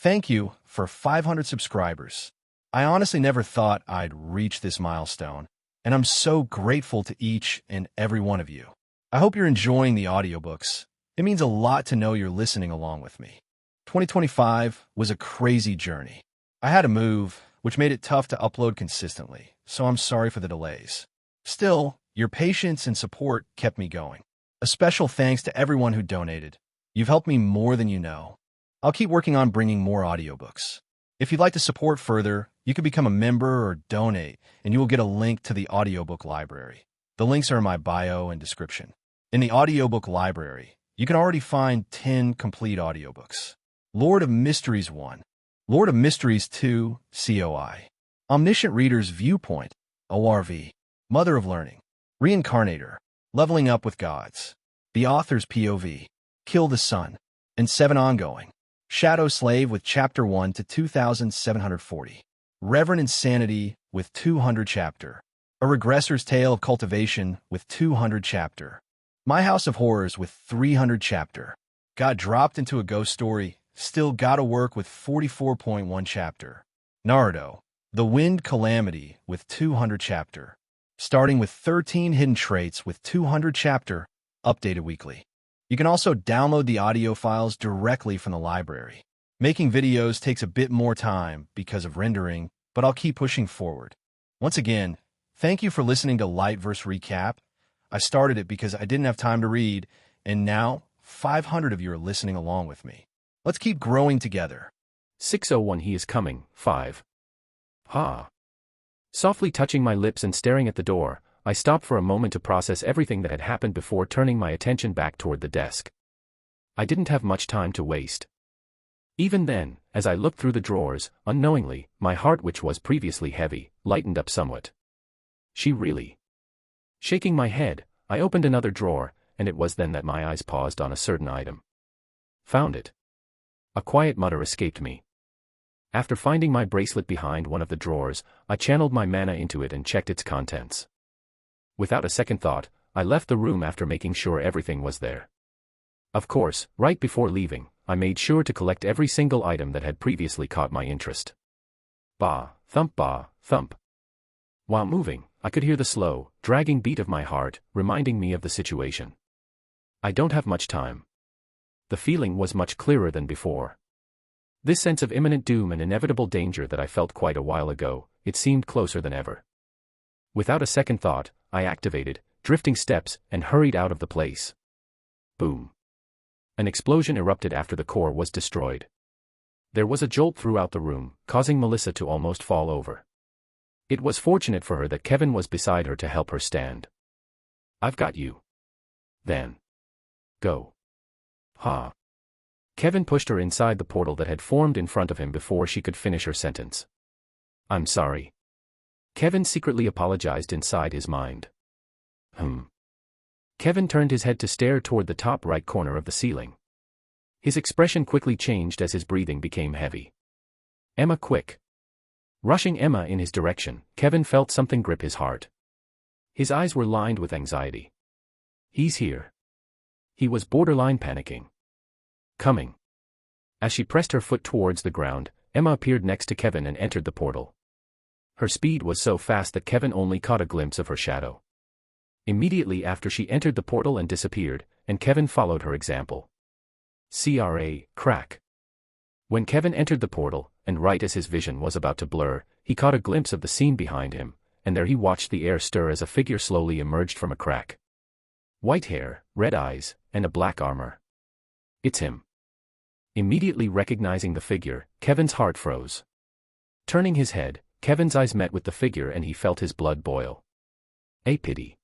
Thank you for 500 subscribers. I honestly never thought I'd reach this milestone, and I'm so grateful to each and every one of you. I hope you're enjoying the audiobooks. It means a lot to know you're listening along with me. 2025 was a crazy journey. I had to move, which made it tough to upload consistently, so I'm sorry for the delays. Still, your patience and support kept me going. A special thanks to everyone who donated. You've helped me more than you know. I'll keep working on bringing more audiobooks. If you'd like to support further, you can become a member or donate, and you will get a link to the audiobook library. The links are in my bio and description. In the audiobook library, you can already find 10 complete audiobooks. Lord of Mysteries 1, Lord of Mysteries 2, COI, Omniscient Reader's Viewpoint, ORV, Mother of Learning, Reincarnator, Leveling Up with Gods, The Author's POV, Kill the Sun, and 7 ongoing, Shadow Slave with Chapter 1 to 2740, Reverend Insanity with 200 chapter, A Regressor's Tale of Cultivation with 200 chapter, My House of Horrors with 300 chapter, Got Dropped into a Ghost Story, Still Gotta Work with 44.1 chapter, Naruto, The Wind Calamity with 200 chapter, starting with 13 Hidden Traits with 200 chapter, updated weekly. You can also download the audio files directly from the library. Making videos takes a bit more time because of rendering, but I'll keep pushing forward. Once again, thank you for listening to Lightverse Recap. I started it because I didn't have time to read, and now 500 of you are listening along with me. Let's keep growing together. 601 He is coming, 5. Ha. Softly touching my lips and staring at the door, I stopped for a moment to process everything that had happened before turning my attention back toward the desk. I didn't have much time to waste. Even then, as I looked through the drawers, unknowingly, my heart, which was previously heavy, lightened up somewhat. She really. Shaking my head, I opened another drawer, and it was then that my eyes paused on a certain item. Found it. A quiet mutter escaped me. After finding my bracelet behind one of the drawers, I channeled my mana into it and checked its contents. Without a second thought, I left the room after making sure everything was there. Of course, right before leaving, I made sure to collect every single item that had previously caught my interest. Bah, thump. While moving, I could hear the slow, dragging beat of my heart, reminding me of the situation. I don't have much time. The feeling was much clearer than before. This sense of imminent doom and inevitable danger that I felt quite a while ago, it seemed closer than ever. Without a second thought, I activated drifting steps and hurried out of the place. Boom. An explosion erupted after the core was destroyed. There was a jolt throughout the room, causing Melissa to almost fall over. It was fortunate for her that Kevin was beside her to help her stand. I've got you. Then. Go. Ha. Kevin pushed her inside the portal that had formed in front of him before she could finish her sentence. I'm sorry. Kevin secretly apologized inside his mind. Kevin turned his head to stare toward the top right corner of the ceiling. His expression quickly changed as his breathing became heavy. Emma, quick. Rushing Emma in his direction, Kevin felt something grip his heart. His eyes were lined with anxiety. He's here. He was borderline panicking. Coming. As she pressed her foot towards the ground, Emma appeared next to Kevin and entered the portal. Her speed was so fast that Kevin only caught a glimpse of her shadow. Immediately after she entered the portal and disappeared, and Kevin followed her example. Crack. When Kevin entered the portal, and right as his vision was about to blur, he caught a glimpse of the scene behind him, and there he watched the air stir as a figure slowly emerged from a crack. White hair, red eyes, and a black armor. It's him. Immediately recognizing the figure, Kevin's heart froze. Turning his head, Kevin's eyes met with the figure and he felt his blood boil. A pity.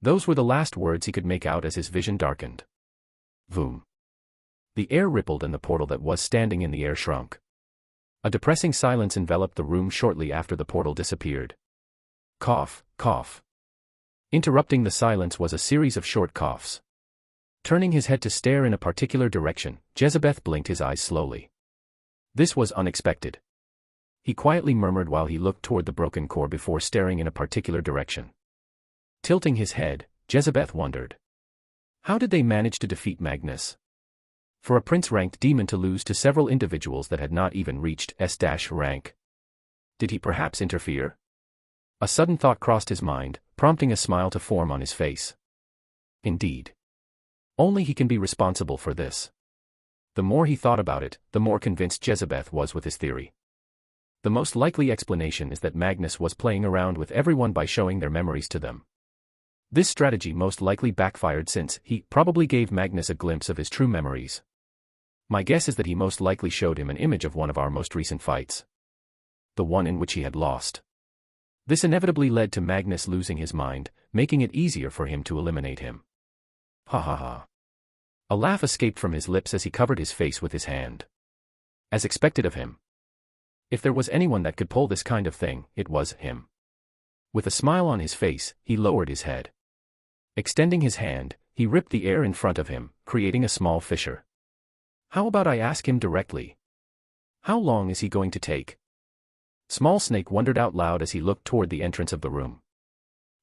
Those were the last words he could make out as his vision darkened. Voom. The air rippled and the portal that was standing in the air shrunk. A depressing silence enveloped the room shortly after the portal disappeared. Cough, cough. Interrupting the silence was a series of short coughs. Turning his head to stare in a particular direction, Jezebeth blinked his eyes slowly. This was unexpected. He quietly murmured while he looked toward the broken core before staring in a particular direction. Tilting his head, Jezebeth wondered. How did they manage to defeat Magnus? For a prince-ranked demon to lose to several individuals that had not even reached S-rank. Did he perhaps interfere? A sudden thought crossed his mind, prompting a smile to form on his face. Indeed. Only he can be responsible for this. The more he thought about it, the more convinced Jezebeth was with his theory. The most likely explanation is that Magnus was playing around with everyone by showing their memories to them. This strategy most likely backfired since he probably gave Magnus a glimpse of his true memories. My guess is that he most likely showed him an image of one of our most recent fights. The one in which he had lost. This inevitably led to Magnus losing his mind, making it easier for him to eliminate him. Ha ha ha. A laugh escaped from his lips as he covered his face with his hand. As expected of him. If there was anyone that could pull this kind of thing, it was him. With a smile on his face, he lowered his head. Extending his hand, he ripped the air in front of him, creating a small fissure. How about I ask him directly? How long is he going to take? Small Snake wondered out loud as he looked toward the entrance of the room.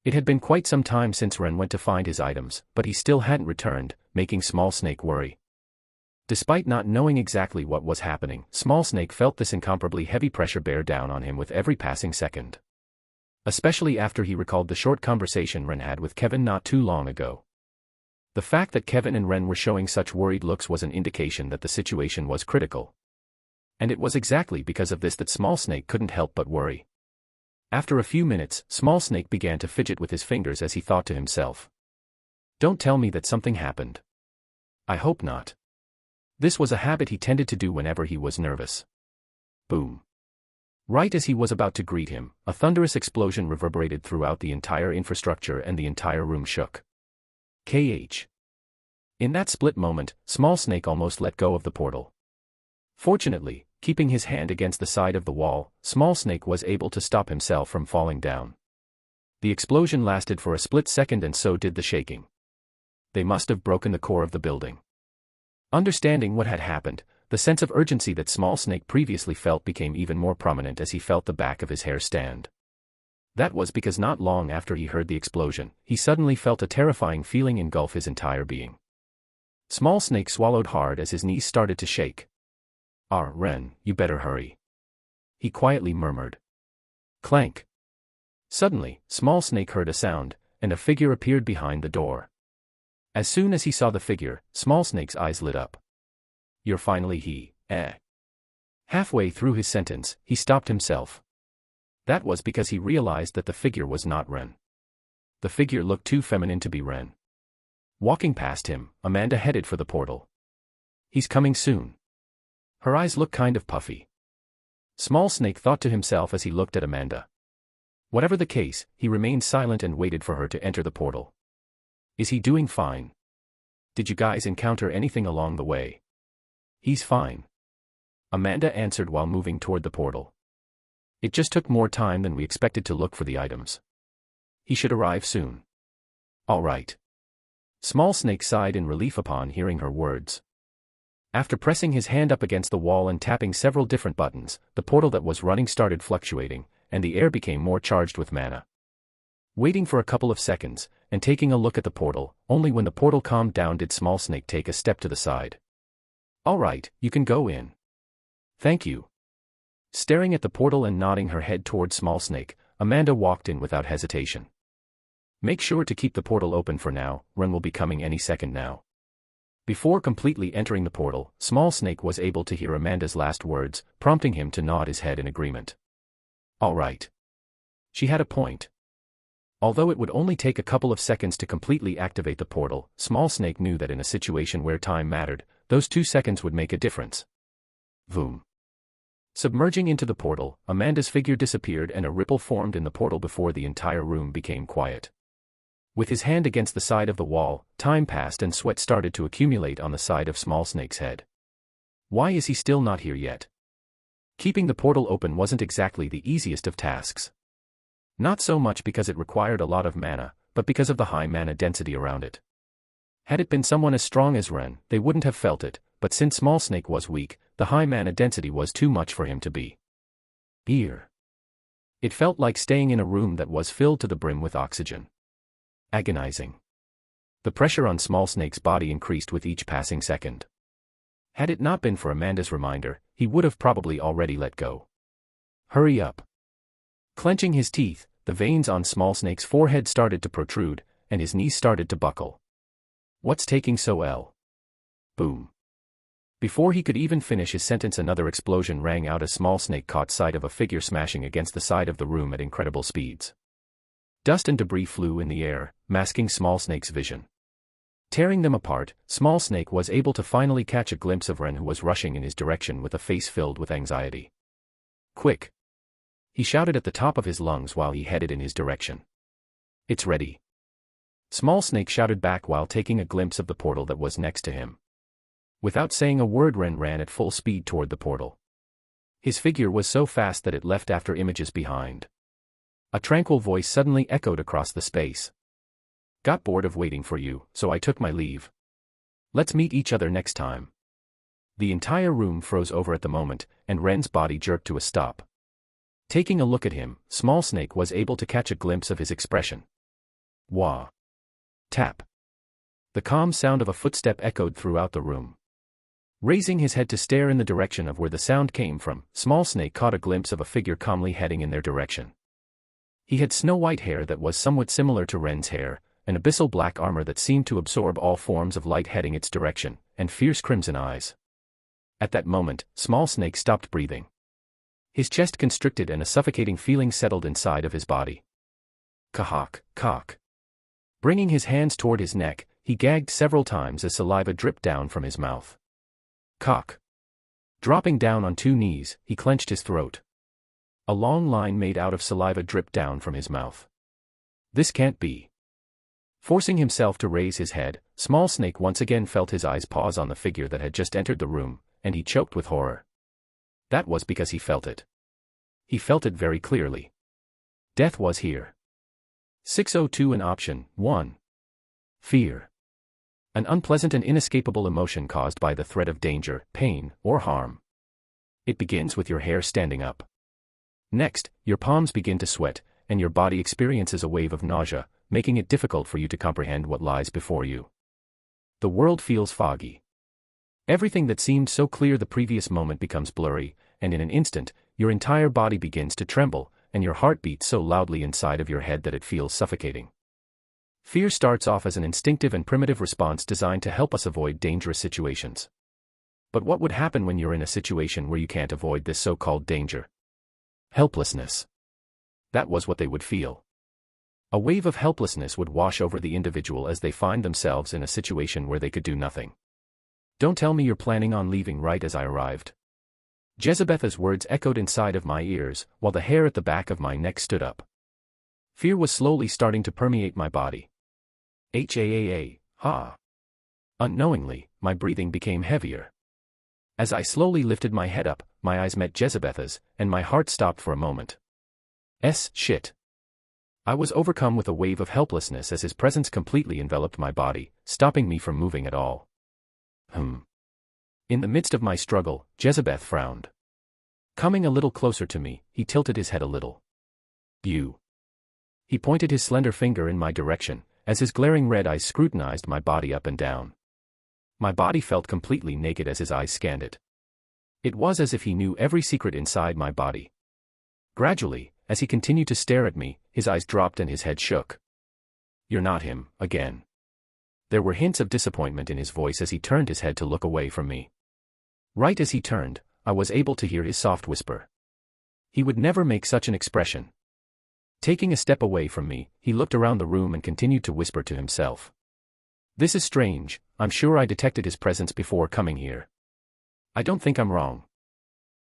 It had been quite some time since Ren went to find his items, but he still hadn't returned, making Small Snake worry. Despite not knowing exactly what was happening, Small Snake felt this incomparably heavy pressure bear down on him with every passing second. Especially after he recalled the short conversation Ren had with Kevin not too long ago. The fact that Kevin and Ren were showing such worried looks was an indication that the situation was critical. And it was exactly because of this that Small Snake couldn't help but worry. After a few minutes, Small Snake began to fidget with his fingers as he thought to himself. Don't tell me that something happened. I hope not. This was a habit he tended to do whenever he was nervous. Boom. Right as he was about to greet him, a thunderous explosion reverberated throughout the entire infrastructure and the entire room shook. KH. In that split moment, Small Snake almost let go of the portal. Fortunately, keeping his hand against the side of the wall, Small Snake was able to stop himself from falling down. The explosion lasted for a split second and so did the shaking. They must have broken the core of the building. Understanding what had happened, the sense of urgency that Small Snake previously felt became even more prominent as he felt the back of his hair stand. That was because not long after he heard the explosion, he suddenly felt a terrifying feeling engulf his entire being. Small Snake swallowed hard as his knees started to shake. Ren, you better hurry. He quietly murmured. Clank. Suddenly, Small Snake heard a sound, and a figure appeared behind the door. As soon as he saw the figure, Small Snake's eyes lit up. You're finally he, eh? Halfway through his sentence, he stopped himself. That was because he realized that the figure was not Ren. The figure looked too feminine to be Ren. Walking past him, Amanda headed for the portal. He's coming soon. Her eyes looked kind of puffy. Small Snake thought to himself as he looked at Amanda. Whatever the case, he remained silent and waited for her to enter the portal. Is he doing fine? Did you guys encounter anything along the way? He's fine. Amanda answered while moving toward the portal. It just took more time than we expected to look for the items. He should arrive soon. All right. Small Snake sighed in relief upon hearing her words. After pressing his hand up against the wall and tapping several different buttons, the portal that was running started fluctuating, and the air became more charged with mana. Waiting for a couple of seconds, and taking a look at the portal, only when the portal calmed down did Small Snake take a step to the side. All right, you can go in. Thank you. Staring at the portal and nodding her head toward Small Snake, Amanda walked in without hesitation. Make sure to keep the portal open for now, Ren will be coming any second now. Before completely entering the portal, Small Snake was able to hear Amanda's last words, prompting him to nod his head in agreement. All right. She had a point. Although it would only take a couple of seconds to completely activate the portal, Small Snake knew that in a situation where time mattered, those 2 seconds would make a difference. Vroom. Submerging into the portal, Amanda's figure disappeared and a ripple formed in the portal before the entire room became quiet. With his hand against the side of the wall, time passed and sweat started to accumulate on the side of Small Snake's head. Why is he still not here yet? Keeping the portal open wasn't exactly the easiest of tasks. Not so much because it required a lot of mana, but because of the high mana density around it. Had it been someone as strong as Ren, they wouldn't have felt it, but since Small Snake was weak, the high mana density was too much for him to be. Ear. It felt like staying in a room that was filled to the brim with oxygen. Agonizing. The pressure on Small Snake's body increased with each passing second. Had it not been for Amanda's reminder, he would have probably already let go. Hurry up. Clenching his teeth, the veins on Small Snake's forehead started to protrude, and his knees started to buckle. What's taking so long? Boom. Before he could even finish his sentence, another explosion rang out as Small Snake caught sight of a figure smashing against the side of the room at incredible speeds. Dust and debris flew in the air, masking Small Snake's vision. Tearing them apart, Small Snake was able to finally catch a glimpse of Ren, who was rushing in his direction with a face filled with anxiety. Quick! He shouted at the top of his lungs while he headed in his direction. It's ready. Small Snake shouted back while taking a glimpse of the portal that was next to him. Without saying a word, Ren ran at full speed toward the portal. His figure was so fast that it left after images behind. A tranquil voice suddenly echoed across the space. Got bored of waiting for you, so I took my leave. Let's meet each other next time. The entire room froze over at the moment, and Ren's body jerked to a stop. Taking a look at him, Small Snake was able to catch a glimpse of his expression. Wah. Tap. The calm sound of a footstep echoed throughout the room. Raising his head to stare in the direction of where the sound came from, Small Snake caught a glimpse of a figure calmly heading in their direction. He had snow-white hair that was somewhat similar to Ren's hair, an abyssal black armor that seemed to absorb all forms of light heading its direction, and fierce crimson eyes. At that moment, Small Snake stopped breathing. His chest constricted and a suffocating feeling settled inside of his body. Kahawk, cock. Bringing his hands toward his neck, he gagged several times as saliva dripped down from his mouth. Cock. Dropping down on 2 knees, he clenched his throat. A long line made out of saliva dripped down from his mouth. This can't be. Forcing himself to raise his head, Small Snake once again felt his eyes pause on the figure that had just entered the room, and he choked with horror. That was because he felt it. He felt it very clearly. Death was here. 602 and Option 1. Fear. An unpleasant and inescapable emotion caused by the threat of danger, pain, or harm. It begins with your hair standing up. Next, your palms begin to sweat, and your body experiences a wave of nausea, making it difficult for you to comprehend what lies before you. The world feels foggy. Everything that seemed so clear the previous moment becomes blurry, and in an instant, your entire body begins to tremble, and your heart beats so loudly inside of your head that it feels suffocating. Fear starts off as an instinctive and primitive response designed to help us avoid dangerous situations. But what would happen when you're in a situation where you can't avoid this so-called danger? Helplessness. That was what they would feel. A wave of helplessness would wash over the individual as they find themselves in a situation where they could do nothing. Don't tell me you're planning on leaving right as I arrived. Jezebetha's words echoed inside of my ears, while the hair at the back of my neck stood up. Fear was slowly starting to permeate my body. Ha. Unknowingly, my breathing became heavier. As I slowly lifted my head up, my eyes met Jezebetha's, and my heart stopped for a moment. Shit. I was overcome with a wave of helplessness as his presence completely enveloped my body, stopping me from moving at all. In the midst of my struggle, Jezebeth frowned. Coming a little closer to me, he tilted his head a little. You. He pointed his slender finger in my direction, as his glaring red eyes scrutinized my body up and down. My body felt completely naked as his eyes scanned it. It was as if he knew every secret inside my body. Gradually, as he continued to stare at me, his eyes dropped and his head shook. You're not him, again. There were hints of disappointment in his voice as he turned his head to look away from me. Right as he turned, I was able to hear his soft whisper. He would never make such an expression. Taking a step away from me, he looked around the room and continued to whisper to himself. This is strange, I'm sure I detected his presence before coming here. I don't think I'm wrong.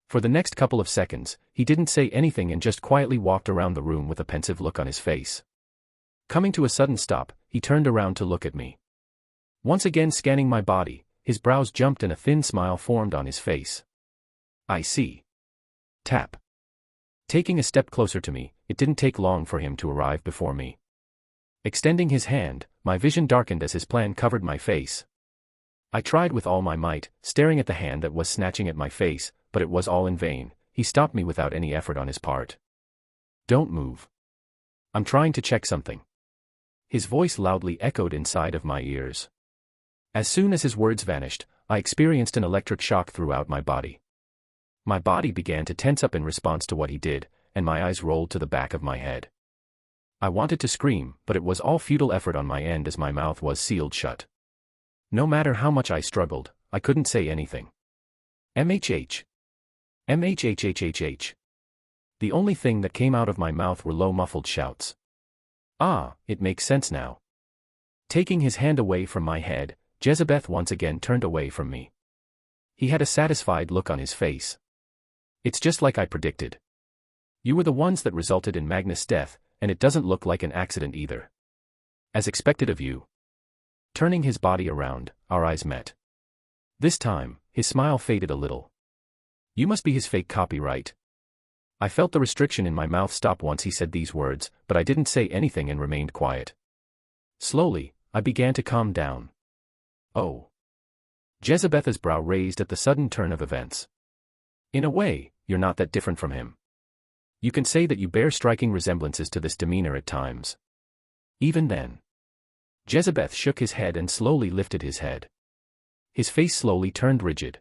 For the next couple of seconds, he didn't say anything and just quietly walked around the room with a pensive look on his face. Coming to a sudden stop, he turned around to look at me. Once again scanning my body, his brows jumped and a thin smile formed on his face. I see. Tap. Taking a step closer to me, it didn't take long for him to arrive before me. Extending his hand, my vision darkened as his plan covered my face. I tried with all my might, staring at the hand that was snatching at my face, but it was all in vain. He stopped me without any effort on his part. Don't move. I'm trying to check something. His voice loudly echoed inside of my ears. As soon as his words vanished, I experienced an electric shock throughout my body. My body began to tense up in response to what he did, and my eyes rolled to the back of my head. I wanted to scream, but it was all futile effort on my end as my mouth was sealed shut. No matter how much I struggled, I couldn't say anything. MHH. MHHHHH. The only thing that came out of my mouth were low muffled shouts. Ah, it makes sense now. Taking his hand away from my head, Jezebeth once again turned away from me. He had a satisfied look on his face. It's just like I predicted. You were the ones that resulted in Magnus' death, and it doesn't look like an accident either. As expected of you. Turning his body around, our eyes met. This time, his smile faded a little. You must be his fake copy, right? I felt the restriction in my mouth stop once he said these words, but I didn't say anything and remained quiet. Slowly, I began to calm down. Oh. Jezebeth's brow raised at the sudden turn of events. In a way, you're not that different from him. You can say that you bear striking resemblances to this demeanor at times. Even then. Jezebeth shook his head and slowly lifted his head. His face slowly turned rigid.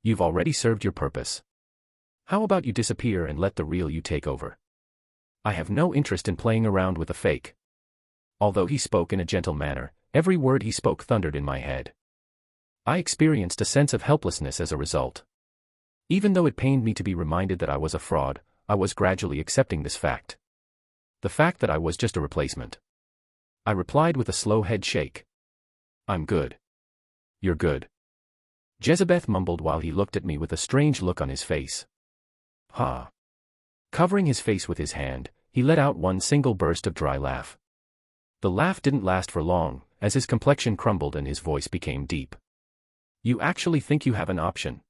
You've already served your purpose. How about you disappear and let the real you take over? I have no interest in playing around with a fake. Although he spoke in a gentle manner, every word he spoke thundered in my head. I experienced a sense of helplessness as a result. Even though it pained me to be reminded that I was a fraud, I was gradually accepting this fact. The fact that I was just a replacement. I replied with a slow head shake. I'm good. You're good. Jezebeth mumbled while he looked at me with a strange look on his face. Ha. Covering his face with his hand, he let out one single burst of dry laugh. The laugh didn't last for long, as his complexion crumbled and his voice became deep. You actually think you have an option?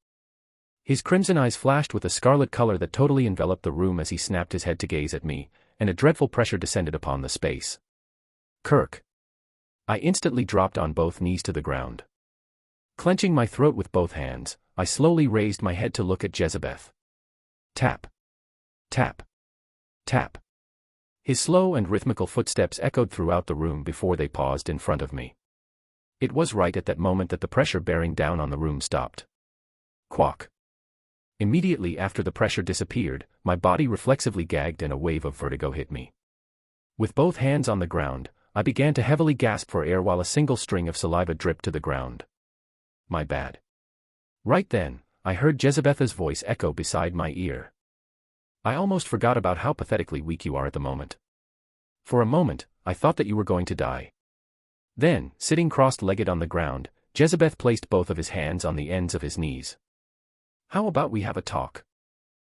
His crimson eyes flashed with a scarlet color that totally enveloped the room as he snapped his head to gaze at me, and a dreadful pressure descended upon the space. Kirk. I instantly dropped on both knees to the ground. Clenching my throat with both hands, I slowly raised my head to look at Jezebeth. Tap. Tap. Tap. His slow and rhythmical footsteps echoed throughout the room before they paused in front of me. It was right at that moment that the pressure bearing down on the room stopped. Quack. Immediately after the pressure disappeared, my body reflexively gagged and a wave of vertigo hit me. With both hands on the ground, I began to heavily gasp for air while a single string of saliva dripped to the ground. My bad. Right then, I heard Jezebeth's voice echo beside my ear. I almost forgot about how pathetically weak you are at the moment. For a moment, I thought that you were going to die. Then, sitting crossed-legged on the ground, Jezebeth placed both of his hands on the ends of his knees. How about we have a talk?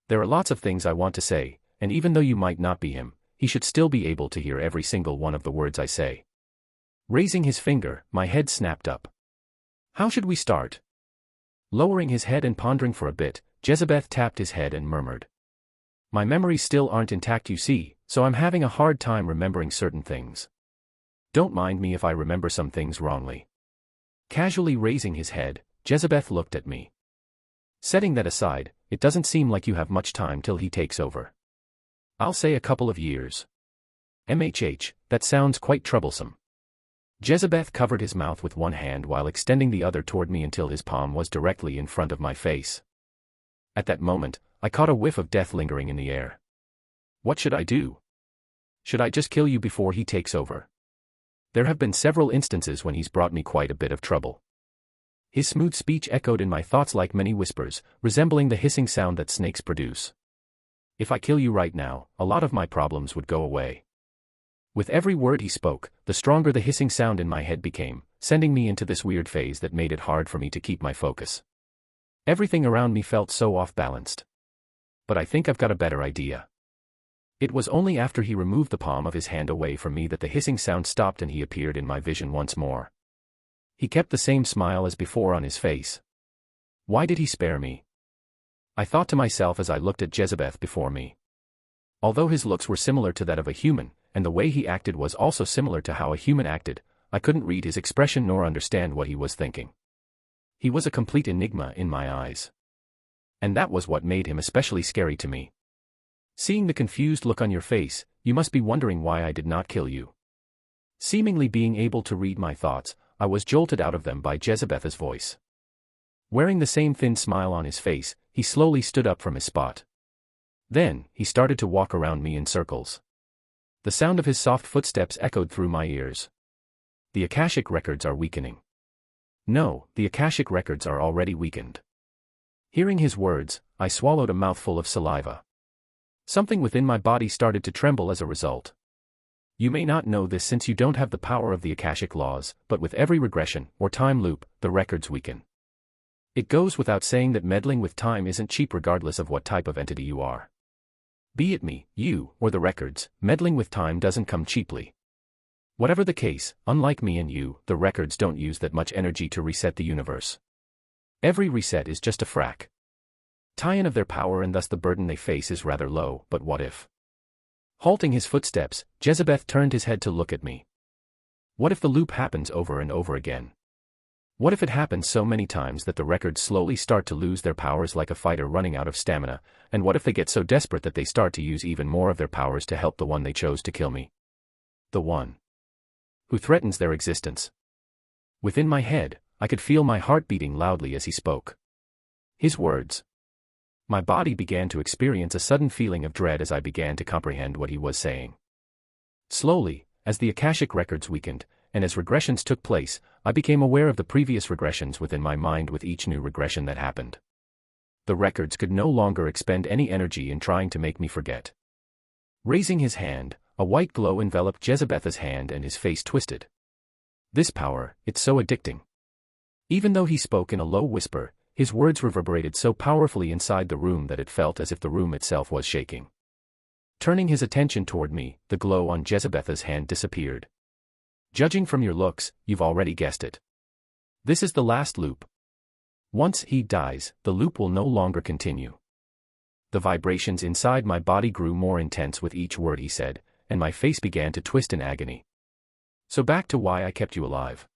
There are lots of things I want to say, and even though you might not be him, he should still be able to hear every single one of the words I say. Raising his finger, my head snapped up. How should we start? Lowering his head and pondering for a bit, Jezebeth tapped his head and murmured. My memories still aren't intact, you see, so I'm having a hard time remembering certain things. Don't mind me if I remember some things wrongly. Casually raising his head, Jezebeth looked at me. Setting that aside, it doesn't seem like you have much time till he takes over. I'll say a couple of years. MHH, that sounds quite troublesome. Jezebeth covered his mouth with one hand while extending the other toward me until his palm was directly in front of my face. At that moment, I caught a whiff of death lingering in the air. What should I do? Should I just kill you before he takes over? There have been several instances when he's brought me quite a bit of trouble. His smooth speech echoed in my thoughts like many whispers, resembling the hissing sound that snakes produce. If I kill you right now, a lot of my problems would go away. With every word he spoke, the stronger the hissing sound in my head became, sending me into this weird phase that made it hard for me to keep my focus. Everything around me felt so off-balanced. But I think I've got a better idea. It was only after he removed the palm of his hand away from me that the hissing sound stopped and he appeared in my vision once more. He kept the same smile as before on his face. Why did he spare me? I thought to myself as I looked at Jezebeth before me. Although his looks were similar to that of a human, and the way he acted was also similar to how a human acted, I couldn't read his expression nor understand what he was thinking. He was a complete enigma in my eyes. And that was what made him especially scary to me. Seeing the confused look on your face, you must be wondering why I did not kill you. Seemingly being able to read my thoughts, I was jolted out of them by Jezebeth's voice. Wearing the same thin smile on his face, he slowly stood up from his spot. Then, he started to walk around me in circles. The sound of his soft footsteps echoed through my ears. The Akashic records are weakening. No, the Akashic records are already weakened. Hearing his words, I swallowed a mouthful of saliva. Something within my body started to tremble as a result. You may not know this since you don't have the power of the Akashic laws, but with every regression, or time loop, the records weaken. It goes without saying that meddling with time isn't cheap regardless of what type of entity you are. Be it me, you, or the records, meddling with time doesn't come cheaply. Whatever the case, unlike me and you, the records don't use that much energy to reset the universe. Every reset is just a frac. Tie-in of their power and thus the burden they face is rather low, but what if? Halting his footsteps, Jezebeth turned his head to look at me. What if the loop happens over and over again? What if it happens so many times that the records slowly start to lose their powers like a fighter running out of stamina, and what if they get so desperate that they start to use even more of their powers to help the one they chose to kill me? The one who threatens their existence. Within my head, I could feel my heart beating loudly as he spoke. His words. My body began to experience a sudden feeling of dread as I began to comprehend what he was saying. Slowly, as the Akashic records weakened, and as regressions took place, I became aware of the previous regressions within my mind with each new regression that happened. The records could no longer expend any energy in trying to make me forget. Raising his hand, a white glow enveloped Jezebeth's hand and his face twisted. This power, it's so addicting. Even though he spoke in a low whisper, his words reverberated so powerfully inside the room that it felt as if the room itself was shaking. Turning his attention toward me, the glow on Jezebeth's hand disappeared. Judging from your looks, you've already guessed it. This is the last loop. Once he dies, the loop will no longer continue. The vibrations inside my body grew more intense with each word he said, and my face began to twist in agony. So back to why I kept you alive.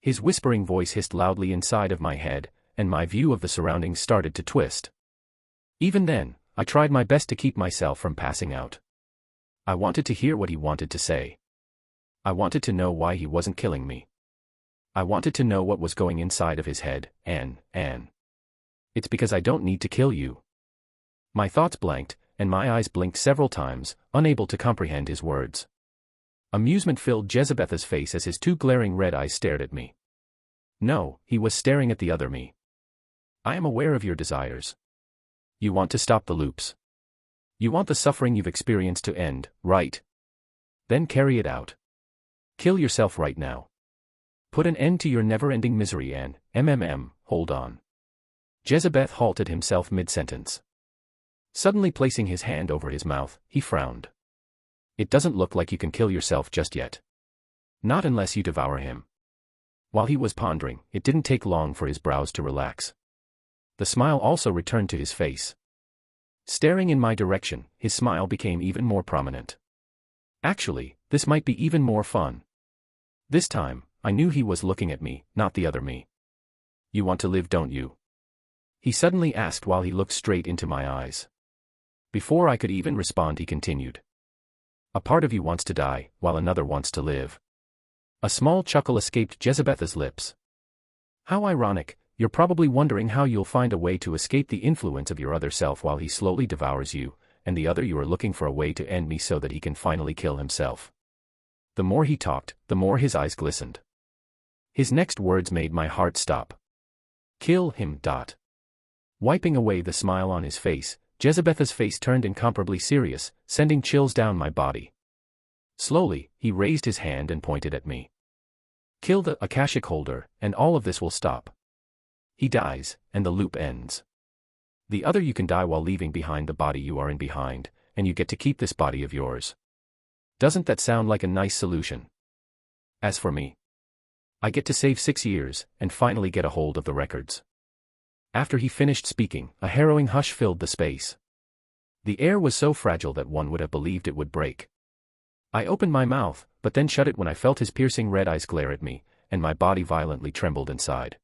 His whispering voice hissed loudly inside of my head, and my view of the surroundings started to twist. Even then, I tried my best to keep myself from passing out. I wanted to hear what he wanted to say. I wanted to know why he wasn't killing me. I wanted to know what was going inside of his head, and. It's because I don't need to kill you. My thoughts blanked, and my eyes blinked several times, unable to comprehend his words. Amusement filled Jezebeth's face as his two glaring red eyes stared at me. No, he was staring at the other me. I am aware of your desires. You want to stop the loops. You want the suffering you've experienced to end, right? Then carry it out. Kill yourself right now. Put an end to your never-ending misery and, hold on. Jezebeth halted himself mid-sentence. Suddenly placing his hand over his mouth, he frowned. It doesn't look like you can kill yourself just yet. Not unless you devour him. While he was pondering, it didn't take long for his brows to relax. The smile also returned to his face. Staring in my direction, his smile became even more prominent. Actually, this might be even more fun. This time, I knew he was looking at me, not the other me. You want to live, don't you? He suddenly asked while he looked straight into my eyes. Before I could even respond, he continued. A part of you wants to die, while another wants to live. A small chuckle escaped Jezebeth's lips. How ironic, you're probably wondering how you'll find a way to escape the influence of your other self while he slowly devours you, and the other you are looking for a way to end me so that he can finally kill himself. The more he talked, the more his eyes glistened. His next words made my heart stop. Kill him. Wiping away the smile on his face, Jezebeth's face turned incomparably serious, sending chills down my body. Slowly, he raised his hand and pointed at me. Kill the Akashic holder, and all of this will stop. He dies, and the loop ends. The other you can die while leaving behind the body you are in behind, and you get to keep this body of yours. Doesn't that sound like a nice solution? As for me, I get to save 6 years, and finally get a hold of the records. After he finished speaking, a harrowing hush filled the space. The air was so fragile that one would have believed it would break. I opened my mouth, but then shut it when I felt his piercing red eyes glare at me, and my body violently trembled inside.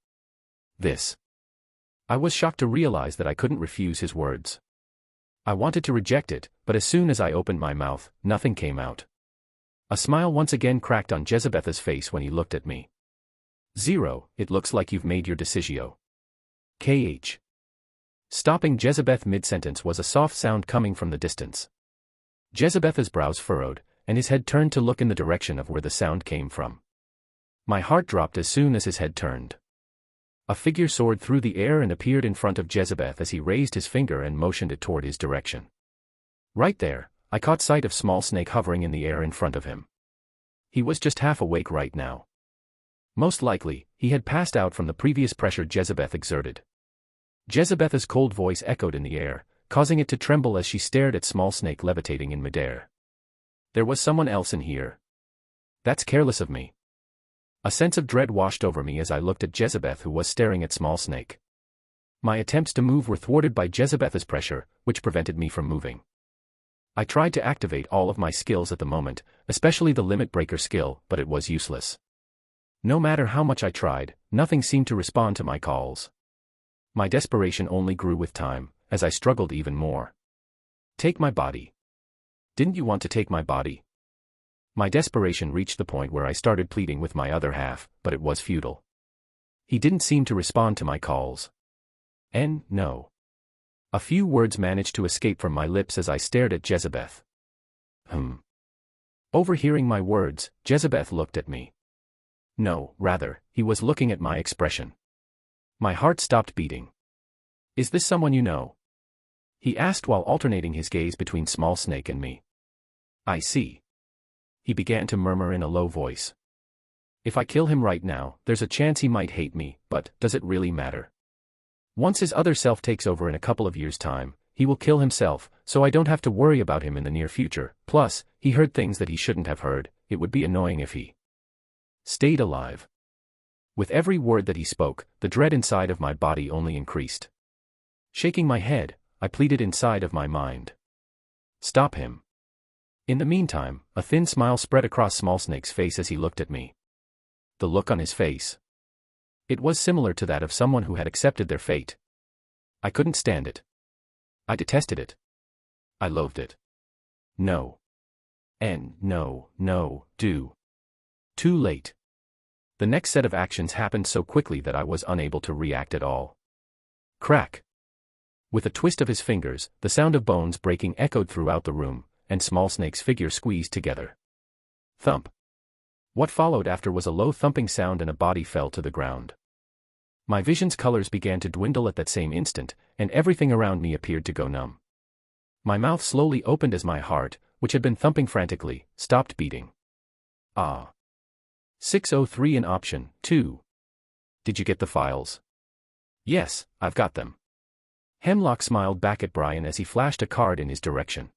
I was shocked to realize that I couldn't refuse his words. I wanted to reject it, but as soon as I opened my mouth, nothing came out. A smile once again cracked on Jezebeth's face when he looked at me. Zero, it looks like you've made your decisio. KH. Stopping Jezebeth mid-sentence was a soft sound coming from the distance. Jezebeth's brows furrowed, and his head turned to look in the direction of where the sound came from. My heart dropped as soon as his head turned. A figure soared through the air and appeared in front of Jezebeth as he raised his finger and motioned it toward his direction. Right there, I caught sight of Small Snake hovering in the air in front of him. He was just half awake right now. Most likely, he had passed out from the previous pressure Jezebeth exerted. Jezebeth's cold voice echoed in the air, causing it to tremble as she stared at Small Snake levitating in midair. There was someone else in here. That's careless of me. A sense of dread washed over me as I looked at Jezebeth, who was staring at Small Snake. My attempts to move were thwarted by Jezebeth's pressure, which prevented me from moving. I tried to activate all of my skills at the moment, especially the Limit Breaker skill, but it was useless. No matter how much I tried, nothing seemed to respond to my calls. My desperation only grew with time, as I struggled even more. Take my body. Didn't you want to take my body? My desperation reached the point where I started pleading with my other half, but it was futile. He didn't seem to respond to my calls. No. A few words managed to escape from my lips as I stared at Jezebeth. Overhearing my words, Jezebeth looked at me. No, rather, he was looking at my expression. My heart stopped beating. Is this someone you know? He asked while alternating his gaze between Small Snake and me. I see. He began to murmur in a low voice. If I kill him right now, there's a chance he might hate me, but does it really matter? Once his other self takes over in a couple of years' time, he will kill himself, so I don't have to worry about him in the near future. Plus, he heard things that he shouldn't have heard. It would be annoying if he stayed alive. With every word that he spoke, the dread inside of my body only increased. Shaking my head, I pleaded inside of my mind. Stop him. In the meantime, a thin smile spread across Small Snake's face as he looked at me. The look on his face. It was similar to that of someone who had accepted their fate. I couldn't stand it. I detested it. I loathed it. No. No, do. Too late. The next set of actions happened so quickly that I was unable to react at all. Crack. With a twist of his fingers, the sound of bones breaking echoed throughout the room, and Small Snake's figure squeezed together. Thump. What followed after was a low thumping sound and a body fell to the ground. My vision's colors began to dwindle at that same instant, and everything around me appeared to go numb. My mouth slowly opened as my heart, which had been thumping frantically, stopped beating. 603 in option 2. Did you get the files? Yes, I've got them. Hemlock smiled back at Brian as he flashed a card in his direction.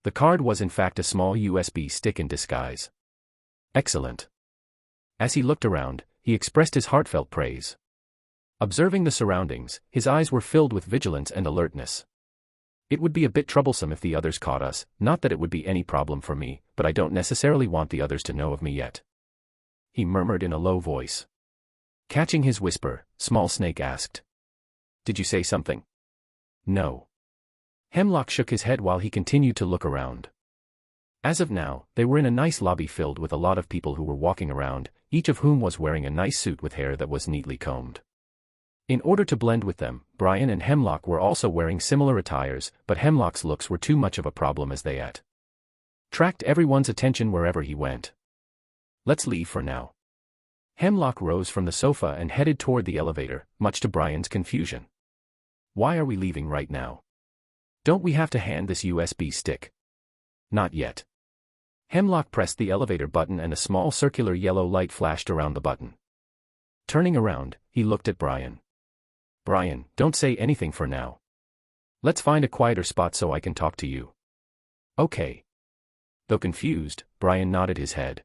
The card was in fact a small USB stick in disguise. Excellent. As he looked around, he expressed his heartfelt praise. Observing the surroundings, his eyes were filled with vigilance and alertness. It would be a bit troublesome if the others caught us, not that it would be any problem for me, but I don't necessarily want the others to know of me yet. He murmured in a low voice. Catching his whisper, Small Snake asked. Did you say something? No. Hemlock shook his head while he continued to look around. As of now, they were in a nice lobby filled with a lot of people who were walking around, each of whom was wearing a nice suit with hair that was neatly combed. In order to blend with them, Brian and Hemlock were also wearing similar attires, but Hemlock's looks were too much of a problem as they attracted everyone's attention wherever he went. Let's leave for now. Hemlock rose from the sofa and headed toward the elevator, much to Brian's confusion. Why are we leaving right now? Don't we have to hand this USB stick? Not yet. Hemlock pressed the elevator button and a small circular yellow light flashed around the button. Turning around, he looked at Brian. Brian, don't say anything for now. Let's find a quieter spot so I can talk to you. Okay. Though confused, Brian nodded his head.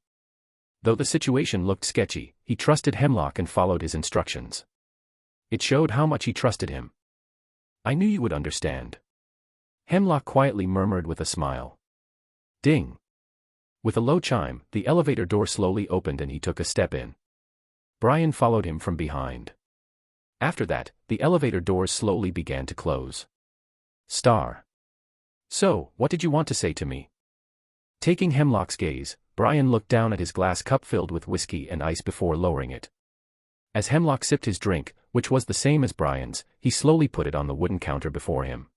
Though the situation looked sketchy, he trusted Hemlock and followed his instructions. It showed how much he trusted him. I knew you would understand. Hemlock quietly murmured with a smile. Ding. With a low chime, the elevator door slowly opened and he took a step in. Brian followed him from behind. After that, the elevator doors slowly began to close. Star. So, what did you want to say to me? Taking Hemlock's gaze, Brian looked down at his glass cup filled with whiskey and ice before lowering it. As Hemlock sipped his drink, which was the same as Brian's, he slowly put it on the wooden counter before him.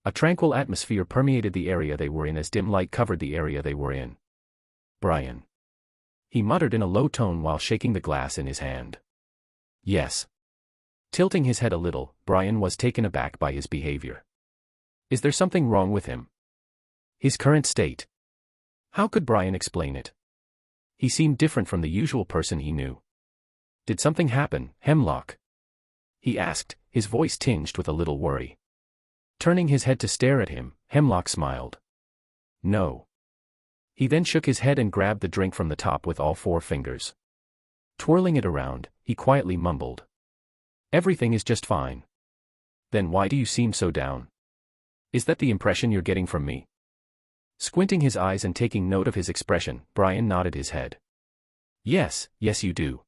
A tranquil atmosphere permeated the area they were in as dim light covered the area they were in. Brian. He muttered in a low tone while shaking the glass in his hand. Yes. Tilting his head a little, Brian was taken aback by his behavior. Is there something wrong with him? His current state? How could Brian explain it? He seemed different from the usual person he knew. Did something happen, Hemlock? He asked, his voice tinged with a little worry. Turning his head to stare at him, Hemlock smiled. No. He then shook his head and grabbed the drink from the top with all 4 fingers. Twirling it around, he quietly mumbled. Everything is just fine. Then why do you seem so down? Is that the impression you're getting from me? Squinting his eyes and taking note of his expression, Brian nodded his head. Yes, yes you do.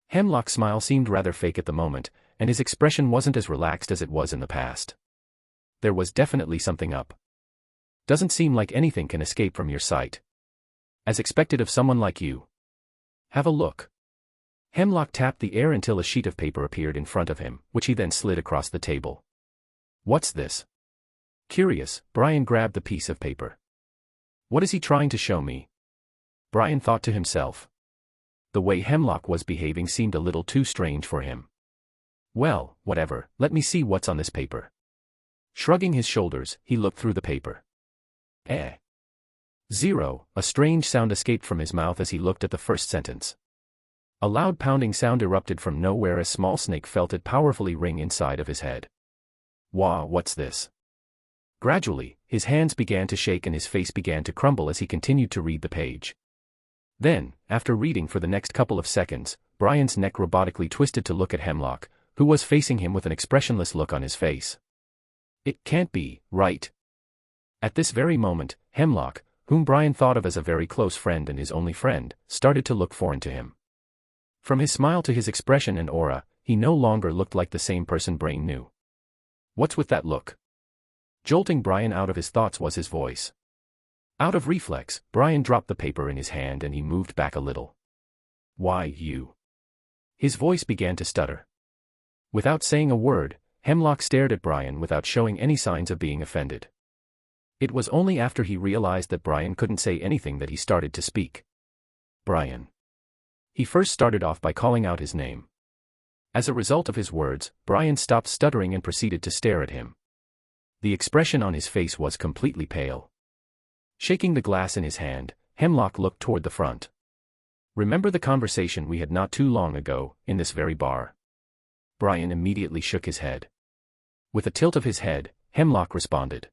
Hemlock's smile seemed rather fake at the moment, and his expression wasn't as relaxed as it was in the past. There was definitely something up. Doesn't seem like anything can escape from your sight. As expected of someone like you. Have a look. Hemlock tapped the air until a sheet of paper appeared in front of him, which he then slid across the table. What's this? Curious, Brian grabbed the piece of paper. What is he trying to show me? Brian thought to himself. The way Hemlock was behaving seemed a little too strange for him. Well, whatever, let me see what's on this paper. Shrugging his shoulders, he looked through the paper. 0. A strange sound escaped from his mouth as he looked at the first sentence. A loud pounding sound erupted from nowhere as Small Snake felt it powerfully ring inside of his head. Wah, what's this? Gradually, his hands began to shake and his face began to crumble as he continued to read the page. Then, after reading for the next couple of seconds, Brian's neck robotically twisted to look at Hemlock, who was facing him with an expressionless look on his face. It can't be, right? At this very moment, Hemlock, whom Brian thought of as a very close friend and his only friend, started to look foreign to him. From his smile to his expression and aura, he no longer looked like the same person Brian knew. What's with that look? Jolting Brian out of his thoughts was his voice. Out of reflex, Brian dropped the paper in his hand and he moved back a little. Why, you? His voice began to stutter. Without saying a word, Hemlock stared at Brian without showing any signs of being offended. It was only after he realized that Brian couldn't say anything that he started to speak. Brian. He first started off by calling out his name. As a result of his words, Brian stopped stuttering and proceeded to stare at him. The expression on his face was completely pale. Shaking the glass in his hand, Hemlock looked toward the front. Remember the conversation we had not too long ago, in this very bar? Brian immediately shook his head. With a tilt of his head, Hemlock responded.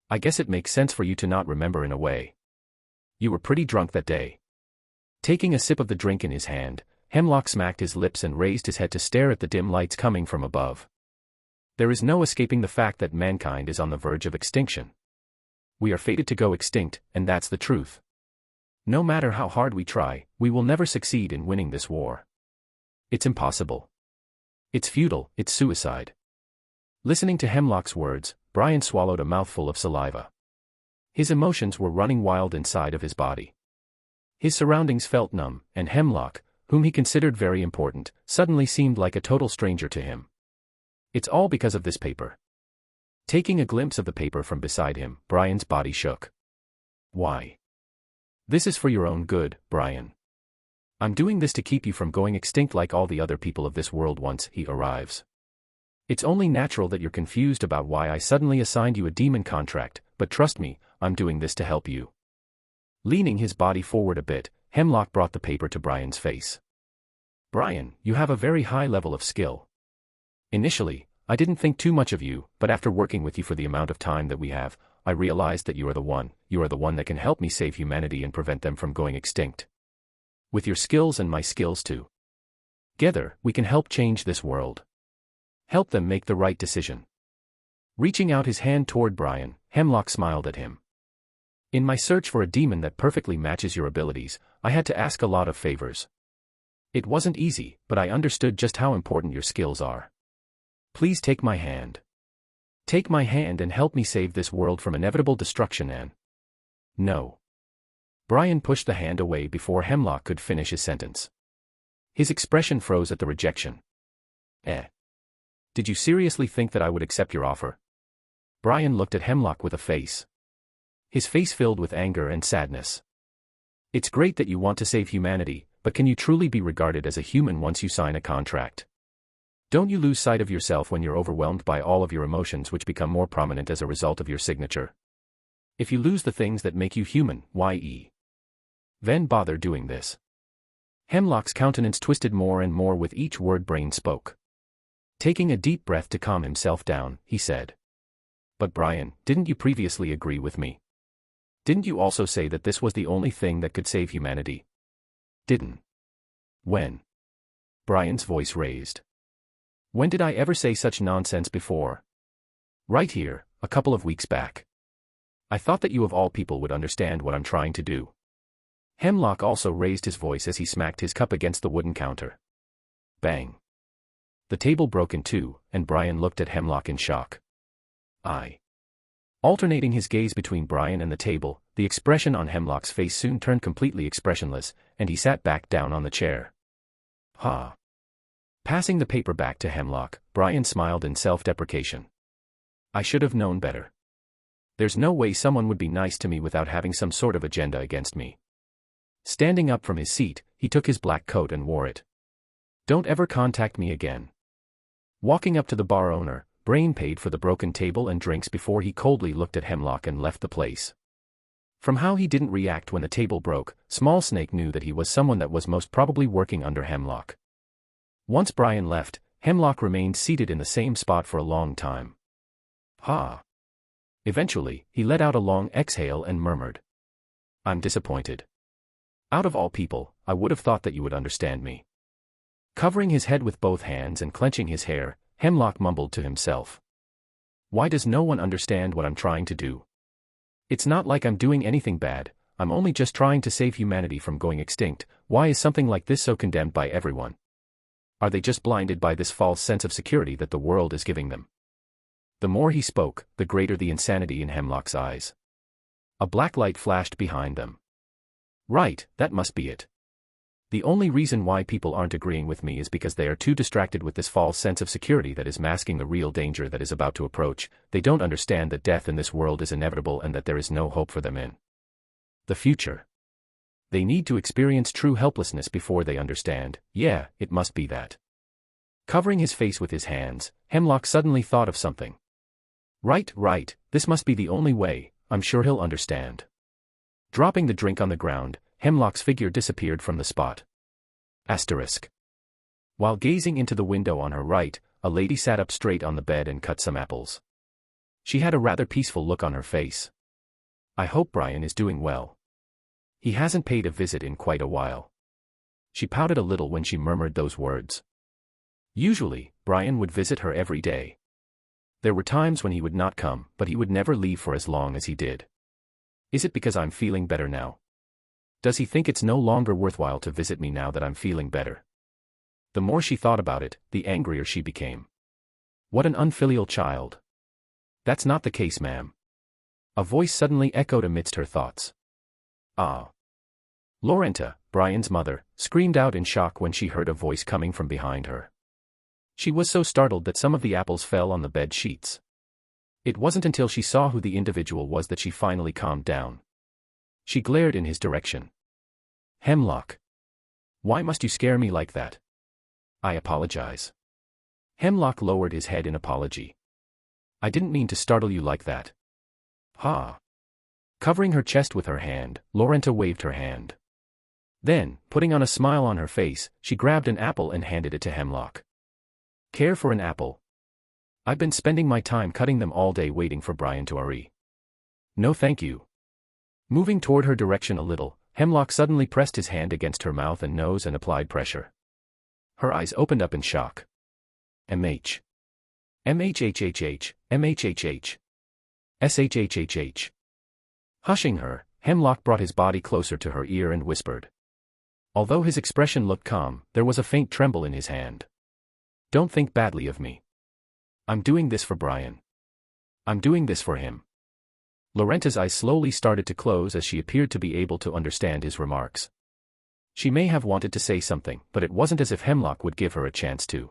I guess it makes sense for you to not remember in a way. You were pretty drunk that day. Taking a sip of the drink in his hand, Hemlock smacked his lips and raised his head to stare at the dim lights coming from above. There is no escaping the fact that mankind is on the verge of extinction. We are fated to go extinct, and that's the truth. No matter how hard we try, we will never succeed in winning this war. It's impossible. It's futile, it's suicide. Listening to Hemlock's words, Brian swallowed a mouthful of saliva. His emotions were running wild inside of his body. His surroundings felt numb, and Hemlock, whom he considered very important, suddenly seemed like a total stranger to him. It's all because of this paper. Taking a glimpse of the paper from beside him, Brian's body shook. Why? This is for your own good, Brian. I'm doing this to keep you from going extinct like all the other people of this world once he arrives. It's only natural that you're confused about why I suddenly assigned you a demon contract, but trust me, I'm doing this to help you. Leaning his body forward a bit, Hemlock brought the paper to Brian's face. Brian, you have a very high level of skill. Initially, I didn't think too much of you, but after working with you for the amount of time that we have, I realized that you are the one that can help me save humanity and prevent them from going extinct. With your skills and my skills too. Together, we can help change this world. Help them make the right decision. Reaching out his hand toward Brian, Hemlock smiled at him. In my search for a demon that perfectly matches your abilities, I had to ask a lot of favors. It wasn't easy, but I understood just how important your skills are. Please take my hand. Take my hand and help me save this world from inevitable destruction and... No. Brian pushed the hand away before Hemlock could finish his sentence. His expression froze at the rejection. Eh? Did you seriously think that I would accept your offer? Brian looked at Hemlock with a face. His face filled with anger and sadness. It's great that you want to save humanity, but can you truly be regarded as a human once you sign a contract? Don't you lose sight of yourself when you're overwhelmed by all of your emotions which become more prominent as a result of your signature? If you lose the things that make you human, why then bother doing this? Hemlock's countenance twisted more and more with each word Brian spoke. Taking a deep breath to calm himself down, he said. But Brian, didn't you previously agree with me? Didn't you also say that this was the only thing that could save humanity? Didn't. When? Brian's voice raised. When did I ever say such nonsense before? Right here, a couple of weeks back. I thought that you of all people would understand what I'm trying to do. Hemlock also raised his voice as he smacked his cup against the wooden counter. Bang. The table broke in two, and Brian looked at Hemlock in shock. Alternating his gaze between Brian and the table, the expression on Hemlock's face soon turned completely expressionless, and he sat back down on the chair. Ha. Passing the paper back to Hemlock, Brian smiled in self-deprecation. I should have known better. There's no way someone would be nice to me without having some sort of agenda against me. Standing up from his seat, he took his black coat and wore it. Don't ever contact me again. Walking up to the bar owner, Brian paid for the broken table and drinks before he coldly looked at Hemlock and left the place. From how he didn't react when the table broke, Small Snake knew that he was someone that was most probably working under Hemlock. Once Brian left, Hemlock remained seated in the same spot for a long time. Ha. Eventually, he let out a long exhale and murmured. I'm disappointed. Out of all people, I would have thought that you would understand me. Covering his head with both hands and clenching his hair, Hemlock mumbled to himself. Why does no one understand what I'm trying to do? It's not like I'm doing anything bad, I'm only just trying to save humanity from going extinct. Why is something like this so condemned by everyone? Are they just blinded by this false sense of security that the world is giving them? The more he spoke, the greater the insanity in Hemlock's eyes. A black light flashed behind them. Right, that must be it. The only reason why people aren't agreeing with me is because they are too distracted with this false sense of security that is masking the real danger that is about to approach. They don't understand that death in this world is inevitable and that there is no hope for them in the future. They need to experience true helplessness before they understand. Yeah, it must be that. Covering his face with his hands, Hemlock suddenly thought of something. Right, this must be the only way, I'm sure he'll understand. Dropping the drink on the ground, Hemlock's figure disappeared from the spot. Asterisk. While gazing into the window on her right, a lady sat up straight on the bed and cut some apples. She had a rather peaceful look on her face. I hope Brian is doing well. He hasn't paid a visit in quite a while. She pouted a little when she murmured those words. Usually, Brian would visit her every day. There were times when he would not come, but he would never leave for as long as he did. Is it because I'm feeling better now? Does he think it's no longer worthwhile to visit me now that I'm feeling better? The more she thought about it, the angrier she became. What an unfilial child. That's not the case, ma'am. A voice suddenly echoed amidst her thoughts. Ah. Lorenta, Brian's mother, screamed out in shock when she heard a voice coming from behind her. She was so startled that some of the apples fell on the bed sheets. It wasn't until she saw who the individual was that she finally calmed down. She glared in his direction. Hemlock. Why must you scare me like that? I apologize. Hemlock lowered his head in apology. I didn't mean to startle you like that. Ha. Covering her chest with her hand, Lorenta waved her hand. Then, putting on a smile on her face, she grabbed an apple and handed it to Hemlock. Care for an apple? I've been spending my time cutting them all day waiting for Brian to hurry. No thank you. Moving toward her direction a little, Hemlock suddenly pressed his hand against her mouth and nose and applied pressure. Her eyes opened up in shock. MH. MHHHH, MHHH. SHHHH. Hushing her, Hemlock brought his body closer to her ear and whispered. Although his expression looked calm, there was a faint tremble in his hand. Don't think badly of me. I'm doing this for Brian. I'm doing this for him. Lorenta's eyes slowly started to close as she appeared to be able to understand his remarks. She may have wanted to say something, but it wasn't as if Hemlock would give her a chance to.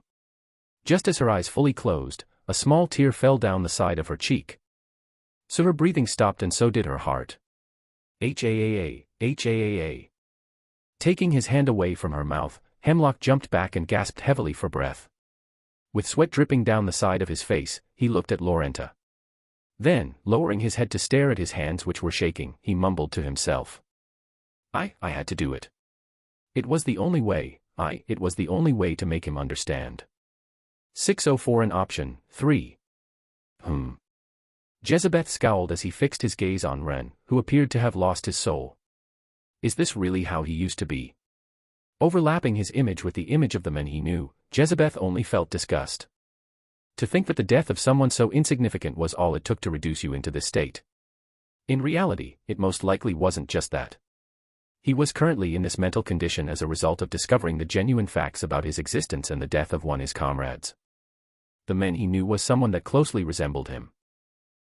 Just as her eyes fully closed, a small tear fell down the side of her cheek. So her breathing stopped and so did her heart. H-A-A-A, H-A-A-A. Taking his hand away from her mouth, Hemlock jumped back and gasped heavily for breath. With sweat dripping down the side of his face, he looked at Lorenta. Then, lowering his head to stare at his hands which were shaking, he mumbled to himself. I had to do it. It was the only way, it was the only way to make him understand. 604 in option 3. Jezebeth scowled as he fixed his gaze on Ren, who appeared to have lost his soul. Is this really how he used to be? Overlapping his image with the image of the men he knew, Jezebeth only felt disgust. To think that the death of someone so insignificant was all it took to reduce you into this state. In reality, it most likely wasn't just that. He was currently in this mental condition as a result of discovering the genuine facts about his existence and the death of one of his comrades. The man he knew was someone that closely resembled him.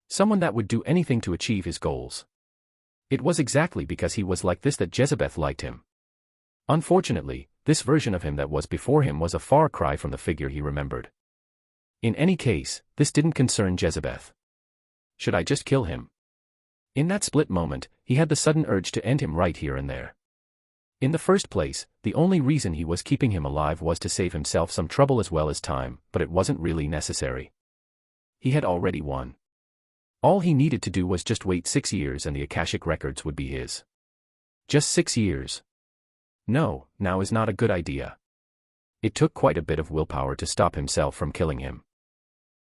Someone that would do anything to achieve his goals. It was exactly because he was like this that Jezebeth liked him. Unfortunately, this version of him that was before him was a far cry from the figure he remembered. In any case, this didn't concern Jezebeth. Should I just kill him? In that split moment, he had the sudden urge to end him right here and there. In the first place, the only reason he was keeping him alive was to save himself some trouble as well as time, but it wasn't really necessary. He had already won. All he needed to do was just wait 6 years and the Akashic records would be his. Just 6 years. No, now is not a good idea. It took quite a bit of willpower to stop himself from killing him.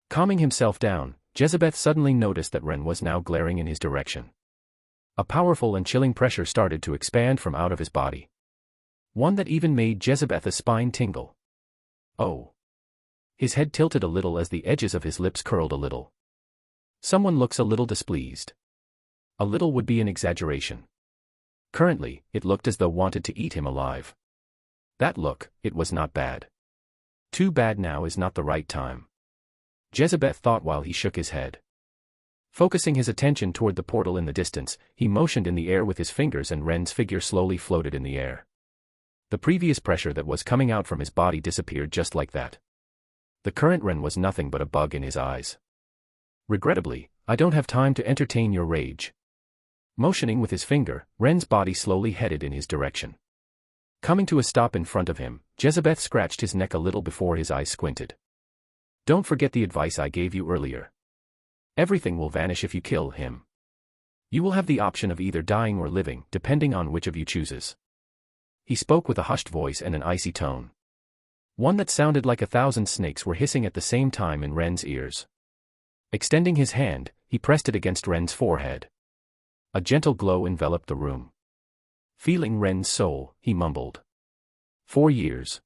Calming himself down, Jezebeth suddenly noticed that Ren was now glaring in his direction. A powerful and chilling pressure started to expand from out of his body. One that even made Jezebeth's spine tingle. Oh. His head tilted a little as the edges of his lips curled a little. Someone looks a little displeased. A little would be an exaggeration. Currently, it looked as though wanted to eat him alive. That look, it was not bad. Too bad now is not the right time. Jezebeth thought while he shook his head. Focusing his attention toward the portal in the distance, he motioned in the air with his fingers and Ren's figure slowly floated in the air. The previous pressure that was coming out from his body disappeared just like that. The current Ren was nothing but a bug in his eyes. Regrettably, I don't have time to entertain your rage. Motioning with his finger, Ren's body slowly headed in his direction. Coming to a stop in front of him, Jezebeth scratched his neck a little before his eyes squinted. Don't forget the advice I gave you earlier. Everything will vanish if you kill him. You will have the option of either dying or living, depending on which of you chooses. He spoke with a hushed voice and an icy tone. One that sounded like 1,000 snakes were hissing at the same time in Ren's ears. Extending his hand, he pressed it against Ren's forehead. A gentle glow enveloped the room. Feeling Ren's soul, he mumbled. 4 years.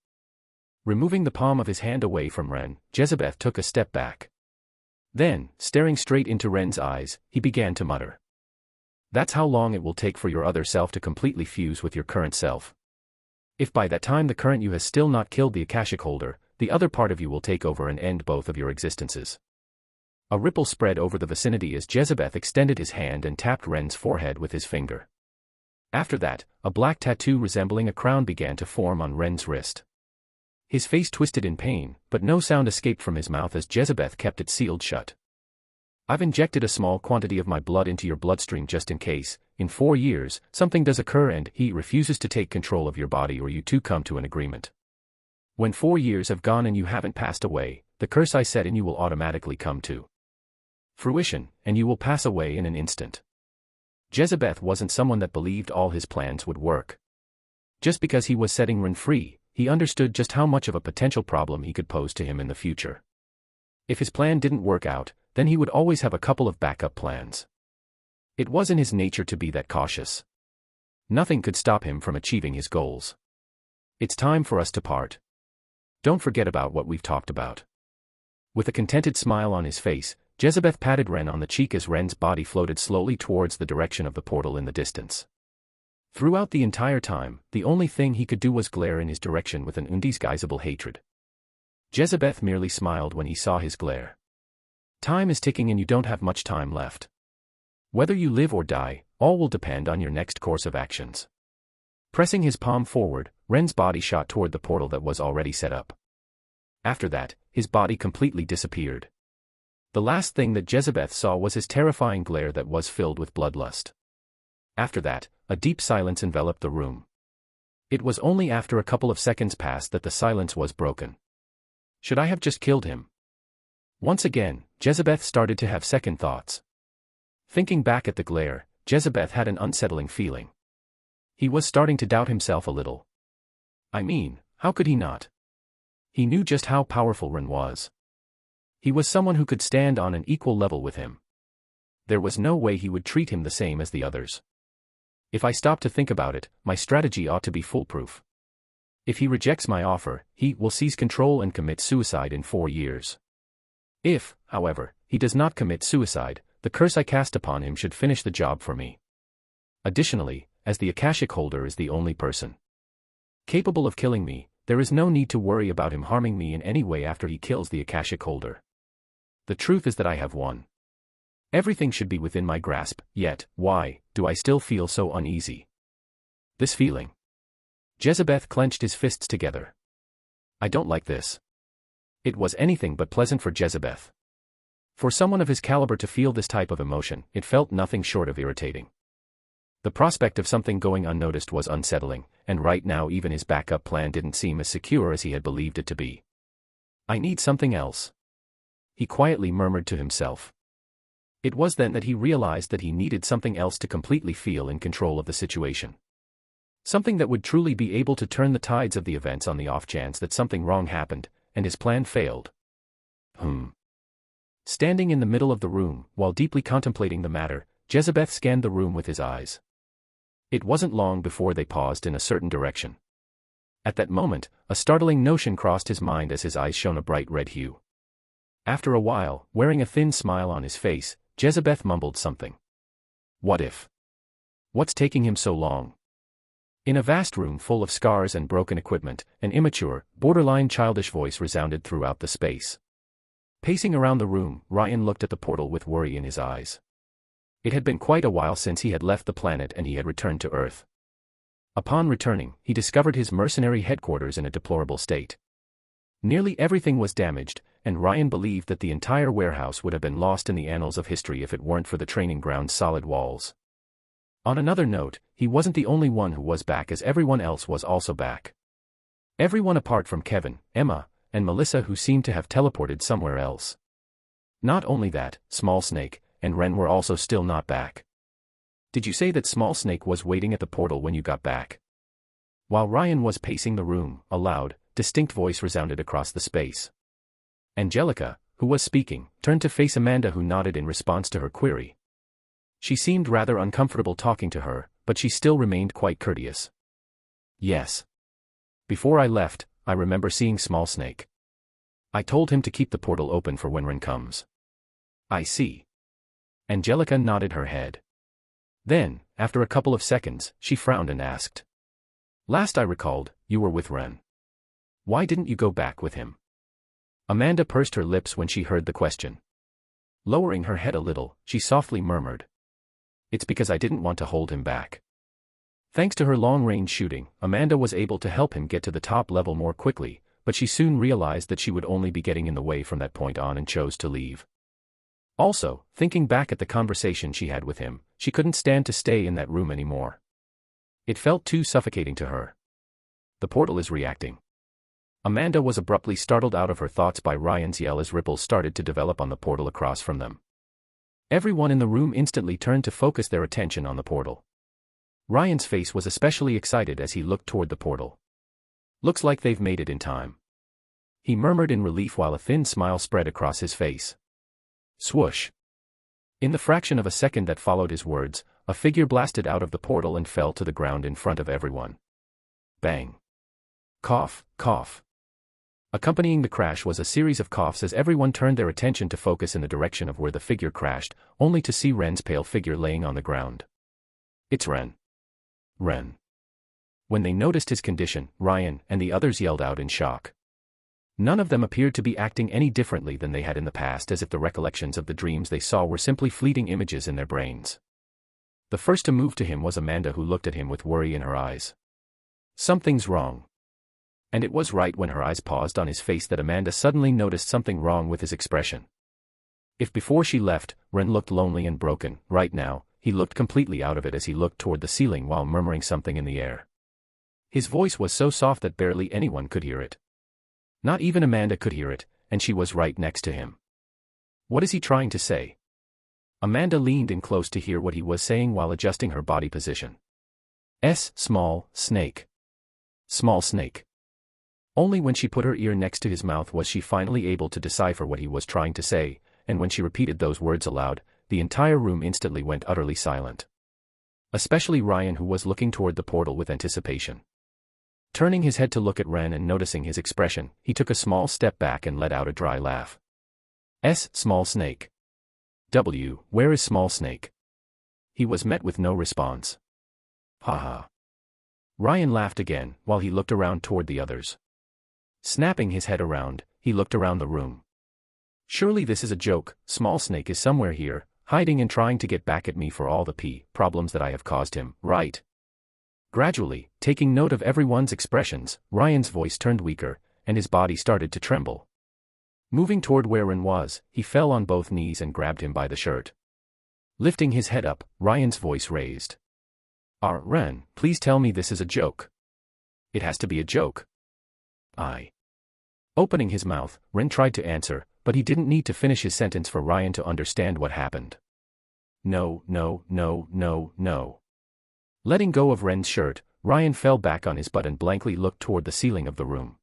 Removing the palm of his hand away from Ren, Jezebeth took a step back. Then, staring straight into Ren's eyes, he began to mutter. That's how long it will take for your other self to completely fuse with your current self. If by that time the current you has still not killed the Akashic holder, the other part of you will take over and end both of your existences. A ripple spread over the vicinity as Jezebeth extended his hand and tapped Ren's forehead with his finger. After that, a black tattoo resembling a crown began to form on Ren's wrist. His face twisted in pain, but no sound escaped from his mouth as Jezebeth kept it sealed shut. I've injected a small quantity of my blood into your bloodstream just in case, in 4 years, something does occur and he refuses to take control of your body or you two come to an agreement. When 4 years have gone and you haven't passed away, the curse I set in you will automatically come to fruition, and you will pass away in an instant. Jezebeth wasn't someone that believed all his plans would work. Just because he was setting Ren free, he understood just how much of a potential problem he could pose to him in the future. If his plan didn't work out, then he would always have a couple of backup plans. It was in his nature to be that cautious. Nothing could stop him from achieving his goals. It's time for us to part. Don't forget about what we've talked about. With a contented smile on his face, Jezebeth patted Ren on the cheek as Ren's body floated slowly towards the direction of the portal in the distance. Throughout the entire time, the only thing he could do was glare in his direction with an undisguisable hatred. Jezebeth merely smiled when he saw his glare. Time is ticking and you don't have much time left. Whether you live or die, all will depend on your next course of actions. Pressing his palm forward, Ren's body shot toward the portal that was already set up. After that, his body completely disappeared. The last thing that Jezebeth saw was his terrifying glare that was filled with bloodlust. After that, a deep silence enveloped the room. It was only after a couple of seconds passed that the silence was broken. Should I have just killed him? Once again, Jezebeth started to have second thoughts. Thinking back at the glare, Jezebeth had an unsettling feeling. He was starting to doubt himself a little. I mean, how could he not? He knew just how powerful Ren was. He was someone who could stand on an equal level with him. There was no way he would treat him the same as the others. If I stop to think about it, my strategy ought to be foolproof. If he rejects my offer, he will seize control and commit suicide in 4 years. If, however, he does not commit suicide, the curse I cast upon him should finish the job for me. Additionally, as the Akashic holder is the only person capable of killing me, there is no need to worry about him harming me in any way after he kills the Akashic holder. The truth is that I have won. Everything should be within my grasp, yet, why do I still feel so uneasy? This feeling. Jezebeth clenched his fists together. I don't like this. It was anything but pleasant for Jezebeth. For someone of his caliber to feel this type of emotion, it felt nothing short of irritating. The prospect of something going unnoticed was unsettling, and right now even his backup plan didn't seem as secure as he had believed it to be. I need something else. He quietly murmured to himself. It was then that he realized that he needed something else to completely feel in control of the situation. Something that would truly be able to turn the tides of the events on the off chance that something wrong happened, and his plan failed. Standing in the middle of the room, while deeply contemplating the matter, Jezebeth scanned the room with his eyes. It wasn't long before they paused in a certain direction. At that moment, a startling notion crossed his mind as his eyes shone a bright red hue. After a while, wearing a thin smile on his face, Jezebeth mumbled something. What if? What's taking him so long? In a vast room full of scars and broken equipment, an immature, borderline childish voice resounded throughout the space. Pacing around the room, Ryan looked at the portal with worry in his eyes. It had been quite a while since he had left the planet and he had returned to Earth. Upon returning, he discovered his mercenary headquarters in a deplorable state. Nearly everything was damaged, and Ryan believed that the entire warehouse would have been lost in the annals of history if it weren't for the training ground's solid walls. On another note, he wasn't the only one who was back, as everyone else was also back. Everyone apart from Kevin, Emma, and Melissa, who seemed to have teleported somewhere else. Not only that, Small Snake and Ren were also still not back. Did you say that Small Snake was waiting at the portal when you got back? While Ryan was pacing the room, a loud, distinct voice resounded across the space. Angelica, who was speaking, turned to face Amanda, who nodded in response to her query. She seemed rather uncomfortable talking to her, but she still remained quite courteous. Yes. Before I left, I remember seeing Small Snake. I told him to keep the portal open for when Ren comes. I see. Angelica nodded her head. Then, after a couple of seconds, she frowned and asked. Last I recalled, you were with Ren. Why didn't you go back with him? Amanda pursed her lips when she heard the question. Lowering her head a little, she softly murmured. It's because I didn't want to hold him back. Thanks to her long-range shooting, Amanda was able to help him get to the top level more quickly, but she soon realized that she would only be getting in the way from that point on and chose to leave. Also, thinking back at the conversation she had with him, she couldn't stand to stay in that room anymore. It felt too suffocating to her. The portal is reacting. Amanda was abruptly startled out of her thoughts by Ryan's yell as ripples started to develop on the portal across from them. Everyone in the room instantly turned to focus their attention on the portal. Ryan's face was especially excited as he looked toward the portal. Looks like they've made it in time. He murmured in relief while a thin smile spread across his face. Swoosh. In the fraction of a second that followed his words, a figure blasted out of the portal and fell to the ground in front of everyone. Bang. Cough, cough. Accompanying the crash was a series of coughs as everyone turned their attention to focus in the direction of where the figure crashed, only to see Ren's pale figure laying on the ground. It's Ren. Ren. When they noticed his condition, Ryan and the others yelled out in shock. None of them appeared to be acting any differently than they had in the past, as if the recollections of the dreams they saw were simply fleeting images in their brains. The first to move to him was Amanda, who looked at him with worry in her eyes. Something's wrong. And it was right when her eyes paused on his face that Amanda suddenly noticed something wrong with his expression. If before she left, Ren looked lonely and broken, right now, he looked completely out of it as he looked toward the ceiling while murmuring something in the air. His voice was so soft that barely anyone could hear it. Not even Amanda could hear it, and she was right next to him. What is he trying to say? Amanda leaned in close to hear what he was saying while adjusting her body position. Small snake. Small snake. Only when she put her ear next to his mouth was she finally able to decipher what he was trying to say, and when she repeated those words aloud, the entire room instantly went utterly silent. Especially Ryan, who was looking toward the portal with anticipation. Turning his head to look at Ren and noticing his expression, he took a small step back and let out a dry laugh. Small snake. Where is Small Snake? He was met with no response. Ha ha. Ryan laughed again, while he looked around toward the others. Snapping his head around, he looked around the room. Surely this is a joke. Small Snake is somewhere here, hiding and trying to get back at me for all the problems that I have caused him, right? Gradually, taking note of everyone's expressions, Ryan's voice turned weaker, and his body started to tremble. Moving toward where Ren was, he fell on both knees and grabbed him by the shirt. Lifting his head up, Ryan's voice raised. Ren, please tell me this is a joke. It has to be a joke. Opening his mouth, Ren tried to answer, but he didn't need to finish his sentence for Ryan to understand what happened. No. Letting go of Ren's shirt, Ryan fell back on his butt and blankly looked toward the ceiling of the room.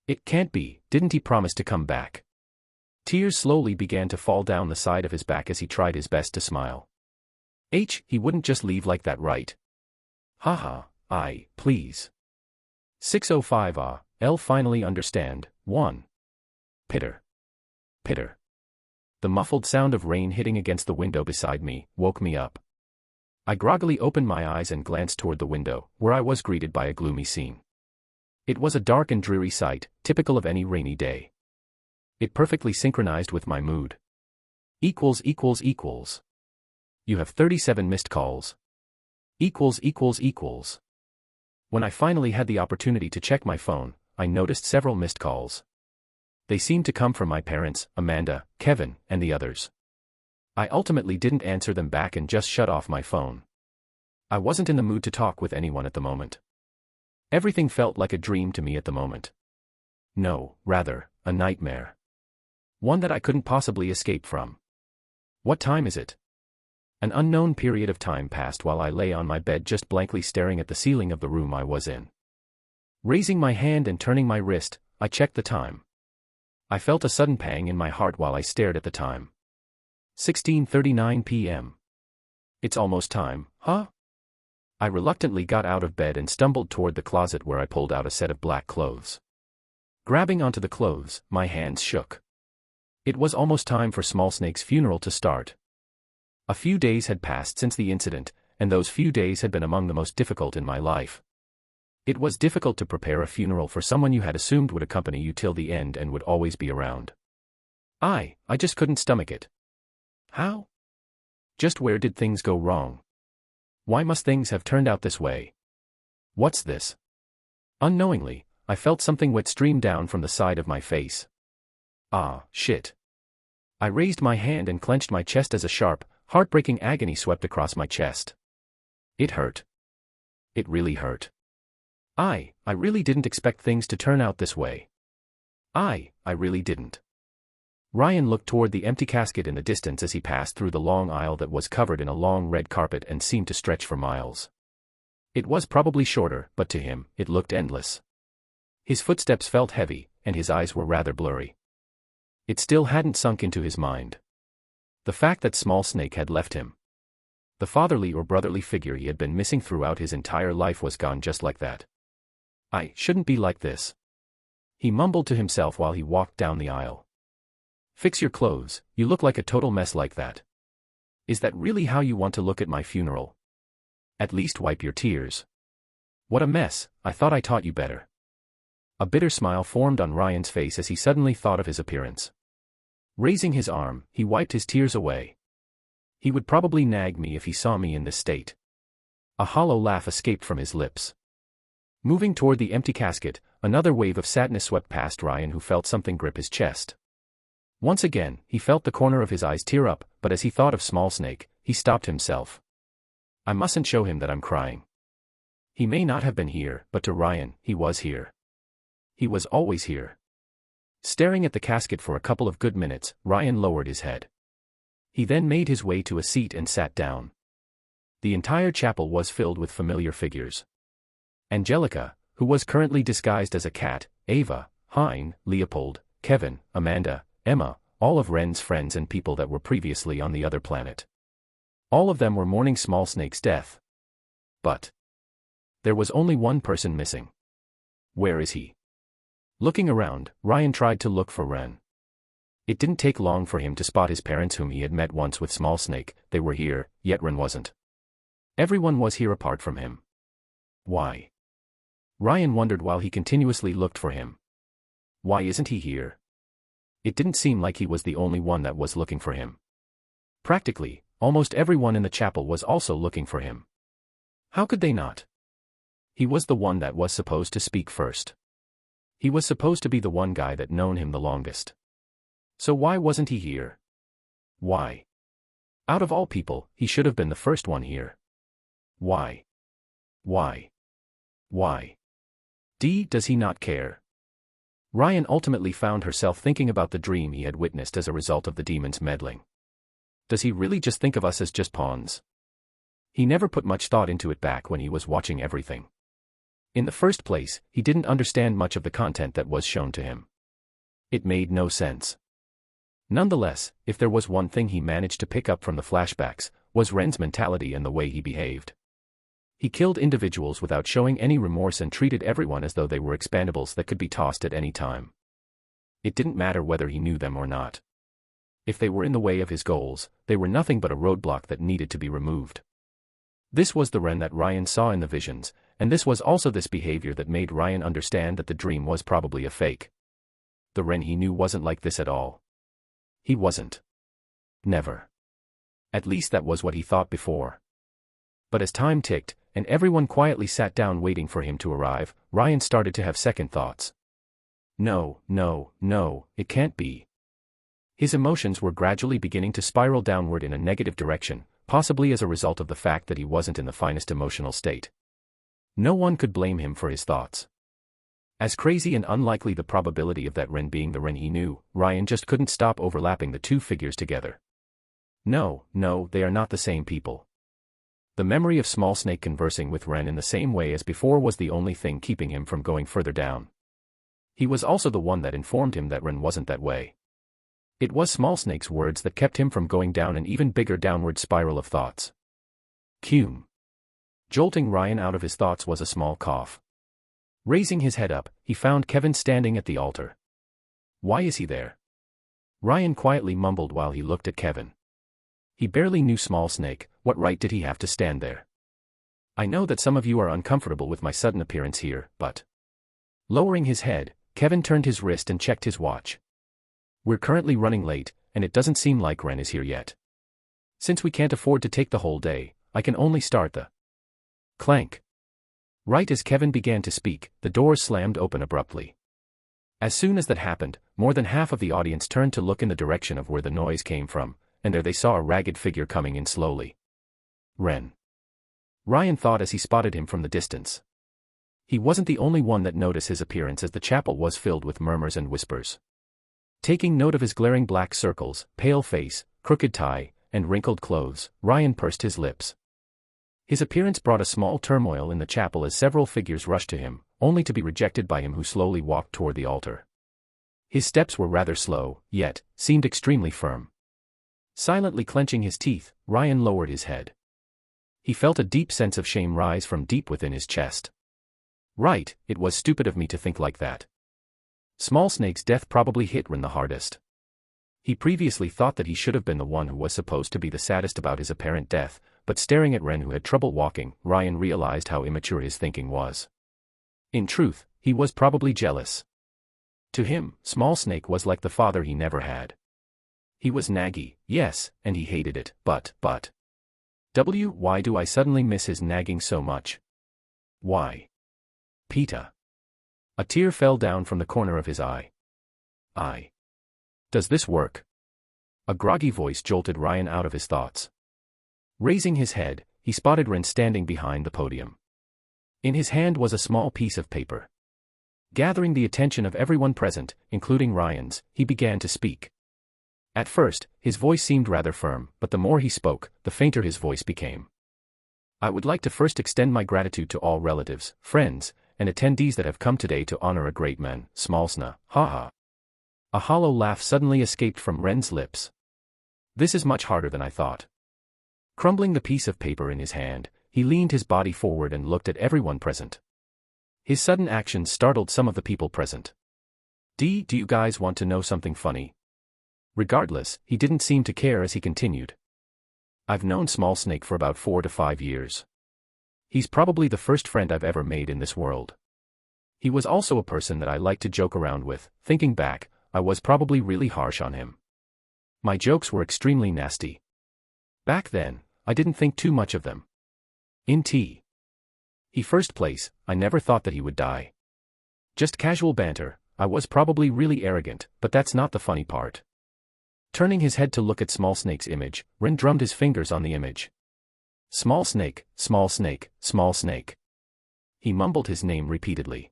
It can't be, didn't he promise to come back? Tears slowly began to fall down the side of his back as he tried his best to smile. He wouldn't just leave like that, right? Haha, please. 605 I'll finally understand. 1. Pitter. Pitter. The muffled sound of rain hitting against the window beside me woke me up. I groggily opened my eyes and glanced toward the window, where I was greeted by a gloomy scene. It was a dark and dreary sight, typical of any rainy day. It perfectly synchronized with my mood. You have 37 missed calls. When I finally had the opportunity to check my phone, I noticed several missed calls. They seemed to come from my parents, Amanda, Kevin, and the others. I ultimately didn't answer them back and just shut off my phone. I wasn't in the mood to talk with anyone at the moment. Everything felt like a dream to me at the moment. No, rather, a nightmare. One that I couldn't possibly escape from. What time is it? An unknown period of time passed while I lay on my bed just blankly staring at the ceiling of the room I was in. Raising my hand and turning my wrist, I checked the time. I felt a sudden pang in my heart while I stared at the time. 16:39 p.m. It's almost time, huh? I reluctantly got out of bed and stumbled toward the closet where I pulled out a set of black clothes. Grabbing onto the clothes, my hands shook. It was almost time for Small Snake's funeral to start. A few days had passed since the incident, and those few days had been among the most difficult in my life. It was difficult to prepare a funeral for someone you had assumed would accompany you till the end and would always be around. I just couldn't stomach it. How? Just where did things go wrong? Why must things have turned out this way? What's this? Unknowingly, I felt something wet stream down from the side of my face. Shit. I raised my hand and clenched my chest as a sharp, heartbreaking agony swept across my chest. It hurt. It really hurt. I really didn't expect things to turn out this way. I really didn't. Ryan looked toward the empty casket in the distance as he passed through the long aisle that was covered in a long red carpet and seemed to stretch for miles. It was probably shorter, but to him, it looked endless. His footsteps felt heavy, and his eyes were rather blurry. It still hadn't sunk into his mind. The fact that Small Snake had left him. The fatherly or brotherly figure he had been missing throughout his entire life was gone just like that. I shouldn't be like this. He mumbled to himself while he walked down the aisle. Fix your clothes, you look like a total mess like that. Is that really how you want to look at my funeral? At least wipe your tears. What a mess, I thought I taught you better. A bitter smile formed on Ryan's face as he suddenly thought of his appearance. Raising his arm, he wiped his tears away. He would probably nag me if he saw me in this state. A hollow laugh escaped from his lips. Moving toward the empty casket, another wave of sadness swept past Ryan, who felt something grip his chest. Once again, he felt the corner of his eyes tear up, but as he thought of Small Snake, he stopped himself. I mustn't show him that I'm crying. He may not have been here, but to Ryan, he was here. He was always here. Staring at the casket for a couple of good minutes, Ryan lowered his head. He then made his way to a seat and sat down. The entire chapel was filled with familiar figures. Angelica, who was currently disguised as a cat, Ava, Hein, Leopold, Kevin, Amanda, Emma, all of Ren's friends and people that were previously on the other planet. All of them were mourning Small Snake's death. But there was only one person missing. Where is he? Looking around, Ryan tried to look for Ren. It didn't take long for him to spot his parents, whom he had met once with Small Snake. They were here, yet Ren wasn't. Everyone was here apart from him. Why? Ryan wondered while he continuously looked for him. Why isn't he here? It didn't seem like he was the only one that was looking for him. Practically, almost everyone in the chapel was also looking for him. How could they not? He was the one that was supposed to speak first. He was supposed to be the one guy that known him the longest. So why wasn't he here? Why? Out of all people, he should have been the first one here. Why? Why? Why? Does he not care? Ryan ultimately found herself thinking about the dream he had witnessed as a result of the demon's meddling. Does he really just think of us as just pawns? He never put much thought into it back when he was watching everything. In the first place, he didn't understand much of the content that was shown to him. It made no sense. Nonetheless, if there was one thing he managed to pick up from the flashbacks, was Ren's mentality and the way he behaved. He killed individuals without showing any remorse and treated everyone as though they were expendables that could be tossed at any time. It didn't matter whether he knew them or not. If they were in the way of his goals, they were nothing but a roadblock that needed to be removed. This was the Ren that Ryan saw in the visions, and this was also this behavior that made Ryan understand that the dream was probably a fake. The Ren he knew wasn't like this at all. He wasn't. Never. At least that was what he thought before. But as time ticked, and everyone quietly sat down waiting for him to arrive, Ryan started to have second thoughts. No, it can't be. His emotions were gradually beginning to spiral downward in a negative direction, possibly as a result of the fact that he wasn't in the finest emotional state. No one could blame him for his thoughts. As crazy and unlikely the probability of that Ren being the Ren he knew, Ryan just couldn't stop overlapping the two figures together. No, they are not the same people. The memory of Small Snake conversing with Ren in the same way as before was the only thing keeping him from going further down. He was also the one that informed him that Ren wasn't that way. It was Small Snake's words that kept him from going down an even bigger downward spiral of thoughts. Cume. Jolting Ryan out of his thoughts was a small cough. Raising his head up, he found Kevin standing at the altar. Why is he there? Ryan quietly mumbled while he looked at Kevin. He barely knew Small Snake. What right did he have to stand there? I know that some of you are uncomfortable with my sudden appearance here, but... Lowering his head, Kevin turned his wrist and checked his watch. We're currently running late, and it doesn't seem like Ren is here yet. Since we can't afford to take the whole day, I can only start the... Clank. Right as Kevin began to speak, the doors slammed open abruptly. As soon as that happened, more than half of the audience turned to look in the direction of where the noise came from, and there they saw a ragged figure coming in slowly. Ren. Ryan thought as he spotted him from the distance. He wasn't the only one that noticed his appearance, as the chapel was filled with murmurs and whispers. Taking note of his glaring black circles, pale face, crooked tie, and wrinkled clothes, Ryan pursed his lips. His appearance brought a small turmoil in the chapel as several figures rushed to him, only to be rejected by him, who slowly walked toward the altar. His steps were rather slow, yet seemed extremely firm. Silently clenching his teeth, Ryan lowered his head. He felt a deep sense of shame rise from deep within his chest. Right, it was stupid of me to think like that. Small Snake's death probably hit Ren the hardest. He previously thought that he should have been the one who was supposed to be the saddest about his apparent death, but staring at Ren, who had trouble walking, Ryan realized how immature his thinking was. In truth, he was probably jealous. To him, Small Snake was like the father he never had. He was naggy, yes, and he hated it, but... Why do I suddenly miss his nagging so much? Why? Peter. A tear fell down from the corner of his eye. Does this work? A groggy voice jolted Ryan out of his thoughts. Raising his head, he spotted Ren standing behind the podium. In his hand was a small piece of paper. Gathering the attention of everyone present, including Ryan's, he began to speak. At first, his voice seemed rather firm, but the more he spoke, the fainter his voice became. I would like to first extend my gratitude to all relatives, friends, and attendees that have come today to honor a great man, Smalsna, haha. A hollow laugh suddenly escaped from Ren's lips. This is much harder than I thought. Crumbling the piece of paper in his hand, he leaned his body forward and looked at everyone present. His sudden actions startled some of the people present. Do you guys want to know something funny? Regardless, he didn't seem to care as he continued. I've known Small Snake for about 4 to 5 years. He's probably the first friend I've ever made in this world. He was also a person that I liked to joke around with. Thinking back, I was probably really harsh on him. My jokes were extremely nasty. Back then, I didn't think too much of them. In first place, I never thought that he would die. Just casual banter. I was probably really arrogant, but that's not the funny part. Turning his head to look at Small Snake's image, Ren drummed his fingers on the image. Small Snake, Small Snake, Small Snake. He mumbled his name repeatedly.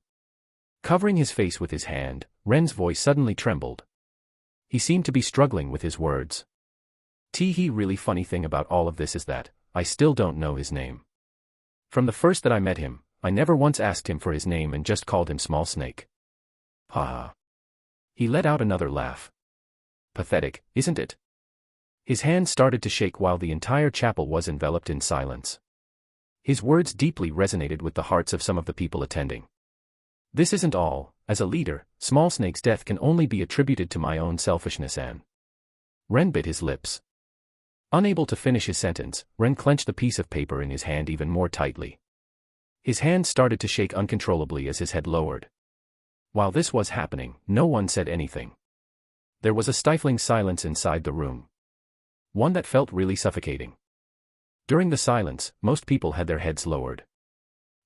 Covering his face with his hand, Ren's voice suddenly trembled. He seemed to be struggling with his words. Really funny thing about all of this is that, I still don't know his name. From the first that I met him, I never once asked him for his name and just called him Small Snake. Ha. He let out another laugh. Pathetic, isn't it? His hand started to shake while the entire chapel was enveloped in silence. His words deeply resonated with the hearts of some of the people attending. This isn't all. As a leader, Small Snake's death can only be attributed to my own selfishness and... Ren bit his lips. Unable to finish his sentence, Ren clenched the piece of paper in his hand even more tightly. His hand started to shake uncontrollably as his head lowered. While this was happening, no one said anything. There was a stifling silence inside the room. One that felt really suffocating. During the silence, most people had their heads lowered.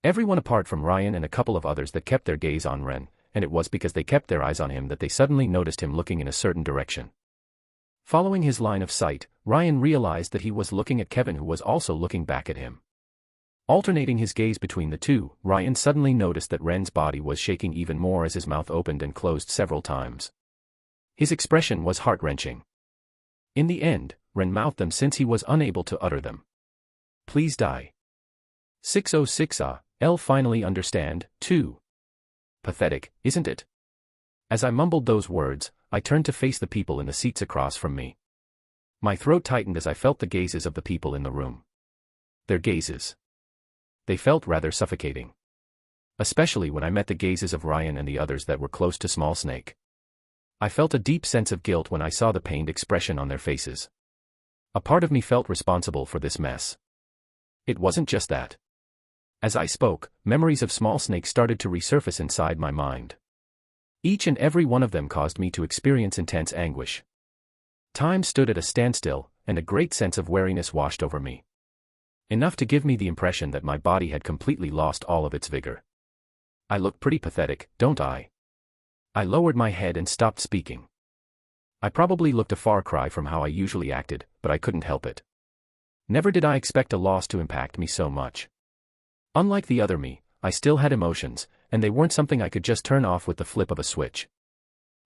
Everyone apart from Ryan and a couple of others that kept their gaze on Ren, and it was because they kept their eyes on him that they suddenly noticed him looking in a certain direction. Following his line of sight, Ryan realized that he was looking at Kevin, who was also looking back at him. Alternating his gaze between the two, Ryan suddenly noticed that Ren's body was shaking even more as his mouth opened and closed several times. His expression was heart-wrenching. In the end, Ren mouthed them since he was unable to utter them. Please die. 606-I'll finally understand, too. Pathetic, isn't it? As I mumbled those words, I turned to face the people in the seats across from me. My throat tightened as I felt the gazes of the people in the room. Their gazes. They felt rather suffocating. Especially when I met the gazes of Ryan and the others that were close to Small Snake. I felt a deep sense of guilt when I saw the pained expression on their faces. A part of me felt responsible for this mess. It wasn't just that. As I spoke, memories of Small Snake started to resurface inside my mind. Each and every one of them caused me to experience intense anguish. Time stood at a standstill, and a great sense of weariness washed over me. Enough to give me the impression that my body had completely lost all of its vigor. I look pretty pathetic, don't I? I lowered my head and stopped speaking. I probably looked a far cry from how I usually acted, but I couldn't help it. Never did I expect a loss to impact me so much. Unlike the other me, I still had emotions, and they weren't something I could just turn off with the flip of a switch.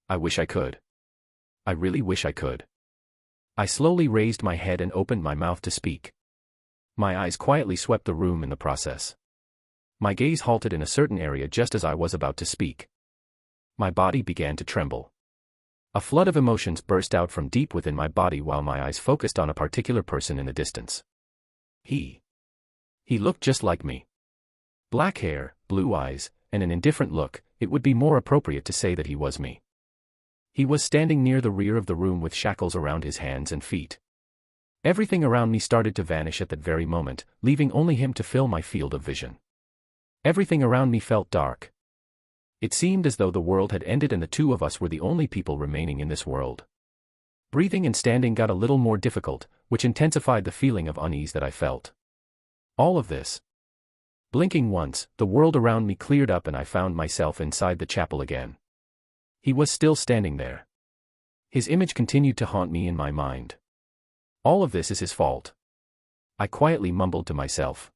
I wish I could. I really wish I could. I slowly raised my head and opened my mouth to speak. My eyes quietly swept the room in the process. My gaze halted in a certain area just as I was about to speak. My body began to tremble. A flood of emotions burst out from deep within my body while my eyes focused on a particular person in the distance. He looked just like me. Black hair, blue eyes, and an indifferent look. It would be more appropriate to say that he was me. He was standing near the rear of the room with shackles around his hands and feet. Everything around me started to vanish at that very moment, leaving only him to fill my field of vision. Everything around me felt dark. It seemed as though the world had ended and the two of us were the only people remaining in this world. Breathing and standing got a little more difficult, which intensified the feeling of unease that I felt. All of this. Blinking once, the world around me cleared up and I found myself inside the chapel again. He was still standing there. His image continued to haunt me in my mind. All of this is his fault. I quietly mumbled to myself.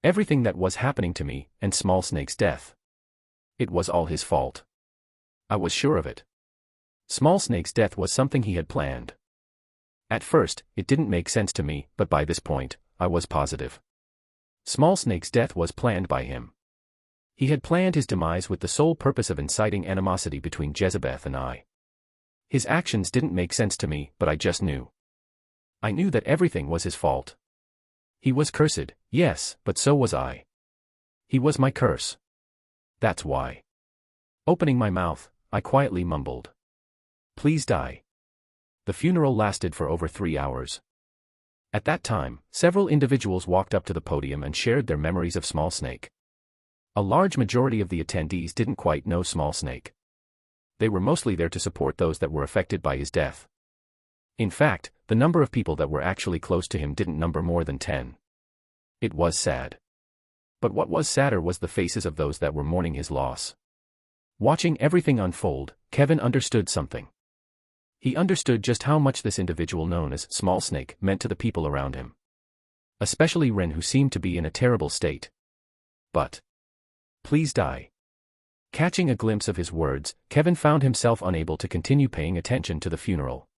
Everything that was happening to me, and Small Snake's death. It was all his fault. I was sure of it. Small Snake's death was something he had planned. At first, it didn't make sense to me, but by this point, I was positive. Small Snake's death was planned by him. He had planned his demise with the sole purpose of inciting animosity between Jezebeth and I. His actions didn't make sense to me, but I just knew. I knew that everything was his fault. He was cursed, yes, but so was I. He was my curse. That's why. Opening my mouth, I quietly mumbled. Please die. The funeral lasted for over 3 hours. At that time, several individuals walked up to the podium and shared their memories of Small Snake. A large majority of the attendees didn't quite know Small Snake. They were mostly there to support those that were affected by his death. In fact, the number of people that were actually close to him didn't number more than 10. It was sad. But what was sadder was the faces of those that were mourning his loss. Watching everything unfold, Kevin understood something. He understood just how much this individual known as Small Snake meant to the people around him. Especially Ren, who seemed to be in a terrible state. But please die. Catching a glimpse of his words, Kevin found himself unable to continue paying attention to the funeral.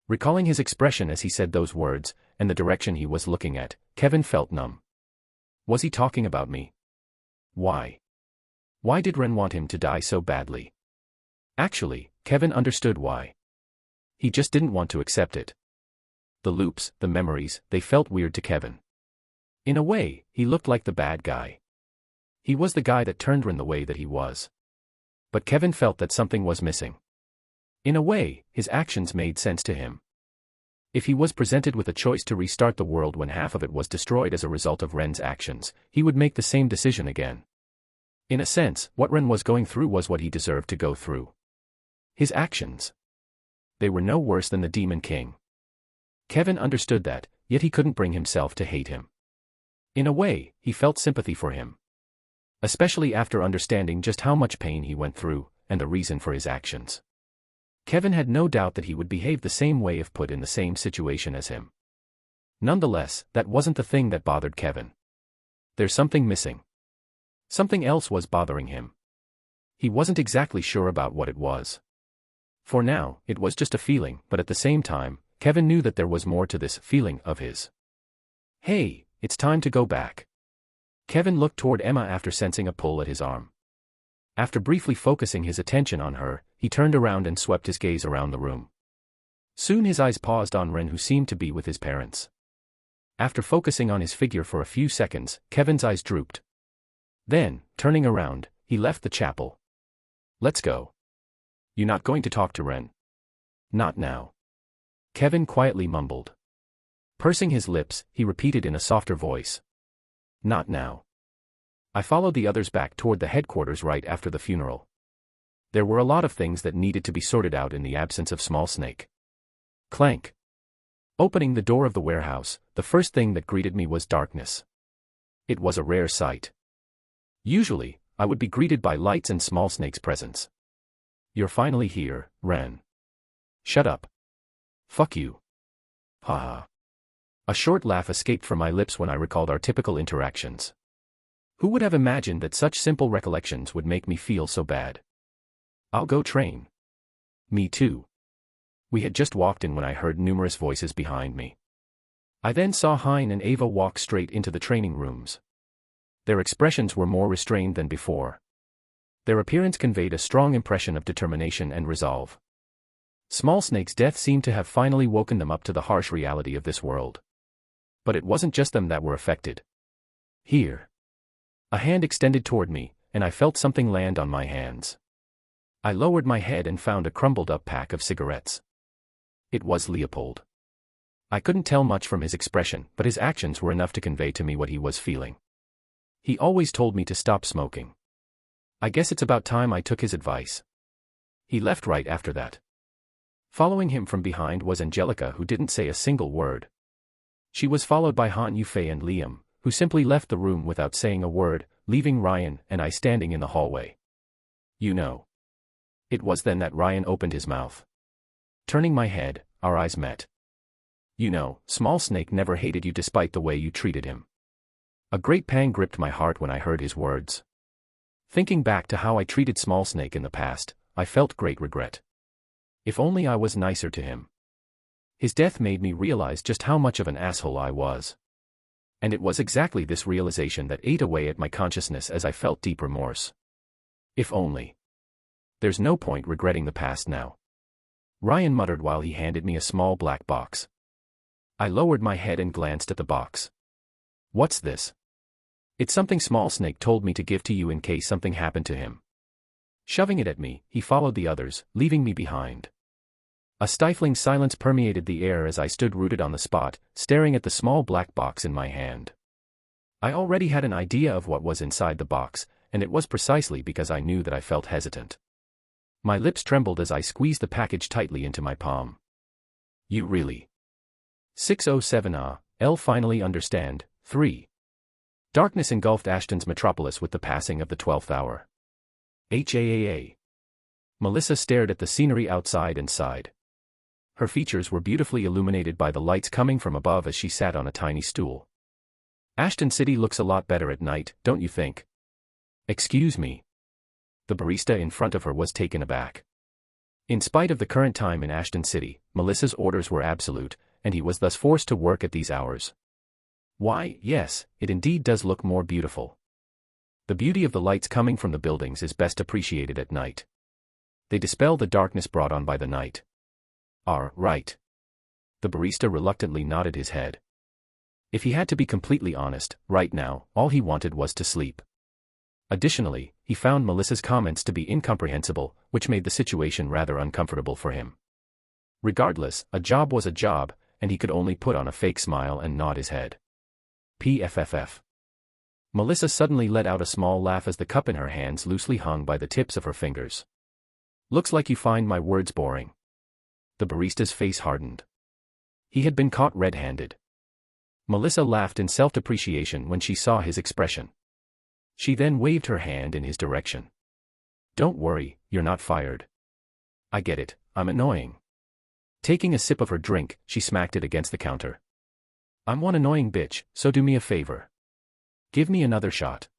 Recalling his expression as he said those words, and the direction he was looking at, Kevin felt numb. Was he talking about me? Why? Why did Ren want him to die so badly? Actually, Kevin understood why. He just didn't want to accept it. The loops, the memories, they felt weird to Kevin. In a way, he looked like the bad guy. He was the guy that turned Ren the way that he was. But Kevin felt that something was missing. In a way, his actions made sense to him. If he was presented with a choice to restart the world when half of it was destroyed as a result of Ren's actions, he would make the same decision again. In a sense, what Ren was going through was what he deserved to go through. His actions. They were no worse than the Demon King. Kevin understood that, yet he couldn't bring himself to hate him. In a way, he felt sympathy for him. Especially after understanding just how much pain he went through, and the reason for his actions. Kevin had no doubt that he would behave the same way if put in the same situation as him. Nonetheless, that wasn't the thing that bothered Kevin. There's something missing. Something else was bothering him. He wasn't exactly sure about what it was. For now, it was just a feeling, but at the same time, Kevin knew that there was more to this feeling of his. Hey, it's time to go back. Kevin looked toward Emma after sensing a pull at his arm. After briefly focusing his attention on her, he turned around and swept his gaze around the room. Soon his eyes paused on Ren, who seemed to be with his parents. After focusing on his figure for a few seconds, Kevin's eyes drooped. Then, turning around, he left the chapel. Let's go. You're not going to talk to Ren? Not now. Kevin quietly mumbled. Pursing his lips, he repeated in a softer voice. Not now. I followed the others back toward the headquarters right after the funeral. There were a lot of things that needed to be sorted out in the absence of Small Snake. Clank. Opening the door of the warehouse, the first thing that greeted me was darkness. It was a rare sight. Usually, I would be greeted by lights and Small Snake's presence. You're finally here, Ren. Shut up. Fuck you. Ha ha. A short laugh escaped from my lips when I recalled our typical interactions. Who would have imagined that such simple recollections would make me feel so bad? I'll go train. Me too. We had just walked in when I heard numerous voices behind me. I then saw Hein and Ava walk straight into the training rooms. Their expressions were more restrained than before. Their appearance conveyed a strong impression of determination and resolve. Small Snake's death seemed to have finally woken them up to the harsh reality of this world. But it wasn't just them that were affected. Here. A hand extended toward me, and I felt something land on my hands. I lowered my head and found a crumbled-up pack of cigarettes. It was Leopold. I couldn't tell much from his expression, but his actions were enough to convey to me what he was feeling. He always told me to stop smoking. I guess it's about time I took his advice. He left right after that. Following him from behind was Angelica, who didn't say a single word. She was followed by Han Yufei and Liam, who simply left the room without saying a word, leaving Ryan and I standing in the hallway. You know. It was then that Ryan opened his mouth. Turning my head, our eyes met. You know, Small Snake never hated you despite the way you treated him. A great pang gripped my heart when I heard his words. Thinking back to how I treated Small Snake in the past, I felt great regret. If only I was nicer to him. His death made me realize just how much of an asshole I was. And it was exactly this realization that ate away at my consciousness as I felt deep remorse. If only. There's no point regretting the past now. Ryan muttered while he handed me a small black box. I lowered my head and glanced at the box. What's this? It's something Small Snake told me to give to you in case something happened to him. Shoving it at me, he followed the others, leaving me behind. A stifling silence permeated the air as I stood rooted on the spot, staring at the small black box in my hand. I already had an idea of what was inside the box, and it was precisely because I knew that I felt hesitant. My lips trembled as I squeezed the package tightly into my palm. You really? 607 I'll finally understand. 3. Darkness engulfed Ashton's metropolis with the passing of the 12th hour. HAAA. Melissa stared at the scenery outside and sighed. Her features were beautifully illuminated by the lights coming from above as she sat on a tiny stool. Ashton City looks a lot better at night, don't you think? Excuse me. The barista in front of her was taken aback. In spite of the current time in Ashton City, Melissa's orders were absolute, and he was thus forced to work at these hours. Why, yes, it indeed does look more beautiful. The beauty of the lights coming from the buildings is best appreciated at night. They dispel the darkness brought on by the night. Right. The barista reluctantly nodded his head. If he had to be completely honest, right now, all he wanted was to sleep. Additionally, he found Melissa's comments to be incomprehensible, which made the situation rather uncomfortable for him. Regardless, a job was a job, and he could only put on a fake smile and nod his head. PFFF. Melissa suddenly let out a small laugh as the cup in her hands loosely hung by the tips of her fingers. Looks like you find my words boring. The barista's face hardened. He had been caught red-handed. Melissa laughed in self-depreciation when she saw his expression. She then waved her hand in his direction. Don't worry, you're not fired. I get it, I'm annoying. Taking a sip of her drink, she smacked it against the counter. I'm one annoying bitch, so do me a favor. Give me another shot.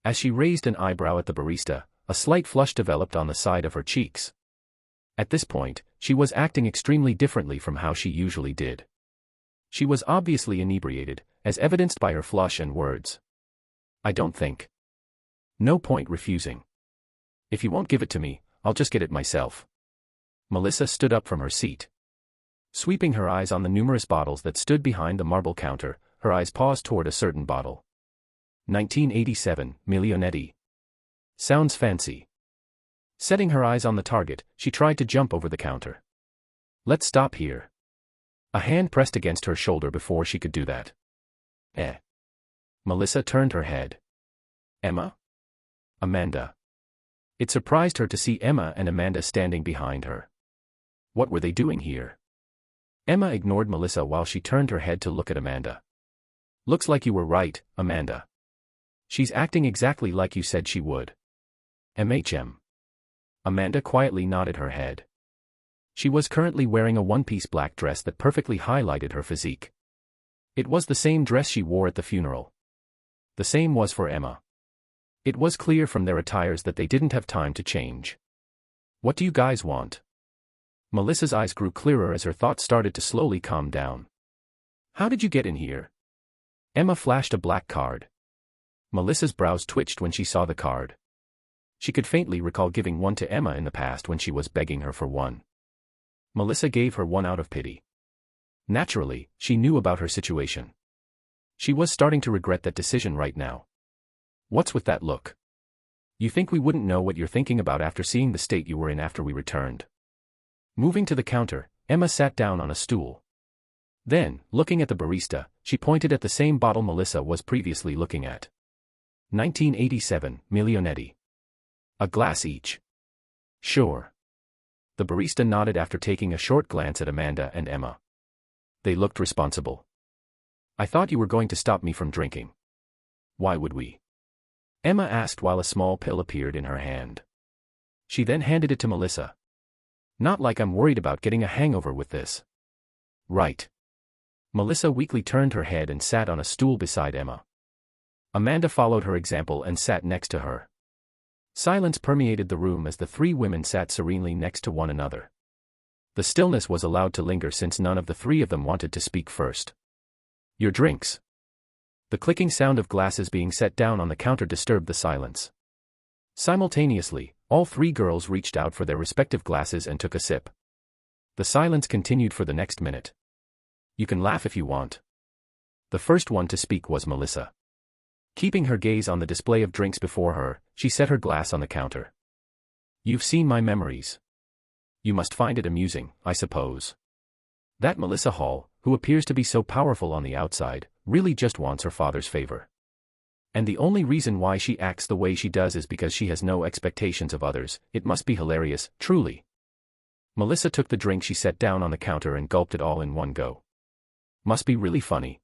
As she raised an eyebrow at the barista, a slight flush developed on the side of her cheeks. At this point, she was acting extremely differently from how she usually did. She was obviously inebriated, as evidenced by her flush and words. I don't think. No point refusing. If you won't give it to me, I'll just get it myself. Melissa stood up from her seat. Sweeping her eyes on the numerous bottles that stood behind the marble counter, her eyes paused toward a certain bottle. 1987, Milionetti. Sounds fancy. Setting her eyes on the target, she tried to jump over the counter. Let's stop here. A hand pressed against her shoulder before she could do that. Melissa turned her head. Emma? Amanda. It surprised her to see Emma and Amanda standing behind her. What were they doing here? Emma ignored Melissa while she turned her head to look at Amanda. Looks like you were right, Amanda. She's acting exactly like you said she would. MHM. Amanda quietly nodded her head. She was currently wearing a one-piece black dress that perfectly highlighted her physique. It was the same dress she wore at the funeral. The same was for Emma. It was clear from their attires that they didn't have time to change. What do you guys want? Melissa's eyes grew clearer as her thoughts started to slowly calm down. How did you get in here? Emma flashed a black card. Melissa's brows twitched when she saw the card. She could faintly recall giving one to Emma in the past when she was begging her for one. Melissa gave her one out of pity. Naturally, she knew about her situation. She was starting to regret that decision right now. What's with that look? You think we wouldn't know what you're thinking about after seeing the state you were in after we returned? Moving to the counter, Emma sat down on a stool. Then, looking at the barista, she pointed at the same bottle Melissa was previously looking at. 1987, Milionetti. A glass each. Sure. The barista nodded after taking a short glance at Amanda and Emma. They looked responsible. I thought you were going to stop me from drinking. Why would we? Emma asked while a small pill appeared in her hand. She then handed it to Melissa. Not like I'm worried about getting a hangover with this. Right. Melissa weakly turned her head and sat on a stool beside Emma. Amanda followed her example and sat next to her. Silence permeated the room as the three women sat serenely next to one another. The stillness was allowed to linger since none of the three of them wanted to speak first. Your drinks. The clicking sound of glasses being set down on the counter disturbed the silence. Simultaneously, all three girls reached out for their respective glasses and took a sip. The silence continued for the next minute. You can laugh if you want. The first one to speak was Melissa. Keeping her gaze on the display of drinks before her, she set her glass on the counter. You've seen my memories. You must find it amusing, I suppose. That Melissa Hall, who appears to be so powerful on the outside, really just wants her father's favor. And the only reason why she acts the way she does is because she has no expectations of others. It must be hilarious, truly. Melissa took the drink she set down on the counter and gulped it all in one go. Must be really funny.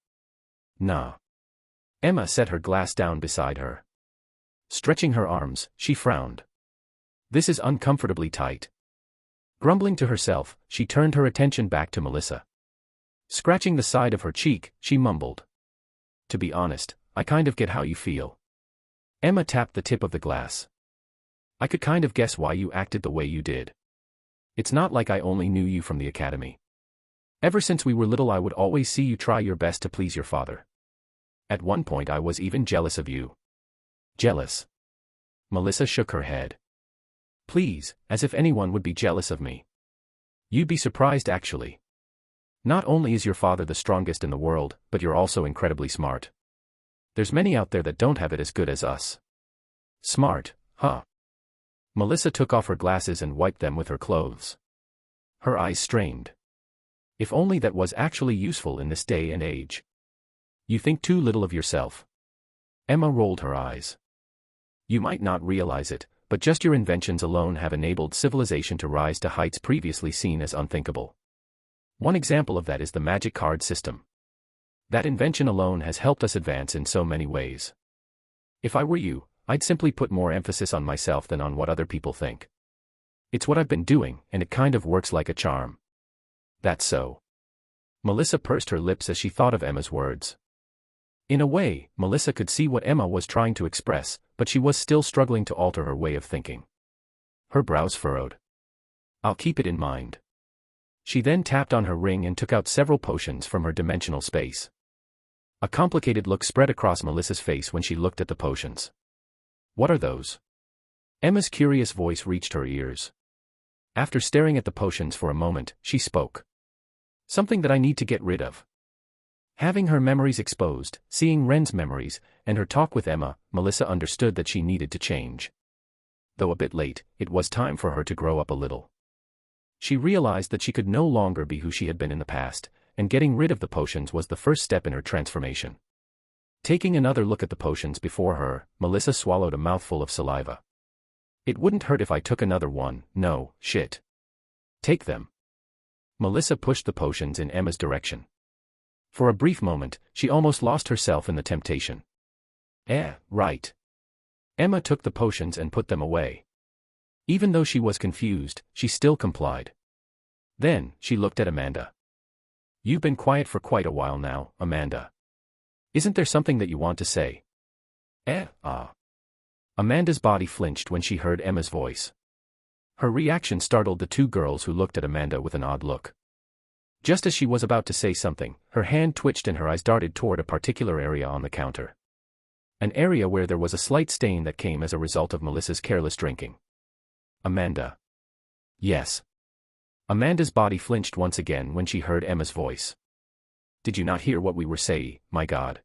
Nah. Emma set her glass down beside her. Stretching her arms, she frowned. This is uncomfortably tight. Grumbling to herself, she turned her attention back to Melissa. Scratching the side of her cheek, she mumbled. To be honest, I kind of get how you feel. Emma tapped the tip of the glass. I could kind of guess why you acted the way you did. It's not like I only knew you from the academy. Ever since we were little I would always see you try your best to please your father. At one point I was even jealous of you. Jealous? Melissa shook her head. Please, as if anyone would be jealous of me. You'd be surprised actually. Not only is your father the strongest in the world, but you're also incredibly smart. There's many out there that don't have it as good as us. Smart, huh? Melissa took off her glasses and wiped them with her clothes. Her eyes strained. If only that was actually useful in this day and age. You think too little of yourself. Emma rolled her eyes. You might not realize it, but just your inventions alone have enabled civilization to rise to heights previously seen as unthinkable. One example of that is the magic card system. That invention alone has helped us advance in so many ways. If I were you, I'd simply put more emphasis on myself than on what other people think. It's what I've been doing, and it kind of works like a charm. That's so. Melissa pursed her lips as she thought of Emma's words. In a way, Melissa could see what Emma was trying to express, but she was still struggling to alter her way of thinking. Her brows furrowed. I'll keep it in mind. She then tapped on her ring and took out several potions from her dimensional space. A complicated look spread across Melissa's face when she looked at the potions. What are those? Emma's curious voice reached her ears. After staring at the potions for a moment, she spoke. Something that I need to get rid of. Having her memories exposed, seeing Ren's memories, and her talk with Emma, Melissa understood that she needed to change. Though a bit late, it was time for her to grow up a little. She realized that she could no longer be who she had been in the past, and getting rid of the potions was the first step in her transformation. Taking another look at the potions before her, Melissa swallowed a mouthful of saliva. It wouldn't hurt if I took another one, no, shit. Take them. Melissa pushed the potions in Emma's direction. For a brief moment, she almost lost herself in the temptation. Right. Emma took the potions and put them away. Even though she was confused, she still complied. Then, she looked at Amanda. You've been quiet for quite a while now, Amanda. Isn't there something that you want to say? Amanda's body flinched when she heard Emma's voice. Her reaction startled the two girls who looked at Amanda with an odd look. Just as she was about to say something, her hand twitched and her eyes darted toward a particular area on the counter. An area where there was a slight stain that came as a result of Melissa's careless drinking. Amanda. Yes. Amanda's body flinched once again when she heard Emma's voice. Did you not hear what we were saying, my God?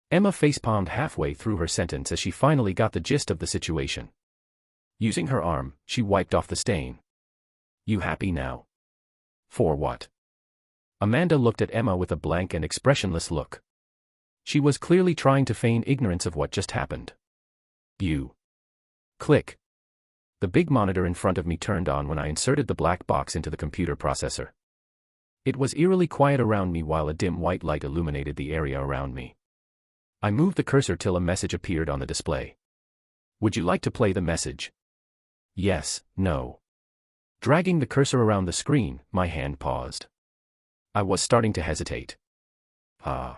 Emma facepalmed halfway through her sentence as she finally got the gist of the situation. Using her arm, she wiped off the stain. You happy now? For what? Amanda looked at Emma with a blank and expressionless look. She was clearly trying to feign ignorance of what just happened. You. Click. The big monitor in front of me turned on when I inserted the black box into the computer processor. It was eerily quiet around me while a dim white light illuminated the area around me. I moved the cursor till a message appeared on the display. Would you like to play the message? Yes, no. Dragging the cursor around the screen, my hand paused. I was starting to hesitate. I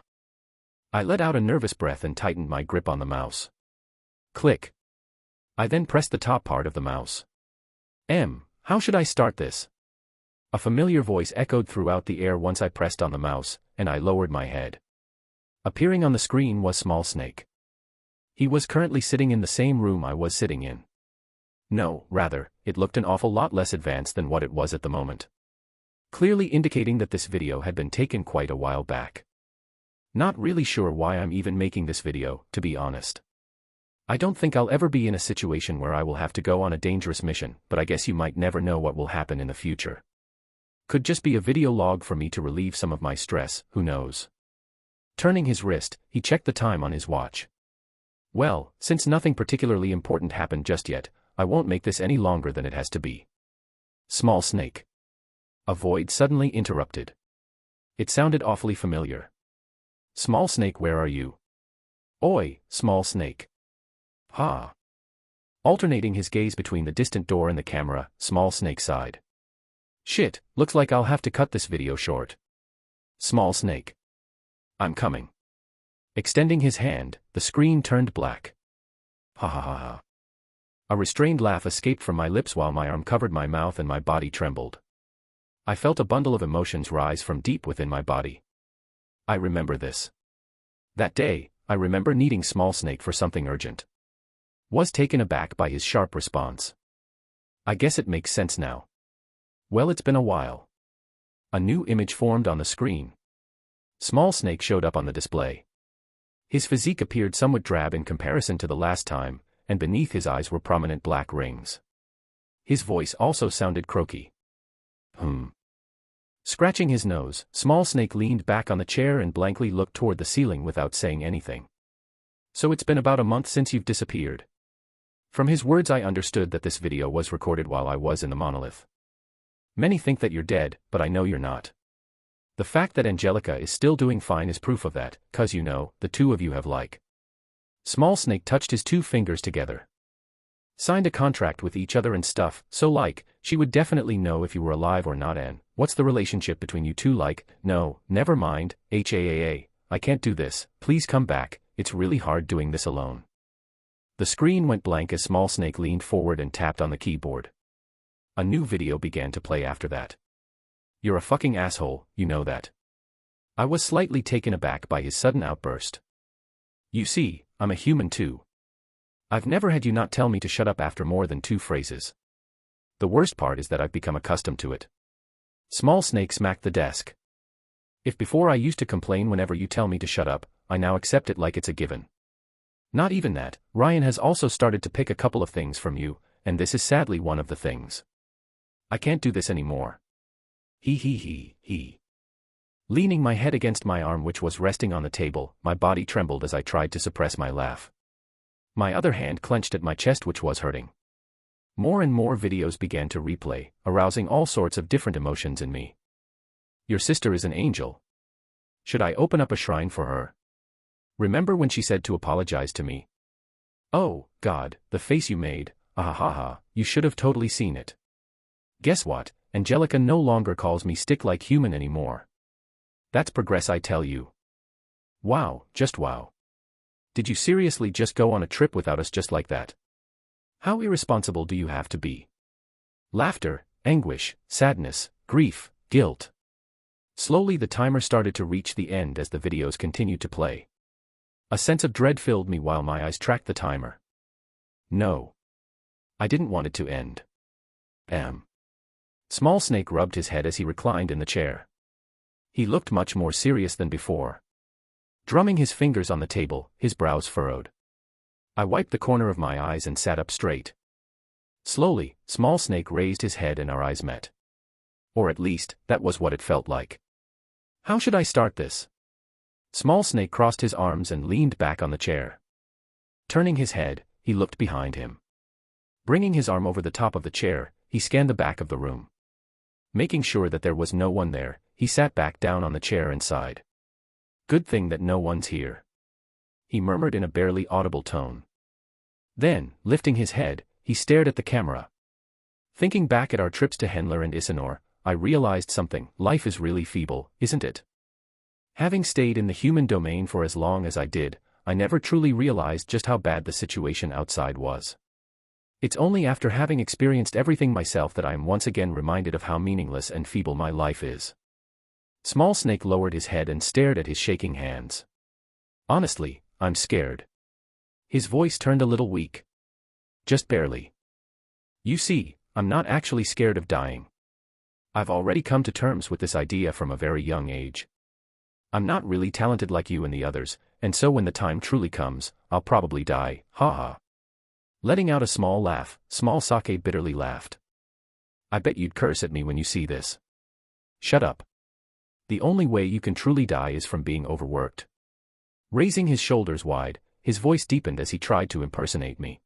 let out a nervous breath and tightened my grip on the mouse. Click. I then pressed the top part of the mouse. How should I start this? A familiar voice echoed throughout the air once I pressed on the mouse, and I lowered my head. Appearing on the screen was Small Snake. He was currently sitting in the same room I was sitting in. No, rather, it looked an awful lot less advanced than what it was at the moment. Clearly indicating that this video had been taken quite a while back. Not really sure why I'm even making this video, to be honest. I don't think I'll ever be in a situation where I will have to go on a dangerous mission, but I guess you might never know what will happen in the future. Could just be a video log for me to relieve some of my stress, who knows. Turning his wrist, he checked the time on his watch. Well, since nothing particularly important happened just yet, I won't make this any longer than it has to be. Small Snake. A void suddenly interrupted. It sounded awfully familiar. Small Snake, where are you? Oi, Small Snake. Ha. Alternating his gaze between the distant door and the camera, Small Snake sighed. Shit, looks like I'll have to cut this video short. Small Snake. I'm coming. Extending his hand, the screen turned black. Ha ha ha ha. A restrained laugh escaped from my lips while my arm covered my mouth and my body trembled. I felt a bundle of emotions rise from deep within my body. I remember this. That day, I remember needing Small Snake for something urgent. Was taken aback by his sharp response. I guess it makes sense now. Well, it's been a while. A new image formed on the screen. Small Snake showed up on the display. His physique appeared somewhat drab in comparison to the last time, and beneath his eyes were prominent black rings. His voice also sounded croaky. Scratching his nose, Small Snake leaned back on the chair and blankly looked toward the ceiling without saying anything. So it's been about a month since you've disappeared. From his words I understood that this video was recorded while I was in the monolith. Many think that you're dead, but I know you're not. The fact that Angelica is still doing fine is proof of that, 'cause you know, the two of you have like. Small Snake touched his two fingers together. Signed a contract with each other and stuff, so like, she would definitely know if you were alive or not. And what's the relationship between you two like? No, never mind, I can't do this, please come back, it's really hard doing this alone. The screen went blank as Small Snake leaned forward and tapped on the keyboard. A new video began to play after that. You're a fucking asshole, you know that. I was slightly taken aback by his sudden outburst. You see, I'm a human too. I've never had you not tell me to shut up after more than 2 phrases. The worst part is that I've become accustomed to it. Small Snake smacked the desk. If before I used to complain whenever you tell me to shut up, I now accept it like it's a given. Not even that, Ryan has also started to pick a couple of things from you, and this is sadly one of the things. I can't do this anymore. He. Leaning my head against my arm which was resting on the table, my body trembled as I tried to suppress my laugh. My other hand clenched at my chest which was hurting. More and more videos began to replay, arousing all sorts of different emotions in me. Your sister is an angel. Should I open up a shrine for her? Remember when she said to apologize to me? Oh, God, the face you made, ahahaha, you should have totally seen it. Guess what, Angelica no longer calls me stick like human anymore. That's progress I tell you. Wow, just wow. Did you seriously just go on a trip without us just like that? How irresponsible do you have to be? Laughter, anguish, sadness, grief, guilt. Slowly the timer started to reach the end as the videos continued to play. A sense of dread filled me while my eyes tracked the timer. No. I didn't want it to end. Small Snake rubbed his head as he reclined in the chair. He looked much more serious than before. Drumming his fingers on the table, his brows furrowed. I wiped the corner of my eyes and sat up straight. Slowly, Small Snake raised his head and our eyes met. Or at least, that was what it felt like. How should I start this? Small Snake crossed his arms and leaned back on the chair. Turning his head, he looked behind him. Bringing his arm over the top of the chair, he scanned the back of the room. Making sure that there was no one there, he sat back down on the chair and sighed. Good thing that no one's here, he murmured in a barely audible tone. Then, lifting his head, he stared at the camera. Thinking back at our trips to Hendler and Isanor, I realized something. Life is really feeble, isn't it? Having stayed in the human domain for as long as I did, I never truly realized just how bad the situation outside was. It's only after having experienced everything myself that I am once again reminded of how meaningless and feeble my life is. Small Snake lowered his head and stared at his shaking hands. Honestly, I'm scared. His voice turned a little weak. Just barely. You see, I'm not actually scared of dying. I've already come to terms with this idea from a very young age. I'm not really talented like you and the others, and so when the time truly comes, I'll probably die, haha. Letting out a small laugh, Small Sake bitterly laughed. I bet you'd curse at me when you see this. Shut up. The only way you can truly die is from being overworked. Raising his shoulders wide, his voice deepened as he tried to impersonate me.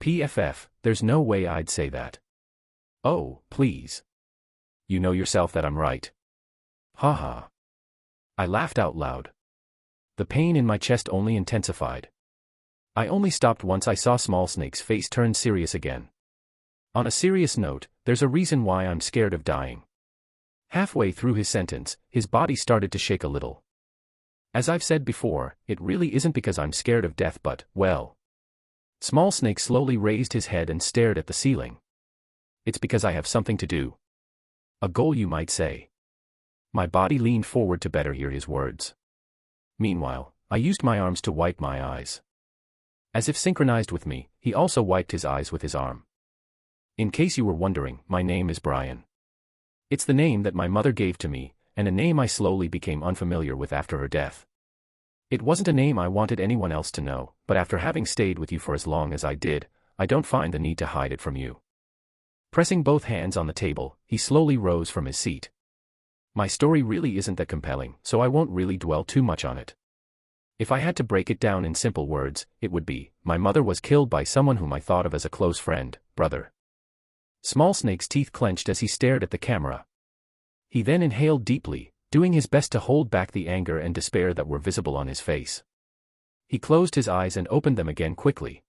PFF, there's no way I'd say that. Oh, please. You know yourself that I'm right. Haha. I laughed out loud. The pain in my chest only intensified. I only stopped once I saw Small Snake's face turn serious again. On a serious note, there's a reason why I'm scared of dying. Halfway through his sentence, his body started to shake a little. As I've said before, it really isn't because I'm scared of death but, well. Small Snake slowly raised his head and stared at the ceiling. It's because I have something to do. A goal, you might say. My body leaned forward to better hear his words. Meanwhile, I used my arms to wipe my eyes. As if synchronized with me, he also wiped his eyes with his arm. In case you were wondering, my name is Brian. It's the name that my mother gave to me, and a name I slowly became unfamiliar with after her death. It wasn't a name I wanted anyone else to know, but after having stayed with you for as long as I did, I don't find the need to hide it from you. Pressing both hands on the table, he slowly rose from his seat. My story really isn't that compelling, so I won't really dwell too much on it. If I had to break it down in simple words, it would be, my mother was killed by someone whom I thought of as a close friend, brother. Small Snake's teeth clenched as he stared at the camera. He then inhaled deeply, doing his best to hold back the anger and despair that were visible on his face. He closed his eyes and opened them again quickly.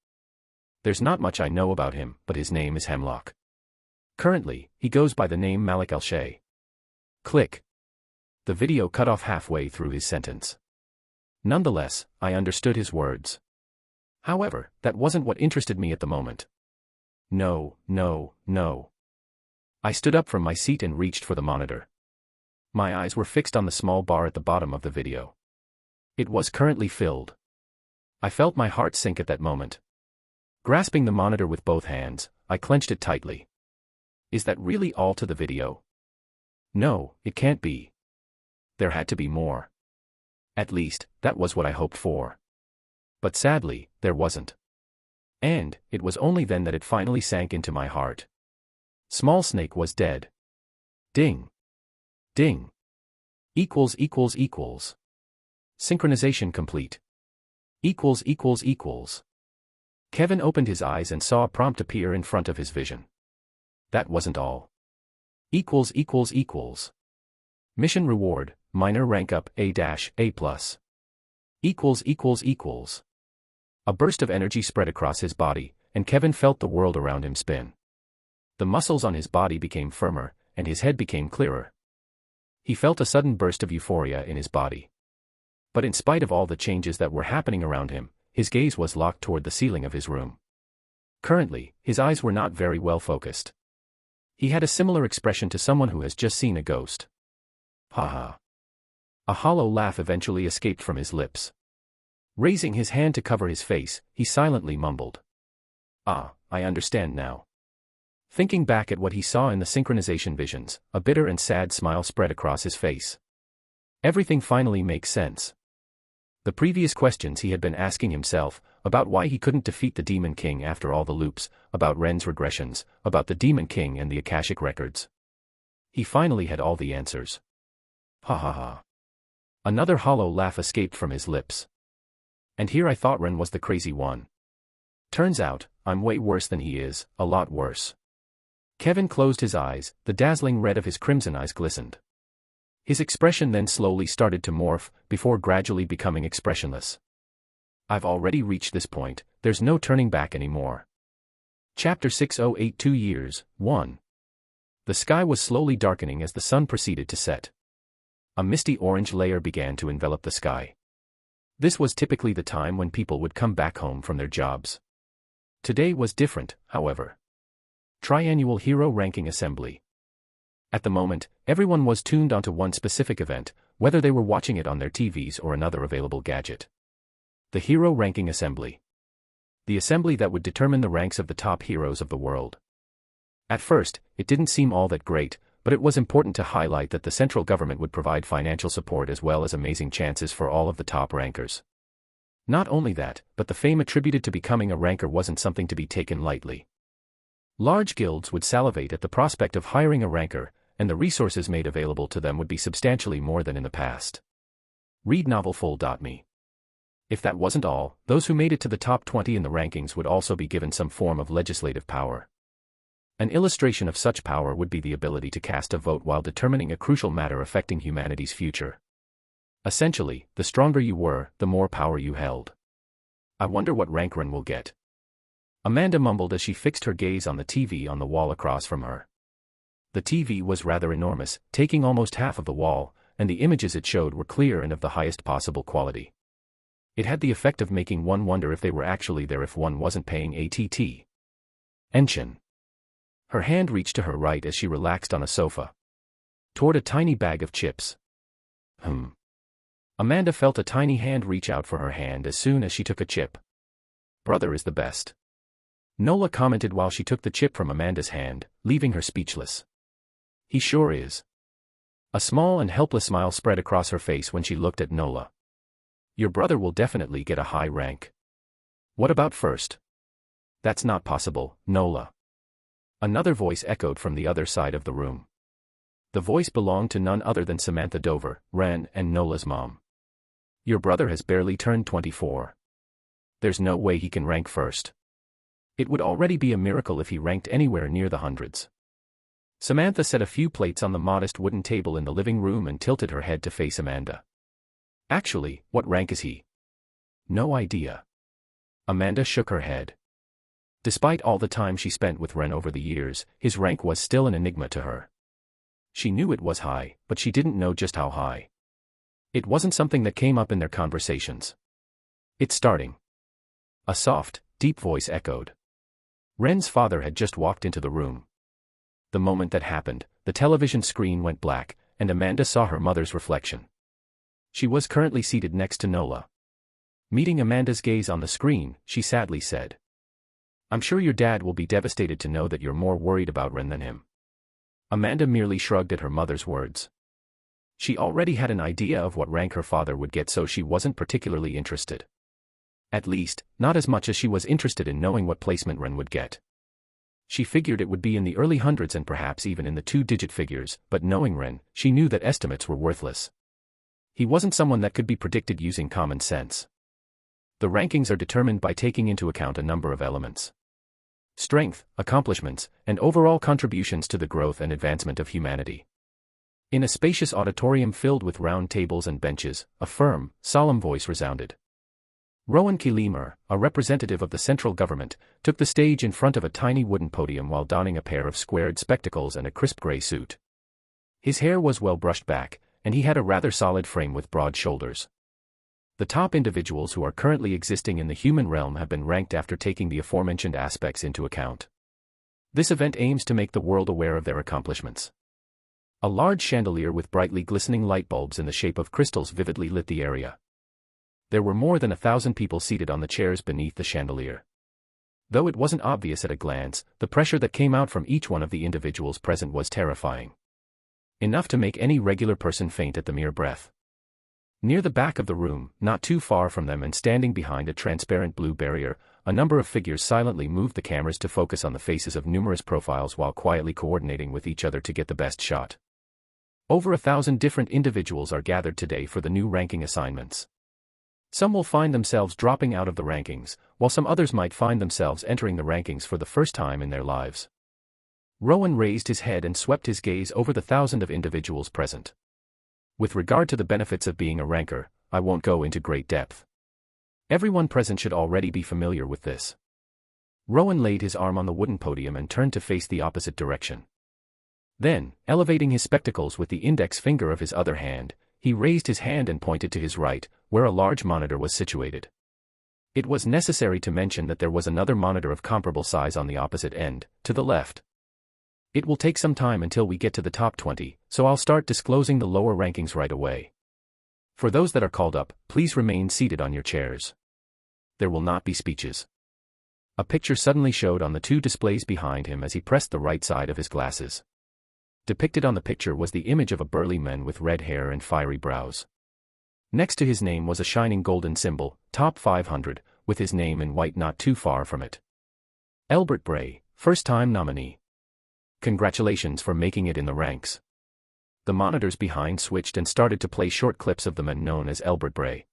There's not much I know about him, but his name is Hemlock. Currently, he goes by the name Malik Al-Shay. Click. The video cut off halfway through his sentence. Nonetheless, I understood his words. However, that wasn't what interested me at the moment. No. I stood up from my seat and reached for the monitor. My eyes were fixed on the small bar at the bottom of the video. It was currently filled. I felt my heart sink at that moment. Grasping the monitor with both hands, I clenched it tightly. Is that really all to the video? No, it can't be. There had to be more. At least, that was what I hoped for. But sadly, there wasn't. And, it was only then that it finally sank into my heart. Small Snake was dead. Ding. Ding. Equals. Synchronization complete. Equals. Kevin opened his eyes and saw a prompt appear in front of his vision. That wasn't all. Equals. Mission reward, minor rank up A-A+. Equals. A burst of energy spread across his body, and Kevin felt the world around him spin. The muscles on his body became firmer, and his head became clearer. He felt a sudden burst of euphoria in his body. But in spite of all the changes that were happening around him, his gaze was locked toward the ceiling of his room. Currently, his eyes were not very well focused. He had a similar expression to someone who has just seen a ghost. Ha. A hollow laugh eventually escaped from his lips. Raising his hand to cover his face, he silently mumbled. Ah, I understand now. Thinking back at what he saw in the synchronization visions, a bitter and sad smile spread across his face. Everything finally makes sense. The previous questions he had been asking himself, about why he couldn't defeat the Demon King after all the loops, about Ren's regressions, about the Demon King and the Akashic records. He finally had all the answers. Ha. Another hollow laugh escaped from his lips. And here I thought Ren was the crazy one. Turns out, I'm way worse than he is, a lot worse. Kevin closed his eyes, the dazzling red of his crimson eyes glistened. His expression then slowly started to morph, before gradually becoming expressionless. I've already reached this point, there's no turning back anymore. Chapter 608 2 Years, 1. The sky was slowly darkening as the sun proceeded to set. A misty orange layer began to envelop the sky. This was typically the time when people would come back home from their jobs. Today was different, however. Triannual Hero Ranking Assembly. At the moment, everyone was tuned onto one specific event, whether they were watching it on their TVs or another available gadget. The Hero Ranking Assembly. The assembly that would determine the ranks of the top heroes of the world. At first, it didn't seem all that great, but it was important to highlight that the central government would provide financial support as well as amazing chances for all of the top rankers. Not only that, but the fame attributed to becoming a ranker wasn't something to be taken lightly. Large guilds would salivate at the prospect of hiring a ranker, and the resources made available to them would be substantially more than in the past. Read novelful.me. If that wasn't all, those who made it to the top 20 in the rankings would also be given some form of legislative power. An illustration of such power would be the ability to cast a vote while determining a crucial matter affecting humanity's future. Essentially, the stronger you were, the more power you held. I wonder what rank Ren will get. Amanda mumbled as she fixed her gaze on the TV on the wall across from her. The TV was rather enormous, taking almost half of the wall, and the images it showed were clear and of the highest possible quality. It had the effect of making one wonder if they were actually there if one wasn't paying attention. Her hand reached to her right as she relaxed on a sofa. Toward a tiny bag of chips. Amanda felt a tiny hand reach out for her hand as soon as she took a chip. Brother is the best. Nola commented while she took the chip from Amanda's hand, leaving her speechless. He sure is. A small and helpless smile spread across her face when she looked at Nola. Your brother will definitely get a high rank. What about first? That's not possible, Nola. Another voice echoed from the other side of the room. The voice belonged to none other than Samantha Dover, Ren, and Nola's mom. Your brother has barely turned 24. There's no way he can rank first. It would already be a miracle if he ranked anywhere near the hundreds. Samantha set a few plates on the modest wooden table in the living room and tilted her head to face Amanda. Actually, what rank is he? No idea. Amanda shook her head. Despite all the time she spent with Ren over the years, his rank was still an enigma to her. She knew it was high, but she didn't know just how high. It wasn't something that came up in their conversations. It's starting. A soft, deep voice echoed. Ren's father had just walked into the room. The moment that happened, the television screen went black, and Amanda saw her mother's reflection. She was currently seated next to Nola. Meeting Amanda's gaze on the screen, she sadly said, I'm sure your dad will be devastated to know that you're more worried about Ren than him. Amanda merely shrugged at her mother's words. She already had an idea of what rank her father would get, so she wasn't particularly interested. At least, not as much as she was interested in knowing what placement Ren would get. She figured it would be in the early hundreds and perhaps even in the two-digit figures, but knowing Ren, she knew that estimates were worthless. He wasn't someone that could be predicted using common sense. The rankings are determined by taking into account a number of elements. Strength, accomplishments, and overall contributions to the growth and advancement of humanity. In a spacious auditorium filled with round tables and benches, a firm, solemn voice resounded. Rowan Kilimer, a representative of the central government, took the stage in front of a tiny wooden podium while donning a pair of squared spectacles and a crisp gray suit. His hair was well brushed back, and he had a rather solid frame with broad shoulders. The top individuals who are currently existing in the human realm have been ranked after taking the aforementioned aspects into account. This event aims to make the world aware of their accomplishments. A large chandelier with brightly glistening light bulbs in the shape of crystals vividly lit the area. There were more than 1,000 people seated on the chairs beneath the chandelier. Though it wasn't obvious at a glance, the pressure that came out from each one of the individuals present was terrifying. Enough to make any regular person faint at the mere breath. Near the back of the room, not too far from them and standing behind a transparent blue barrier, a number of figures silently moved the cameras to focus on the faces of numerous profiles while quietly coordinating with each other to get the best shot. Over 1,000 different individuals are gathered today for the new ranking assignments. Some will find themselves dropping out of the rankings, while some others might find themselves entering the rankings for the first time in their lives. Rowan raised his head and swept his gaze over the 1,000 of individuals present. With regard to the benefits of being a ranker, I won't go into great depth. Everyone present should already be familiar with this. Rowan laid his arm on the wooden podium and turned to face the opposite direction. Then, elevating his spectacles with the index finger of his other hand, he raised his hand and pointed to his right, where a large monitor was situated. It was necessary to mention that there was another monitor of comparable size on the opposite end, to the left. It will take some time until we get to the top 20, so I'll start disclosing the lower rankings right away. For those that are called up, please remain seated on your chairs. There will not be speeches. A picture suddenly showed on the two displays behind him as he pressed the right side of his glasses. Depicted on the picture was the image of a burly man with red hair and fiery brows. Next to his name was a shining golden symbol, top 500, with his name in white not too far from it. Albert Bray, first-time nominee. Congratulations for making it in the ranks. The monitors behind switched and started to play short clips of the man known as Albert Bray.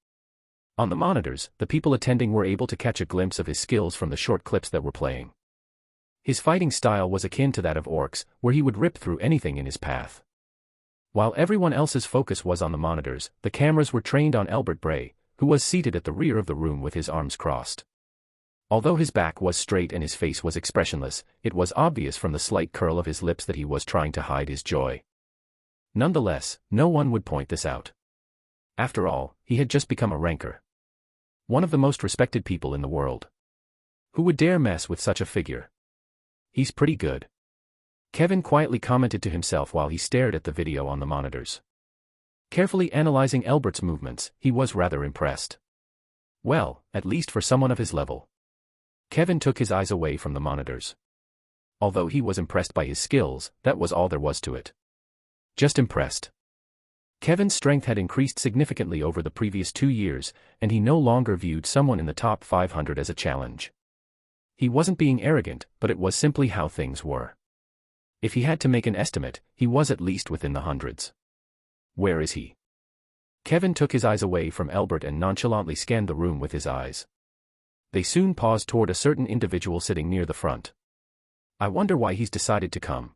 On the monitors, the people attending were able to catch a glimpse of his skills from the short clips that were playing. His fighting style was akin to that of orcs, where he would rip through anything in his path. While everyone else's focus was on the monitors, the cameras were trained on Albert Bray, who was seated at the rear of the room with his arms crossed. Although his back was straight and his face was expressionless, it was obvious from the slight curl of his lips that he was trying to hide his joy. Nonetheless, no one would point this out. After all, he had just become a ranker. One of the most respected people in the world. Who would dare mess with such a figure? He's pretty good. Kevin quietly commented to himself while he stared at the video on the monitors. Carefully analyzing Albert's movements, he was rather impressed. Well, at least for someone of his level. Kevin took his eyes away from the monitors. Although he was impressed by his skills, that was all there was to it. Just impressed. Kevin's strength had increased significantly over the previous 2 years, and he no longer viewed someone in the top 500 as a challenge. He wasn't being arrogant, but it was simply how things were. If he had to make an estimate, he was at least within the hundreds. Where is he? Kevin took his eyes away from Albert and nonchalantly scanned the room with his eyes. They soon paused toward a certain individual sitting near the front. I wonder why he's decided to come.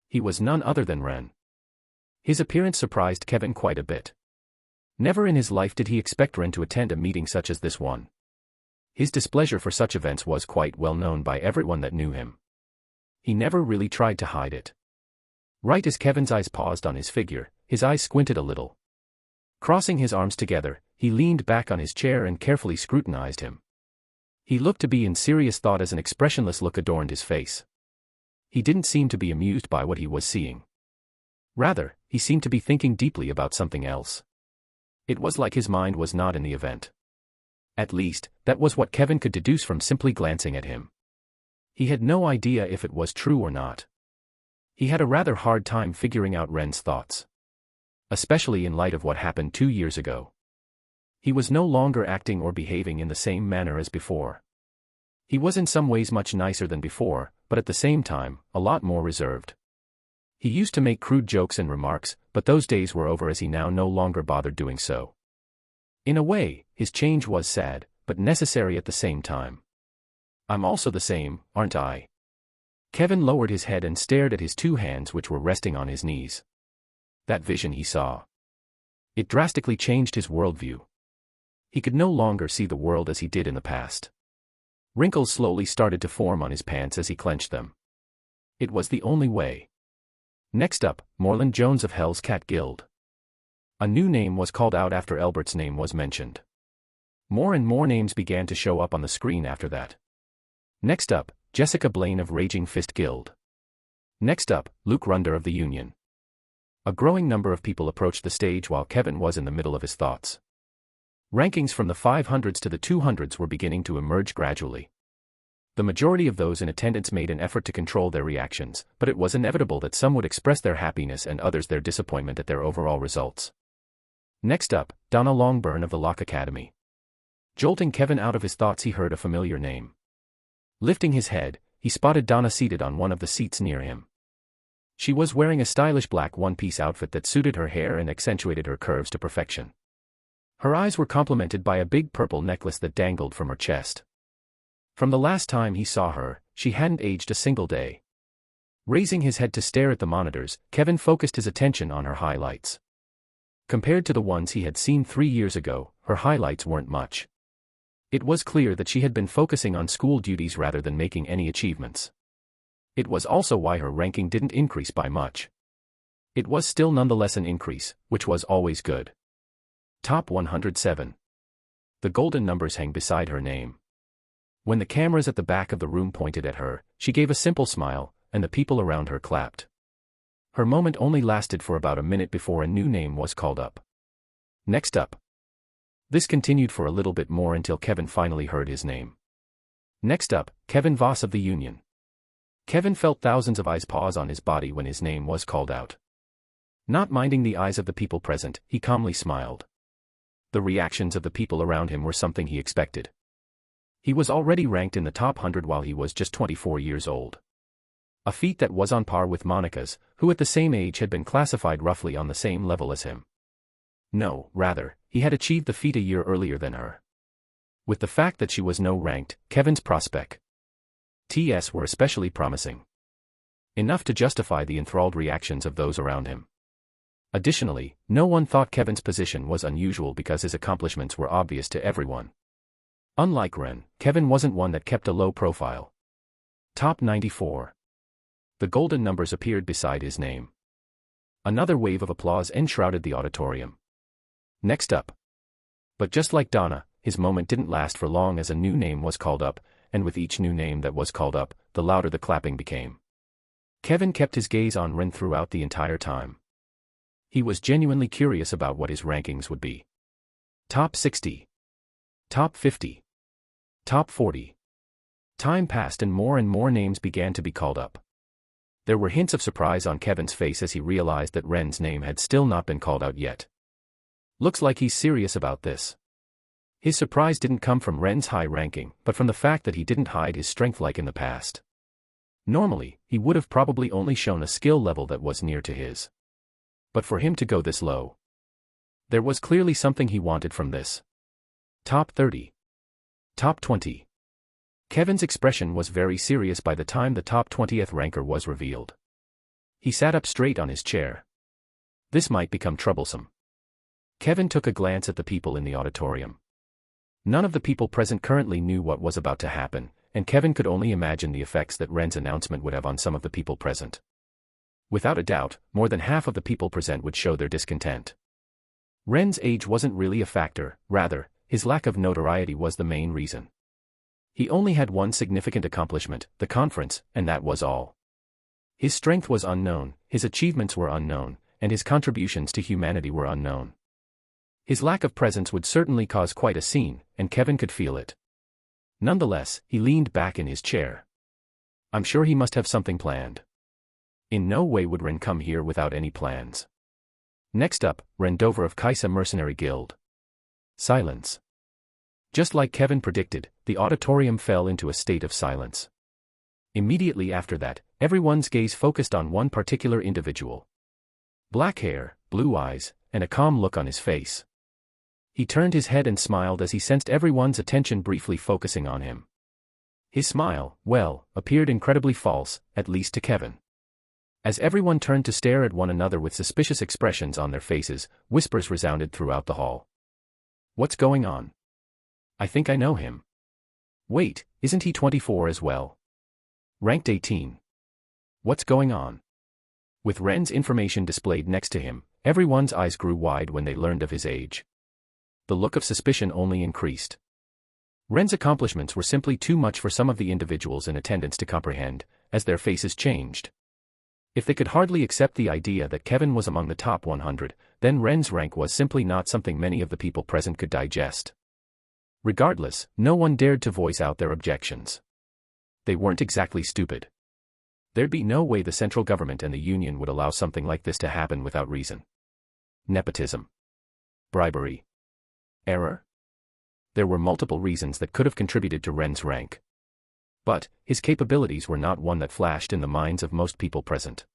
He was none other than Ren. His appearance surprised Kevin quite a bit. Never in his life did he expect Ren to attend a meeting such as this one. His displeasure for such events was quite well known by everyone that knew him. He never really tried to hide it. Right as Kevin's eyes paused on his figure, his eyes squinted a little. Crossing his arms together, he leaned back on his chair and carefully scrutinized him. He looked to be in serious thought as an expressionless look adorned his face. He didn't seem to be amused by what he was seeing. Rather, he seemed to be thinking deeply about something else. It was like his mind was not in the event. At least, that was what Kevin could deduce from simply glancing at him. He had no idea if it was true or not. He had a rather hard time figuring out Ren's thoughts. Especially in light of what happened 2 years ago. He was no longer acting or behaving in the same manner as before. He was in some ways much nicer than before, but at the same time, a lot more reserved. He used to make crude jokes and remarks, but those days were over as he now no longer bothered doing so. In a way, his change was sad, but necessary at the same time. I'm also the same, aren't I? Kevin lowered his head and stared at his 2 hands which were resting on his knees. That vision he saw. It drastically changed his worldview. He could no longer see the world as he did in the past. Wrinkles slowly started to form on his pants as he clenched them. It was the only way. Next up, Moreland Jones of Hell's Cat Guild. A new name was called out after Albert's name was mentioned. More and more names began to show up on the screen after that. Next up, Jessica Blaine of Raging Fist Guild. Next up, Luke Runder of the Union. A growing number of people approached the stage while Kevin was in the middle of his thoughts. Rankings from the 500s to the 200s were beginning to emerge gradually. The majority of those in attendance made an effort to control their reactions, but it was inevitable that some would express their happiness and others their disappointment at their overall results. Next up, Donna Longburn of the Locke Academy. Jolting Kevin out of his thoughts, he heard a familiar name. Lifting his head, he spotted Donna seated on one of the seats near him. She was wearing a stylish black one-piece outfit that suited her hair and accentuated her curves to perfection. Her eyes were complemented by a big purple necklace that dangled from her chest. From the last time he saw her, she hadn't aged a single day. Raising his head to stare at the monitors, Kevin focused his attention on her highlights. Compared to the ones he had seen 3 years ago, her highlights weren't much. It was clear that she had been focusing on school duties rather than making any achievements. It was also why her ranking didn't increase by much. It was still nonetheless an increase, which was always good. Top 107. The golden numbers hang beside her name. When the cameras at the back of the room pointed at her, she gave a simple smile, and the people around her clapped. Her moment only lasted for about a minute before a new name was called up. Next up. This continued for a little bit more until Kevin finally heard his name. Next up, Kevin Voss of the Union. Kevin felt thousands of eyes pause on his body when his name was called out. Not minding the eyes of the people present, he calmly smiled. The reactions of the people around him were something he expected. He was already ranked in the top 100 while he was just 24 years old. A feat that was on par with Monica's, who at the same age had been classified roughly on the same level as him. No, rather, he had achieved the feat a year earlier than her. With the fact that she was no ranked, Kevin's prospects were especially promising. Enough to justify the enthralled reactions of those around him. Additionally, no one thought Kevin's position was unusual because his accomplishments were obvious to everyone. Unlike Ren, Kevin wasn't one that kept a low profile. Top 94. The golden numbers appeared beside his name. Another wave of applause enshrouded the auditorium. Next up. But just like Donna, his moment didn't last for long as a new name was called up, and with each new name that was called up, the louder the clapping became. Kevin kept his gaze on Ren throughout the entire time. He was genuinely curious about what his rankings would be. Top 60. Top 50. Top 40. Time passed and more names began to be called up. There were hints of surprise on Kevin's face as he realized that Ren's name had still not been called out yet. Looks like he's serious about this. His surprise didn't come from Ren's high ranking, but from the fact that he didn't hide his strength like in the past. Normally, he would have probably only shown a skill level that was near to his. But for him to go this low, there was clearly something he wanted from this. Top 30. Top 20. Kevin's expression was very serious by the time the top 20th ranker was revealed. He sat up straight on his chair. This might become troublesome. Kevin took a glance at the people in the auditorium. None of the people present currently knew what was about to happen, and Kevin could only imagine the effects that Ren's announcement would have on some of the people present. Without a doubt, more than half of the people present would show their discontent. Ren's age wasn't really a factor, rather, his lack of notoriety was the main reason. He only had one significant accomplishment, the conference, and that was all. His strength was unknown, his achievements were unknown, and his contributions to humanity were unknown. His lack of presence would certainly cause quite a scene, and Kevin could feel it. Nonetheless, he leaned back in his chair. I'm sure he must have something planned. In no way would Ren come here without any plans. Next up, Ren Dover of Kaisa Mercenary Guild. Silence. Just like Kevin predicted, the auditorium fell into a state of silence. Immediately after that, everyone's gaze focused on one particular individual. Black hair, blue eyes, and a calm look on his face. He turned his head and smiled as he sensed everyone's attention briefly focusing on him. His smile, well, appeared incredibly false, at least to Kevin. As everyone turned to stare at one another with suspicious expressions on their faces, whispers resounded throughout the hall. What's going on? I think I know him. Wait, isn't he 24 as well? Ranked 18. What's going on? With Ren's information displayed next to him, everyone's eyes grew wide when they learned of his age. The look of suspicion only increased. Ren's accomplishments were simply too much for some of the individuals in attendance to comprehend, as their faces changed. If they could hardly accept the idea that Kevin was among the top 100, then Ren's rank was simply not something many of the people present could digest. Regardless, no one dared to voice out their objections. They weren't exactly stupid. There'd be no way the central government and the union would allow something like this to happen without reason. Nepotism. Bribery. Error? There were multiple reasons that could have contributed to Ren's rank. But, his capabilities were not one that flashed in the minds of most people present.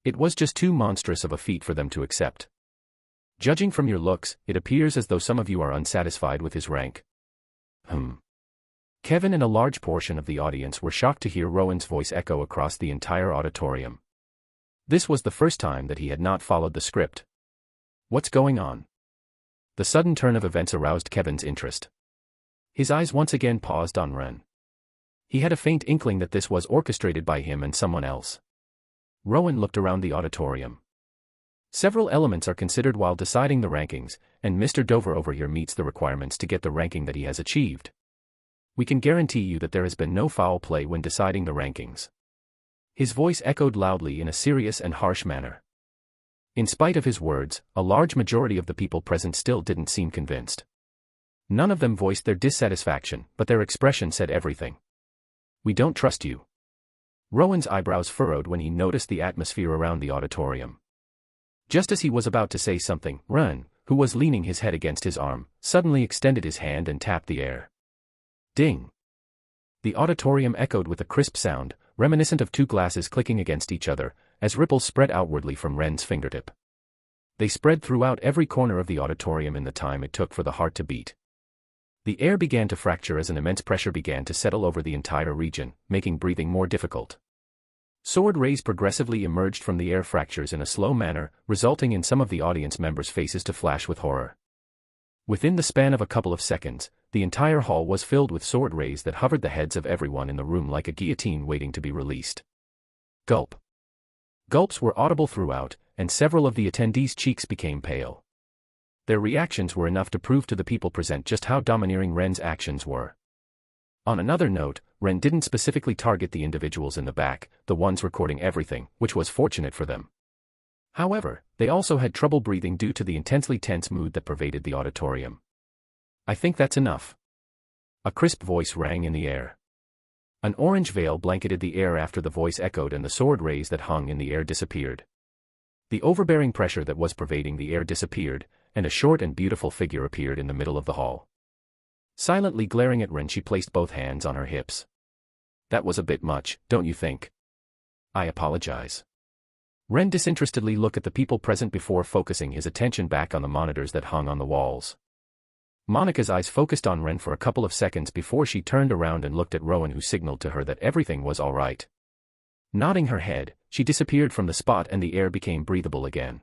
It was just too monstrous of a feat for them to accept. Judging from your looks, it appears as though some of you are unsatisfied with his rank. Kevin and a large portion of the audience were shocked to hear Rowan's voice echo across the entire auditorium. This was the first time that he had not followed the script. What's going on? The sudden turn of events aroused Kevin's interest. His eyes once again paused on Ren. He had a faint inkling that this was orchestrated by him and someone else. Rowan looked around the auditorium. Several elements are considered while deciding the rankings, and Mr. Dover over here meets the requirements to get the ranking that he has achieved. We can guarantee you that there has been no foul play when deciding the rankings. His voice echoed loudly in a serious and harsh manner. In spite of his words, a large majority of the people present still didn't seem convinced. None of them voiced their dissatisfaction, but their expression said everything. We don't trust you. Rowan's eyebrows furrowed when he noticed the atmosphere around the auditorium. Just as he was about to say something, Ren, who was leaning his head against his arm, suddenly extended his hand and tapped the air. Ding! The auditorium echoed with a crisp sound, reminiscent of two glasses clicking against each other, as ripples spread outwardly from Ren's fingertip. They spread throughout every corner of the auditorium in the time it took for the heart to beat. The air began to fracture as an immense pressure began to settle over the entire region, making breathing more difficult. Sword rays progressively emerged from the air fractures in a slow manner, resulting in some of the audience members' faces to flash with horror. Within the span of a couple of seconds, the entire hall was filled with sword rays that hovered the heads of everyone in the room like a guillotine waiting to be released. Gulp. Gulps were audible throughout, and several of the attendees' cheeks became pale. Their reactions were enough to prove to the people present just how domineering Ren's actions were. On another note, Ren didn't specifically target the individuals in the back, the ones recording everything, which was fortunate for them. However, they also had trouble breathing due to the intensely tense mood that pervaded the auditorium. I think that's enough. A crisp voice rang in the air. An orange veil blanketed the air after the voice echoed and the sword rays that hung in the air disappeared. The overbearing pressure that was pervading the air disappeared, and a short and beautiful figure appeared in the middle of the hall. Silently glaring at Ren, she placed both hands on her hips. That was a bit much, don't you think? I apologize. Ren disinterestedly looked at the people present before focusing his attention back on the monitors that hung on the walls. Monica's eyes focused on Ren for a couple of seconds before she turned around and looked at Rowan, who signaled to her that everything was all right. Nodding her head, she disappeared from the spot and the air became breathable again.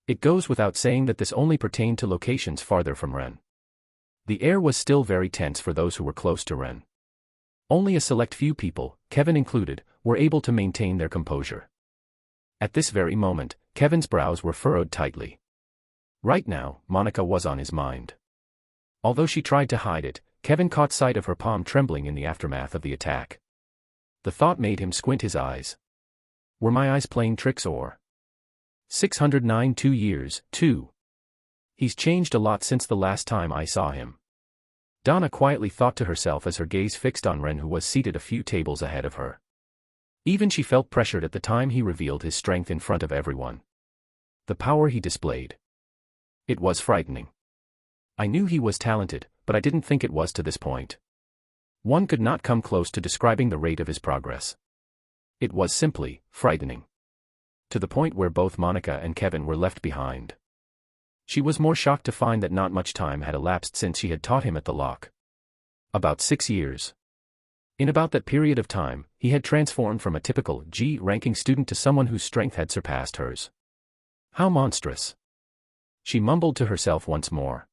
It goes without saying that this only pertained to locations farther from Ren. The air was still very tense for those who were close to Ren. Only a select few people, Kevin included, were able to maintain their composure. At this very moment, Kevin's brows were furrowed tightly. Right now, Monica was on his mind. Although she tried to hide it, Kevin caught sight of her palm trembling in the aftermath of the attack. The thought made him squint his eyes. Were my eyes playing tricks or? 609 2 years, too. He's changed a lot since the last time I saw him. Donna quietly thought to herself as her gaze fixed on Ren, who was seated a few tables ahead of her. Even she felt pressured at the time he revealed his strength in front of everyone. The power he displayed. It was frightening. I knew he was talented, but I didn't think it was to this point. One could not come close to describing the rate of his progress. It was simply frightening. To the point where both Monica and Kevin were left behind. She was more shocked to find that not much time had elapsed since she had taught him at the lock. About 6 years. In about that period of time, he had transformed from a typical G-ranking student to someone whose strength had surpassed hers. How monstrous. She mumbled to herself once more.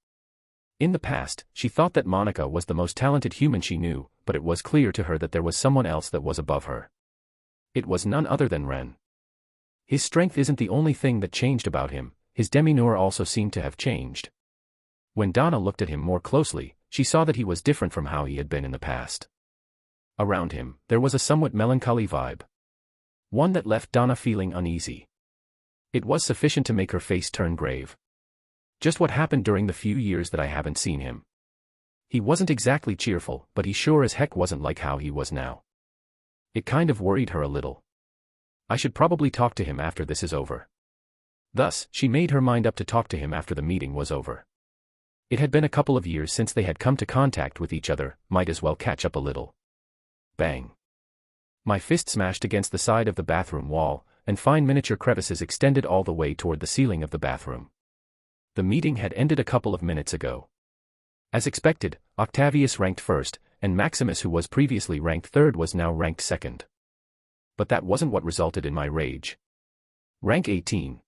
In the past, she thought that Monica was the most talented human she knew, but it was clear to her that there was someone else that was above her. It was none other than Ren. His strength isn't the only thing that changed about him, his demeanor also seemed to have changed. When Donna looked at him more closely, she saw that he was different from how he had been in the past. Around him, there was a somewhat melancholy vibe. One that left Donna feeling uneasy. It was sufficient to make her face turn grave. Just what happened during the few years that I haven't seen him. He wasn't exactly cheerful, but he sure as heck wasn't like how he was now. It kind of worried her a little. I should probably talk to him after this is over. Thus, she made her mind up to talk to him after the meeting was over. It had been a couple of years since they had come to contact with each other, might as well catch up a little. Bang. My fist smashed against the side of the bathroom wall, and fine miniature crevices extended all the way toward the ceiling of the bathroom. The meeting had ended a couple of minutes ago. As expected, Octavius ranked first, and Maximus, who was previously ranked third, was now ranked second. But that wasn't what resulted in my rage. Rank 18.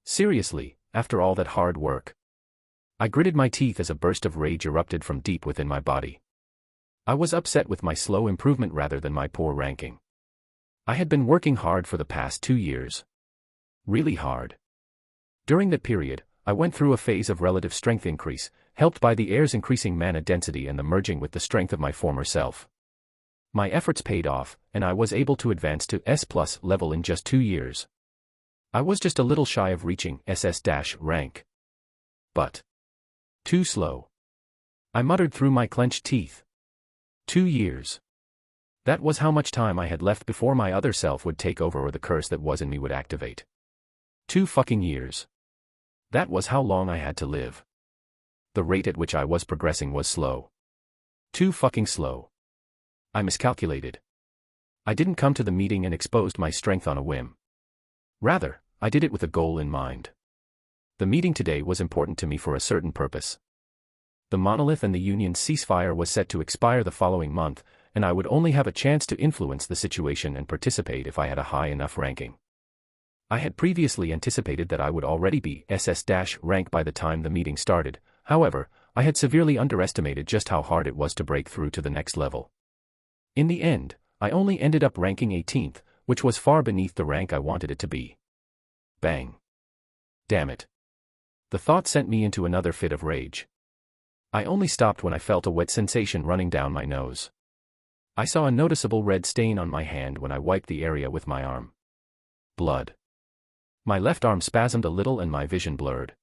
Seriously, after all that hard work. I gritted my teeth as a burst of rage erupted from deep within my body. I was upset with my slow improvement rather than my poor ranking. I had been working hard for the past 2 years. Really hard. During that period, I went through a phase of relative strength increase, helped by the air's increasing mana density and the merging with the strength of my former self. My efforts paid off, and I was able to advance to S+ level in just 2 years. I was just a little shy of reaching SS- rank. But too slow. I muttered through my clenched teeth. 2 years. That was how much time I had left before my other self would take over or the curse that was in me would activate. 2 fucking years. That was how long I had to live. The rate at which I was progressing was slow. Too fucking slow. I miscalculated. I didn't come to the meeting and exposed my strength on a whim. Rather, I did it with a goal in mind. The meeting today was important to me for a certain purpose. The monolith and the Union's ceasefire was set to expire the following month, and I would only have a chance to influence the situation and participate if I had a high enough ranking. I had previously anticipated that I would already be SS- rank by the time the meeting started. However, I had severely underestimated just how hard it was to break through to the next level. In the end, I only ended up ranking 18th, which was far beneath the rank I wanted it to be. Bang. Damn it. The thought sent me into another fit of rage. I only stopped when I felt a wet sensation running down my nose. I saw a noticeable red stain on my hand when I wiped the area with my arm. Blood. My left arm spasmed a little and my vision blurred.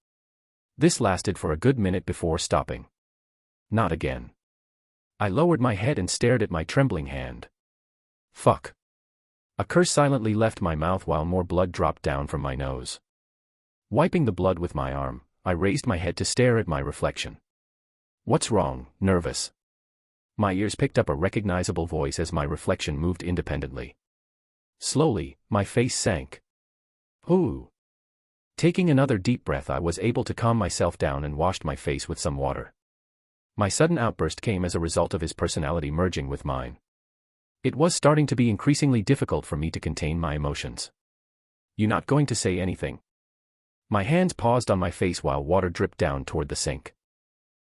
This lasted for a good minute before stopping. Not again. I lowered my head and stared at my trembling hand. Fuck. A curse silently left my mouth while more blood dropped down from my nose. Wiping the blood with my arm, I raised my head to stare at my reflection. What's wrong, nervous? My ears picked up a recognizable voice as my reflection moved independently. Slowly, my face sank. Ooh. Taking another deep breath, I was able to calm myself down and washed my face with some water. My sudden outburst came as a result of his personality merging with mine. It was starting to be increasingly difficult for me to contain my emotions. You not going to say anything? My hands paused on my face while water dripped down toward the sink.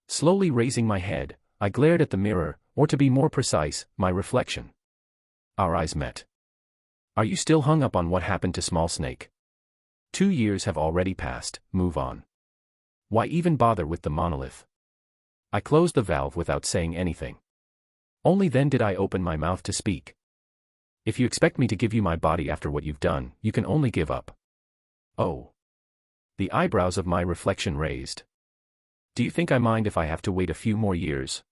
Slowly raising my head, I glared at the mirror, or to be more precise, my reflection. Our eyes met. Are you still hung up on what happened to Small Snake? 2 years have already passed, move on. Why even bother with the monolith? I closed the valve without saying anything. Only then did I open my mouth to speak. If you expect me to give you my body after what you've done, you can only give up. Oh. The eyebrows of my reflection raised. Do you think I mind if I have to wait a few more years?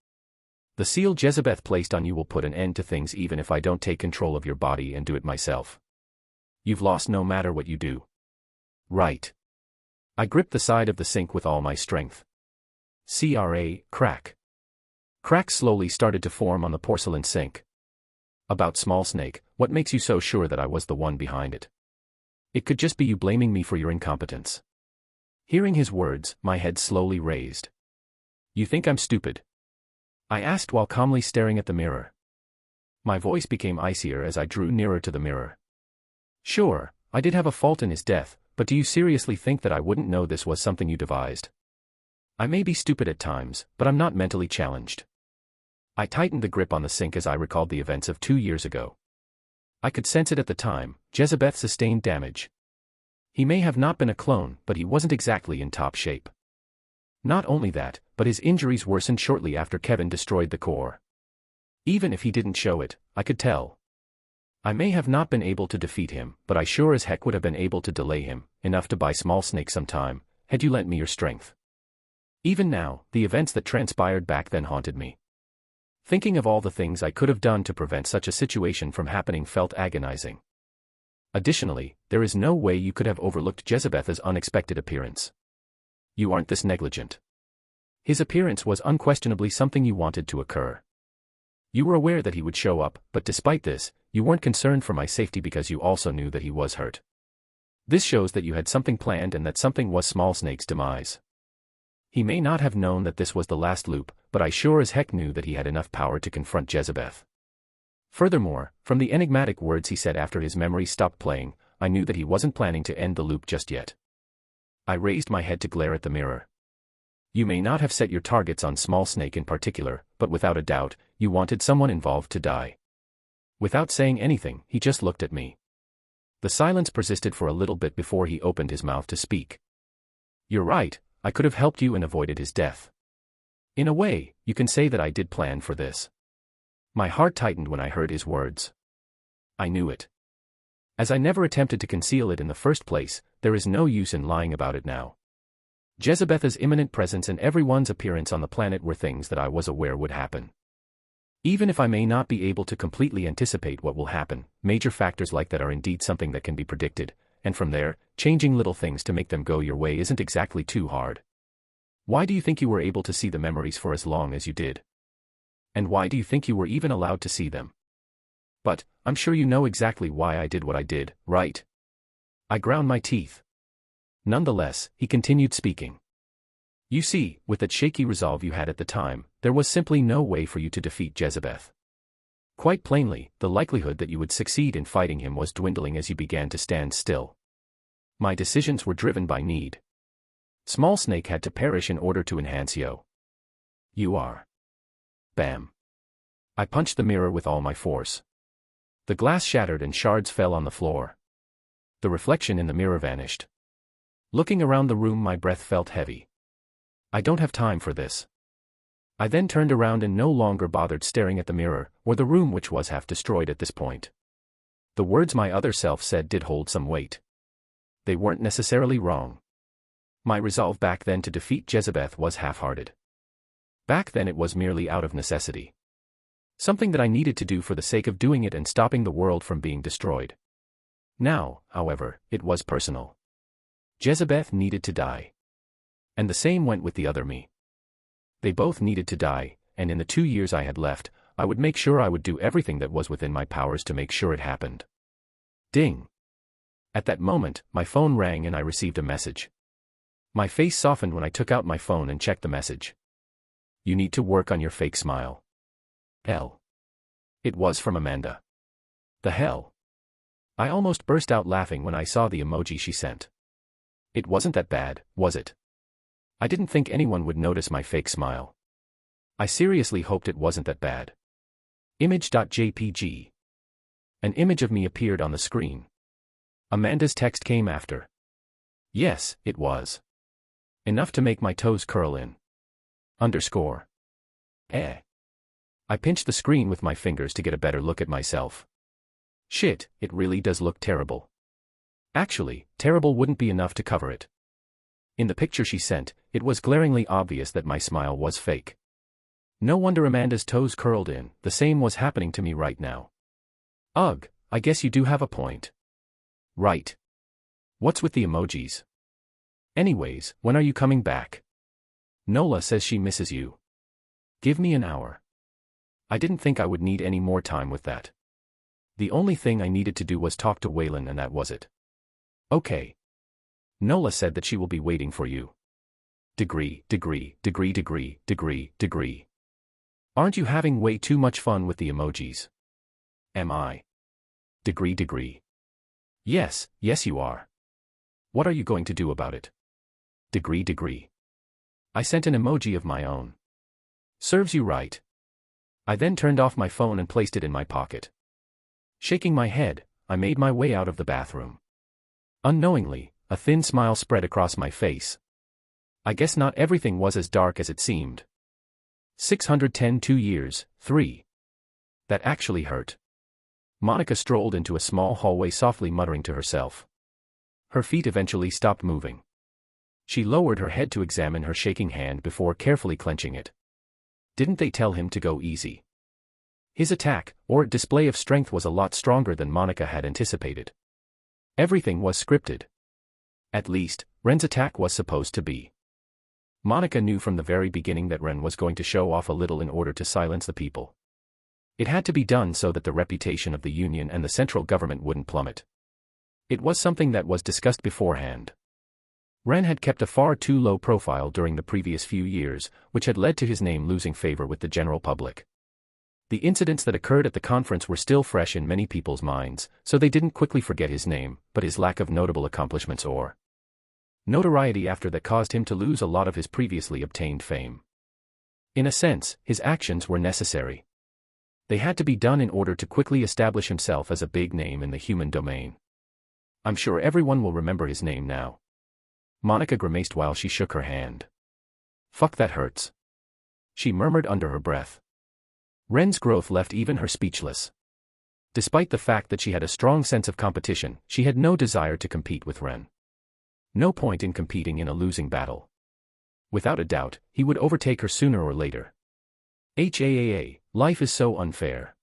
The seal Jezebeth placed on you will put an end to things even if I don't take control of your body and do it myself. You've lost no matter what you do. Right. I gripped the side of the sink with all my strength. Crack. Cracks slowly started to form on the porcelain sink. About Small Snake, what makes you so sure that I was the one behind it? It could just be you blaming me for your incompetence. Hearing his words, my head slowly raised. You think I'm stupid? I asked while calmly staring at the mirror. My voice became icier as I drew nearer to the mirror. Sure, I did have a fault in his death, but do you seriously think that I wouldn't know this was something you devised? I may be stupid at times, but I'm not mentally challenged. I tightened the grip on the sink as I recalled the events of 2 years ago. I could sense it at the time. Jezebeth sustained damage. He may have not been a clone, but he wasn't exactly in top shape. Not only that, but his injuries worsened shortly after Kevin destroyed the core. Even if he didn't show it, I could tell. I may have not been able to defeat him, but I sure as heck would have been able to delay him, enough to buy Small Snake some time, had you lent me your strength. Even now, the events that transpired back then haunted me. Thinking of all the things I could have done to prevent such a situation from happening felt agonizing. Additionally, there is no way you could have overlooked Jezebeth's unexpected appearance. You aren't this negligent. His appearance was unquestionably something you wanted to occur. You were aware that he would show up, but despite this, you weren't concerned for my safety because you also knew that he was hurt. This shows that you had something planned and that something was Small Snake's demise. He may not have known that this was the last loop, but I sure as heck knew that he had enough power to confront Jezebeth. Furthermore, from the enigmatic words he said after his memory stopped playing, I knew that he wasn't planning to end the loop just yet. I raised my head to glare at the mirror. You may not have set your targets on Small Snake in particular, but without a doubt, you wanted someone involved to die. Without saying anything, he just looked at me. The silence persisted for a little bit before he opened his mouth to speak. You're right, I could have helped you and avoided his death. In a way, you can say that I did plan for this. My heart tightened when I heard his words. I knew it. As I never attempted to conceal it in the first place, there is no use in lying about it now. Jezebeth's imminent presence and everyone's appearance on the planet were things that I was aware would happen. Even if I may not be able to completely anticipate what will happen, major factors like that are indeed something that can be predicted, and from there, changing little things to make them go your way isn't exactly too hard. Why do you think you were able to see the memories for as long as you did? And why do you think you were even allowed to see them? But, I'm sure you know exactly why I did what I did, right? I ground my teeth. Nonetheless, he continued speaking. You see, with that shaky resolve you had at the time, there was simply no way for you to defeat Jezebeth. Quite plainly, the likelihood that you would succeed in fighting him was dwindling as you began to stand still. My decisions were driven by need. Small Snake had to perish in order to enhance Yo. You are. Bam. I punched the mirror with all my force. The glass shattered and shards fell on the floor. The reflection in the mirror vanished. Looking around the room, my breath felt heavy. I don't have time for this. I then turned around and no longer bothered staring at the mirror, or the room which was half destroyed at this point. The words my other self said did hold some weight. They weren't necessarily wrong. My resolve back then to defeat Jezebeth was half-hearted. Back then it was merely out of necessity. Something that I needed to do for the sake of doing it and stopping the world from being destroyed. Now, however, it was personal. Jezebeth needed to die. And the same went with the other me. They both needed to die, and in the 2 years I had left, I would make sure I would do everything that was within my powers to make sure it happened. Ding! At that moment, my phone rang and I received a message. My face softened when I took out my phone and checked the message. You need to work on your fake smile. L. It was from Amanda. The hell? I almost burst out laughing when I saw the emoji she sent. It wasn't that bad, was it? I didn't think anyone would notice my fake smile. I seriously hoped it wasn't that bad. Image.jpg. An image of me appeared on the screen. Amanda's text came after. Yes, it was. Enough to make my toes curl in. Underscore. I pinched the screen with my fingers to get a better look at myself. Shit, it really does look terrible. Actually, terrible wouldn't be enough to cover it. In the picture she sent, it was glaringly obvious that my smile was fake. No wonder Amanda's toes curled in, the same was happening to me right now. Ugh, I guess you do have a point. Right. What's with the emojis? Anyways, when are you coming back? Nola says she misses you. Give me an hour. I didn't think I would need any more time with that. The only thing I needed to do was talk to Waylon and that was it. Okay. Nola said that she will be waiting for you. Degree. Aren't you having way too much fun with the emojis? Am I? Degree. Yes you are. What are you going to do about it? Degree. I sent an emoji of my own. Serves you right. I then turned off my phone and placed it in my pocket. Shaking my head, I made my way out of the bathroom. Unknowingly, a thin smile spread across my face. I guess not everything was as dark as it seemed. 610 2 years, 3. That actually hurt. Monica strolled into a small hallway softly muttering to herself. Her feet eventually stopped moving. She lowered her head to examine her shaking hand before carefully clenching it. Didn't they tell him to go easy? His attack, or display of strength, was a lot stronger than Monica had anticipated. Everything was scripted. At least, Ren's attack was supposed to be. Monica knew from the very beginning that Ren was going to show off a little in order to silence the people. It had to be done so that the reputation of the Union and the central government wouldn't plummet. It was something that was discussed beforehand. Ren had kept a far too low profile during the previous few years, which had led to his name losing favor with the general public. The incidents that occurred at the conference were still fresh in many people's minds, so they didn't quickly forget his name, but his lack of notable accomplishments or Notoriety after that caused him to lose a lot of his previously obtained fame. In a sense, his actions were necessary. They had to be done in order to quickly establish himself as a big name in the human domain. I'm sure everyone will remember his name now. Monica grimaced while she shook her hand. Fuck, that hurts, she murmured under her breath. Ren's growth left even her speechless. Despite the fact that she had a strong sense of competition, she had no desire to compete with Ren. No point in competing in a losing battle. Without a doubt, he would overtake her sooner or later. Life is so unfair.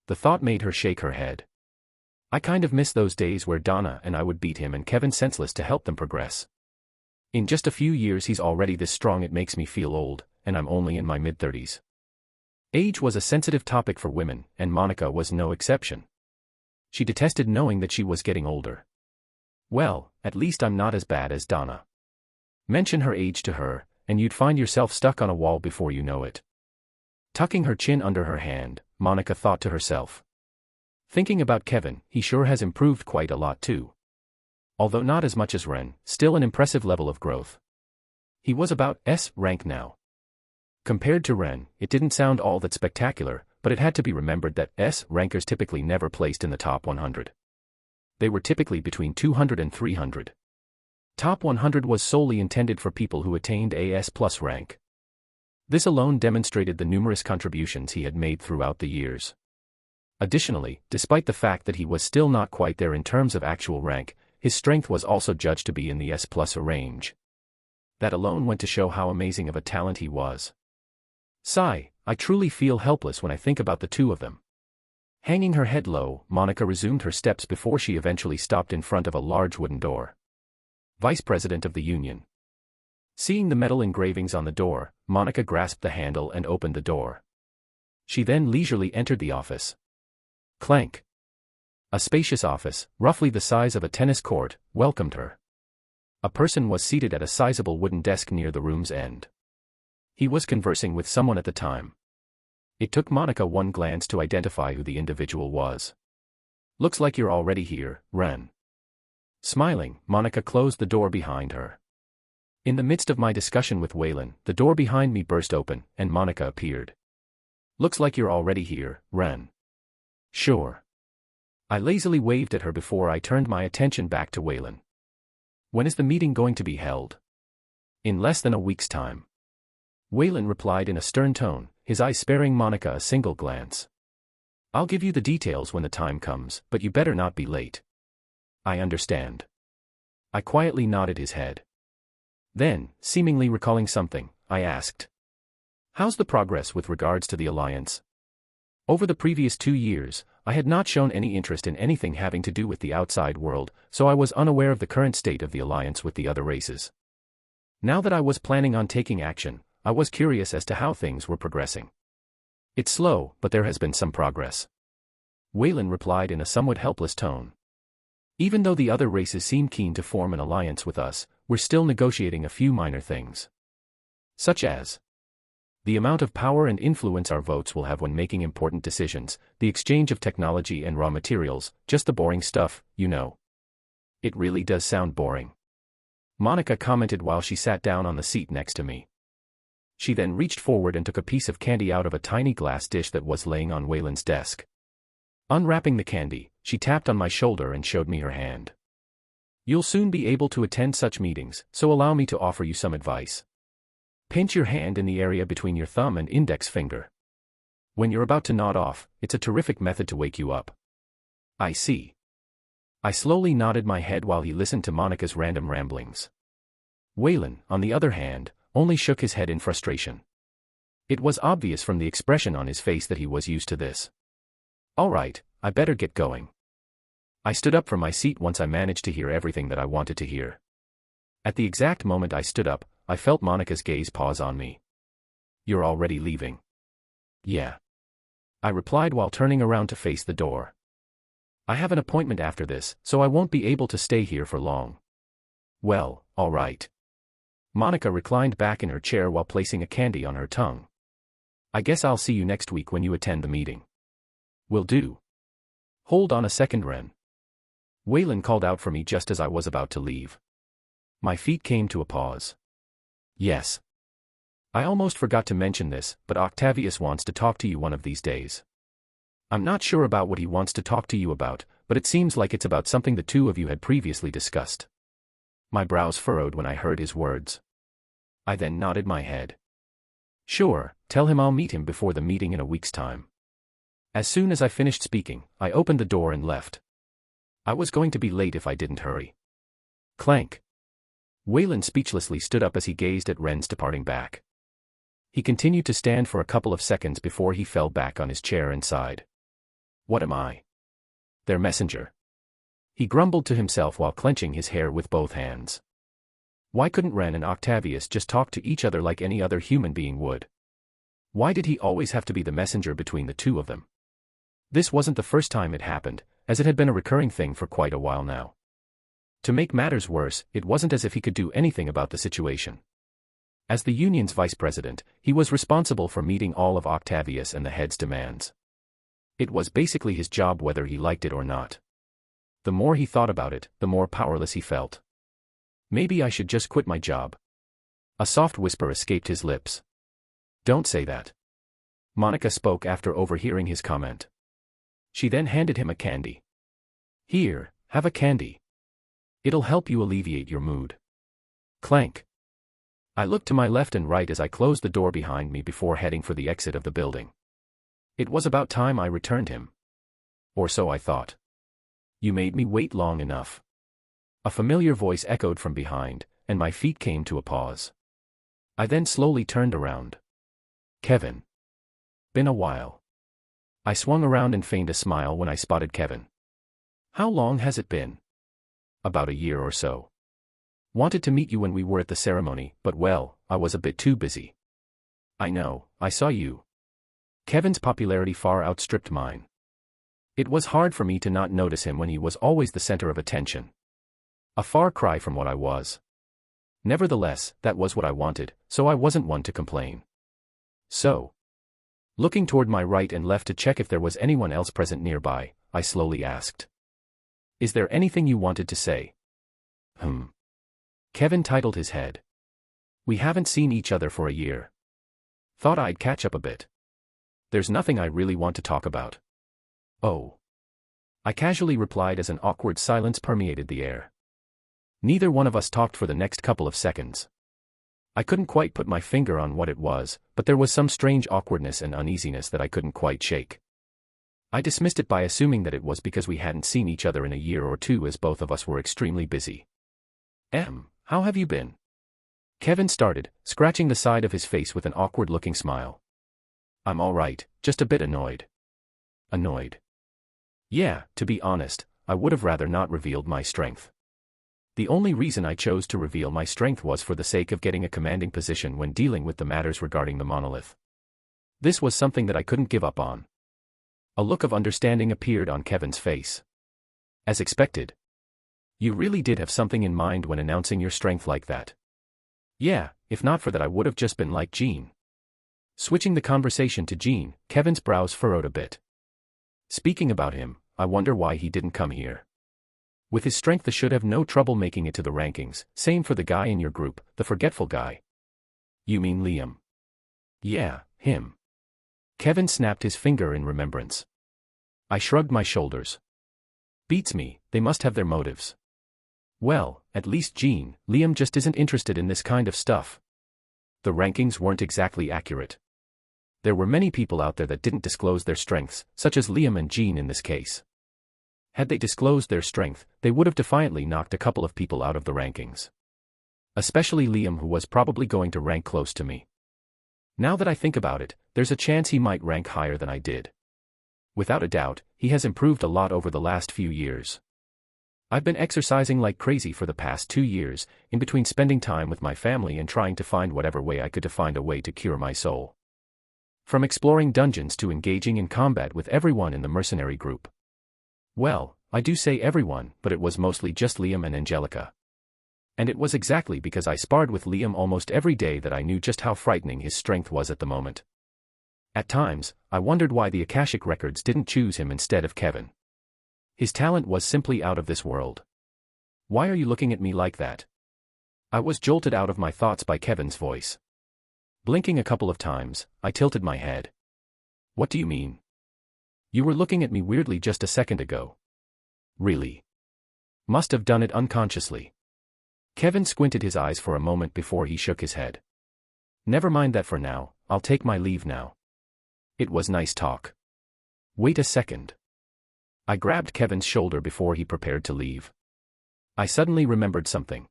The thought made her shake her head. I kind of miss those days where Donna and I would beat him and Kevin senseless to help them progress. In just a few years he's already this strong, it makes me feel old, and I'm only in my mid-30s. Age was a sensitive topic for women, and Monica was no exception. She detested knowing that she was getting older. Well, at least I'm not as bad as Donna. Mention her age to her, and you'd find yourself stuck on a wall before you know it. Tucking her chin under her hand, Monica thought to herself. Thinking about Kevin, he sure has improved quite a lot too. Although not as much as Ren, still an impressive level of growth. He was about S rank now. Compared to Ren, it didn't sound all that spectacular, but it had to be remembered that S rankers typically never placed in the top 100. They were typically between 200 and 300. Top 100 was solely intended for people who attained a S+ rank. This alone demonstrated the numerous contributions he had made throughout the years. Additionally, despite the fact that he was still not quite there in terms of actual rank, his strength was also judged to be in the S+ range. That alone went to show how amazing of a talent he was. Sigh, I truly feel helpless when I think about the two of them. Hanging her head low, Monica resumed her steps before she eventually stopped in front of a large wooden door. Vice President of the Union. Seeing the metal engravings on the door, Monica grasped the handle and opened the door. She then leisurely entered the office. Clank. A spacious office, roughly the size of a tennis court, welcomed her. A person was seated at a sizable wooden desk near the room's end. He was conversing with someone at the time. It took Monica one glance to identify who the individual was. Looks like you're already here, Ren. Smiling, Monica closed the door behind her. In the midst of my discussion with Waylon, the door behind me burst open, and Monica appeared. Looks like you're already here, Ren. Sure. I lazily waved at her before I turned my attention back to Waylon. When is the meeting going to be held? In less than a week's time. Waylon replied in a stern tone, his eyes sparing Monica a single glance. I'll give you the details when the time comes, but you better not be late. I understand. I quietly nodded his head. Then, seemingly recalling something, I asked. How's the progress with regards to the alliance? Over the previous 2 years, I had not shown any interest in anything having to do with the outside world, so I was unaware of the current state of the alliance with the other races. Now that I was planning on taking action, I was curious as to how things were progressing. It's slow, but there has been some progress. Waylon replied in a somewhat helpless tone. Even though the other races seem keen to form an alliance with us, we're still negotiating a few minor things. Such as the amount of power and influence our votes will have when making important decisions, the exchange of technology and raw materials, just the boring stuff, you know. It really does sound boring. Monica commented while she sat down on the seat next to me. She then reached forward and took a piece of candy out of a tiny glass dish that was laying on Waylon's desk. Unwrapping the candy, she tapped on my shoulder and showed me her hand. You'll soon be able to attend such meetings, so allow me to offer you some advice. Pinch your hand in the area between your thumb and index finger. When you're about to nod off, it's a terrific method to wake you up. I see. I slowly nodded my head while he listened to Monica's random ramblings. Waylon, on the other hand, only shook his head in frustration. It was obvious from the expression on his face that he was used to this. All right, I better get going. I stood up from my seat once I managed to hear everything that I wanted to hear. At the exact moment I stood up, I felt Monica's gaze pause on me. You're already leaving? Yeah. I replied while turning around to face the door. I have an appointment after this, so I won't be able to stay here for long. Well, all right. Monica reclined back in her chair while placing a candy on her tongue. I guess I'll see you next week when you attend the meeting. Will do. Hold on a second, Ren. Waylon called out for me just as I was about to leave. My feet came to a pause. Yes. I almost forgot to mention this, but Octavius wants to talk to you one of these days. I'm not sure about what he wants to talk to you about, but it seems like it's about something the two of you had previously discussed. My brows furrowed when I heard his words. I then nodded my head. Sure, tell him I'll meet him before the meeting in a week's time. As soon as I finished speaking, I opened the door and left. I was going to be late if I didn't hurry. Clank. Wayland speechlessly stood up as he gazed at Ren's departing back. He continued to stand for a couple of seconds before he fell back on his chair and sighed. What am I? Their messenger. He grumbled to himself while clenching his hair with both hands. Why couldn't Ren and Octavius just talk to each other like any other human being would? Why did he always have to be the messenger between the two of them? This wasn't the first time it happened, as it had been a recurring thing for quite a while now. To make matters worse, it wasn't as if he could do anything about the situation. As the union's vice president, he was responsible for meeting all of Octavius and the head's demands. It was basically his job whether he liked it or not. The more he thought about it, the more powerless he felt. Maybe I should just quit my job. A soft whisper escaped his lips. Don't say that. Monica spoke after overhearing his comment. She then handed him a candy. Here, have a candy. It'll help you alleviate your mood. Clank. I looked to my left and right as I closed the door behind me before heading for the exit of the building. It was about time I returned him. Or so I thought. You made me wait long enough. A familiar voice echoed from behind, and my feet came to a pause. I then slowly turned around. Kevin. Been a while. I swung around and feigned a smile when I spotted Kevin. How long has it been? About a year or so. Wanted to meet you when we were at the ceremony, but well, I was a bit too busy. I know, I saw you. Kevin's popularity far outstripped mine. It was hard for me to not notice him when he was always the center of attention. A far cry from what I was. Nevertheless, that was what I wanted, so I wasn't one to complain. So, looking toward my right and left to check if there was anyone else present nearby, I slowly asked. Is there anything you wanted to say? Kevin titled his head. We haven't seen each other for a year. Thought I'd catch up a bit. There's nothing I really want to talk about. Oh. I casually replied as an awkward silence permeated the air. Neither one of us talked for the next couple of seconds. I couldn't quite put my finger on what it was, but there was some strange awkwardness and uneasiness that I couldn't quite shake. I dismissed it by assuming that it was because we hadn't seen each other in a year or two as both of us were extremely busy. How have you been? Kevin started, scratching the side of his face with an awkward-looking smile. I'm all right, just a bit annoyed. Annoyed? Yeah, to be honest, I would have rather not revealed my strength. The only reason I chose to reveal my strength was for the sake of getting a commanding position when dealing with the matters regarding the monolith. This was something that I couldn't give up on. A look of understanding appeared on Kevin's face. As expected. You really did have something in mind when announcing your strength like that. Yeah, if not for that I would have just been like Jean. Switching the conversation to Jean, Kevin's brows furrowed a bit. Speaking about him, I wonder why he didn't come here. With his strength he should have no trouble making it to the rankings, same for the guy in your group, the forgetful guy. You mean Liam? Yeah, him. Kevin snapped his finger in remembrance. I shrugged my shoulders. Beats me, they must have their motives. Well, at least Liam just isn't interested in this kind of stuff. The rankings weren't exactly accurate. There were many people out there that didn't disclose their strengths, such as Liam and Jean in this case. Had they disclosed their strength, they would have defiantly knocked a couple of people out of the rankings. Especially Liam, who was probably going to rank close to me. Now that I think about it, there's a chance he might rank higher than I did. Without a doubt, he has improved a lot over the last few years. I've been exercising like crazy for the past 2 years, in between spending time with my family and trying to find whatever way I could to find a way to cure my soul. From exploring dungeons to engaging in combat with everyone in the mercenary group. Well, I do say everyone, but it was mostly just Liam and Angelica. And it was exactly because I sparred with Liam almost every day that I knew just how frightening his strength was at the moment. At times, I wondered why the Akashic records didn't choose him instead of Kevin. His talent was simply out of this world. Why are you looking at me like that? I was jolted out of my thoughts by Kevin's voice. Blinking a couple of times, I tilted my head. What do you mean? You were looking at me weirdly just a second ago. Really? Must have done it unconsciously. Kevin squinted his eyes for a moment before he shook his head. Never mind that for now, I'll take my leave now. It was nice talk. Wait a second. I grabbed Kevin's shoulder before he prepared to leave. I suddenly remembered something.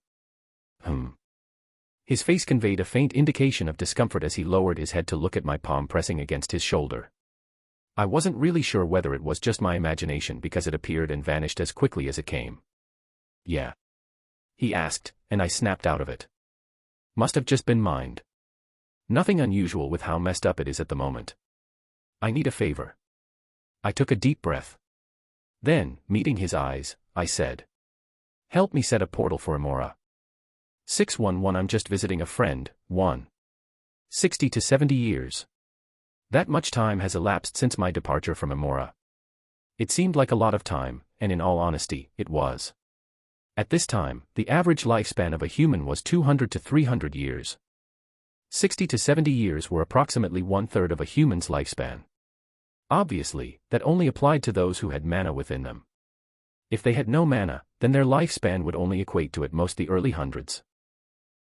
His face conveyed a faint indication of discomfort as he lowered his head to look at my palm pressing against his shoulder. I wasn't really sure whether it was just my imagination because it appeared and vanished as quickly as it came. Yeah? He asked, and I snapped out of it. Must have just been mind. Nothing unusual with how messed up it is at the moment. I need a favor. I took a deep breath. Then, meeting his eyes, I said. Help me set a portal for Amora. 611 I'm just visiting a friend, 60 to 70 years. That much time has elapsed since my departure from Amora. It seemed like a lot of time, and in all honesty, it was. At this time, the average lifespan of a human was 200 to 300 years. 60 to 70 years were approximately 1/3 of a human's lifespan. Obviously, that only applied to those who had mana within them. If they had no mana, then their lifespan would only equate to at most the early hundreds.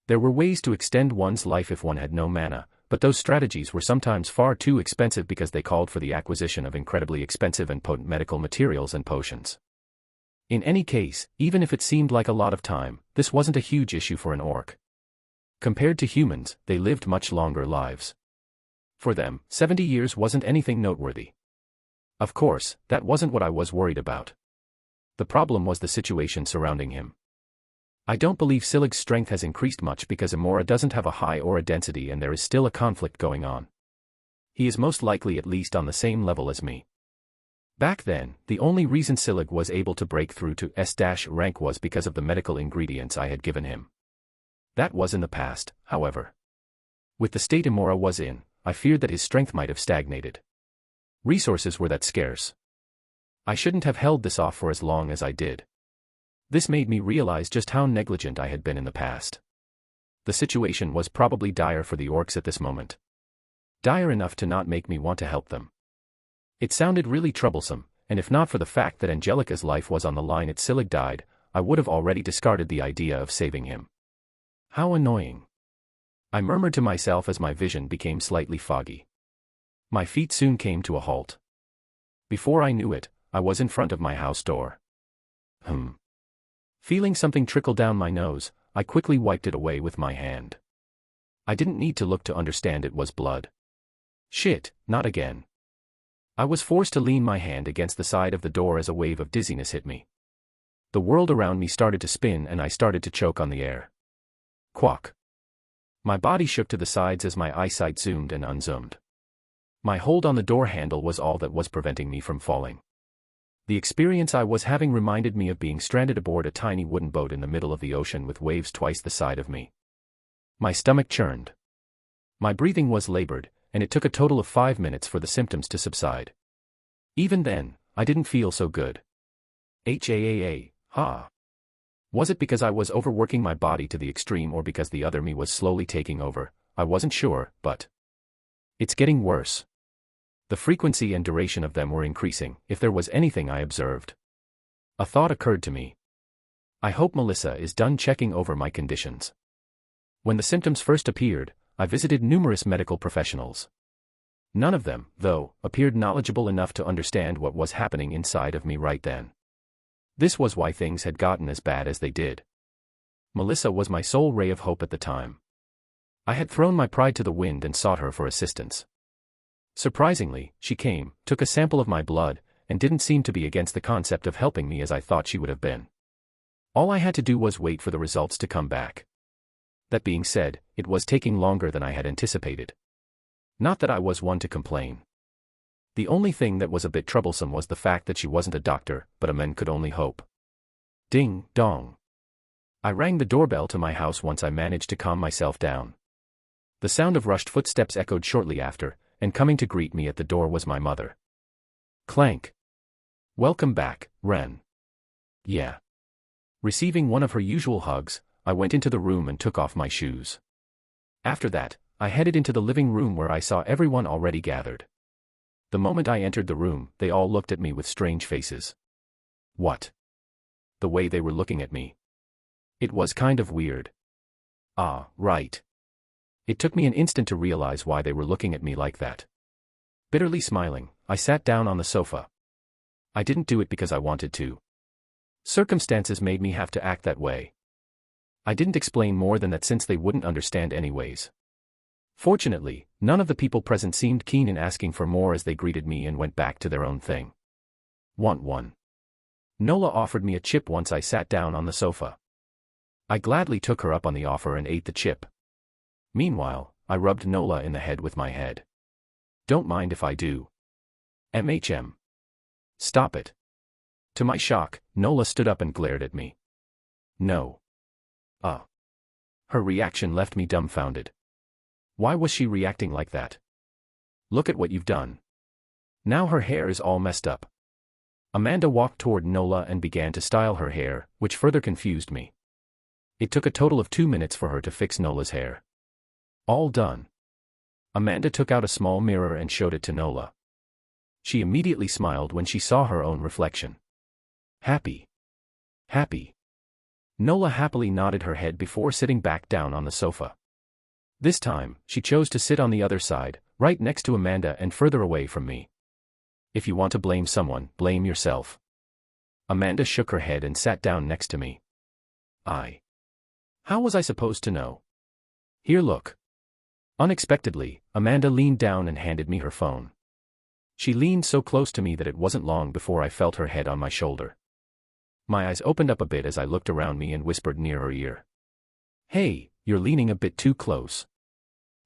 There were ways to extend one's life if one had no mana, but those strategies were sometimes far too expensive because they called for the acquisition of incredibly expensive and potent medical materials and potions. In any case, even if it seemed like a lot of time, this wasn't a huge issue for an orc. Compared to humans, they lived much longer lives. For them, 70 years wasn't anything noteworthy. Of course, that wasn't what I was worried about. The problem was the situation surrounding him. I don't believe Silig's strength has increased much because Amora doesn't have a high aura density and there is still a conflict going on. He is most likely at least on the same level as me. Back then, the only reason Silig was able to break through to S- rank was because of the medical ingredients I had given him. That was in the past, however. With the state Amora was in, I feared that his strength might have stagnated. Resources were that scarce. I shouldn't have held this off for as long as I did. This made me realize just how negligent I had been in the past. The situation was probably dire for the orcs at this moment. Dire enough to not make me want to help them. It sounded really troublesome, and if not for the fact that Angelica's life was on the line if Silig died, I would have already discarded the idea of saving him. How annoying. I murmured to myself as my vision became slightly foggy. My feet soon came to a halt. Before I knew it, I was in front of my house door. Feeling something trickle down my nose, I quickly wiped it away with my hand. I didn't need to look to understand it was blood. Shit, not again. I was forced to lean my hand against the side of the door as a wave of dizziness hit me. The world around me started to spin and I started to choke on the air. Quack. My body shook to the sides as my eyesight zoomed and unzoomed. My hold on the door handle was all that was preventing me from falling. The experience I was having reminded me of being stranded aboard a tiny wooden boat in the middle of the ocean with waves twice the size of me. My stomach churned. My breathing was labored, and it took a total of 5 minutes for the symptoms to subside. Even then, I didn't feel so good. Was it because I was overworking my body to the extreme or because the other me was slowly taking over? I wasn't sure, but it's getting worse. The frequency and duration of them were increasing, if there was anything I observed. A thought occurred to me. I hope Melissa is done checking over my conditions. When the symptoms first appeared, I visited numerous medical professionals. None of them, though, appeared knowledgeable enough to understand what was happening inside of me right then. This was why things had gotten as bad as they did. Melissa was my sole ray of hope at the time. I had thrown my pride to the wind and sought her for assistance. Surprisingly, she came, took a sample of my blood, and didn't seem to be against the concept of helping me as I thought she would have been. All I had to do was wait for the results to come back. That being said, it was taking longer than I had anticipated. Not that I was one to complain. The only thing that was a bit troublesome was the fact that she wasn't a doctor, but a man could only hope. Ding, dong. I rang the doorbell to my house once I managed to calm myself down. The sound of rushed footsteps echoed shortly after, and coming to greet me at the door was my mother. Clank. Welcome back, Ren. Yeah. Receiving one of her usual hugs, I went into the room and took off my shoes. After that, I headed into the living room where I saw everyone already gathered. The moment I entered the room, they all looked at me with strange faces. What? The way they were looking at me. It was kind of weird. Ah, right. It took me an instant to realize why they were looking at me like that. Bitterly smiling, I sat down on the sofa. I didn't do it because I wanted to. Circumstances made me have to act that way. I didn't explain more than that since they wouldn't understand anyways. Fortunately, none of the people present seemed keen in asking for more as they greeted me and went back to their own thing. Want one? Nola offered me a chip once I sat down on the sofa. I gladly took her up on the offer and ate the chip. Meanwhile, I rubbed Nola in the head with my head. Don't mind if I do. MHM. Stop it. To my shock, Nola stood up and glared at me. No. Her reaction left me dumbfounded. Why was she reacting like that? Look at what you've done. Now her hair is all messed up. Amanda walked toward Nola and began to style her hair, which further confused me. It took a total of 2 minutes for her to fix Nola's hair. All done. Amanda took out a small mirror and showed it to Nola. She immediately smiled when she saw her own reflection. Happy. Happy. Nola happily nodded her head before sitting back down on the sofa. This time, she chose to sit on the other side, right next to Amanda and further away from me. If you want to blame someone, blame yourself. Amanda shook her head and sat down next to me. How was I supposed to know? Here, look. Unexpectedly, Amanda leaned down and handed me her phone. She leaned so close to me that it wasn't long before I felt her head on my shoulder. My eyes opened up a bit as I looked around me and whispered near her ear. Hey, you're leaning a bit too close.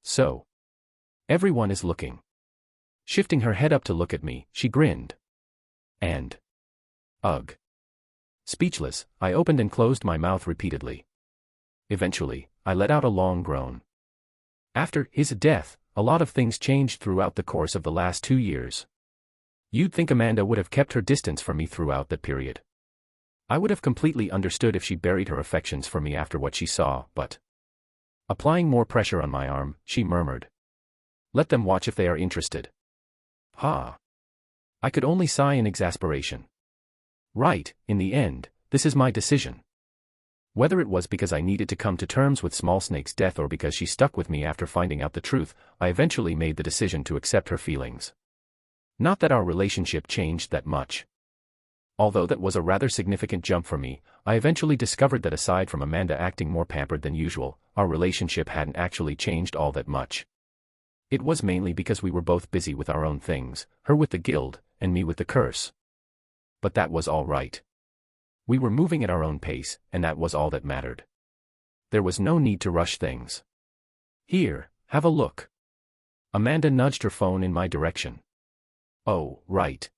So. Everyone is looking. Shifting her head up to look at me, she grinned. And. Ugh. Speechless, I opened and closed my mouth repeatedly. Eventually, I let out a long groan. After his death, a lot of things changed throughout the course of the last 2 years. You'd think Amanda would have kept her distance from me throughout that period. I would have completely understood if she buried her affections for me after what she saw, but. Applying more pressure on my arm, she murmured. Let them watch if they are interested. Ha! I could only sigh in exasperation. Right, in the end, this is my decision. Whether it was because I needed to come to terms with Small Snake's death or because she stuck with me after finding out the truth, I eventually made the decision to accept her feelings. Not that our relationship changed that much. Although that was a rather significant jump for me, I eventually discovered that aside from Amanda acting more pampered than usual, our relationship hadn't actually changed all that much. It was mainly because we were both busy with our own things, her with the guild, and me with the curse. But that was all right. We were moving at our own pace, and that was all that mattered. There was no need to rush things. Here, have a look. Amanda nudged her phone in my direction. Oh, right.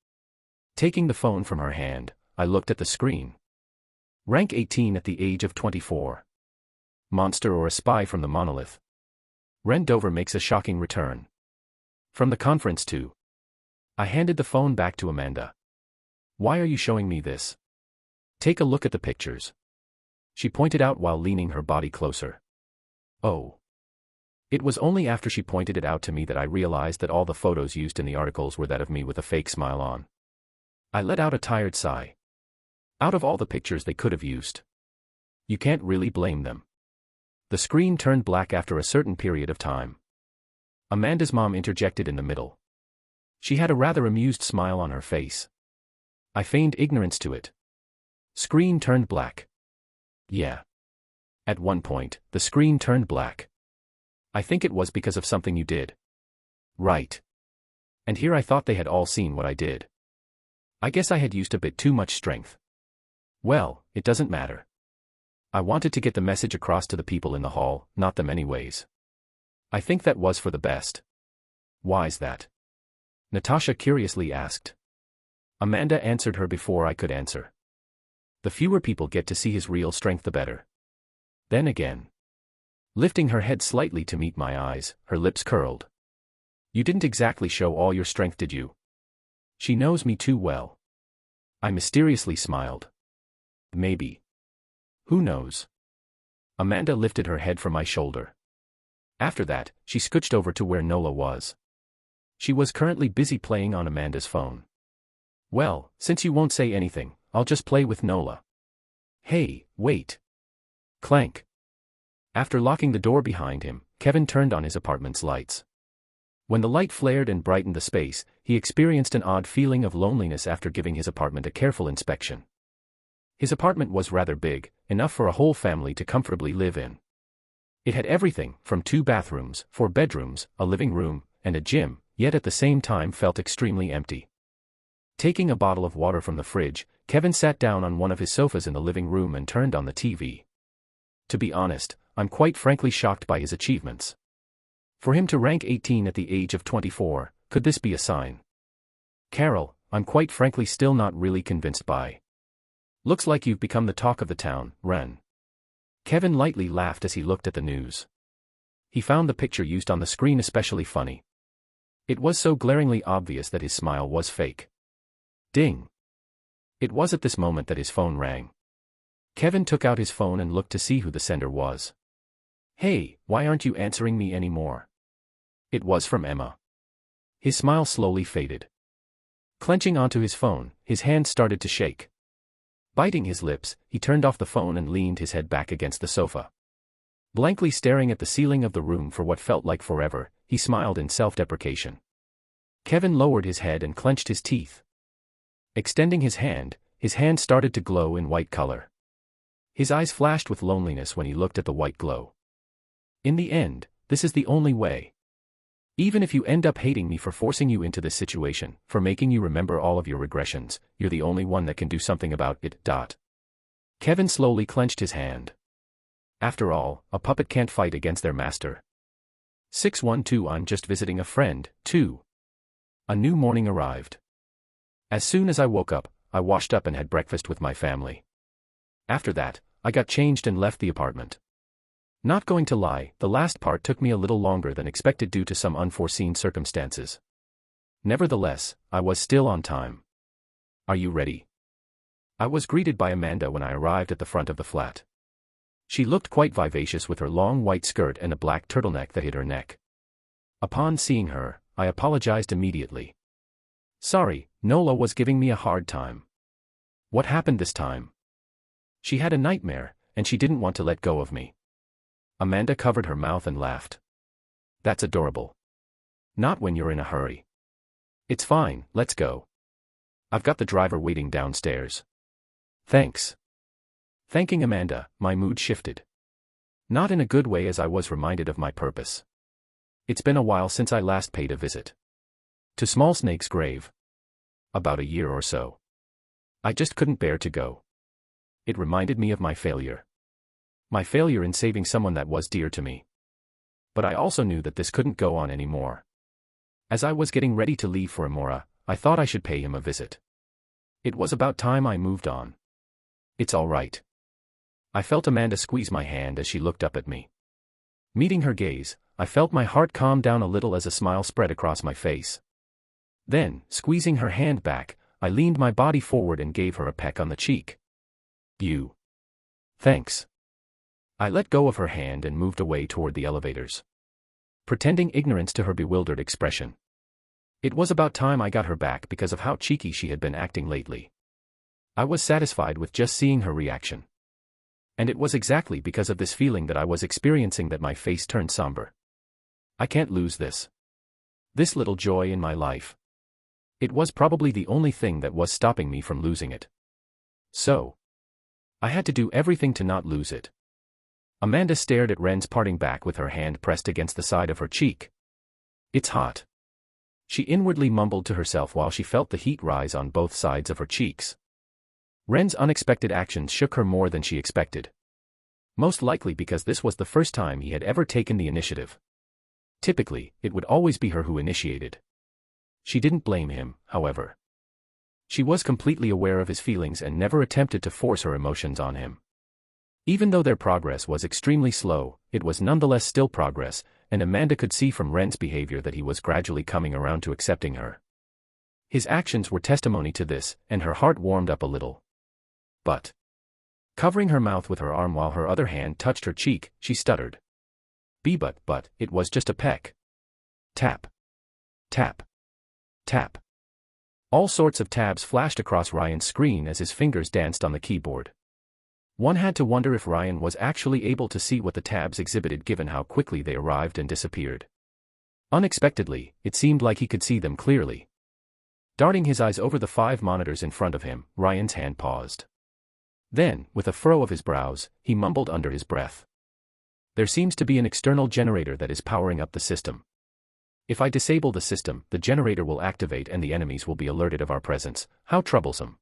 Taking the phone from her hand, I looked at the screen. Rank 18 at the age of 24. Monster or a spy from the monolith. Rendover makes a shocking return. From the conference too. I handed the phone back to Amanda. Why are you showing me this? Take a look at the pictures. She pointed out while leaning her body closer. Oh. It was only after she pointed it out to me that I realized that all the photos used in the articles were that of me with a fake smile on. I let out a tired sigh. Out of all the pictures they could have used. You can't really blame them. The screen turned black after a certain period of time. Amanda's mom interjected in the middle. She had a rather amused smile on her face. I feigned ignorance to it. Screen turned black. Yeah. At one point, the screen turned black. I think it was because of something you did. Right. And here I thought they had all seen what I did. I guess I had used a bit too much strength. Well, it doesn't matter. I wanted to get the message across to the people in the hall, not them anyways. I think that was for the best. Why's that? Natasha curiously asked. Amanda answered her before I could answer. The fewer people get to see his real strength the better. Then again. Lifting her head slightly to meet my eyes, her lips curled. You didn't exactly show all your strength, did you? She knows me too well. I mysteriously smiled. Maybe. Who knows? Amanda lifted her head from my shoulder. After that, she scooched over to where Nola was. She was currently busy playing on Amanda's phone. Well, since you won't say anything, I'll just play with Nola. Hey, wait. Clank. After locking the door behind him, Kevin turned on his apartment's lights. When the light flared and brightened the space, he experienced an odd feeling of loneliness after giving his apartment a careful inspection. His apartment was rather big, enough for a whole family to comfortably live in. It had everything, from 2 bathrooms, 4 bedrooms, a living room, and a gym, yet at the same time felt extremely empty. Taking a bottle of water from the fridge, Kevin sat down on one of his sofas in the living room and turned on the TV. To be honest, I'm quite frankly shocked by his achievements. For him to rank 18 at the age of 24, could this be a sign? Carol, I'm quite frankly still not really convinced by. Looks like you've become the talk of the town, Ren. Kevin lightly laughed as he looked at the news. He found the picture used on the screen especially funny. It was so glaringly obvious that his smile was fake. Ding. It was at this moment that his phone rang. Kevin took out his phone and looked to see who the sender was. Hey, why aren't you answering me anymore? It was from Emma. His smile slowly faded. Clenching onto his phone, his hand started to shake. Biting his lips, he turned off the phone and leaned his head back against the sofa. Blankly staring at the ceiling of the room for what felt like forever, he smiled in self-deprecation. Kevin lowered his head and clenched his teeth. Extending his hand started to glow in white color. His eyes flashed with loneliness when he looked at the white glow. In the end, this is the only way. Even if you end up hating me for forcing you into this situation, for making you remember all of your regressions, you're the only one that can do something about it. Kevin slowly clenched his hand. After all, a puppet can't fight against their master. 612 I'm just visiting a friend, too. A new morning arrived. As soon as I woke up, I washed up and had breakfast with my family. After that, I got changed and left the apartment. Not going to lie, the last part took me a little longer than expected due to some unforeseen circumstances. Nevertheless, I was still on time. Are you ready? I was greeted by Amanda when I arrived at the front of the flat. She looked quite vivacious with her long white skirt and a black turtleneck that hid her neck. Upon seeing her, I apologized immediately. Sorry, Nola was giving me a hard time. What happened this time? She had a nightmare, and she didn't want to let go of me. Amanda covered her mouth and laughed. That's adorable. Not when you're in a hurry. It's fine, let's go. I've got the driver waiting downstairs. Thanks. Thanking Amanda, my mood shifted. Not in a good way as I was reminded of my purpose. It's been a while since I last paid a visit. To Small Snake's grave. About a year or so. I just couldn't bear to go. It reminded me of my failure. My failure in saving someone that was dear to me. But I also knew that this couldn't go on anymore. As I was getting ready to leave for Amora, I thought I should pay him a visit. It was about time I moved on. It's all right. I felt Amanda squeeze my hand as she looked up at me. Meeting her gaze, I felt my heart calm down a little as a smile spread across my face. Then, squeezing her hand back, I leaned my body forward and gave her a peck on the cheek. You. Thanks. I let go of her hand and moved away toward the elevators. Pretending ignorance to her bewildered expression. It was about time I got her back because of how cheeky she had been acting lately. I was satisfied with just seeing her reaction. And it was exactly because of this feeling that I was experiencing that my face turned somber. I can't lose this. This little joy in my life. It was probably the only thing that was stopping me from losing it. So, I had to do everything to not lose it. Amanda stared at Ren's parting back with her hand pressed against the side of her cheek. It's hot. She inwardly mumbled to herself while she felt the heat rise on both sides of her cheeks. Ren's unexpected actions shook her more than she expected. Most likely because this was the first time he had ever taken the initiative. Typically, it would always be her who initiated. She didn't blame him, however. She was completely aware of his feelings and never attempted to force her emotions on him. Even though their progress was extremely slow, it was nonetheless still progress, and Amanda could see from Ren's behavior that he was gradually coming around to accepting her. His actions were testimony to this, and her heart warmed up a little. But Covering her mouth with her arm while her other hand touched her cheek, she stuttered. But, it was just a peck. Tap. Tap. Tap. All sorts of tabs flashed across Ryan's screen as his fingers danced on the keyboard. One had to wonder if Ryan was actually able to see what the tabs exhibited given how quickly they arrived and disappeared. Unexpectedly, it seemed like he could see them clearly. Darting his eyes over the 5 monitors in front of him, Ryan's hand paused. Then, with a furrow of his brows, he mumbled under his breath. There seems to be an external generator that is powering up the system. If I disable the system, the generator will activate and the enemies will be alerted of our presence. How troublesome.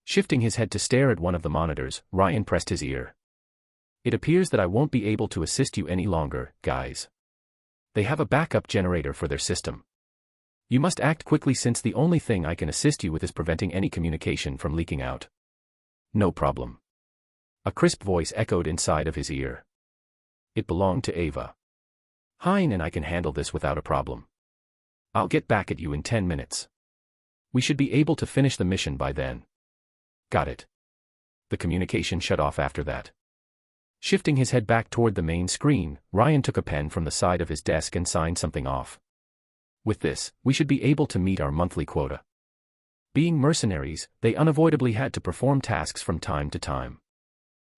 Shifting his head to stare at one of the monitors, Ryan pressed his ear. It appears that I won't be able to assist you any longer, guys. They have a backup generator for their system. You must act quickly since the only thing I can assist you with is preventing any communication from leaking out. No problem. A crisp voice echoed inside of his ear. It belonged to Ava. Hein and I can handle this without a problem. I'll get back at you in 10 minutes. We should be able to finish the mission by then. Got it. The communication shut off after that. Shifting his head back toward the main screen, Ryan took a pen from the side of his desk and signed something off. With this, we should be able to meet our monthly quota. Being mercenaries, they unavoidably had to perform tasks from time to time.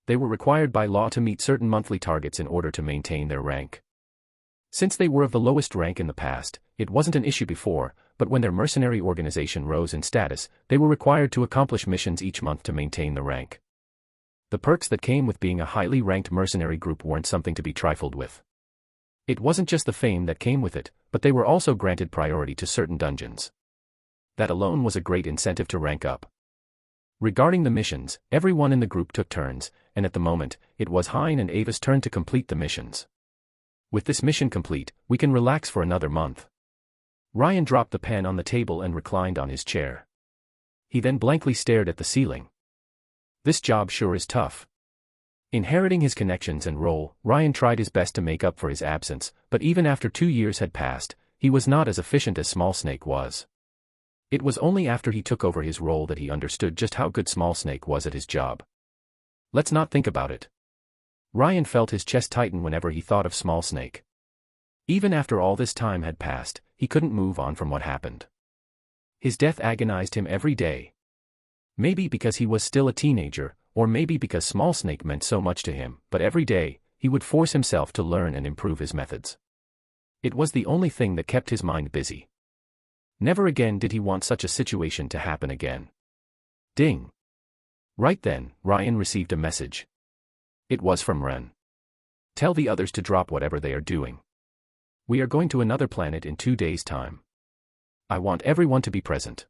They were required by law to meet certain monthly targets in order to maintain their rank. Since they were of the lowest rank in the past, it wasn't an issue before, but when their mercenary organization rose in status, they were required to accomplish missions each month to maintain the rank. The perks that came with being a highly ranked mercenary group weren't something to be trifled with. It wasn't just the fame that came with it, but they were also granted priority to certain dungeons. That alone was a great incentive to rank up. Regarding the missions, everyone in the group took turns, and at the moment, it was Hein and Ava's turn to complete the missions. With this mission complete, we can relax for another month. Ryan dropped the pen on the table and reclined on his chair. He then blankly stared at the ceiling. This job sure is tough. Inheriting his connections and role, Ryan tried his best to make up for his absence, but even after 2 years had passed, he was not as efficient as Small Snake was. It was only after he took over his role that he understood just how good Small Snake was at his job. Let's not think about it. Ryan felt his chest tighten whenever he thought of Small Snake. Even after all this time had passed, he couldn't move on from what happened. His death agonized him every day. Maybe because he was still a teenager, or maybe because Small Snake meant so much to him, but every day, he would force himself to learn and improve his methods. It was the only thing that kept his mind busy. Never again did he want such a situation to happen again. Ding. Right then, Ryan received a message. It was from Ren. Tell the others to drop whatever they are doing. We are going to another planet in 2 days' time. I want everyone to be present.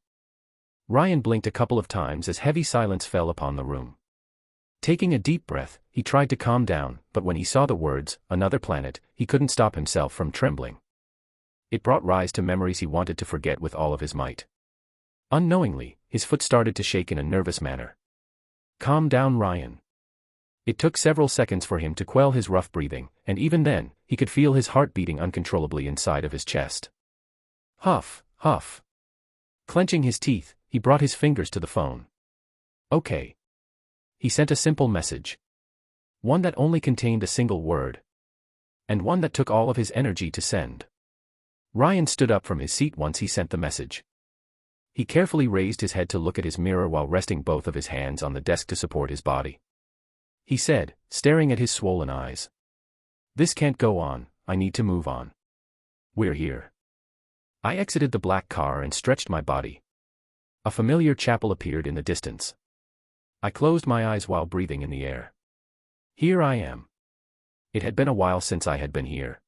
Ryan blinked a couple of times as heavy silence fell upon the room. Taking a deep breath, he tried to calm down, but when he saw the words, another planet, he couldn't stop himself from trembling. It brought rise to memories he wanted to forget with all of his might. Unknowingly, his foot started to shake in a nervous manner. Calm down, Ryan. It took several seconds for him to quell his rough breathing, and even then, he could feel his heart beating uncontrollably inside of his chest. Huff, huff. Clenching his teeth, he brought his fingers to the phone. Okay. He sent a simple message. One that only contained a single word. And one that took all of his energy to send. Ryan stood up from his seat once he sent the message. He carefully raised his head to look at his mirror while resting both of his hands on the desk to support his body. He said, staring at his swollen eyes. This can't go on, I need to move on. We're here. I exited the black car and stretched my body. A familiar chapel appeared in the distance. I closed my eyes while breathing in the air. Here I am. It had been a while since I had been here.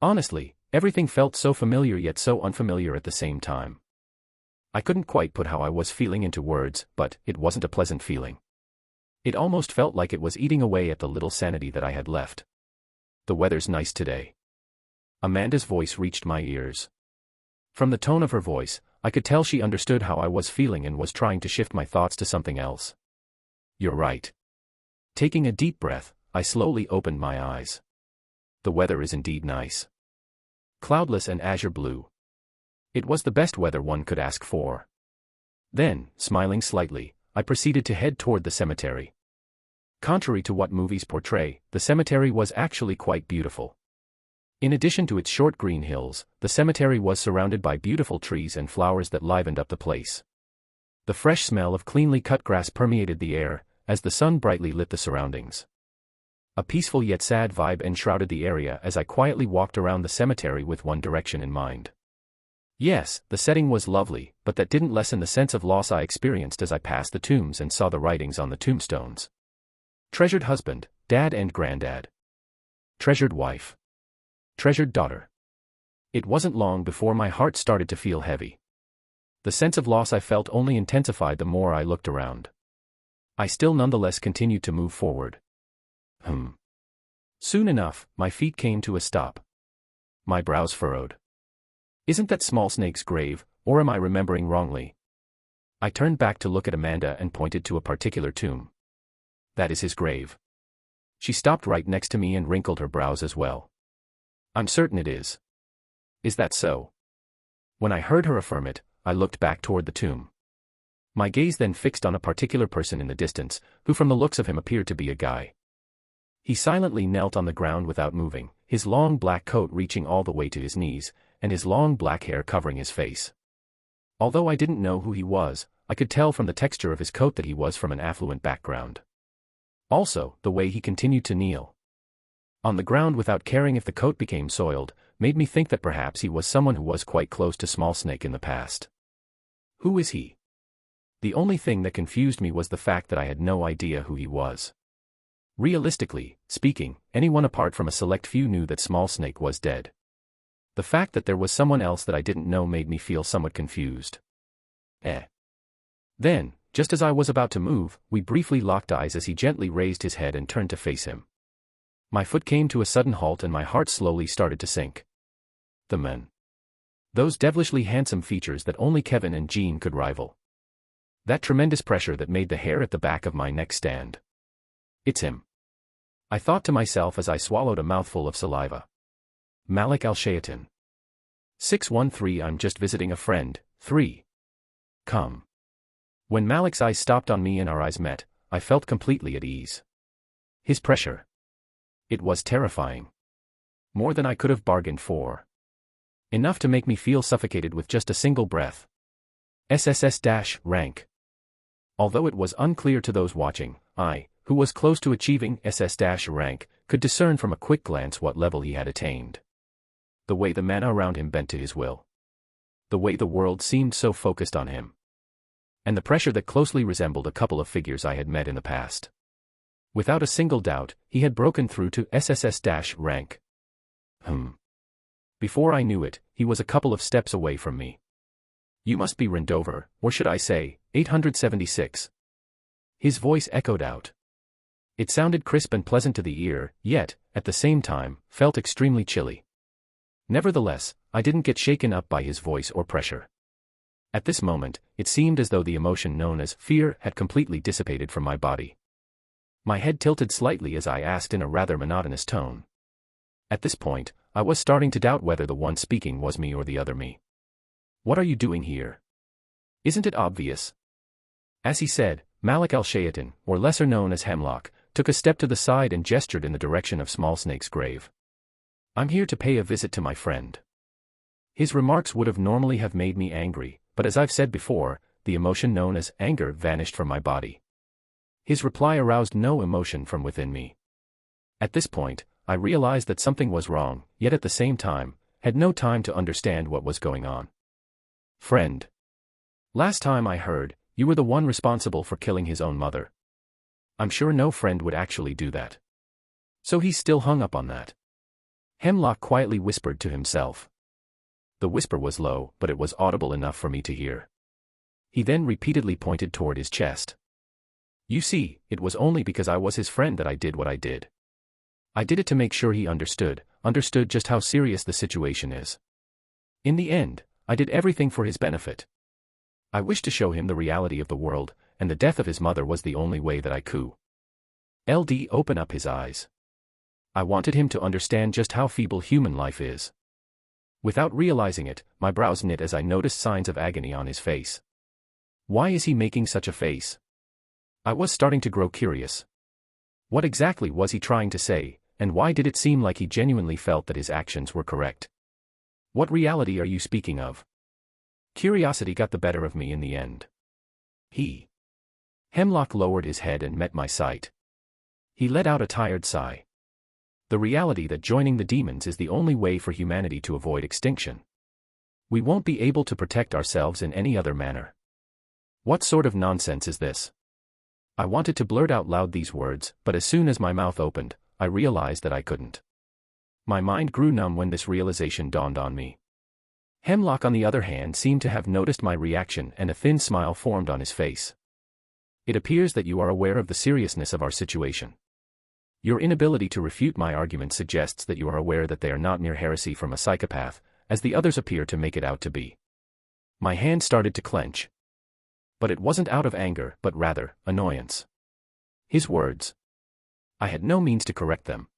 Honestly, everything felt so familiar yet so unfamiliar at the same time. I couldn't quite put how I was feeling into words, but it wasn't a pleasant feeling. It almost felt like it was eating away at the little sanity that I had left. The weather's nice today. Amanda's voice reached my ears. From the tone of her voice, I could tell she understood how I was feeling and was trying to shift my thoughts to something else. You're right. Taking a deep breath, I slowly opened my eyes. The weather is indeed nice. Cloudless and azure blue. It was the best weather one could ask for. Then, smiling slightly, I proceeded to head toward the cemetery. Contrary to what movies portray, the cemetery was actually quite beautiful. In addition to its short green hills, the cemetery was surrounded by beautiful trees and flowers that livened up the place. The fresh smell of cleanly cut grass permeated the air, as the sun brightly lit the surroundings. A peaceful yet sad vibe enshrouded the area as I quietly walked around the cemetery with one direction in mind. Yes, the setting was lovely, but that didn't lessen the sense of loss I experienced as I passed the tombs and saw the writings on the tombstones. Treasured husband, dad and granddad. Treasured wife. Treasured daughter. It wasn't long before my heart started to feel heavy. The sense of loss I felt only intensified the more I looked around. I still nonetheless continued to move forward. Soon enough, my feet came to a stop. My brows furrowed. Isn't that Small Snake's grave, or am I remembering wrongly? I turned back to look at Amanda and pointed to a particular tomb. That is his grave. She stopped right next to me and wrinkled her brows as well. I'm certain it is. Is that so? When I heard her affirm it, I looked back toward the tomb. My gaze then fixed on a particular person in the distance, who from the looks of him appeared to be a guy. He silently knelt on the ground without moving, his long black coat reaching all the way to his knees, and his long black hair covering his face. Although I didn't know who he was, I could tell from the texture of his coat that he was from an affluent background. Also, the way he continued to kneel on the ground without caring if the coat became soiled, made me think that perhaps he was someone who was quite close to Small Snake in the past. Who is he? The only thing that confused me was the fact that I had no idea who he was. Realistically speaking, anyone apart from a select few knew that Small Snake was dead. The fact that there was someone else that I didn't know made me feel somewhat confused. Then, just as I was about to move, we briefly locked eyes as he gently raised his head and turned to face him. My foot came to a sudden halt and my heart slowly started to sink. The men. Those devilishly handsome features that only Kevin and Jean could rival. That tremendous pressure that made the hair at the back of my neck stand. It's him. I thought to myself as I swallowed a mouthful of saliva. Malik Al-Shayatin. 613 I'm just visiting a friend, 3. Come. When Malik's eyes stopped on me and our eyes met, I felt completely at ease. His pressure. It was terrifying. More than I could have bargained for. Enough to make me feel suffocated with just a single breath. SSS-rank. Although it was unclear to those watching, I, who was close to achieving SS-rank, could discern from a quick glance what level he had attained. The way the men around him bent to his will. The way the world seemed so focused on him. And the pressure that closely resembled a couple of figures I had met in the past. Without a single doubt, he had broken through to SSS-rank. Before I knew it, he was a couple of steps away from me. You must be Rendover, or should I say, 876. His voice echoed out. It sounded crisp and pleasant to the ear, yet, at the same time, felt extremely chilly. Nevertheless, I didn't get shaken up by his voice or pressure. At this moment, it seemed as though the emotion known as fear had completely dissipated from my body. My head tilted slightly as I asked in a rather monotonous tone. At this point, I was starting to doubt whether the one speaking was me or the other me. What are you doing here? Isn't it obvious? As he said, Malik Al-Shayatin, or lesser known as Hemlock, took a step to the side and gestured in the direction of Small Snake's grave. I'm here to pay a visit to my friend. His remarks would have normally have made me angry, but as I've said before, the emotion known as anger vanished from my body. His reply aroused no emotion from within me. At this point, I realized that something was wrong, yet at the same time, had no time to understand what was going on. Friend. Last time I heard, you were the one responsible for killing his own mother. I'm sure no friend would actually do that. So he's still hung up on that. Hemlock quietly whispered to himself. The whisper was low, but it was audible enough for me to hear. He then repeatedly pointed toward his chest. You see, it was only because I was his friend that I did what I did. I did it to make sure he understood just how serious the situation is. In the end, I did everything for his benefit. I wished to show him the reality of the world, and the death of his mother was the only way that I could. Open up his eyes. I wanted him to understand just how feeble human life is. Without realizing it, my brows knit as I noticed signs of agony on his face. Why is he making such a face? I was starting to grow curious. What exactly was he trying to say, and why did it seem like he genuinely felt that his actions were correct? What reality are you speaking of? Curiosity got the better of me in the end. Hemlock lowered his head and met my sight. He let out a tired sigh. The reality that joining the demons is the only way for humanity to avoid extinction. We won't be able to protect ourselves in any other manner. What sort of nonsense is this? I wanted to blurt out loud these words, but as soon as my mouth opened, I realized that I couldn't. My mind grew numb when this realization dawned on me. Hemlock, on the other hand, seemed to have noticed my reaction, and a thin smile formed on his face. It appears that you are aware of the seriousness of our situation. Your inability to refute my argument suggests that you are aware that they are not mere heresy from a psychopath, as the others appear to make it out to be. My hand started to clench. But it wasn't out of anger, but rather, annoyance. His words. I had no means to correct them.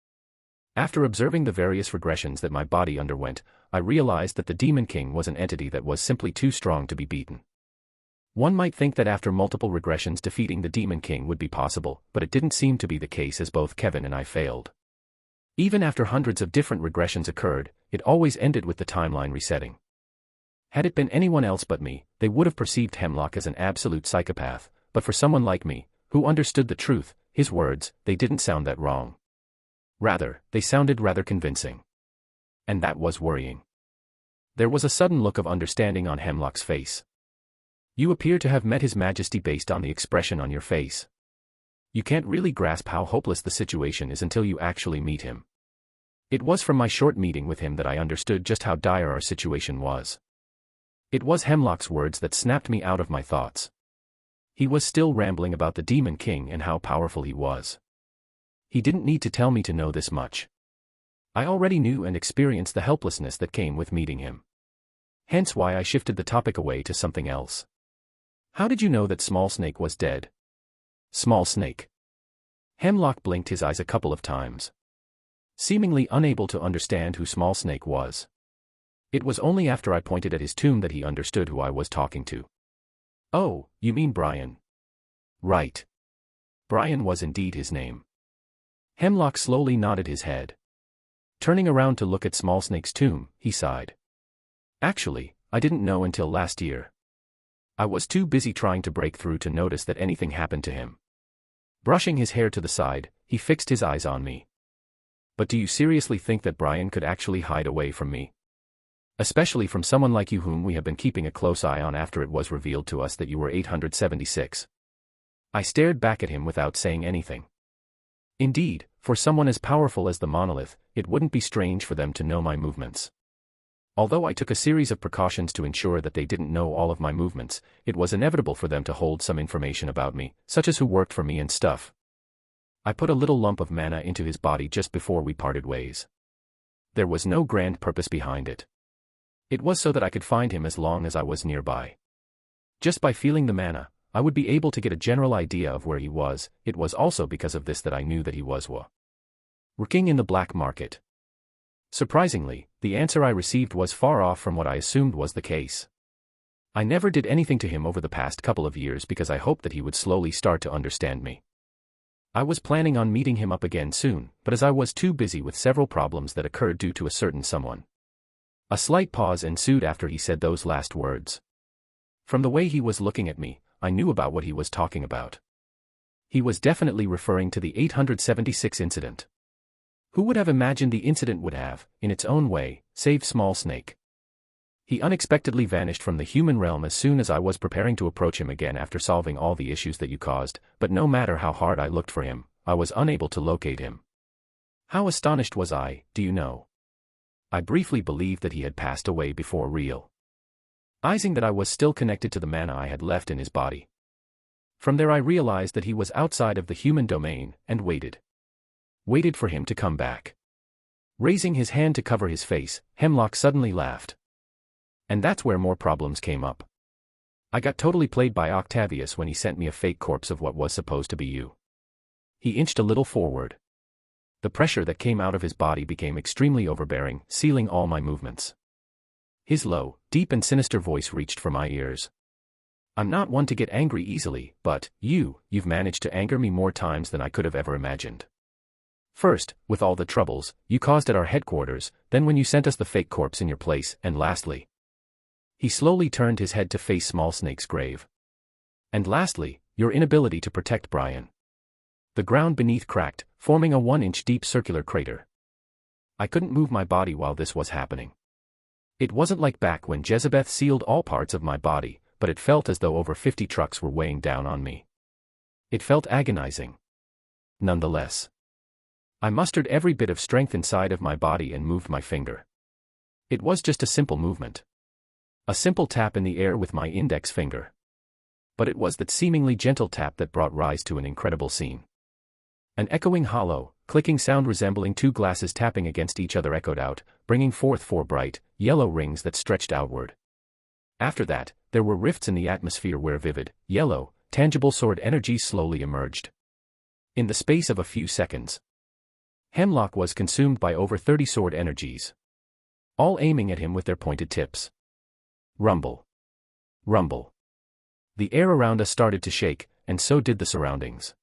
After observing the various regressions that my body underwent, I realized that the Demon King was an entity that was simply too strong to be beaten. One might think that after multiple regressions defeating the Demon King would be possible, but it didn't seem to be the case, as both Kevin and I failed. Even after hundreds of different regressions occurred, it always ended with the timeline resetting. Had it been anyone else but me, they would have perceived Hemlock as an absolute psychopath, but for someone like me, who understood the truth, his words, they didn't sound that wrong. Rather, they sounded rather convincing. And that was worrying. There was a sudden look of understanding on Hemlock's face. You appear to have met His Majesty based on the expression on your face. You can't really grasp how hopeless the situation is until you actually meet him. It was from my short meeting with him that I understood just how dire our situation was. It was Hemlock's words that snapped me out of my thoughts. He was still rambling about the Demon King and how powerful he was. He didn't need to tell me to know this much. I already knew and experienced the helplessness that came with meeting him. Hence why I shifted the topic away to something else. How did you know that Small Snake was dead? Small Snake. Hemlock blinked his eyes a couple of times, seemingly unable to understand who Small Snake was. It was only after I pointed at his tomb that he understood who I was talking to. Oh, you mean Brian? Right. Brian was indeed his name. Hemlock slowly nodded his head. Turning around to look at Small Snake's tomb, he sighed. Actually, I didn't know until last year. I was too busy trying to break through to notice that anything happened to him. Brushing his hair to the side, he fixed his eyes on me. But do you seriously think that Brian could actually hide away from me? Especially from someone like you, whom we have been keeping a close eye on after it was revealed to us that you were 876. I stared back at him without saying anything. Indeed, for someone as powerful as the monolith, it wouldn't be strange for them to know my movements. Although I took a series of precautions to ensure that they didn't know all of my movements, it was inevitable for them to hold some information about me, such as who worked for me and stuff. I put a little lump of mana into his body just before we parted ways. There was no grand purpose behind it. It was so that I could find him as long as I was nearby. Just by feeling the mana, I would be able to get a general idea of where he was. It was also because of this that I knew that he was working in the black market. Surprisingly, the answer I received was far off from what I assumed was the case. I never did anything to him over the past couple of years because I hoped that he would slowly start to understand me. I was planning on meeting him up again soon, but as I was too busy with several problems that occurred due to a certain someone. A slight pause ensued after he said those last words. From the way he was looking at me, I knew about what he was talking about. He was definitely referring to the 876 incident. Who would have imagined the incident would have, in its own way, saved Small Snake? He unexpectedly vanished from the human realm as soon as I was preparing to approach him again after solving all the issues that you caused, but no matter how hard I looked for him, I was unable to locate him. How astonished was I, do you know? I briefly believed that he had passed away before realizing that I was still connected to the mana I had left in his body. From there I realized that he was outside of the human domain, and waited for him to come back. Raising his hand to cover his face, Hemlock suddenly laughed. And that's where more problems came up. I got totally played by Octavius when he sent me a fake corpse of what was supposed to be you. He inched a little forward. The pressure that came out of his body became extremely overbearing, sealing all my movements. His low, deep and sinister voice reached for my ears. I'm not one to get angry easily, but you've managed to anger me more times than I could have ever imagined. First, with all the troubles you caused at our headquarters, then when you sent us the fake corpse in your place, and lastly. He slowly turned his head to face Small Snake's grave. And lastly, your inability to protect Brian. The ground beneath cracked, forming a 1-inch deep circular crater. I couldn't move my body while this was happening. It wasn't like back when Jezebeth sealed all parts of my body, but it felt as though over 50 trucks were weighing down on me. It felt agonizing. Nonetheless, I mustered every bit of strength inside of my body and moved my finger. It was just a simple movement. A simple tap in the air with my index finger. But it was that seemingly gentle tap that brought rise to an incredible scene. An echoing hollow, clicking sound resembling two glasses tapping against each other echoed out, bringing forth 4 bright, yellow rings that stretched outward. After that, there were rifts in the atmosphere where vivid, yellow, tangible sword energies slowly emerged. In the space of a few seconds, Hemlock was consumed by over 30 sword energies, all aiming at him with their pointed tips. Rumble. Rumble. The air around us started to shake, and so did the surroundings.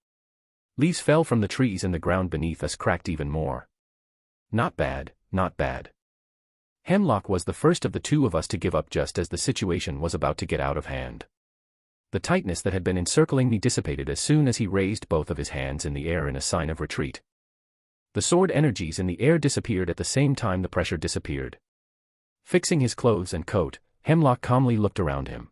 Leaves fell from the trees and the ground beneath us cracked even more. Not bad, not bad. Hemlock was the first of the two of us to give up just as the situation was about to get out of hand. The tightness that had been encircling me dissipated as soon as he raised both of his hands in the air in a sign of retreat. The sword energies in the air disappeared at the same time the pressure disappeared. Fixing his clothes and coat, Hemlock calmly looked around him.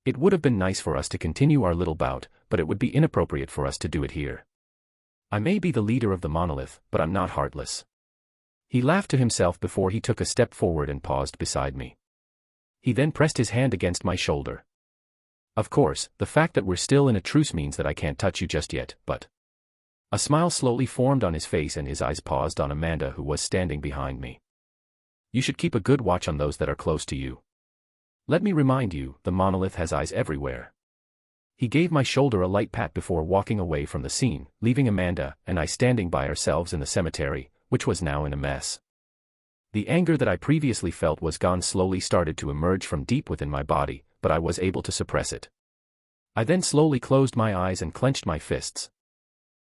It would have been nice for us to continue our little bout, but it would be inappropriate for us to do it here. I may be the leader of the monolith, but I'm not heartless. He laughed to himself before he took a step forward and paused beside me. He then pressed his hand against my shoulder. Of course, the fact that we're still in a truce means that I can't touch you just yet, but... A smile slowly formed on his face and his eyes paused on Amanda who was standing behind me. You should keep a good watch on those that are close to you. Let me remind you, the monolith has eyes everywhere. He gave my shoulder a light pat before walking away from the scene, leaving Amanda and I standing by ourselves in the cemetery, which was now in a mess. The anger that I previously felt was gone slowly started to emerge from deep within my body, but I was able to suppress it. I then slowly closed my eyes and clenched my fists.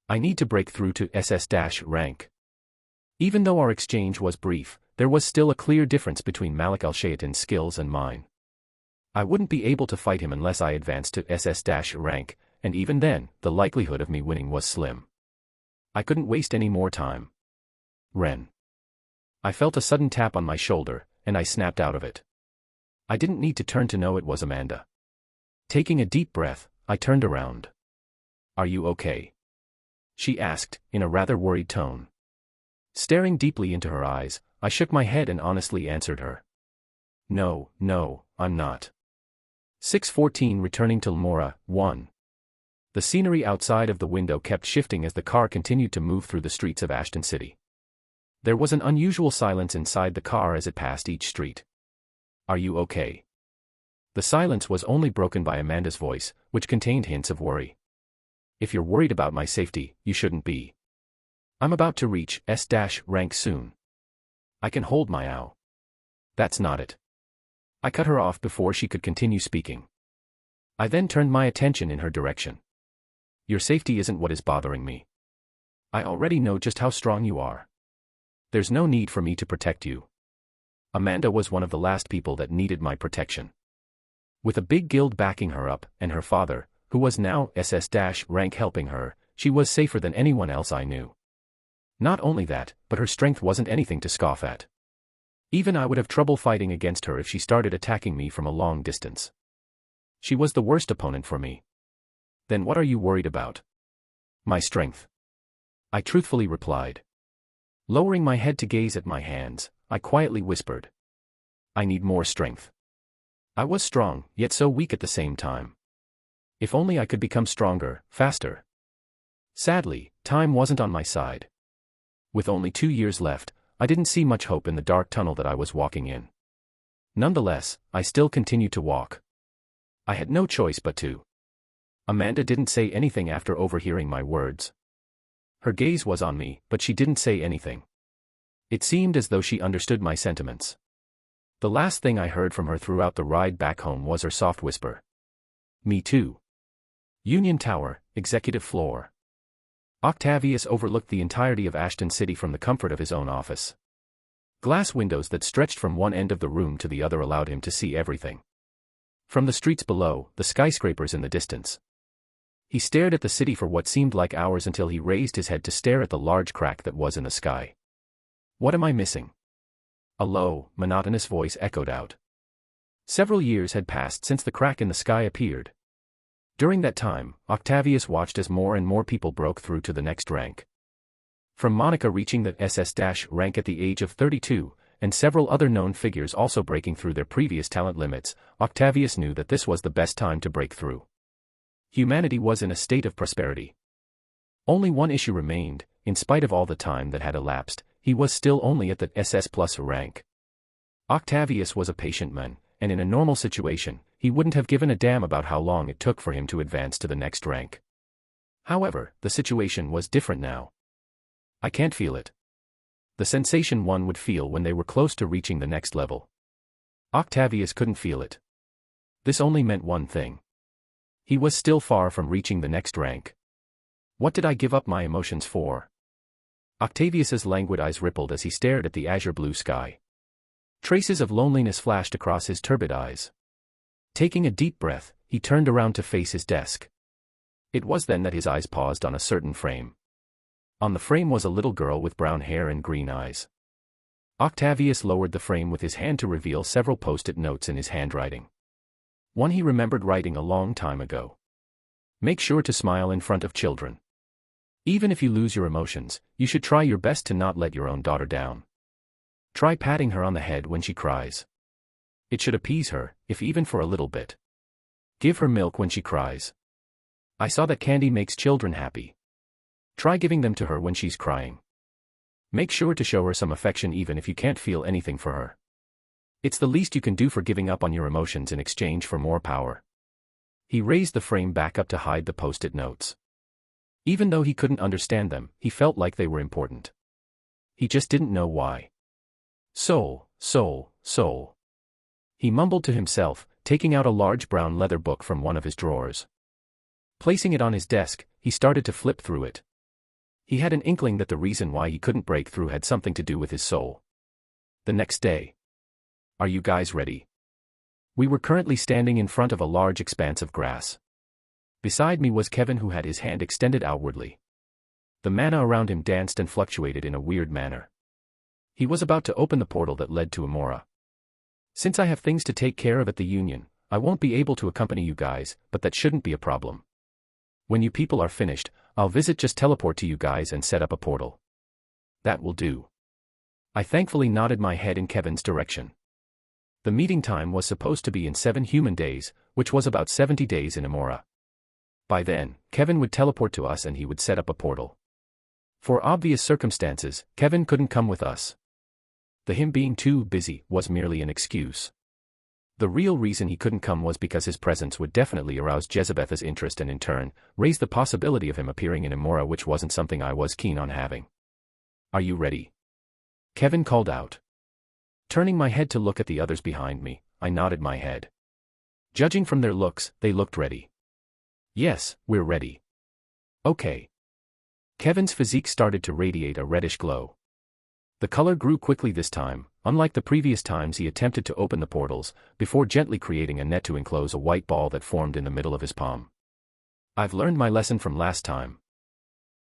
I need to break through to SS-rank. Even though our exchange was brief, there was still a clear difference between Malik al-Shayatin's skills and mine. I wouldn't be able to fight him unless I advanced to SS-rank, and even then, the likelihood of me winning was slim. I couldn't waste any more time. Ren. I felt a sudden tap on my shoulder, and I snapped out of it. I didn't need to turn to know it was Amanda. Taking a deep breath, I turned around. Are you okay? She asked, in a rather worried tone. Staring deeply into her eyes, I shook my head and honestly answered her. No, I'm not. 6:14 Returning to Lamora, 1. The scenery outside of the window kept shifting as the car continued to move through the streets of Ashton City. There was an unusual silence inside the car as it passed each street. Are you okay? The silence was only broken by Amanda's voice, which contained hints of worry. If you're worried about my safety, you shouldn't be. I'm about to reach S-rank soon. I can hold my ow. That's not it. I cut her off before she could continue speaking. I then turned my attention in her direction. Your safety isn't what is bothering me. I already know just how strong you are. There's no need for me to protect you. Amanda was one of the last people that needed my protection. With a big guild backing her up, and her father, who was now SS-rank helping her, she was safer than anyone else I knew. Not only that, but her strength wasn't anything to scoff at. Even I would have trouble fighting against her if she started attacking me from a long distance. She was the worst opponent for me. Then what are you worried about? My strength. I truthfully replied. Lowering my head to gaze at my hands, I quietly whispered. I need more strength. I was strong, yet so weak at the same time. If only I could become stronger, faster. Sadly, time wasn't on my side. With only 2 years left, I didn't see much hope in the dark tunnel that I was walking in. Nonetheless, I still continued to walk. I had no choice but to. Amanda didn't say anything after overhearing my words. Her gaze was on me, but she didn't say anything. It seemed as though she understood my sentiments. The last thing I heard from her throughout the ride back home was her soft whisper. Me too. Union Tower, executive floor. Octavius overlooked the entirety of Ashton City from the comfort of his own office. Glass windows that stretched from one end of the room to the other allowed him to see everything. From the streets below, the skyscrapers in the distance. He stared at the city for what seemed like hours until he raised his head to stare at the large crack that was in the sky. What am I missing? A low, monotonous voice echoed out. Several years had passed since the crack in the sky appeared. During that time, Octavius watched as more and more people broke through to the next rank. From Monica reaching the SS- rank at the age of 32, and several other known figures also breaking through their previous talent limits, Octavius knew that this was the best time to break through. Humanity was in a state of prosperity. Only one issue remained: in spite of all the time that had elapsed, he was still only at the SS+ rank. Octavius was a patient man, and in a normal situation, he wouldn't have given a damn about how long it took for him to advance to the next rank. However, the situation was different now. I can't feel it. The sensation one would feel when they were close to reaching the next level. Octavius couldn't feel it. This only meant one thing. He was still far from reaching the next rank. What did I give up my emotions for? Octavius's languid eyes rippled as he stared at the azure blue sky. Traces of loneliness flashed across his turbid eyes. Taking a deep breath, he turned around to face his desk. It was then that his eyes paused on a certain frame. On the frame was a little girl with brown hair and green eyes. Octavius lowered the frame with his hand to reveal several post-it notes in his handwriting. One he remembered writing a long time ago. Make sure to smile in front of children. Even if you lose your emotions, you should try your best to not let your own daughter down. Try patting her on the head when she cries. It should appease her, if even for a little bit. Give her milk when she cries. I saw that candy makes children happy. Try giving them to her when she's crying. Make sure to show her some affection even if you can't feel anything for her. It's the least you can do for giving up on your emotions in exchange for more power. He raised the frame back up to hide the post-it notes. Even though he couldn't understand them, he felt like they were important. He just didn't know why. Soul, soul, soul. He mumbled to himself, taking out a large brown leather book from one of his drawers. Placing it on his desk, he started to flip through it. He had an inkling that the reason why he couldn't break through had something to do with his soul. The next day. Are you guys ready? We were currently standing in front of a large expanse of grass. Beside me was Kevin, who had his hand extended outwardly. The mana around him danced and fluctuated in a weird manner. He was about to open the portal that led to Amora. Since I have things to take care of at the Union, I won't be able to accompany you guys, but that shouldn't be a problem. When you people are finished, I'll just teleport to you guys and set up a portal. That will do. I thankfully nodded my head in Kevin's direction. The meeting time was supposed to be in 7 human days, which was about 70 days in Amora. By then, Kevin would teleport to us and he would set up a portal. For obvious circumstances, Kevin couldn't come with us. Him being too busy was merely an excuse. The real reason he couldn't come was because his presence would definitely arouse Jezebetha's interest and in turn, raise the possibility of him appearing in Amora, which wasn't something I was keen on having. Are you ready? Kevin called out. Turning my head to look at the others behind me, I nodded my head. Judging from their looks, they looked ready. Yes, we're ready. Okay. Kevin's physique started to radiate a reddish glow. The color grew quickly this time, unlike the previous times he attempted to open the portals, before gently creating a net to enclose a white ball that formed in the middle of his palm. I've learned my lesson from last time.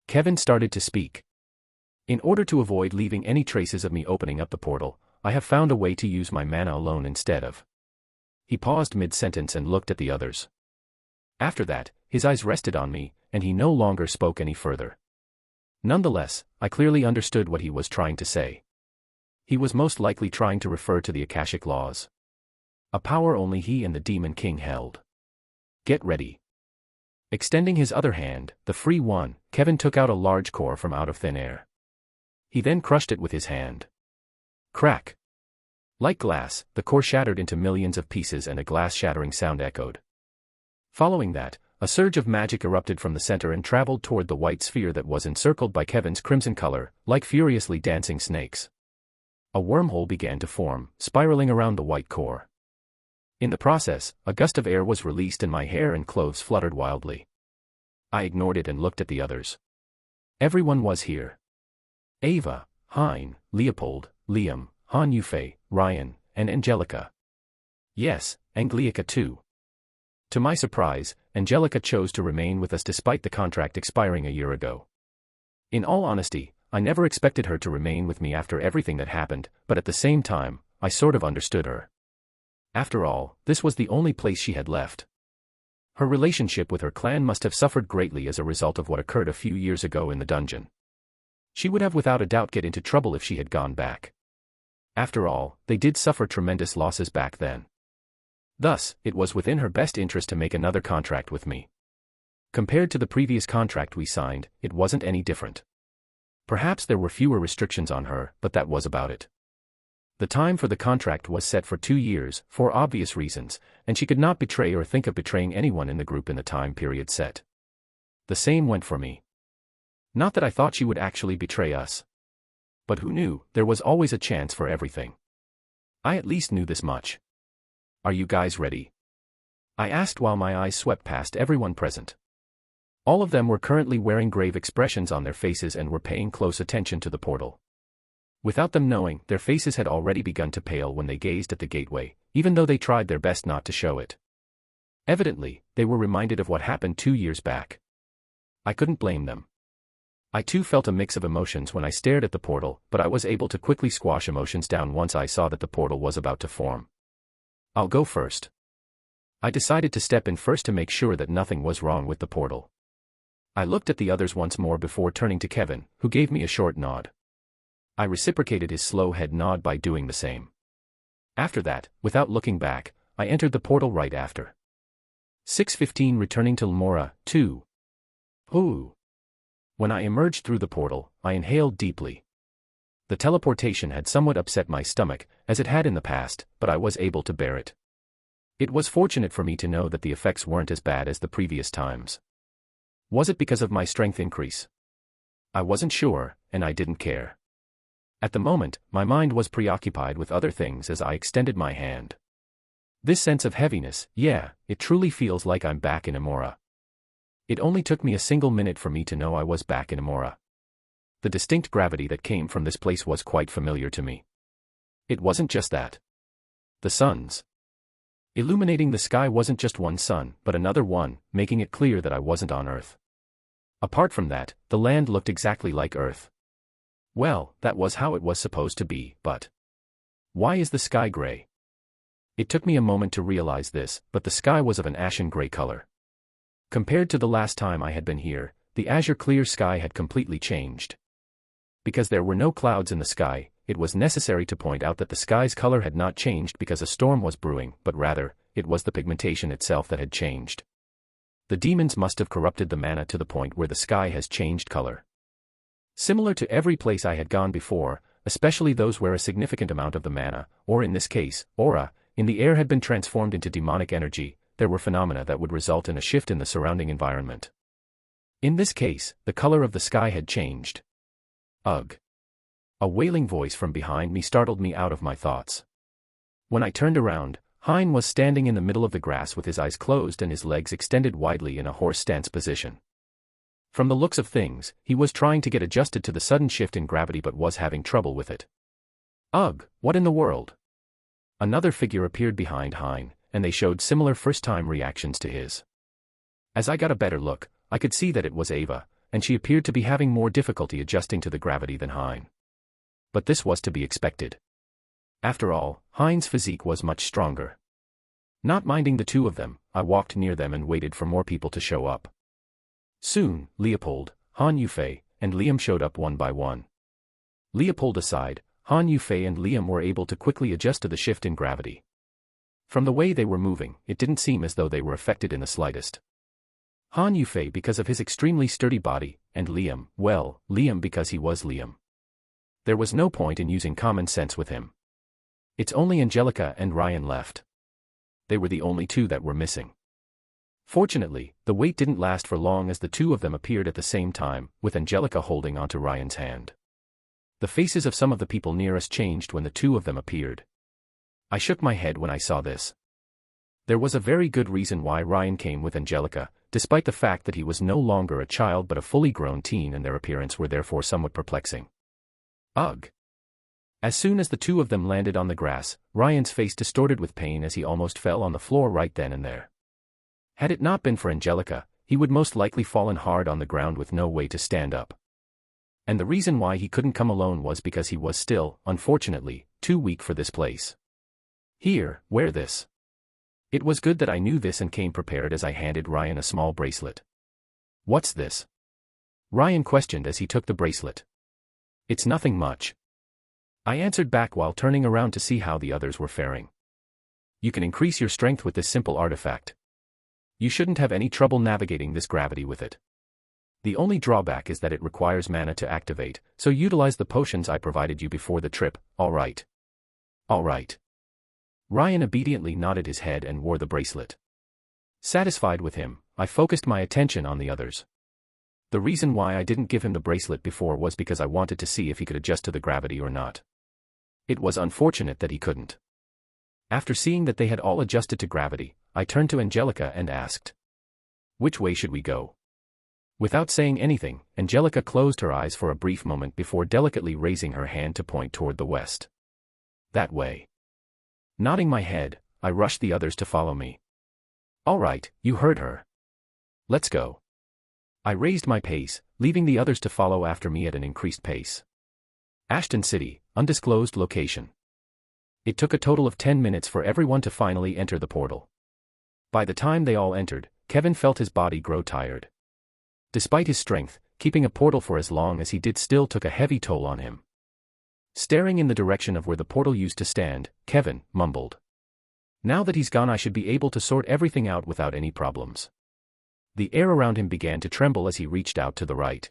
Kevin started to speak. In order to avoid leaving any traces of me opening up the portal, I have found a way to use my mana alone instead of. He paused mid-sentence and looked at the others. After that, his eyes rested on me, and he no longer spoke any further. Nonetheless, I clearly understood what he was trying to say. He was most likely trying to refer to the Akashic laws. A power only he and the Demon King held. Get ready. Extending his other hand, the free one, Kevin took out a large core from out of thin air. He then crushed it with his hand. Crack. Like glass, the core shattered into millions of pieces and a glass-shattering sound echoed. Following that, a surge of magic erupted from the center and traveled toward the white sphere that was encircled by Kevin's crimson color, like furiously dancing snakes. A wormhole began to form, spiraling around the white core. In the process, a gust of air was released and my hair and clothes fluttered wildly. I ignored it and looked at the others. Everyone was here. Ava, Hein, Leopold, Liam, Han Yufei, Ryan, and Angelica. Yes, Angelica too. To my surprise, Angelica chose to remain with us despite the contract expiring a year ago. In all honesty, I never expected her to remain with me after everything that happened, but at the same time, I sort of understood her. After all, this was the only place she had left. Her relationship with her clan must have suffered greatly as a result of what occurred a few years ago in the dungeon. She would have without a doubt get into trouble if she had gone back. After all, they did suffer tremendous losses back then. Thus, it was within her best interest to make another contract with me. Compared to the previous contract we signed, it wasn't any different. Perhaps there were fewer restrictions on her, but that was about it. The time for the contract was set for 2 years, for obvious reasons, and she could not betray or think of betraying anyone in the group in the time period set. The same went for me. Not that I thought she would actually betray us. But who knew, there was always a chance for everything. I at least knew this much. Are you guys ready? I asked while my eyes swept past everyone present. All of them were currently wearing grave expressions on their faces and were paying close attention to the portal. Without them knowing, their faces had already begun to pale when they gazed at the gateway, even though they tried their best not to show it. Evidently, they were reminded of what happened 2 years back. I couldn't blame them. I too felt a mix of emotions when I stared at the portal, but I was able to quickly squash emotions down once I saw that the portal was about to form. I'll go first. I decided to step in first to make sure that nothing was wrong with the portal. I looked at the others once more before turning to Kevin, who gave me a short nod. I reciprocated his slow head nod by doing the same. After that, without looking back, I entered the portal right after. 6:15 returning to Lamora, 2. Ooh. When I emerged through the portal, I inhaled deeply. The teleportation had somewhat upset my stomach, as it had in the past, but I was able to bear it. It was fortunate for me to know that the effects weren't as bad as the previous times. Was it because of my strength increase? I wasn't sure, and I didn't care. At the moment, my mind was preoccupied with other things as I extended my hand. This sense of heaviness, yeah, it truly feels like I'm back in Amora. It only took me a single minute for me to know I was back in Amora. The distinct gravity that came from this place was quite familiar to me. It wasn't just that. The suns. Illuminating the sky wasn't just one sun, but another one, making it clear that I wasn't on Earth. Apart from that, the land looked exactly like Earth. Well, that was how it was supposed to be, but why is the sky gray? It took me a moment to realize this, but the sky was of an ashen gray color. Compared to the last time I had been here, the azure clear sky had completely changed. Because there were no clouds in the sky, it was necessary to point out that the sky's color had not changed because a storm was brewing, but rather, it was the pigmentation itself that had changed. The demons must have corrupted the mana to the point where the sky has changed color. Similar to every place I had gone before, especially those where a significant amount of the mana, or in this case, aura, in the air had been transformed into demonic energy, there were phenomena that would result in a shift in the surrounding environment. In this case, the color of the sky had changed. Ugh. A wailing voice from behind me startled me out of my thoughts. When I turned around, Hein was standing in the middle of the grass with his eyes closed and his legs extended widely in a horse stance position. From the looks of things, he was trying to get adjusted to the sudden shift in gravity but was having trouble with it. Ugh, what in the world? Another figure appeared behind Hein, and they showed similar first-time reactions to his. As I got a better look, I could see that it was Ava, and she appeared to be having more difficulty adjusting to the gravity than Hein. But this was to be expected. After all, Hein's physique was much stronger. Not minding the two of them, I walked near them and waited for more people to show up. Soon, Leopold, Han Yufei, and Liam showed up one by one. Leopold aside, Han Yufei and Liam were able to quickly adjust to the shift in gravity. From the way they were moving, it didn't seem as though they were affected in the slightest. Han Yufei because of his extremely sturdy body, and Liam, well, Liam because he was Liam. There was no point in using common sense with him. It's only Angelica and Ryan left. They were the only two that were missing. Fortunately, the wait didn't last for long as the two of them appeared at the same time, with Angelica holding onto Ryan's hand. The faces of some of the people near us changed when the two of them appeared. I shook my head when I saw this. There was a very good reason why Ryan came with Angelica, despite the fact that he was no longer a child but a fully grown teen, and their appearance were therefore somewhat perplexing. Ugh. As soon as the two of them landed on the grass, Ryan's face distorted with pain as he almost fell on the floor right then and there. Had it not been for Angelica, he would most likely fallen hard on the ground with no way to stand up. And the reason why he couldn't come alone was because he was still, unfortunately, too weak for this place. Here, wear this. It was good that I knew this and came prepared as I handed Ryan a small bracelet. What's this? Ryan questioned as he took the bracelet. It's nothing much. I answered back while turning around to see how the others were faring. You can increase your strength with this simple artifact. You shouldn't have any trouble navigating this gravity with it. The only drawback is that it requires mana to activate, so utilize the potions I provided you before the trip, alright? Alright. Ryan obediently nodded his head and wore the bracelet. Satisfied with him, I focused my attention on the others. The reason why I didn't give him the bracelet before was because I wanted to see if he could adjust to the gravity or not. It was unfortunate that he couldn't. After seeing that they had all adjusted to gravity, I turned to Angelica and asked, "Which way should we go?" Without saying anything, Angelica closed her eyes for a brief moment before delicately raising her hand to point toward the west. That way. Nodding my head, I rushed the others to follow me. All right, you heard her. Let's go. I raised my pace, leaving the others to follow after me at an increased pace. Ashton City, undisclosed location. It took a total of 10 minutes for everyone to finally enter the portal. By the time they all entered, Kevin felt his body grow tired. Despite his strength, keeping a portal for as long as he did still took a heavy toll on him. Staring in the direction of where the portal used to stand, Kevin mumbled. Now that he's gone, I should be able to sort everything out without any problems. The air around him began to tremble as he reached out to the right.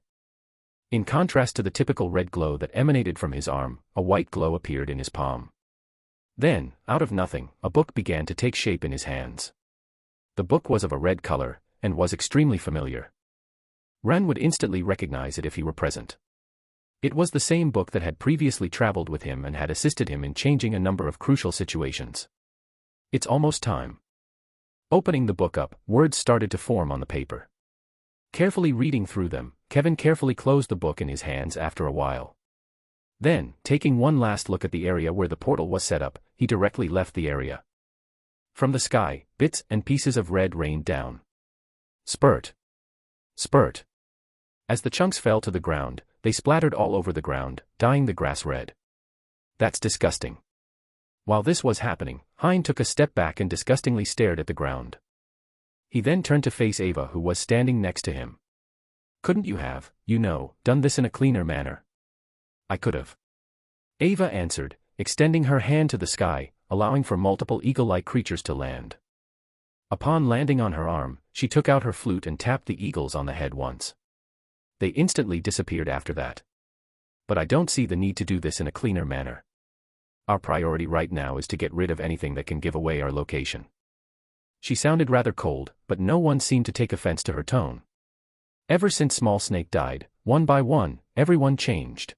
In contrast to the typical red glow that emanated from his arm, a white glow appeared in his palm. Then, out of nothing, a book began to take shape in his hands. The book was of a red color, and was extremely familiar. Ren would instantly recognize it if he were present. It was the same book that had previously traveled with him and had assisted him in changing a number of crucial situations. It's almost time. Opening the book up, words started to form on the paper. Carefully reading through them, Kevin carefully closed the book in his hands after a while. Then, taking one last look at the area where the portal was set up, he directly left the area. From the sky, bits and pieces of red rained down. Spurt. Spurt. As the chunks fell to the ground, they splattered all over the ground, dyeing the grass red. That's disgusting. While this was happening, Hein took a step back and disgustingly stared at the ground. He then turned to face Ava, who was standing next to him. Couldn't you have, done this in a cleaner manner? I could have. Ava answered, extending her hand to the sky, allowing for multiple eagle-like creatures to land. Upon landing on her arm, she took out her flute and tapped the eagles on the head once. They instantly disappeared after that. But I don't see the need to do this in a cleaner manner. Our priority right now is to get rid of anything that can give away our location. She sounded rather cold, but no one seemed to take offense to her tone. Ever since Small Snake died, one by one, everyone changed.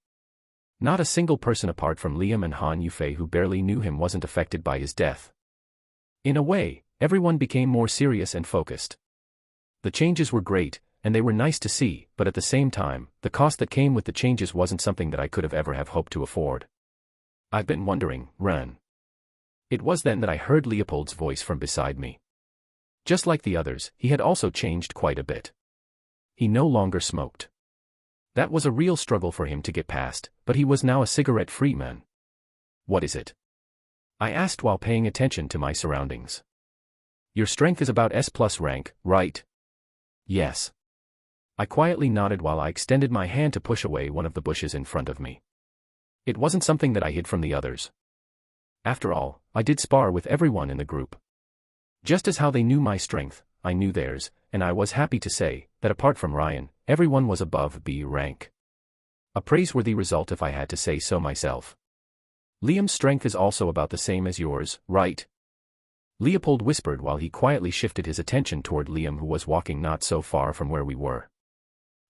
Not a single person apart from Liam and Han Yufei who barely knew him wasn't affected by his death. In a way, everyone became more serious and focused. The changes were great, and they were nice to see, but at the same time, the cost that came with the changes wasn't something that I could have ever have hoped to afford. I've been wondering, Ren. It was then that I heard Leopold's voice from beside me. Just like the others, he had also changed quite a bit. He no longer smoked. That was a real struggle for him to get past, but he was now a cigarette-free man. What is it? I asked while paying attention to my surroundings. Your strength is about S+ rank, right? Yes. I quietly nodded while I extended my hand to push away one of the bushes in front of me. It wasn't something that I hid from the others. After all, I did spar with everyone in the group. Just as how they knew my strength, I knew theirs, and I was happy to say that apart from Ryan, everyone was above B rank. A praiseworthy result if I had to say so myself. Liam's strength is also about the same as yours, right? Leopold whispered while he quietly shifted his attention toward Liam, who was walking not so far from where we were.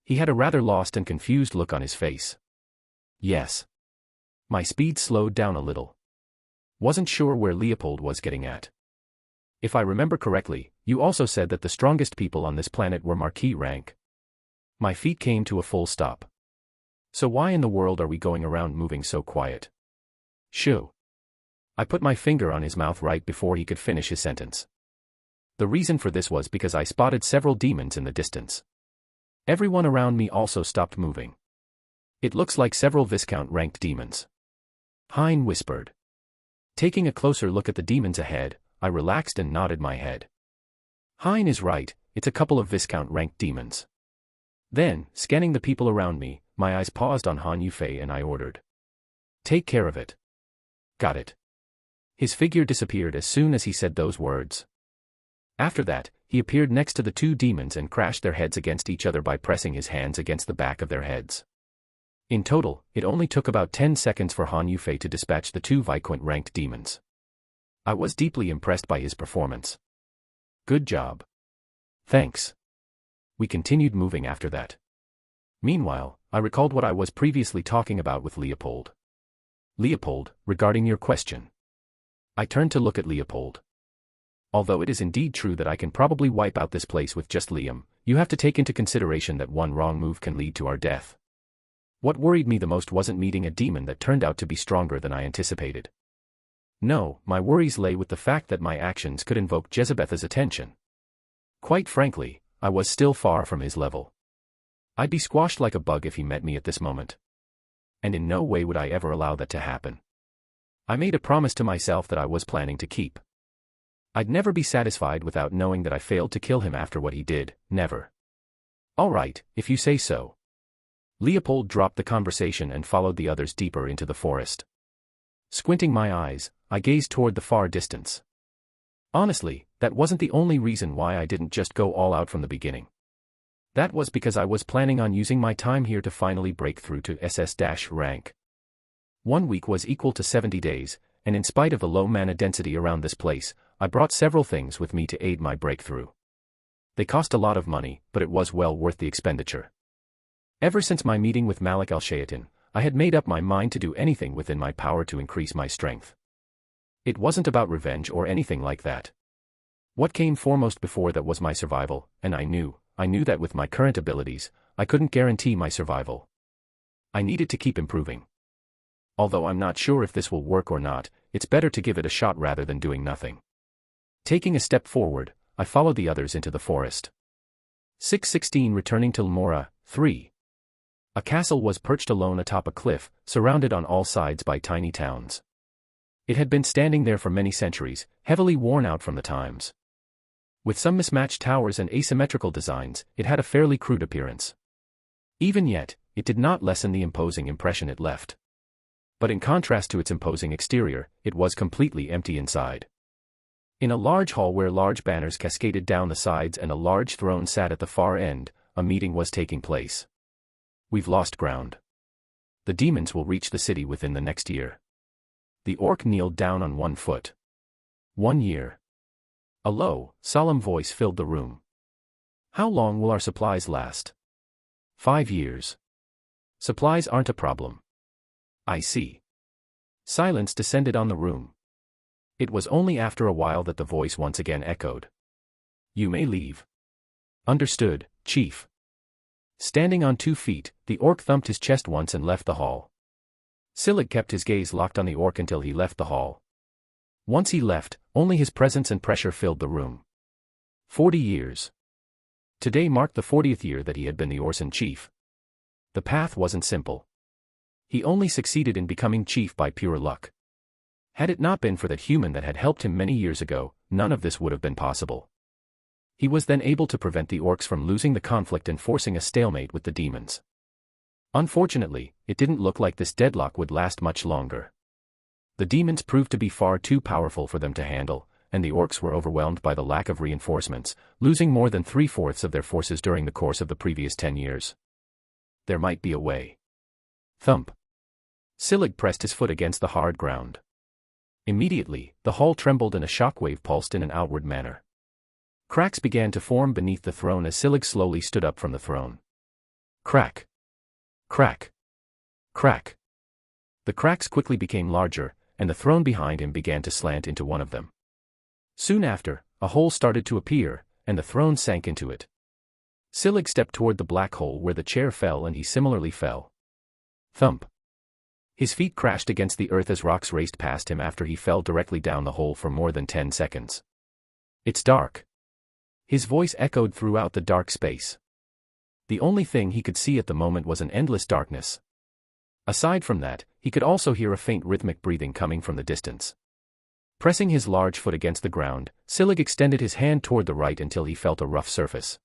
He had a rather lost and confused look on his face. Yes. My speed slowed down a little. Wasn't sure where Leopold was getting at. If I remember correctly, you also said that the strongest people on this planet were Marquis rank. My feet came to a full stop. So why in the world are we going around moving so quiet? Shoo. I put my finger on his mouth right before he could finish his sentence. The reason for this was because I spotted several demons in the distance. Everyone around me also stopped moving. It looks like several Viscount-ranked demons. Hein whispered. Taking a closer look at the demons ahead, I relaxed and nodded my head. Hein is right, it's a couple of Viscount-ranked demons. Then, scanning the people around me, my eyes paused on Han Yufei and I ordered. Take care of it. Got it. His figure disappeared as soon as he said those words. After that, he appeared next to the two demons and crashed their heads against each other by pressing his hands against the back of their heads. In total, it only took about 10 seconds for Han Yufei to dispatch the two Viscount-ranked demons. I was deeply impressed by his performance. Good job. Thanks. We continued moving after that. Meanwhile, I recalled what I was previously talking about with Leopold. Leopold, regarding your question. I turned to look at Leopold. Although it is indeed true that I can probably wipe out this place with just Liam, you have to take into consideration that one wrong move can lead to our death. What worried me the most wasn't meeting a demon that turned out to be stronger than I anticipated. No, my worries lay with the fact that my actions could invoke Jezebeth's attention. Quite frankly, I was still far from his level. I'd be squashed like a bug if he met me at this moment. And in no way would I ever allow that to happen. I made a promise to myself that I was planning to keep. I'd never be satisfied without knowing that I failed to kill him after what he did, never. All right, if you say so. Leopold dropped the conversation and followed the others deeper into the forest. Squinting my eyes, I gazed toward the far distance. Honestly, that wasn't the only reason why I didn't just go all out from the beginning. That was because I was planning on using my time here to finally break through to SS- rank. 1 week was equal to 70 days, and in spite of the low mana density around this place, I brought several things with me to aid my breakthrough. They cost a lot of money, but it was well worth the expenditure. Ever since my meeting with Malik al-Shayatin, I had made up my mind to do anything within my power to increase my strength. It wasn't about revenge or anything like that. What came foremost before that was my survival, and I knew that with my current abilities, I couldn't guarantee my survival. I needed to keep improving. Although I'm not sure if this will work or not, it's better to give it a shot rather than doing nothing. Taking a step forward, I followed the others into the forest. 616 returning to Lamora, 3. A castle was perched alone atop a cliff, surrounded on all sides by tiny towns. It had been standing there for many centuries, heavily worn out from the times. With some mismatched towers and asymmetrical designs, it had a fairly crude appearance. Even yet, it did not lessen the imposing impression it left. But in contrast to its imposing exterior, it was completely empty inside. In a large hall where large banners cascaded down the sides and a large throne sat at the far end, a meeting was taking place. We've lost ground. The demons will reach the city within the next year. The orc kneeled down on 1 foot. 1 year. A low, solemn voice filled the room. How long will our supplies last? 5 years. Supplies aren't a problem. I see. Silence descended on the room. It was only after a while that the voice once again echoed. You may leave. Understood, Chief. Standing on 2 feet, the orc thumped his chest once and left the hall. Silig kept his gaze locked on the orc until he left the hall. Once he left, only his presence and pressure filled the room. 40 years. Today marked the 40th year that he had been the Orson chief. The path wasn't simple. He only succeeded in becoming chief by pure luck. Had it not been for that human that had helped him many years ago, none of this would have been possible. He was then able to prevent the orcs from losing the conflict and forcing a stalemate with the demons. Unfortunately, it didn't look like this deadlock would last much longer. The demons proved to be far too powerful for them to handle, and the orcs were overwhelmed by the lack of reinforcements, losing more than 3/4 of their forces during the course of the previous 10 years. There might be a way. Thump. Silig pressed his foot against the hard ground. Immediately, the hall trembled and a shockwave pulsed in an outward manner. Cracks began to form beneath the throne as Silig slowly stood up from the throne. Crack. Crack. Crack. The cracks quickly became larger, and the throne behind him began to slant into one of them. Soon after, a hole started to appear, and the throne sank into it. Scyld stepped toward the black hole where the chair fell, and he similarly fell. Thump. His feet crashed against the earth as rocks raced past him after he fell directly down the hole for more than 10 seconds. It's dark. His voice echoed throughout the dark space. The only thing he could see at the moment was an endless darkness. Aside from that, he could also hear a faint rhythmic breathing coming from the distance. Pressing his large foot against the ground, Ch601 extended his hand toward the right until he felt a rough surface.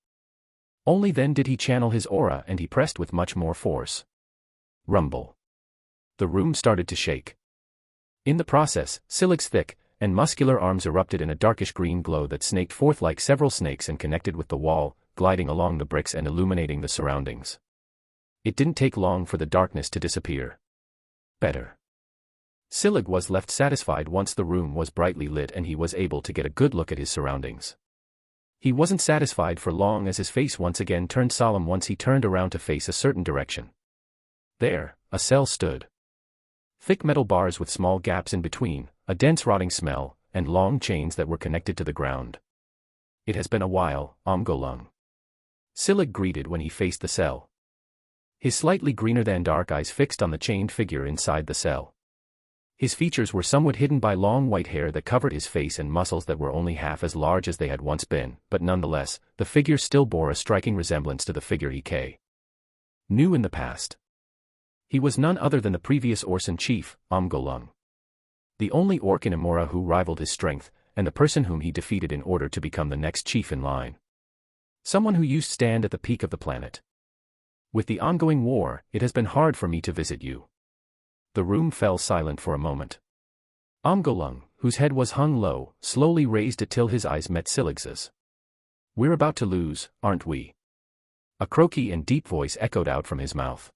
Only then did he channel his aura, and he pressed with much more force. Rumble. The room started to shake. In the process, Ch601's thick and muscular arms erupted in a darkish green glow that snaked forth like several snakes and connected with the wall, gliding along the bricks and illuminating the surroundings. It didn't take long for the darkness to disappear. Better. Ch601 was left satisfied once the room was brightly lit and he was able to get a good look at his surroundings. He wasn't satisfied for long as his face once again turned solemn once he turned around to face a certain direction. There, a cell stood. Thick metal bars with small gaps in between, a dense rotting smell, and long chains that were connected to the ground. It has been a while, Omgolung. Ch601 greeted when he faced the cell. His slightly greener than dark eyes fixed on the chained figure inside the cell. His features were somewhat hidden by long white hair that covered his face and muscles that were only half as large as they had once been, but nonetheless, the figure still bore a striking resemblance to the figure he knew in the past. He was none other than the previous Orson chief, Omgolung. The only orc in Amora who rivaled his strength, and the person whom he defeated in order to become the next chief in line. Someone who used to stand at the peak of the planet. With the ongoing war, it has been hard for me to visit you. The room fell silent for a moment. Omgolung, whose head was hung low, slowly raised it till his eyes met Ch601's. We're about to lose, aren't we? A croaky and deep voice echoed out from his mouth.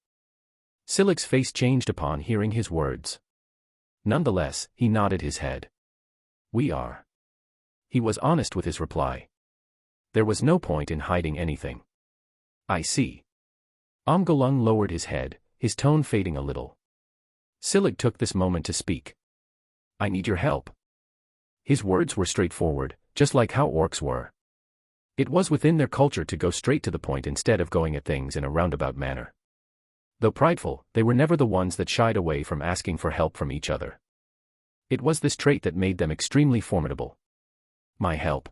Ch601's face changed upon hearing his words. Nonetheless, he nodded his head. We are. He was honest with his reply. There was no point in hiding anything. I see. Omgolung lowered his head, his tone fading a little. Ch601 took this moment to speak. I need your help. His words were straightforward, just like how orcs were. It was within their culture to go straight to the point instead of going at things in a roundabout manner. Though prideful, they were never the ones that shied away from asking for help from each other. It was this trait that made them extremely formidable. My help.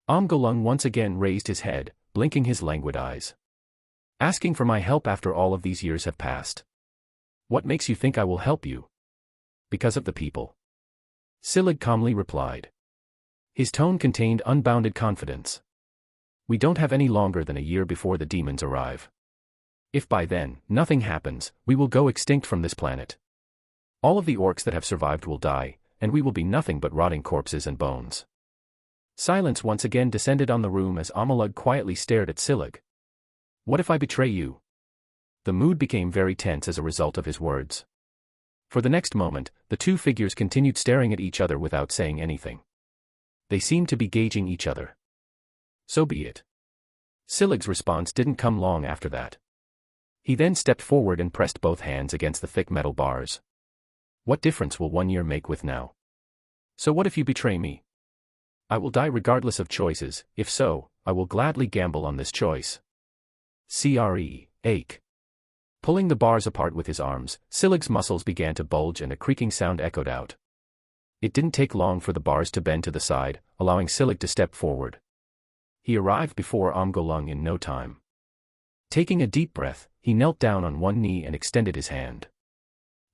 Omgolung once again raised his head, blinking his languid eyes. Asking for my help after all of these years have passed. What makes you think I will help you? Because of the people. Ch601 calmly replied. His tone contained unbounded confidence. We don't have any longer than a year before the demons arrive. If by then, nothing happens, we will go extinct from this planet. All of the orcs that have survived will die, and we will be nothing but rotting corpses and bones. Silence once again descended on the room as Omgolung quietly stared at Ch601. What if I betray you? The mood became very tense as a result of his words. For the next moment, the two figures continued staring at each other without saying anything. They seemed to be gauging each other. So be it. Ch601's response didn't come long after that. He then stepped forward and pressed both hands against the thick metal bars. What difference will 1 year make with now? So what if you betray me? I will die regardless of choices. If so, I will gladly gamble on this choice. Ache. Pulling the bars apart with his arms, Ch601's muscles began to bulge and a creaking sound echoed out. It didn't take long for the bars to bend to the side, allowing Ch601 to step forward. He arrived before Omgolung in no time. Taking a deep breath, he knelt down on one knee and extended his hand.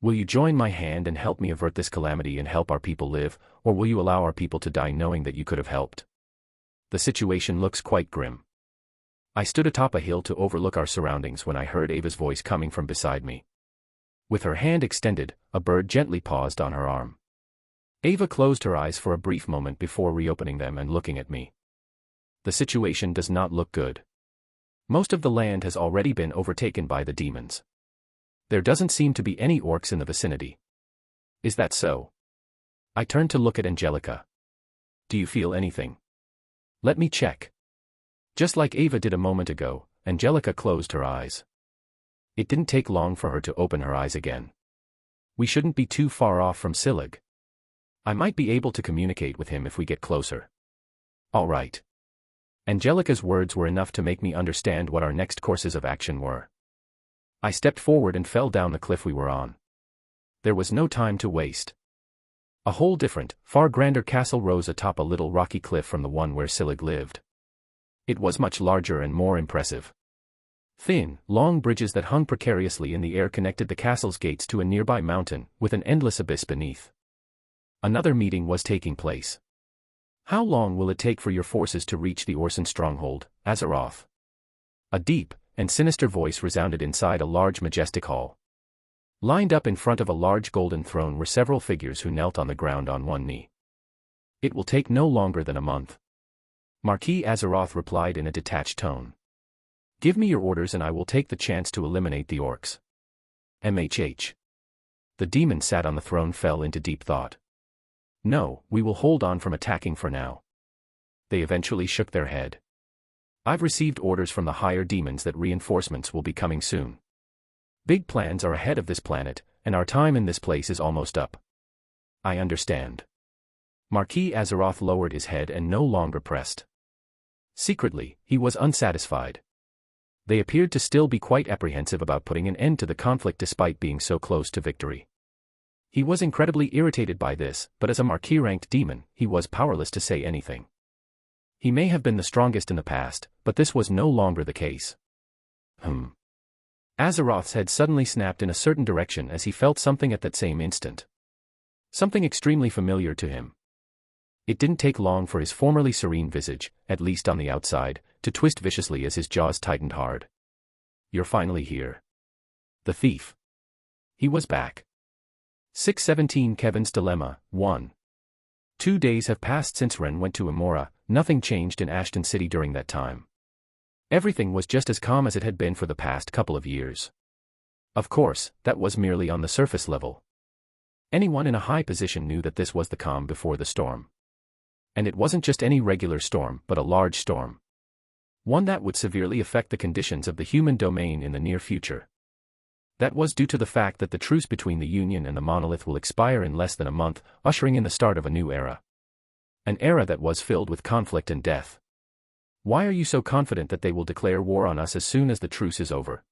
Will you join my hand and help me avert this calamity and help our people live, or will you allow our people to die knowing that you could have helped? The situation looks quite grim. I stood atop a hill to overlook our surroundings when I heard Ava's voice coming from beside me. With her hand extended, a bird gently paused on her arm. Ava closed her eyes for a brief moment before reopening them and looking at me. The situation does not look good. Most of the land has already been overtaken by the demons. There doesn't seem to be any orcs in the vicinity. Is that so? I turned to look at Angelica. Do you feel anything? Let me check. Just like Ava did a moment ago, Angelica closed her eyes. It didn't take long for her to open her eyes again. We shouldn't be too far off from Ch601. I might be able to communicate with him if we get closer. All right. Angelica's words were enough to make me understand what our next courses of action were. I stepped forward and fell down the cliff we were on. There was no time to waste. A whole different, far grander castle rose atop a little rocky cliff from the one where Silig lived. It was much larger and more impressive. Thin, long bridges that hung precariously in the air connected the castle's gates to a nearby mountain, with an endless abyss beneath. Another meeting was taking place. How long will it take for your forces to reach the Orson stronghold, Azeroth? A deep and sinister voice resounded inside a large majestic hall. Lined up in front of a large golden throne were several figures who knelt on the ground on one knee. It will take no longer than a month. Marquis Azeroth replied in a detached tone. Give me your orders and I will take the chance to eliminate the orcs. MHH. The demon sat on the throne fell into deep thought. No, we will hold on from attacking for now. They eventually shook their head. I've received orders from the higher demons that reinforcements will be coming soon. Big plans are ahead of this planet, and our time in this place is almost up. I understand. Marquis Azeroth lowered his head and no longer pressed. Secretly, he was unsatisfied. They appeared to still be quite apprehensive about putting an end to the conflict despite being so close to victory. He was incredibly irritated by this, but as a Marquis-ranked demon, he was powerless to say anything. He may have been the strongest in the past, but this was no longer the case. Azeroth's head suddenly snapped in a certain direction as he felt something at that same instant. Something extremely familiar to him. It didn't take long for his formerly serene visage, at least on the outside, to twist viciously as his jaws tightened hard. You're finally here. The thief. He was back. 617 Kevin's Dilemma, 1. 2 days have passed since Ren went to Amora. Nothing changed in Ashton City during that time. Everything was just as calm as it had been for the past couple of years. Of course, that was merely on the surface level. Anyone in a high position knew that this was the calm before the storm. And it wasn't just any regular storm, but a large storm. One that would severely affect the conditions of the human domain in the near future. That was due to the fact that the truce between the Union and the Monolith will expire in less than a month, ushering in the start of a new era. An era that was filled with conflict and death. Why are you so confident that they will declare war on us as soon as the truce is over?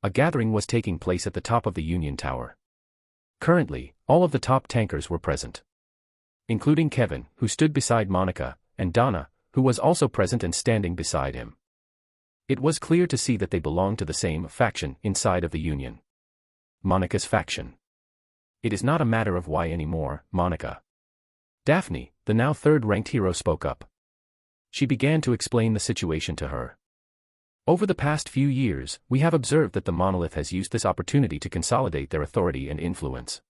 A gathering was taking place at the top of the Union Tower. Currently, all of the top tankers were present. Including Kevin, who stood beside Monica, and Donna, who was also present and standing beside him. It was clear to see that they belonged to the same faction inside of the Union. Monica's faction. It is not a matter of why anymore, Monica. Daphne, the now third-ranked hero, spoke up. She began to explain the situation to her. Over the past few years, we have observed that the Monolith has used this opportunity to consolidate their authority and influence.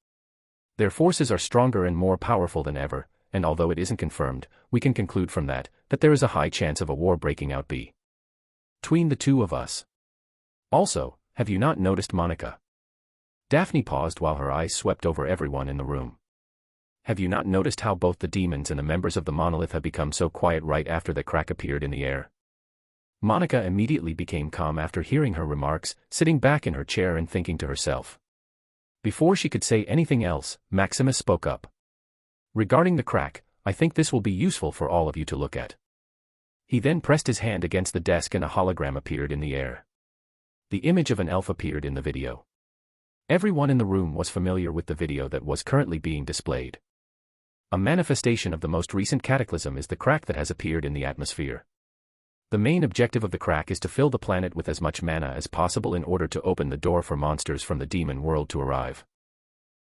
Their forces are stronger and more powerful than ever, and although it isn't confirmed, we can conclude from that there is a high chance of a war breaking out between the two of us. Also, have you not noticed, Monica? Daphne paused while her eyes swept over everyone in the room. Have you not noticed how both the demons and the members of the Monolith have become so quiet right after the crack appeared in the air? Monica immediately became calm after hearing her remarks, sitting back in her chair and thinking to herself. Before she could say anything else, Maximus spoke up. Regarding the crack, I think this will be useful for all of you to look at. He then pressed his hand against the desk and a hologram appeared in the air. The image of an elf appeared in the video. Everyone in the room was familiar with the video that was currently being displayed. A manifestation of the most recent cataclysm is the crack that has appeared in the atmosphere. The main objective of the crack is to fill the planet with as much mana as possible in order to open the door for monsters from the demon world to arrive.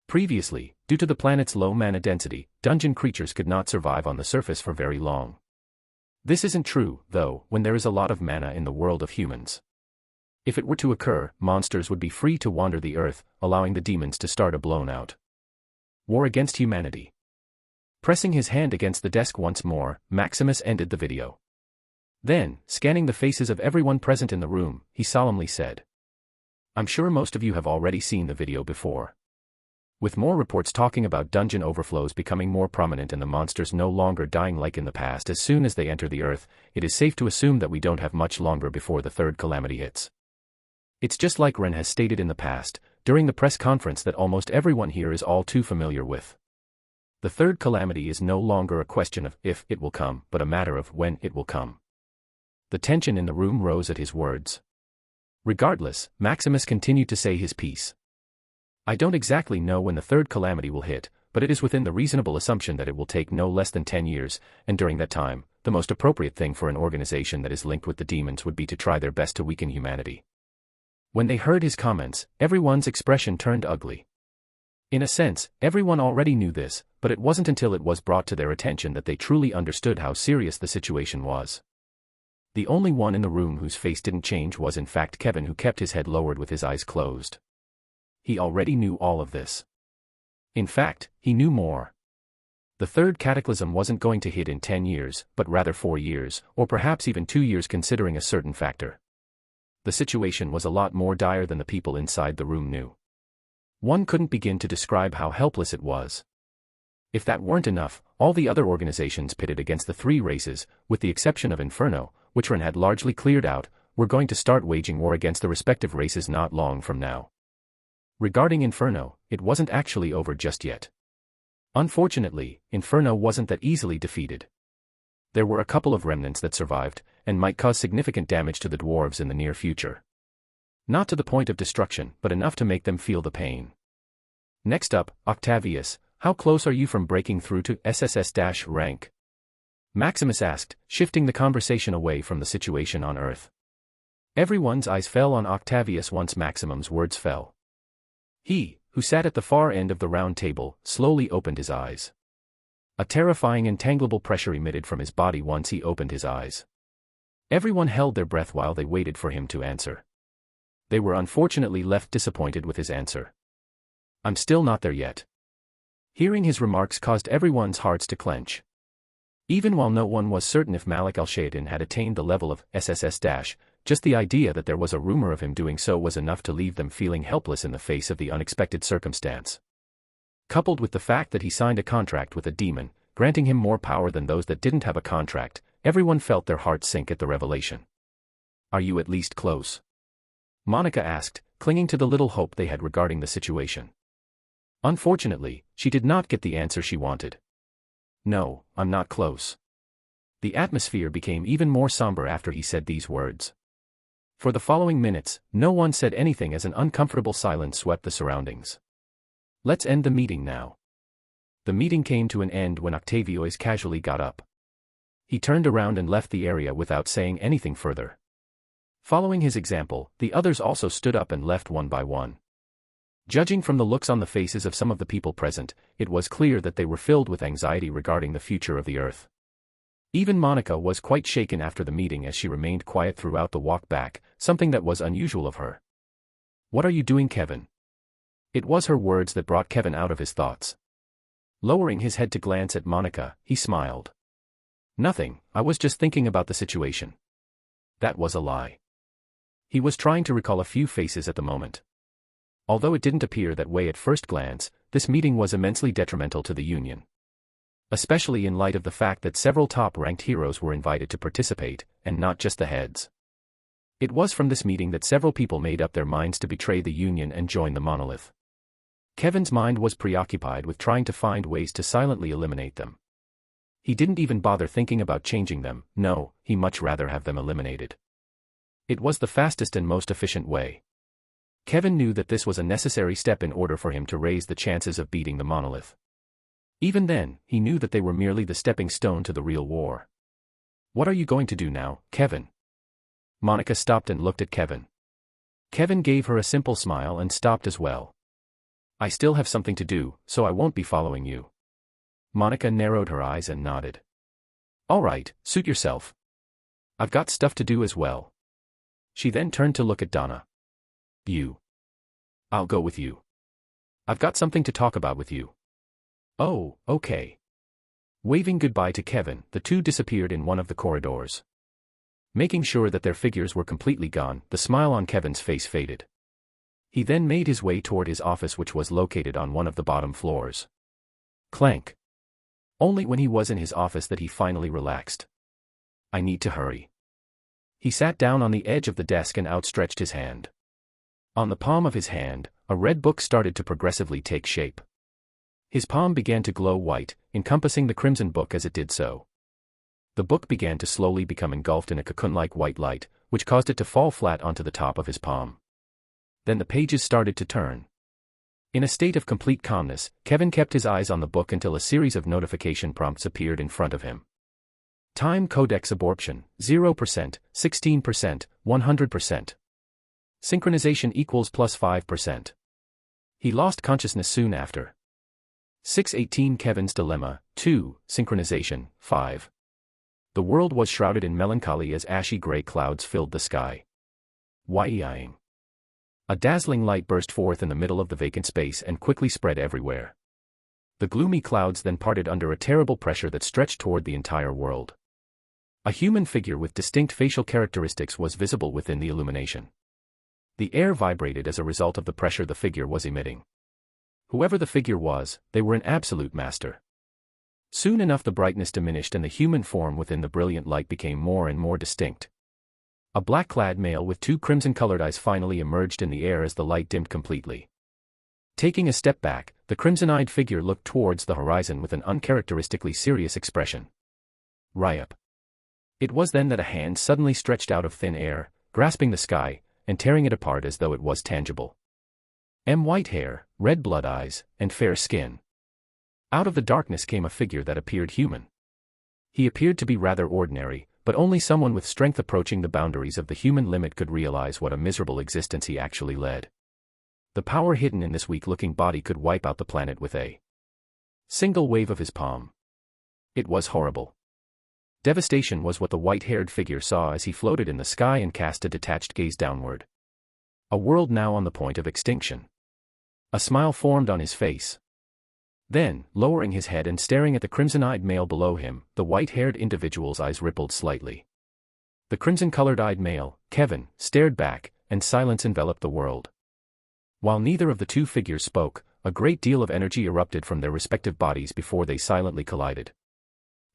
Previously, due to the planet's low mana density, dungeon creatures could not survive on the surface for very long. This isn't true, though, when there is a lot of mana in the world of humans. If it were to occur, monsters would be free to wander the earth, allowing the demons to start a blown-out war against humanity. Pressing his hand against the desk once more, Maximus ended the video. Then, scanning the faces of everyone present in the room, he solemnly said, I'm sure most of you have already seen the video before. With more reports talking about dungeon overflows becoming more prominent and the monsters no longer dying like in the past as soon as they enter the earth, it is safe to assume that we don't have much longer before the third calamity hits. It's just like Ren has stated in the past, during the press conference that almost everyone here is all too familiar with. The third calamity is no longer a question of if it will come, but a matter of when it will come. The tension in the room rose at his words. Regardless, Maximus continued to say his piece. I don't exactly know when the third calamity will hit, but it is within the reasonable assumption that it will take no less than 10 years, and during that time, the most appropriate thing for an organization that is linked with the demons would be to try their best to weaken humanity. When they heard his comments, everyone's expression turned ugly. In a sense, everyone already knew this, but it wasn't until it was brought to their attention that they truly understood how serious the situation was. The only one in the room whose face didn't change was in fact Kevin, who kept his head lowered with his eyes closed. He already knew all of this. In fact, he knew more. The third cataclysm wasn't going to hit in 10 years, but rather 4 years, or perhaps even 2 years considering a certain factor. The situation was a lot more dire than the people inside the room knew. One couldn't begin to describe how helpless it was. If that weren't enough, all the other organizations pitted against the three races, with the exception of Inferno, which Ren had largely cleared out, were going to start waging war against the respective races not long from now. Regarding Inferno, it wasn't actually over just yet. Unfortunately, Inferno wasn't that easily defeated. There were a couple of remnants that survived, and might cause significant damage to the dwarves in the near future. Not to the point of destruction, but enough to make them feel the pain. Next up, Octavius, how close are you from breaking through to SSS- rank? Maximus asked, shifting the conversation away from the situation on Earth. Everyone's eyes fell on Octavius once Maximum's words fell. He, who sat at the far end of the round table, slowly opened his eyes. A terrifying intangible pressure emitted from his body once he opened his eyes. Everyone held their breath while they waited for him to answer. They were unfortunately left disappointed with his answer. I'm still not there yet. Hearing his remarks caused everyone's hearts to clench. Even while no one was certain if Malik al-Shaytan had attained the level of SSS-, just the idea that there was a rumor of him doing so was enough to leave them feeling helpless in the face of the unexpected circumstance. Coupled with the fact that he signed a contract with a demon, granting him more power than those that didn't have a contract, everyone felt their hearts sink at the revelation. Are you at least close? Monica asked, clinging to the little hope they had regarding the situation. Unfortunately, she did not get the answer she wanted. No, I'm not close. The atmosphere became even more somber after he said these words. For the following minutes, no one said anything as an uncomfortable silence swept the surroundings. Let's end the meeting now. The meeting came to an end when Octavius casually got up. He turned around and left the area without saying anything further. Following his example, the others also stood up and left one by one. Judging from the looks on the faces of some of the people present, it was clear that they were filled with anxiety regarding the future of the Earth. Even Monica was quite shaken after the meeting as she remained quiet throughout the walk back, something that was unusual of her. What are you doing, Kevin? It was her words that brought Kevin out of his thoughts. Lowering his head to glance at Monica, he smiled. Nothing, I was just thinking about the situation. That was a lie. He was trying to recall a few faces at the moment. Although it didn't appear that way at first glance, this meeting was immensely detrimental to the Union. Especially in light of the fact that several top-ranked heroes were invited to participate, and not just the heads. It was from this meeting that several people made up their minds to betray the Union and join the monolith. Kevin's mind was preoccupied with trying to find ways to silently eliminate them. He didn't even bother thinking about changing them, no, he'd much rather have them eliminated. It was the fastest and most efficient way. Kevin knew that this was a necessary step in order for him to raise the chances of beating the monolith. Even then, he knew that they were merely the stepping stone to the real war. What are you going to do now, Kevin? Monica stopped and looked at Kevin. Kevin gave her a simple smile and stopped as well. I still have something to do, so I won't be following you. Monica narrowed her eyes and nodded. All right, suit yourself. I've got stuff to do as well. She then turned to look at Donna. You. I'll go with you. I've got something to talk about with you. Oh, okay. Waving goodbye to Kevin, the two disappeared in one of the corridors. Making sure that their figures were completely gone, the smile on Kevin's face faded. He then made his way toward his office, which was located on one of the bottom floors. Clank. Only when he was in his office that he finally relaxed. I need to hurry. He sat down on the edge of the desk and outstretched his hand. On the palm of his hand, a red book started to progressively take shape. His palm began to glow white, encompassing the crimson book as it did so. The book began to slowly become engulfed in a cocoon-like white light, which caused it to fall flat onto the top of his palm. Then the pages started to turn. In a state of complete calmness, Kevin kept his eyes on the book until a series of notification prompts appeared in front of him. Time codex abortion, 0%, 16%, 100%. Synchronization equals plus 5%. He lost consciousness soon after. 618 Kevin's Dilemma, 2, Synchronization, 5. The world was shrouded in melancholy as ashy gray clouds filled the sky. Why-ing. A dazzling light burst forth in the middle of the vacant space and quickly spread everywhere. The gloomy clouds then parted under a terrible pressure that stretched toward the entire world. A human figure with distinct facial characteristics was visible within the illumination. The air vibrated as a result of the pressure the figure was emitting. Whoever the figure was, they were an absolute master. Soon enough the brightness diminished and the human form within the brilliant light became more and more distinct. A black-clad male with two crimson-colored eyes finally emerged in the air as the light dimmed completely. Taking a step back, the crimson-eyed figure looked towards the horizon with an uncharacteristically serious expression. Ryup. It was then that a hand suddenly stretched out of thin air, grasping the sky, and tearing it apart as though it was tangible. White hair, red blood eyes, and fair skin. Out of the darkness came a figure that appeared human. He appeared to be rather ordinary, but only someone with strength approaching the boundaries of the human limit could realize what a miserable existence he actually led. The power hidden in this weak-looking body could wipe out the planet with a single wave of his palm. It was horrible. Devastation was what the white-haired figure saw as he floated in the sky and cast a detached gaze downward. A world now on the point of extinction. A smile formed on his face. Then, lowering his head and staring at the crimson-eyed male below him, the white-haired individual's eyes rippled slightly. The crimson-colored-eyed male, Kevin, stared back, and silence enveloped the world. While neither of the two figures spoke, a great deal of energy erupted from their respective bodies before they silently collided.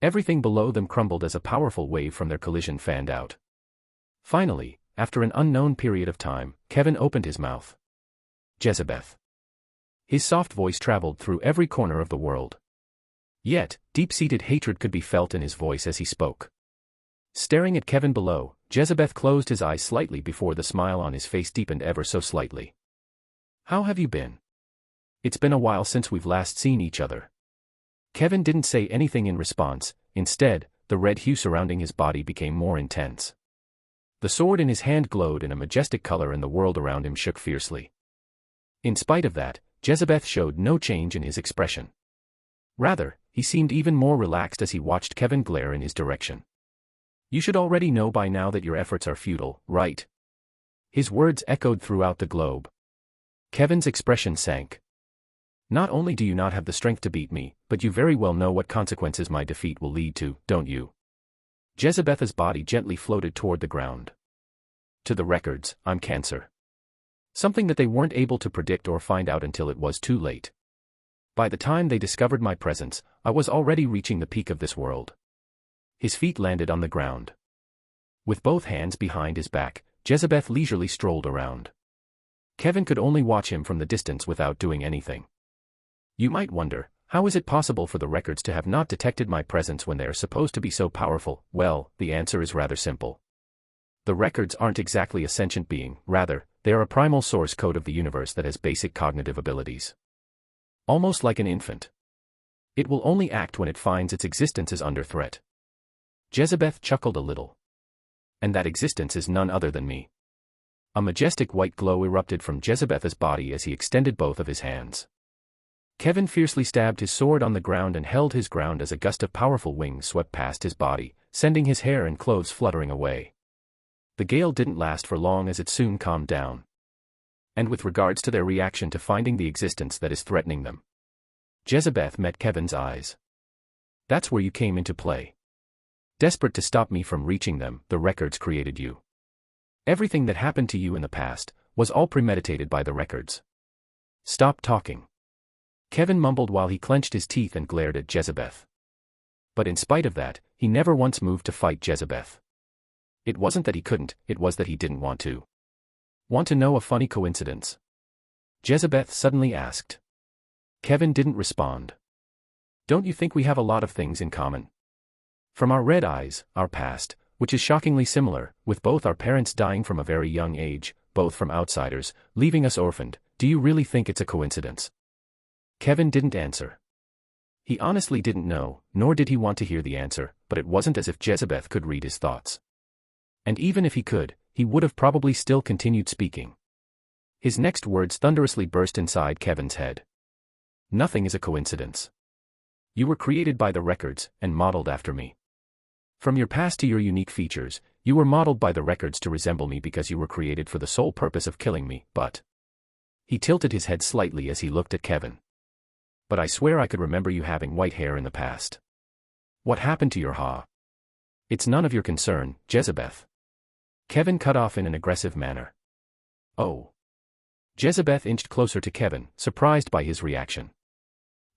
Everything below them crumbled as a powerful wave from their collision fanned out. Finally, after an unknown period of time, Kevin opened his mouth. Jezebeth. His soft voice traveled through every corner of the world. Yet, deep-seated hatred could be felt in his voice as he spoke. Staring at Kevin below, Jezebeth closed his eyes slightly before the smile on his face deepened ever so slightly. How have you been? It's been a while since we've last seen each other. Kevin didn't say anything in response. Instead, the red hue surrounding his body became more intense. The sword in his hand glowed in a majestic color and the world around him shook fiercely. In spite of that, Jezebeth showed no change in his expression. Rather, he seemed even more relaxed as he watched Kevin glare in his direction. You should already know by now that your efforts are futile, right? His words echoed throughout the globe. Kevin's expression sank. Not only do you not have the strength to beat me, but you very well know what consequences my defeat will lead to, don't you? Jezebeth's body gently floated toward the ground. To the records, I'm Cancer. Something that they weren't able to predict or find out until it was too late. By the time they discovered my presence, I was already reaching the peak of this world. His feet landed on the ground. With both hands behind his back, Jezebeth leisurely strolled around. Kevin could only watch him from the distance without doing anything. You might wonder, how is it possible for the records to have not detected my presence when they are supposed to be so powerful? Well, the answer is rather simple. The records aren't exactly a sentient being, rather, they are a primal source code of the universe that has basic cognitive abilities. Almost like an infant. It will only act when it finds its existence is under threat. Jezebeth chuckled a little. And that existence is none other than me. A majestic white glow erupted from Jezebeth's body as he extended both of his hands. Kevin fiercely stabbed his sword on the ground and held his ground as a gust of powerful wings swept past his body, sending his hair and clothes fluttering away. The gale didn't last for long as it soon calmed down. And with regards to their reaction to finding the existence that is threatening them, Jezebeth met Kevin's eyes. That's where you came into play. Desperate to stop me from reaching them, the records created you. Everything that happened to you in the past was all premeditated by the records. Stop talking. Kevin mumbled while he clenched his teeth and glared at Jezebeth. But in spite of that, he never once moved to fight Jezebeth. It wasn't that he couldn't, it was that he didn't want to. Want to know a funny coincidence? Jezebeth suddenly asked. Kevin didn't respond. Don't you think we have a lot of things in common? From our red eyes, our past, which is shockingly similar, with both our parents dying from a very young age, both from outsiders, leaving us orphaned, do you really think it's a coincidence? Kevin didn't answer. He honestly didn't know, nor did he want to hear the answer, but it wasn't as if Jezebeth could read his thoughts. And even if he could, he would have probably still continued speaking. His next words thunderously burst inside Kevin's head. Nothing is a coincidence. You were created by the records, and modeled after me. From your past to your unique features, you were modeled by the records to resemble me because you were created for the sole purpose of killing me, but... He tilted his head slightly as he looked at Kevin. But I swear I could remember you having white hair in the past. What happened to your hair? It's none of your concern, Jezebeth. Kevin cut off in an aggressive manner. Oh. Jezebeth inched closer to Kevin, surprised by his reaction.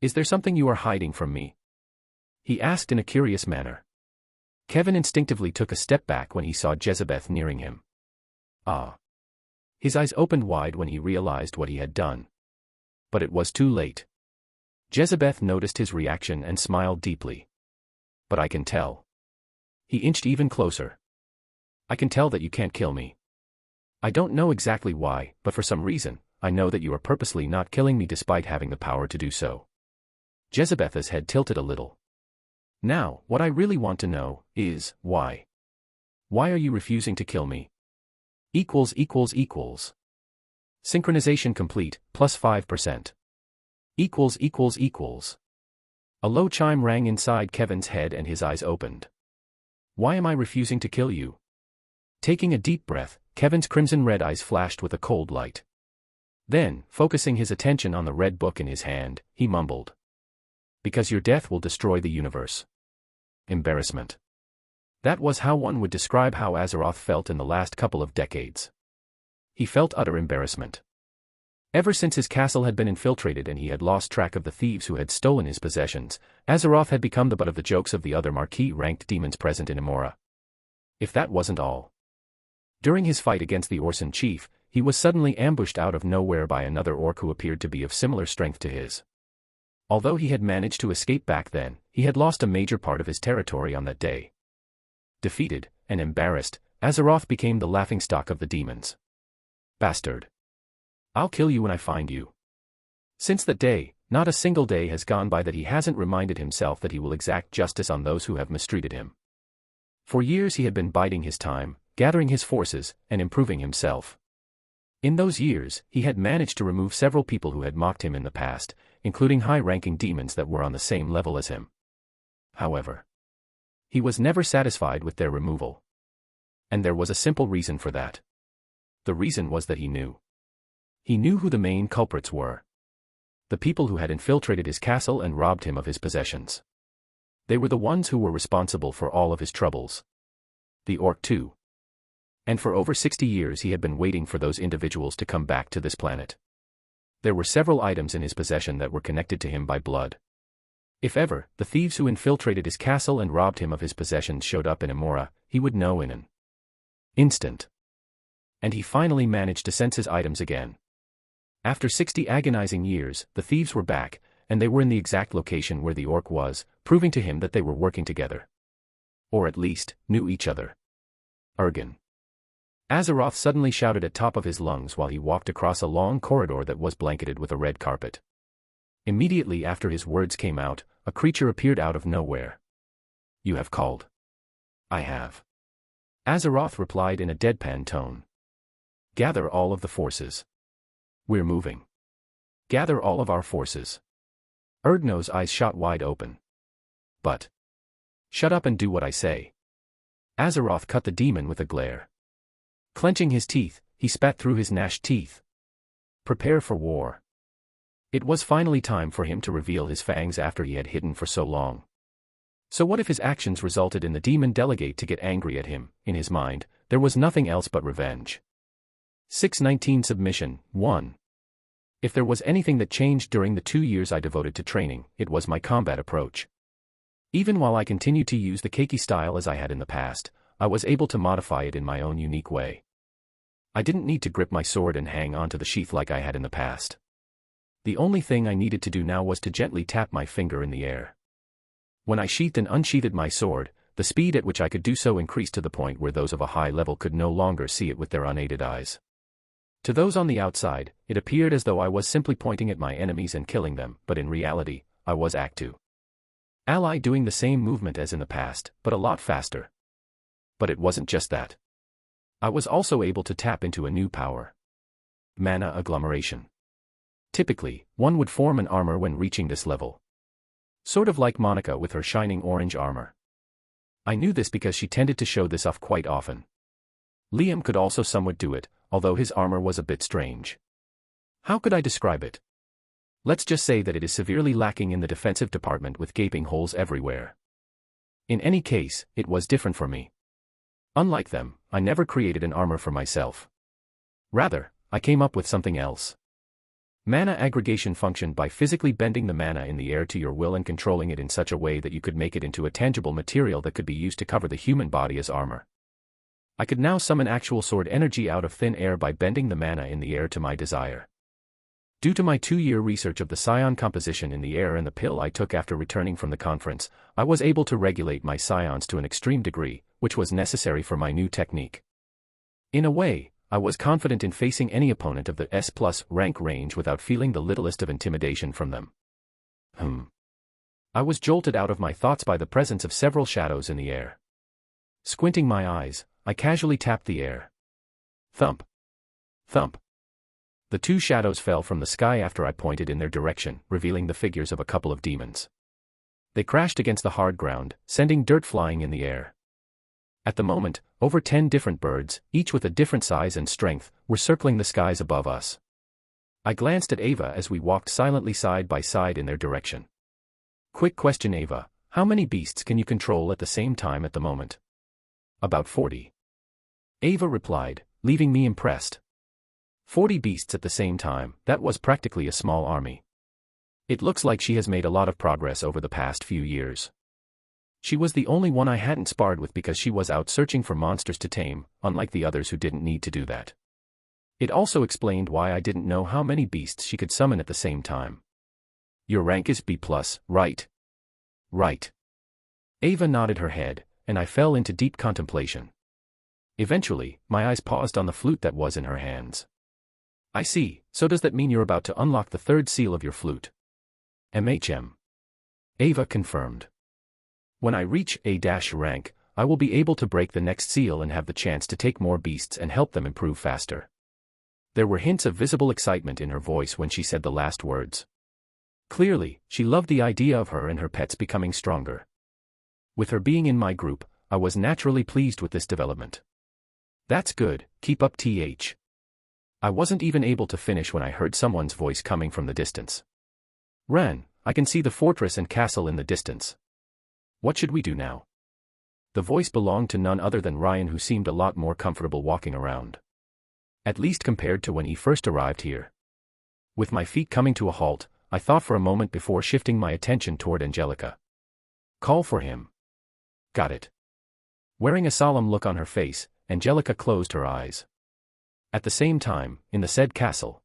Is there something you are hiding from me? He asked in a curious manner. Kevin instinctively took a step back when he saw Jezebeth nearing him. Ah. His eyes opened wide when he realized what he had done. But it was too late. Jezebeth noticed his reaction and smiled deeply. But I can tell. He inched even closer. I can tell that you can't kill me. I don't know exactly why, but for some reason, I know that you are purposely not killing me despite having the power to do so. Jezebeth's head tilted a little. Now, what I really want to know is, why? Why are you refusing to kill me? Synchronization complete, plus 5%. A low chime rang inside Kevin's head and his eyes opened. Why am I refusing to kill you? Taking a deep breath, Kevin's crimson red eyes flashed with a cold light. Then, focusing his attention on the red book in his hand, he mumbled. Because your death will destroy the universe. Embarrassment. That was how one would describe how Azeroth felt in the last couple of decades. He felt utter embarrassment. Ever since his castle had been infiltrated and he had lost track of the thieves who had stolen his possessions, Azeroth had become the butt of the jokes of the other marquee-ranked demons present in Amora. If that wasn't all. During his fight against the Orson chief, he was suddenly ambushed out of nowhere by another orc who appeared to be of similar strength to his. Although he had managed to escape back then, he had lost a major part of his territory on that day. Defeated, and embarrassed, Azeroth became the laughingstock of the demons. Bastard. I'll kill you when I find you. Since that day, not a single day has gone by that he hasn't reminded himself that he will exact justice on those who have mistreated him. For years he had been biding his time, gathering his forces, and improving himself. In those years, he had managed to remove several people who had mocked him in the past, including high-ranking demons that were on the same level as him. However, he was never satisfied with their removal. And there was a simple reason for that. The reason was that he knew. He knew who the main culprits were. The people who had infiltrated his castle and robbed him of his possessions. They were the ones who were responsible for all of his troubles. The orc too. And for over 60 years he had been waiting for those individuals to come back to this planet. There were several items in his possession that were connected to him by blood. If ever, the thieves who infiltrated his castle and robbed him of his possessions showed up in Amora, he would know in an instant. And he finally managed to sense his items again. After 60 agonizing years, the thieves were back, and they were in the exact location where the orc was, proving to him that they were working together. Or at least, knew each other. Ergen. Azeroth suddenly shouted at top of his lungs while he walked across a long corridor that was blanketed with a red carpet. Immediately after his words came out, a creature appeared out of nowhere. You have called. I have. Azeroth replied in a deadpan tone. Gather all of the forces. We're moving. Gather all of our forces. Erdno's eyes shot wide open. But. Shut up and do what I say. Azeroth cut the demon with a glare. Clenching his teeth, he spat through his gnashed teeth. Prepare for war. It was finally time for him to reveal his fangs after he had hidden for so long. So what if his actions resulted in the demon delegate to get angry at him? In his mind, there was nothing else but revenge. 619 Submission 1. If there was anything that changed during the 2 years I devoted to training, it was my combat approach. Even while I continued to use the Keiki style as I had in the past, I was able to modify it in my own unique way. I didn't need to grip my sword and hang onto the sheath like I had in the past. The only thing I needed to do now was to gently tap my finger in the air. When I sheathed and unsheathed my sword, the speed at which I could do so increased to the point where those of a high level could no longer see it with their unaided eyes. To those on the outside, it appeared as though I was simply pointing at my enemies and killing them, but in reality, I was Act 2. Ally doing the same movement as in the past, but a lot faster. But it wasn't just that. I was also able to tap into a new power. Mana agglomeration. Typically, one would form an armor when reaching this level. Sort of like Monica with her shining orange armor. I knew this because she tended to show this off quite often. Liam could also somewhat do it, although his armor was a bit strange. How could I describe it? Let's just say that it is severely lacking in the defensive department with gaping holes everywhere. In any case, it was different for me. Unlike them, I never created an armor for myself. Rather, I came up with something else. Mana aggregation functioned by physically bending the mana in the air to your will and controlling it in such a way that you could make it into a tangible material that could be used to cover the human body as armor. I could now summon actual sword energy out of thin air by bending the mana in the air to my desire. Due to my 2-year research of the scion composition in the air and the pill I took after returning from the conference, I was able to regulate my scions to an extreme degree, which was necessary for my new technique. In a way, I was confident in facing any opponent of the S+ rank range without feeling the littlest of intimidation from them. I was jolted out of my thoughts by the presence of several shadows in the air. Squinting my eyes, I casually tapped the air. Thump. Thump. The 2 shadows fell from the sky after I pointed in their direction, revealing the figures of a couple of demons. They crashed against the hard ground, sending dirt flying in the air. At the moment, over 10 different birds, each with a different size and strength, were circling the skies above us. I glanced at Ava as we walked silently side by side in their direction. Quick question, Ava, how many beasts can you control at the same time at the moment? About 40. Ava replied, leaving me impressed. 40 beasts at the same time, that was practically a small army. It looks like she has made a lot of progress over the past few years. She was the only one I hadn't sparred with because she was out searching for monsters to tame, unlike the others who didn't need to do that. It also explained why I didn't know how many beasts she could summon at the same time. Your rank is B+, right? Right. Ava nodded her head, and I fell into deep contemplation. Eventually, my eyes paused on the flute that was in her hands. I see, so does that mean you're about to unlock the 3rd seal of your flute? MHM. Ava confirmed. When I reach A- rank, I will be able to break the next seal and have the chance to take more beasts and help them improve faster. There were hints of visible excitement in her voice when she said the last words. Clearly, she loved the idea of her and her pets becoming stronger. With her being in my group, I was naturally pleased with this development. That's good, keep up th. I wasn't even able to finish when I heard someone's voice coming from the distance. Ren, I can see the fortress and castle in the distance. What should we do now? The voice belonged to none other than Ryan, who seemed a lot more comfortable walking around. At least compared to when he first arrived here. With my feet coming to a halt, I thought for a moment before shifting my attention toward Angelica. Call for him. Got it. Wearing a solemn look on her face, Angelica closed her eyes. At the same time, in the said castle,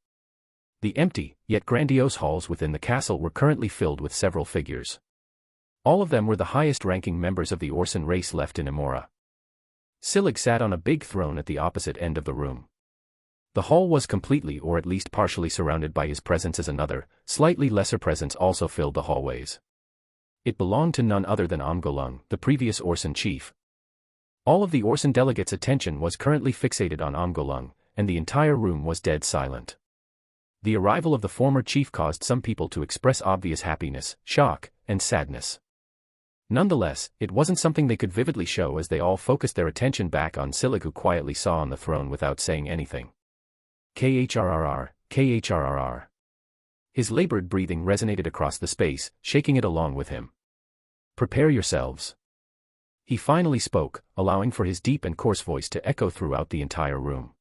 the empty, yet grandiose halls within the castle were currently filled with several figures. All of them were the highest-ranking members of the Orson race left in Emora. Silig sat on a big throne at the opposite end of the room. The hall was completely or at least partially surrounded by his presence, as another, slightly lesser presence also filled the hallways. It belonged to none other than Omgolung, the previous Orson chief. All of the Orson delegates' attention was currently fixated on Omgolung, and the entire room was dead silent. The arrival of the former chief caused some people to express obvious happiness, shock, and sadness. Nonetheless, it wasn't something they could vividly show as they all focused their attention back on Silig, who quietly saw on the throne without saying anything. KHRRR, KHRRR. His labored breathing resonated across the space, shaking it along with him. Prepare yourselves. He finally spoke, allowing for his deep and coarse voice to echo throughout the entire room.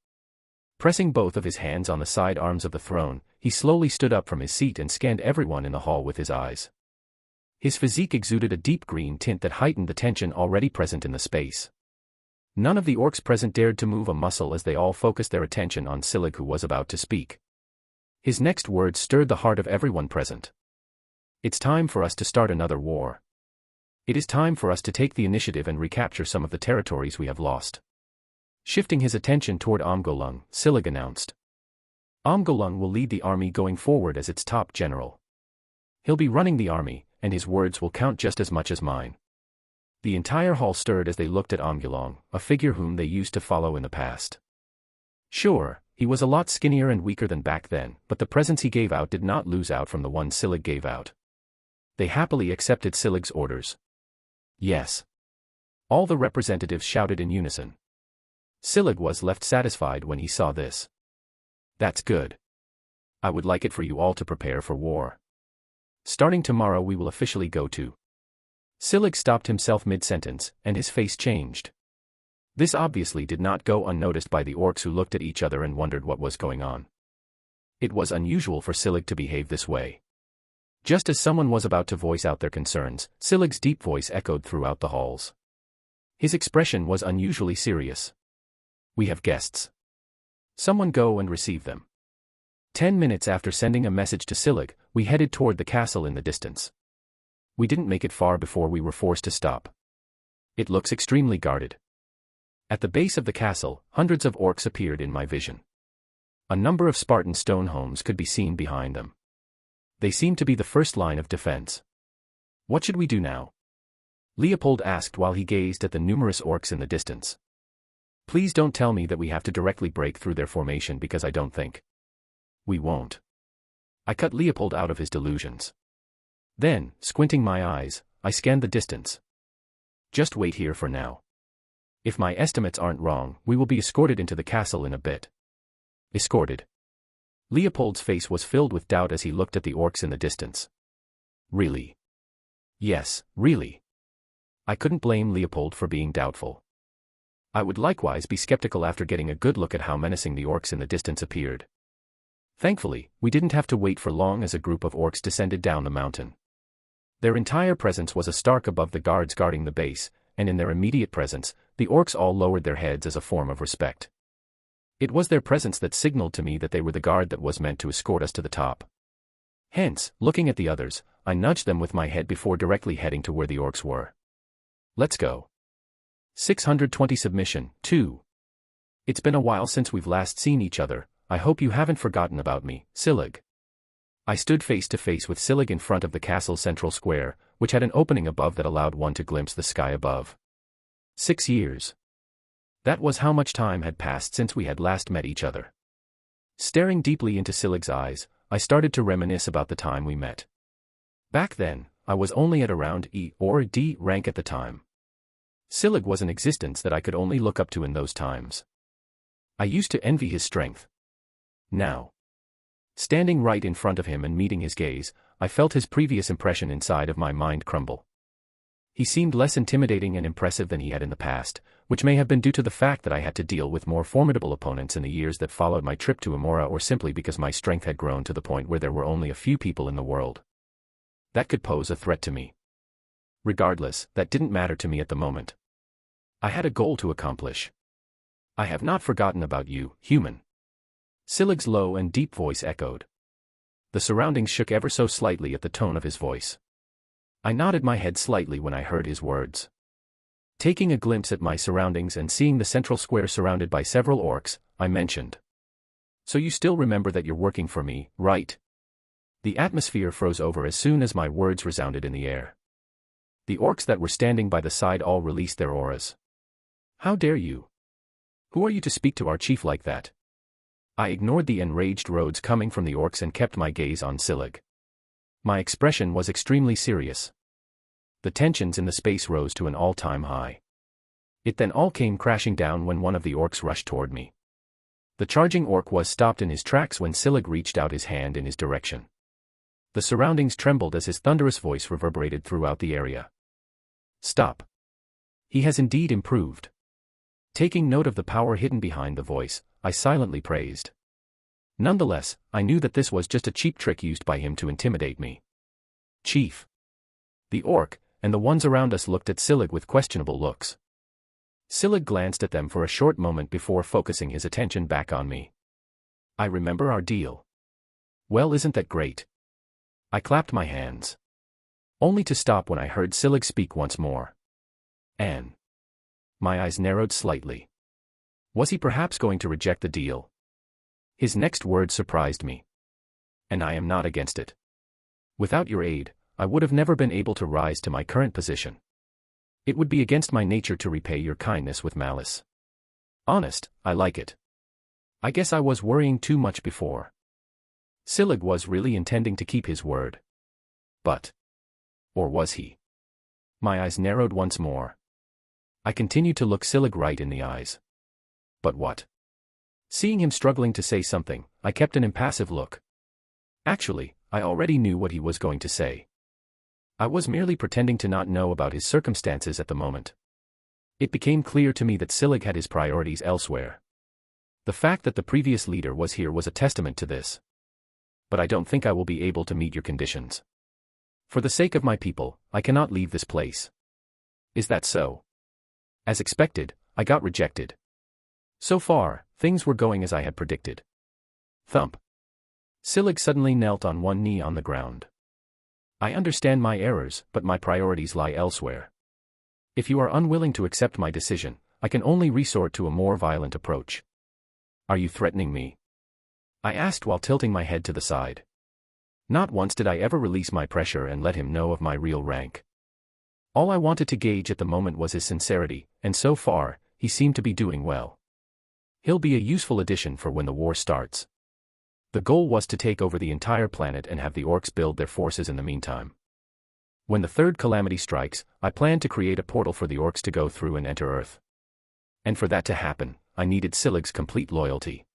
Pressing both of his hands on the side arms of the throne, he slowly stood up from his seat and scanned everyone in the hall with his eyes. His physique exuded a deep green tint that heightened the tension already present in the space. None of the orcs present dared to move a muscle as they all focused their attention on Silig, who was about to speak. His next words stirred the heart of everyone present. It's time for us to start another war. It is time for us to take the initiative and recapture some of the territories we have lost. Shifting his attention toward Omgolung, Silig announced. Omgolung will lead the army going forward as its top general. He'll be running the army, and his words will count just as much as mine. The entire hall stirred as they looked at Omgolung, a figure whom they used to follow in the past. Sure, he was a lot skinnier and weaker than back then, but the presence he gave out did not lose out from the one Silig gave out. They happily accepted Silig's orders. Yes. All the representatives shouted in unison. Silig was left satisfied when he saw this. That's good. I would like it for you all to prepare for war. Starting tomorrow we will officially go to. Silig stopped himself mid-sentence, and his face changed. This obviously did not go unnoticed by the orcs who looked at each other and wondered what was going on. It was unusual for Silig to behave this way. Just as someone was about to voice out their concerns, Silig's deep voice echoed throughout the halls. His expression was unusually serious. We have guests. Someone go and receive them. 10 minutes after sending a message to Silig, we headed toward the castle in the distance. We didn't make it far before we were forced to stop. It looks extremely guarded. At the base of the castle, hundreds of orcs appeared in my vision. A number of Spartan stone homes could be seen behind them. They seemed to be the first line of defense. What should we do now? Leopold asked while he gazed at the numerous orcs in the distance. Please don't tell me that we have to directly break through their formation because I don't think. We won't. I cut Leopold out of his delusions. Then, squinting my eyes, I scanned the distance. Just wait here for now. If my estimates aren't wrong, we will be escorted into the castle in a bit. Escorted. Leopold's face was filled with doubt as he looked at the orcs in the distance. Really? Yes, really. I couldn't blame Leopold for being doubtful. I would likewise be skeptical after getting a good look at how menacing the orcs in the distance appeared. Thankfully, we didn't have to wait for long as a group of orcs descended down the mountain. Their entire presence was a stark above the guards guarding the base, and in their immediate presence, the orcs all lowered their heads as a form of respect. It was their presence that signaled to me that they were the guard that was meant to escort us to the top. Hence, looking at the others, I nudged them with my head before directly heading to where the orcs were. Let's go. 620 Submission, 2. It's been a while since we've last seen each other. I hope you haven't forgotten about me, Silig. I stood face to face with Silig in front of the castle's central square, which had an opening above that allowed one to glimpse the sky above. 6 years. That was how much time had passed since we had last met each other. Staring deeply into Silig's eyes, I started to reminisce about the time we met. Back then, I was only at around E or D rank at the time. Silig was an existence that I could only look up to in those times. I used to envy his strength. Now, standing right in front of him and meeting his gaze, I felt his previous impression inside of my mind crumble. He seemed less intimidating and impressive than he had in the past, which may have been due to the fact that I had to deal with more formidable opponents in the years that followed my trip to Amora, or simply because my strength had grown to the point where there were only a few people in the world that could pose a threat to me. Regardless, that didn't matter to me at the moment. I had a goal to accomplish. I have not forgotten about you, human. Silig's low and deep voice echoed. The surroundings shook ever so slightly at the tone of his voice. I nodded my head slightly when I heard his words. Taking a glimpse at my surroundings and seeing the central square surrounded by several orcs, I mentioned. So you still remember that you're working for me, right? The atmosphere froze over as soon as my words resounded in the air. The orcs that were standing by the side all released their auras. How dare you? Who are you to speak to our chief like that? I ignored the enraged roads coming from the orcs and kept my gaze on Silig. My expression was extremely serious. The tensions in the space rose to an all-time high. It then all came crashing down when one of the orcs rushed toward me. The charging orc was stopped in his tracks when Silig reached out his hand in his direction. The surroundings trembled as his thunderous voice reverberated throughout the area. Stop. He has indeed improved. Taking note of the power hidden behind the voice, I silently praised. Nonetheless, I knew that this was just a cheap trick used by him to intimidate me. Chief. The orc, and the ones around us looked at Silig with questionable looks. Silig glanced at them for a short moment before focusing his attention back on me. I remember our deal. Well, isn't that great? I clapped my hands. Only to stop when I heard Silig speak once more. Anne. My eyes narrowed slightly. Was he perhaps going to reject the deal? His next words surprised me. And I am not against it. Without your aid, I would have never been able to rise to my current position. It would be against my nature to repay your kindness with malice. Honest, I like it. I guess I was worrying too much before. Silig was really intending to keep his word. But. Or was he? My eyes narrowed once more. I continued to look Silig right in the eyes. But what? Seeing him struggling to say something, I kept an impassive look. Actually, I already knew what he was going to say. I was merely pretending to not know about his circumstances at the moment. It became clear to me that Silig had his priorities elsewhere. The fact that the previous leader was here was a testament to this. But I don't think I will be able to meet your conditions. For the sake of my people, I cannot leave this place. Is that so? As expected, I got rejected. So far, things were going as I had predicted. Thump. Silig suddenly knelt on one knee on the ground. I understand my errors, but my priorities lie elsewhere. If you are unwilling to accept my decision, I can only resort to a more violent approach. Are you threatening me? I asked while tilting my head to the side. Not once did I ever release my pressure and let him know of my real rank. All I wanted to gauge at the moment was his sincerity, and so far, he seemed to be doing well. He'll be a useful addition for when the war starts. The goal was to take over the entire planet and have the orcs build their forces in the meantime. When the third calamity strikes, I plan to create a portal for the orcs to go through and enter Earth. And for that to happen, I needed Silig's complete loyalty.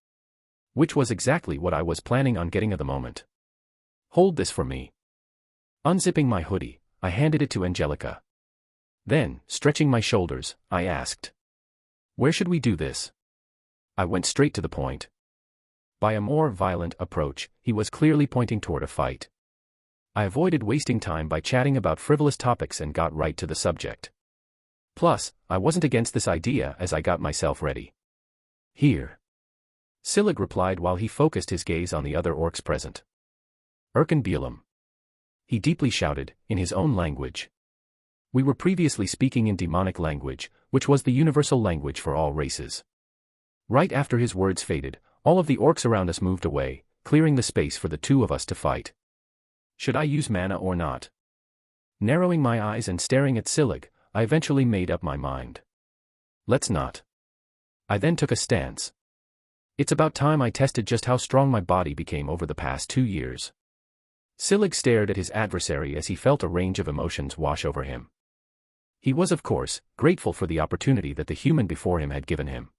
Which was exactly what I was planning on getting at the moment. Hold this for me. Unzipping my hoodie, I handed it to Angelica. Then, stretching my shoulders, I asked. Where should we do this? I went straight to the point. By a more violent approach, he was clearly pointing toward a fight. I avoided wasting time by chatting about frivolous topics and got right to the subject. Plus, I wasn't against this idea as I got myself ready. Here. Silig replied while he focused his gaze on the other orcs present. Erkan Bielum. He deeply shouted, in his own language. We were previously speaking in demonic language, which was the universal language for all races. Right after his words faded, all of the orcs around us moved away, clearing the space for the two of us to fight. Should I use mana or not? Narrowing my eyes and staring at Silig, I eventually made up my mind. Let's not. I then took a stance. It's about time I tested just how strong my body became over the past 2 years. Silig stared at his adversary as he felt a range of emotions wash over him. He was, of course, grateful for the opportunity that the human before him had given him.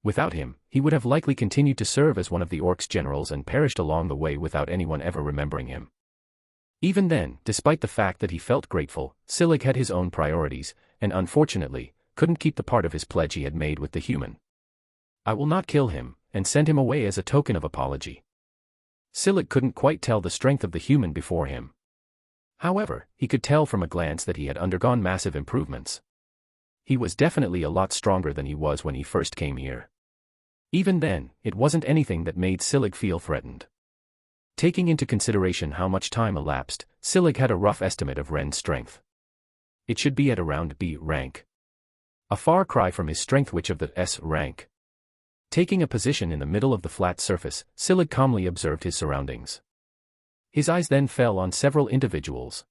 Without him, he would have likely continued to serve as one of the orcs' generals and perished along the way without anyone ever remembering him. Even then, despite the fact that he felt grateful, Silig had his own priorities, and unfortunately, couldn't keep the part of his pledge he had made with the human. I will not kill him, and send him away as a token of apology. Silig couldn't quite tell the strength of the human before him. However, he could tell from a glance that he had undergone massive improvements. He was definitely a lot stronger than he was when he first came here. Even then, it wasn't anything that made Silig feel threatened. Taking into consideration how much time elapsed, Silig had a rough estimate of Ren's strength. It should be at around B rank. A far cry from his strength, which of the S rank. Taking a position in the middle of the flat surface, Silig calmly observed his surroundings. His eyes then fell on several individuals.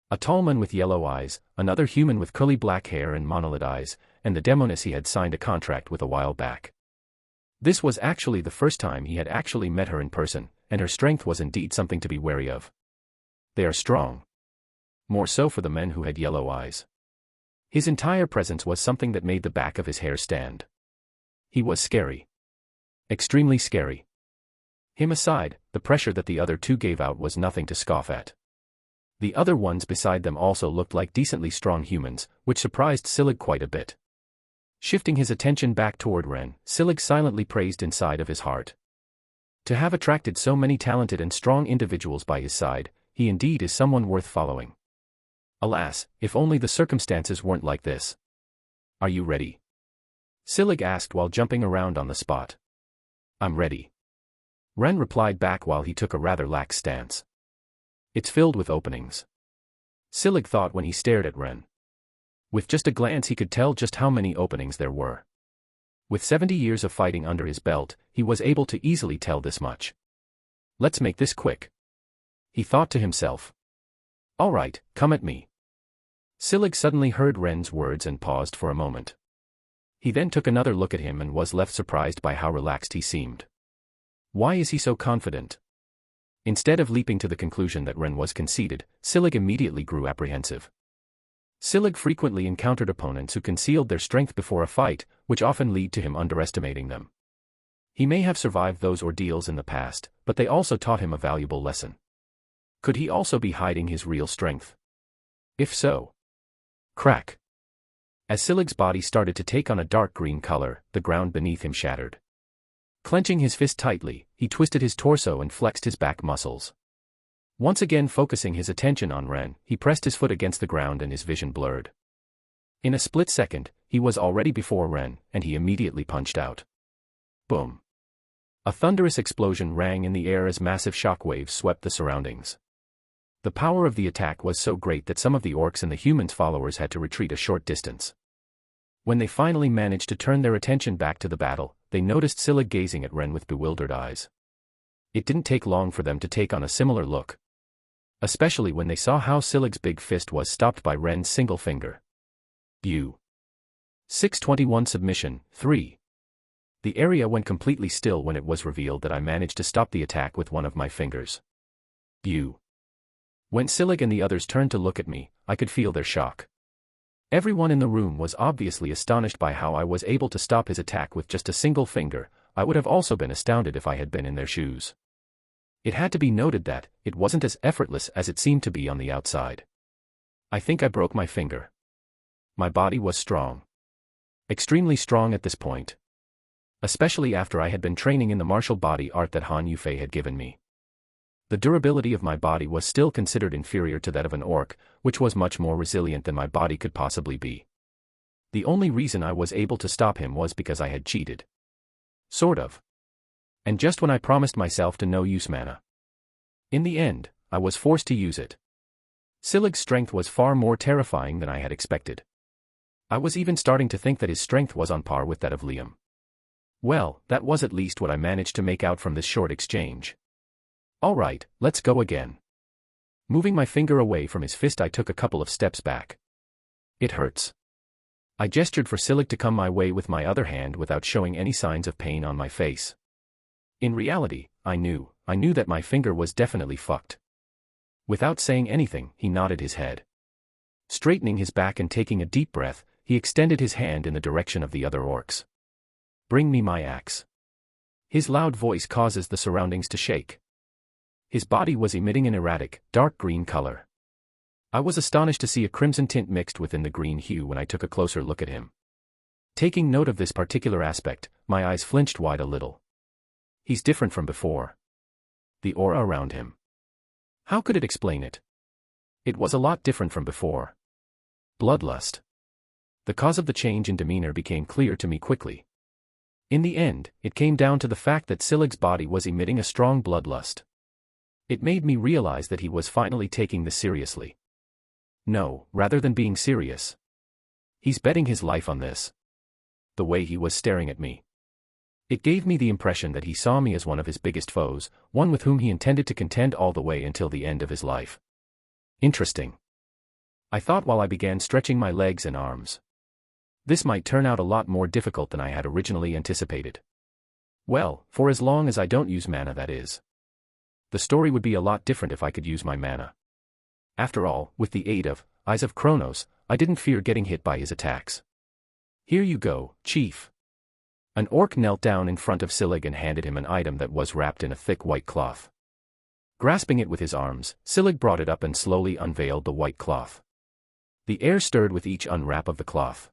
A tall man with yellow eyes, another human with curly black hair and monolid eyes, and the demoness he had signed a contract with a while back. This was actually the first time he had actually met her in person, and her strength was indeed something to be wary of. They are strong. More so for the men who had yellow eyes. His entire presence was something that made the back of his hair stand. He was scary. Extremely scary. Him aside, the pressure that the other two gave out was nothing to scoff at. The other ones beside them also looked like decently strong humans, which surprised Silig quite a bit. Shifting his attention back toward Ren, Silig silently praised inside of his heart. To have attracted so many talented and strong individuals by his side, he indeed is someone worth following. Alas, if only the circumstances weren't like this. Are you ready? Silig asked while jumping around on the spot. I'm ready. Ren replied back while he took a rather lax stance. It's filled with openings. Silig thought when he stared at Ren. With just a glance he could tell just how many openings there were. With 70 years of fighting under his belt, he was able to easily tell this much. Let's make this quick. He thought to himself. All right, come at me. Silig suddenly heard Ren's words and paused for a moment. He then took another look at him and was left surprised by how relaxed he seemed. Why is he so confident? Instead of leaping to the conclusion that Ren was conceited, Silig immediately grew apprehensive. Silig frequently encountered opponents who concealed their strength before a fight, which often lead to him underestimating them. He may have survived those ordeals in the past, but they also taught him a valuable lesson. Could he also be hiding his real strength? If so. Crack. As Silig's body started to take on a dark green color, the ground beneath him shattered. Clenching his fist tightly, he twisted his torso and flexed his back muscles. Once again focusing his attention on Ren, he pressed his foot against the ground and his vision blurred. In a split second, he was already before Ren, and he immediately punched out. Boom. A thunderous explosion rang in the air as massive shockwaves swept the surroundings. The power of the attack was so great that some of the orcs and the humans' followers had to retreat a short distance. When they finally managed to turn their attention back to the battle, they noticed Silig gazing at Ren with bewildered eyes. It didn't take long for them to take on a similar look. Especially when they saw how Silig's big fist was stopped by Ren's single finger. Ch601 Submission 3. The area went completely still when it was revealed that I managed to stop the attack with one of my fingers. When Silig and the others turned to look at me, I could feel their shock. Everyone in the room was obviously astonished by how I was able to stop his attack with just a single finger. I would have also been astounded if I had been in their shoes. It had to be noted that it wasn't as effortless as it seemed to be on the outside. I think I broke my finger. My body was strong. Extremely strong at this point. Especially after I had been training in the martial body art that Han Yufei had given me. The durability of my body was still considered inferior to that of an orc, which was much more resilient than my body could possibly be. The only reason I was able to stop him was because I had cheated. Sort of. And just when I promised myself to no use mana. In the end, I was forced to use it. Silig's strength was far more terrifying than I had expected. I was even starting to think that his strength was on par with that of Liam. Well, that was at least what I managed to make out from this short exchange. All right, let's go again. Moving my finger away from his fist, I took a couple of steps back. It hurts. I gestured for Silig to come my way with my other hand without showing any signs of pain on my face. In reality, I knew that my finger was definitely fucked. Without saying anything, he nodded his head. Straightening his back and taking a deep breath, he extended his hand in the direction of the other orcs. Bring me my axe. His loud voice causes the surroundings to shake. His body was emitting an erratic, dark green color. I was astonished to see a crimson tint mixed within the green hue when I took a closer look at him. Taking note of this particular aspect, my eyes flinched wide a little. He's different from before. The aura around him. How could it explain it? It was a lot different from before. Bloodlust. The cause of the change in demeanor became clear to me quickly. In the end, it came down to the fact that Silig's body was emitting a strong bloodlust. It made me realize that he was finally taking this seriously. No, rather than being serious. He's betting his life on this. The way he was staring at me. It gave me the impression that he saw me as one of his biggest foes, one with whom he intended to contend all the way until the end of his life. Interesting. I thought while I began stretching my legs and arms. This might turn out a lot more difficult than I had originally anticipated. Well, for as long as I don't use mana, that is. The story would be a lot different if I could use my mana. After all, with the aid of Eyes of Kronos, I didn't fear getting hit by his attacks. Here you go, Chief. An orc knelt down in front of Silig and handed him an item that was wrapped in a thick white cloth. Grasping it with his arms, Silig brought it up and slowly unveiled the white cloth. The air stirred with each unwrap of the cloth.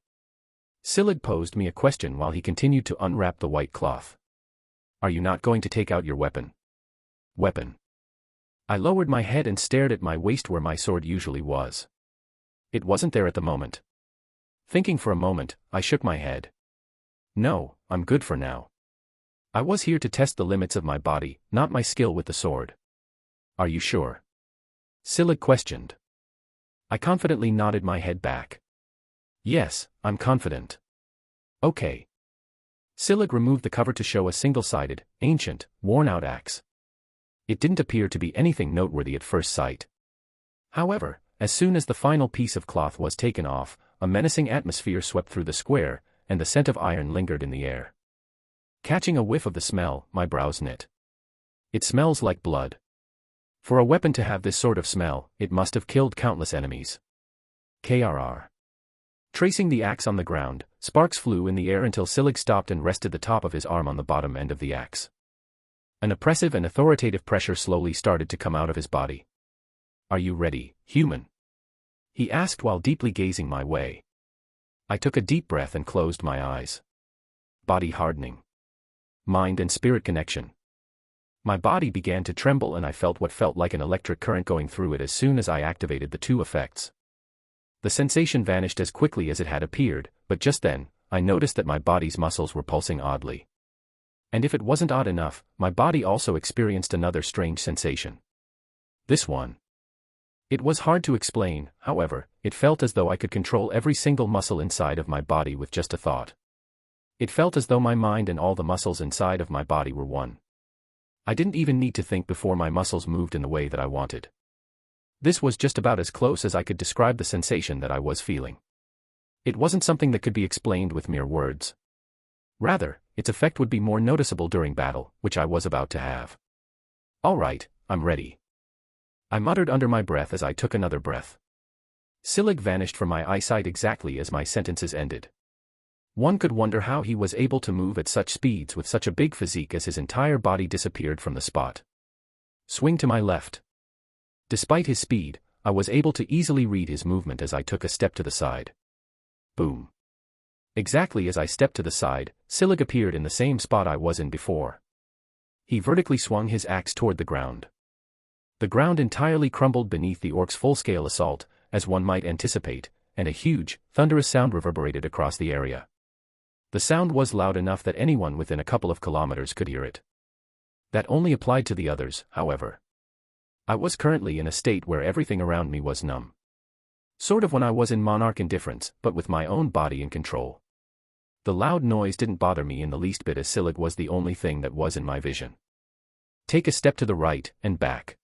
Silig posed me a question while he continued to unwrap the white cloth. Are you not going to take out your weapon? Weapon. I lowered my head and stared at my waist where my sword usually was. It wasn't there at the moment. Thinking for a moment, I shook my head. No, I'm good for now. I was here to test the limits of my body, not my skill with the sword. Are you sure? Silig questioned. I confidently nodded my head back. Yes, I'm confident. Okay. Silig removed the cover to show a single-sided, ancient, worn-out axe. It didn't appear to be anything noteworthy at first sight. However, as soon as the final piece of cloth was taken off, a menacing atmosphere swept through the square, and the scent of iron lingered in the air. Catching a whiff of the smell, my brows knit. It smells like blood. For a weapon to have this sort of smell, it must have killed countless enemies. KRR. Tracing the axe on the ground, sparks flew in the air until Silig stopped and rested the top of his arm on the bottom end of the axe. An oppressive and authoritative pressure slowly started to come out of his body. Are you ready, human? He asked while deeply gazing my way. I took a deep breath and closed my eyes. Body hardening. Mind and spirit connection. My body began to tremble and I felt what felt like an electric current going through it as soon as I activated the two effects. The sensation vanished as quickly as it had appeared, but just then, I noticed that my body's muscles were pulsing oddly. And if it wasn't odd enough, my body also experienced another strange sensation. This one. It was hard to explain, however, it felt as though I could control every single muscle inside of my body with just a thought. It felt as though my mind and all the muscles inside of my body were one. I didn't even need to think before my muscles moved in the way that I wanted. This was just about as close as I could describe the sensation that I was feeling. It wasn't something that could be explained with mere words. Rather, its effect would be more noticeable during battle, which I was about to have. All right, I'm ready. I muttered under my breath as I took another breath. Silig vanished from my eyesight exactly as my sentences ended. One could wonder how he was able to move at such speeds with such a big physique as his entire body disappeared from the spot. Swing to my left. Despite his speed, I was able to easily read his movement as I took a step to the side. Boom. Exactly as I stepped to the side, Silig appeared in the same spot I was in before. He vertically swung his axe toward the ground. The ground entirely crumbled beneath the orc's full-scale assault, as one might anticipate, and a huge, thunderous sound reverberated across the area. The sound was loud enough that anyone within a couple of kilometers could hear it. That only applied to the others, however. I was currently in a state where everything around me was numb. Sort of when I was in monarch indifference, but with my own body in control. The loud noise didn't bother me in the least bit as Silig was the only thing that was in my vision. Take a step to the right, and back.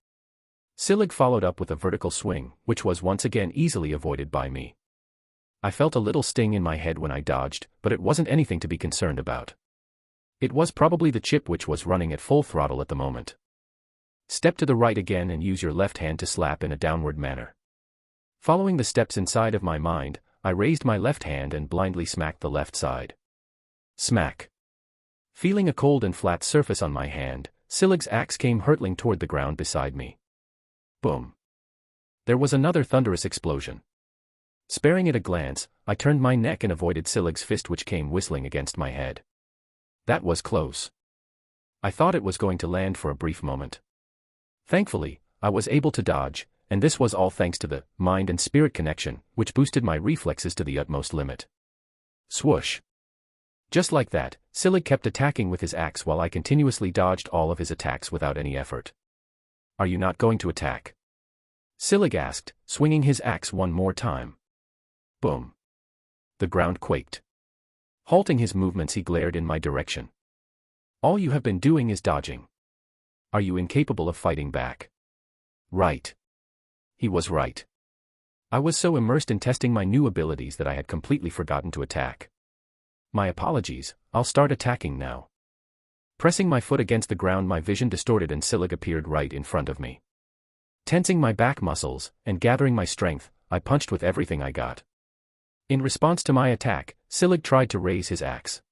Silig followed up with a vertical swing, which was once again easily avoided by me. I felt a little sting in my head when I dodged, but it wasn't anything to be concerned about. It was probably the chip which was running at full throttle at the moment. Step to the right again and use your left hand to slap in a downward manner. Following the steps inside of my mind, I raised my left hand and blindly smacked the left side. Smack. Feeling a cold and flat surface on my hand, Silig's axe came hurtling toward the ground beside me. Boom. There was another thunderous explosion. Sparing it a glance, I turned my neck and avoided Silig's fist which came whistling against my head. That was close. I thought it was going to land for a brief moment. Thankfully, I was able to dodge, and this was all thanks to the mind and spirit connection, which boosted my reflexes to the utmost limit. Swoosh. Just like that, Silig kept attacking with his axe while I continuously dodged all of his attacks without any effort. Are you not going to attack? Silig asked, swinging his axe one more time. Boom. The ground quaked. Halting his movements, he glared in my direction. All you have been doing is dodging. Are you incapable of fighting back? Right. He was right. I was so immersed in testing my new abilities that I had completely forgotten to attack. My apologies, I'll start attacking now. Pressing my foot against the ground, my vision distorted and Silig appeared right in front of me. Tensing my back muscles, and gathering my strength, I punched with everything I got. In response to my attack, Silig tried to raise his axe.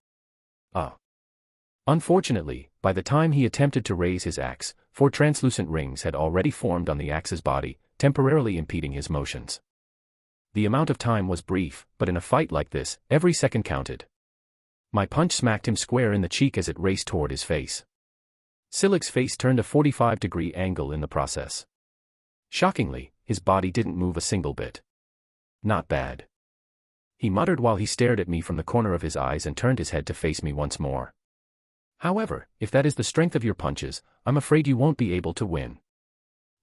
Unfortunately, by the time he attempted to raise his axe, 4 translucent rings had already formed on the axe's body, temporarily impeding his motions. The amount of time was brief, but in a fight like this, every second counted. My punch smacked him square in the cheek as it raced toward his face. Silig's face turned a 45-degree angle in the process. Shockingly, his body didn't move a single bit. Not bad. He muttered while he stared at me from the corner of his eyes and turned his head to face me once more. However, if that is the strength of your punches, I'm afraid you won't be able to win.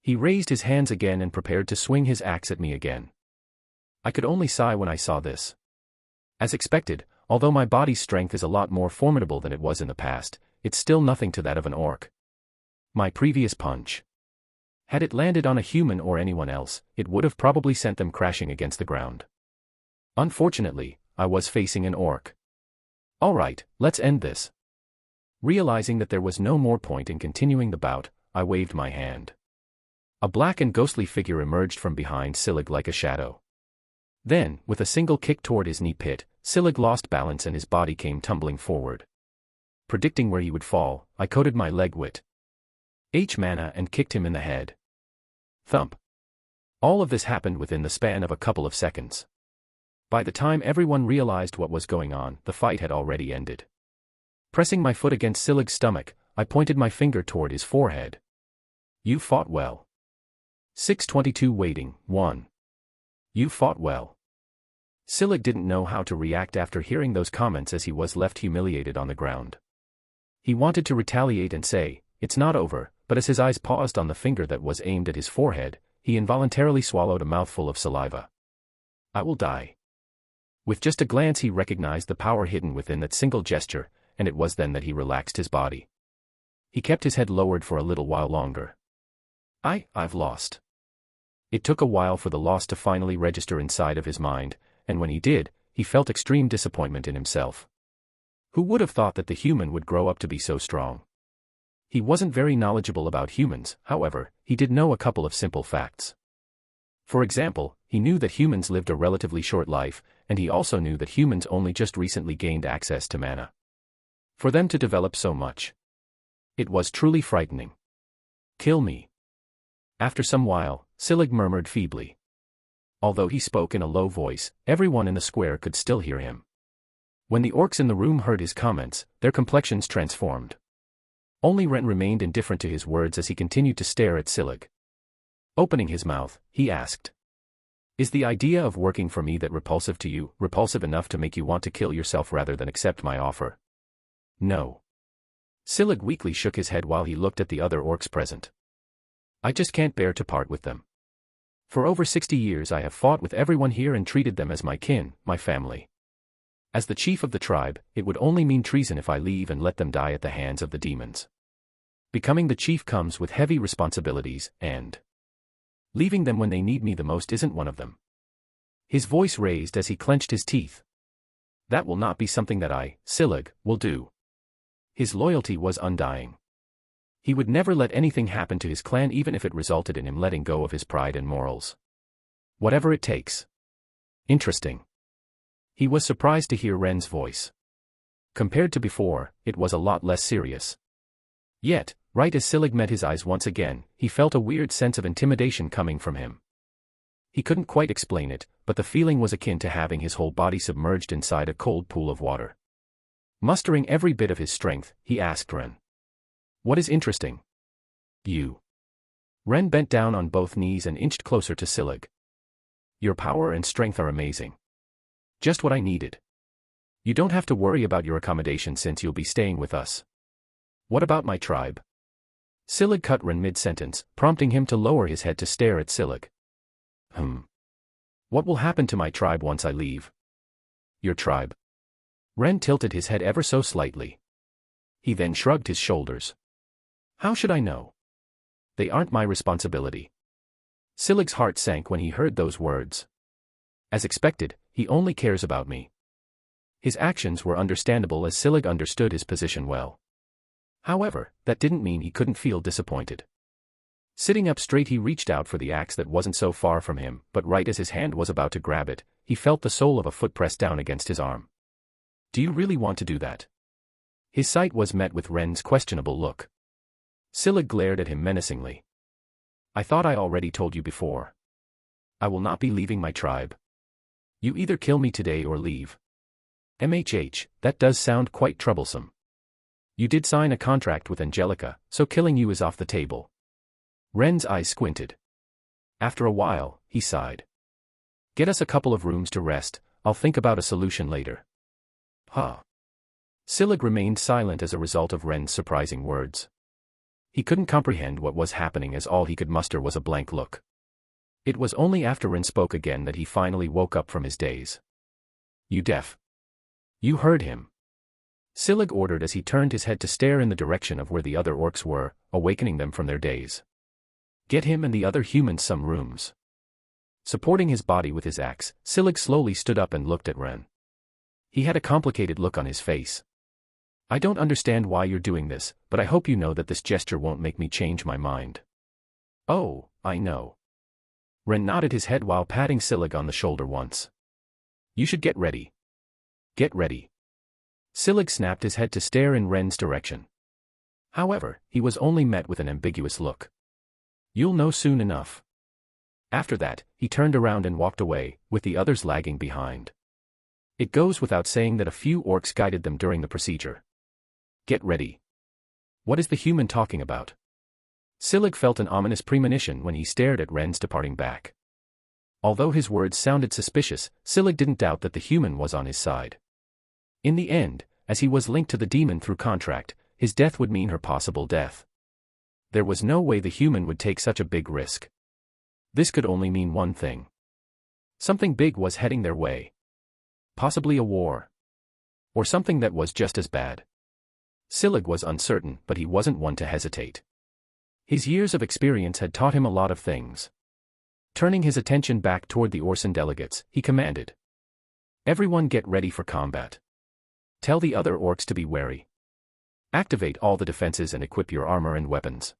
He raised his hands again and prepared to swing his axe at me again. I could only sigh when I saw this. As expected, although my body's strength is a lot more formidable than it was in the past, it's still nothing to that of an orc. My previous punch. Had it landed on a human or anyone else, it would have probably sent them crashing against the ground. Unfortunately, I was facing an orc. Alright, let's end this. Realizing that there was no more point in continuing the bout, I waved my hand. A black and ghostly figure emerged from behind Scyld like a shadow. Then, with a single kick toward his knee pit, Scyld lost balance and his body came tumbling forward. Predicting where he would fall, I coated my leg with H-mana and kicked him in the head. Thump. All of this happened within the span of a couple of seconds. By the time everyone realized what was going on, the fight had already ended. Pressing my foot against Scyld's stomach, I pointed my finger toward his forehead. You fought well. 622 waiting, 1. You fought well. Scyld didn't know how to react after hearing those comments as he was left humiliated on the ground. He wanted to retaliate and say, "It's not over," but as his eyes paused on the finger that was aimed at his forehead, he involuntarily swallowed a mouthful of saliva. I will die. With just a glance he recognized the power hidden within that single gesture, and it was then that he relaxed his body. He kept his head lowered for a little while longer. I've lost. It took a while for the loss to finally register inside of his mind, and when he did, he felt extreme disappointment in himself. Who would have thought that the human would grow up to be so strong? He wasn't very knowledgeable about humans, however, he did know a couple of simple facts. For example, he knew that humans lived a relatively short life, and he also knew that humans only just recently gained access to mana. For them to develop so much. It was truly frightening. Kill me. After some while, Scyld murmured feebly. Although he spoke in a low voice, everyone in the square could still hear him. When the orcs in the room heard his comments, their complexions transformed. Only Ren remained indifferent to his words as he continued to stare at Scyld. Opening his mouth, he asked, "Is the idea of working for me that repulsive to you, repulsive enough to make you want to kill yourself rather than accept my offer?" No. Scyld weakly shook his head while he looked at the other orcs present. I just can't bear to part with them. For over 60 years I have fought with everyone here and treated them as my kin, my family. As the chief of the tribe, it would only mean treason if I leave and let them die at the hands of the demons. Becoming the chief comes with heavy responsibilities, and leaving them when they need me the most isn't one of them. His voice raised as he clenched his teeth. That will not be something that I, Scyld, will do. His loyalty was undying. He would never let anything happen to his clan even if it resulted in him letting go of his pride and morals. Whatever it takes. Interesting. He was surprised to hear Ren's voice. Compared to before, it was a lot less serious. Yet, right as Scyld met his eyes once again, he felt a weird sense of intimidation coming from him. He couldn't quite explain it, but the feeling was akin to having his whole body submerged inside a cold pool of water. Mustering every bit of his strength, he asked Ren. What is interesting? You. Ren bent down on both knees and inched closer to Scyld. Your power and strength are amazing. Just what I needed. You don't have to worry about your accommodation since you'll be staying with us. What about my tribe? Scyld cut Ren mid-sentence, prompting him to lower his head to stare at Scyld. What will happen to my tribe once I leave? Your tribe? Ren tilted his head ever so slightly. He then shrugged his shoulders. How should I know? They aren't my responsibility. Scyld's heart sank when he heard those words. As expected, he only cares about me. His actions were understandable as Scyld understood his position well. However, that didn't mean he couldn't feel disappointed. Sitting up straight he reached out for the axe that wasn't so far from him, but right as his hand was about to grab it, he felt the sole of a foot press down against his arm. Do you really want to do that? His sight was met with Ren's questionable look. Scyld glared at him menacingly. I thought I already told you before. I will not be leaving my tribe. You either kill me today or leave. That does sound quite troublesome. You did sign a contract with Angelica, so killing you is off the table. Ren's eyes squinted. After a while, he sighed. Get us a couple of rooms to rest, I'll think about a solution later. Huh. Silig remained silent as a result of Ren's surprising words. He couldn't comprehend what was happening as all he could muster was a blank look. It was only after Ren spoke again that he finally woke up from his daze. You deaf? You heard him. Silig ordered as he turned his head to stare in the direction of where the other orcs were, awakening them from their daze. Get him and the other humans some rooms. Supporting his body with his axe, Silig slowly stood up and looked at Ren. He had a complicated look on his face. I don't understand why you're doing this, but I hope you know that this gesture won't make me change my mind. Oh, I know. Ren nodded his head while patting Silig on the shoulder once. You should get ready. Get ready. Silig snapped his head to stare in Ren's direction. However, he was only met with an ambiguous look. You'll know soon enough. After that, he turned around and walked away, with the others lagging behind. It goes without saying that a few orcs guided them during the procedure. Get ready. What is the human talking about? Silig felt an ominous premonition when he stared at Ren's departing back. Although his words sounded suspicious, Silig didn't doubt that the human was on his side. In the end, as he was linked to the demon through contract, his death would mean her possible death. There was no way the human would take such a big risk. This could only mean one thing. Something big was heading their way. Possibly a war. Or something that was just as bad. Silig was uncertain, but he wasn't one to hesitate. His years of experience had taught him a lot of things. Turning his attention back toward the Orson delegates, he commanded. Everyone get ready for combat. Tell the other orcs to be wary. Activate all the defenses and equip your armor and weapons.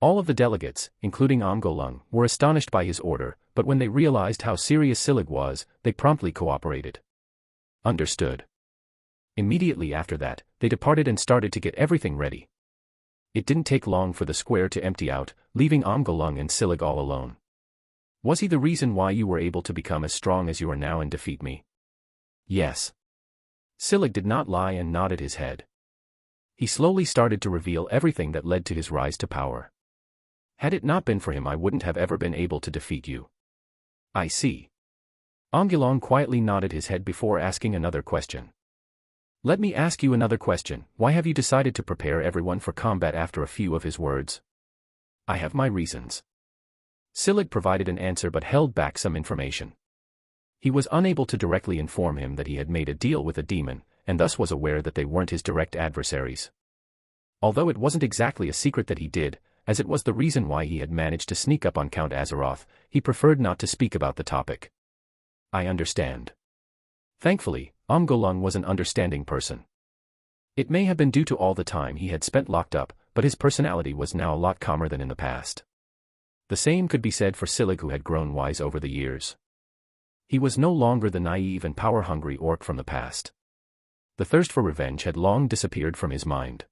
All of the delegates, including Omgolung, were astonished by his order, but when they realized how serious Silig was, they promptly cooperated. Understood. Immediately after that, they departed and started to get everything ready. It didn't take long for the square to empty out, leaving Omgolung and Silig all alone. Was he the reason why you were able to become as strong as you are now and defeat me? Yes. Silig did not lie and nodded his head. He slowly started to reveal everything that led to his rise to power. Had it not been for him, I wouldn't have ever been able to defeat you. I see. Omgolung quietly nodded his head before asking another question. Let me ask you another question. Why have you decided to prepare everyone for combat after a few of his words? I have my reasons. Silig provided an answer but held back some information. He was unable to directly inform him that he had made a deal with a demon, and thus was aware that they weren't his direct adversaries. Although it wasn't exactly a secret that he did, as it was the reason why he had managed to sneak up on Count Azeroth, he preferred not to speak about the topic. I understand. Thankfully, Omgolung was an understanding person. It may have been due to all the time he had spent locked up, but his personality was now a lot calmer than in the past. The same could be said for Silig, who had grown wise over the years. He was no longer the naive and power-hungry orc from the past. The thirst for revenge had long disappeared from his mind.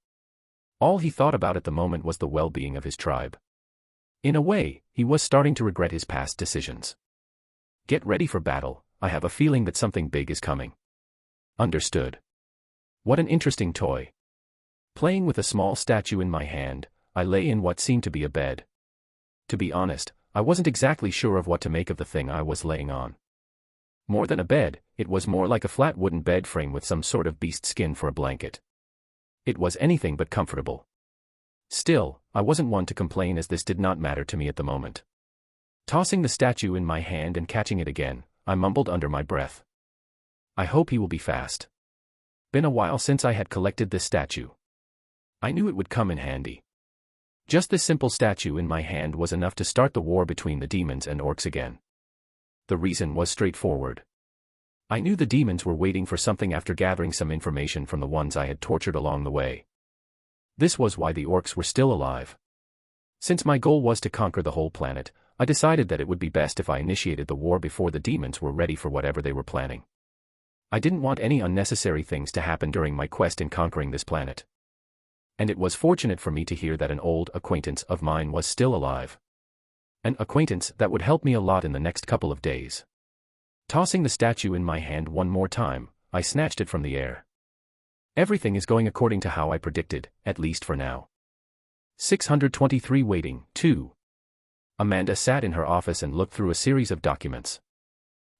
All he thought about at the moment was the well-being of his tribe. In a way, he was starting to regret his past decisions. Get ready for battle. I have a feeling that something big is coming. Understood. What an interesting toy. Playing with a small statue in my hand, I lay in what seemed to be a bed. To be honest, I wasn't exactly sure of what to make of the thing I was laying on. More than a bed, it was more like a flat wooden bed frame with some sort of beast skin for a blanket. It was anything but comfortable. Still, I wasn't one to complain, as this did not matter to me at the moment. Tossing the statue in my hand and catching it again, I mumbled under my breath. I hope he will be fast. Been a while since I had collected this statue. I knew it would come in handy. Just this simple statue in my hand was enough to start the war between the demons and orcs again. The reason was straightforward. I knew the demons were waiting for something after gathering some information from the ones I had tortured along the way. This was why the orcs were still alive. Since my goal was to conquer the whole planet, I decided that it would be best if I initiated the war before the demons were ready for whatever they were planning. I didn't want any unnecessary things to happen during my quest in conquering this planet. And it was fortunate for me to hear that an old acquaintance of mine was still alive. An acquaintance that would help me a lot in the next couple of days. Tossing the statue in my hand one more time, I snatched it from the air. Everything is going according to how I predicted, at least for now. 623 Waiting, 2. Amanda sat in her office and looked through a series of documents.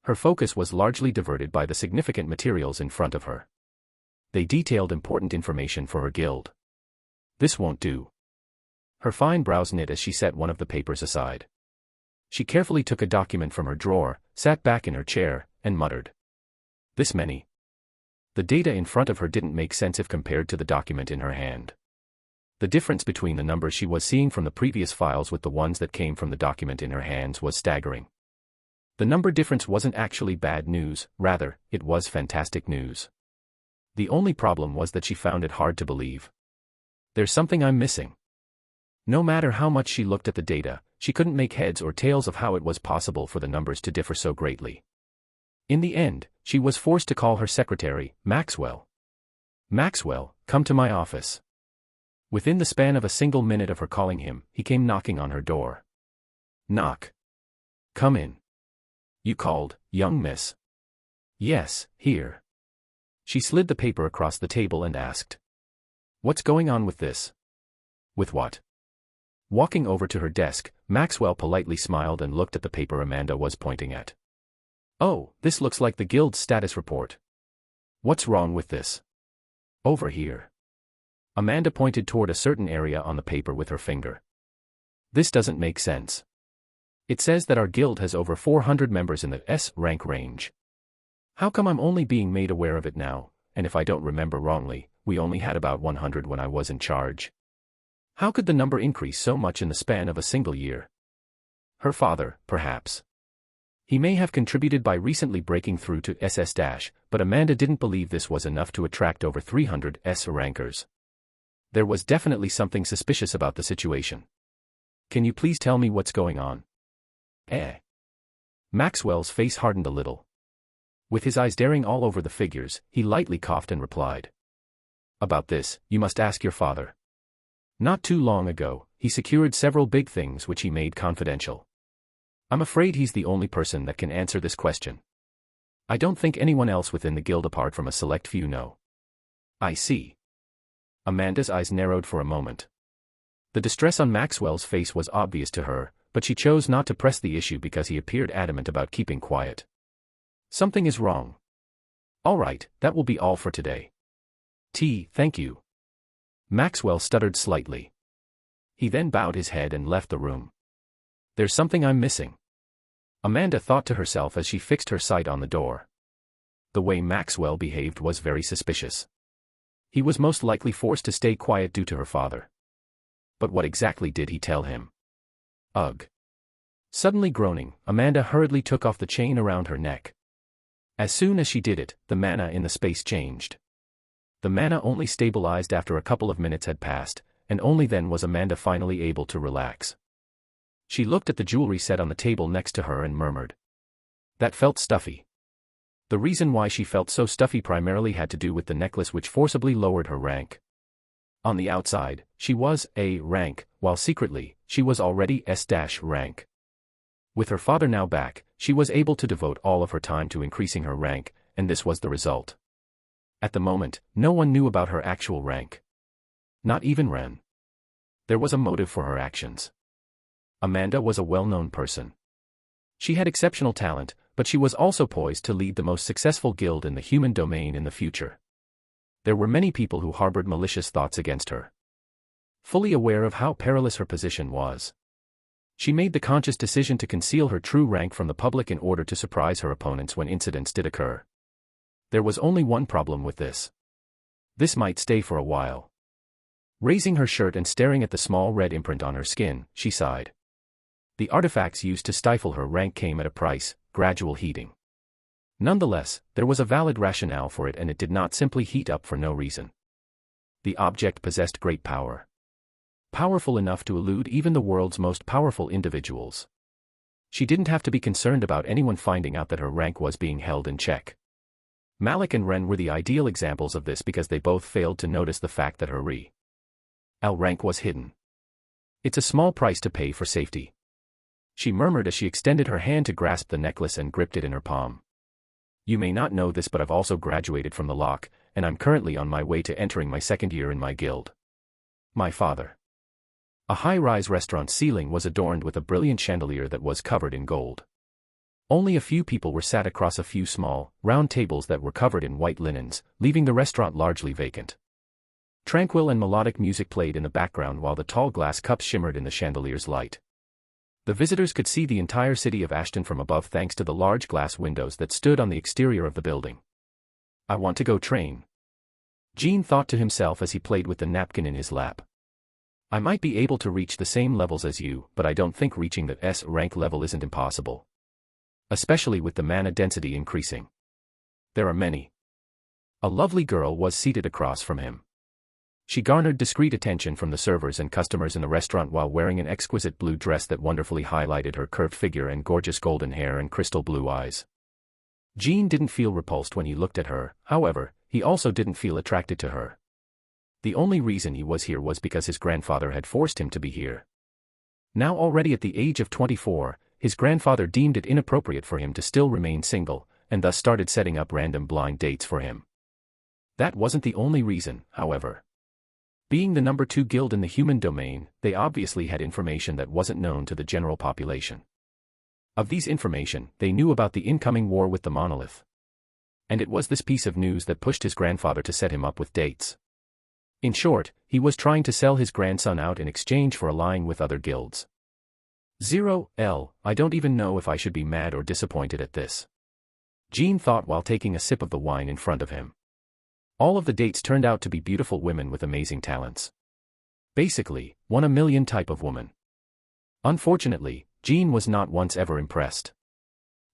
Her focus was largely diverted by the significant materials in front of her. They detailed important information for her guild. This won't do. Her fine brows knit as she set one of the papers aside. She carefully took a document from her drawer, sat back in her chair, and muttered. This many. The data in front of her didn't make sense if compared to the document in her hand. The difference between the numbers she was seeing from the previous files with the ones that came from the document in her hands was staggering. The number difference wasn't actually bad news, rather, it was fantastic news. The only problem was that she found it hard to believe. There's something I'm missing. No matter how much she looked at the data, she couldn't make heads or tails of how it was possible for the numbers to differ so greatly. In the end, she was forced to call her secretary, Maxwell. Maxwell, come to my office. Within the span of a single minute of her calling him, he came knocking on her door. Knock. Come in. You called, young miss? Yes, here. She slid the paper across the table and asked. What's going on with this? With what? Walking over to her desk, Maxwell politely smiled and looked at the paper Amanda was pointing at. Oh, this looks like the guild's status report. What's wrong with this? Over here. Amanda pointed toward a certain area on the paper with her finger. This doesn't make sense. It says that our guild has over 400 members in the S rank range. How come I'm only being made aware of it now, and if I don't remember wrongly, we only had about 100 when I was in charge? How could the number increase so much in the span of a single year? Her father, perhaps. He may have contributed by recently breaking through to SS-, but Amanda didn't believe this was enough to attract over 300 S rankers. There was definitely something suspicious about the situation. Can you please tell me what's going on? Maxwell's face hardened a little. With his eyes daring all over the figures, he lightly coughed and replied. About this, you must ask your father. Not too long ago, he secured several big things which he made confidential. I'm afraid he's the only person that can answer this question. I don't think anyone else within the guild apart from a select few know. I see. Amanda's eyes narrowed for a moment. The distress on Maxwell's face was obvious to her, but she chose not to press the issue because he appeared adamant about keeping quiet. Something is wrong. All right, that will be all for today. Thank you. Maxwell stuttered slightly. He then bowed his head and left the room. There's something I'm missing. Amanda thought to herself as she fixed her sight on the door. The way Maxwell behaved was very suspicious. He was most likely forced to stay quiet due to her father. But what exactly did he tell him? Ugh. Suddenly groaning, Amanda hurriedly took off the chain around her neck. As soon as she did it, the mana in the space changed. The mana only stabilized after a couple of minutes had passed, and only then was Amanda finally able to relax. She looked at the jewelry set on the table next to her and murmured. That felt stuffy. The reason why she felt so stuffy primarily had to do with the necklace which forcibly lowered her rank. On the outside, she was A rank, while secretly, she was already S- rank. With her father now back, she was able to devote all of her time to increasing her rank, and this was the result. At the moment, no one knew about her actual rank. Not even Ren. There was a motive for her actions. Amanda was a well-known person. She had exceptional talent, but she was also poised to lead the most successful guild in the human domain in the future. There were many people who harbored malicious thoughts against her. Fully aware of how perilous her position was, she made the conscious decision to conceal her true rank from the public in order to surprise her opponents when incidents did occur. There was only one problem with this. This might stay for a while. Raising her shirt and staring at the small red imprint on her skin, she sighed. The artifacts used to stifle her rank came at a price, gradual heating. Nonetheless, there was a valid rationale for it and it did not simply heat up for no reason. The object possessed great power. Powerful enough to elude even the world's most powerful individuals. She didn't have to be concerned about anyone finding out that her rank was being held in check. Malik and Ren were the ideal examples of this because they both failed to notice the fact that her L rank was hidden. It's a small price to pay for safety. She murmured as she extended her hand to grasp the necklace and gripped it in her palm. You may not know this, but I've also graduated from the lock, and I'm currently on my way to entering my second year in my guild. My father. A high-rise restaurant ceiling was adorned with a brilliant chandelier that was covered in gold. Only a few people were sat across a few small, round tables that were covered in white linens, leaving the restaurant largely vacant. Tranquil and melodic music played in the background while the tall glass cups shimmered in the chandelier's light. The visitors could see the entire city of Ashton from above thanks to the large glass windows that stood on the exterior of the building. I want to go train. Gene thought to himself as he played with the napkin in his lap. I might be able to reach the same levels as you, but I don't think reaching the S rank level isn't impossible. Especially with the mana density increasing. There are many. A lovely girl was seated across from him. She garnered discreet attention from the servers and customers in the restaurant while wearing an exquisite blue dress that wonderfully highlighted her curved figure and gorgeous golden hair and crystal blue eyes. Gene didn't feel repulsed when he looked at her, however, he also didn't feel attracted to her. The only reason he was here was because his grandfather had forced him to be here. Now already at the age of 24, his grandfather deemed it inappropriate for him to still remain single, and thus started setting up random blind dates for him. That wasn't the only reason, however. Being the number 2 guild in the human domain, they obviously had information that wasn't known to the general population. Of these information, they knew about the incoming war with the monolith. And it was this piece of news that pushed his grandfather to set him up with dates. In short, he was trying to sell his grandson out in exchange for allying with other guilds. 0L, I don't even know if I should be mad or disappointed at this. Gene thought while taking a sip of the wine in front of him. All of the dates turned out to be beautiful women with amazing talents. Basically, 1 a million type of woman. Unfortunately, Gene was not once ever impressed.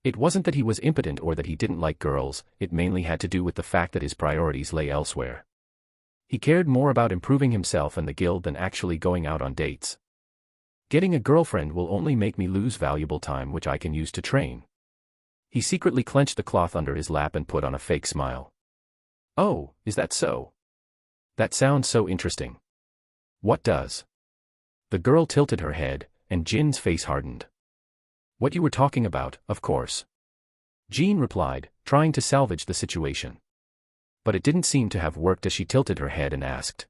It wasn't that he was impotent or that he didn't like girls, it mainly had to do with the fact that his priorities lay elsewhere. He cared more about improving himself and the guild than actually going out on dates. Getting a girlfriend will only make me lose valuable time which I can use to train. He secretly clenched the cloth under his lap and put on a fake smile. Oh, is that so? That sounds so interesting. What does? The girl tilted her head, and Jin's face hardened. What you were talking about, of course. Gene replied, trying to salvage the situation. But it didn't seem to have worked as she tilted her head and asked.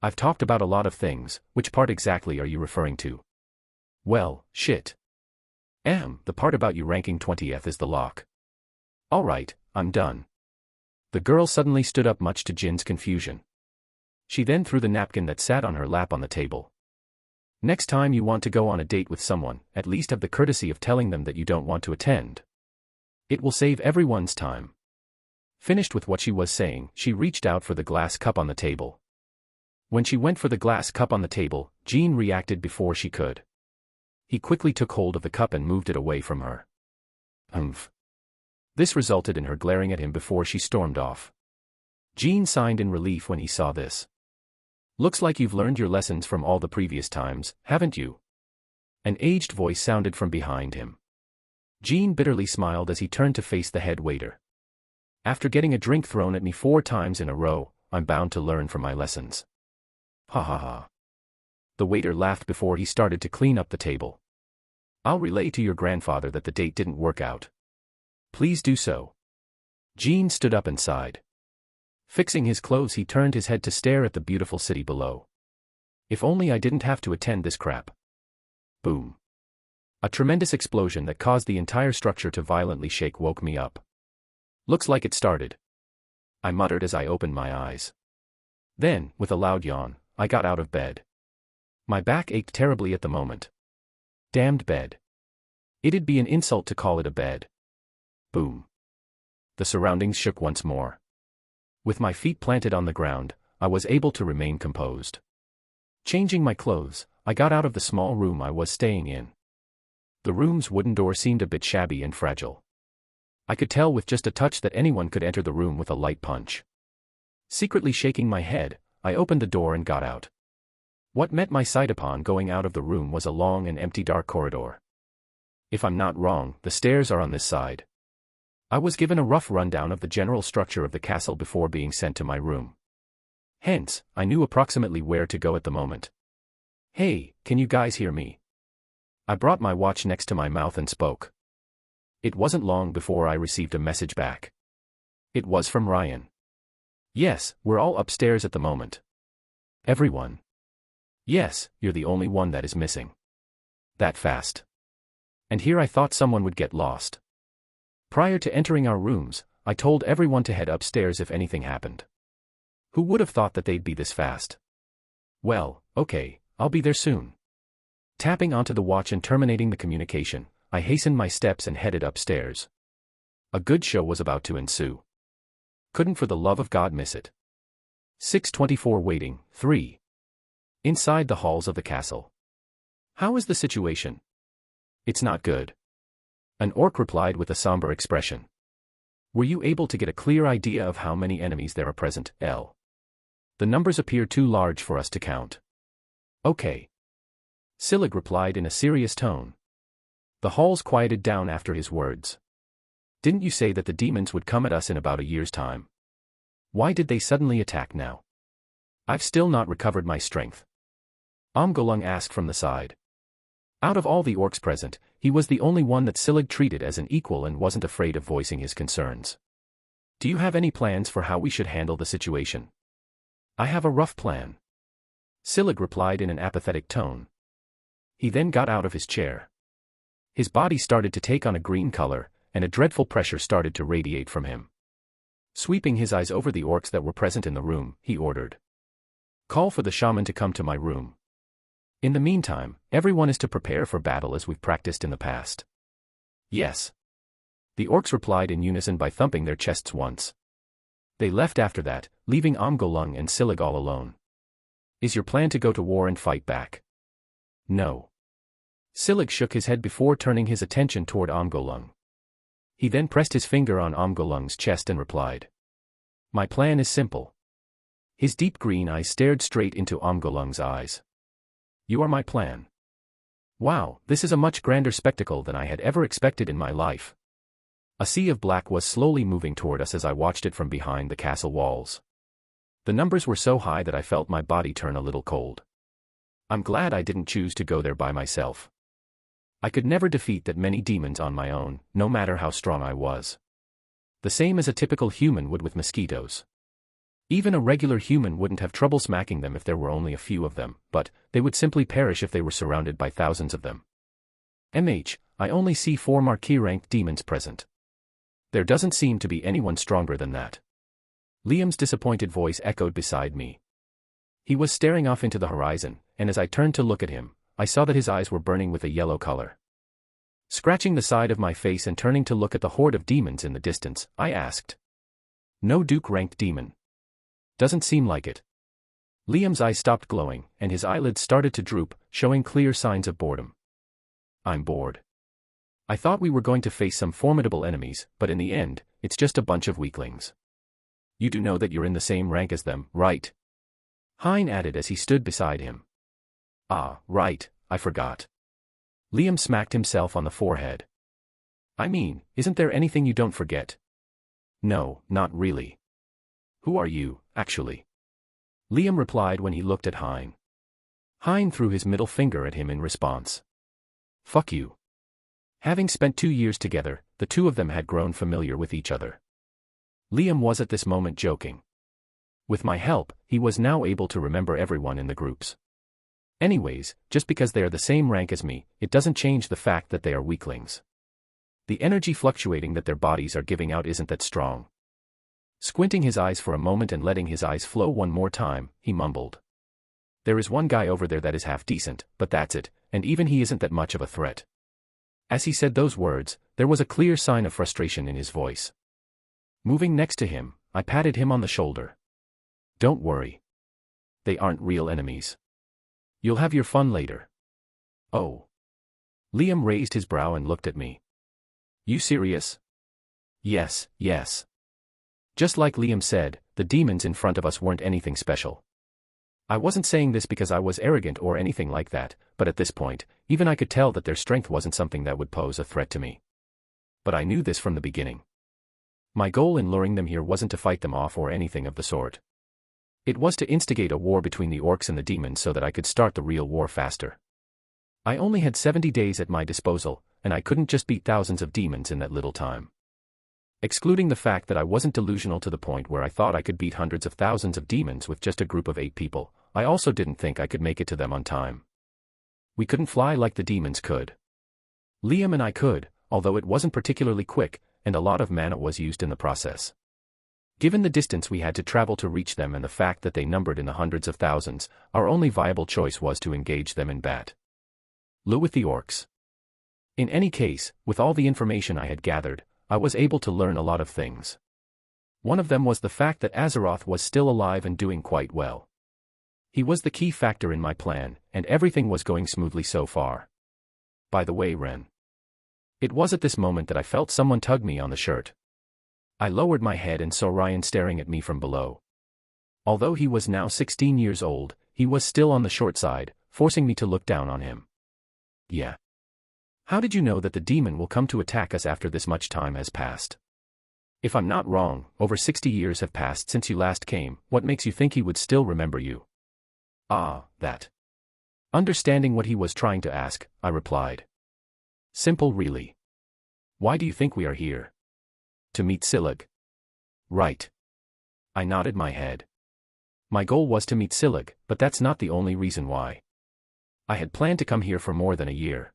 I've talked about a lot of things, which part exactly are you referring to? Well, shit. The part about you ranking 20th is the lock. Alright, I'm done. The girl suddenly stood up much to Jin's confusion. She then threw the napkin that sat on her lap on the table. Next time you want to go on a date with someone, at least have the courtesy of telling them that you don't want to attend. It will save everyone's time. Finished with what she was saying, she reached out for the glass cup on the table. When she went for the glass cup on the table, Gene reacted before she could. He quickly took hold of the cup and moved it away from her. This resulted in her glaring at him before she stormed off. Gene sighed in relief when he saw this. Looks like you've learned your lessons from all the previous times, haven't you? An aged voice sounded from behind him. Gene bitterly smiled as he turned to face the head waiter. After getting a drink thrown at me 4 times in a row, I'm bound to learn from my lessons. Ha ha ha. The waiter laughed before he started to clean up the table. I'll relay to your grandfather that the date didn't work out. Please do so. Gene stood up and sighed. Fixing his clothes, he turned his head to stare at the beautiful city below. If only I didn't have to attend this crap. Boom. A tremendous explosion that caused the entire structure to violently shake woke me up. Looks like it started. I muttered as I opened my eyes. Then, with a loud yawn, I got out of bed. My back ached terribly at the moment. Damned bed. It'd be an insult to call it a bed. Boom. The surroundings shook once more. With my feet planted on the ground, I was able to remain composed. Changing my clothes, I got out of the small room I was staying in. The room's wooden door seemed a bit shabby and fragile. I could tell with just a touch that anyone could enter the room with a light punch. Secretly shaking my head, I opened the door and got out. What met my sight upon going out of the room was a long and empty dark corridor. If I'm not wrong, the stairs are on this side. I was given a rough rundown of the general structure of the castle before being sent to my room. Hence, I knew approximately where to go at the moment. Hey, can you guys hear me? I brought my watch next to my mouth and spoke. It wasn't long before I received a message back. It was from Ryan. Yes, we're all upstairs at the moment. Everyone. Yes, you're the only one that is missing. That fast. And here I thought someone would get lost. Prior to entering our rooms, I told everyone to head upstairs if anything happened. Who would have thought that they'd be this fast? Well, okay, I'll be there soon. Tapping onto the watch and terminating the communication, I hastened my steps and headed upstairs. A good show was about to ensue. Couldn't for the love of God miss it. 624 waiting, 3. Inside the halls of the castle. How is the situation? It's not good. An orc replied with a somber expression. Were you able to get a clear idea of how many enemies there are present, L? The numbers appear too large for us to count. Okay. Silig replied in a serious tone. The halls quieted down after his words. Didn't you say that the demons would come at us in about a year's time? Why did they suddenly attack now? I've still not recovered my strength. Omgolung asked from the side. Out of all the orcs present, he was the only one that Silig treated as an equal and wasn't afraid of voicing his concerns. Do you have any plans for how we should handle the situation? I have a rough plan. Silig replied in an apathetic tone. He then got out of his chair. His body started to take on a green color, and a dreadful pressure started to radiate from him. Sweeping his eyes over the orcs that were present in the room, he ordered. Call for the shaman to come to my room. In the meantime, everyone is to prepare for battle as we've practiced in the past. Yes. The orcs replied in unison by thumping their chests once. They left after that, leaving Omgolung and Silig all alone. Is your plan to go to war and fight back? No. Silig shook his head before turning his attention toward Omgolung. He then pressed his finger on Omgolung's chest and replied. My plan is simple. His deep green eyes stared straight into Omgolung's eyes. You are my plan. Wow, this is a much grander spectacle than I had ever expected in my life. A sea of black was slowly moving toward us as I watched it from behind the castle walls. The numbers were so high that I felt my body turn a little cold. I'm glad I didn't choose to go there by myself. I could never defeat that many demons on my own, no matter how strong I was. The same as a typical human would with mosquitoes. Even a regular human wouldn't have trouble smacking them if there were only a few of them, but they would simply perish if they were surrounded by thousands of them. I only see 4 marquee-ranked demons present. There doesn't seem to be anyone stronger than that. Liam's disappointed voice echoed beside me. He was staring off into the horizon, and as I turned to look at him, I saw that his eyes were burning with a yellow color. Scratching the side of my face and turning to look at the horde of demons in the distance, I asked. No Duke-ranked demon. Doesn't seem like it. Liam's eyes stopped glowing, and his eyelids started to droop, showing clear signs of boredom. I'm bored. I thought we were going to face some formidable enemies, but in the end, it's just a bunch of weaklings. You do know that you're in the same rank as them, right? Hein added as he stood beside him. Ah, right, I forgot. Liam smacked himself on the forehead. I mean, isn't there anything you don't forget? No, not really. Who are you, actually? Liam replied when he looked at Hein. Hein threw his middle finger at him in response. Fuck you. Having spent 2 years together, the two of them had grown familiar with each other. Liam was at this moment joking. With my help, he was now able to remember everyone in the groups. Anyways, just because they are the same rank as me, it doesn't change the fact that they are weaklings. The energy fluctuating that their bodies are giving out isn't that strong. Squinting his eyes for a moment and letting his eyes flow one more time, he mumbled. There is one guy over there that is half decent, but that's it, and even he isn't that much of a threat. As he said those words, there was a clear sign of frustration in his voice. Moving next to him, I patted him on the shoulder. Don't worry. They aren't real enemies. You'll have your fun later. Oh. Liam raised his brow and looked at me. You serious? Yes. Just like Liam said, the demons in front of us weren't anything special. I wasn't saying this because I was arrogant or anything like that, but at this point, even I could tell that their strength wasn't something that would pose a threat to me. But I knew this from the beginning. My goal in luring them here wasn't to fight them off or anything of the sort. It was to instigate a war between the orcs and the demons so that I could start the real war faster. I only had 70 days at my disposal, and I couldn't just beat thousands of demons in that little time. Excluding the fact that I wasn't delusional to the point where I thought I could beat hundreds of thousands of demons with just a group of 8 people, I also didn't think I could make it to them on time. We couldn't fly like the demons could. Liam and I could, although it wasn't particularly quick, and a lot of mana was used in the process. Given the distance we had to travel to reach them and the fact that they numbered in the hundreds of thousands, our only viable choice was to engage them in bat. With the orcs. In any case, with all the information I had gathered, I was able to learn a lot of things. One of them was the fact that Azeroth was still alive and doing quite well. He was the key factor in my plan, and everything was going smoothly so far. By the way, Ren. It was at this moment that I felt someone tug me on the shirt. I lowered my head and saw Ryan staring at me from below. Although he was now 16 years old, he was still on the short side, forcing me to look down on him. Yeah. How did you know that the demon will come to attack us after this much time has passed? If I'm not wrong, over 60 years have passed since you last came. What makes you think he would still remember you? Ah, that. Understanding what he was trying to ask, I replied. Simple really. Why do you think we are here? To meet Silig. Right. I nodded my head. My goal was to meet Silig, but that's not the only reason why. I had planned to come here for more than a year.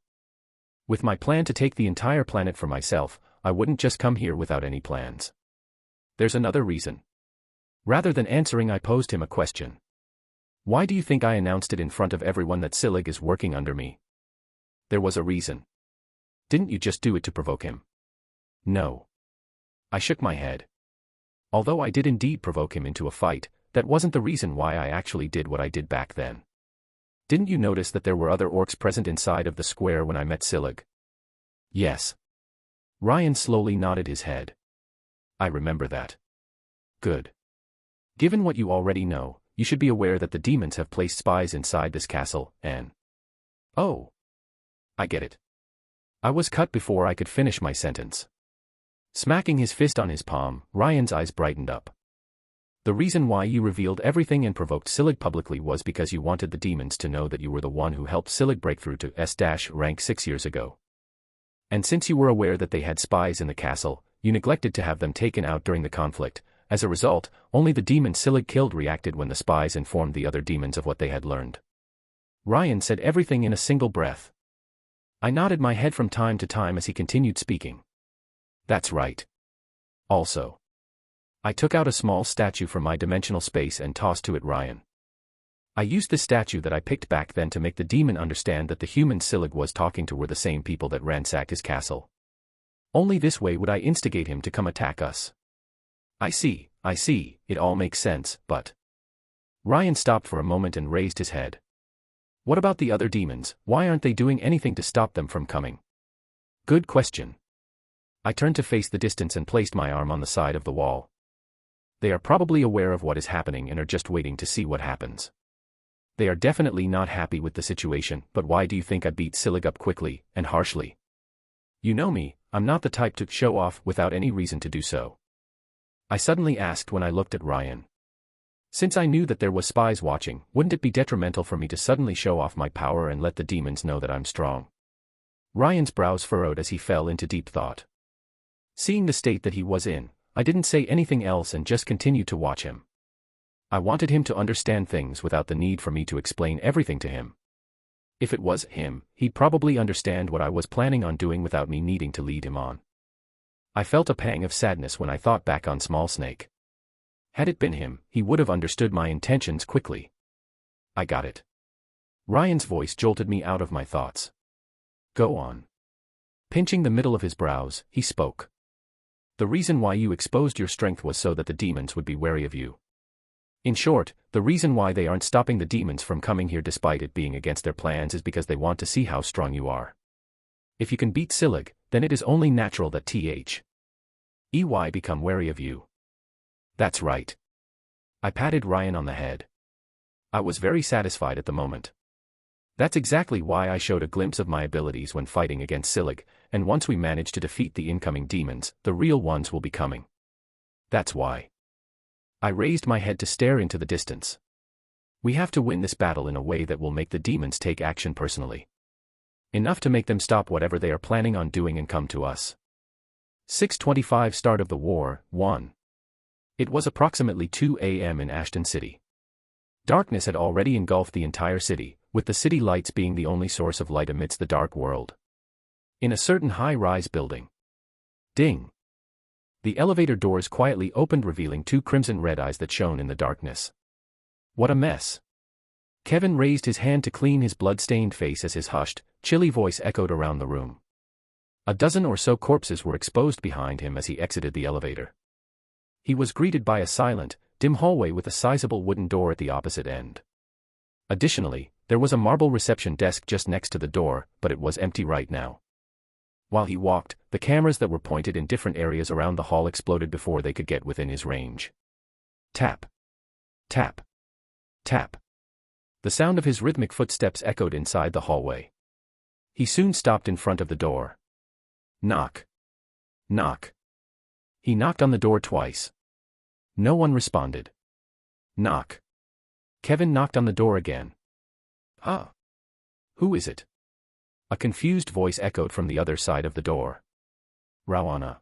With my plan to take the entire planet for myself, I wouldn't just come here without any plans. There's another reason. Rather than answering, I posed him a question. Why do you think I announced it in front of everyone that Silig is working under me? There was a reason. Didn't you just do it to provoke him? No. I shook my head. Although I did indeed provoke him into a fight, that wasn't the reason why I actually did what I did back then. Didn't you notice that there were other orcs present inside of the square when I met Silig? Yes. Ryan slowly nodded his head. I remember that. Good. Given what you already know, you should be aware that the demons have placed spies inside this castle, and... Oh. I get it. I was cut before I could finish my sentence. Smacking his fist on his palm, Ryan's eyes brightened up. The reason why you revealed everything and provoked Silig publicly was because you wanted the demons to know that you were the one who helped Silig break through to S-rank 6 years ago. And since you were aware that they had spies in the castle, you neglected to have them taken out during the conflict. As a result, only the demon Silig killed reacted when the spies informed the other demons of what they had learned. Ryan said everything in a single breath. I nodded my head from time to time as he continued speaking. That's right. Also, I took out a small statue from my dimensional space and tossed to it Ryan. I used the statue that I picked back then to make the demon understand that the humans Silig was talking to were the same people that ransacked his castle. Only this way would I instigate him to come attack us. I see, it all makes sense, but... Ryan stopped for a moment and raised his head. What about the other demons? Why aren't they doing anything to stop them from coming? Good question. I turned to face the distance and placed my arm on the side of the wall. They are probably aware of what is happening and are just waiting to see what happens. They are definitely not happy with the situation, but why do you think I beat Silig up quickly and harshly? You know me, I'm not the type to show off without any reason to do so. I suddenly asked when I looked at Ryan. Since I knew that there was spies watching, wouldn't it be detrimental for me to suddenly show off my power and let the demons know that I'm strong? Ryan's brows furrowed as he fell into deep thought. Seeing the state that he was in, I didn't say anything else and just continued to watch him. I wanted him to understand things without the need for me to explain everything to him. If it was him, he'd probably understand what I was planning on doing without me needing to lead him on. I felt a pang of sadness when I thought back on Small Snake. Had it been him, he would have understood my intentions quickly. I got it. Ryan's voice jolted me out of my thoughts. Go on. Pinching the middle of his brows, he spoke. The reason why you exposed your strength was so that the demons would be wary of you. In short, the reason why they aren't stopping the demons from coming here despite it being against their plans is because they want to see how strong you are. If you can beat Silig, then it is only natural that EY become wary of you. That's right. I patted Ryan on the head. I was very satisfied at the moment. That's exactly why I showed a glimpse of my abilities when fighting against Silig, and once we manage to defeat the incoming demons, the real ones will be coming. That's why. I raised my head to stare into the distance. We have to win this battle in a way that will make the demons take action personally. Enough to make them stop whatever they are planning on doing and come to us. 625 Start of the War, 1. It was approximately 2 a.m. in Ashton City. Darkness had already engulfed the entire city, with the city lights being the only source of light amidst the dark world. In a certain high-rise building. Ding. The elevator doors quietly opened, revealing two crimson red eyes that shone in the darkness. What a mess. Kevin raised his hand to clean his blood-stained face as his hushed, chilly voice echoed around the room. A dozen or so corpses were exposed behind him as he exited the elevator. He was greeted by a silent, dim hallway with a sizable wooden door at the opposite end. Additionally, there was a marble reception desk just next to the door, but it was empty right now. While he walked, the cameras that were pointed in different areas around the hall exploded before they could get within his range. Tap. Tap. Tap. The sound of his rhythmic footsteps echoed inside the hallway. He soon stopped in front of the door. Knock. Knock. He knocked on the door twice. No one responded. Knock. Kevin knocked on the door again. Ah. Who is it? A confused voice echoed from the other side of the door. Rowana.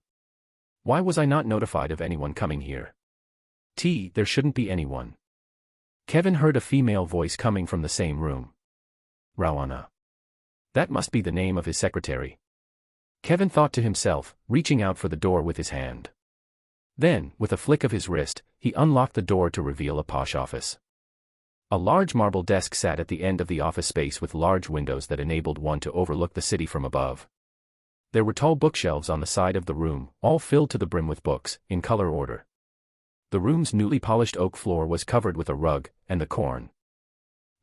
Why was I not notified of anyone coming here? There shouldn't be anyone. Kevin heard a female voice coming from the same room. Rowana. That must be the name of his secretary. Kevin thought to himself, reaching out for the door with his hand. Then, with a flick of his wrist, he unlocked the door to reveal a posh office. A large marble desk sat at the end of the office space with large windows that enabled one to overlook the city from above. There were tall bookshelves on the side of the room, all filled to the brim with books, in color order. The room's newly polished oak floor was covered with a rug, and the corner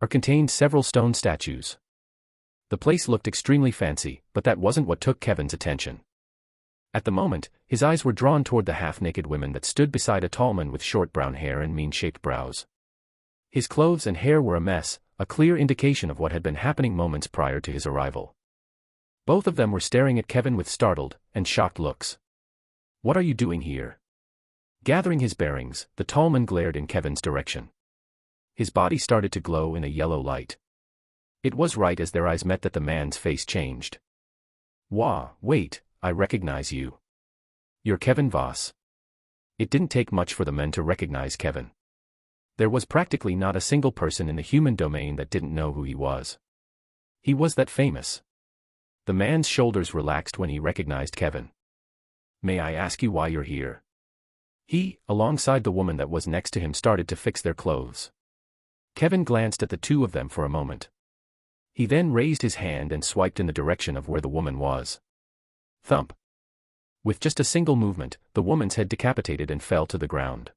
contained several stone statues. The place looked extremely fancy, but that wasn't what took Kevin's attention. At the moment, his eyes were drawn toward the half-naked women that stood beside a tall man with short brown hair and mean-shaped brows. His clothes and hair were a mess, a clear indication of what had been happening moments prior to his arrival. Both of them were staring at Kevin with startled and shocked looks. What are you doing here? Gathering his bearings, the tall man glared in Kevin's direction. His body started to glow in a yellow light. It was right as their eyes met that the man's face changed. Wait, I recognize you. You're Kevin Voss. It didn't take much for the men to recognize Kevin. There was practically not a single person in the human domain that didn't know who he was. He was that famous. The man's shoulders relaxed when he recognized Kevin. May I ask you why you're here? He, alongside the woman that was next to him, started to fix their clothes. Kevin glanced at the two of them for a moment. He then raised his hand and swiped in the direction of where the woman was. Thump. With just a single movement, the woman's head decapitated and fell to the ground.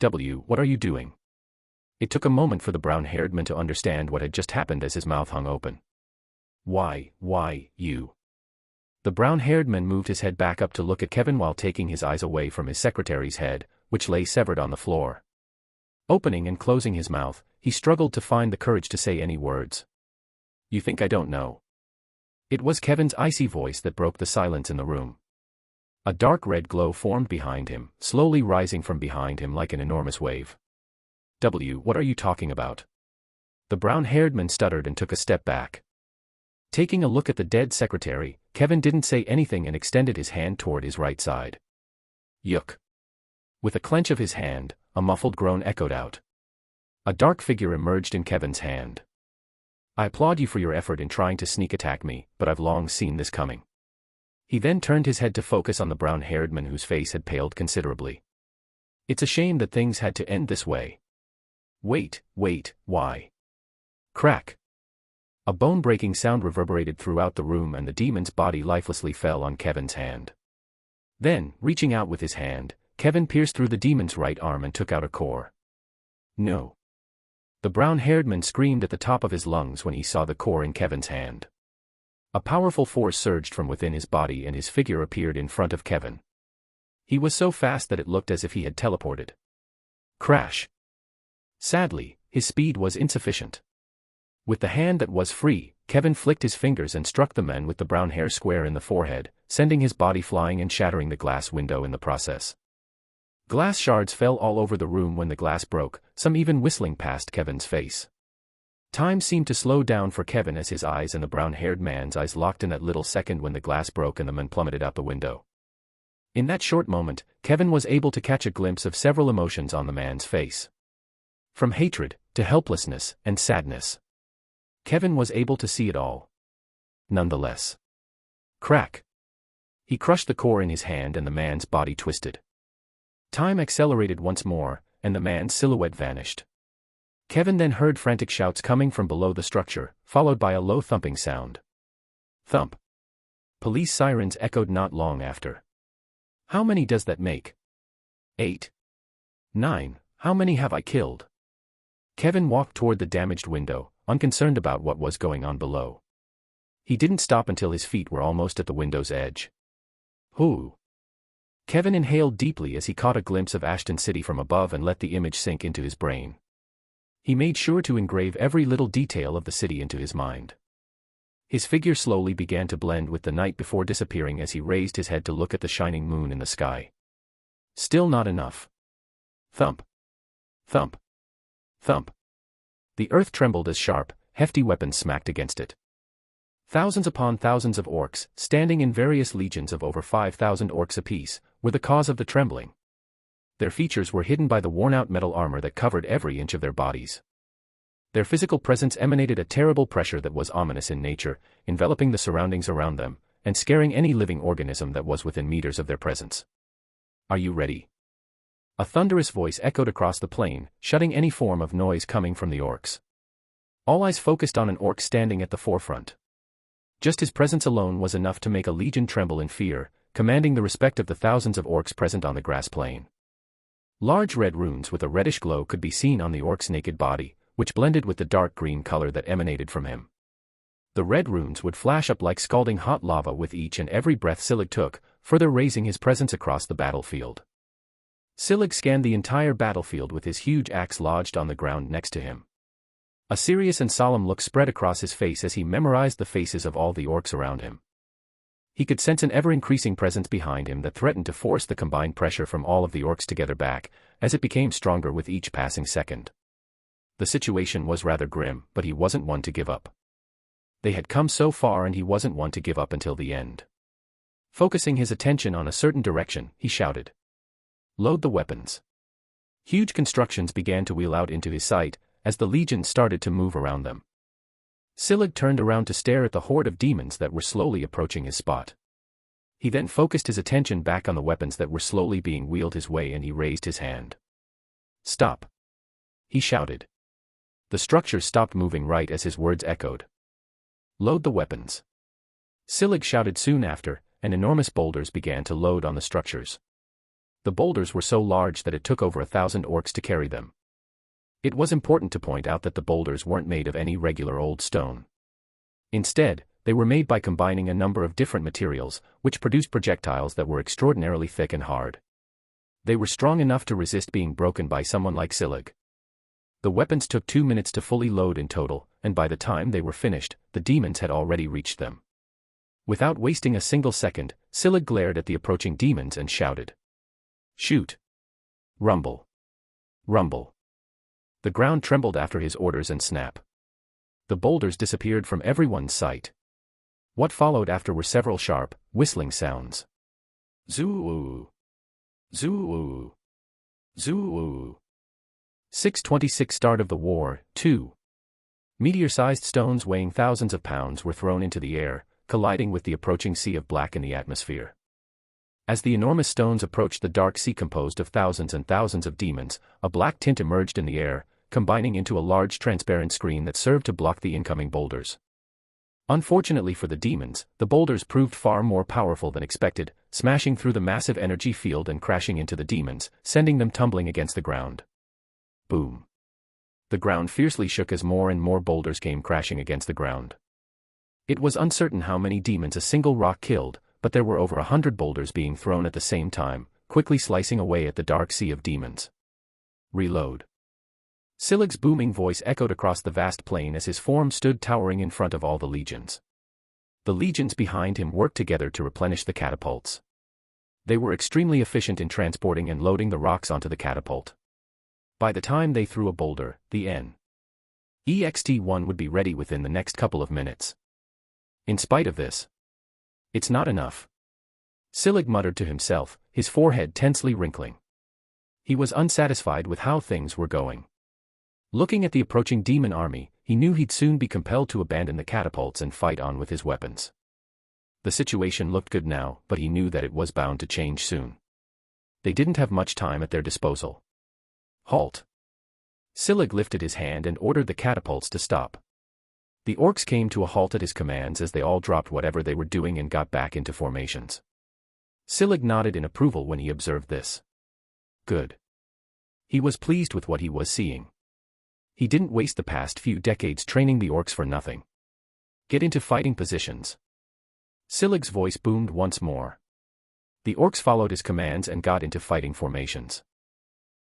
What are you doing? It took a moment for the brown-haired man to understand what had just happened as his mouth hung open. Why, you? The brown-haired man moved his head back up to look at Kevin while taking his eyes away from his secretary's head, which lay severed on the floor. Opening and closing his mouth, he struggled to find the courage to say any words. You think I don't know? It was Kevin's icy voice that broke the silence in the room. A dark red glow formed behind him, slowly rising from behind him like an enormous wave. What are you talking about? The brown-haired man stuttered and took a step back. Taking a look at the dead secretary, Kevin didn't say anything and extended his hand toward his right side. Yuck. With a clench of his hand, a muffled groan echoed out. A dark figure emerged in Kevin's hand. I applaud you for your effort in trying to sneak attack me, but I've long seen this coming. He then turned his head to focus on the brown-haired man whose face had paled considerably. It's a shame that things had to end this way. Wait, why? Crack. A bone-breaking sound reverberated throughout the room and the demon's body lifelessly fell on Kevin's hand. Then, reaching out with his hand, Kevin pierced through the demon's right arm and took out a core. No. The brown-haired man screamed at the top of his lungs when he saw the core in Kevin's hand. A powerful force surged from within his body and his figure appeared in front of Kevin. He was so fast that it looked as if he had teleported. Crash. Sadly, his speed was insufficient. With the hand that was free, Kevin flicked his fingers and struck the man with the brown hair square in the forehead, sending his body flying and shattering the glass window in the process. Glass shards fell all over the room when the glass broke, some even whistling past Kevin's face. Time seemed to slow down for Kevin as his eyes and the brown-haired man's eyes locked in that little second when the glass broke and the man plummeted out the window. In that short moment, Kevin was able to catch a glimpse of several emotions on the man's face. From hatred, to helplessness, and sadness. Kevin was able to see it all. Nonetheless, Crack. He crushed the core in his hand and the man's body twisted. Time accelerated once more, and the man's silhouette vanished. Kevin then heard frantic shouts coming from below the structure, followed by a low thumping sound. Thump. Police sirens echoed not long after. How many does that make? 8. 9. How many have I killed? Kevin walked toward the damaged window, unconcerned about what was going on below. He didn't stop until his feet were almost at the window's edge. Whoo! Kevin inhaled deeply as he caught a glimpse of Ashton City from above and let the image sink into his brain. He made sure to engrave every little detail of the city into his mind. His figure slowly began to blend with the night before disappearing as he raised his head to look at the shining moon in the sky. Still not enough. Thump. Thump. Thump. The earth trembled as sharp, hefty weapons smacked against it. Thousands upon thousands of orcs, standing in various legions of over 5,000 orcs apiece, were the cause of the trembling. Their features were hidden by the worn-out metal armor that covered every inch of their bodies. Their physical presence emanated a terrible pressure that was ominous in nature, enveloping the surroundings around them, and scaring any living organism that was within meters of their presence. Are you ready? A thunderous voice echoed across the plain, shutting any form of noise coming from the orcs. All eyes focused on an orc standing at the forefront. Just his presence alone was enough to make a legion tremble in fear, commanding the respect of the thousands of orcs present on the grass plain. Large red runes with a reddish glow could be seen on the orc's naked body, which blended with the dark green color that emanated from him. The red runes would flash up like scalding hot lava with each and every breath Silig took, further raising his presence across the battlefield. Silig scanned the entire battlefield with his huge axe lodged on the ground next to him. A serious and solemn look spread across his face as he memorized the faces of all the orcs around him. He could sense an ever-increasing presence behind him that threatened to force the combined pressure from all of the orcs together back, as it became stronger with each passing second. The situation was rather grim, but he wasn't one to give up. They had come so far and he wasn't one to give up until the end. Focusing his attention on a certain direction, he shouted. Load the weapons. Huge constructions began to wheel out into his sight, as the legion started to move around them. Silig turned around to stare at the horde of demons that were slowly approaching his spot. He then focused his attention back on the weapons that were slowly being wheeled his way and he raised his hand. Stop! He shouted. The structures stopped moving right as his words echoed. Load the weapons. Silig shouted soon after, and enormous boulders began to load on the structures. The boulders were so large that it took over 1,000 orcs to carry them. It was important to point out that the boulders weren't made of any regular old stone. Instead, they were made by combining a number of different materials, which produced projectiles that were extraordinarily thick and hard. They were strong enough to resist being broken by someone like Silig. The weapons took 2 minutes to fully load in total, and by the time they were finished, the demons had already reached them. Without wasting a single second, Silig glared at the approaching demons and shouted. Shoot! Rumble! Rumble! The ground trembled after his orders and snap. The boulders disappeared from everyone's sight. What followed after were several sharp, whistling sounds. Zoo! Zoo! Zoo! 626 Start of the War, 2. Meteor-sized stones weighing thousands of pounds were thrown into the air, colliding with the approaching sea of black in the atmosphere. As the enormous stones approached the dark sea composed of thousands and thousands of demons, a black tint emerged in the air, combining into a large transparent screen that served to block the incoming boulders. Unfortunately for the demons, the boulders proved far more powerful than expected, smashing through the massive energy field and crashing into the demons, sending them tumbling against the ground. Boom. The ground fiercely shook as more and more boulders came crashing against the ground. It was uncertain how many demons a single rock killed, but there were over 100 boulders being thrown at the same time, quickly slicing away at the dark sea of demons. Reload. Silig's booming voice echoed across the vast plain as his form stood towering in front of all the legions. The legions behind him worked together to replenish the catapults. They were extremely efficient in transporting and loading the rocks onto the catapult. By the time they threw a boulder, the NEXT-1 would be ready within the next couple of minutes. In spite of this, it's not enough. Silig muttered to himself, his forehead tensely wrinkling. He was unsatisfied with how things were going. Looking at the approaching demon army, he knew he'd soon be compelled to abandon the catapults and fight on with his weapons. The situation looked good now, but he knew that it was bound to change soon. They didn't have much time at their disposal. Halt! Silig lifted his hand and ordered the catapults to stop. The orcs came to a halt at his commands as they all dropped whatever they were doing and got back into formations. Silig nodded in approval when he observed this. Good. He was pleased with what he was seeing. He didn't waste the past few decades training the orcs for nothing. Get into fighting positions. Silig's voice boomed once more. The orcs followed his commands and got into fighting formations.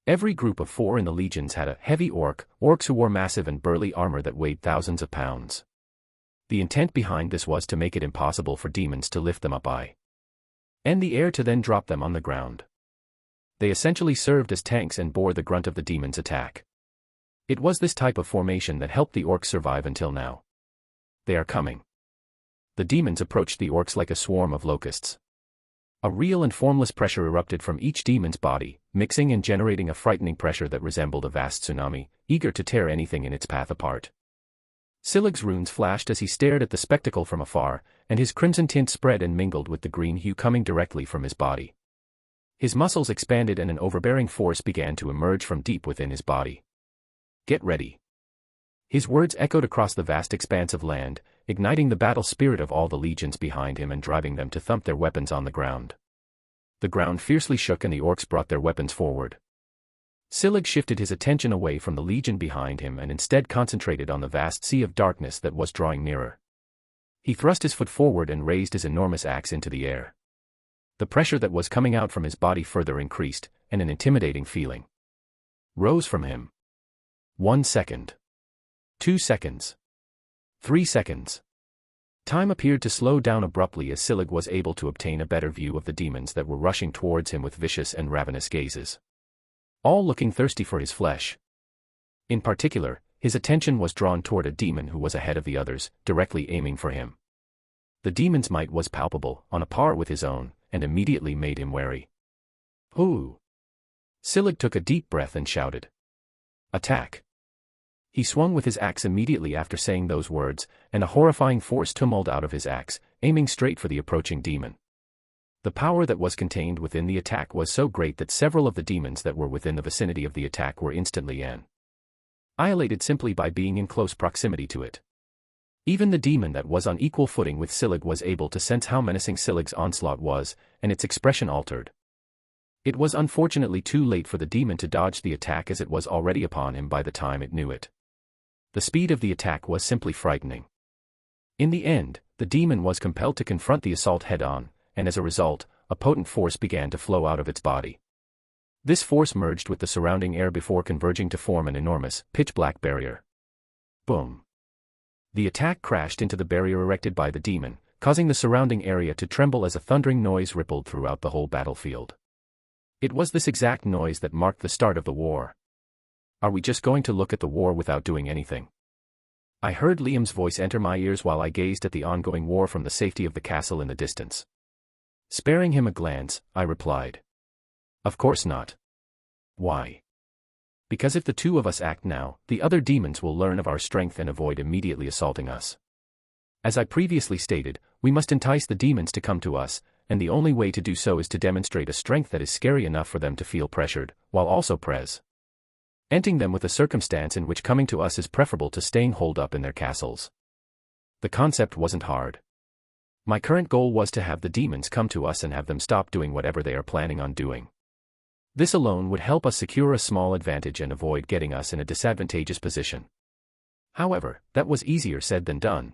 Every group of 4 in the legions had a heavy orcs who wore massive and burly armor that weighed thousands of pounds. The intent behind this was to make it impossible for demons to lift them up in the air to then drop them on the ground. They essentially served as tanks and bore the grunt of the demon's attack. It was this type of formation that helped the orcs survive until now. They are coming. The demons approached the orcs like a swarm of locusts. A real and formless pressure erupted from each demon's body, mixing and generating a frightening pressure that resembled a vast tsunami, eager to tear anything in its path apart. Silig's runes flashed as he stared at the spectacle from afar, and his crimson tint spread and mingled with the green hue coming directly from his body. His muscles expanded and an overbearing force began to emerge from deep within his body. Get ready. His words echoed across the vast expanse of land, igniting the battle spirit of all the legions behind him and driving them to thump their weapons on the ground. The ground fiercely shook and the orcs brought their weapons forward. Silig shifted his attention away from the legion behind him and instead concentrated on the vast sea of darkness that was drawing nearer. He thrust his foot forward and raised his enormous axe into the air. The pressure that was coming out from his body further increased, and an intimidating feeling rose from him. 1 second. 2 seconds. 3 seconds. Time appeared to slow down abruptly as Silig was able to obtain a better view of the demons that were rushing towards him with vicious and ravenous gazes. All looking thirsty for his flesh. In particular, his attention was drawn toward a demon who was ahead of the others, directly aiming for him. The demon's might was palpable, on a par with his own, and immediately made him wary. Ooh! Silig took a deep breath and shouted. Attack! He swung with his axe immediately after saying those words, and a horrifying force tumbled out of his axe, aiming straight for the approaching demon. The power that was contained within the attack was so great that several of the demons that were within the vicinity of the attack were instantly annihilated simply by being in close proximity to it. Even the demon that was on equal footing with Silig was able to sense how menacing Silig's onslaught was, and its expression altered. It was unfortunately too late for the demon to dodge the attack as it was already upon him by the time it knew it. The speed of the attack was simply frightening. In the end, the demon was compelled to confront the assault head-on, and as a result, a potent force began to flow out of its body. This force merged with the surrounding air before converging to form an enormous, pitch-black barrier. Boom! The attack crashed into the barrier erected by the demon, causing the surrounding area to tremble as a thundering noise rippled throughout the whole battlefield. It was this exact noise that marked the start of the war. Are we just going to look at the war without doing anything? I heard Liam's voice enter my ears while I gazed at the ongoing war from the safety of the castle in the distance. Sparing him a glance, I replied. Of course not. Why? Because if the two of us act now, the other demons will learn of our strength and avoid immediately assaulting us. As I previously stated, we must entice the demons to come to us, and the only way to do so is to demonstrate a strength that is scary enough for them to feel pressured, while also presenting them with a circumstance in which coming to us is preferable to staying holed up in their castles. The concept wasn't hard. My current goal was to have the demons come to us and have them stop doing whatever they are planning on doing. This alone would help us secure a small advantage and avoid getting us in a disadvantageous position. However, that was easier said than done.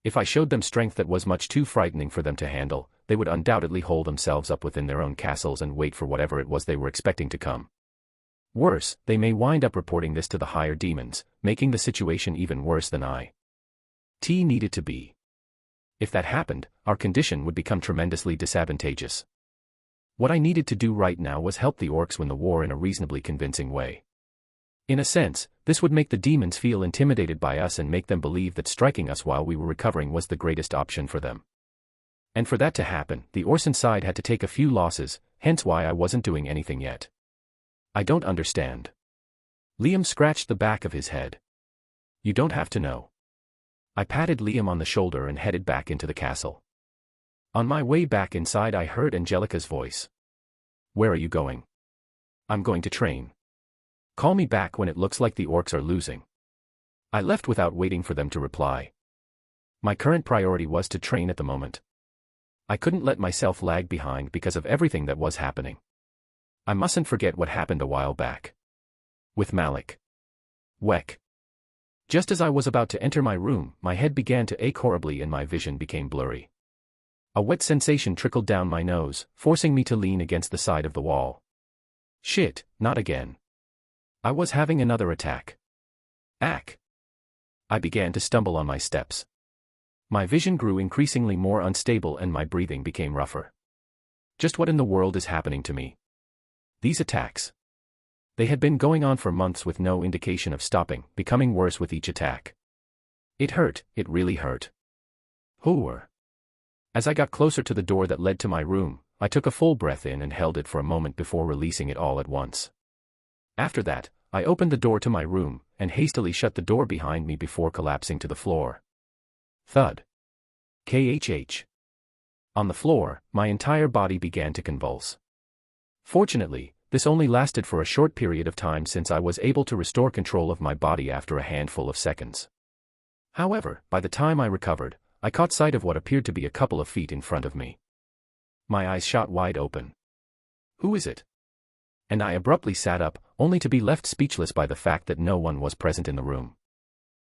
If I showed them strength that was much too frightening for them to handle, they would undoubtedly hold themselves up within their own castles and wait for whatever it was they were expecting to come. Worse, they may wind up reporting this to the higher demons, making the situation even worse than I needed to be. If that happened, our condition would become tremendously disadvantageous. What I needed to do right now was help the orcs win the war in a reasonably convincing way. In a sense, this would make the demons feel intimidated by us and make them believe that striking us while we were recovering was the greatest option for them. And for that to happen, the Orson side had to take a few losses, hence why I wasn't doing anything yet. I don't understand. Liam scratched the back of his head. You don't have to know. I patted Liam on the shoulder and headed back into the castle. On my way back inside I heard Angelica's voice. Where are you going? I'm going to train. Call me back when it looks like the orcs are losing. I left without waiting for them to reply. My current priority was to train at the moment. I couldn't let myself lag behind because of everything that was happening. I mustn't forget what happened a while back. With Malik. Weck. Just as I was about to enter my room, my head began to ache horribly and my vision became blurry. A wet sensation trickled down my nose, forcing me to lean against the side of the wall. Shit, not again. I was having another attack. Ack. I began to stumble on my steps. My vision grew increasingly more unstable and my breathing became rougher. Just what in the world is happening to me? These attacks. They had been going on for months with no indication of stopping, becoming worse with each attack. It hurt, it really hurt. Hooer. As I got closer to the door that led to my room, I took a full breath in and held it for a moment before releasing it all at once. After that, I opened the door to my room, and hastily shut the door behind me before collapsing to the floor. Thud. KHH. On the floor, my entire body began to convulse. Fortunately, this only lasted for a short period of time since I was able to restore control of my body after a handful of seconds. However, by the time I recovered, I caught sight of what appeared to be a couple of feet in front of me. My eyes shot wide open. Who is it? And I abruptly sat up, only to be left speechless by the fact that no one was present in the room.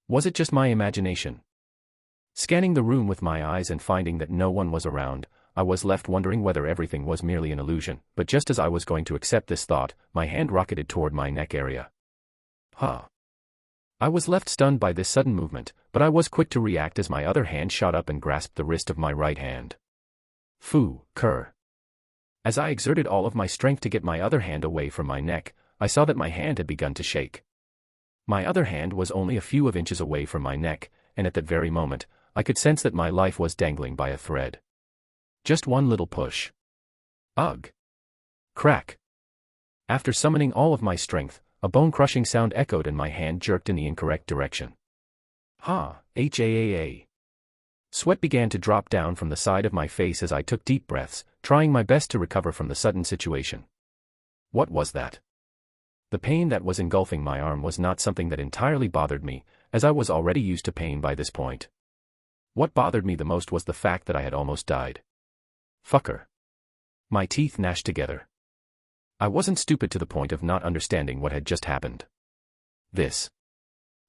Was it just my imagination? Scanning the room with my eyes and finding that no one was around, I was left wondering whether everything was merely an illusion, but just as I was going to accept this thought, my hand rocketed toward my neck area. Huh. I was left stunned by this sudden movement, but I was quick to react as my other hand shot up and grasped the wrist of my right hand. Phoo, cur. As I exerted all of my strength to get my other hand away from my neck, I saw that my hand had begun to shake. My other hand was only a few of inches away from my neck, and at that very moment, I could sense that my life was dangling by a thread. Just one little push. Ugh. Crack. After summoning all of my strength, a bone-crushing sound echoed and my hand jerked in the incorrect direction. Ha, HAAA. Sweat began to drop down from the side of my face as I took deep breaths, trying my best to recover from the sudden situation. What was that? The pain that was engulfing my arm was not something that entirely bothered me, as I was already used to pain by this point. What bothered me the most was the fact that I had almost died. Fucker. My teeth gnashed together. I wasn't stupid to the point of not understanding what had just happened. This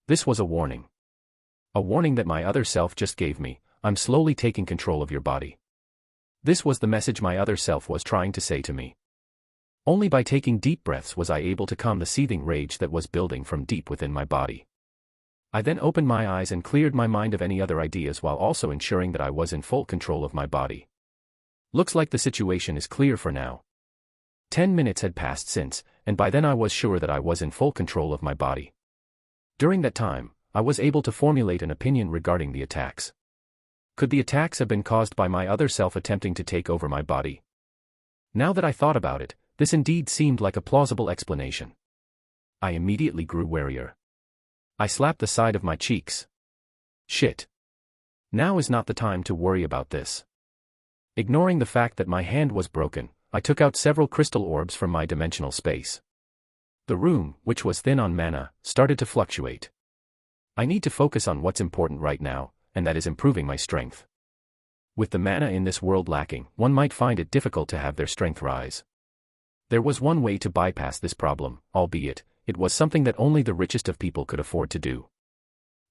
was a warning. A warning that my other self just gave me. I'm slowly taking control of your body. This was the message my other self was trying to say to me. Only by taking deep breaths was I able to calm the seething rage that was building from deep within my body. I then opened my eyes and cleared my mind of any other ideas while also ensuring that I was in full control of my body. Looks like the situation is clear for now. 10 minutes had passed since, and by then I was sure that I was in full control of my body. During that time, I was able to formulate an opinion regarding the attacks. Could the attacks have been caused by my other self attempting to take over my body? Now that I thought about it, this indeed seemed like a plausible explanation. I immediately grew warier. I slapped the side of my cheeks. Shit. Now is not the time to worry about this. Ignoring the fact that my hand was broken, I took out several crystal orbs from my dimensional space. The room, which was thin on mana, started to fluctuate. I need to focus on what's important right now, and that is improving my strength. With the mana in this world lacking, one might find it difficult to have their strength rise. There was one way to bypass this problem, albeit, it was something that only the richest of people could afford to do.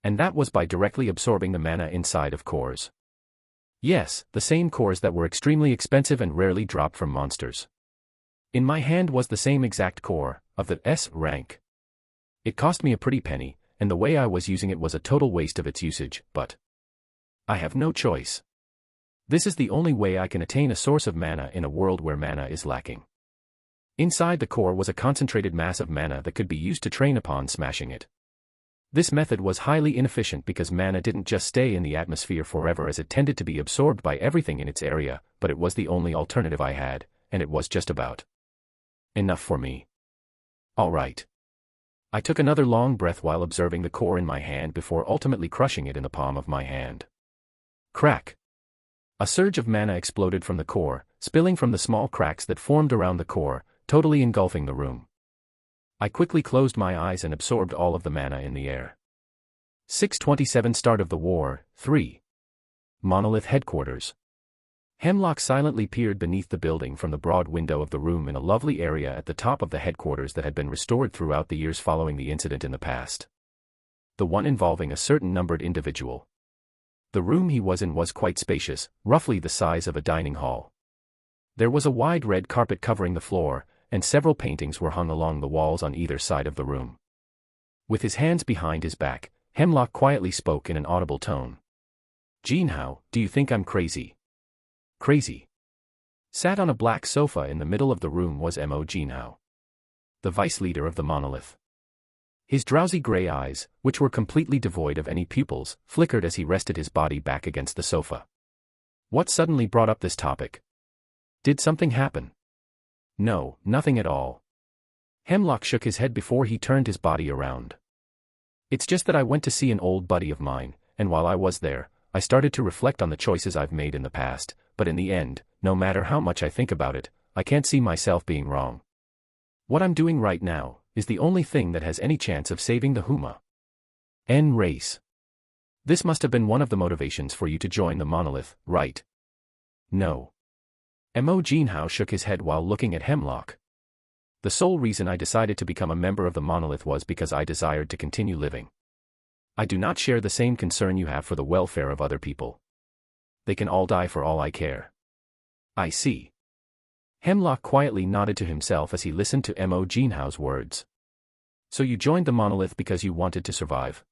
And that was by directly absorbing the mana inside of cores. Yes, the same cores that were extremely expensive and rarely dropped from monsters. In my hand was the same exact core, of the S rank. It cost me a pretty penny, and the way I was using it was a total waste of its usage, but I have no choice. This is the only way I can attain a source of mana in a world where mana is lacking. Inside the core was a concentrated mass of mana that could be used to train upon smashing it. This method was highly inefficient because mana didn't just stay in the atmosphere forever as it tended to be absorbed by everything in its area, but it was the only alternative I had, and it was just about enough for me. Alright. I took another long breath while observing the core in my hand before ultimately crushing it in the palm of my hand. Crack. A surge of mana exploded from the core, spilling from the small cracks that formed around the core, totally engulfing the room. I quickly closed my eyes and absorbed all of the mana in the air. 627 Start of the War, 3. Monolith Headquarters. Hemlock silently peered beneath the building from the broad window of the room in a lovely area at the top of the headquarters that had been restored throughout the years following the incident in the past. The one involving a certain numbered individual. The room he was in was quite spacious, roughly the size of a dining hall. There was a wide red carpet covering the floor, and several paintings were hung along the walls on either side of the room. With his hands behind his back, Hemlock quietly spoke in an audible tone. "Jinhao, do you think I'm crazy?" Crazy. Sat on a black sofa in the middle of the room was Mo Jinhao, the vice leader of the monolith. His drowsy gray eyes, which were completely devoid of any pupils, flickered as he rested his body back against the sofa. What suddenly brought up this topic? Did something happen? No, nothing at all. Hemlock shook his head before he turned his body around. It's just that I went to see an old buddy of mine, and while I was there, I started to reflect on the choices I've made in the past, but in the end, no matter how much I think about it, I can't see myself being wrong. What I'm doing right now is the only thing that has any chance of saving the Huma N race. This must have been one of the motivations for you to join the monolith, right? No. Mo Jinhao shook his head while looking at Hemlock. The sole reason I decided to become a member of the monolith was because I desired to continue living. I do not share the same concern you have for the welfare of other people. They can all die for all I care. I see. Hemlock quietly nodded to himself as he listened to Mo Jinhao's words. So you joined the monolith because you wanted to survive.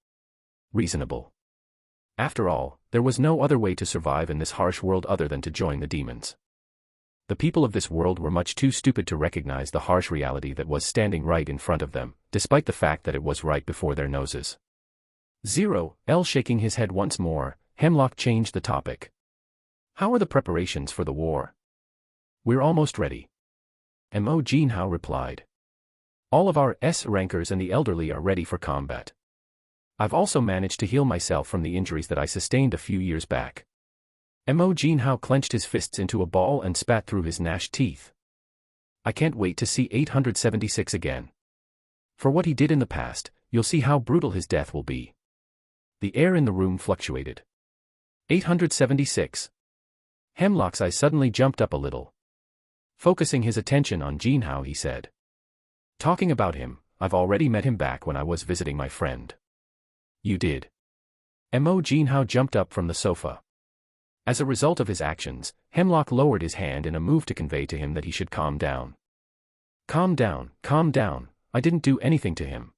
Reasonable. After all, there was no other way to survive in this harsh world other than to join the demons. The people of this world were much too stupid to recognize the harsh reality that was standing right in front of them, despite the fact that it was right before their noses. 0L shaking his head once more, Hemlock changed the topic. How are the preparations for the war? We're almost ready. Mo Jinhao replied. All of our S-rankers and the elderly are ready for combat. I've also managed to heal myself from the injuries that I sustained a few years back. Mo Jinhao clenched his fists into a ball and spat through his gnashed teeth. I can't wait to see 876 again. For what he did in the past, you'll see how brutal his death will be. The air in the room fluctuated. 876. Hemlock's eyes suddenly jumped up a little. Focusing his attention on Jinhao, he said. Talking about him, I've already met him back when I was visiting my friend. You did? Mo Jinhao jumped up from the sofa. As a result of his actions, Hemlock lowered his hand in a move to convey to him that he should calm down. Calm down, I didn't do anything to him.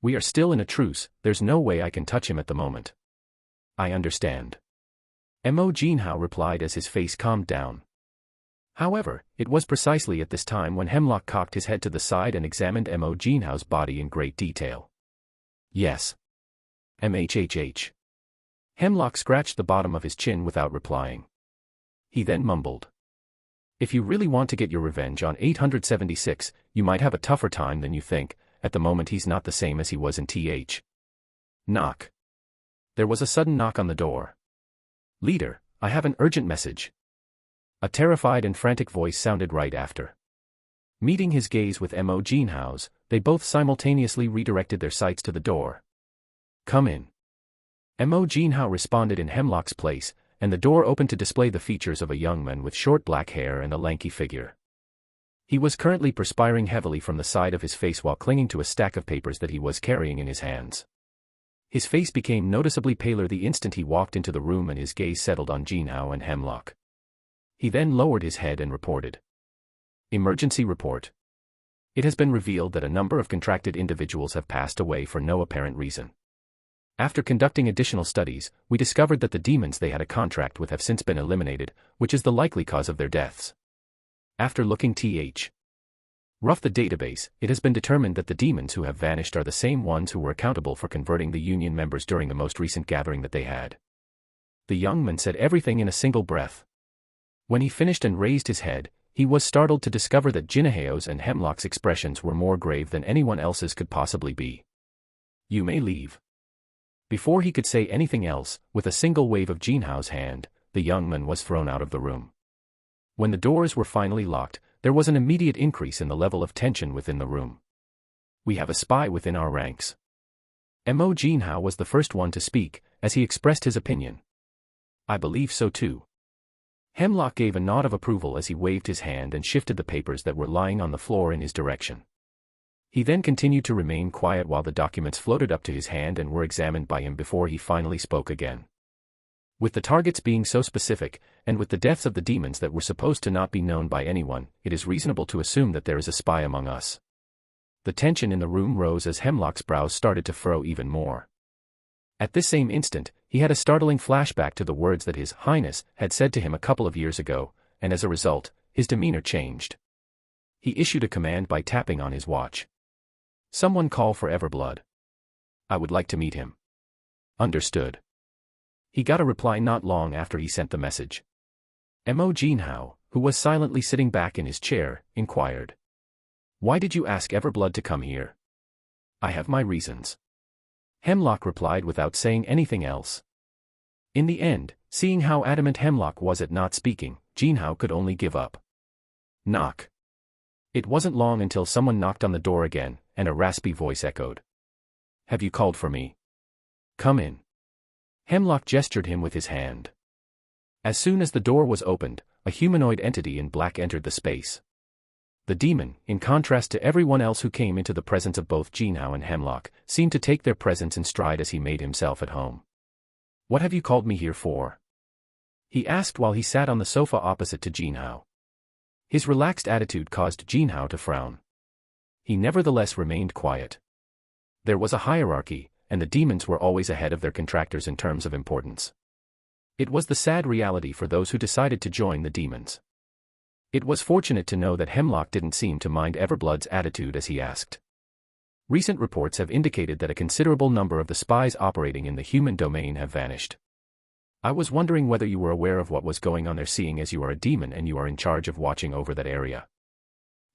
We are still in a truce, there's no way I can touch him at the moment. I understand. Mo Jinhao replied as his face calmed down. However, it was precisely at this time when Hemlock cocked his head to the side and examined Mo Jinhao's body in great detail. Yes. MHHH. Hemlock scratched the bottom of his chin without replying. He then mumbled. If you really want to get your revenge on 876, you might have a tougher time than you think. At the moment he's not the same as he was in TH. Knock. There was a sudden knock on the door. Leader, I have an urgent message. A terrified and frantic voice sounded right after. Meeting his gaze with Mo Jinhao's, they both simultaneously redirected their sights to the door. Come in. Mo Jinhao responded in Hemlock's place, and the door opened to display the features of a young man with short black hair and a lanky figure. He was currently perspiring heavily from the side of his face while clinging to a stack of papers that he was carrying in his hands. His face became noticeably paler the instant he walked into the room and his gaze settled on Jinhao and Hemlock. He then lowered his head and reported. Emergency report. It has been revealed that a number of contracted individuals have passed away for no apparent reason. After conducting additional studies, we discovered that the demons they had a contract with have since been eliminated, which is the likely cause of their deaths. After looking rough the database, it has been determined that the demons who have vanished are the same ones who were accountable for converting the Union members during the most recent gathering that they had. The young man said everything in a single breath. When he finished and raised his head, he was startled to discover that Jinhao's and Hemlock's expressions were more grave than anyone else's could possibly be. You may leave. Before he could say anything else, with a single wave of Jinhao's hand, the young man was thrown out of the room. When the doors were finally locked, there was an immediate increase in the level of tension within the room. "We have a spy within our ranks." Mo Jinhao was the first one to speak, as he expressed his opinion. "I believe so too." Hemlock gave a nod of approval as he waved his hand and shifted the papers that were lying on the floor in his direction. He then continued to remain quiet while the documents floated up to his hand and were examined by him before he finally spoke again. "With the targets being so specific, and with the deaths of the demons that were supposed to not be known by anyone, it is reasonable to assume that there is a spy among us." The tension in the room rose as Hemlock's brows started to furrow even more. At this same instant, he had a startling flashback to the words that His Highness had said to him a couple of years ago, and as a result, his demeanor changed. He issued a command by tapping on his watch. "Someone call for Everblood. I would like to meet him." "Understood." He got a reply not long after he sent the message. Mo Jinhao, who was silently sitting back in his chair, inquired. "Why did you ask Everblood to come here?" "I have my reasons." Hemlock replied without saying anything else. In the end, seeing how adamant Hemlock was at not speaking, Jinhao could only give up. Knock. It wasn't long until someone knocked on the door again, and a raspy voice echoed. "Have you called for me?" "Come in." Hemlock gestured him with his hand. As soon as the door was opened, a humanoid entity in black entered the space. The demon, in contrast to everyone else who came into the presence of both Jinhao and Hemlock, seemed to take their presence in stride as he made himself at home. "What have you called me here for?" he asked while he sat on the sofa opposite to Jinhao. His relaxed attitude caused Jinhao to frown. He nevertheless remained quiet. There was a hierarchy, and the demons were always ahead of their contractors in terms of importance. It was the sad reality for those who decided to join the demons. It was fortunate to know that Hemlock didn't seem to mind Everblood's attitude as he asked. "Recent reports have indicated that a considerable number of the spies operating in the human domain have vanished. I was wondering whether you were aware of what was going on there, seeing as you are a demon and you are in charge of watching over that area."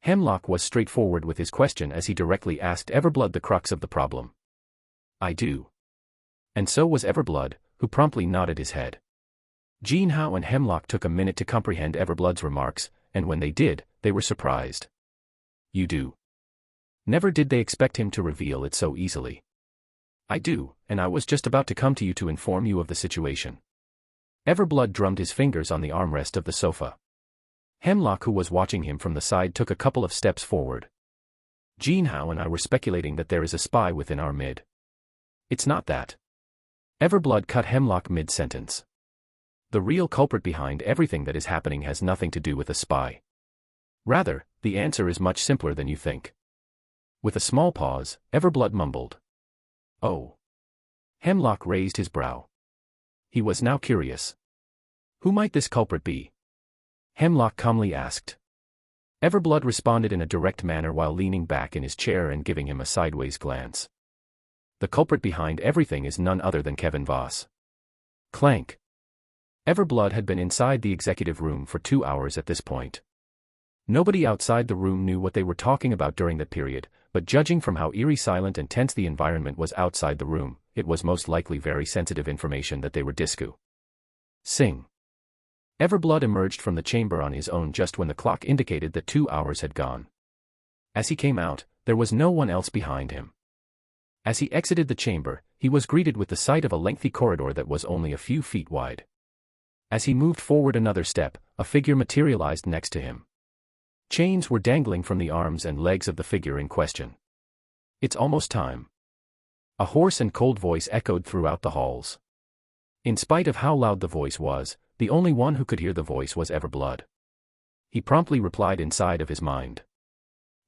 Hemlock was straightforward with his question as he directly asked Everblood the crux of the problem. "I do." And so was Everblood, who promptly nodded his head. Jinhao and Hemlock took a minute to comprehend Everblood's remarks, and when they did, they were surprised. "You do?" Never did they expect him to reveal it so easily. "I do, and I was just about to come to you to inform you of the situation." Everblood drummed his fingers on the armrest of the sofa. Hemlock, who was watching him from the side, took a couple of steps forward. "Jinhao and I were speculating that there is a spy within our mid." "It's not that." Everblood cut Hemlock mid-sentence. "The real culprit behind everything that is happening has nothing to do with a spy. Rather, the answer is much simpler than you think." With a small pause, Everblood mumbled. "Oh." Hemlock raised his brow. He was now curious. "Who might this culprit be?" Hemlock calmly asked. Everblood responded in a direct manner while leaning back in his chair and giving him a sideways glance. "The culprit behind everything is none other than Kevin Voss." Clank. Everblood had been inside the executive room for 2 hours at this point. Nobody outside the room knew what they were talking about during that period, but judging from how eerie, silent and tense the environment was outside the room, it was most likely very sensitive information that they were discussing. Sing. Everblood emerged from the chamber on his own just when the clock indicated that 2 hours had gone. As he came out, there was no one else behind him. As he exited the chamber, he was greeted with the sight of a lengthy corridor that was only a few feet wide. As he moved forward another step, a figure materialized next to him. Chains were dangling from the arms and legs of the figure in question. "It's almost time." A hoarse and cold voice echoed throughout the halls. In spite of how loud the voice was, the only one who could hear the voice was Everblood. He promptly replied inside of his mind.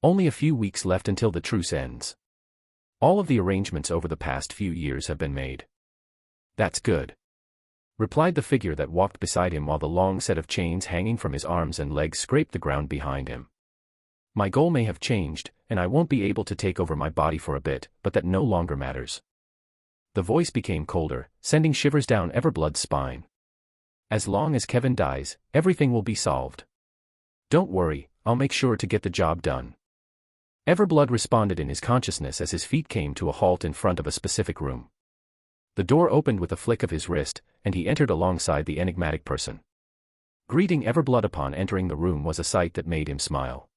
"Only a few weeks left until the truce ends. All of the arrangements over the past few years have been made." "That's good," replied the figure that walked beside him while the long set of chains hanging from his arms and legs scraped the ground behind him. "My goal may have changed, and I won't be able to take over my body for a bit, but that no longer matters." The voice became colder, sending shivers down Everblood's spine. "As long as Kevin dies, everything will be solved. Don't worry, I'll make sure to get the job done." Everblood responded in his consciousness as his feet came to a halt in front of a specific room. The door opened with a flick of his wrist, and he entered alongside the enigmatic person. Greeting Everblood upon entering the room was a sight that made him smile.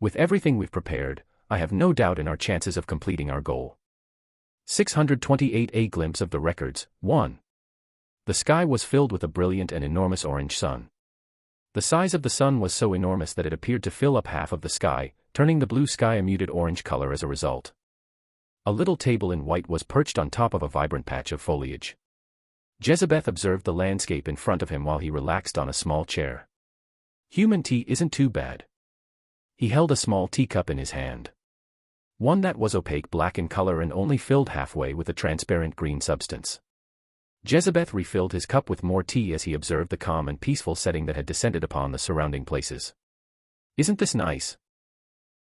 With everything we've prepared, I have no doubt in our chances of completing our goal. 628. A glimpse of the records. 1. The sky was filled with a brilliant and enormous orange sun. The size of the sun was so enormous that it appeared to fill up half of the sky, turning the blue sky a muted orange color as a result. A little table in white was perched on top of a vibrant patch of foliage. Jezebeth observed the landscape in front of him while he relaxed on a small chair. Human tea isn't too bad. He held a small teacup in his hand. One that was opaque black in color and only filled halfway with a transparent green substance. Jezebeth refilled his cup with more tea as he observed the calm and peaceful setting that had descended upon the surrounding places. Isn't this nice?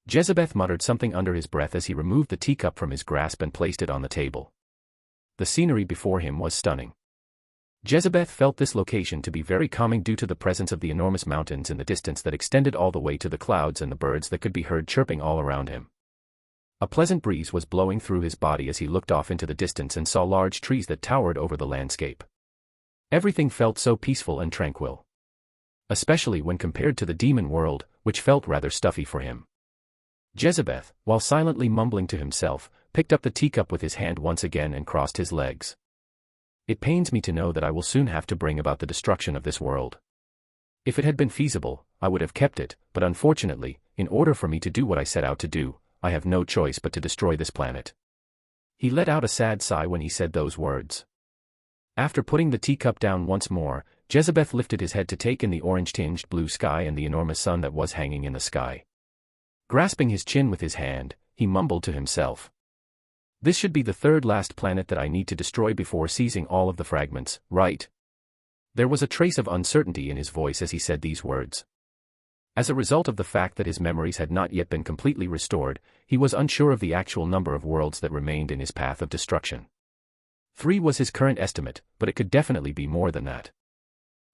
Jezebeth muttered something under his breath as he removed the teacup from his grasp and placed it on the table. The scenery before him was stunning. Jezebeth felt this location to be very calming due to the presence of the enormous mountains in the distance that extended all the way to the clouds and the birds that could be heard chirping all around him. A pleasant breeze was blowing through his body as he looked off into the distance and saw large trees that towered over the landscape. Everything felt so peaceful and tranquil. Especially when compared to the demon world, which felt rather stuffy for him. Jezebeth, while silently mumbling to himself, picked up the teacup with his hand once again and crossed his legs. It pains me to know that I will soon have to bring about the destruction of this world. If it had been feasible, I would have kept it, but unfortunately, in order for me to do what I set out to do, I have no choice but to destroy this planet. He let out a sad sigh when he said those words. After putting the teacup down once more, Jezebeth lifted his head to take in the orange-tinged blue sky and the enormous sun that was hanging in the sky. Grasping his chin with his hand, he mumbled to himself. This should be the third last planet that I need to destroy before seizing all of the fragments, right? There was a trace of uncertainty in his voice as he said these words. As a result of the fact that his memories had not yet been completely restored, he was unsure of the actual number of worlds that remained in his path of destruction. 3 was his current estimate, but it could definitely be more than that.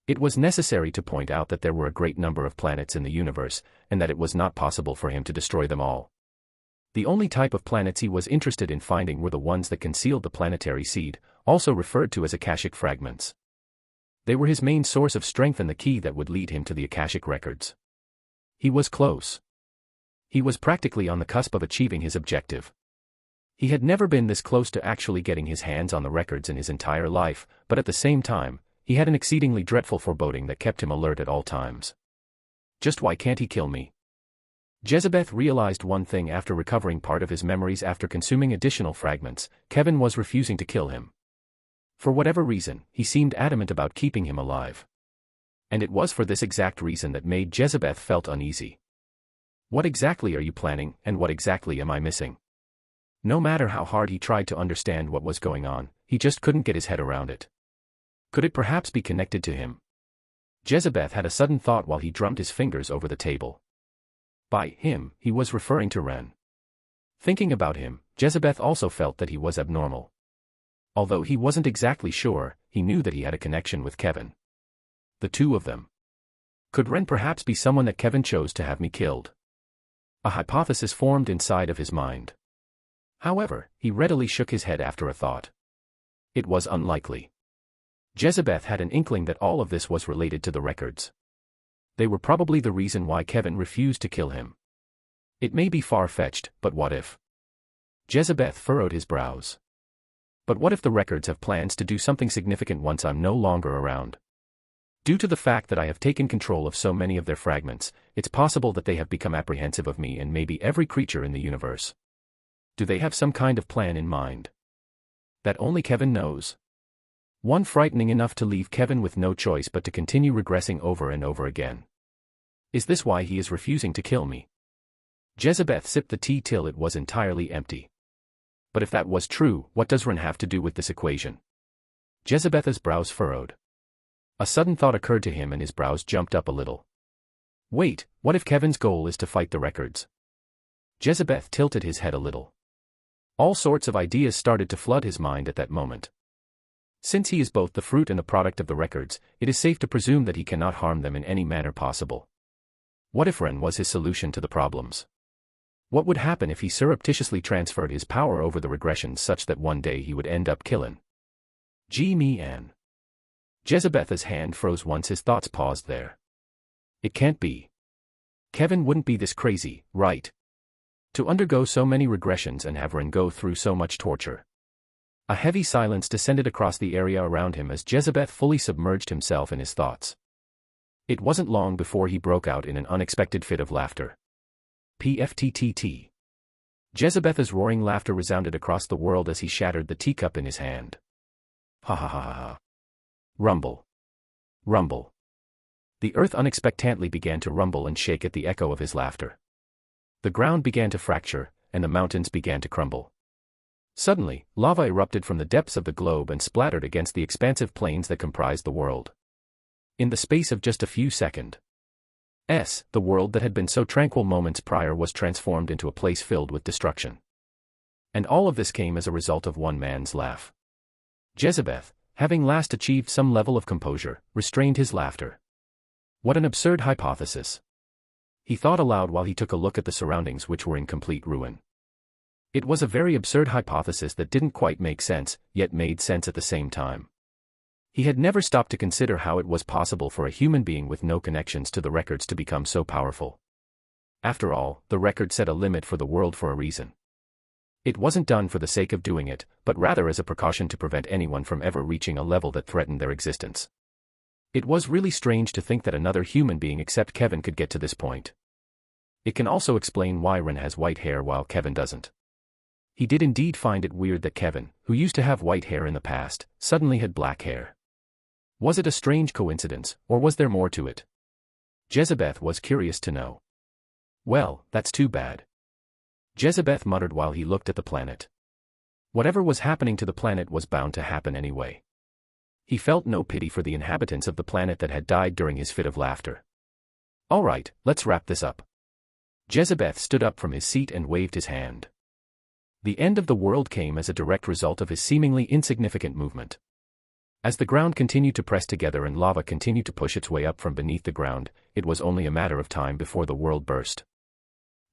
It was necessary to point out that there were a great number of planets in the universe, and that it was not possible for him to destroy them all. The only type of planets he was interested in finding were the ones that concealed the planetary seed, also referred to as Akashic fragments. They were his main source of strength and the key that would lead him to the Akashic records. He was close. He was practically on the cusp of achieving his objective. He had never been this close to actually getting his hands on the records in his entire life, but at the same time, he had an exceedingly dreadful foreboding that kept him alert at all times. Just why can't he kill me? Jezebeth realized one thing after recovering part of his memories after consuming additional fragments: Kevin was refusing to kill him. For whatever reason, he seemed adamant about keeping him alive. And it was for this exact reason that made Jezebeth felt uneasy. What exactly are you planning, and what exactly am I missing? No matter how hard he tried to understand what was going on, he just couldn't get his head around it. Could it perhaps be connected to him? Jezebeth had a sudden thought while he drummed his fingers over the table. By him, he was referring to Ren. Thinking about him, Jezebeth also felt that he was abnormal. Although he wasn't exactly sure, he knew that he had a connection with Kevin. The two of them. Could Ren perhaps be someone that Kevin chose to have me killed? A hypothesis formed inside of his mind. However, he readily shook his head after a thought. It was unlikely. Jezebeth had an inkling that all of this was related to the records. They were probably the reason why Kevin refused to kill him. It may be far-fetched, but what if? Jezebeth furrowed his brows. But what if the records have plans to do something significant once I'm no longer around? Due to the fact that I have taken control of so many of their fragments, it's possible that they have become apprehensive of me and maybe every creature in the universe. Do they have some kind of plan in mind? That only Kevin knows. One frightening enough to leave Kevin with no choice but to continue regressing over and over again. Is this why he is refusing to kill me? Jezebeth sipped the tea till it was entirely empty. But if that was true, what does Ren have to do with this equation? Jezebeth's brows furrowed. A sudden thought occurred to him and his brows jumped up a little. Wait, what if Kevin's goal is to fight the records? Jezebeth tilted his head a little. All sorts of ideas started to flood his mind at that moment. Since he is both the fruit and the product of the records, it is safe to presume that he cannot harm them in any manner possible. What if Ren was his solution to the problems? What would happen if he surreptitiously transferred his power over the regressions such that one day he would end up killing Gee me Ann. Jezebeth's hand froze once his thoughts paused there. It can't be. Kevin wouldn't be this crazy, right? To undergo so many regressions and have Ren go through so much torture. A heavy silence descended across the area around him as Jezebeth fully submerged himself in his thoughts. It wasn't long before he broke out in an unexpected fit of laughter. PFTTT. Jezebeth's roaring laughter resounded across the world as he shattered the teacup in his hand. Ha ha ha ha ha. Rumble. Rumble. The earth unexpectedly began to rumble and shake at the echo of his laughter. The ground began to fracture, and the mountains began to crumble. Suddenly, lava erupted from the depths of the globe and splattered against the expansive plains that comprised the world. In the space of just a few seconds, the world that had been so tranquil moments prior was transformed into a place filled with destruction. And all of this came as a result of one man's laugh. Jezebeth, having last achieved some level of composure, restrained his laughter. What an absurd hypothesis. He thought aloud while he took a look at the surroundings which were in complete ruin. It was a very absurd hypothesis that didn't quite make sense, yet made sense at the same time. He had never stopped to consider how it was possible for a human being with no connections to the records to become so powerful. After all, the record set a limit for the world for a reason. It wasn't done for the sake of doing it, but rather as a precaution to prevent anyone from ever reaching a level that threatened their existence. It was really strange to think that another human being except Kevin could get to this point. It can also explain why Ren has white hair while Kevin doesn't. He did indeed find it weird that Kevin, who used to have white hair in the past, suddenly had black hair. Was it a strange coincidence, or was there more to it? Jezebeth was curious to know. Well, that's too bad. Jezebeth muttered while he looked at the planet. Whatever was happening to the planet was bound to happen anyway. He felt no pity for the inhabitants of the planet that had died during his fit of laughter. All right, let's wrap this up. Jezebeth stood up from his seat and waved his hand. The end of the world came as a direct result of his seemingly insignificant movement. As the ground continued to press together and lava continued to push its way up from beneath the ground, it was only a matter of time before the world burst.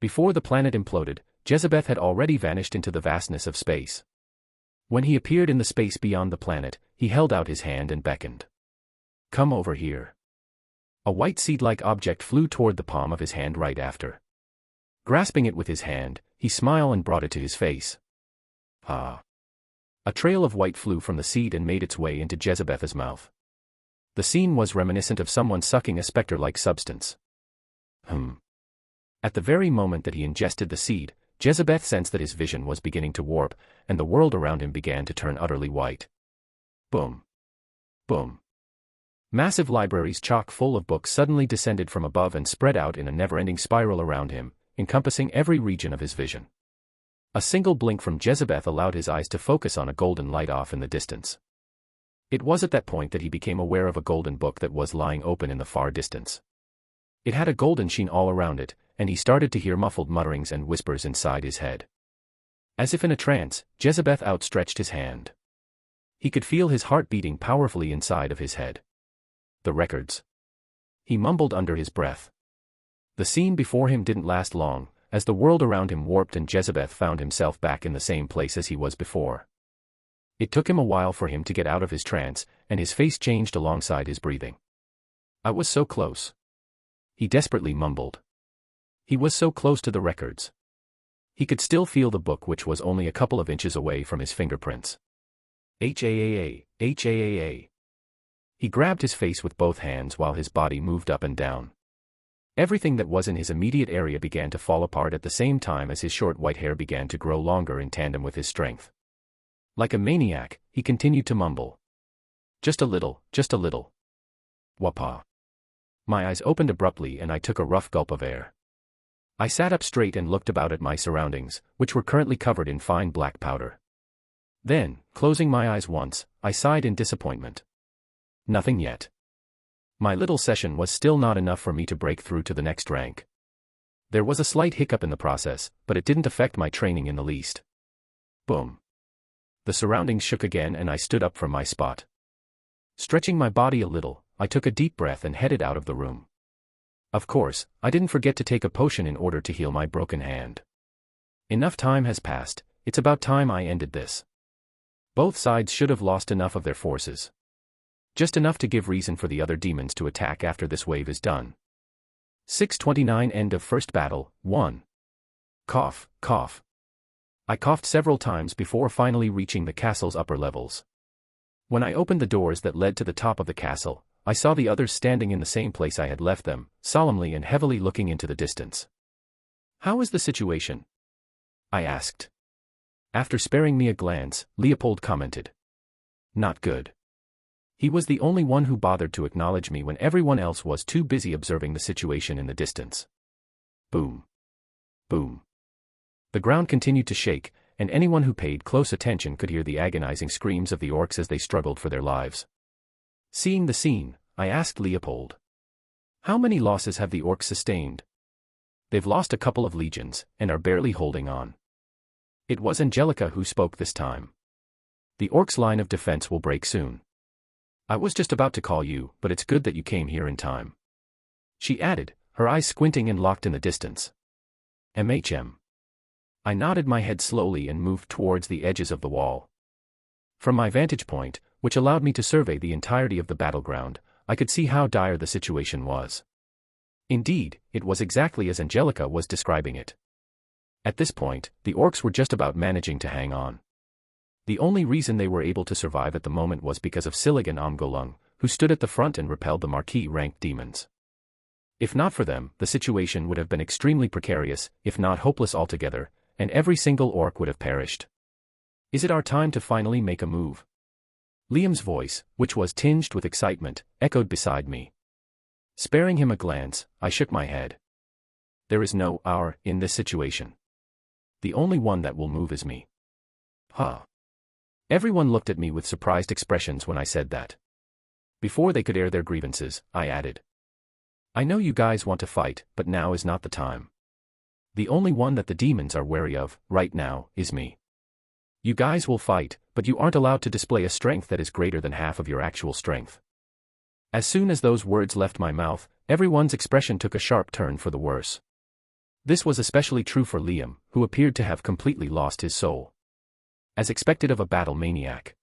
Before the planet imploded, Jezebeth had already vanished into the vastness of space. When he appeared in the space beyond the planet, he held out his hand and beckoned. Come over here. A white seed-like object flew toward the palm of his hand right after. Grasping it with his hand, he smiled and brought it to his face. Ah. A trail of white flew from the seed and made its way into Jezebeth's mouth. The scene was reminiscent of someone sucking a specter-like substance. At the very moment that he ingested the seed, Jezebeth sensed that his vision was beginning to warp, and the world around him began to turn utterly white. Boom. Boom. Massive libraries chock full of books suddenly descended from above and spread out in a never-ending spiral around him, encompassing every region of his vision. A single blink from Jezebeth allowed his eyes to focus on a golden light off in the distance. It was at that point that he became aware of a golden book that was lying open in the far distance. It had a golden sheen all around it, and he started to hear muffled mutterings and whispers inside his head. As if in a trance, Jezebeth outstretched his hand. He could feel his heart beating powerfully inside of his head. The records. He mumbled under his breath. The scene before him didn't last long, as the world around him warped and Jezebeth found himself back in the same place as he was before. It took him a while for him to get out of his trance, and his face changed alongside his breathing. I was so close. He desperately mumbled. He was so close to the records. He could still feel the book which was only a couple of inches away from his fingerprints. H-A-A-A, H-A-A-A. He grabbed his face with both hands while his body moved up and down. Everything that was in his immediate area began to fall apart at the same time as his short white hair began to grow longer in tandem with his strength. Like a maniac, he continued to mumble. Just a little, just a little. Wapa. My eyes opened abruptly and I took a rough gulp of air. I sat up straight and looked about at my surroundings, which were currently covered in fine black powder. Then, closing my eyes once, I sighed in disappointment. Nothing yet. My little session was still not enough for me to break through to the next rank. There was a slight hiccup in the process, but it didn't affect my training in the least. Boom. The surroundings shook again and I stood up from my spot. Stretching my body a little, I took a deep breath and headed out of the room. Of course, I didn't forget to take a potion in order to heal my broken hand. Enough time has passed, it's about time I ended this. Both sides should have lost enough of their forces. Just enough to give reason for the other demons to attack after this wave is done. 629 End of First Battle, 1. Cough, cough. I coughed several times before finally reaching the castle's upper levels. When I opened the doors that led to the top of the castle, I saw the others standing in the same place I had left them, solemnly and heavily looking into the distance. "How is the situation?" I asked. After sparing me a glance, Leopold commented. "Not good." He was the only one who bothered to acknowledge me when everyone else was too busy observing the situation in the distance. Boom. Boom. The ground continued to shake, and anyone who paid close attention could hear the agonizing screams of the orcs as they struggled for their lives. Seeing the scene, I asked Leopold. "How many losses have the orcs sustained?" "They've lost a couple of legions, and are barely holding on." It was Angelica who spoke this time. "The orcs' line of defense will break soon. I was just about to call you, but it's good that you came here in time," she added, her eyes squinting and locked in the distance. "MHM." I nodded my head slowly and moved towards the edges of the wall. From my vantage point, which allowed me to survey the entirety of the battleground, I could see how dire the situation was. Indeed, it was exactly as Angelica was describing it. At this point, the orcs were just about managing to hang on. The only reason they were able to survive at the moment was because of Silig and Omgolung, who stood at the front and repelled the marquee-ranked demons. If not for them, the situation would have been extremely precarious, if not hopeless altogether, and every single orc would have perished. "Is it our time to finally make a move?" Liam's voice, which was tinged with excitement, echoed beside me. Sparing him a glance, I shook my head. There is no "our" in this situation. The only one that will move is me. Huh. Everyone looked at me with surprised expressions when I said that. Before they could air their grievances, I added. "I know you guys want to fight, but now is not the time. The only one that the demons are wary of, right now, is me. You guys will fight, but you aren't allowed to display a strength that is greater than half of your actual strength." As soon as those words left my mouth, everyone's expression took a sharp turn for the worse. This was especially true for Liam, who appeared to have completely lost his soul. As expected of a battle maniac.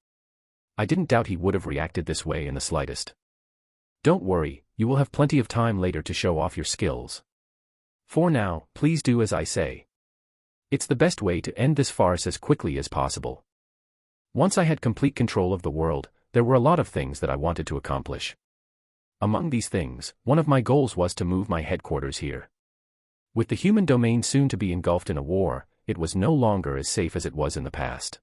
I didn't doubt he would have reacted this way in the slightest. "Don't worry, you will have plenty of time later to show off your skills. For now, please do as I say. It's the best way to end this farce as quickly as possible." Once I had complete control of the world, there were a lot of things that I wanted to accomplish. Among these things, one of my goals was to move my headquarters here. With the human domain soon to be engulfed in a war, it was no longer as safe as it was in the past.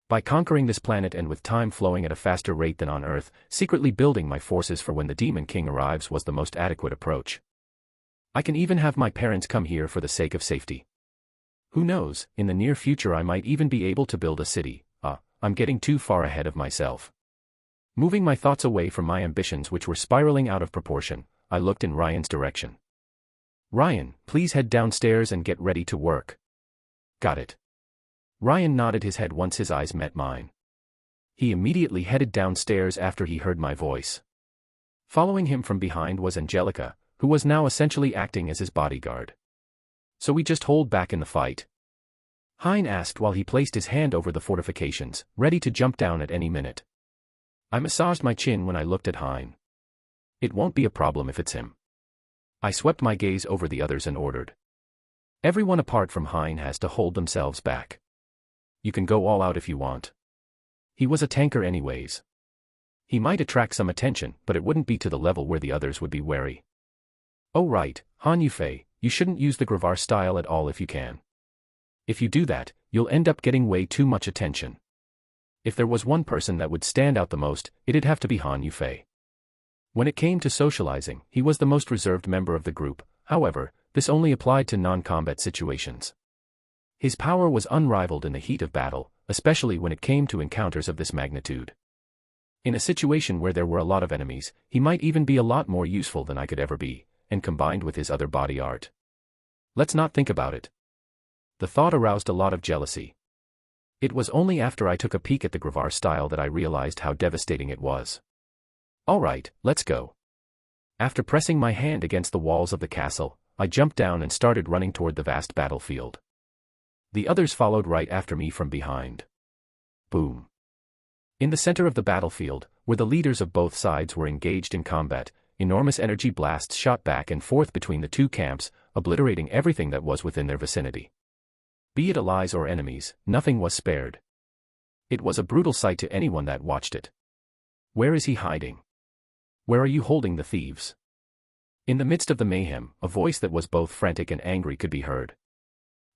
By conquering this planet and with time flowing at a faster rate than on Earth, secretly building my forces for when the Demon King arrives was the most adequate approach. I can even have my parents come here for the sake of safety. Who knows, in the near future I might even be able to build a city. I'm getting too far ahead of myself. Moving my thoughts away from my ambitions which were spiraling out of proportion, I looked in Ryan's direction. "Ryan, please head downstairs and get ready to work." "Got it." Ryan nodded his head once his eyes met mine. He immediately headed downstairs after he heard my voice. Following him from behind was Angelica, who was now essentially acting as his bodyguard. "So we just hold back in the fight?" Hein asked while he placed his hand over the fortifications, ready to jump down at any minute. I massaged my chin when I looked at Hein. "It won't be a problem if it's him." I swept my gaze over the others and ordered. "Everyone apart from Hein has to hold themselves back. You can go all out if you want. He was a tanker anyways. He might attract some attention, but it wouldn't be to the level where the others would be wary. Oh right, Han Yufei, you shouldn't use the Gravar style at all if you can. If you do that, you'll end up getting way too much attention. If there was one person that would stand out the most, it'd have to be Han Yufei." When it came to socializing, he was the most reserved member of the group, however, this only applied to non-combat situations. His power was unrivaled in the heat of battle, especially when it came to encounters of this magnitude. In a situation where there were a lot of enemies, he might even be a lot more useful than I could ever be, and combined with his other body art. Let's not think about it. The thought aroused a lot of jealousy. It was only after I took a peek at the Gravar style that I realized how devastating it was. Alright, let's go. After pressing my hand against the walls of the castle, I jumped down and started running toward the vast battlefield. The others followed right after me from behind. Boom. In the center of the battlefield, where the leaders of both sides were engaged in combat, enormous energy blasts shot back and forth between the two camps, obliterating everything that was within their vicinity. Be it allies or enemies, nothing was spared. It was a brutal sight to anyone that watched it. Where is he hiding? Where are you holding the thieves? In the midst of the mayhem, a voice that was both frantic and angry could be heard.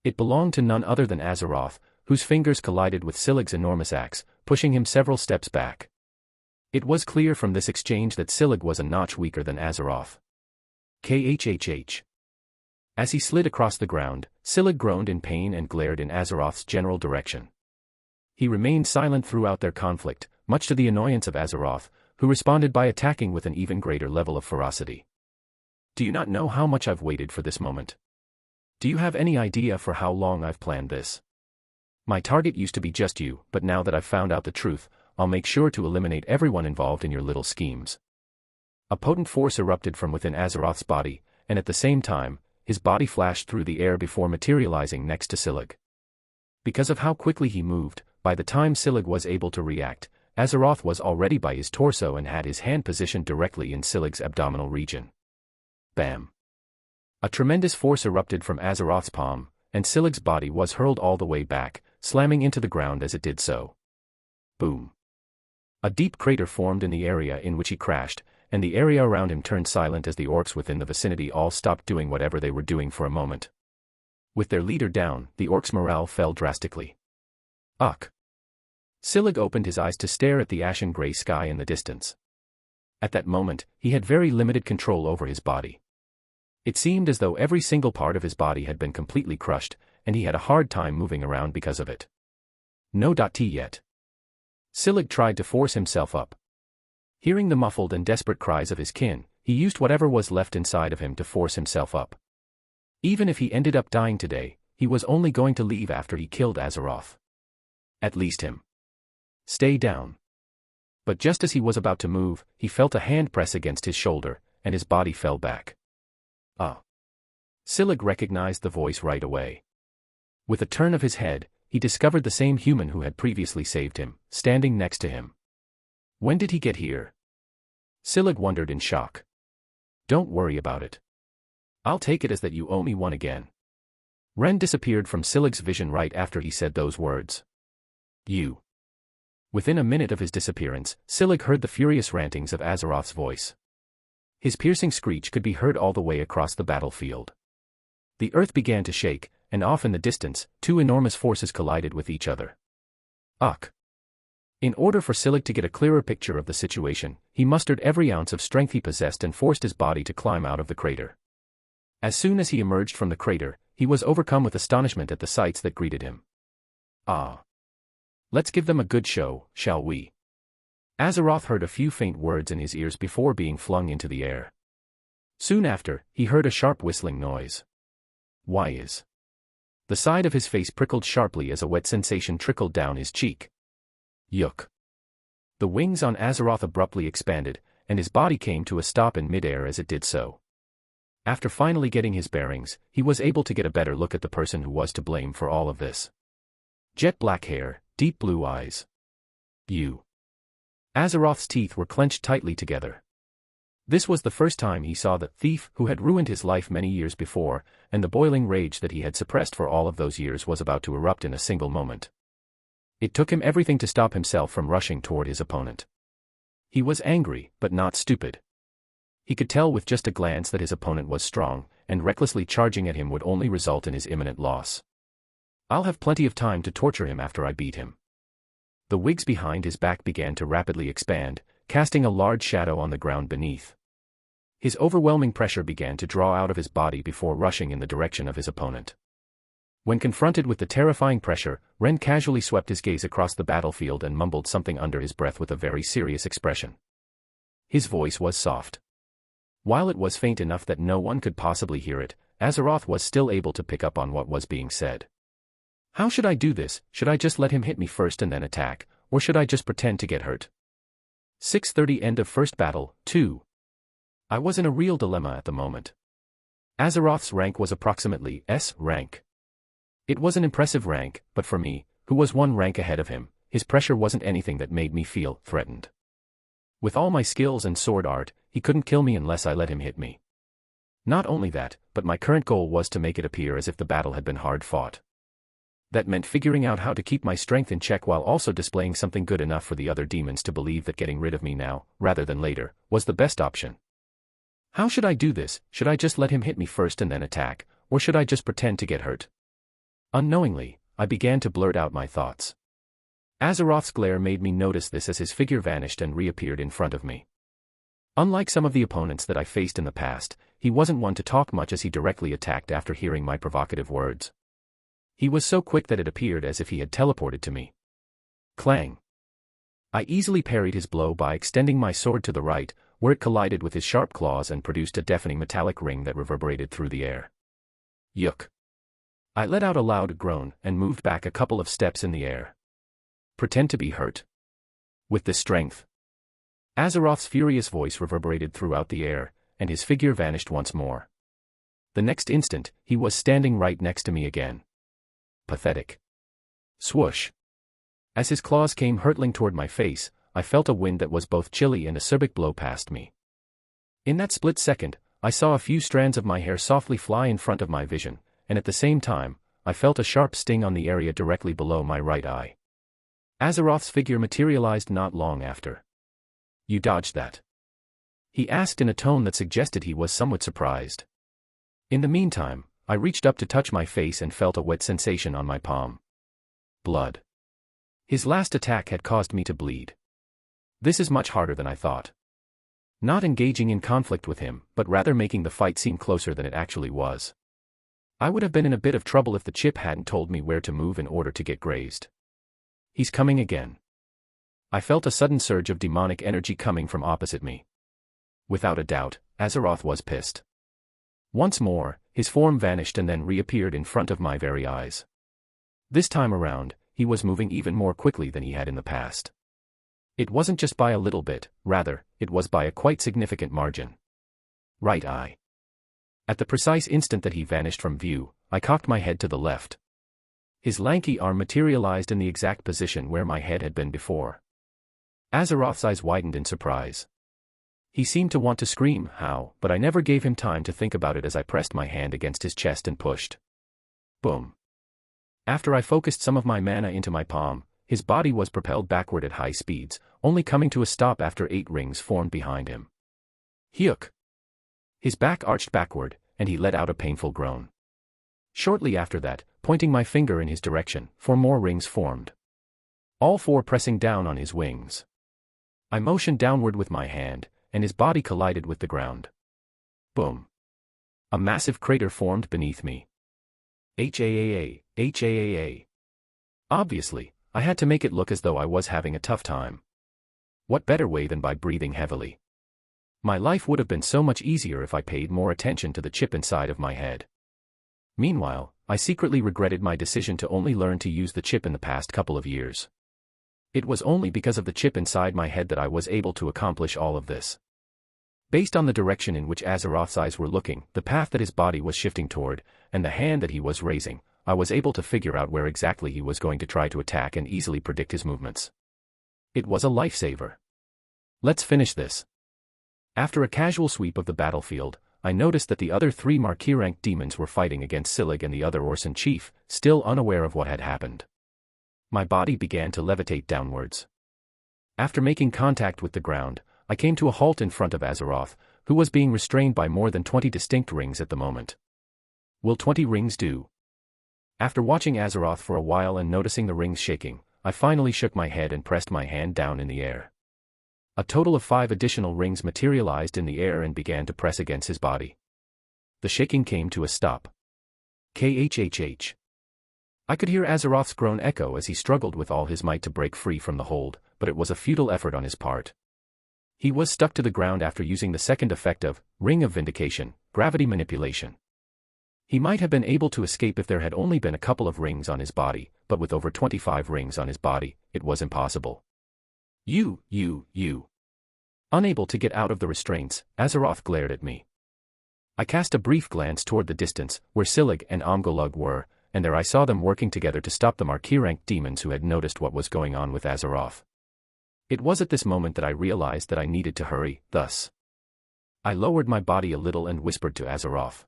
It belonged to none other than Azeroth, whose fingers collided with Silig's enormous axe, pushing him several steps back. It was clear from this exchange that Silig was a notch weaker than Azeroth. KHHH. As he slid across the ground, Silig groaned in pain and glared in Azeroth's general direction. He remained silent throughout their conflict, much to the annoyance of Azeroth, who responded by attacking with an even greater level of ferocity. Do you not know how much I've waited for this moment? Do you have any idea for how long I've planned this? My target used to be just you, but now that I've found out the truth, I'll make sure to eliminate everyone involved in your little schemes. A potent force erupted from within Azeroth's body, and at the same time, his body flashed through the air before materializing next to Silig. Because of how quickly he moved, by the time Silig was able to react, Azeroth was already by his torso and had his hand positioned directly in Silig's abdominal region. Bam! A tremendous force erupted from Azeroth's palm, and Silig's body was hurled all the way back, slamming into the ground as it did so. Boom! A deep crater formed in the area in which he crashed, and the area around him turned silent as the orcs within the vicinity all stopped doing whatever they were doing for a moment. With their leader down, the orcs' morale fell drastically. Ugh! Silig opened his eyes to stare at the ashen-gray sky in the distance. At that moment, he had very limited control over his body. It seemed as though every single part of his body had been completely crushed, and he had a hard time moving around because of it. No.T yet. Silig tried to force himself up. Hearing the muffled and desperate cries of his kin, he used whatever was left inside of him to force himself up. Even if he ended up dying today, he was only going to leave after he killed Azeroth. At least him. Stay down. But just as he was about to move, he felt a hand press against his shoulder, and his body fell back. Silig recognized the voice right away. With a turn of his head, he discovered the same human who had previously saved him, standing next to him. When did he get here? Silig wondered in shock. Don't worry about it. I'll take it as that you owe me one again. Ren disappeared from Silig's vision right after he said those words. You. Within a minute of his disappearance, Silig heard the furious rantings of Azeroth's voice. His piercing screech could be heard all the way across the battlefield. The earth began to shake, and off in the distance, two enormous forces collided with each other. Ugh! In order for Silig to get a clearer picture of the situation, he mustered every ounce of strength he possessed and forced his body to climb out of the crater. As soon as he emerged from the crater, he was overcome with astonishment at the sights that greeted him. Let's give them a good show, shall we? Azeroth heard a few faint words in his ears before being flung into the air. Soon after, he heard a sharp whistling noise. Why is? The side of his face prickled sharply as a wet sensation trickled down his cheek. Yuck. The wings on Azeroth abruptly expanded, and his body came to a stop in midair as it did so. After finally getting his bearings, he was able to get a better look at the person who was to blame for all of this. Jet black hair, deep blue eyes. You. Azeroth's teeth were clenched tightly together. This was the first time he saw the thief who had ruined his life many years before, and the boiling rage that he had suppressed for all of those years was about to erupt in a single moment. It took him everything to stop himself from rushing toward his opponent. He was angry, but not stupid. He could tell with just a glance that his opponent was strong, and recklessly charging at him would only result in his imminent loss. I'll have plenty of time to torture him after I beat him. The wigs behind his back began to rapidly expand, casting a large shadow on the ground beneath. His overwhelming pressure began to draw out of his body before rushing in the direction of his opponent. When confronted with the terrifying pressure, Ren casually swept his gaze across the battlefield and mumbled something under his breath with a very serious expression. His voice was soft. While it was faint enough that no one could possibly hear it, Azeroth was still able to pick up on what was being said. How should I do this? Should I just let him hit me first and then attack, or should I just pretend to get hurt? 6:30 End of First Battle, 2. I was in a real dilemma at the moment. Azeroth's rank was approximately S rank. It was an impressive rank, but for me, who was one rank ahead of him, his pressure wasn't anything that made me feel threatened. With all my skills and sword art, he couldn't kill me unless I let him hit me. Not only that, but my current goal was to make it appear as if the battle had been hard fought. That meant figuring out how to keep my strength in check while also displaying something good enough for the other demons to believe that getting rid of me now, rather than later, was the best option. How should I do this? Should I just let him hit me first and then attack, or should I just pretend to get hurt? Unknowingly, I began to blurt out my thoughts. Azeroth's glare made me notice this as his figure vanished and reappeared in front of me. Unlike some of the opponents that I faced in the past, he wasn't one to talk much as he directly attacked after hearing my provocative words. He was so quick that it appeared as if he had teleported to me. Clang! I easily parried his blow by extending my sword to the right, where it collided with his sharp claws and produced a deafening metallic ring that reverberated through the air. Yuck! I let out a loud groan and moved back a couple of steps in the air. Pretend to be hurt. With this strength. Azeroth's furious voice reverberated throughout the air, and his figure vanished once more. The next instant, he was standing right next to me again. Pathetic. Swoosh. As his claws came hurtling toward my face, I felt a wind that was both chilly and acerbic blow past me. In that split second, I saw a few strands of my hair softly fly in front of my vision, and at the same time, I felt a sharp sting on the area directly below my right eye. Azeroth's figure materialized not long after. You dodged that? He asked in a tone that suggested he was somewhat surprised. In the meantime, I reached up to touch my face and felt a wet sensation on my palm. Blood. His last attack had caused me to bleed. This is much harder than I thought. Not engaging in conflict with him, but rather making the fight seem closer than it actually was. I would have been in a bit of trouble if the chip hadn't told me where to move in order to get grazed. He's coming again. I felt a sudden surge of demonic energy coming from opposite me. Without a doubt, Azeroth was pissed. Once more, his form vanished and then reappeared in front of my very eyes. This time around, he was moving even more quickly than he had in the past. It wasn't just by a little bit, rather, it was by a quite significant margin. Right eye. At the precise instant that he vanished from view, I cocked my head to the left. His lanky arm materialized in the exact position where my head had been before. Azeroth's eyes widened in surprise. He seemed to want to scream, how, but I never gave him time to think about it as I pressed my hand against his chest and pushed. Boom. After I focused some of my mana into my palm, his body was propelled backward at high speeds, only coming to a stop after 8 rings formed behind him. Hyuk! His back arched backward, and he let out a painful groan. Shortly after that, pointing my finger in his direction, 4 more rings formed. All 4 pressing down on his wings. I motioned downward with my hand, and his body collided with the ground. Boom. A massive crater formed beneath me. HAAA. Obviously, I had to make it look as though I was having a tough time. What better way than by breathing heavily? My life would have been so much easier if I paid more attention to the chip inside of my head. Meanwhile, I secretly regretted my decision to only learn to use the chip in the past couple of years. It was only because of the chip inside my head that I was able to accomplish all of this. Based on the direction in which Azeroth's eyes were looking, the path that his body was shifting toward, and the hand that he was raising, I was able to figure out where exactly he was going to try to attack and easily predict his movements. It was a lifesaver. Let's finish this. After a casual sweep of the battlefield, I noticed that the other 3 Marquis-ranked demons were fighting against Silig and the other Orson chief, still unaware of what had happened. My body began to levitate downwards. After making contact with the ground, I came to a halt in front of Azeroth, who was being restrained by more than 20 distinct rings at the moment. Will 20 rings do? After watching Azeroth for a while and noticing the rings shaking, I finally shook my head and pressed my hand down in the air. A total of 5 additional rings materialized in the air and began to press against his body. The shaking came to a stop. KHHH. I could hear Azeroth's groan echo as he struggled with all his might to break free from the hold, but it was a futile effort on his part. He was stuck to the ground after using the second effect of Ring of Vindication, gravity manipulation. He might have been able to escape if there had only been a couple of rings on his body, but with over 25 rings on his body, it was impossible. You. Unable to get out of the restraints, Azeroth glared at me. I cast a brief glance toward the distance, where Silig and Omgolug were, and there I saw them working together to stop the Marquis-ranked demons who had noticed what was going on with Azeroth. It was at this moment that I realized that I needed to hurry, thus I lowered my body a little and whispered to Azeroth.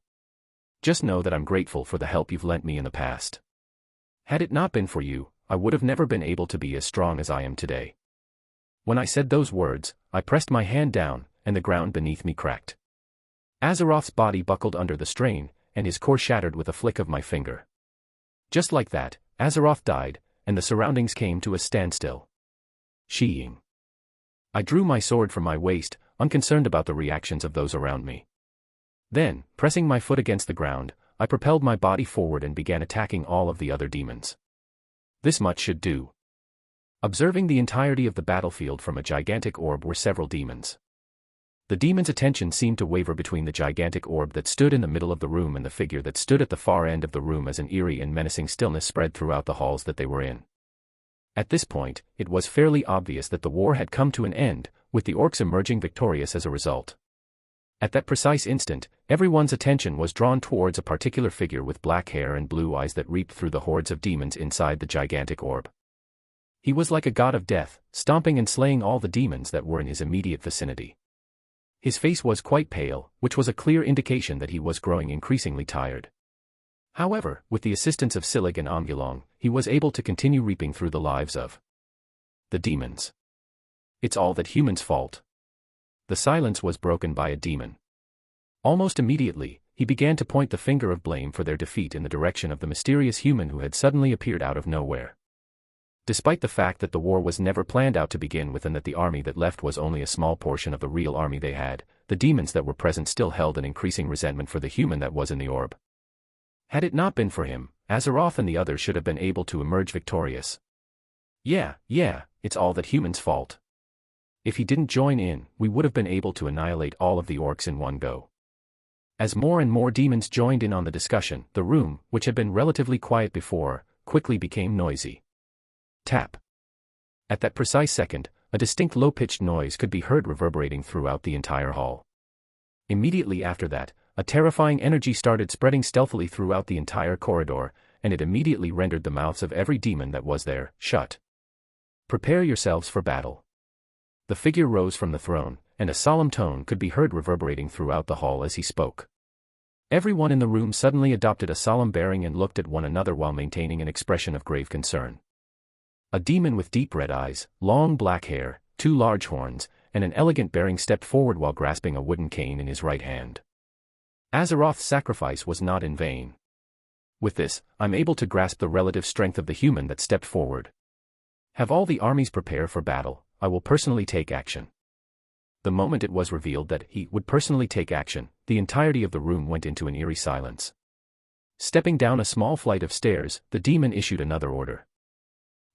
Just know that I'm grateful for the help you've lent me in the past. Had it not been for you, I would have never been able to be as strong as I am today. When I said those words, I pressed my hand down, and the ground beneath me cracked. Azeroth's body buckled under the strain, and his core shattered with a flick of my finger. Just like that, Azeroth died, and the surroundings came to a standstill. Sheeing. I drew my sword from my waist, unconcerned about the reactions of those around me. Then, pressing my foot against the ground, I propelled my body forward and began attacking all of the other demons. This much should do. Observing the entirety of the battlefield from a gigantic orb were several demons. The demon's attention seemed to waver between the gigantic orb that stood in the middle of the room and the figure that stood at the far end of the room as an eerie and menacing stillness spread throughout the halls that they were in. At this point, it was fairly obvious that the war had come to an end, with the orcs emerging victorious as a result. At that precise instant, everyone's attention was drawn towards a particular figure with black hair and blue eyes that reaped through the hordes of demons inside the gigantic orb. He was like a god of death, stomping and slaying all the demons that were in his immediate vicinity. His face was quite pale, which was a clear indication that he was growing increasingly tired. However, with the assistance of Silig and Omgulong, he was able to continue reaping through the lives of the demons. It's all that humans' fault. The silence was broken by a demon. Almost immediately, he began to point the finger of blame for their defeat in the direction of the mysterious human who had suddenly appeared out of nowhere. Despite the fact that the war was never planned out to begin with and that the army that left was only a small portion of the real army they had, the demons that were present still held an increasing resentment for the human that was in the orb. Had it not been for him, Azeroth and the others should have been able to emerge victorious. Yeah, it's all that humans' fault. If he didn't join in, we would have been able to annihilate all of the orcs in one go. As more and more demons joined in on the discussion, the room, which had been relatively quiet before, quickly became noisy. Tap. At that precise second, a distinct low-pitched noise could be heard reverberating throughout the entire hall. Immediately after that, a terrifying energy started spreading stealthily throughout the entire corridor, and it immediately rendered the mouths of every demon that was there shut. Prepare yourselves for battle. The figure rose from the throne, and a solemn tone could be heard reverberating throughout the hall as he spoke. Everyone in the room suddenly adopted a solemn bearing and looked at one another while maintaining an expression of grave concern. A demon with deep red eyes, long black hair, 2 large horns, and an elegant bearing stepped forward while grasping a wooden cane in his right hand. Azeroth's sacrifice was not in vain. With this, I'm able to grasp the relative strength of the human that stepped forward. Have all the armies prepare for battle. I will personally take action. The moment it was revealed that he would personally take action, the entirety of the room went into an eerie silence. Stepping down a small flight of stairs, the demon issued another order.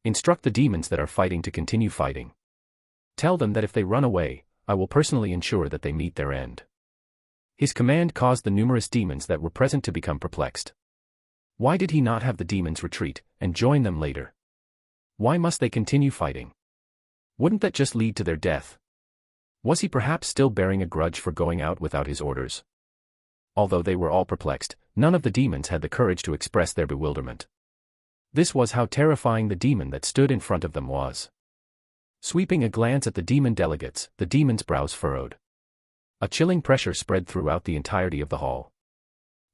Instruct the demons that are fighting to continue fighting. Tell them that if they run away, I will personally ensure that they meet their end. His command caused the numerous demons that were present to become perplexed. Why did he not have the demons retreat and join them later? Why must they continue fighting? Wouldn't that just lead to their death? Was he perhaps still bearing a grudge for going out without his orders? Although they were all perplexed, none of the demons had the courage to express their bewilderment. This was how terrifying the demon that stood in front of them was. Sweeping a glance at the demon delegates, the demon's brows furrowed. A chilling pressure spread throughout the entirety of the hall.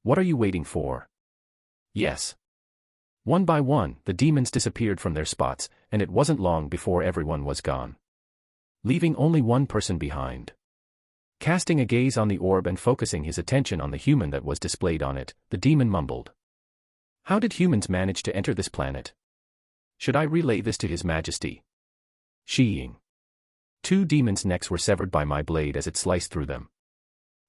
What are you waiting for? Yes. One by one, the demons disappeared from their spots, and it wasn't long before everyone was gone, leaving only one person behind. Casting a gaze on the orb and focusing his attention on the human that was displayed on it, the demon mumbled. How did humans manage to enter this planet? Should I relay this to His Majesty? Sheeing. 2 demons' necks were severed by my blade as it sliced through them.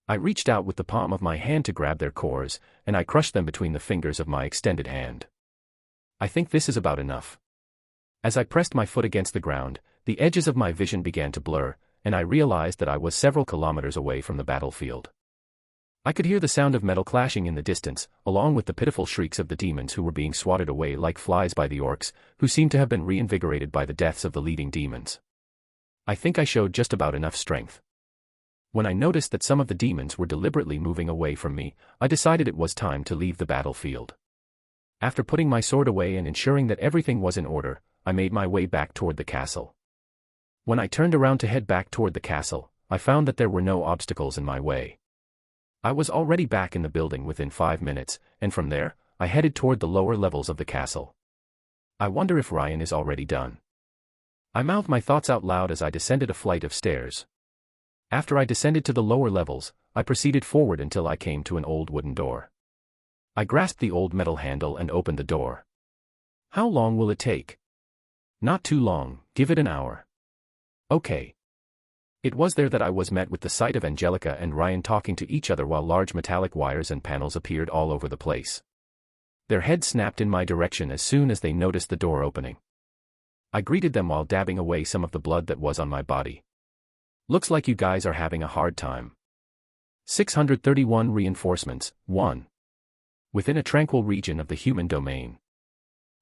I reached out with the palm of my hand to grab their cores, and I crushed them between the fingers of my extended hand. I think this is about enough. As I pressed my foot against the ground, the edges of my vision began to blur, and I realized that I was several kilometers away from the battlefield. I could hear the sound of metal clashing in the distance, along with the pitiful shrieks of the demons who were being swatted away like flies by the orcs, who seemed to have been reinvigorated by the deaths of the leading demons. I think I showed just about enough strength. When I noticed that some of the demons were deliberately moving away from me, I decided it was time to leave the battlefield. After putting my sword away and ensuring that everything was in order, I made my way back toward the castle. When I turned around to head back toward the castle, I found that there were no obstacles in my way. I was already back in the building within 5 minutes, and from there, I headed toward the lower levels of the castle. I wonder if Ryan is already done. I mouthed my thoughts out loud as I descended a flight of stairs. After I descended to the lower levels, I proceeded forward until I came to an old wooden door. I grasped the old metal handle and opened the door. How long will it take? Not too long, give it an hour. Okay. It was there that I was met with the sight of Angelica and Ryan talking to each other while large metallic wires and panels appeared all over the place. Their heads snapped in my direction as soon as they noticed the door opening. I greeted them while dabbing away some of the blood that was on my body. Looks like you guys are having a hard time. 631 Reinforcements, 1. Within a tranquil region of the human domain.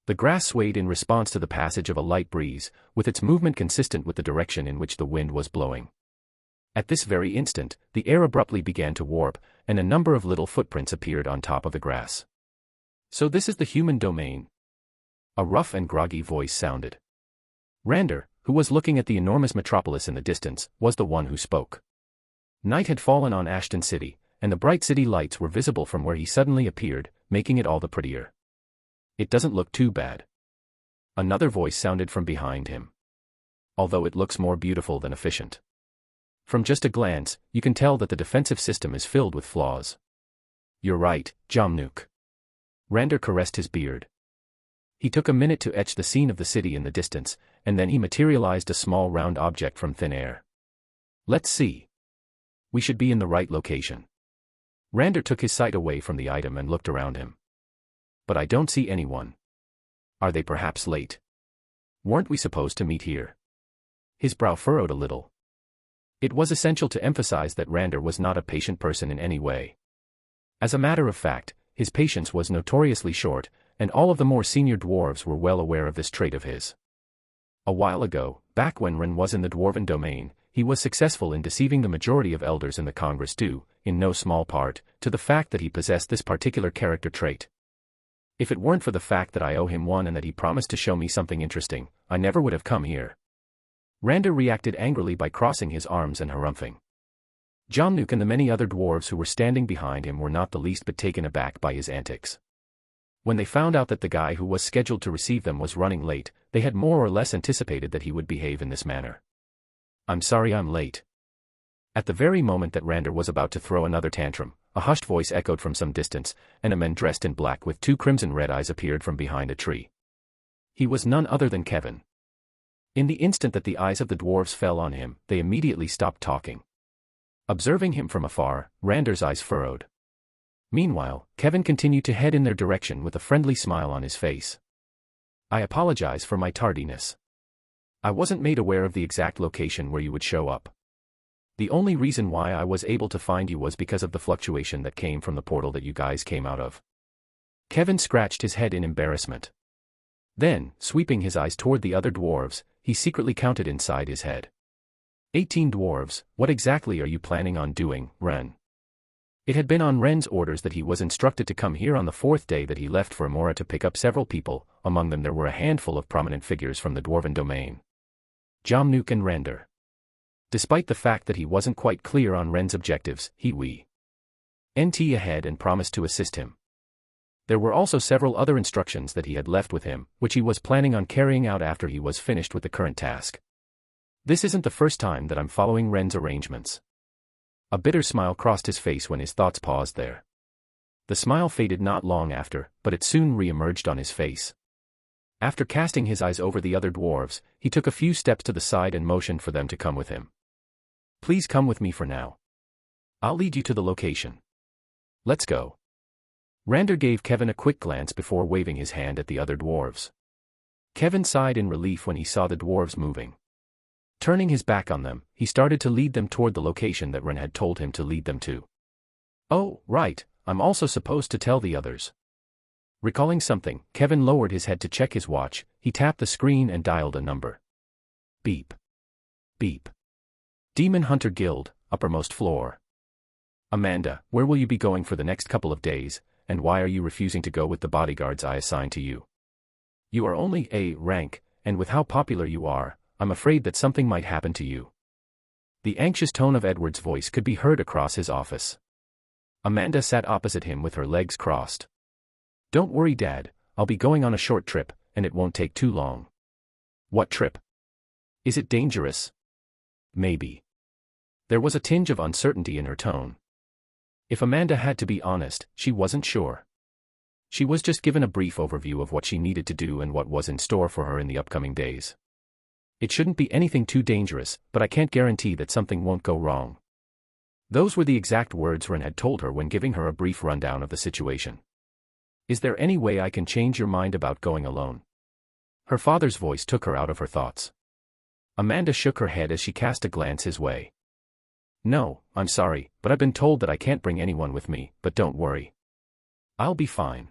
The grass swayed in response to the passage of a light breeze, with its movement consistent with the direction in which the wind was blowing. At this very instant, the air abruptly began to warp, and a number of little footprints appeared on top of the grass. So this is the human domain? A rough and groggy voice sounded. Rander, who was looking at the enormous metropolis in the distance, was the one who spoke. Night had fallen on Ashton City, and the bright city lights were visible from where he suddenly appeared, making it all the prettier. It doesn't look too bad. Another voice sounded from behind him. Although it looks more beautiful than efficient. From just a glance, you can tell that the defensive system is filled with flaws. You're right, Jamnuk. Rander caressed his beard. He took a minute to etch the scene of the city in the distance, and then he materialized a small round object from thin air. Let's see. We should be in the right location. Rander took his sight away from the item and looked around him. But I don't see anyone. Are they perhaps late? Weren't we supposed to meet here? His brow furrowed a little. It was essential to emphasize that Rander was not a patient person in any way. As a matter of fact, his patience was notoriously short, and all of the more senior dwarves were well aware of this trait of his. A while ago, back when Ren was in the dwarven domain, he was successful in deceiving the majority of elders in the Congress due, in no small part, to the fact that he possessed this particular character trait. If it weren't for the fact that I owe him one and that he promised to show me something interesting, I never would have come here. Rander reacted angrily by crossing his arms and harumphing. Jamnuk and the many other dwarves who were standing behind him were not the least bit taken aback by his antics. When they found out that the guy who was scheduled to receive them was running late, they had more or less anticipated that he would behave in this manner. I'm sorry I'm late. At the very moment that Rander was about to throw another tantrum, a hushed voice echoed from some distance, and a man dressed in black with 2 crimson-red eyes appeared from behind a tree. He was none other than Kevin. In the instant that the eyes of the dwarves fell on him, they immediately stopped talking. Observing him from afar, Rander's eyes furrowed. Meanwhile, Kevin continued to head in their direction with a friendly smile on his face. I apologize for my tardiness. I wasn't made aware of the exact location where you would show up. The only reason why I was able to find you was because of the fluctuation that came from the portal that you guys came out of. Kevin scratched his head in embarrassment. Then, sweeping his eyes toward the other dwarves, he secretly counted inside his head. 18 dwarves, what exactly are you planning on doing, Ren? It had been on Ren's orders that he was instructed to come here on the 4th day that he left for Amora to pick up several people, among them there were a handful of prominent figures from the dwarven domain. Jamnuk and Rander. Despite the fact that he wasn't quite clear on Ren's objectives, he went ahead and promised to assist him. There were also several other instructions that he had left with him, which he was planning on carrying out after he was finished with the current task. This isn't the first time that I'm following Ren's arrangements. A bitter smile crossed his face when his thoughts paused there. The smile faded not long after, but it soon re-emerged on his face. After casting his eyes over the other dwarves, he took a few steps to the side and motioned for them to come with him. Please come with me for now. I'll lead you to the location. Let's go. Rander gave Kevin a quick glance before waving his hand at the other dwarves. Kevin sighed in relief when he saw the dwarves moving. Turning his back on them, he started to lead them toward the location that Ren had told him to lead them to. Oh, right, I'm also supposed to tell the others. Recalling something, Kevin lowered his head to check his watch, he tapped the screen and dialed a number. Beep. Beep. Demon Hunter Guild, uppermost floor. Amanda, where will you be going for the next couple of days, and why are you refusing to go with the bodyguards I assigned to you? You are only A rank, and with how popular you are, I'm afraid that something might happen to you. The anxious tone of Edward's voice could be heard across his office. Amanda sat opposite him with her legs crossed. Don't worry, Dad, I'll be going on a short trip, and it won't take too long. What trip? Is it dangerous? Maybe. There was a tinge of uncertainty in her tone. If Amanda had to be honest, she wasn't sure. She was just given a brief overview of what she needed to do and what was in store for her in the upcoming days. It shouldn't be anything too dangerous, but I can't guarantee that something won't go wrong. Those were the exact words Ren had told her when giving her a brief rundown of the situation. Is there any way I can change your mind about going alone? Her father's voice took her out of her thoughts. Amanda shook her head as she cast a glance his way. No, I'm sorry, but I've been told that I can't bring anyone with me, but don't worry. I'll be fine.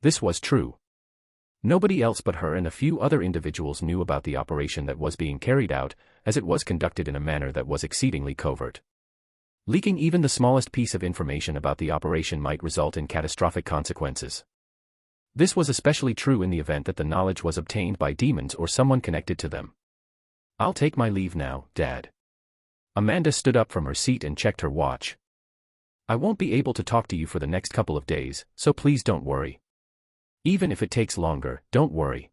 This was true. Nobody else but her and a few other individuals knew about the operation that was being carried out, as it was conducted in a manner that was exceedingly covert. Leaking even the smallest piece of information about the operation might result in catastrophic consequences. This was especially true in the event that the knowledge was obtained by demons or someone connected to them. I'll take my leave now, Dad. Amanda stood up from her seat and checked her watch. I won't be able to talk to you for the next couple of days, so please don't worry. Even if it takes longer, don't worry.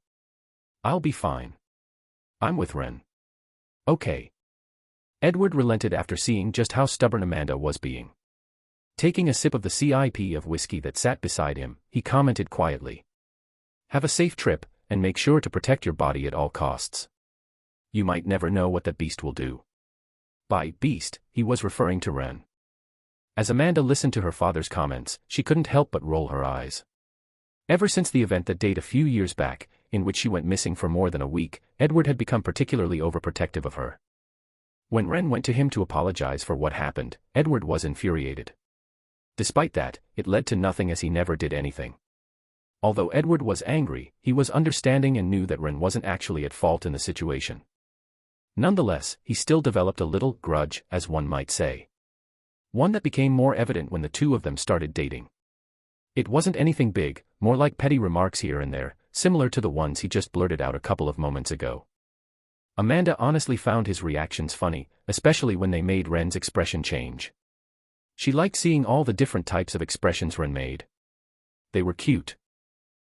I'll be fine. I'm with Ren. Okay. Edward relented after seeing just how stubborn Amanda was being. Taking a sip of the sip of whiskey that sat beside him, he commented quietly. Have a safe trip, and make sure to protect your body at all costs. You might never know what that beast will do. By beast, he was referring to Ren. As Amanda listened to her father's comments, she couldn't help but roll her eyes. Ever since the event that date a few years back, in which she went missing for more than a week, Edward had become particularly overprotective of her. When Ren went to him to apologize for what happened, Edward was infuriated. Despite that, it led to nothing as he never did anything. Although Edward was angry, he was understanding and knew that Ren wasn't actually at fault in the situation. Nonetheless, he still developed a little grudge, as one might say. One that became more evident when the two of them started dating. It wasn't anything big, more like petty remarks here and there, similar to the ones he just blurted out a couple of moments ago. Amanda honestly found his reactions funny, especially when they made Ren's expression change. She liked seeing all the different types of expressions Ren made. They were cute.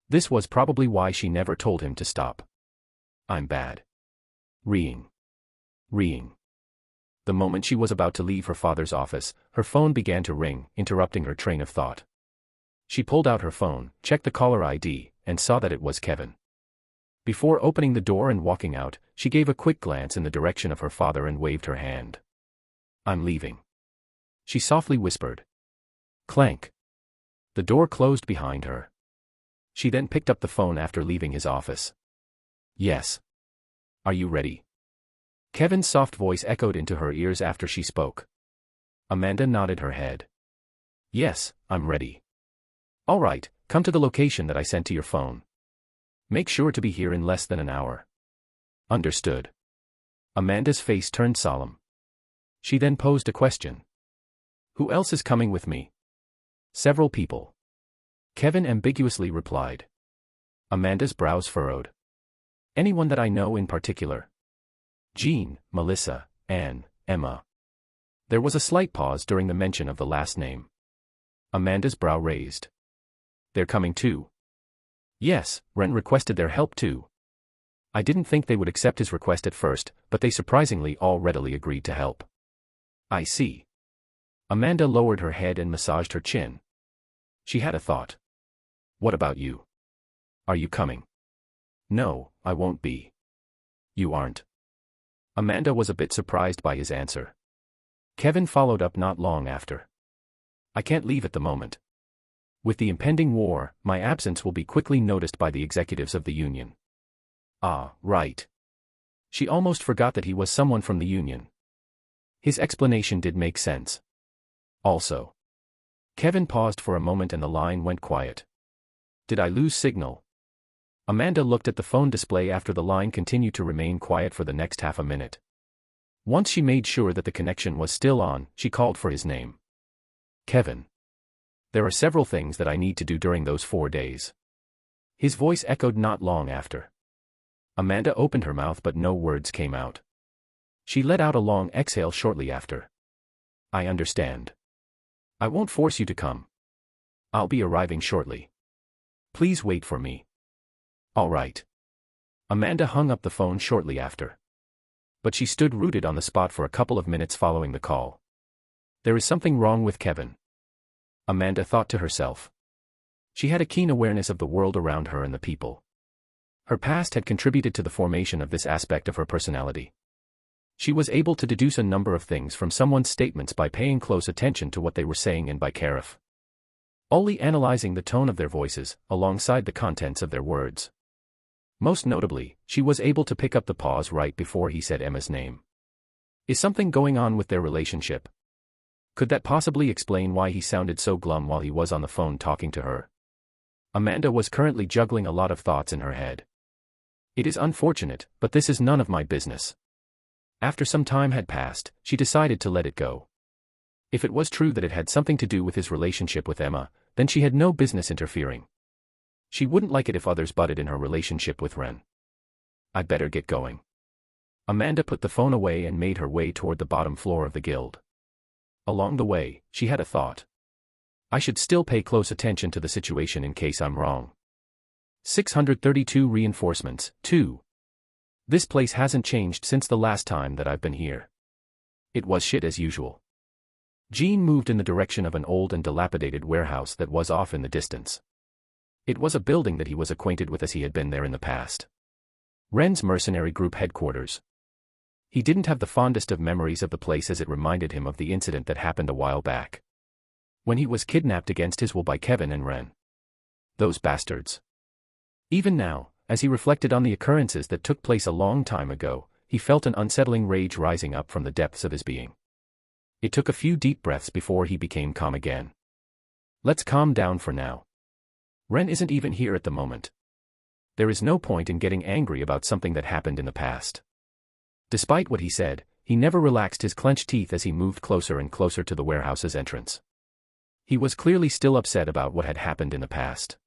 This was probably why she never told him to stop. I'm bad. Reeing. The moment she was about to leave her father's office, her phone began to ring, interrupting her train of thought. She pulled out her phone, checked the caller ID, and saw that it was Kevin. Before opening the door and walking out, she gave a quick glance in the direction of her father and waved her hand. I'm leaving. She softly whispered. Clank. The door closed behind her. She then picked up the phone after leaving his office. Yes. Are you ready? Kevin's soft voice echoed into her ears after she spoke. Amanda nodded her head. Yes, I'm ready. All right, come to the location that I sent to your phone. Make sure to be here in less than an hour. Understood. Amanda's face turned solemn. She then posed a question. Who else is coming with me? Several people. Kevin ambiguously replied. Amanda's brows furrowed. Anyone that I know in particular? Jean, Melissa, Anne, Emma. There was a slight pause during the mention of the last name. Amanda's brow raised. They're coming too. Yes, Ren requested their help too. I didn't think they would accept his request at first, but they surprisingly all readily agreed to help. I see. Amanda lowered her head and massaged her chin. She had a thought. What about you? Are you coming? No, I won't be. You aren't. Amanda was a bit surprised by his answer. Kevin followed up not long after. I can't leave at the moment. With the impending war, my absence will be quickly noticed by the executives of the union. Ah, right. She almost forgot that he was someone from the union. His explanation did make sense. Also. Kevin paused for a moment and the line went quiet. Did I lose signal? Amanda looked at the phone display after the line continued to remain quiet for the next half a minute. Once she made sure that the connection was still on, she called for his name. Kevin. There are several things that I need to do during those 4 days. His voice echoed not long after. Amanda opened her mouth but no words came out. She let out a long exhale shortly after. I understand. I won't force you to come. I'll be arriving shortly. Please wait for me. All right. Amanda hung up the phone shortly after. But she stood rooted on the spot for a couple of minutes following the call. There is something wrong with Kevin, Amanda thought to herself. She had a keen awareness of the world around her and the people. Her past had contributed to the formation of this aspect of her personality. She was able to deduce a number of things from someone's statements by paying close attention to what they were saying and by carefully analyzing the tone of their voices, alongside the contents of their words. Most notably, she was able to pick up the pause right before he said Emma's name. Is something going on with their relationship? Could that possibly explain why he sounded so glum while he was on the phone talking to her? Amanda was currently juggling a lot of thoughts in her head. It is unfortunate, but this is none of my business. After some time had passed, she decided to let it go. If it was true that it had something to do with his relationship with Emma, then she had no business interfering. She wouldn't like it if others butted in her relationship with Ren. I'd better get going. Amanda put the phone away and made her way toward the bottom floor of the guild. Along the way, she had a thought. I should still pay close attention to the situation in case I'm wrong. 632 Reinforcements, 2. This place hasn't changed since the last time that I've been here. It was shit as usual. Jean moved in the direction of an old and dilapidated warehouse that was off in the distance. It was a building that he was acquainted with as he had been there in the past. Ren's mercenary group headquarters. He didn't have the fondest of memories of the place as it reminded him of the incident that happened a while back, when he was kidnapped against his will by Kevin and Ren. Those bastards. Even now, as he reflected on the occurrences that took place a long time ago, he felt an unsettling rage rising up from the depths of his being. It took a few deep breaths before he became calm again. Let's calm down for now. Ren isn't even here at the moment. There is no point in getting angry about something that happened in the past. Despite what he said, he never relaxed his clenched teeth as he moved closer and closer to the warehouse's entrance. He was clearly still upset about what had happened in the past.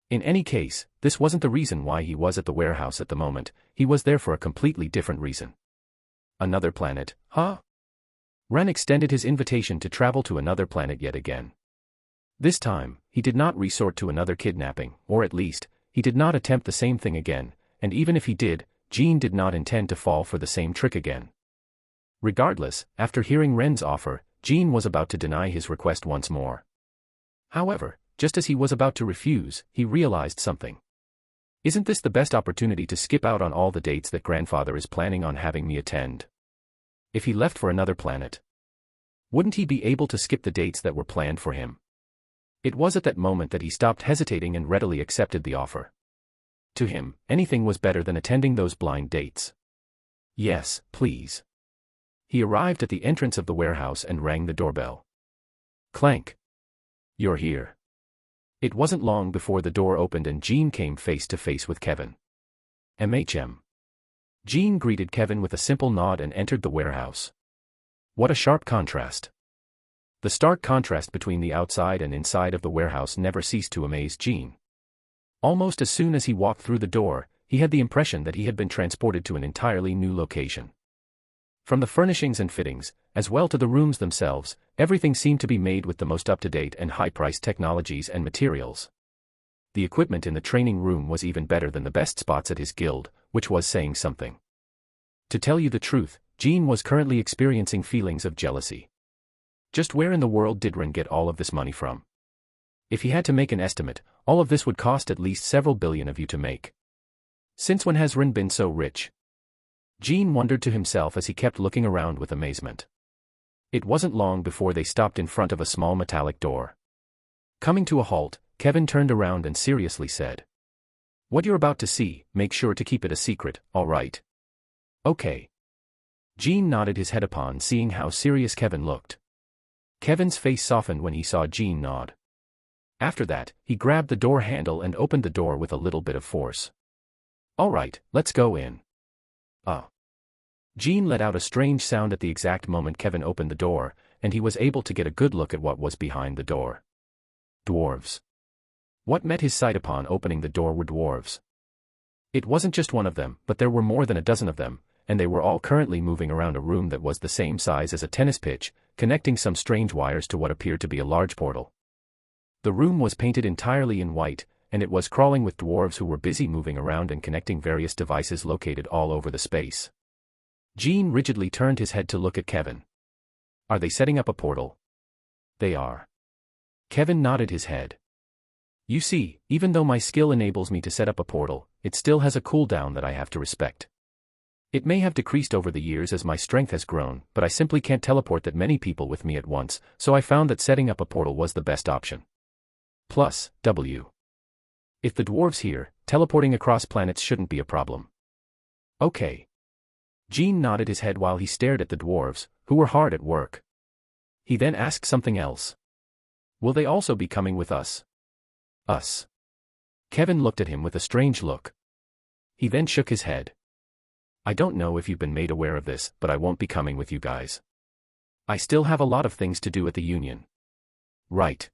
In any case, this wasn't the reason why he was at the warehouse at the moment. He was there for a completely different reason. Another planet, huh? Ren extended his invitation to travel to another planet yet again. This time, he did not resort to another kidnapping, or at least, he did not attempt the same thing again, and even if he did, Jean did not intend to fall for the same trick again. Regardless, after hearing Ren's offer, Jean was about to deny his request once more. However, just as he was about to refuse, he realized something. Isn't this the best opportunity to skip out on all the dates that grandfather is planning on having me attend? If he left for another planet, wouldn't he be able to skip the dates that were planned for him? It was at that moment that he stopped hesitating and readily accepted the offer. To him, anything was better than attending those blind dates. Yes, please. He arrived at the entrance of the warehouse and rang the doorbell. Clank. You're here. It wasn't long before the door opened and Jean came face to face with Kevin. MHM. Jean greeted Kevin with a simple nod and entered the warehouse. What a sharp contrast. The stark contrast between the outside and inside of the warehouse never ceased to amaze Jean. Almost as soon as he walked through the door, he had the impression that he had been transported to an entirely new location. From the furnishings and fittings, as well to the rooms themselves, everything seemed to be made with the most up-to-date and high-priced technologies and materials. The equipment in the training room was even better than the best spots at his guild, which was saying something. To tell you the truth, Jean was currently experiencing feelings of jealousy. Just where in the world did Ren get all of this money from? If he had to make an estimate, all of this would cost at least several billion of you to make. Since when has Ren been so rich? Jean wondered to himself as he kept looking around with amazement. It wasn't long before they stopped in front of a small metallic door. Coming to a halt, Kevin turned around and seriously said, "What you're about to see, make sure to keep it a secret, all right?" "Okay." Jean nodded his head upon seeing how serious Kevin looked. Kevin's face softened when he saw Jean nod. After that, he grabbed the door handle and opened the door with a little bit of force. "All right, let's go in." Jean let out a strange sound at the exact moment Kevin opened the door, and he was able to get a good look at what was behind the door. Dwarves. What met his sight upon opening the door were dwarves. It wasn't just one of them, but there were more than a dozen of them, and they were all currently moving around a room that was the same size as a tennis pitch, connecting some strange wires to what appeared to be a large portal. The room was painted entirely in white, and it was crawling with dwarves who were busy moving around and connecting various devices located all over the space. Gene rigidly turned his head to look at Kevin. Are they setting up a portal? They are. Kevin nodded his head. You see, even though my skill enables me to set up a portal, it still has a cooldown that I have to respect. It may have decreased over the years as my strength has grown, but I simply can't teleport that many people with me at once, so I found that setting up a portal was the best option. Plus, W. If the dwarves here, teleporting across planets shouldn't be a problem. Okay. Gene nodded his head while he stared at the dwarves, who were hard at work. He then asked something else. Will they also be coming with us? Us. Kevin looked at him with a strange look. He then shook his head. I don't know if you've been made aware of this, but I won't be coming with you guys. I still have a lot of things to do at the Union. Right.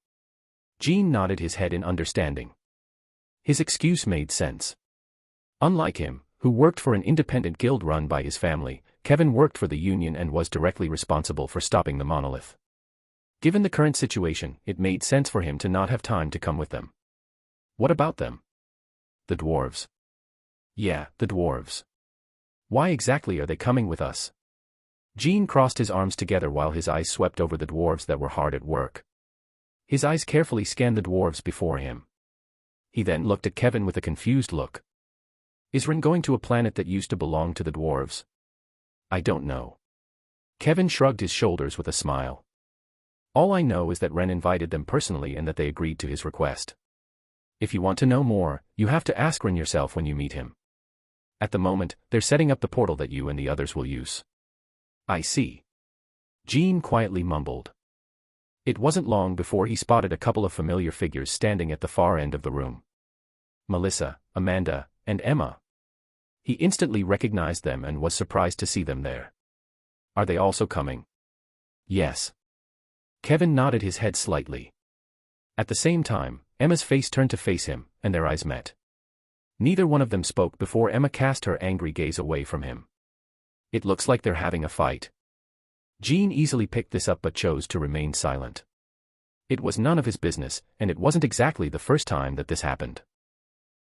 Gene nodded his head in understanding. His excuse made sense. Unlike him, who worked for an independent guild run by his family, Kevin worked for the Union and was directly responsible for stopping the monolith. Given the current situation, it made sense for him to not have time to come with them. What about them? The dwarves. Yeah, the dwarves. Why exactly are they coming with us? Gene crossed his arms together while his eyes swept over the dwarves that were hard at work. His eyes carefully scanned the dwarves before him. He then looked at Kevin with a confused look. Is Ren going to a planet that used to belong to the dwarves? I don't know. Kevin shrugged his shoulders with a smile. All I know is that Ren invited them personally and that they agreed to his request. If you want to know more, you have to ask Ren yourself when you meet him. At the moment, they're setting up the portal that you and the others will use. I see. Gene quietly mumbled. It wasn't long before he spotted a couple of familiar figures standing at the far end of the room. Melissa, Amanda, and Emma. He instantly recognized them and was surprised to see them there. Are they also coming? Yes. Kevin nodded his head slightly. At the same time, Emma's face turned to face him, and their eyes met. Neither one of them spoke before Emma cast her angry gaze away from him. It looks like they're having a fight. Gene easily picked this up but chose to remain silent. It was none of his business, and it wasn't exactly the first time that this happened.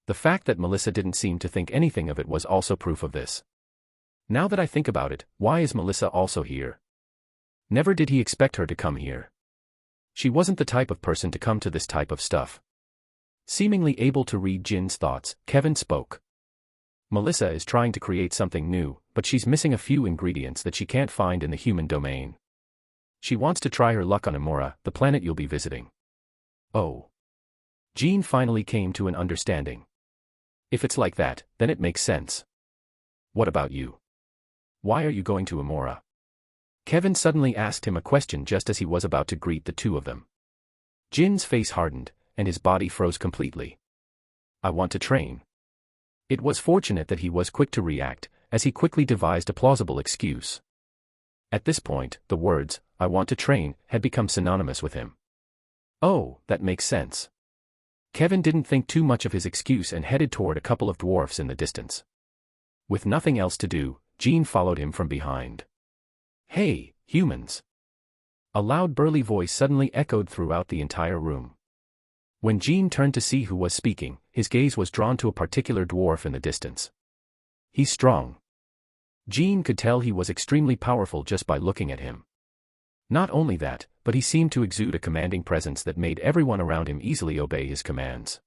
The fact that Melissa didn't seem to think anything of it was also proof of this. Now that I think about it, why is Melissa also here? Never did he expect her to come here. She wasn't the type of person to come to this type of stuff. Seemingly able to read Jin's thoughts, Kevin spoke. Melissa is trying to create something new, but she's missing a few ingredients that she can't find in the human domain. She wants to try her luck on Amora, the planet you'll be visiting. Oh. Gene finally came to an understanding. If it's like that, then it makes sense. What about you? Why are you going to Amora? Kevin suddenly asked him a question just as he was about to greet the two of them. Jin's face hardened, and his body froze completely. I want to train. It was fortunate that he was quick to react, as he quickly devised a plausible excuse. At this point, the words, I want to train, had become synonymous with him. Oh, that makes sense. Kevin didn't think too much of his excuse and headed toward a couple of dwarfs in the distance. With nothing else to do, Gene followed him from behind. Hey, humans! A loud burly voice suddenly echoed throughout the entire room. When Gene turned to see who was speaking, his gaze was drawn to a particular dwarf in the distance. He's strong. Gene could tell he was extremely powerful just by looking at him. Not only that, but he seemed to exude a commanding presence that made everyone around him easily obey his commands.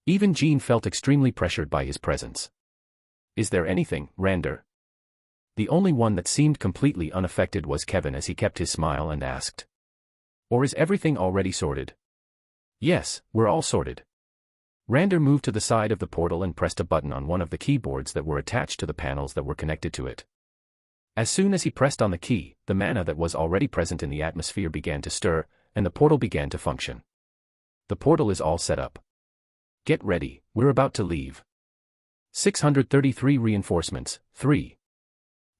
Even Gene felt extremely pressured by his presence. Is there anything, Rander? The only one that seemed completely unaffected was Kevin as he kept his smile and asked. Or is everything already sorted? Yes, we're all sorted. Rander moved to the side of the portal and pressed a button on one of the keyboards that were attached to the panels that were connected to it. As soon as he pressed on the key, the mana that was already present in the atmosphere began to stir, and the portal began to function. The portal is all set up. Get ready, we're about to leave. 633 reinforcements, 3.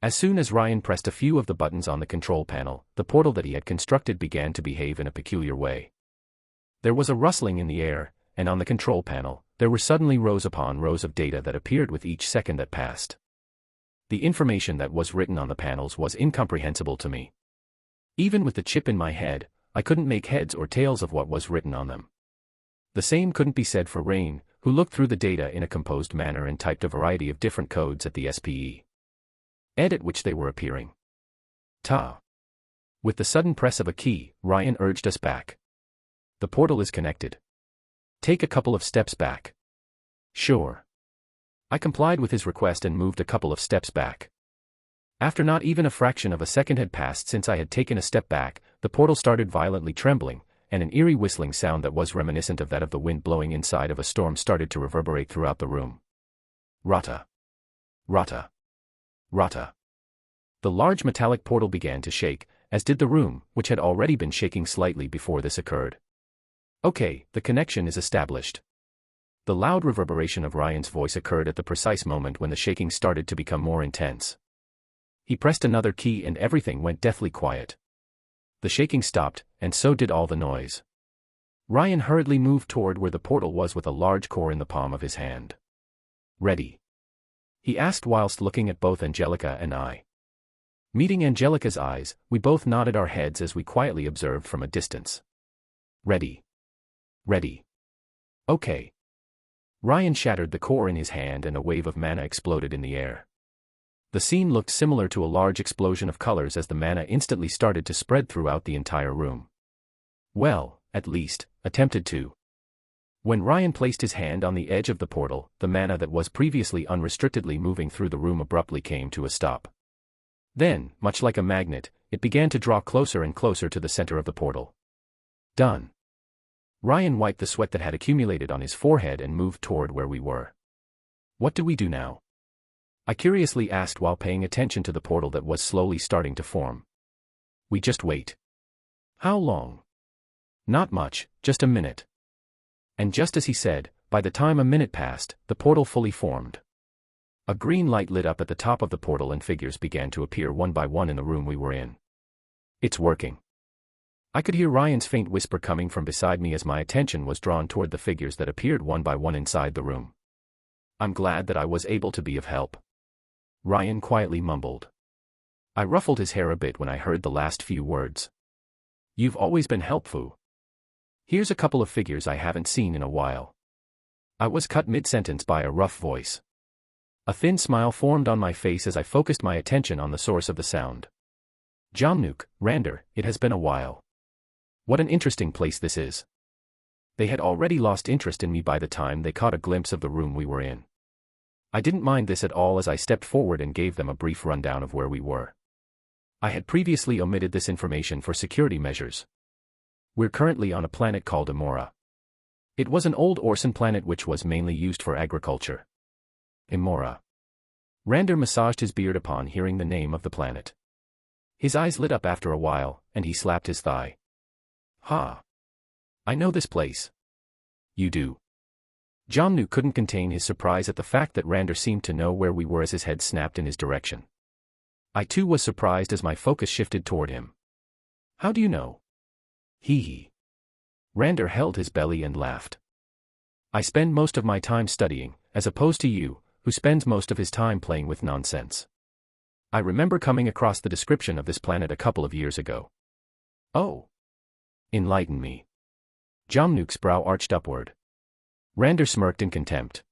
As soon as Ryan pressed a few of the buttons on the control panel, the portal that he had constructed began to behave in a peculiar way. There was a rustling in the air, and on the control panel, there were suddenly rows upon rows of data that appeared with each second that passed. The information that was written on the panels was incomprehensible to me. Even with the chip in my head, I couldn't make heads or tails of what was written on them. The same couldn't be said for Rain, who looked through the data in a composed manner and typed a variety of different codes at the SPE ed at which they were appearing. Ta. With the sudden press of a key, Ryan urged us back. The portal is connected. Take a couple of steps back. Sure. I complied with his request and moved a couple of steps back. After not even a fraction of a second had passed since I had taken a step back, the portal started violently trembling, and an eerie whistling sound that was reminiscent of that of the wind blowing inside of a storm started to reverberate throughout the room. Rata. Rata. Rata. The large metallic portal began to shake, as did the room, which had already been shaking slightly before this occurred. Okay, the connection is established. The loud reverberation of Ryan's voice occurred at the precise moment when the shaking started to become more intense. He pressed another key and everything went deathly quiet. The shaking stopped, and so did all the noise. Ryan hurriedly moved toward where the portal was with a large core in the palm of his hand. Ready? He asked whilst looking at both Angelica and I. Meeting Angelica's eyes, we both nodded our heads as we quietly observed from a distance. Ready. Ready. Okay. Ryan shattered the core in his hand and a wave of mana exploded in the air. The scene looked similar to a large explosion of colors as the mana instantly started to spread throughout the entire room. Well, at least, attempted to. When Ryan placed his hand on the edge of the portal, the mana that was previously unrestrictedly moving through the room abruptly came to a stop. Then, much like a magnet, it began to draw closer and closer to the center of the portal. Done. Ryan wiped the sweat that had accumulated on his forehead and moved toward where we were. What do we do now? I curiously asked while paying attention to the portal that was slowly starting to form. We just wait. How long? Not much, just a minute. And just as he said, by the time a minute passed, the portal fully formed. A green light lit up at the top of the portal and figures began to appear one by one in the room we were in. It's working. I could hear Ryan's faint whisper coming from beside me as my attention was drawn toward the figures that appeared one by one inside the room. I'm glad that I was able to be of help. Ryan quietly mumbled. I ruffled his hair a bit when I heard the last few words. You've always been helpful. Here's a couple of figures I haven't seen in a while. I was cut mid-sentence by a rough voice. A thin smile formed on my face as I focused my attention on the source of the sound. Jamnuk, Rander, it has been a while. What an interesting place this is. They had already lost interest in me by the time they caught a glimpse of the room we were in. I didn't mind this at all as I stepped forward and gave them a brief rundown of where we were. I had previously omitted this information for security measures. We're currently on a planet called Imora. It was an old Orson planet which was mainly used for agriculture. Imora. Rander massaged his beard upon hearing the name of the planet. His eyes lit up after a while, and he slapped his thigh. Ha! I know this place. You do. Jamnu couldn't contain his surprise at the fact that Rander seemed to know where we were as his head snapped in his direction. I too was surprised as my focus shifted toward him. How do you know? Hee hee. Rander held his belly and laughed. I spend most of my time studying, as opposed to you, who spends most of his time playing with nonsense. I remember coming across the description of this planet a couple of years ago. Oh. Enlighten me. Jamnuk's brow arched upward. Rander smirked in contempt.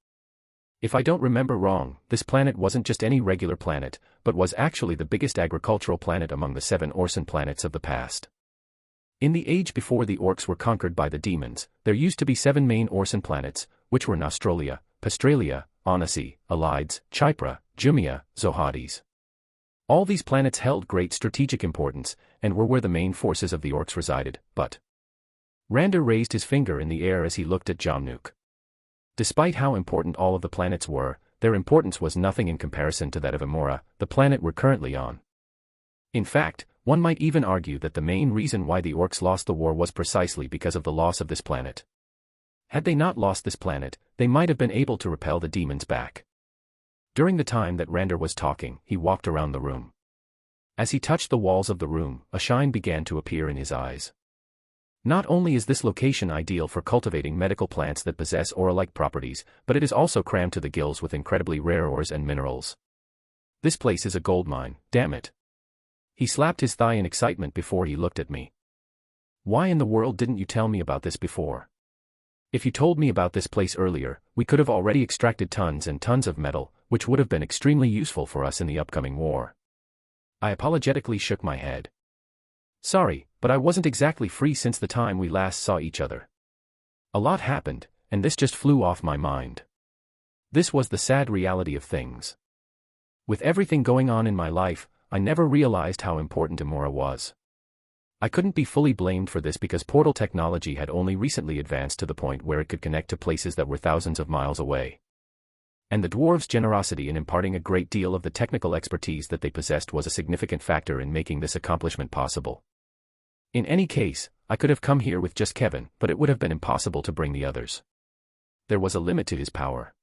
If I don't remember wrong, this planet wasn't just any regular planet, but was actually the biggest agricultural planet among the 7 Orson planets of the past. In the age before the orcs were conquered by the demons, there used to be 7 main Orson planets, which were Nostrolia, Pastralia, Onasi, Alides, Chypra, Jumia, Zohades. All these planets held great strategic importance, and were where the main forces of the orcs resided, but... Rander raised his finger in the air as he looked at Jamnuk. Despite how important all of the planets were, their importance was nothing in comparison to that of Imora, the planet we're currently on. In fact, one might even argue that the main reason why the orcs lost the war was precisely because of the loss of this planet. Had they not lost this planet, they might have been able to repel the demons back. During the time that Rander was talking, he walked around the room. As he touched the walls of the room, a shine began to appear in his eyes. Not only is this location ideal for cultivating medical plants that possess aura-like properties, but it is also crammed to the gills with incredibly rare ores and minerals. This place is a gold mine, damn it. He slapped his thigh in excitement before he looked at me. Why in the world didn't you tell me about this before? If you told me about this place earlier, we could have already extracted tons and tons of metal, which would have been extremely useful for us in the upcoming war. I apologetically shook my head. Sorry, but I wasn't exactly free since the time we last saw each other. A lot happened, and this just flew off my mind. This was the sad reality of things. With everything going on in my life, I never realized how important Amora was. I couldn't be fully blamed for this because portal technology had only recently advanced to the point where it could connect to places that were thousands of miles away. And the dwarves' generosity in imparting a great deal of the technical expertise that they possessed was a significant factor in making this accomplishment possible. In any case, I could have come here with just Kevin, but it would have been impossible to bring the others. There was a limit to his power.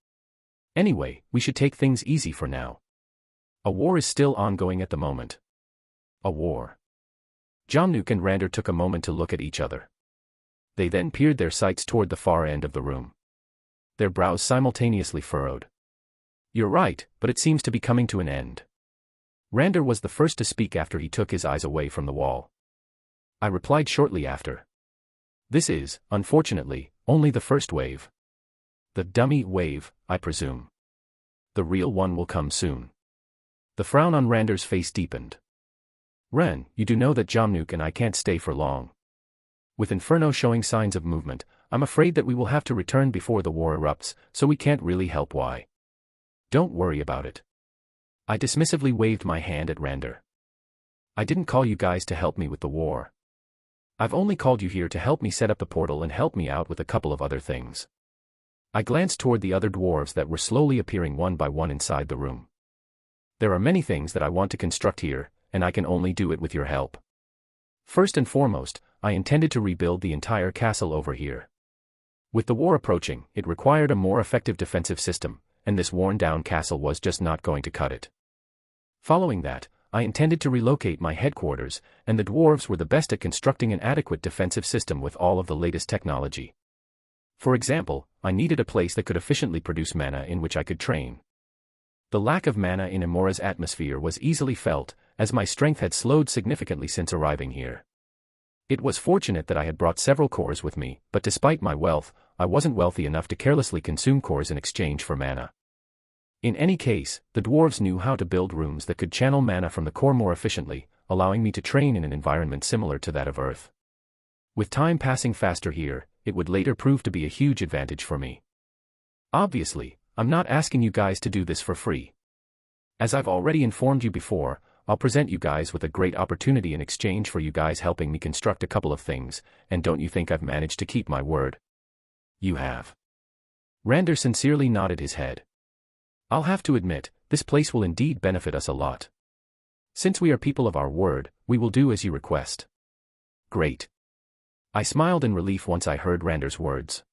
Anyway, we should take things easy for now. A war is still ongoing at the moment. A war. Jamnuk and Rander took a moment to look at each other. They then peered their sights toward the far end of the room. Their brows simultaneously furrowed. You're right, but it seems to be coming to an end. Rander was the first to speak after he took his eyes away from the wall. I replied shortly after. This is, unfortunately, only the first wave. The dummy wave, I presume. The real one will come soon. The frown on Rander's face deepened. Ren, you do know that Jamnuk and I can't stay for long. With Inferno showing signs of movement, I'm afraid that we will have to return before the war erupts, so we can't really help. Why? Don't worry about it. I dismissively waved my hand at Rander. I didn't call you guys to help me with the war. I've only called you here to help me set up the portal and help me out with a couple of other things. I glanced toward the other dwarves that were slowly appearing one by one inside the room. There are many things that I want to construct here, and I can only do it with your help. First and foremost, I intended to rebuild the entire castle over here. With the war approaching, it required a more effective defensive system, and this worn-down castle was just not going to cut it. Following that, I intended to relocate my headquarters, and the dwarves were the best at constructing an adequate defensive system with all of the latest technology. For example, I needed a place that could efficiently produce mana in which I could train. The lack of mana in Amora's atmosphere was easily felt, as my strength had slowed significantly since arriving here. It was fortunate that I had brought several cores with me, but despite my wealth, I wasn't wealthy enough to carelessly consume cores in exchange for mana. In any case, the dwarves knew how to build rooms that could channel mana from the core more efficiently, allowing me to train in an environment similar to that of Earth. With time passing faster here, it would later prove to be a huge advantage for me. Obviously, I'm not asking you guys to do this for free. As I've already informed you before, I'll present you guys with a great opportunity in exchange for you guys helping me construct a couple of things, and don't you think I've managed to keep my word? You have. Rander sincerely nodded his head. I'll have to admit, this place will indeed benefit us a lot. Since we are people of our word, we will do as you request. Great. I smiled in relief once I heard Rander's words.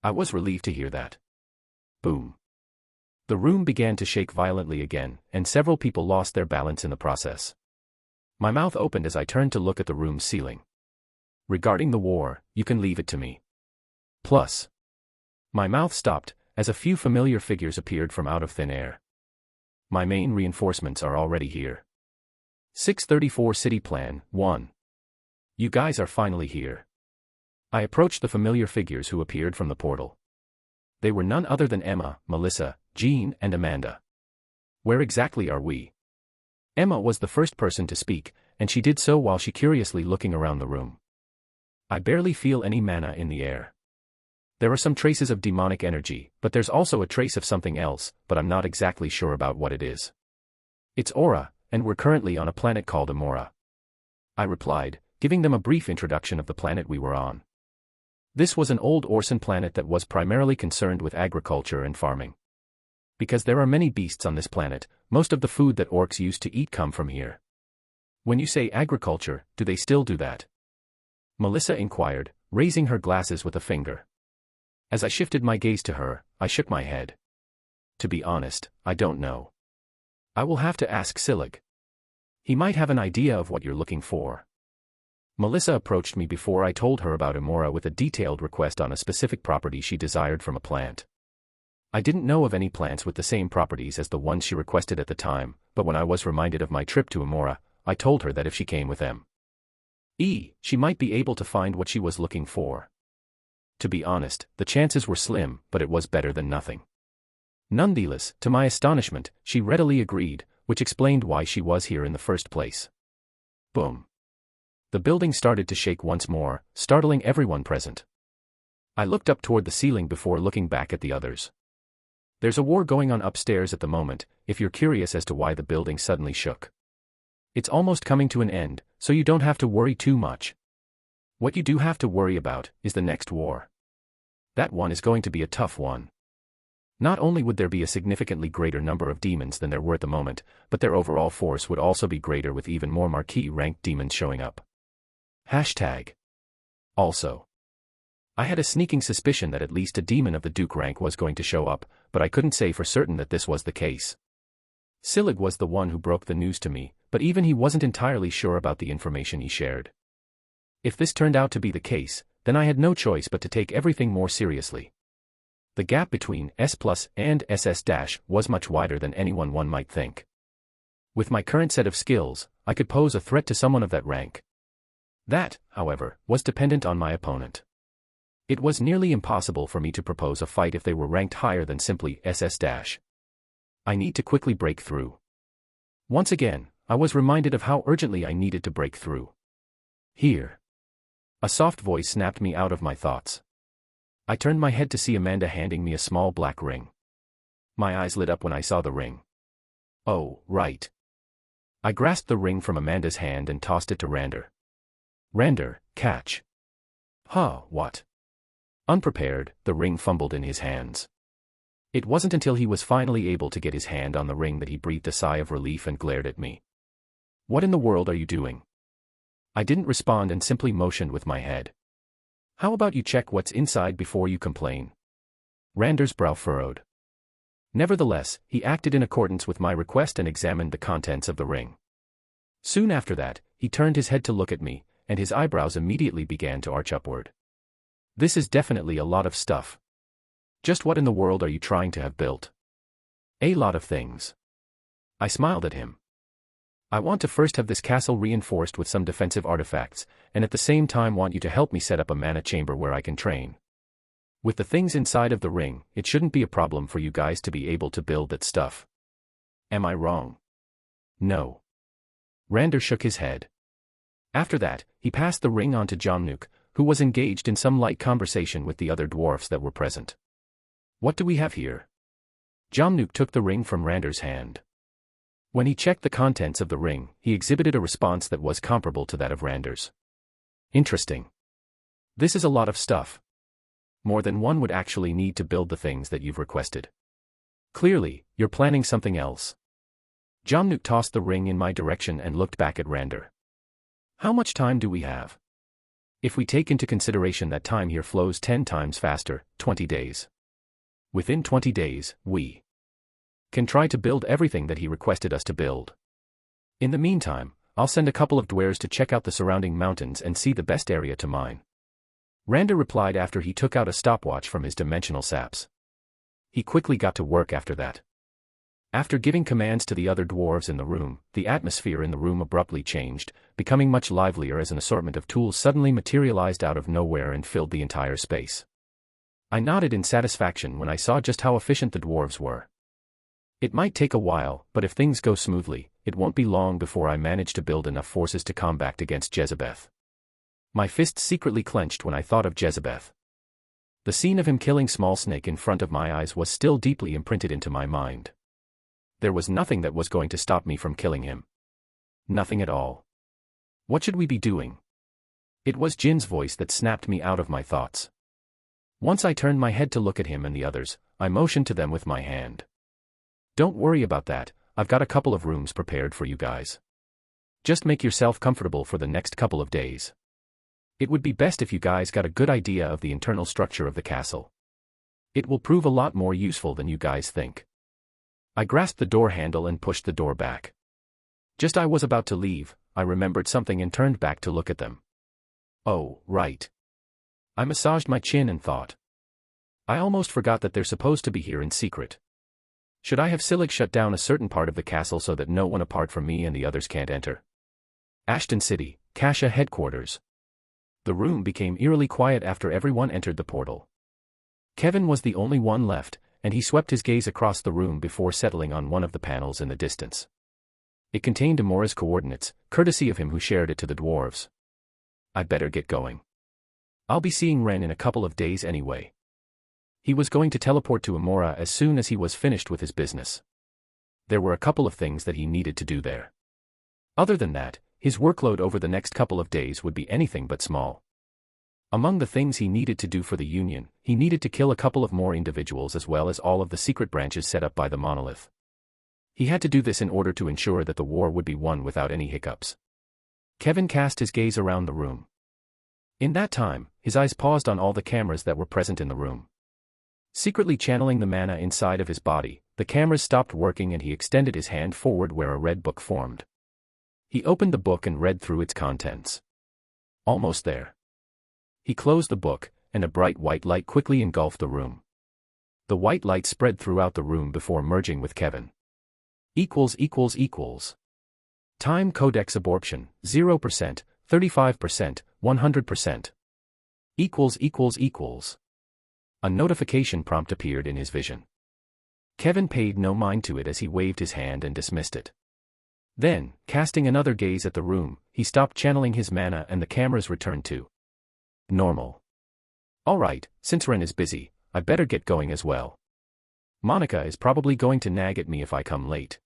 I was relieved to hear that. Boom. The room began to shake violently again, and several people lost their balance in the process. My mouth opened as I turned to look at the room's ceiling. Regarding the war, you can leave it to me. Plus. My mouth stopped, as a few familiar figures appeared from out of thin air. My main reinforcements are already here. 634 City Plan, 1. You guys are finally here. I approached the familiar figures who appeared from the portal. They were none other than Emma, Melissa, Jean, and Amanda. Where exactly are we? Emma was the first person to speak, and she did so while she curiously looking around the room. I barely feel any mana in the air. There are some traces of demonic energy, but there's also a trace of something else, but I'm not exactly sure about what it is. It's aura, and we're currently on a planet called Amora. I replied, giving them a brief introduction of the planet we were on. This was an old Orson planet that was primarily concerned with agriculture and farming. Because there are many beasts on this planet, most of the food that orcs used to eat come from here. When you say agriculture, do they still do that? Melissa inquired, raising her glasses with a finger. As I shifted my gaze to her, I shook my head. To be honest, I don't know. I will have to ask Silig. He might have an idea of what you're looking for. Melissa approached me before I told her about Amora with a detailed request on a specific property she desired from a plant. I didn't know of any plants with the same properties as the ones she requested at the time, but when I was reminded of my trip to Amora, I told her that if she came with them, she might be able to find what she was looking for. To be honest, the chances were slim, but it was better than nothing. Nonetheless, to my astonishment, she readily agreed, which explained why she was here in the first place. Boom. The building started to shake once more, startling everyone present. I looked up toward the ceiling before looking back at the others. There's a war going on upstairs at the moment, if you're curious as to why the building suddenly shook. It's almost coming to an end, so you don't have to worry too much. What you do have to worry about is the next war. That one is going to be a tough one. Not only would there be a significantly greater number of demons than there were at the moment, but their overall force would also be greater with even more marquee-ranked demons showing up. Also. I had a sneaking suspicion that at least a demon of the Duke rank was going to show up, but I couldn't say for certain that this was the case. Silig was the one who broke the news to me, but even he wasn't entirely sure about the information he shared. If this turned out to be the case, then I had no choice but to take everything more seriously. The gap between S+ and SS- was much wider than one might think. With my current set of skills, I could pose a threat to someone of that rank. That, however, was dependent on my opponent. It was nearly impossible for me to propose a fight if they were ranked higher than simply SS-. I need to quickly break through. Once again, I was reminded of how urgently I needed to break through. Here. A soft voice snapped me out of my thoughts. I turned my head to see Amanda handing me a small black ring. My eyes lit up when I saw the ring. Oh, right. I grasped the ring from Amanda's hand and tossed it to Rander. Rander, catch. What? Unprepared, the ring fumbled in his hands. It wasn't until he was finally able to get his hand on the ring that he breathed a sigh of relief and glared at me. What in the world are you doing? I didn't respond and simply motioned with my head. How about you check what's inside before you complain? Rander's brow furrowed. Nevertheless, he acted in accordance with my request and examined the contents of the ring. Soon after that, he turned his head to look at me, and his eyebrows immediately began to arch upward. This is definitely a lot of stuff. Just what in the world are you trying to have built? A lot of things. I smiled at him. I want to first have this castle reinforced with some defensive artifacts, and at the same time want you to help me set up a mana chamber where I can train. With the things inside of the ring, it shouldn't be a problem for you guys to be able to build that stuff. Am I wrong? No. Rander shook his head. After that, he passed the ring on to Jamnuk, who was engaged in some light conversation with the other dwarfs that were present. What do we have here? Jamnuk took the ring from Rander's hand. When he checked the contents of the ring, he exhibited a response that was comparable to that of Rander's. Interesting. This is a lot of stuff. More than one would actually need to build the things that you've requested. Clearly, you're planning something else. Jamnuk tossed the ring in my direction and looked back at Rander. How much time do we have? If we take into consideration that time here flows 10 times faster, 20 days. Within 20 days, we can try to build everything that he requested us to build. In the meantime, I'll send a couple of dwarves to check out the surrounding mountains and see the best area to mine. Rander replied after he took out a stopwatch from his dimensional saps. He quickly got to work after that. After giving commands to the other dwarves in the room, the atmosphere in the room abruptly changed, becoming much livelier as an assortment of tools suddenly materialized out of nowhere and filled the entire space. I nodded in satisfaction when I saw just how efficient the dwarves were. It might take a while, but if things go smoothly, it won't be long before I manage to build enough forces to combat against Jezebeth. My fists secretly clenched when I thought of Jezebeth. The scene of him killing Small Snake in front of my eyes was still deeply imprinted into my mind. There was nothing that was going to stop me from killing him. Nothing at all. What should we be doing? It was Jin's voice that snapped me out of my thoughts. Once I turned my head to look at him and the others, I motioned to them with my hand. Don't worry about that, I've got a couple of rooms prepared for you guys. Just make yourself comfortable for the next couple of days. It would be best if you guys got a good idea of the internal structure of the castle. It will prove a lot more useful than you guys think. I grasped the door handle and pushed the door back. Just I was about to leave, I remembered something and turned back to look at them. Oh, right. I massaged my chin and thought. I almost forgot that they're supposed to be here in secret. Should I have Silig shut down a certain part of the castle so that no one apart from me and the others can't enter? Ashton City, Kasha headquarters. The room became eerily quiet after everyone entered the portal. Kevin was the only one left, and he swept his gaze across the room before settling on one of the panels in the distance. It contained Amora's coordinates, courtesy of him who shared it to the dwarves. I better get going. I'll be seeing Ren in a couple of days anyway. He was going to teleport to Amora as soon as he was finished with his business. There were a couple of things that he needed to do there. Other than that, his workload over the next couple of days would be anything but small. Among the things he needed to do for the Union, he needed to kill a couple of more individuals as well as all of the secret branches set up by the monolith. He had to do this in order to ensure that the war would be won without any hiccups. Kevin cast his gaze around the room. In that time, his eyes paused on all the cameras that were present in the room. Secretly channeling the mana inside of his body, the cameras stopped working and he extended his hand forward where a red book formed. He opened the book and read through its contents. Almost there. He closed the book, and a bright white light quickly engulfed the room. The white light spread throughout the room before merging with Kevin. Time codex absorption, 0%, 35%, 100%. A notification prompt appeared in his vision. Kevin paid no mind to it as he waved his hand and dismissed it. Then, casting another gaze at the room, he stopped channeling his mana and the cameras returned to normal. Alright, since Ren is busy, I better get going as well. Monica is probably going to nag at me if I come late.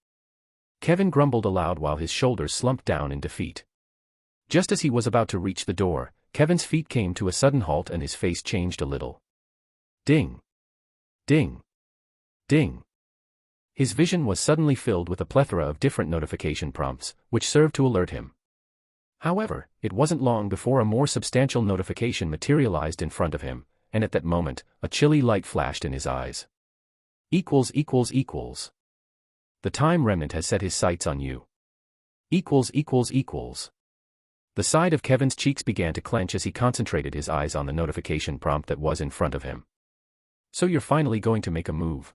Kevin grumbled aloud while his shoulders slumped down in defeat. Just as he was about to reach the door, Kevin's feet came to a sudden halt and his face changed a little. Ding. Ding. Ding. His vision was suddenly filled with a plethora of different notification prompts, which served to alert him. However, it wasn't long before a more substantial notification materialized in front of him, and at that moment, a chilly light flashed in his eyes. The Time Remnant has set his sights on you. The side of Kevin's cheeks began to clench as he concentrated his eyes on the notification prompt that was in front of him. So you're finally going to make a move.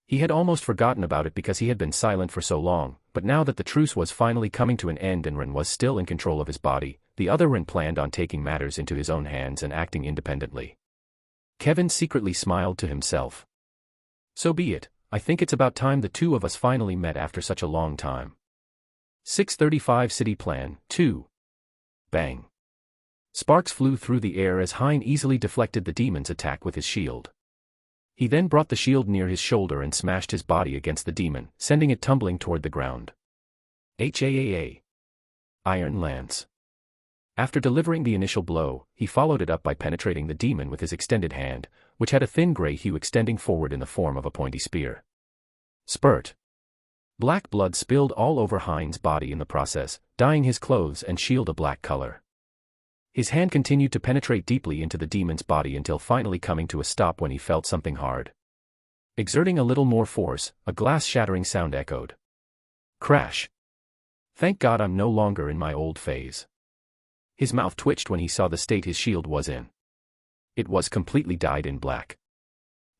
He had almost forgotten about it because he had been silent for so long, but now that the truce was finally coming to an end and Ren was still in control of his body, the other Ren planned on taking matters into his own hands and acting independently. Kevin secretly smiled to himself. So be it, I think it's about time the two of us finally met after such a long time. 635 City Plan, 2. Bang. Sparks flew through the air as Hein easily deflected the demon's attack with his shield. He then brought the shield near his shoulder and smashed his body against the demon, sending it tumbling toward the ground. HAAA. Iron Lance. After delivering the initial blow, he followed it up by penetrating the demon with his extended hand, which had a thin gray hue extending forward in the form of a pointy spear. Spurt. Black blood spilled all over Hein's body in the process, dyeing his clothes and shield a black color. His hand continued to penetrate deeply into the demon's body until finally coming to a stop when he felt something hard. Exerting a little more force, a glass-shattering sound echoed. Crash. Thank God I'm no longer in my old phase. His mouth twitched when he saw the state his shield was in. It was completely dyed in black.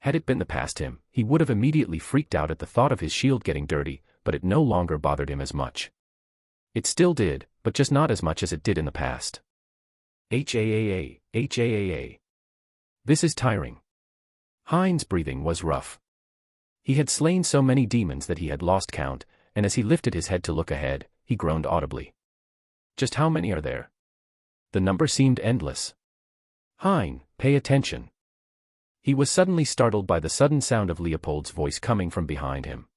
Had it been the past him, he would have immediately freaked out at the thought of his shield getting dirty, but it no longer bothered him as much. It still did, but just not as much as it did in the past. HAAA. This is tiring. Hein's breathing was rough. He had slain so many demons that he had lost count, and as he lifted his head to look ahead, he groaned audibly. Just how many are there? The number seemed endless. Hein, pay attention. He was suddenly startled by the sudden sound of Leopold's voice coming from behind him.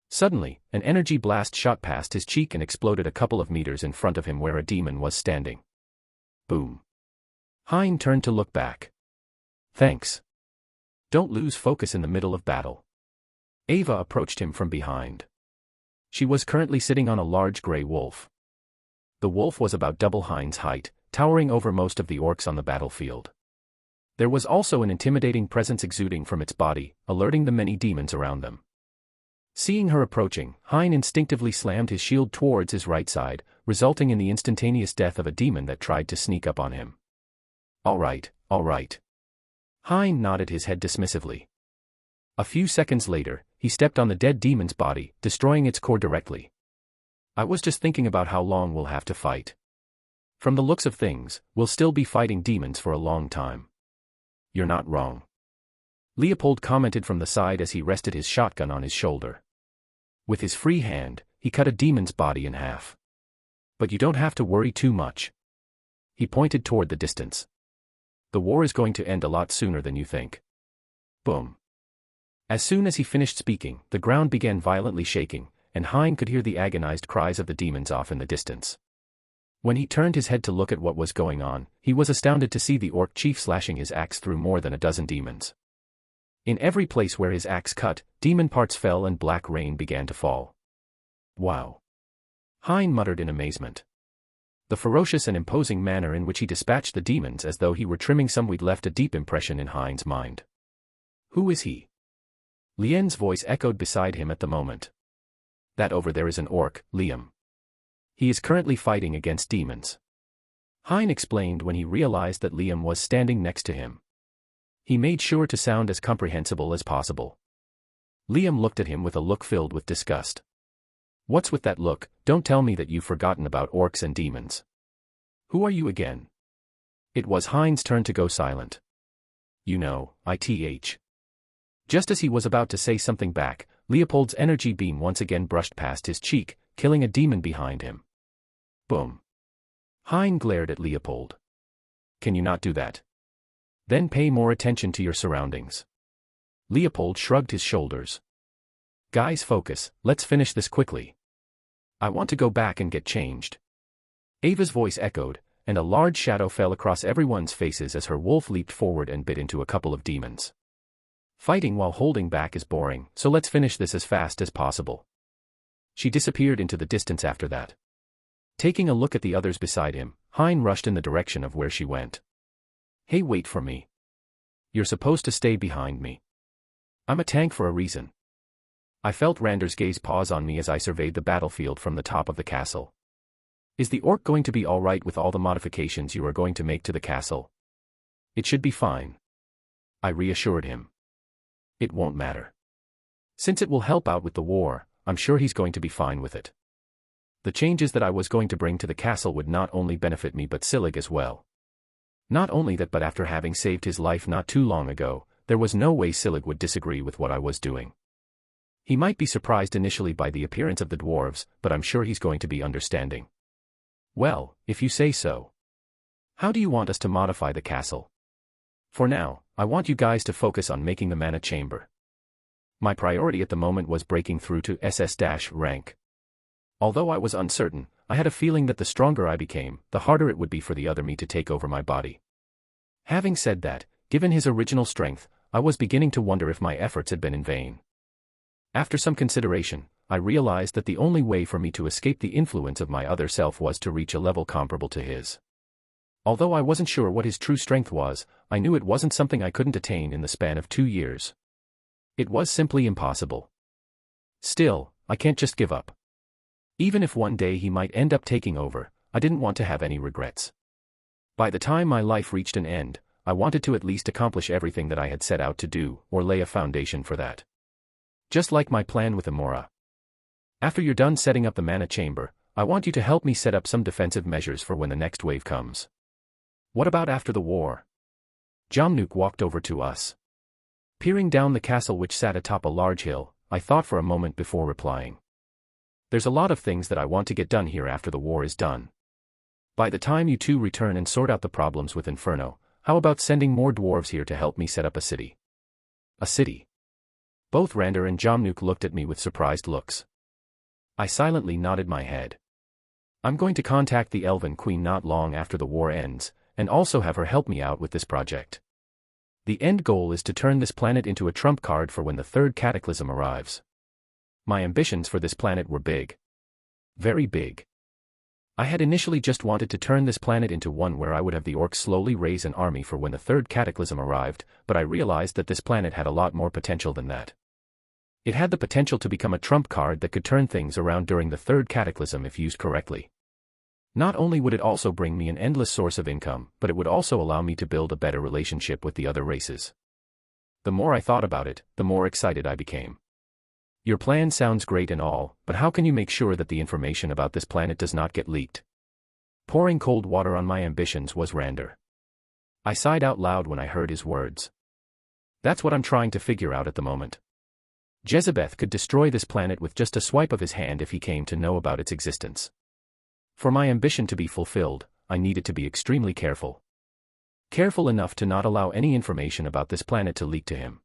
Suddenly, an energy blast shot past his cheek and exploded a couple of meters in front of him where a demon was standing. Boom. Hein turned to look back. Thanks. Don't lose focus in the middle of battle. Ava approached him from behind. She was currently sitting on a large gray wolf. The wolf was about double Hein's height, towering over most of the orcs on the battlefield. There was also an intimidating presence exuding from its body, alerting the many demons around them. Seeing her approaching, Hein instinctively slammed his shield towards his right side, resulting in the instantaneous death of a demon that tried to sneak up on him. All right, all right. Hein nodded his head dismissively. A few seconds later, he stepped on the dead demon's body, destroying its core directly. I was just thinking about how long we'll have to fight. From the looks of things, we'll still be fighting demons for a long time. You're not wrong. Leopold commented from the side as he rested his shotgun on his shoulder. With his free hand, he cut a demon's body in half. But you don't have to worry too much. He pointed toward the distance. The war is going to end a lot sooner than you think. Boom. As soon as he finished speaking, the ground began violently shaking, and Hein could hear the agonized cries of the demons off in the distance. When he turned his head to look at what was going on, he was astounded to see the orc chief slashing his axe through more than a dozen demons. In every place where his axe cut, demon parts fell and black rain began to fall. Wow. Hein muttered in amazement. The ferocious and imposing manner in which he dispatched the demons as though he were trimming some wheat left a deep impression in Hein's mind. Who is he? Lien's voice echoed beside him at the moment. That over there is an orc, Liam. He is currently fighting against demons. Hein explained when he realized that Liam was standing next to him. He made sure to sound as comprehensible as possible. Liam looked at him with a look filled with disgust. What's with that look? Don't tell me that you've forgotten about orcs and demons. Who are you again? It was Hein's turn to go silent. You know, ITH. Just as he was about to say something back, Leopold's energy beam once again brushed past his cheek, killing a demon behind him. Boom. Hein glared at Leopold. Can you not do that? Then pay more attention to your surroundings. Leopold shrugged his shoulders. Guys, focus, let's finish this quickly. I want to go back and get changed. Ava's voice echoed, and a large shadow fell across everyone's faces as her wolf leaped forward and bit into a couple of demons. Fighting while holding back is boring, so let's finish this as fast as possible. She disappeared into the distance after that. Taking a look at the others beside him, Hein rushed in the direction of where she went. Hey, wait for me. You're supposed to stay behind me. I'm a tank for a reason. I felt Rander's gaze pause on me as I surveyed the battlefield from the top of the castle. Is the orc going to be all right with all the modifications you are going to make to the castle? It should be fine. I reassured him. It won't matter. Since it will help out with the war, I'm sure he's going to be fine with it. The changes that I was going to bring to the castle would not only benefit me but Silig as well. Not only that, but after having saved his life not too long ago, there was no way Silig would disagree with what I was doing. He might be surprised initially by the appearance of the dwarves, but I'm sure he's going to be understanding. Well, if you say so. How do you want us to modify the castle? For now, I want you guys to focus on making the mana chamber. My priority at the moment was breaking through to SS- rank. Although I was uncertain, I had a feeling that the stronger I became, the harder it would be for the other me to take over my body. Having said that, given his original strength, I was beginning to wonder if my efforts had been in vain. After some consideration, I realized that the only way for me to escape the influence of my other self was to reach a level comparable to his. Although I wasn't sure what his true strength was, I knew it wasn't something I couldn't attain in the span of 2 years. It was simply impossible. Still, I can't just give up. Even if one day he might end up taking over, I didn't want to have any regrets. By the time my life reached an end, I wanted to at least accomplish everything that I had set out to do, or lay a foundation for that. Just like my plan with Amora. After you're done setting up the mana chamber, I want you to help me set up some defensive measures for when the next wave comes. What about after the war? Jamnuk walked over to us. Peering down the castle which sat atop a large hill, I thought for a moment before replying. There's a lot of things that I want to get done here after the war is done. By the time you two return and sort out the problems with Inferno, how about sending more dwarves here to help me set up a city? A city? Both Rander and Jamnuk looked at me with surprised looks. I silently nodded my head. I'm going to contact the Elven Queen not long after the war ends, and also have her help me out with this project. The end goal is to turn this planet into a trump card for when the third cataclysm arrives. My ambitions for this planet were big. Very big. I had initially just wanted to turn this planet into one where I would have the orcs slowly raise an army for when the third cataclysm arrived, but I realized that this planet had a lot more potential than that. It had the potential to become a trump card that could turn things around during the third cataclysm if used correctly. Not only would it also bring me an endless source of income, but it would also allow me to build a better relationship with the other races. The more I thought about it, the more excited I became. Your plan sounds great and all, but how can you make sure that the information about this planet does not get leaked? Pouring cold water on my ambitions was Rander. I sighed out loud when I heard his words. That's what I'm trying to figure out at the moment. Jezebeth could destroy this planet with just a swipe of his hand if he came to know about its existence. For my ambition to be fulfilled, I needed to be extremely careful. Careful enough to not allow any information about this planet to leak to him.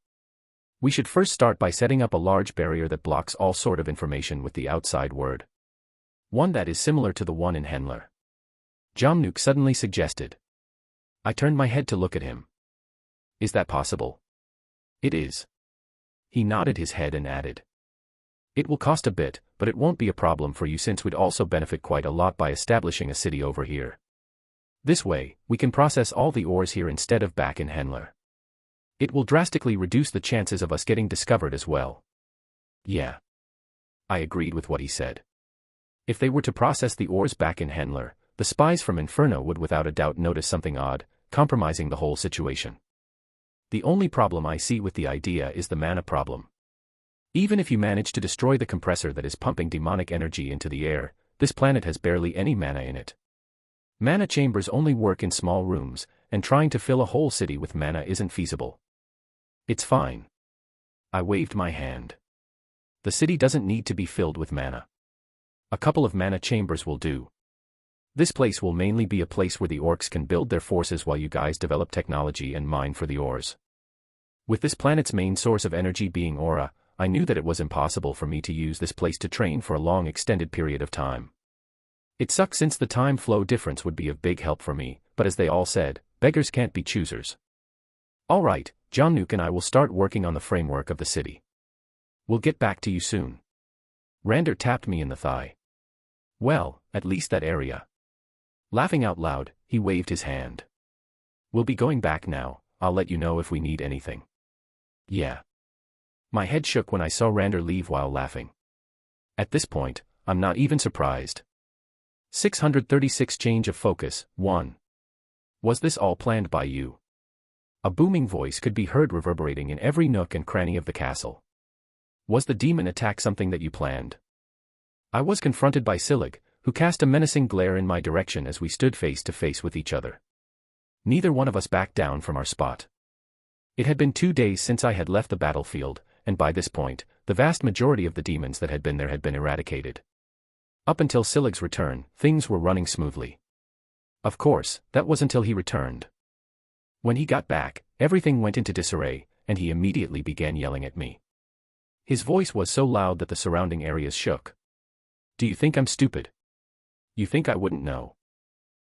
We should first start by setting up a large barrier that blocks all sort of information with the outside world. One that is similar to the one in Henler. Jamnuk suddenly suggested. I turned my head to look at him. Is that possible? It is. He nodded his head and added. It will cost a bit, but it won't be a problem for you since we'd also benefit quite a lot by establishing a city over here. This way, we can process all the ores here instead of back in Henler. It will drastically reduce the chances of us getting discovered as well. Yeah. I agreed with what he said. If they were to process the ores back in Henler, the spies from Inferno would without a doubt notice something odd, compromising the whole situation. The only problem I see with the idea is the mana problem. Even if you manage to destroy the compressor that is pumping demonic energy into the air, this planet has barely any mana in it. Mana chambers only work in small rooms, and trying to fill a whole city with mana isn't feasible. It's fine. I waved my hand. The city doesn't need to be filled with mana. A couple of mana chambers will do. This place will mainly be a place where the orcs can build their forces while you guys develop technology and mine for the ores. With this planet's main source of energy being aura, I knew that it was impossible for me to use this place to train for a long extended period of time. It sucks since the time flow difference would be of big help for me, but as they all said, beggars can't be choosers. Alright, Jamnuk and I will start working on the framework of the city. We'll get back to you soon. Rander tapped me in the thigh. Well, at least that area. Laughing out loud, he waved his hand. We'll be going back now, I'll let you know if we need anything. Yeah. My head shook when I saw Rander leave while laughing. At this point, I'm not even surprised. 636 Change of focus, 1. Was this all planned by you? A booming voice could be heard reverberating in every nook and cranny of the castle. Was the demon attack something that you planned? I was confronted by Silig, who cast a menacing glare in my direction as we stood face to face with each other. Neither one of us backed down from our spot. It had been 2 days since I had left the battlefield, and by this point, the vast majority of the demons that had been there had been eradicated. Up until Silig's return, things were running smoothly. Of course, that was until he returned. When he got back, everything went into disarray, and he immediately began yelling at me. His voice was so loud that the surrounding areas shook. Do you think I'm stupid? You think I wouldn't know?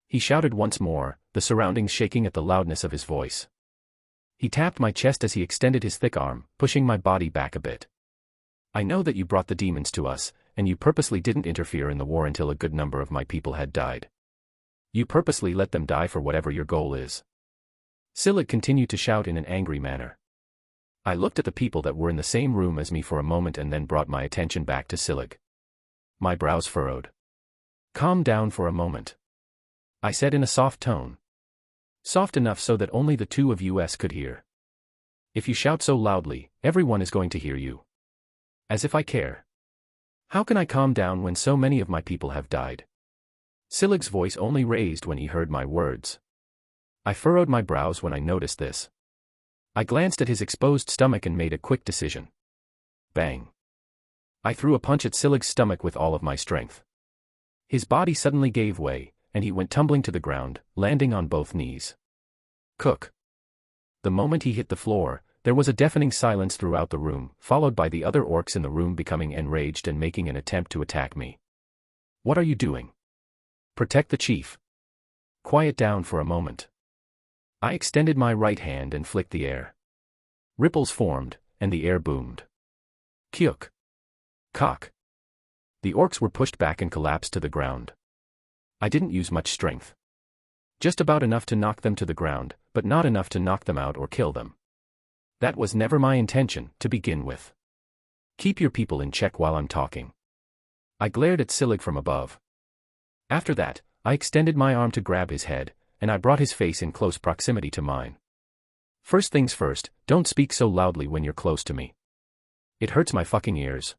He shouted once more, the surroundings shaking at the loudness of his voice. He tapped my chest as he extended his thick arm, pushing my body back a bit. I know that you brought the demons to us, and you purposely didn't interfere in the war until a good number of my people had died. You purposely let them die for whatever your goal is. Silig continued to shout in an angry manner. I looked at the people that were in the same room as me for a moment and then brought my attention back to Silig. My brows furrowed. Calm down for a moment. I said in a soft tone. Soft enough so that only the two of us could hear. If you shout so loudly, everyone is going to hear you. As if I care. How can I calm down when so many of my people have died? Silig's voice only raised when he heard my words. I furrowed my brows when I noticed this. I glanced at his exposed stomach and made a quick decision. Bang. I threw a punch at Silig's stomach with all of my strength. His body suddenly gave way, and he went tumbling to the ground, landing on both knees. Cook. The moment he hit the floor, there was a deafening silence throughout the room, followed by the other orcs in the room becoming enraged and making an attempt to attack me. What are you doing? Protect the chief. Quiet down for a moment. I extended my right hand and flicked the air. Ripples formed, and the air boomed. Kyuk. Cock. The orcs were pushed back and collapsed to the ground. I didn't use much strength. Just about enough to knock them to the ground, but not enough to knock them out or kill them. That was never my intention, to begin with. Keep your people in check while I'm talking. I glared at Silig from above. After that, I extended my arm to grab his head, and I brought his face in close proximity to mine. First things first, don't speak so loudly when you're close to me. It hurts my fucking ears.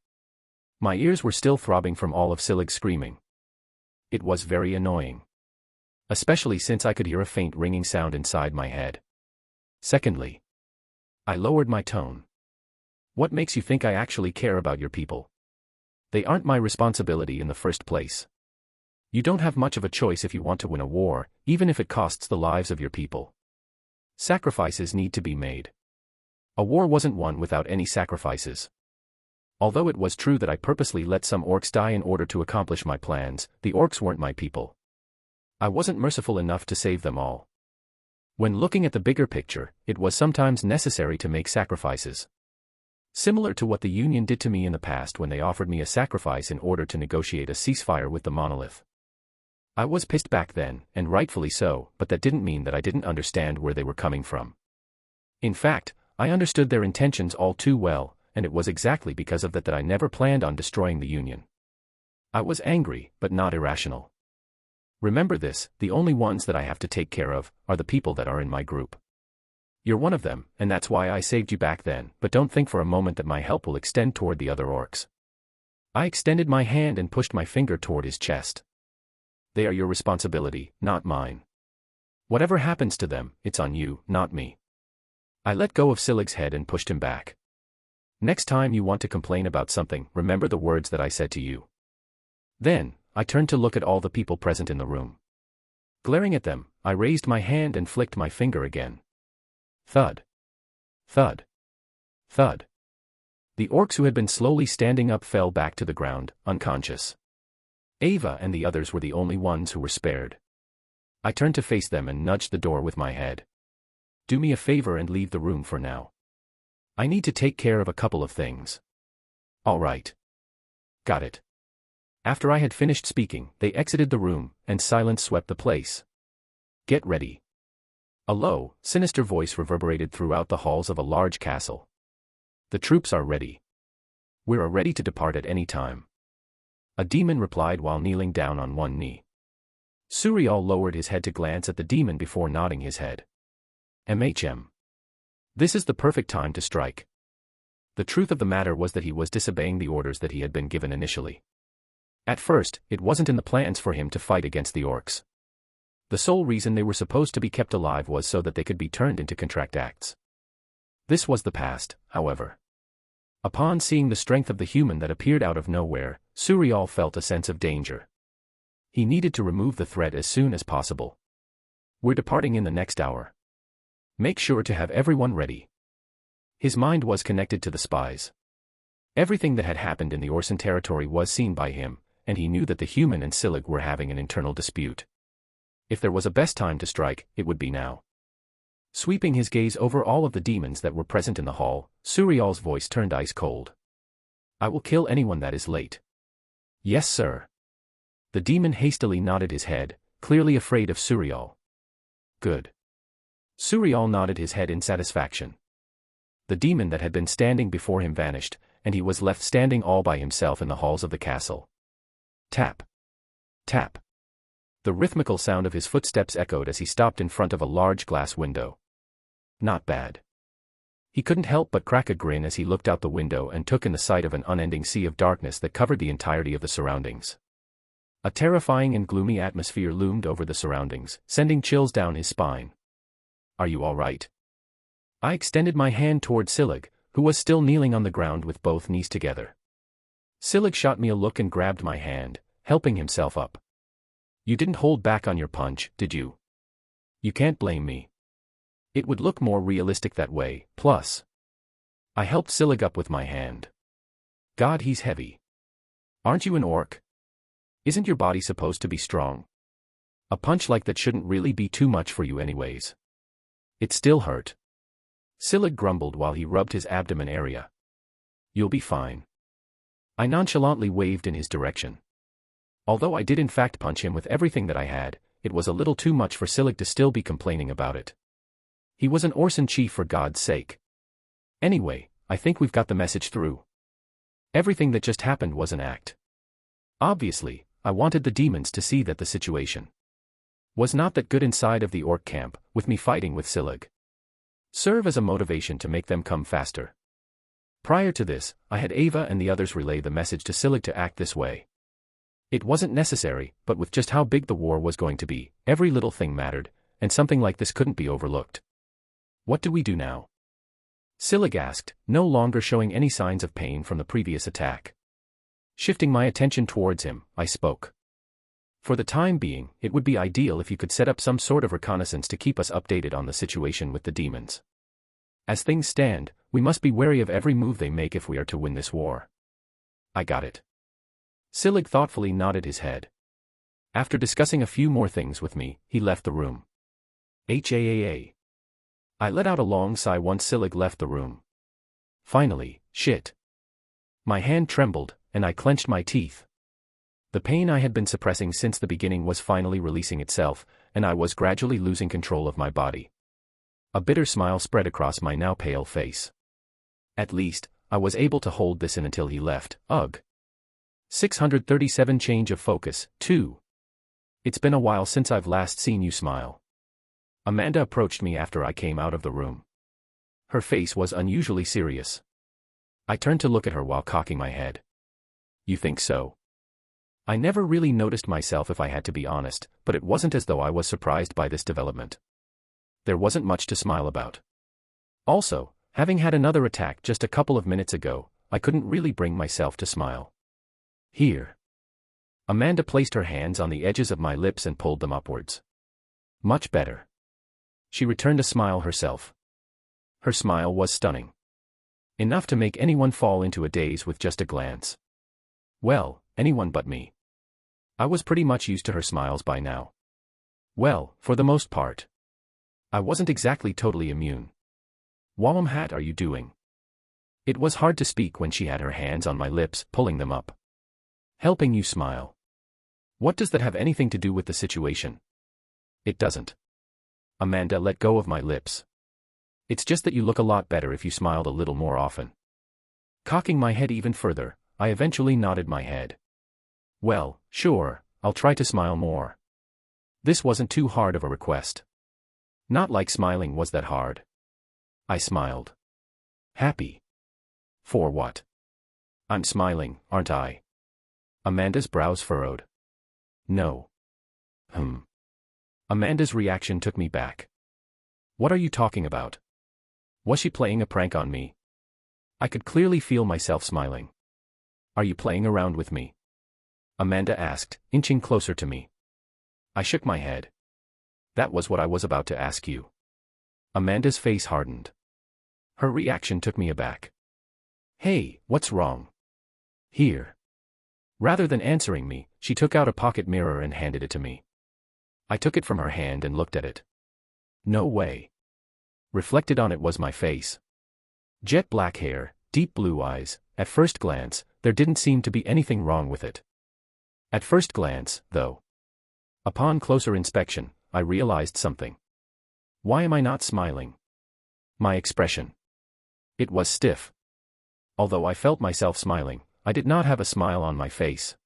My ears were still throbbing from all of Silig's screaming. It was very annoying. Especially since I could hear a faint ringing sound inside my head. Secondly, I lowered my tone. What makes you think I actually care about your people? They aren't my responsibility in the first place. You don't have much of a choice if you want to win a war, even if it costs the lives of your people. Sacrifices need to be made. A war wasn't won without any sacrifices. Although it was true that I purposely let some orcs die in order to accomplish my plans, the orcs weren't my people. I wasn't merciful enough to save them all. When looking at the bigger picture, it was sometimes necessary to make sacrifices. Similar to what the Union did to me in the past when they offered me a sacrifice in order to negotiate a ceasefire with the monolith. I was pissed back then, and rightfully so, but that didn't mean that I didn't understand where they were coming from. In fact, I understood their intentions all too well, and it was exactly because of that I never planned on destroying the Union. I was angry, but not irrational. Remember this, the only ones that I have to take care of are the people that are in my group. You're one of them, and that's why I saved you back then, but don't think for a moment that my help will extend toward the other orcs. I extended my hand and pushed my finger toward his chest. They are your responsibility, not mine. Whatever happens to them, it's on you, not me. I let go of Silig's head and pushed him back. Next time you want to complain about something, remember the words that I said to you. Then, I turned to look at all the people present in the room. Glaring at them, I raised my hand and flicked my finger again. Thud. Thud. Thud. The orcs who had been slowly standing up fell back to the ground, unconscious. Ava and the others were the only ones who were spared. I turned to face them and nudged the door with my head. Do me a favor and leave the room for now. I need to take care of a couple of things. All right. Got it. After I had finished speaking, they exited the room, and silence swept the place. Get ready. A low, sinister voice reverberated throughout the halls of a large castle. The troops are ready. We are ready to depart at any time. A demon replied while kneeling down on one knee. Suriel lowered his head to glance at the demon before nodding his head. MHM. This is the perfect time to strike. The truth of the matter was that he was disobeying the orders that he had been given initially. At first, it wasn't in the plans for him to fight against the orcs. The sole reason they were supposed to be kept alive was so that they could be turned into contract acts. This was the past, however. Upon seeing the strength of the human that appeared out of nowhere, Suriel felt a sense of danger. He needed to remove the threat as soon as possible. We're departing in the next hour. Make sure to have everyone ready. His mind was connected to the spies. Everything that had happened in the Orson territory was seen by him, and he knew that the human and Silig were having an internal dispute. If there was a best time to strike, it would be now. Sweeping his gaze over all of the demons that were present in the hall, Suriel's voice turned ice cold. I will kill anyone that is late. Yes, sir. The demon hastily nodded his head, clearly afraid of Suriel. Good. Suriel nodded his head in satisfaction. The demon that had been standing before him vanished, and he was left standing all by himself in the halls of the castle. Tap. Tap. The rhythmical sound of his footsteps echoed as he stopped in front of a large glass window. Not bad. He couldn't help but crack a grin as he looked out the window and took in the sight of an unending sea of darkness that covered the entirety of the surroundings. A terrifying and gloomy atmosphere loomed over the surroundings, sending chills down his spine. Are you all right? I extended my hand toward Silig, who was still kneeling on the ground with both knees together. Silig shot me a look and grabbed my hand, helping himself up. You didn't hold back on your punch, did you? You can't blame me. It would look more realistic that way, plus. I helped Silig up with my hand. God, he's heavy. Aren't you an orc? Isn't your body supposed to be strong? A punch like that shouldn't really be too much for you anyways. It still hurt. Silig grumbled while he rubbed his abdomen area. You'll be fine. I nonchalantly waved in his direction. Although I did in fact punch him with everything that I had, it was a little too much for Silig to still be complaining about it. He was an Orson chief for God's sake. Anyway, I think we've got the message through. Everything that just happened was an act. Obviously, I wanted the demons to see that the situation was not that good inside of the orc camp, with me fighting with Scylla. Serve as a motivation to make them come faster. Prior to this, I had Ava and the others relay the message to Scylla to act this way. It wasn't necessary, but with just how big the war was going to be, every little thing mattered, and something like this couldn't be overlooked. What do we do now? Scylla asked, no longer showing any signs of pain from the previous attack. Shifting my attention towards him, I spoke. For the time being, it would be ideal if you could set up some sort of reconnaissance to keep us updated on the situation with the demons. As things stand, we must be wary of every move they make if we are to win this war. I got it. Scylla thoughtfully nodded his head. After discussing a few more things with me, he left the room. HAAA. I let out a long sigh once Scylla left the room. Finally, shit. My hand trembled, and I clenched my teeth. The pain I had been suppressing since the beginning was finally releasing itself, and I was gradually losing control of my body. A bitter smile spread across my now pale face. At least, I was able to hold this in until he left. Ugh. 637 Change of focus, 2. It's been a while since I've last seen you smile. Amanda approached me after I came out of the room. Her face was unusually serious. I turned to look at her while cocking my head. You think so? I never really noticed myself if I had to be honest, but it wasn't as though I was surprised by this development. There wasn't much to smile about. Also, having had another attack just a couple of minutes ago, I couldn't really bring myself to smile. Here. Amanda placed her hands on the edges of my lips and pulled them upwards. Much better. She returned a smile herself. Her smile was stunning. Enough to make anyone fall into a daze with just a glance. Well, anyone but me. I was pretty much used to her smiles by now. Well, for the most part. I wasn't exactly totally immune. What hat are you doing? It was hard to speak when she had her hands on my lips, pulling them up. Helping you smile. What does that have anything to do with the situation? It doesn't. Amanda let go of my lips. It's just that you look a lot better if you smiled a little more often. Cocking my head even further, I eventually nodded my head. Well, sure, I'll try to smile more. This wasn't too hard of a request. Not like smiling was that hard. I smiled. Happy. For what? I'm smiling, aren't I? Amanda's brows furrowed. No. Amanda's reaction took me back. What are you talking about? Was she playing a prank on me? I could clearly feel myself smiling. Are you playing around with me? Amanda asked, inching closer to me. I shook my head. That was what I was about to ask you. Amanda's face hardened. Her reaction took me aback. Hey, what's wrong? Here. Rather than answering me, she took out a pocket mirror and handed it to me. I took it from her hand and looked at it. No way. Reflected on it was my face. Jet black hair, deep blue eyes. At first glance, there didn't seem to be anything wrong with it. At first glance, though. Upon closer inspection, I realized something. Why am I not smiling? My expression. It was stiff. Although I felt myself smiling, I did not have a smile on my face.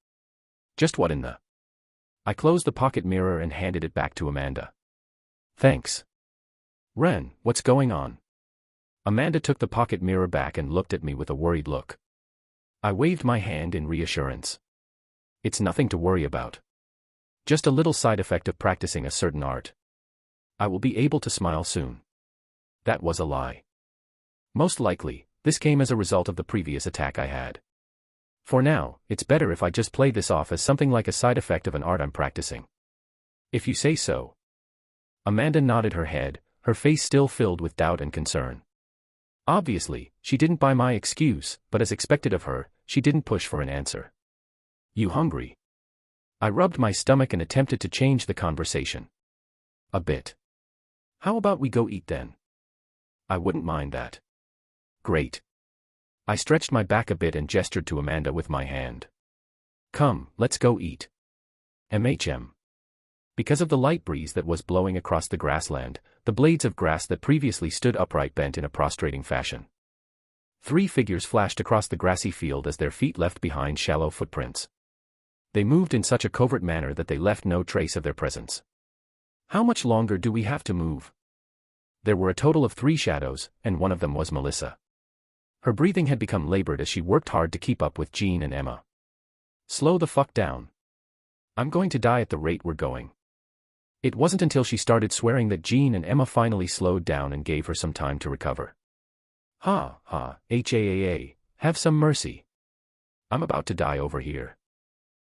Just what in the? I closed the pocket mirror and handed it back to Amanda. Thanks. Ren, what's going on? Amanda took the pocket mirror back and looked at me with a worried look. I waved my hand in reassurance. It's nothing to worry about. Just a little side effect of practicing a certain art. I will be able to smile soon. That was a lie. Most likely, this came as a result of the previous attack I had. For now, it's better if I just play this off as something like a side effect of an art I'm practicing. If you say so. Amanda nodded her head, her face still filled with doubt and concern. Obviously, she didn't buy my excuse, but as expected of her, she didn't push for an answer. You hungry? I rubbed my stomach and attempted to change the conversation. A bit. How about we go eat then? I wouldn't mind that. Great. I stretched my back a bit and gestured to Amanda with my hand. Come, let's go eat. Because of the light breeze that was blowing across the grassland, the blades of grass that previously stood upright bent in a prostrating fashion. 3 figures flashed across the grassy field as their feet left behind shallow footprints. They moved in such a covert manner that they left no trace of their presence. How much longer do we have to move? There were a total of 3 shadows, and one of them was Melissa. Her breathing had become labored as she worked hard to keep up with Jean and Emma. Slow the fuck down. I'm going to die at the rate we're going. It wasn't until she started swearing that Jean and Emma finally slowed down and gave her some time to recover. Ha, have some mercy. I'm about to die over here.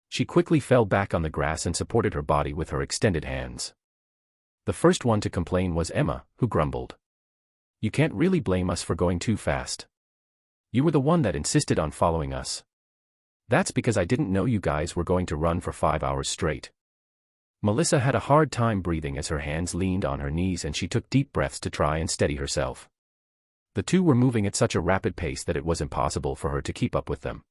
She quickly fell back on the grass and supported her body with her extended hands. The first one to complain was Emma, who grumbled. You can't really blame us for going too fast. You were the one that insisted on following us. That's because I didn't know you guys were going to run for 5 hours straight. Melissa had a hard time breathing as her hands leaned on her knees and she took deep breaths to try and steady herself. The two were moving at such a rapid pace that it was impossible for her to keep up with them.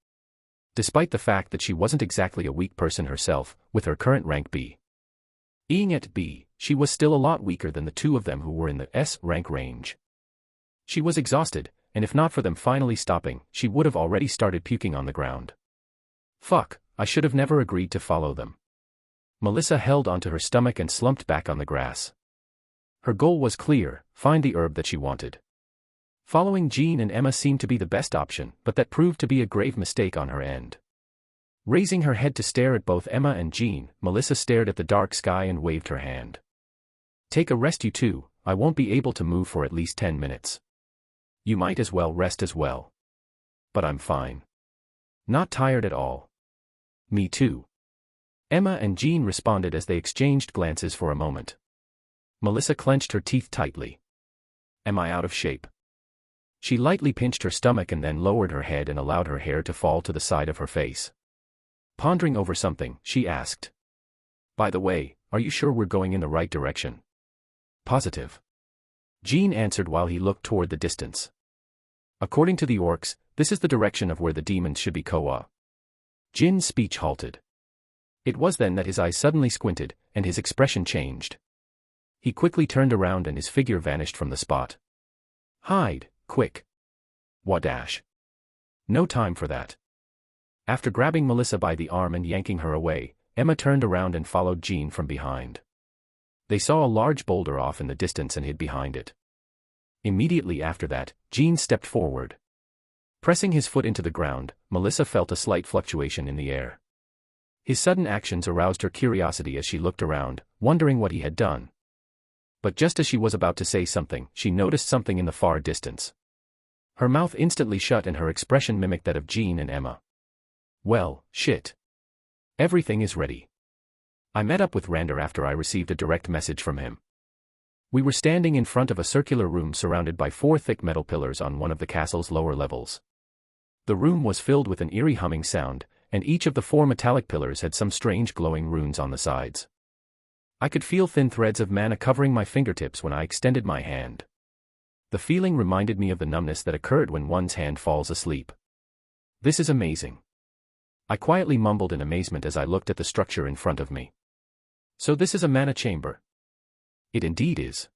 Despite the fact that she wasn't exactly a weak person herself, with her current rank B. Being at B, she was still a lot weaker than the two of them who were in the S rank range. She was exhausted, and if not for them finally stopping, she would have already started puking on the ground. Fuck, I should have never agreed to follow them. Melissa held onto her stomach and slumped back on the grass. Her goal was clear, find the herb that she wanted. Following Jean and Emma seemed to be the best option, but that proved to be a grave mistake on her end. Raising her head to stare at both Emma and Jean, Melissa stared at the dark sky and waved her hand. Take a rest you two, I won't be able to move for at least 10 minutes. You might as well rest as well. But I'm fine. Not tired at all. Me too. Emma and Jean responded as they exchanged glances for a moment. Melissa clenched her teeth tightly. Am I out of shape? She lightly pinched her stomach and then lowered her head and allowed her hair to fall to the side of her face. Pondering over something, she asked. By the way, are you sure we're going in the right direction? Positive. Jean answered while he looked toward the distance. According to the orcs, this is the direction of where the demons should be Koa. Jin's speech halted. It was then that his eyes suddenly squinted, and his expression changed. He quickly turned around and his figure vanished from the spot. Hide, quick. What dash? No time for that. After grabbing Melissa by the arm and yanking her away, Emma turned around and followed Jean from behind. They saw a large boulder off in the distance and hid behind it. Immediately after that, Jean stepped forward. Pressing his foot into the ground, Melissa felt a slight fluctuation in the air. His sudden actions aroused her curiosity as she looked around, wondering what he had done. But just as she was about to say something, she noticed something in the far distance. Her mouth instantly shut and her expression mimicked that of Jean and Emma. Well, shit. Everything is ready. I met up with Rander after I received a direct message from him. We were standing in front of a circular room surrounded by 4 thick metal pillars on one of the castle's lower levels. The room was filled with an eerie humming sound, and each of the 4 metallic pillars had some strange glowing runes on the sides. I could feel thin threads of mana covering my fingertips when I extended my hand. The feeling reminded me of the numbness that occurred when one's hand falls asleep. This is amazing. I quietly mumbled in amazement as I looked at the structure in front of me. So this is a mana chamber? It indeed is.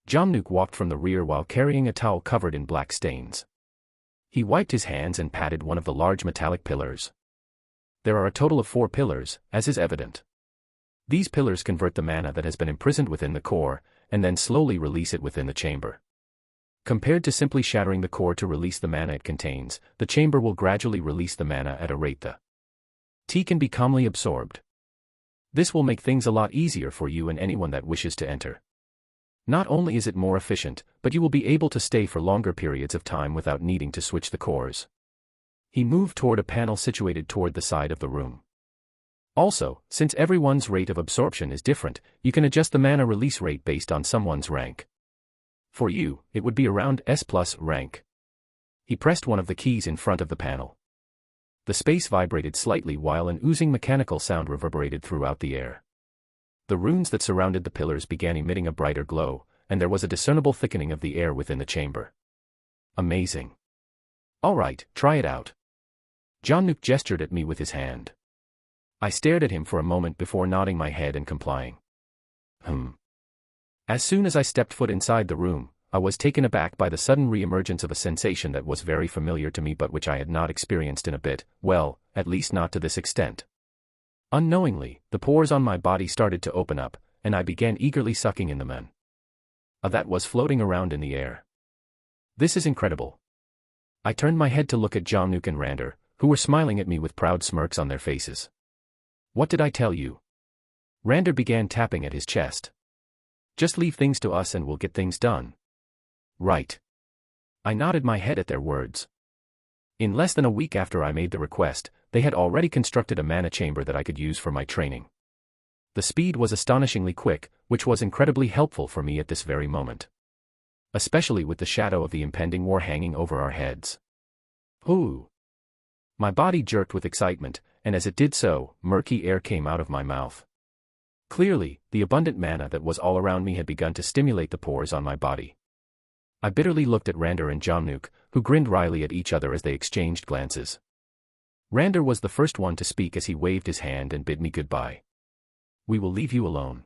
Jamnuk walked from the rear while carrying a towel covered in black stains. He wiped his hands and patted one of the large metallic pillars. There are a total of 4 pillars, as is evident. These pillars convert the mana that has been imprisoned within the core, and then slowly release it within the chamber. Compared to simply shattering the core to release the mana it contains, the chamber will gradually release the mana at a rate the T can be calmly absorbed. This will make things a lot easier for you and anyone that wishes to enter. Not only is it more efficient, but you will be able to stay for longer periods of time without needing to switch the cores. He moved toward a panel situated toward the side of the room. Also, since everyone's rate of absorption is different, you can adjust the mana release rate based on someone's rank. For you, it would be around S+ rank. He pressed one of the keys in front of the panel. The space vibrated slightly while an oozing mechanical sound reverberated throughout the air. The runes that surrounded the pillars began emitting a brighter glow, and there was a discernible thickening of the air within the chamber. Amazing. All right, try it out. Jamnuk gestured at me with his hand. I stared at him for a moment before nodding my head and complying. As soon as I stepped foot inside the room, I was taken aback by the sudden re-emergence of a sensation that was very familiar to me but which I had not experienced in a bit, well, at least not to this extent. Unknowingly, the pores on my body started to open up, and I began eagerly sucking in the men that was floating around in the air. This is incredible. I turned my head to look at Jomnuk and Rander, who were smiling at me with proud smirks on their faces. What did I tell you? Rander began tapping at his chest. Just leave things to us and we'll get things done. Right. I nodded my head at their words. In less than a week after I made the request, they had already constructed a mana chamber that I could use for my training. The speed was astonishingly quick, which was incredibly helpful for me at this very moment. Especially with the shadow of the impending war hanging over our heads. Ooh! My body jerked with excitement, and as it did so, murky air came out of my mouth. Clearly, the abundant mana that was all around me had begun to stimulate the pores on my body. I bitterly looked at Rander and Jomnuk, who grinned wryly at each other as they exchanged glances. Rander was the first one to speak as he waved his hand and bid me goodbye. We will leave you alone.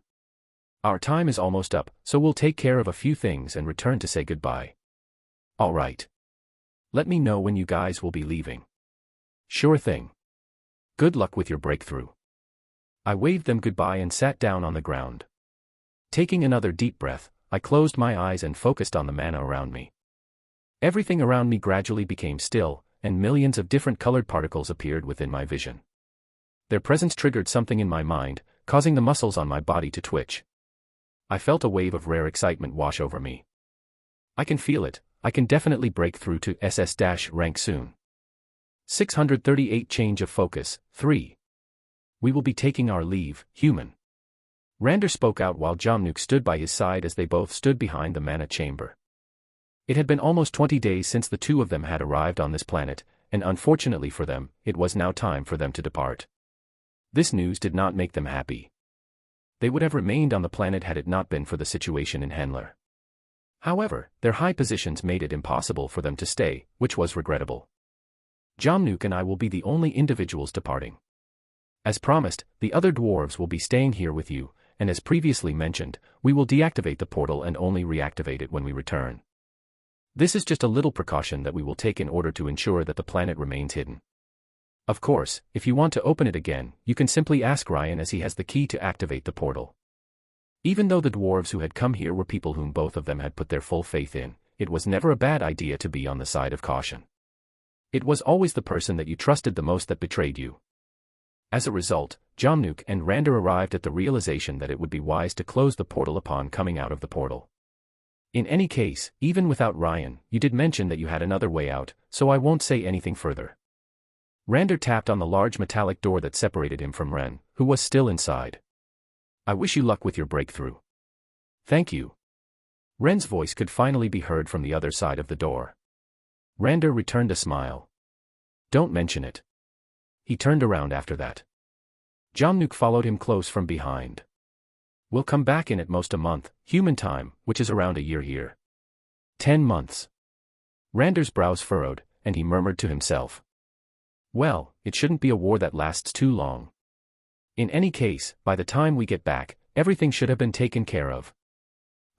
Our time is almost up, so we'll take care of a few things and return to say goodbye. All right. Let me know when you guys will be leaving. Sure thing. Good luck with your breakthrough. I waved them goodbye and sat down on the ground. Taking another deep breath, I closed my eyes and focused on the mana around me. Everything around me gradually became still, and millions of different colored particles appeared within my vision. Their presence triggered something in my mind, causing the muscles on my body to twitch. I felt a wave of rare excitement wash over me. I can feel it. I can definitely break through to SS-rank soon. 638 Change of focus, 3. We will be taking our leave, human. Rander spoke out while Jomnuk stood by his side as they both stood behind the mana chamber. It had been almost 20 days since the two of them had arrived on this planet, and unfortunately for them, it was now time for them to depart. This news did not make them happy. They would have remained on the planet had it not been for the situation in Henler. However, their high positions made it impossible for them to stay, which was regrettable. Jomnuk and I will be the only individuals departing. As promised, the other dwarves will be staying here with you, and as previously mentioned, we will deactivate the portal and only reactivate it when we return. This is just a little precaution that we will take in order to ensure that the planet remains hidden. Of course, if you want to open it again, you can simply ask Ryan as he has the key to activate the portal. Even though the dwarves who had come here were people whom both of them had put their full faith in, it was never a bad idea to be on the side of caution. It was always the person that you trusted the most that betrayed you. As a result, Jomnuk and Rander arrived at the realization that it would be wise to close the portal upon coming out of the portal. In any case, even without Ryan, you did mention that you had another way out, so I won't say anything further. Rander tapped on the large metallic door that separated him from Ren, who was still inside. I wish you luck with your breakthrough. Thank you. Ren's voice could finally be heard from the other side of the door. Rander returned a smile. Don't mention it. He turned around after that. Jomnuk followed him close from behind. We'll come back in at most a month, human time, which is around a year here. 10 months. Rander's brows furrowed, and he murmured to himself. Well, it shouldn't be a war that lasts too long. In any case, by the time we get back, everything should have been taken care of.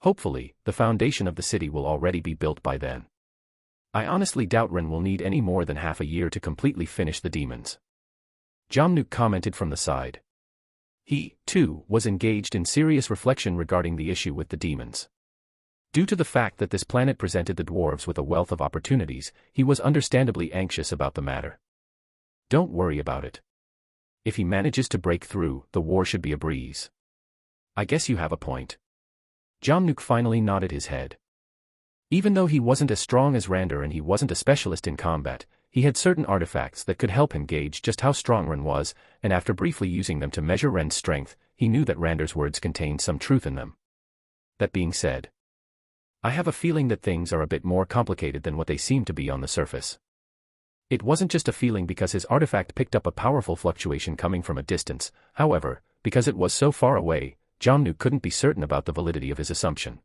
Hopefully, the foundation of the city will already be built by then. I honestly doubt Ren will need any more than half a year to completely finish the demons. Jomnuk commented from the side. He, too, was engaged in serious reflection regarding the issue with the demons. Due to the fact that this planet presented the dwarves with a wealth of opportunities, he was understandably anxious about the matter. Don't worry about it. If he manages to break through, the war should be a breeze. I guess you have a point. Jomnuk finally nodded his head. Even though he wasn't as strong as Rander and he wasn't a specialist in combat, he had certain artifacts that could help him gauge just how strong Ren was, and after briefly using them to measure Ren's strength, he knew that Rander's words contained some truth in them. That being said, I have a feeling that things are a bit more complicated than what they seem to be on the surface. It wasn't just a feeling because his artifact picked up a powerful fluctuation coming from a distance, however, because it was so far away, Jomnuk couldn't be certain about the validity of his assumption.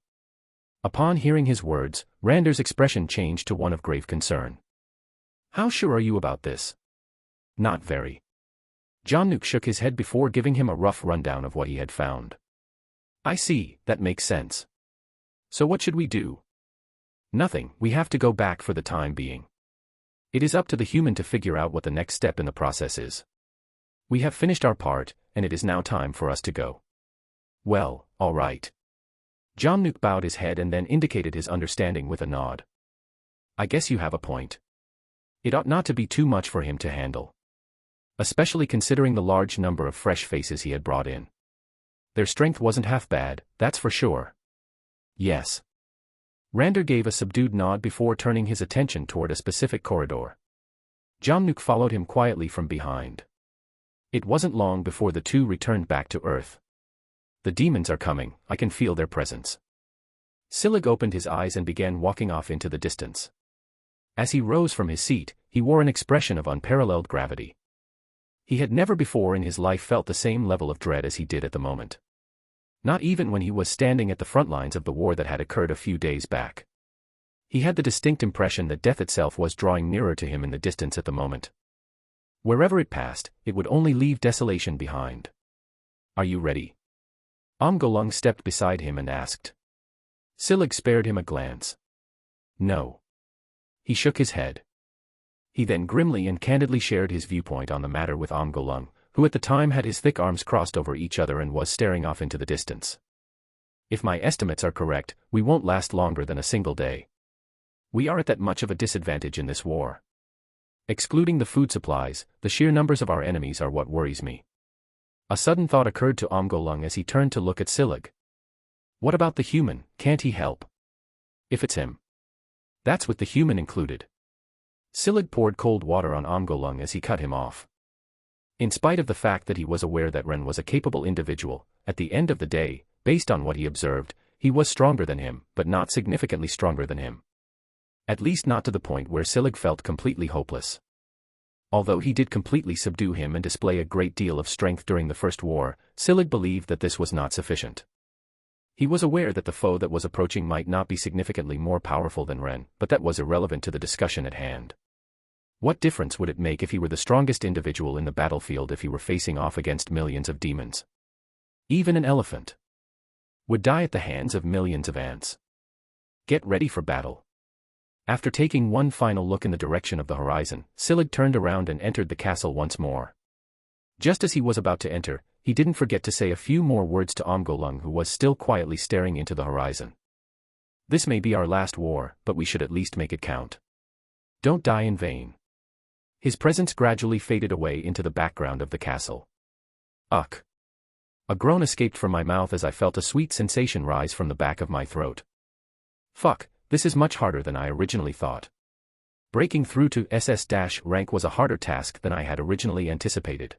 Upon hearing his words, Rander's expression changed to one of grave concern. How sure are you about this? Not very. Jomnuk shook his head before giving him a rough rundown of what he had found. I see, that makes sense. So what should we do? Nothing, we have to go back for the time being. It is up to the human to figure out what the next step in the process is. We have finished our part, and it is now time for us to go. Well, all right. Jamnuk bowed his head and then indicated his understanding with a nod. I guess you have a point. It ought not to be too much for him to handle. Especially considering the large number of fresh faces he had brought in. Their strength wasn't half bad, that's for sure. Yes. Rander gave a subdued nod before turning his attention toward a specific corridor. Jamnuk followed him quietly from behind. It wasn't long before the two returned back to Earth. The demons are coming, I can feel their presence. Silig opened his eyes and began walking off into the distance. As he rose from his seat, he wore an expression of unparalleled gravity. He had never before in his life felt the same level of dread as he did at the moment. Not even when he was standing at the front lines of the war that had occurred a few days back. He had the distinct impression that death itself was drawing nearer to him in the distance at the moment. Wherever it passed, it would only leave desolation behind. Are you ready? Omgolung stepped beside him and asked. Silig spared him a glance. No. He shook his head. He then grimly and candidly shared his viewpoint on the matter with Omgolung, who at the time had his thick arms crossed over each other and was staring off into the distance. If my estimates are correct, we won't last longer than a single day. We are at that much of a disadvantage in this war. Excluding the food supplies, the sheer numbers of our enemies are what worries me. A sudden thought occurred to Omgolung as he turned to look at Silig. What about the human, can't he help? If it's him. That's with the human included. Silig poured cold water on Omgolung as he cut him off. In spite of the fact that he was aware that Ren was a capable individual, at the end of the day, based on what he observed, he was stronger than him, but not significantly stronger than him. At least not to the point where Silig felt completely hopeless. Although he did completely subdue him and display a great deal of strength during the First War, Silig believed that this was not sufficient. He was aware that the foe that was approaching might not be significantly more powerful than Ren, but that was irrelevant to the discussion at hand. What difference would it make if he were the strongest individual in the battlefield if he were facing off against millions of demons? Even an elephant would die at the hands of millions of ants. Get ready for battle. After taking one final look in the direction of the horizon, Silig turned around and entered the castle once more. Just as he was about to enter, he didn't forget to say a few more words to Omgolung, who was still quietly staring into the horizon. This may be our last war, but we should at least make it count. Don't die in vain. His presence gradually faded away into the background of the castle. Ugh. A groan escaped from my mouth as I felt a sweet sensation rise from the back of my throat. Fuck, this is much harder than I originally thought. Breaking through to SS- rank was a harder task than I had originally anticipated.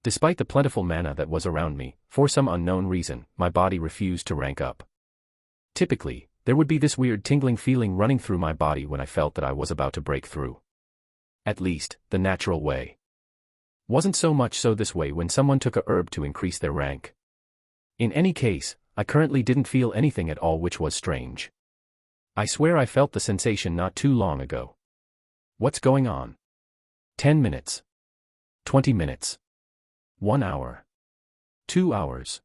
Despite the plentiful mana that was around me, for some unknown reason, my body refused to rank up. Typically, there would be this weird tingling feeling running through my body when I felt that I was about to break through. At least, the natural way. Wasn't so much so this way when someone took a herb to increase their rank. In any case, I currently didn't feel anything at all, which was strange. I swear I felt the sensation not too long ago. What's going on? 10 minutes. 20 minutes. 1 hour. 2 hours.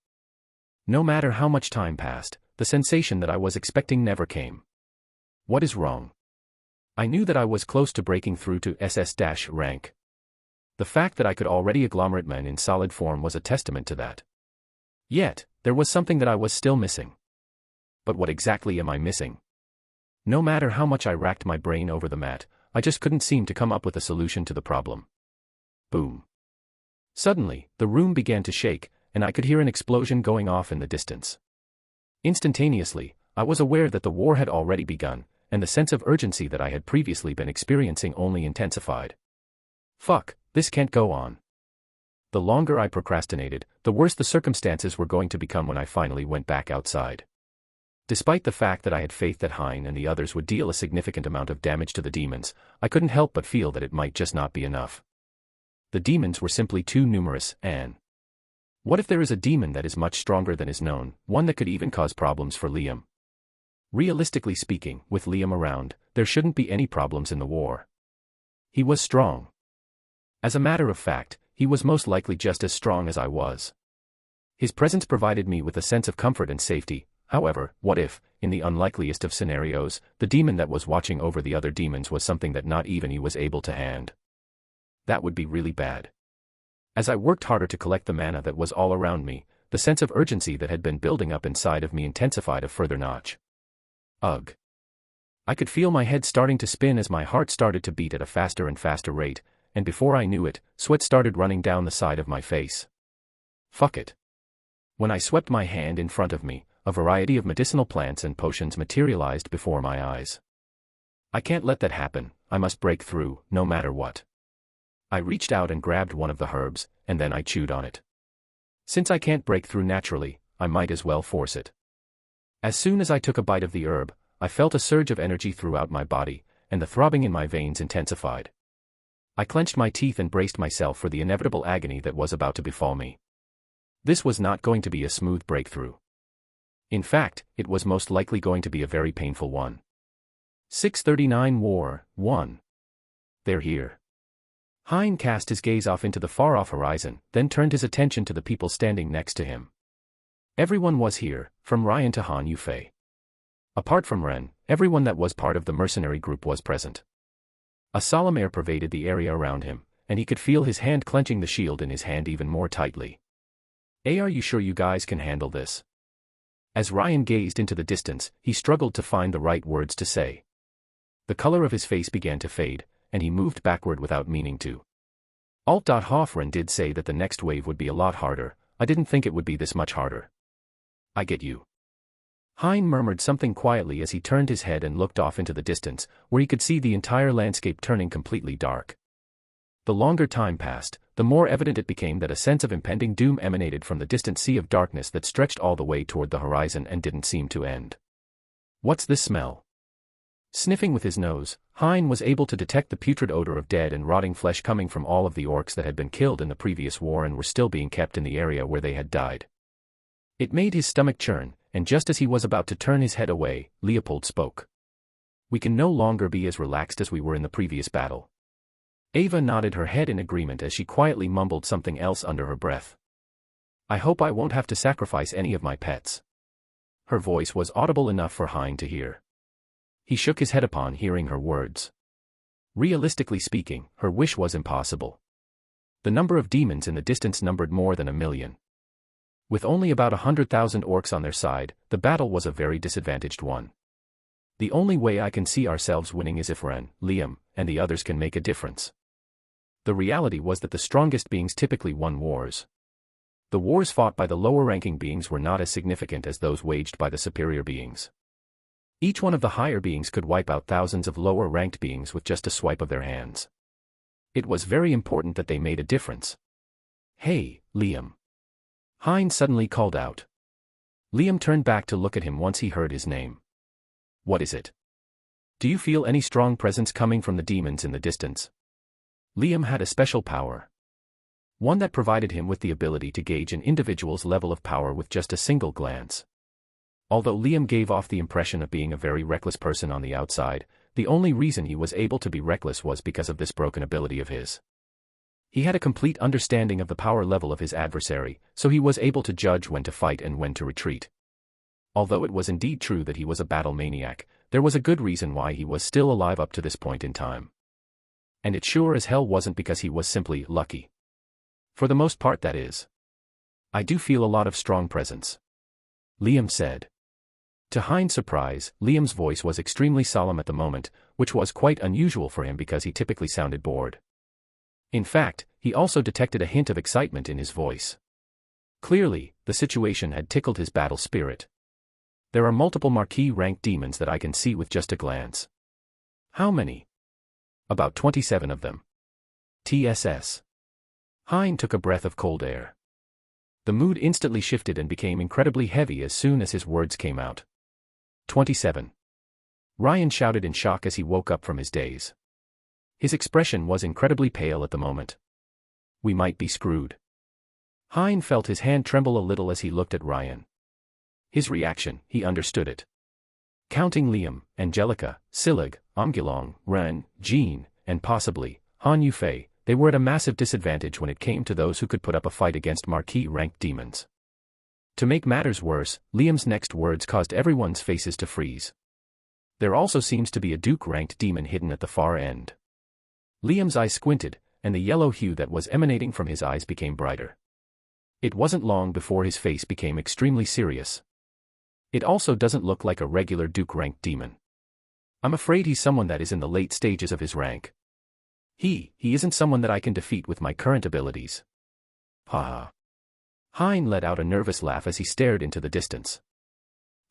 No matter how much time passed, the sensation that I was expecting never came. What is wrong? I knew that I was close to breaking through to SS- rank. The fact that I could already agglomerate men in solid form was a testament to that. Yet, there was something that I was still missing. But what exactly am I missing? No matter how much I racked my brain over the mat, I just couldn't seem to come up with a solution to the problem. Boom. Suddenly, the room began to shake, and I could hear an explosion going off in the distance. Instantaneously, I was aware that the war had already begun, and the sense of urgency that I had previously been experiencing only intensified. Fuck, this can't go on. The longer I procrastinated, the worse the circumstances were going to become when I finally went back outside. Despite the fact that I had faith that Hein and the others would deal a significant amount of damage to the demons, I couldn't help but feel that it might just not be enough. The demons were simply too numerous, and what if there is a demon that is much stronger than is known, one that could even cause problems for Liam? Realistically speaking, with Liam around, there shouldn't be any problems in the war. He was strong. As a matter of fact, he was most likely just as strong as I was. His presence provided me with a sense of comfort and safety. However, what if, in the unlikeliest of scenarios, the demon that was watching over the other demons was something that not even he was able to hand? That would be really bad. As I worked harder to collect the mana that was all around me, the sense of urgency that had been building up inside of me intensified a further notch. Ugh. I could feel my head starting to spin as my heart started to beat at a faster and faster rate, and before I knew it, sweat started running down the side of my face. Fuck it. When I swept my hand in front of me, a variety of medicinal plants and potions materialized before my eyes. I can't let that happen, I must break through, no matter what. I reached out and grabbed one of the herbs, and then I chewed on it. Since I can't break through naturally, I might as well force it. As soon as I took a bite of the herb, I felt a surge of energy throughout my body, and the throbbing in my veins intensified. I clenched my teeth and braced myself for the inevitable agony that was about to befall me. This was not going to be a smooth breakthrough. In fact, it was most likely going to be a very painful one. 639 War 1. They're here. Hein cast his gaze off into the far-off horizon, then turned his attention to the people standing next to him. Everyone was here, from Ryan to Han Yufei. Apart from Ren, everyone that was part of the mercenary group was present. A solemn air pervaded the area around him, and he could feel his hand clenching the shield in his hand even more tightly. Are you sure you guys can handle this? As Ryan gazed into the distance, he struggled to find the right words to say. The color of his face began to fade, and he moved backward without meaning to. Alt.Hoffren did say that the next wave would be a lot harder. I didn't think it would be this much harder. I get you. Hein murmured something quietly as he turned his head and looked off into the distance, where he could see the entire landscape turning completely dark. The longer time passed, the more evident it became that a sense of impending doom emanated from the distant sea of darkness that stretched all the way toward the horizon and didn't seem to end. What's this smell? Sniffing with his nose, Hein was able to detect the putrid odor of dead and rotting flesh coming from all of the orcs that had been killed in the previous war and were still being kept in the area where they had died. It made his stomach churn, and just as he was about to turn his head away, Leopold spoke. We can no longer be as relaxed as we were in the previous battle. Ava nodded her head in agreement as she quietly mumbled something else under her breath. I hope I won't have to sacrifice any of my pets. Her voice was audible enough for Hein to hear. He shook his head upon hearing her words. Realistically speaking, her wish was impossible. The number of demons in the distance numbered more than 1,000,000. With only about 100,000 orcs on their side, the battle was a very disadvantaged one. The only way I can see ourselves winning is if Ren, Liam, and the others can make a difference. The reality was that the strongest beings typically won wars. The wars fought by the lower-ranking beings were not as significant as those waged by the superior beings. Each one of the higher beings could wipe out thousands of lower-ranked beings with just a swipe of their hands. It was very important that they made a difference. Hey, Liam. Hein suddenly called out. Liam turned back to look at him once he heard his name. What is it? Do you feel any strong presence coming from the demons in the distance? Liam had a special power. One that provided him with the ability to gauge an individual's level of power with just a single glance. Although Liam gave off the impression of being a very reckless person on the outside, the only reason he was able to be reckless was because of this broken ability of his. He had a complete understanding of the power level of his adversary, so he was able to judge when to fight and when to retreat. Although it was indeed true that he was a battle maniac, there was a good reason why he was still alive up to this point in time. And it sure as hell wasn't because he was simply lucky. For the most part, that is. I do feel a lot of strong presence. Liam said. To Hein's surprise, Liam's voice was extremely solemn at the moment, which was quite unusual for him because he typically sounded bored. In fact, he also detected a hint of excitement in his voice. Clearly, the situation had tickled his battle spirit. There are multiple marquee-ranked demons that I can see with just a glance. How many? About 27 of them. TSS. Hein took a breath of cold air. The mood instantly shifted and became incredibly heavy as soon as his words came out. 27. Ryan shouted in shock as he woke up from his daze. His expression was incredibly pale at the moment. We might be screwed. Hein felt his hand tremble a little as he looked at Ryan. His reaction, he understood it. Counting Liam, Angelica, Silig, Omgilong, Ren, Jean, and possibly Han Yufei, they were at a massive disadvantage when it came to those who could put up a fight against marquee-ranked demons. To make matters worse, Liam's next words caused everyone's faces to freeze. There also seems to be a Duke-ranked demon hidden at the far end. Liam's eyes squinted, and the yellow hue that was emanating from his eyes became brighter. It wasn't long before his face became extremely serious. It also doesn't look like a regular Duke-ranked demon. I'm afraid he's someone that is in the late stages of his rank. He isn't someone that I can defeat with my current abilities. Ha ha. Hein let out a nervous laugh as he stared into the distance.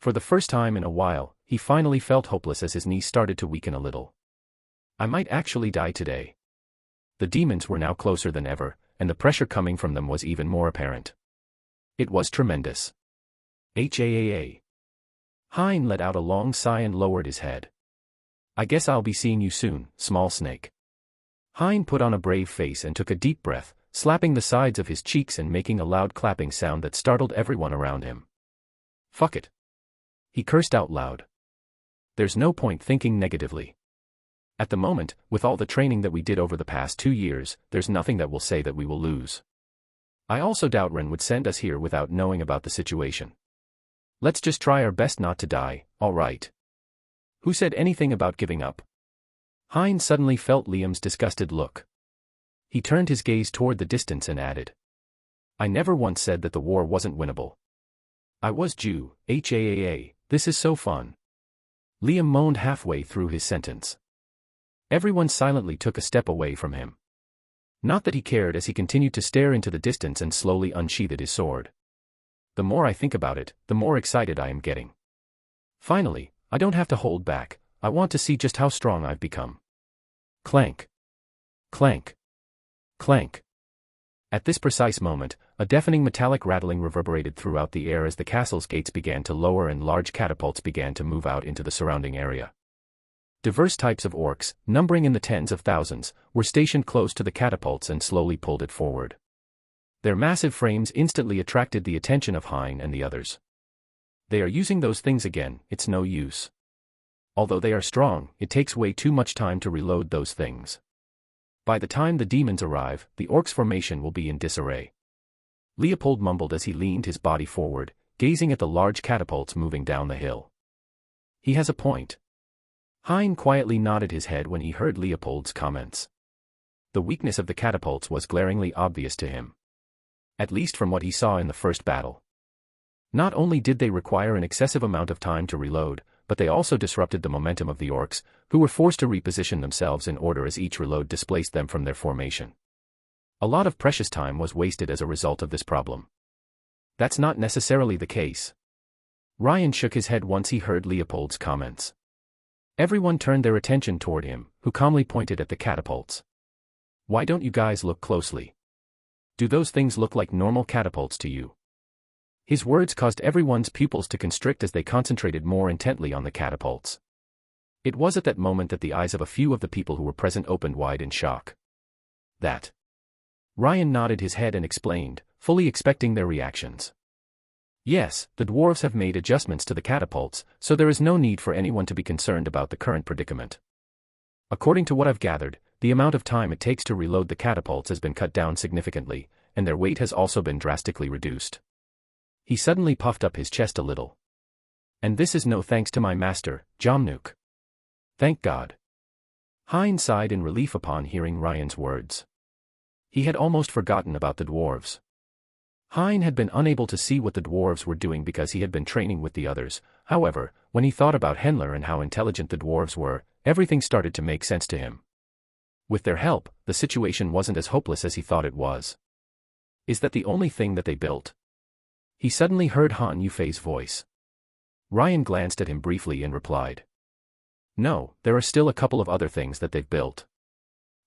For the first time in a while, he finally felt hopeless as his knees started to weaken a little. I might actually die today. The demons were now closer than ever, and the pressure coming from them was even more apparent. It was tremendous. H-A-A-A. Hein let out a long sigh and lowered his head. I guess I'll be seeing you soon, small snake. Hein put on a brave face and took a deep breath, slapping the sides of his cheeks and making a loud clapping sound that startled everyone around him. Fuck it. He cursed out loud. There's no point thinking negatively. At the moment, with all the training that we did over the past 2 years, there's nothing that will say that we will lose. I also doubt Ren would send us here without knowing about the situation. Let's just try our best not to die, alright? Who said anything about giving up? Hein suddenly felt Liam's disgusted look. He turned his gaze toward the distance and added. I never once said that the war wasn't winnable. I was Jew, H-A-A-A, this is so fun. Liam moaned halfway through his sentence. Everyone silently took a step away from him. Not that he cared as he continued to stare into the distance and slowly unsheathed his sword. The more I think about it, the more excited I am getting. Finally, I don't have to hold back, I want to see just how strong I've become. Clank. Clank. Clank. At this precise moment, a deafening metallic rattling reverberated throughout the air as the castle's gates began to lower and large catapults began to move out into the surrounding area. Diverse types of orcs, numbering in the tens of thousands, were stationed close to the catapults and slowly pulled it forward. Their massive frames instantly attracted the attention of Hein and the others. They are using those things again, it's no use. Although they are strong, it takes way too much time to reload those things. By the time the demons arrive, the orcs' formation will be in disarray. Leopold mumbled as he leaned his body forward, gazing at the large catapults moving down the hill. He has a point. Hein quietly nodded his head when he heard Leopold's comments. The weakness of the catapults was glaringly obvious to him. At least from what he saw in the first battle. Not only did they require an excessive amount of time to reload, but they also disrupted the momentum of the orcs, who were forced to reposition themselves in order as each reload displaced them from their formation. A lot of precious time was wasted as a result of this problem. That's not necessarily the case. Ryan shook his head once he heard Leopold's comments. Everyone turned their attention toward him, who calmly pointed at the catapults. Why don't you guys look closely? Do those things look like normal catapults to you? His words caused everyone's pupils to constrict as they concentrated more intently on the catapults. It was at that moment that the eyes of a few of the people who were present opened wide in shock. That. Ryan nodded his head and explained, fully expecting their reactions. Yes, the dwarves have made adjustments to the catapults, so there is no need for anyone to be concerned about the current predicament. According to what I've gathered, the amount of time it takes to reload the catapults has been cut down significantly, and their weight has also been drastically reduced. He suddenly puffed up his chest a little. And this is no thanks to my master, Jomnuk. Thank God. Hein sighed in relief upon hearing Ryan's words. He had almost forgotten about the dwarves. Hein had been unable to see what the dwarves were doing because he had been training with the others. However, when he thought about Hendler and how intelligent the dwarves were, everything started to make sense to him. With their help, the situation wasn't as hopeless as he thought it was. Is that the only thing that they built? He suddenly heard Han Yufei's voice. Ryan glanced at him briefly and replied. No, there are still a couple of other things that they've built.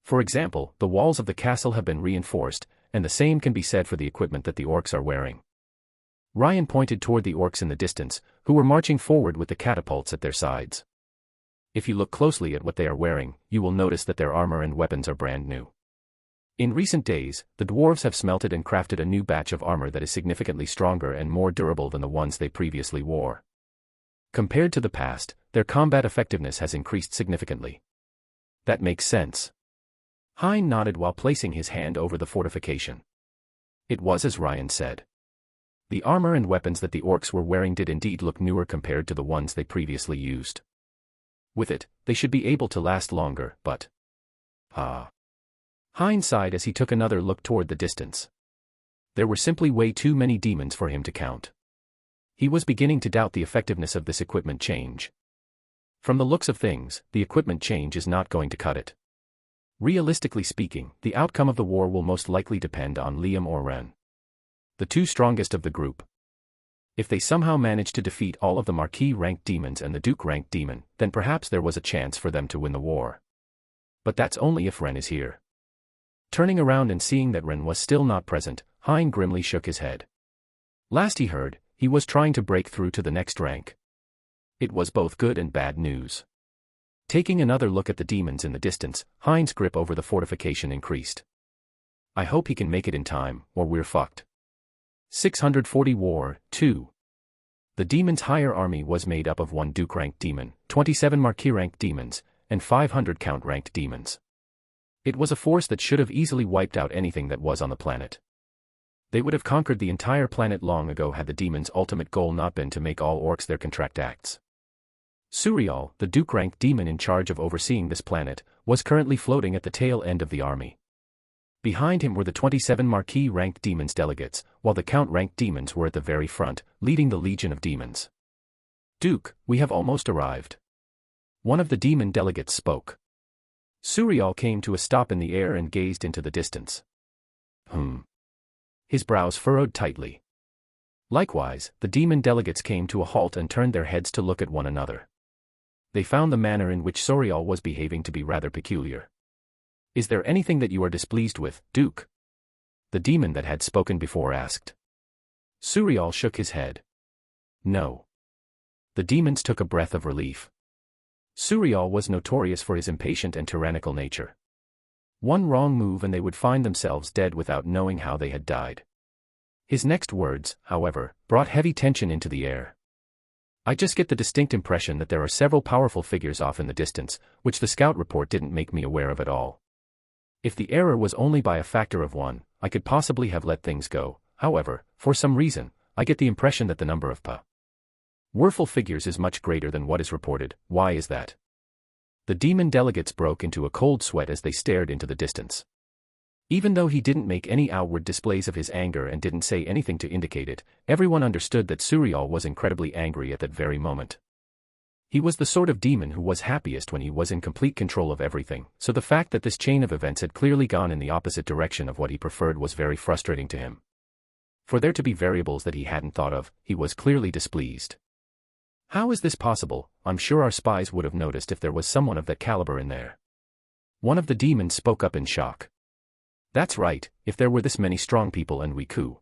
For example, the walls of the castle have been reinforced, and the same can be said for the equipment that the orcs are wearing. Ryan pointed toward the orcs in the distance, who were marching forward with the catapults at their sides. If you look closely at what they are wearing, you will notice that their armor and weapons are brand new. In recent days, the dwarves have smelted and crafted a new batch of armor that is significantly stronger and more durable than the ones they previously wore. Compared to the past, their combat effectiveness has increased significantly. That makes sense. Hein nodded while placing his hand over the fortification. It was as Ryan said. The armor and weapons that the orcs were wearing did indeed look newer compared to the ones they previously used. With it, they should be able to last longer, but... Hein sighed as he took another look toward the distance. There were simply way too many demons for him to count. He was beginning to doubt the effectiveness of this equipment change. From the looks of things, the equipment change is not going to cut it. Realistically speaking, the outcome of the war will most likely depend on Liam or Ren, the two strongest of the group. If they somehow managed to defeat all of the Marquis-ranked demons and the Duke-ranked demon, then perhaps there was a chance for them to win the war. But that's only if Ren is here. Turning around and seeing that Ren was still not present, Hein grimly shook his head. Last he heard, he was trying to break through to the next rank. It was both good and bad news. Taking another look at the demons in the distance, Hein's grip over the fortification increased. I hope he can make it in time, or we're fucked. 640 War, 2. The demon's higher army was made up of 1 Duke-ranked demon, 27 Marquis-ranked demons, and 500 Count-ranked demons. It was a force that should have easily wiped out anything that was on the planet. They would have conquered the entire planet long ago had the demon's ultimate goal not been to make all orcs their contract acts. Suriel, the Duke-ranked demon in charge of overseeing this planet, was currently floating at the tail end of the army. Behind him were the 27 Marquis-ranked demons delegates, while the Count-ranked demons were at the very front, leading the legion of demons. Duke, we have almost arrived. One of the demon delegates spoke. Suriel came to a stop in the air and gazed into the distance. His brows furrowed tightly. Likewise, the demon delegates came to a halt and turned their heads to look at one another. They found the manner in which Suriel was behaving to be rather peculiar. Is there anything that you are displeased with, Duke? The demon that had spoken before asked. Suriel shook his head. No. The demons took a breath of relief. Suriel was notorious for his impatient and tyrannical nature. One wrong move and they would find themselves dead without knowing how they had died. His next words, however, brought heavy tension into the air. I just get the distinct impression that there are several powerful figures off in the distance, which the scout report didn't make me aware of at all. If the error was only by a factor of 1, I could possibly have let things go. However, for some reason, I get the impression that the number of powerful figures is much greater than what is reported. Why is that? The demon delegates broke into a cold sweat as they stared into the distance. Even though he didn't make any outward displays of his anger and didn't say anything to indicate it, everyone understood that Suriel was incredibly angry at that very moment. He was the sort of demon who was happiest when he was in complete control of everything, so the fact that this chain of events had clearly gone in the opposite direction of what he preferred was very frustrating to him. For there to be variables that he hadn't thought of, he was clearly displeased. How is this possible? I'm sure our spies would have noticed if there was someone of that caliber in there. One of the demons spoke up in shock. That's right, if there were this many strong people and we coup.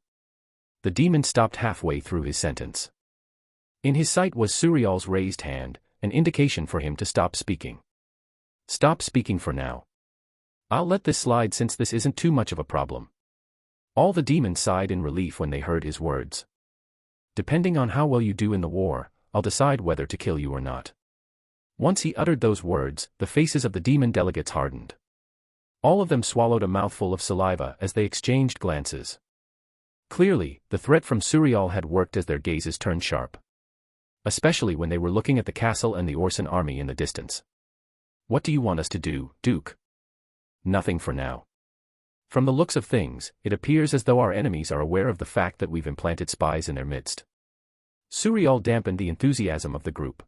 The demon stopped halfway through his sentence. In his sight was Suriel's raised hand, an indication for him to stop speaking. Stop speaking for now. I'll let this slide since this isn't too much of a problem. All the demons sighed in relief when they heard his words. Depending on how well you do in the war, I'll decide whether to kill you or not. Once he uttered those words, the faces of the demon delegates hardened. All of them swallowed a mouthful of saliva as they exchanged glances. Clearly, the threat from Suriel had worked as their gazes turned sharp. Especially when they were looking at the castle and the Orson army in the distance. What do you want us to do, Duke? Nothing for now. From the looks of things, it appears as though our enemies are aware of the fact that we've implanted spies in their midst. Suriel dampened the enthusiasm of the group.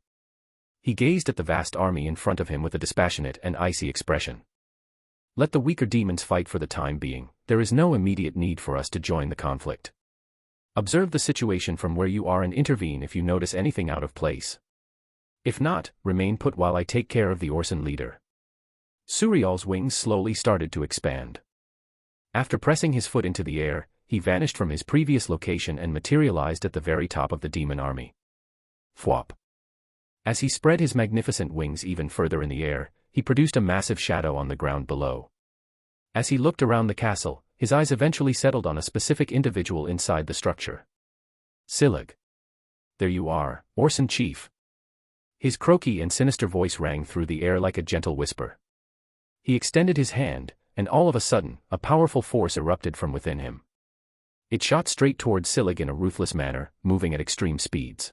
He gazed at the vast army in front of him with a dispassionate and icy expression. Let the weaker demons fight for the time being. There is no immediate need for us to join the conflict. Observe the situation from where you are and intervene if you notice anything out of place. If not, remain put while I take care of the Orson leader. Suriel's wings slowly started to expand. After pressing his foot into the air, he vanished from his previous location and materialized at the very top of the demon army. Thwop. As he spread his magnificent wings even further in the air, he produced a massive shadow on the ground below. As he looked around the castle, his eyes eventually settled on a specific individual inside the structure. Silig. There you are, Orson Chief. His croaky and sinister voice rang through the air like a gentle whisper. He extended his hand, and all of a sudden, a powerful force erupted from within him. It shot straight towards Silig in a ruthless manner, moving at extreme speeds.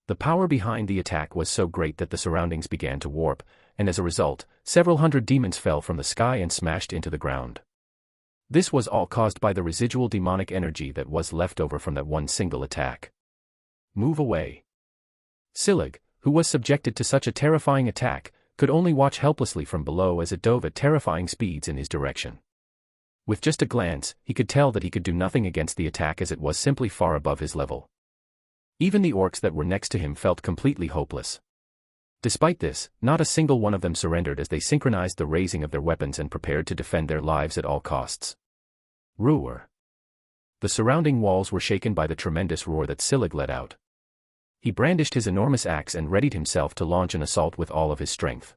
The power behind the attack was so great that the surroundings began to warp, and as a result, several hundred demons fell from the sky and smashed into the ground. This was all caused by the residual demonic energy that was left over from that one single attack. Move away. Scyld, who was subjected to such a terrifying attack, could only watch helplessly from below as it dove at terrifying speeds in his direction. With just a glance, he could tell that he could do nothing against the attack as it was simply far above his level. Even the orcs that were next to him felt completely hopeless. Despite this, not a single one of them surrendered as they synchronized the raising of their weapons and prepared to defend their lives at all costs. Roar. The surrounding walls were shaken by the tremendous roar that Scyld let out. He brandished his enormous axe and readied himself to launch an assault with all of his strength.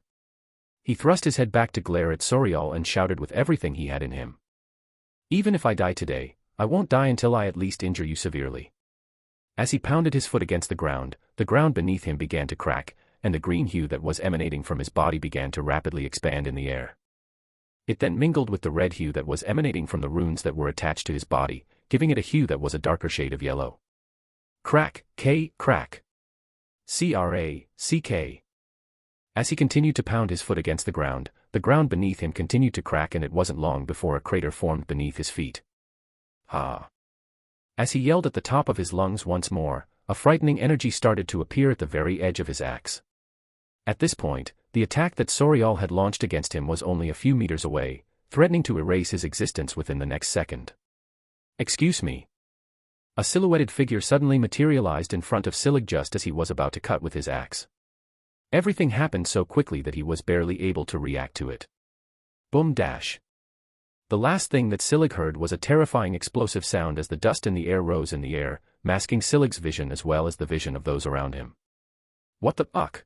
He thrust his head back to glare at Soriol and shouted with everything he had in him. Even if I die today, I won't die until I at least injure you severely. As he pounded his foot against the ground beneath him began to crack, and the green hue that was emanating from his body began to rapidly expand in the air. It then mingled with the red hue that was emanating from the runes that were attached to his body, giving it a hue that was a darker shade of yellow. Crack, crack. Crack. As he continued to pound his foot against the ground beneath him continued to crack, and it wasn't long before a crater formed beneath his feet. Ha! As he yelled at the top of his lungs once more, a frightening energy started to appear at the very edge of his axe. At this point, the attack that Soriol had launched against him was only a few meters away, threatening to erase his existence within the next second. Excuse me. A silhouetted figure suddenly materialized in front of Scyld just as he was about to cut with his axe. Everything happened so quickly that he was barely able to react to it. Boom dash. The last thing that Scyld heard was a terrifying explosive sound as the dust in the air rose in the air, masking Scyld's vision as well as the vision of those around him. What the fuck?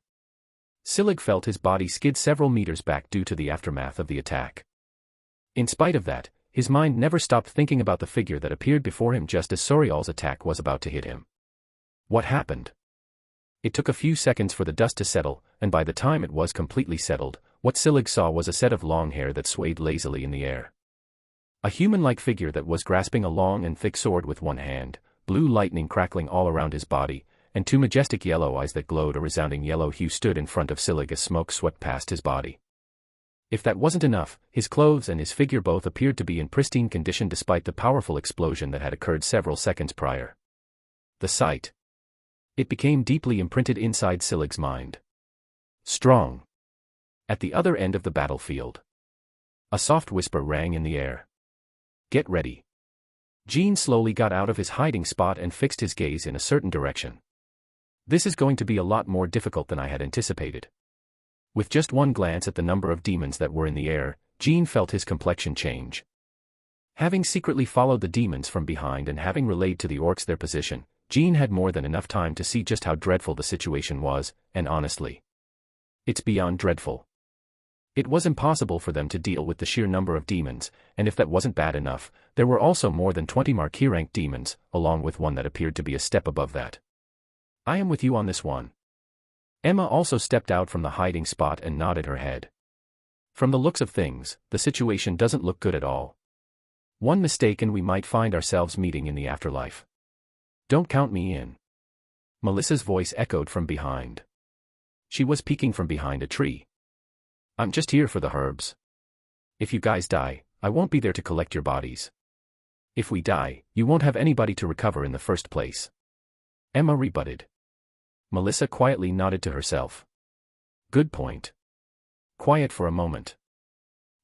Scyld felt his body skid several meters back due to the aftermath of the attack. In spite of that, his mind never stopped thinking about the figure that appeared before him just as Soriol's attack was about to hit him. What happened? It took a few seconds for the dust to settle, and by the time it was completely settled, what Scyld saw was a set of long hair that swayed lazily in the air. A human-like figure that was grasping a long and thick sword with one hand, blue lightning crackling all around his body, and two majestic yellow eyes that glowed a resounding yellow hue stood in front of Scyld as smoke swept past his body. If that wasn't enough, his clothes and his figure both appeared to be in pristine condition despite the powerful explosion that had occurred several seconds prior. The sight. It became deeply imprinted inside Scyld's mind. Strong. At the other end of the battlefield. A soft whisper rang in the air. Get ready. Jean slowly got out of his hiding spot and fixed his gaze in a certain direction. This is going to be a lot more difficult than I had anticipated. With just one glance at the number of demons that were in the air, Jean felt his complexion change. Having secretly followed the demons from behind and having relayed to the orcs their position, Jean had more than enough time to see just how dreadful the situation was, and honestly, it's beyond dreadful. It was impossible for them to deal with the sheer number of demons, and if that wasn't bad enough, there were also more than 20 Marquis-ranked demons, along with one that appeared to be a step above that. I am with you on this one. Emma also stepped out from the hiding spot and nodded her head. From the looks of things, the situation doesn't look good at all. One mistake and we might find ourselves meeting in the afterlife. Don't count me in. Melissa's voice echoed from behind. She was peeking from behind a tree. I'm just here for the herbs. If you guys die, I won't be there to collect your bodies. If we die, you won't have anybody to recover in the first place. Emma rebutted. Melissa quietly nodded to herself. Good point. Quiet for a moment.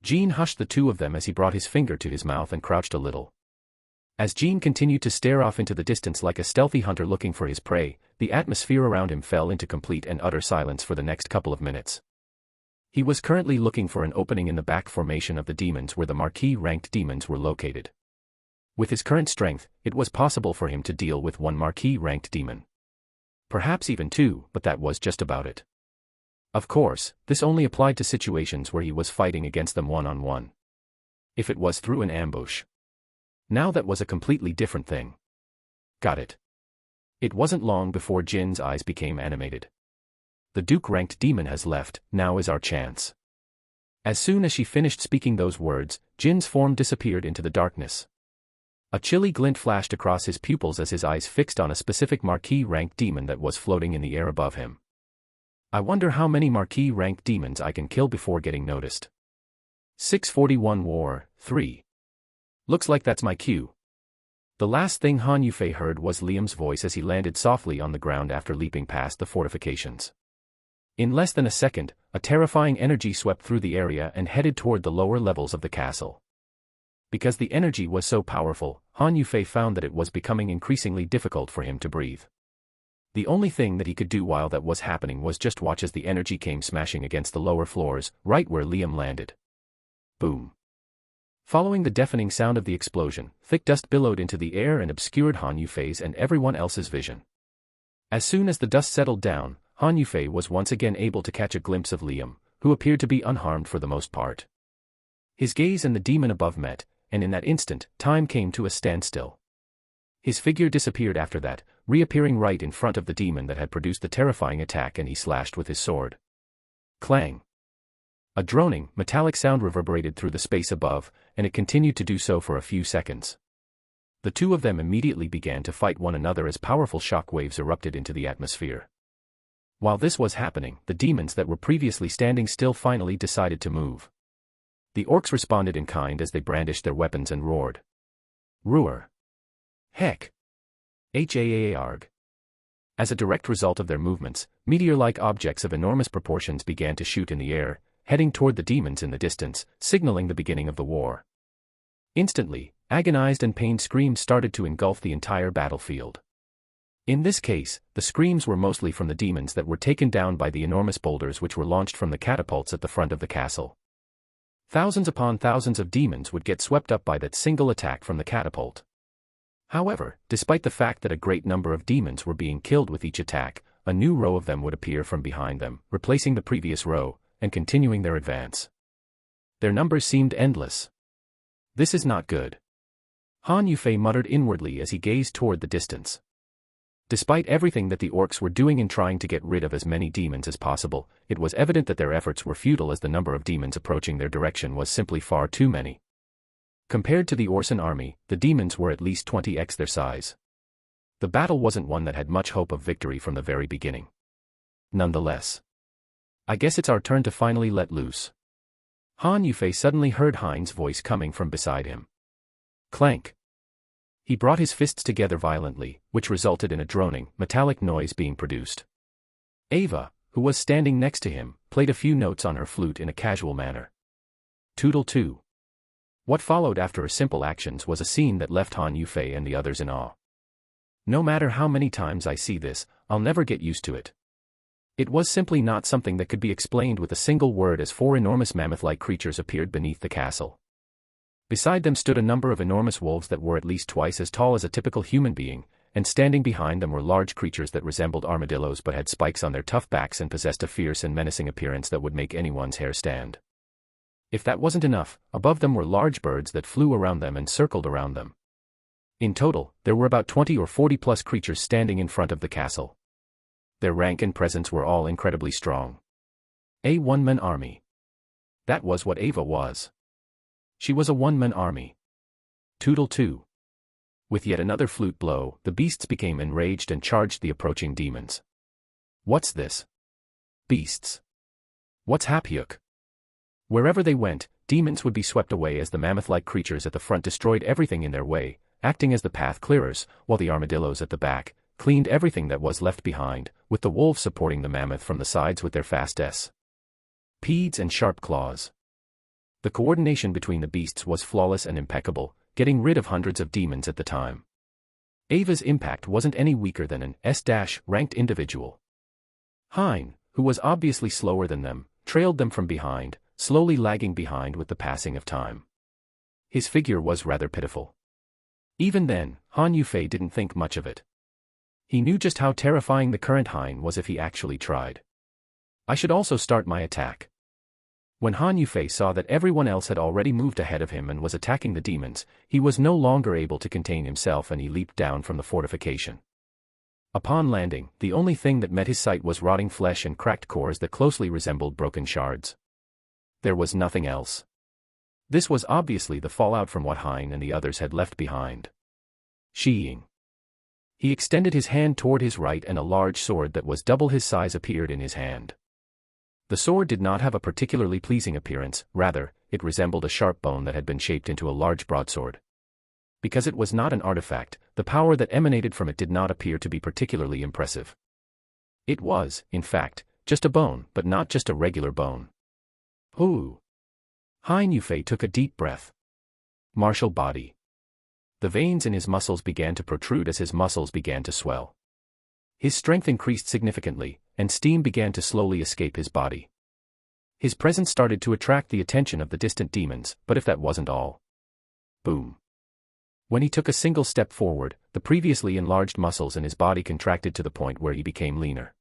Jean hushed the two of them as he brought his finger to his mouth and crouched a little. As Jean continued to stare off into the distance like a stealthy hunter looking for his prey, the atmosphere around him fell into complete and utter silence for the next couple of minutes. He was currently looking for an opening in the back formation of the demons where the Marquis-ranked demons were located. With his current strength, it was possible for him to deal with one Marquis-ranked demon. Perhaps even two, but that was just about it. Of course, this only applied to situations where he was fighting against them one-on-one. If it was through an ambush. Now that was a completely different thing. Got it. It wasn't long before Jin's eyes became animated. The Duke-ranked demon has left, now is our chance. As soon as she finished speaking those words, Jin's form disappeared into the darkness. A chilly glint flashed across his pupils as his eyes fixed on a specific marquee-ranked demon that was floating in the air above him. I wonder how many marquee-ranked demons I can kill before getting noticed. 641 War, 3. Looks like that's my cue. The last thing Han Yufei heard was Liam's voice as he landed softly on the ground after leaping past the fortifications. In less than a second, a terrifying energy swept through the area and headed toward the lower levels of the castle. Because the energy was so powerful, Han Yufei found that it was becoming increasingly difficult for him to breathe. The only thing that he could do while that was happening was just watch as the energy came smashing against the lower floors, right where Liam landed. Boom. Following the deafening sound of the explosion, thick dust billowed into the air and obscured Han Yufei's and everyone else's vision. As soon as the dust settled down, Han Yufei was once again able to catch a glimpse of Liam, who appeared to be unharmed for the most part. His gaze and the demon above met, and in that instant, time came to a standstill. His figure disappeared after that, reappearing right in front of the demon that had produced the terrifying attack, and he slashed with his sword. Clang! A droning, metallic sound reverberated through the space above, and it continued to do so for a few seconds. The two of them immediately began to fight one another as powerful shock waves erupted into the atmosphere. While this was happening, the demons that were previously standing still finally decided to move. The orcs responded in kind as they brandished their weapons and roared. Roar! Heck! Haarg! As a direct result of their movements, meteor-like objects of enormous proportions began to shoot in the air, heading toward the demons in the distance, signaling the beginning of the war. Instantly, agonized and pained screams started to engulf the entire battlefield. In this case, the screams were mostly from the demons that were taken down by the enormous boulders which were launched from the catapults at the front of the castle. Thousands upon thousands of demons would get swept up by that single attack from the catapult. However, despite the fact that a great number of demons were being killed with each attack, a new row of them would appear from behind them, replacing the previous row, and continuing their advance. Their numbers seemed endless. This is not good. Han Yufei muttered inwardly as he gazed toward the distance. Despite everything that the orcs were doing in trying to get rid of as many demons as possible, it was evident that their efforts were futile as the number of demons approaching their direction was simply far too many. Compared to the Orson army, the demons were at least 20x their size. The battle wasn't one that had much hope of victory from the very beginning. Nonetheless, I guess it's our turn to finally let loose. Han Yufei suddenly heard Hein's voice coming from beside him. Clank! He brought his fists together violently, which resulted in a droning, metallic noise being produced. Ava, who was standing next to him, played a few notes on her flute in a casual manner. Toodle too. What followed after her simple actions was a scene that left Han Yufei and the others in awe. No matter how many times I see this, I'll never get used to it. It was simply not something that could be explained with a single word as four enormous mammoth-like creatures appeared beneath the castle. Beside them stood a number of enormous wolves that were at least twice as tall as a typical human being, and standing behind them were large creatures that resembled armadillos but had spikes on their tough backs and possessed a fierce and menacing appearance that would make anyone's hair stand. If that wasn't enough, above them were large birds that flew around them and circled around them. In total, there were about 20 or 40 plus creatures standing in front of the castle. Their rank and presence were all incredibly strong. A one-man army. That was what Ava was. She was a one-man army. Toodle too. With yet another flute blow, the beasts became enraged and charged the approaching demons. What's this? Beasts. What's Hapyuk? Wherever they went, demons would be swept away as the mammoth-like creatures at the front destroyed everything in their way, acting as the path clearers, while the armadillos at the back cleaned everything that was left behind, with the wolves supporting the mammoth from the sides with their fast Peds and sharp claws. The coordination between the beasts was flawless and impeccable, getting rid of hundreds of demons at the time. Ava's impact wasn't any weaker than an S-ranked individual. Hein, who was obviously slower than them, trailed them from behind, slowly lagging behind with the passing of time. His figure was rather pitiful. Even then, Han Yufei didn't think much of it. He knew just how terrifying the current Hein was if he actually tried. I should also start my attack. When Han Yufei saw that everyone else had already moved ahead of him and was attacking the demons, he was no longer able to contain himself and he leaped down from the fortification. Upon landing, the only thing that met his sight was rotting flesh and cracked cores that closely resembled broken shards. There was nothing else. This was obviously the fallout from what Hein and the others had left behind. Sheeing. He extended his hand toward his right and a large sword that was double his size appeared in his hand. The sword did not have a particularly pleasing appearance, rather, it resembled a sharp bone that had been shaped into a large broadsword. Because it was not an artifact, the power that emanated from it did not appear to be particularly impressive. It was, in fact, just a bone, but not just a regular bone. Ooh! Han Yufei took a deep breath. Martial body. The veins in his muscles began to protrude as his muscles began to swell. His strength increased significantly, and steam began to slowly escape his body. His presence started to attract the attention of the distant demons, but if that wasn't all. Boom. When he took a single step forward, the previously enlarged muscles in his body contracted to the point where he became leaner.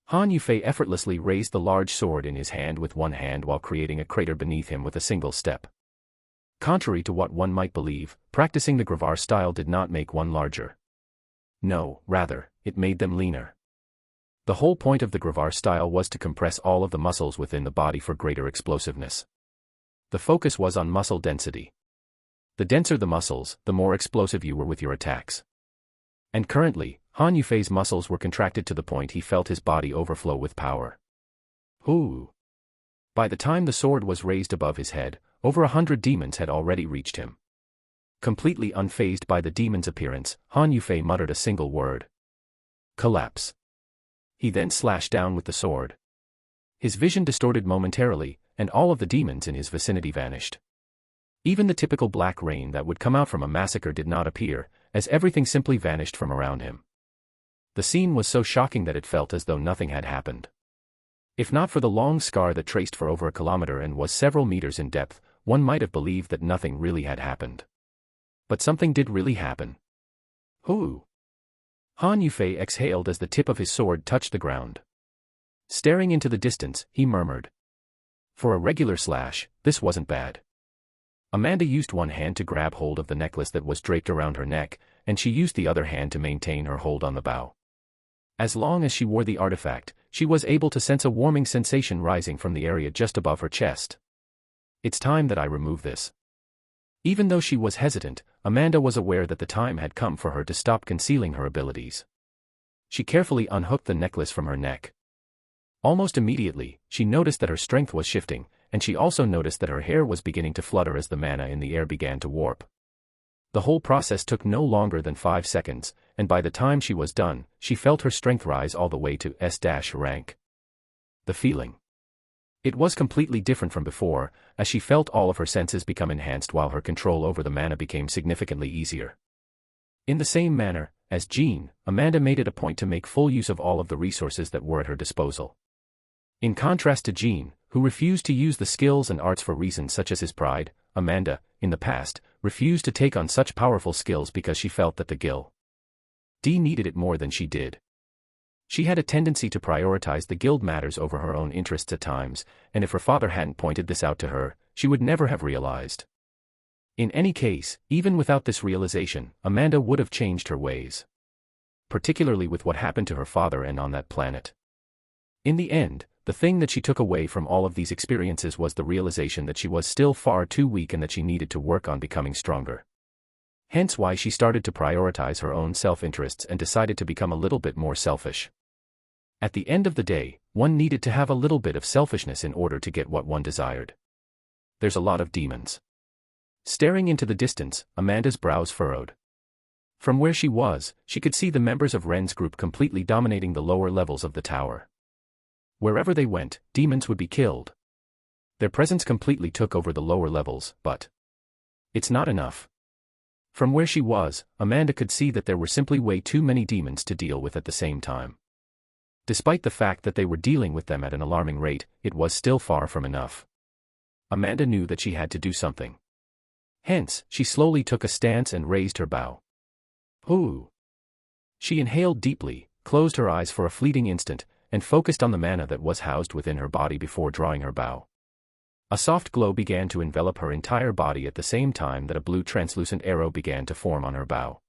Han Yufei effortlessly raised the large sword in his hand with one hand while creating a crater beneath him with a single step. Contrary to what one might believe, practicing the Gravar style did not make one larger. No, rather, it made them leaner. The whole point of the Gravar style was to compress all of the muscles within the body for greater explosiveness. The focus was on muscle density. The denser the muscles, the more explosive you were with your attacks. And currently, Han Yufei's muscles were contracted to the point he felt his body overflow with power. Ooh! By the time the sword was raised above his head, over 100 demons had already reached him. Completely unfazed by the demon's appearance, Han Yufei muttered a single word. Collapse. He then slashed down with the sword. His vision distorted momentarily, and all of the demons in his vicinity vanished. Even the typical black rain that would come out from a massacre did not appear, as everything simply vanished from around him. The scene was so shocking that it felt as though nothing had happened. If not for the long scar that traced for over a kilometer and was several meters in depth, one might have believed that nothing really had happened. But something did really happen. Ooh! Han Yufei exhaled as the tip of his sword touched the ground. Staring into the distance, he murmured. For a regular slash, this wasn't bad. Amanda used one hand to grab hold of the necklace that was draped around her neck, and she used the other hand to maintain her hold on the bow. As long as she wore the artifact, she was able to sense a warming sensation rising from the area just above her chest. It's time that I remove this. Even though she was hesitant, Amanda was aware that the time had come for her to stop concealing her abilities. She carefully unhooked the necklace from her neck. Almost immediately, she noticed that her strength was shifting, and she also noticed that her hair was beginning to flutter as the mana in the air began to warp. The whole process took no longer than 5 seconds, and by the time she was done, she felt her strength rise all the way to S- rank. The feeling. It was completely different from before, as she felt all of her senses become enhanced while her control over the mana became significantly easier. In the same manner, as Jean, Amanda made it a point to make full use of all of the resources that were at her disposal. In contrast to Jean, who refused to use the skills and arts for reasons such as his pride, Amanda, in the past, refused to take on such powerful skills because she felt that the guild needed it more than she did. She had a tendency to prioritize the guild matters over her own interests at times, and if her father hadn't pointed this out to her, she would never have realized. In any case, even without this realization, Amanda would have changed her ways. Particularly with what happened to her father and on that planet. In the end, the thing that she took away from all of these experiences was the realization that she was still far too weak and that she needed to work on becoming stronger. Hence why she started to prioritize her own self-interests and decided to become a little bit more selfish. At the end of the day, one needed to have a little bit of selfishness in order to get what one desired. There's a lot of demons. Staring into the distance, Amanda's brows furrowed. From where she was, she could see the members of Ren's group completely dominating the lower levels of the tower. Wherever they went, demons would be killed. Their presence completely took over the lower levels, but it's not enough. From where she was, Amanda could see that there were simply way too many demons to deal with at the same time. Despite the fact that they were dealing with them at an alarming rate, it was still far from enough. Amanda knew that she had to do something. Hence, she slowly took a stance and raised her bow. Ooh! She inhaled deeply, closed her eyes for a fleeting instant, and focused on the mana that was housed within her body before drawing her bow. A soft glow began to envelop her entire body at the same time that a blue translucent arrow began to form on her bow.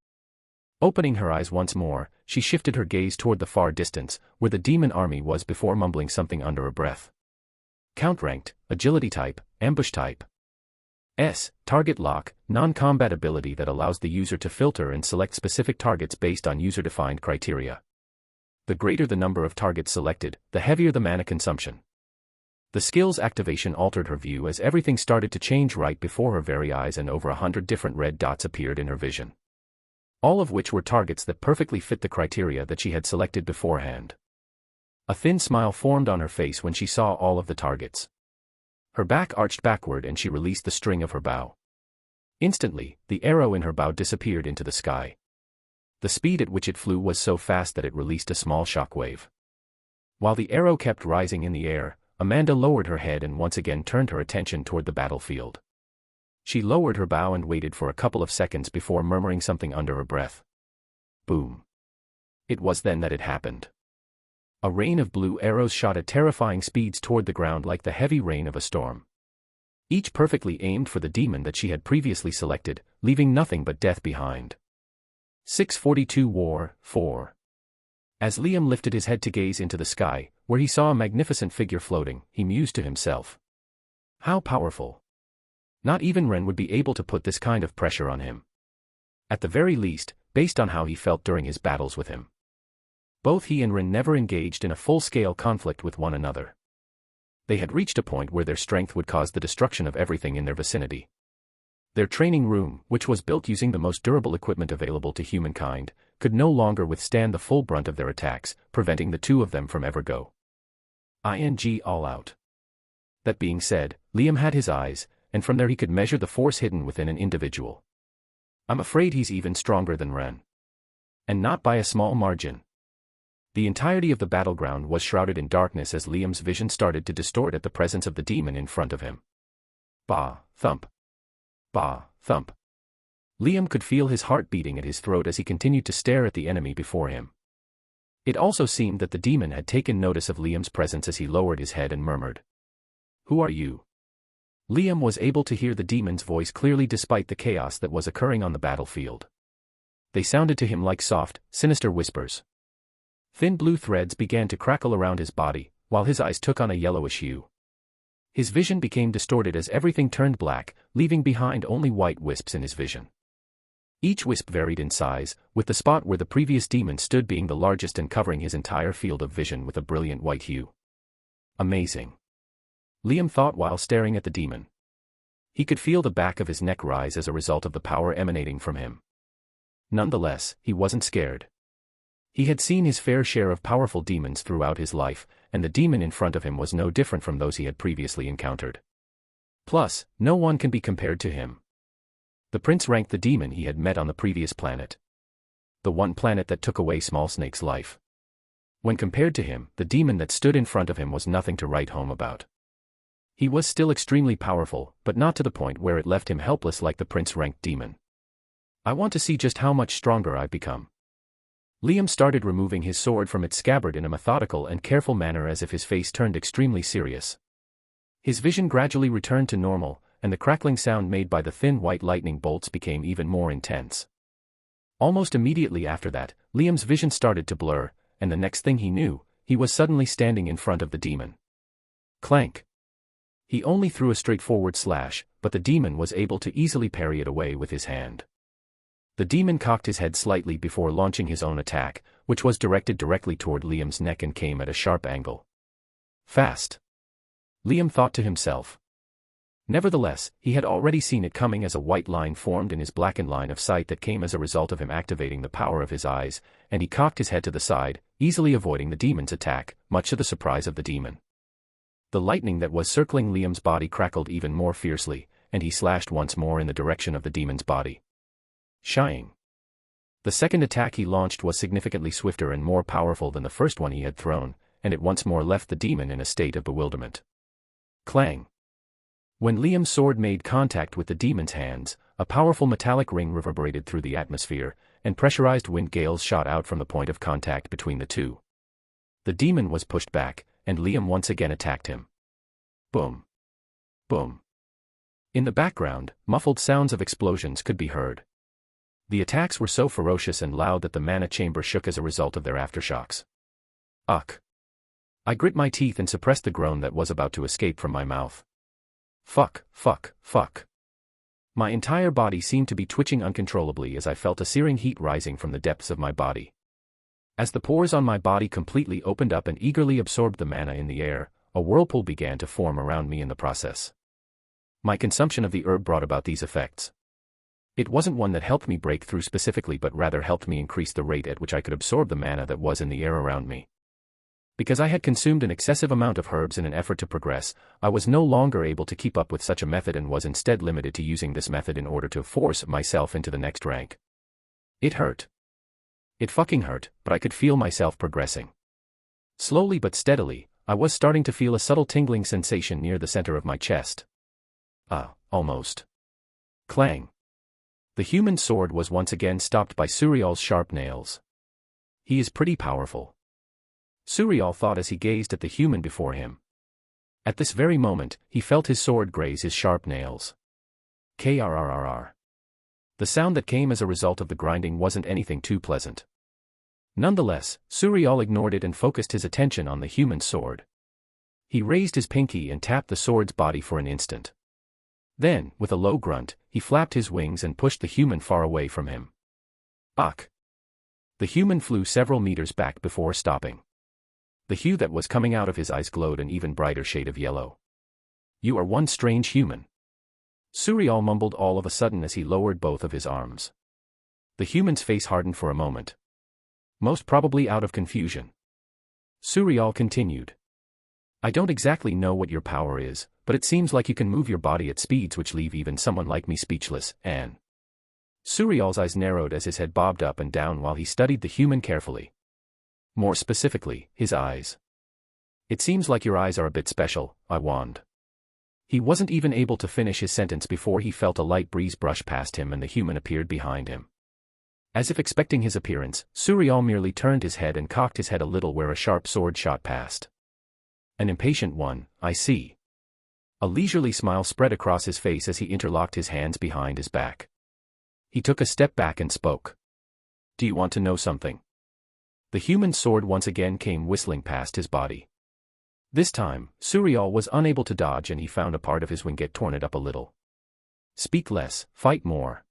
Opening her eyes once more, she shifted her gaze toward the far distance, where the demon army was before mumbling something under her breath. Count ranked, agility type, ambush type. Target lock, non-combat ability that allows the user to filter and select specific targets based on user-defined criteria. The greater the number of targets selected, the heavier the mana consumption. The skill's activation altered her view as everything started to change right before her very eyes and over 100 different red dots appeared in her vision. All of which were targets that perfectly fit the criteria that she had selected beforehand. A thin smile formed on her face when she saw all of the targets. Her back arched backward and she released the string of her bow. Instantly, the arrow in her bow disappeared into the sky. The speed at which it flew was so fast that it released a small shockwave. While the arrow kept rising in the air, Amanda lowered her head and once again turned her attention toward the battlefield. She lowered her bow and waited for a couple of seconds before murmuring something under her breath. Boom. It was then that it happened. A rain of blue arrows shot at terrifying speeds toward the ground like the heavy rain of a storm. Each perfectly aimed for the demon that she had previously selected, leaving nothing but death behind. 642 War 4. As Liam lifted his head to gaze into the sky, where he saw a magnificent figure floating, he mused to himself. How powerful. Not even Ren would be able to put this kind of pressure on him. At the very least, based on how he felt during his battles with him. Both he and Ren never engaged in a full-scale conflict with one another. They had reached a point where their strength would cause the destruction of everything in their vicinity. Their training room, which was built using the most durable equipment available to humankind, could no longer withstand the full brunt of their attacks, preventing the two of them from ever go all out. That being said, Liam had his eyes, and from there he could measure the force hidden within an individual. I'm afraid he's even stronger than Ren. And not by a small margin. The entirety of the battleground was shrouded in darkness as Liam's vision started to distort at the presence of the demon in front of him. Bah, thump. Bah, thump. Liam could feel his heart beating at his throat as he continued to stare at the enemy before him. It also seemed that the demon had taken notice of Liam's presence as he lowered his head and murmured. Who are you? Liam was able to hear the demon's voice clearly despite the chaos that was occurring on the battlefield. They sounded to him like soft, sinister whispers. Thin blue threads began to crackle around his body, while his eyes took on a yellowish hue. His vision became distorted as everything turned black, leaving behind only white wisps in his vision. Each wisp varied in size, with the spot where the previous demon stood being the largest and covering his entire field of vision with a brilliant white hue. Amazing. Liam thought while staring at the demon. He could feel the back of his neck rise as a result of the power emanating from him. Nonetheless, he wasn't scared. He had seen his fair share of powerful demons throughout his life, and the demon in front of him was no different from those he had previously encountered. Plus, no one can be compared to him. The prince ranked the demon he had met on the previous planet. The one planet that took away Small Snake's life. When compared to him, the demon that stood in front of him was nothing to write home about. He was still extremely powerful, but not to the point where it left him helpless like the prince-ranked demon. I want to see just how much stronger I've become. Liam started removing his sword from its scabbard in a methodical and careful manner as if his face turned extremely serious. His vision gradually returned to normal, and the crackling sound made by the thin white lightning bolts became even more intense. Almost immediately after that, Liam's vision started to blur, and the next thing he knew, he was suddenly standing in front of the demon. Clank. He only threw a straightforward slash, but the demon was able to easily parry it away with his hand. The demon cocked his head slightly before launching his own attack, which was directed directly toward Liam's neck and came at a sharp angle. Fast. Liam thought to himself. Nevertheless, he had already seen it coming as a white line formed in his blackened line of sight that came as a result of him activating the power of his eyes, and he cocked his head to the side, easily avoiding the demon's attack, much to the surprise of the demon. The lightning that was circling Liam's body crackled even more fiercely, and he slashed once more in the direction of the demon's body. Shying. The second attack he launched was significantly swifter and more powerful than the first one he had thrown, and it once more left the demon in a state of bewilderment. Clang. When Liam's sword made contact with the demon's hands, a powerful metallic ring reverberated through the atmosphere, and pressurized wind gales shot out from the point of contact between the two. The demon was pushed back, and Liam once again attacked him. Boom. Boom. In the background, muffled sounds of explosions could be heard. The attacks were so ferocious and loud that the mana chamber shook as a result of their aftershocks. Ugh. I grit my teeth and suppressed the groan that was about to escape from my mouth. Fuck, fuck, fuck. My entire body seemed to be twitching uncontrollably as I felt a searing heat rising from the depths of my body. As the pores on my body completely opened up and eagerly absorbed the mana in the air, a whirlpool began to form around me in the process. My consumption of the herb brought about these effects. It wasn't one that helped me break through specifically, but rather helped me increase the rate at which I could absorb the mana that was in the air around me. Because I had consumed an excessive amount of herbs in an effort to progress, I was no longer able to keep up with such a method and was instead limited to using this method in order to force myself into the next rank. It hurt. It fucking hurt, but I could feel myself progressing. Slowly but steadily, I was starting to feel a subtle tingling sensation near the center of my chest. Almost. Clang. The human sword was once again stopped by Suriel's sharp nails. He is pretty powerful. Suriel thought as he gazed at the human before him. At this very moment, he felt his sword graze his sharp nails. Krrrr. The sound that came as a result of the grinding wasn't anything too pleasant. Nonetheless, Suriel ignored it and focused his attention on the human sword. He raised his pinky and tapped the sword's body for an instant. Then, with a low grunt, he flapped his wings and pushed the human far away from him. Ach! The human flew several meters back before stopping. The hue that was coming out of his eyes glowed an even brighter shade of yellow. You are one strange human. Suriel mumbled all of a sudden as he lowered both of his arms. The human's face hardened for a moment. Most probably out of confusion. Suriel continued. I don't exactly know what your power is, but it seems like you can move your body at speeds which leave even someone like me speechless, and... Suriel's eyes narrowed as his head bobbed up and down while he studied the human carefully. More specifically, his eyes. It seems like your eyes are a bit special, I warned. He wasn't even able to finish his sentence before he felt a light breeze brush past him and the human appeared behind him. As if expecting his appearance, Suriel merely turned his head and cocked his head a little where a sharp sword shot past. An impatient one, I see. A leisurely smile spread across his face as he interlocked his hands behind his back. He took a step back and spoke. Do you want to know something? The human sword once again came whistling past his body. This time, Suriel was unable to dodge and he found a part of his wing get torn up a little. Speak less, fight more.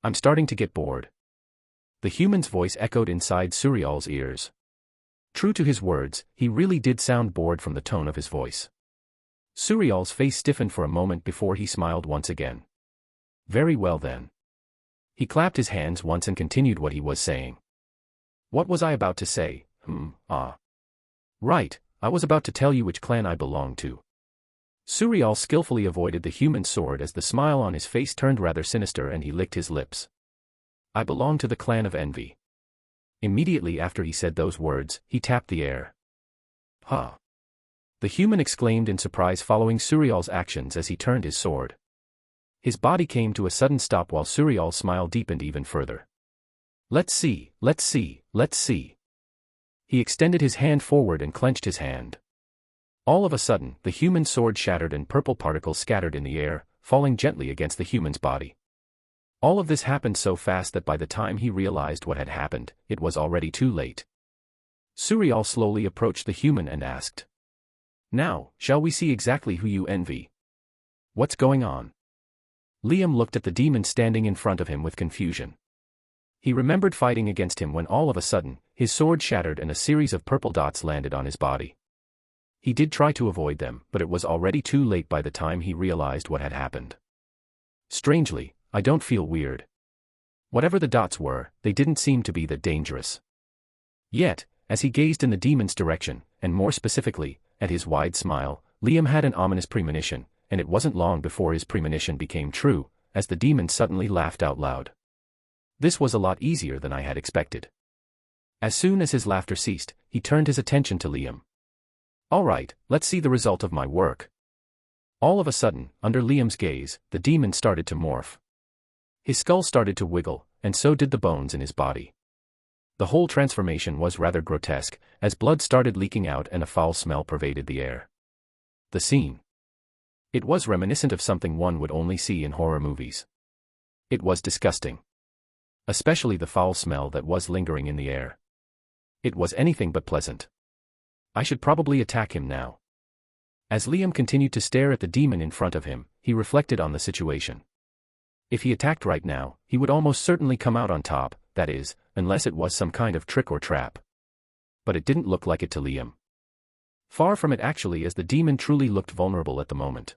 I'm starting to get bored. The human's voice echoed inside Suriel's ears. True to his words, he really did sound bored from the tone of his voice. Suriel's face stiffened for a moment before he smiled once again. Very well then. He clapped his hands once and continued what he was saying. What was I about to say? Right, I was about to tell you which clan I belong to. Suriel skillfully avoided the human sword as the smile on his face turned rather sinister and he licked his lips. I belong to the clan of envy. Immediately after he said those words, he tapped the air. Huh. The human exclaimed in surprise following Suriel's actions as he turned his sword. His body came to a sudden stop while Suriel's smile deepened even further. Let's see, let's see, let's see. He extended his hand forward and clenched his hand. All of a sudden, the human sword shattered and purple particles scattered in the air, falling gently against the human's body. All of this happened so fast that by the time he realized what had happened, it was already too late. Suriel slowly approached the human and asked. Now, shall we see exactly who you envy? What's going on? Liam looked at the demon standing in front of him with confusion. He remembered fighting against him when all of a sudden, his sword shattered and a series of purple dots landed on his body. He did try to avoid them, but it was already too late by the time he realized what had happened. Strangely, I don't feel weird. Whatever the dots were, they didn't seem to be that dangerous. Yet, as he gazed in the demon's direction, and more specifically, at his wide smile, Liam had an ominous premonition, and it wasn't long before his premonition became true, as the demon suddenly laughed out loud. This was a lot easier than I had expected. As soon as his laughter ceased, he turned his attention to Liam. All right, let's see the result of my work. All of a sudden, under Liam's gaze, the demon started to morph. His skull started to wiggle, and so did the bones in his body. The whole transformation was rather grotesque, as blood started leaking out and a foul smell pervaded the air. The scene. It was reminiscent of something one would only see in horror movies. It was disgusting. Especially the foul smell that was lingering in the air. It was anything but pleasant. I should probably attack him now. As Liam continued to stare at the demon in front of him, he reflected on the situation. If he attacked right now, he would almost certainly come out on top, that is, unless it was some kind of trick or trap. But it didn't look like it to Liam. Far from it actually, as the demon truly looked vulnerable at the moment.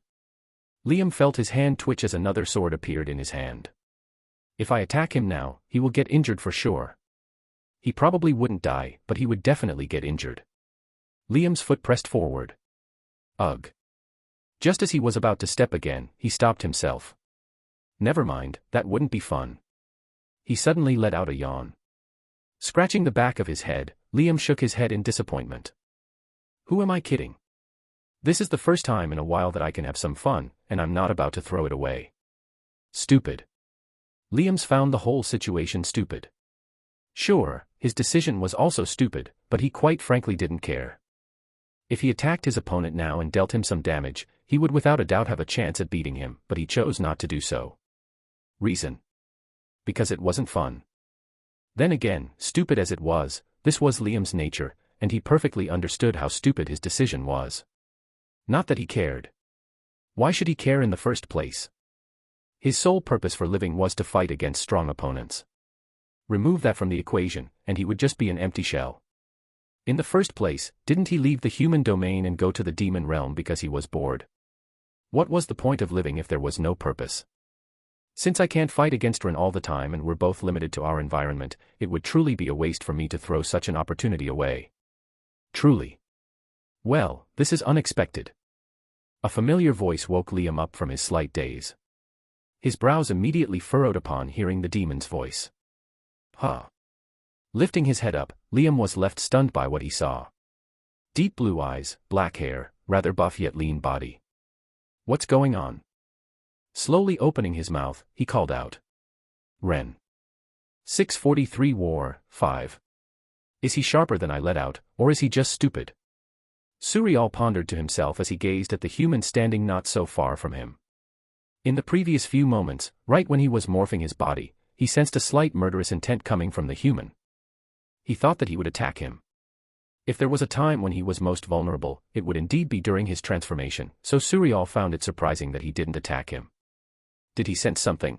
Liam felt his hand twitch as another sword appeared in his hand. If I attack him now, he will get injured for sure. He probably wouldn't die, but he would definitely get injured. Liam's foot pressed forward. Ugh. Just as he was about to step again, he stopped himself. Never mind, that wouldn't be fun. He suddenly let out a yawn. Scratching the back of his head, Liam shook his head in disappointment. Who am I kidding? This is the first time in a while that I can have some fun, and I'm not about to throw it away. Stupid. Liam's found the whole situation stupid. Sure, his decision was also stupid, but he quite frankly didn't care. If he attacked his opponent now and dealt him some damage, he would without a doubt have a chance at beating him, but he chose not to do so. Reason? Because it wasn't fun. Then again, stupid as it was, this was Liam's nature, and he perfectly understood how stupid his decision was. Not that he cared. Why should he care in the first place? His sole purpose for living was to fight against strong opponents. Remove that from the equation, and he would just be an empty shell. In the first place, didn't he leave the human domain and go to the demon realm because he was bored? What was the point of living if there was no purpose? Since I can't fight against Ren all the time and we're both limited to our environment, it would truly be a waste for me to throw such an opportunity away. Truly. Well, this is unexpected. A familiar voice woke Liam up from his slight daze. His brows immediately furrowed upon hearing the demon's voice. Huh. Lifting his head up, Liam was left stunned by what he saw. Deep blue eyes, black hair, rather buff yet lean body. What's going on? Slowly opening his mouth, he called out. Ren. 643 War, 5. Is he sharper than I let out, or is he just stupid? Suriel pondered to himself as he gazed at the human standing not so far from him. In the previous few moments, right when he was morphing his body, he sensed a slight murderous intent coming from the human. He thought that he would attack him. If there was a time when he was most vulnerable, it would indeed be during his transformation, so Suriel found it surprising that he didn't attack him. Did he sense something?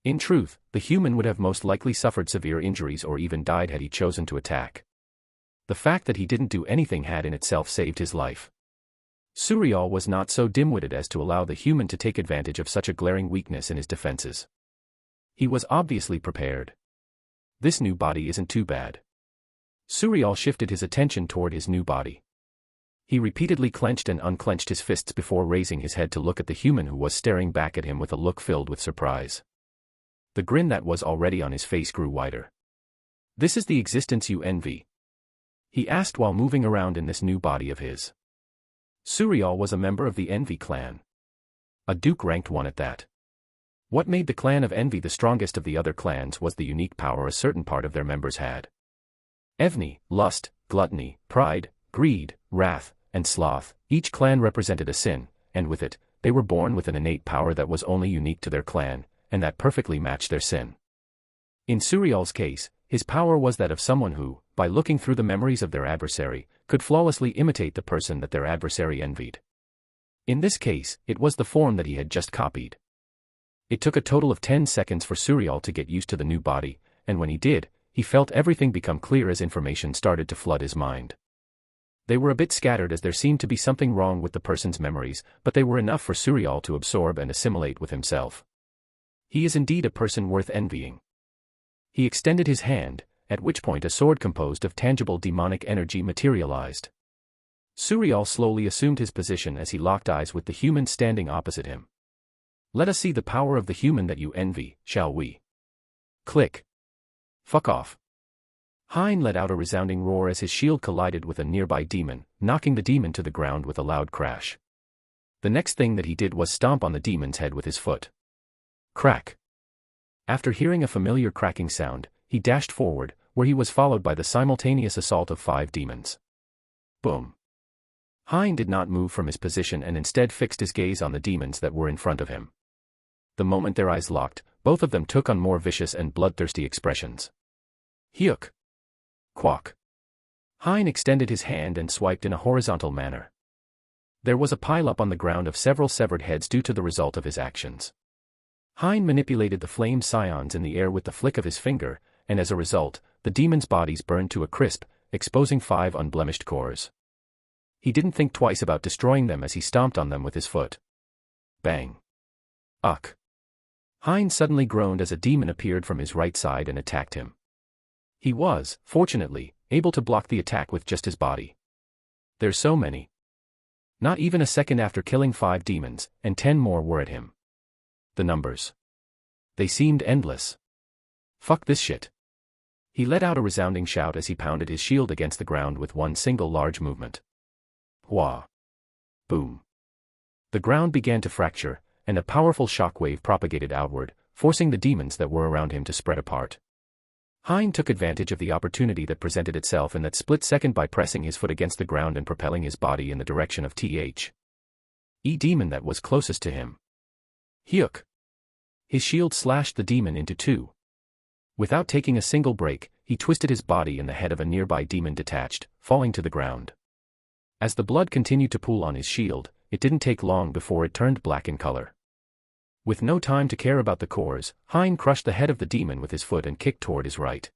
In truth, the human would have most likely suffered severe injuries or even died had he chosen to attack. The fact that he didn't do anything had in itself saved his life. Suriel was not so dim-witted as to allow the human to take advantage of such a glaring weakness in his defenses. He was obviously prepared. This new body isn't too bad. Suriel shifted his attention toward his new body. He repeatedly clenched and unclenched his fists before raising his head to look at the human who was staring back at him with a look filled with surprise. The grin that was already on his face grew wider. This is the existence you envy? He asked while moving around in this new body of his. Suriel was a member of the Envy clan. A Duke-ranked one at that. What made the clan of Envy the strongest of the other clans was the unique power a certain part of their members had. Envy, lust, gluttony, pride, greed, wrath, and sloth, each clan represented a sin, and with it, they were born with an innate power that was only unique to their clan, and that perfectly matched their sin. In Suriel's case, his power was that of someone who, by looking through the memories of their adversary, could flawlessly imitate the person that their adversary envied. In this case, it was the form that he had just copied. It took a total of 10 seconds for Suriel to get used to the new body, and when he did, he felt everything become clear as information started to flood his mind. They were a bit scattered as there seemed to be something wrong with the person's memories, but they were enough for Suriel to absorb and assimilate with himself. He is indeed a person worth envying. He extended his hand, at which point a sword composed of tangible demonic energy materialized. Suriel slowly assumed his position as he locked eyes with the human standing opposite him. Let us see the power of the human that you envy, shall we? Click. Fuck off. Hein let out a resounding roar as his shield collided with a nearby demon, knocking the demon to the ground with a loud crash. The next thing that he did was stomp on the demon's head with his foot. Crack. After hearing a familiar cracking sound, he dashed forward, where he was followed by the simultaneous assault of 5 demons. Boom. Hein did not move from his position and instead fixed his gaze on the demons that were in front of him. The moment their eyes locked, both of them took on more vicious and bloodthirsty expressions. Hyuk. Quack. Hein extended his hand and swiped in a horizontal manner. There was a pile-up on the ground of several severed heads due to the result of his actions. Hein manipulated the flame scions in the air with the flick of his finger, and as a result, the demons' bodies burned to a crisp, exposing 5 unblemished cores. He didn't think twice about destroying them as he stomped on them with his foot. Bang. Ugh. Hein suddenly groaned as a demon appeared from his right side and attacked him. He was, fortunately, able to block the attack with just his body. There's so many. Not even a second after killing 5 demons, and 10 more were at him. The numbers. They seemed endless. Fuck this shit. He let out a resounding shout as he pounded his shield against the ground with one single large movement. Wah. Boom. The ground began to fracture, and a powerful shockwave propagated outward, forcing the demons that were around him to spread apart. Hein took advantage of the opportunity that presented itself in that split second by pressing his foot against the ground and propelling his body in the direction of Th. E demon that was closest to him. Hyuk. His shield slashed the demon into 2. Without taking a single break, he twisted his body and the head of a nearby demon detached, falling to the ground. As the blood continued to pool on his shield, it didn't take long before it turned black in color. With no time to care about the cores, Hein crushed the head of the demon with his foot and kicked toward his right.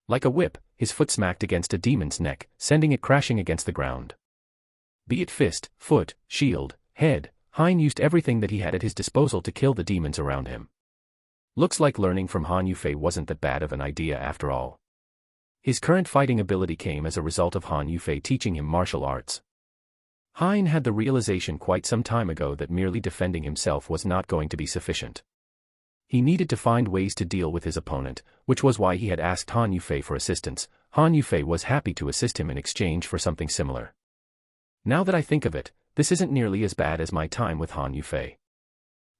Like a whip, his foot smacked against a demon's neck, sending it crashing against the ground. Be it fist, foot, shield, head, Hein used everything that he had at his disposal to kill the demons around him. Looks like learning from Han Yufei wasn't that bad of an idea after all. His current fighting ability came as a result of Han Yufei teaching him martial arts. Hein had the realization quite some time ago that merely defending himself was not going to be sufficient. He needed to find ways to deal with his opponent, which was why he had asked Han Yufei for assistance. Han Yufei was happy to assist him in exchange for something similar. Now that I think of it, this isn't nearly as bad as my time with Han Yufei.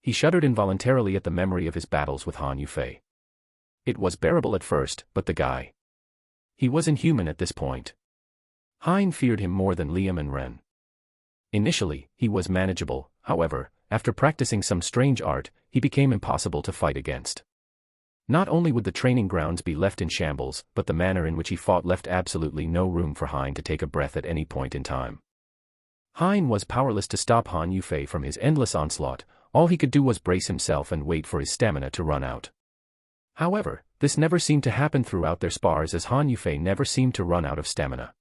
He shuddered involuntarily at the memory of his battles with Han Yufei. It was bearable at first, but the guy. He was inhuman at this point. Hein feared him more than Liam and Ren. Initially, he was manageable, however, after practicing some strange art, he became impossible to fight against. Not only would the training grounds be left in shambles, but the manner in which he fought left absolutely no room for Hein to take a breath at any point in time. Hein was powerless to stop Han Yufei from his endless onslaught. All he could do was brace himself and wait for his stamina to run out. However, this never seemed to happen throughout their spars as Han Yufei never seemed to run out of stamina.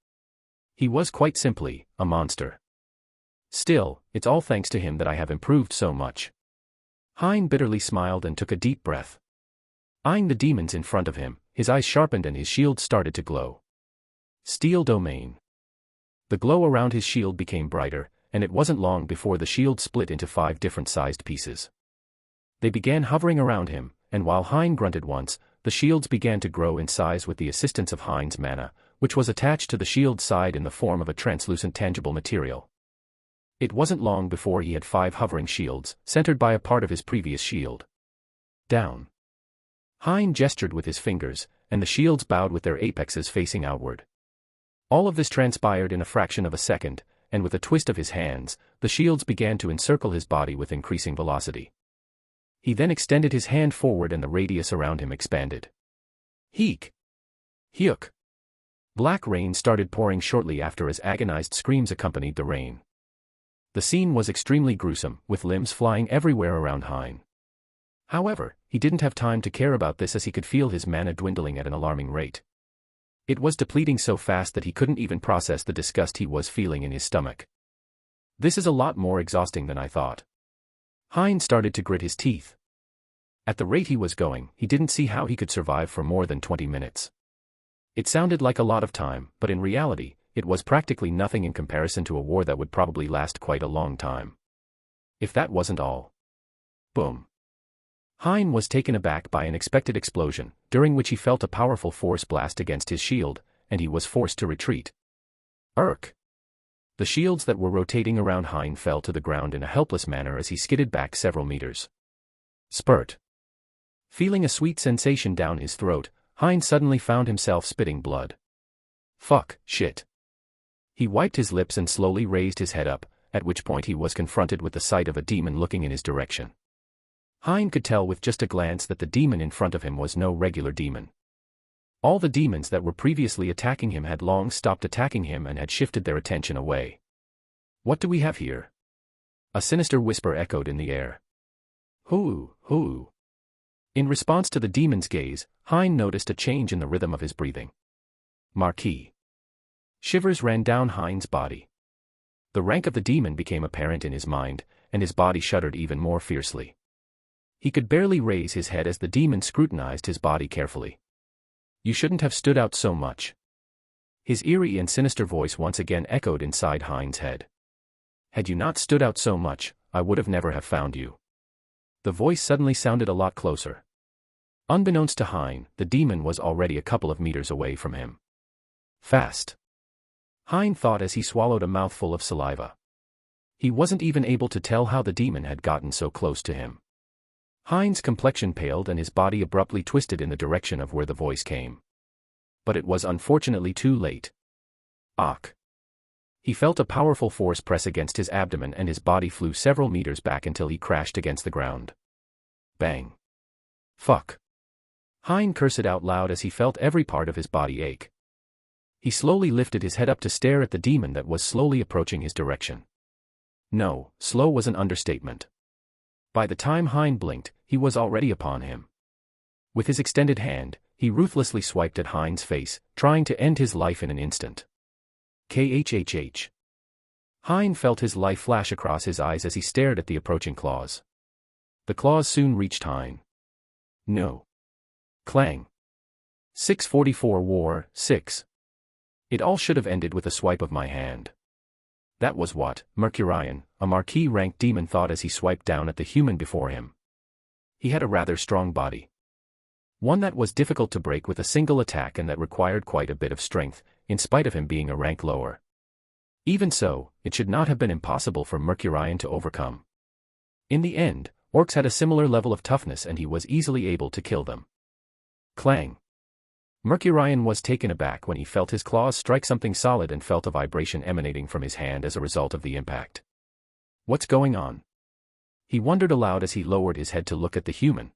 He was quite simply a monster. Still, it's all thanks to him that I have improved so much. Hein bitterly smiled and took a deep breath. Eyeing the demons in front of him, his eyes sharpened and his shield started to glow. Steel domain. The glow around his shield became brighter, and it wasn't long before the shield split into 5 different sized pieces. They began hovering around him, and while Hein grunted once, the shields began to grow in size with the assistance of Hein's mana, which was attached to the shield's side in the form of a translucent tangible material. It wasn't long before he had 5 hovering shields, centered by a part of his previous shield. Down. Hein gestured with his fingers, and the shields bowed with their apexes facing outward. All of this transpired in a fraction of a second, and with a twist of his hands, the shields began to encircle his body with increasing velocity. He then extended his hand forward and the radius around him expanded. Heek! Hyuk! Black rain started pouring shortly after as agonized screams accompanied the rain. The scene was extremely gruesome, with limbs flying everywhere around Hein. However, he didn't have time to care about this as he could feel his mana dwindling at an alarming rate. It was depleting so fast that he couldn't even process the disgust he was feeling in his stomach. This is a lot more exhausting than I thought. Hein started to grit his teeth. At the rate he was going, he didn't see how he could survive for more than 20 minutes. It sounded like a lot of time, but in reality, it was practically nothing in comparison to a war that would probably last quite a long time. If that wasn't all. Boom. Hein was taken aback by an unexpected explosion, during which he felt a powerful force blast against his shield, and he was forced to retreat. Urk. The shields that were rotating around Hein fell to the ground in a helpless manner as he skidded back several meters. Spurt. Feeling a sweet sensation down his throat, Hein suddenly found himself spitting blood. Fuck, shit. He wiped his lips and slowly raised his head up, at which point he was confronted with the sight of a demon looking in his direction. Hein could tell with just a glance that the demon in front of him was no regular demon. All the demons that were previously attacking him had long stopped attacking him and had shifted their attention away. What do we have here? A sinister whisper echoed in the air. Hoo. In response to the demon's gaze, Hein noticed a change in the rhythm of his breathing. Marquis. Shivers ran down Hein's body. The rank of the demon became apparent in his mind, and his body shuddered even more fiercely. He could barely raise his head as the demon scrutinized his body carefully. You shouldn't have stood out so much. His eerie and sinister voice once again echoed inside Hein's head. Had you not stood out so much, I would have never have found you. The voice suddenly sounded a lot closer. Unbeknownst to Hein, the demon was already a couple of meters away from him. Fast. Hein thought as he swallowed a mouthful of saliva. He wasn't even able to tell how the demon had gotten so close to him. Hein's complexion paled and his body abruptly twisted in the direction of where the voice came. But it was unfortunately too late. Ach. He felt a powerful force press against his abdomen and his body flew several meters back until he crashed against the ground. Bang. Fuck. Hein cursed out loud as he felt every part of his body ache. He slowly lifted his head up to stare at the demon that was slowly approaching his direction. No, slow was an understatement. By the time Hein blinked, he was already upon him. With his extended hand, he ruthlessly swiped at Hein's face, trying to end his life in an instant. KHHH. Hein felt his life flash across his eyes as he stared at the approaching claws. The claws soon reached Hein. No. Clang. 644 War, 6. It all should have ended with a swipe of my hand. That was what Mercurian, a Marquis-ranked demon, thought as he swiped down at the human before him. He had a rather strong body. One that was difficult to break with a single attack and that required quite a bit of strength, in spite of him being a rank lower. Even so, it should not have been impossible for Mercurian to overcome. In the end, orcs had a similar level of toughness and he was easily able to kill them. Clang. Mercurian was taken aback when he felt his claws strike something solid and felt a vibration emanating from his hand as a result of the impact. What's going on? He wondered aloud as he lowered his head to look at the human.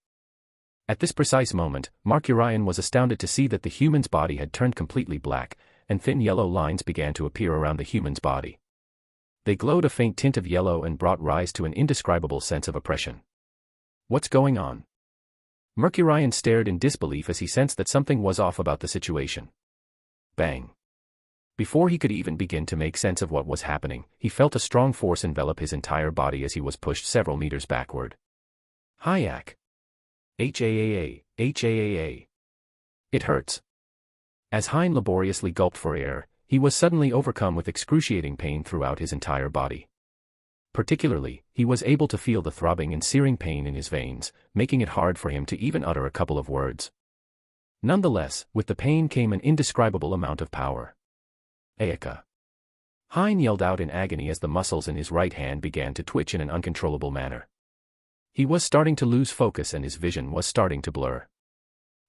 At this precise moment, Mercurian was astounded to see that the human's body had turned completely black, and thin yellow lines began to appear around the human's body. They glowed a faint tint of yellow and brought rise to an indescribable sense of oppression. What's going on? Mercurian stared in disbelief as he sensed that something was off about the situation. Bang. Before he could even begin to make sense of what was happening, he felt a strong force envelop his entire body as he was pushed several meters backward. Hyak. HAAA. It hurts. As Hein laboriously gulped for air, he was suddenly overcome with excruciating pain throughout his entire body. Particularly, he was able to feel the throbbing and searing pain in his veins, making it hard for him to even utter a couple of words. Nonetheless, with the pain came an indescribable amount of power. Ayaka. Hein yelled out in agony as the muscles in his right hand began to twitch in an uncontrollable manner. He was starting to lose focus and his vision was starting to blur.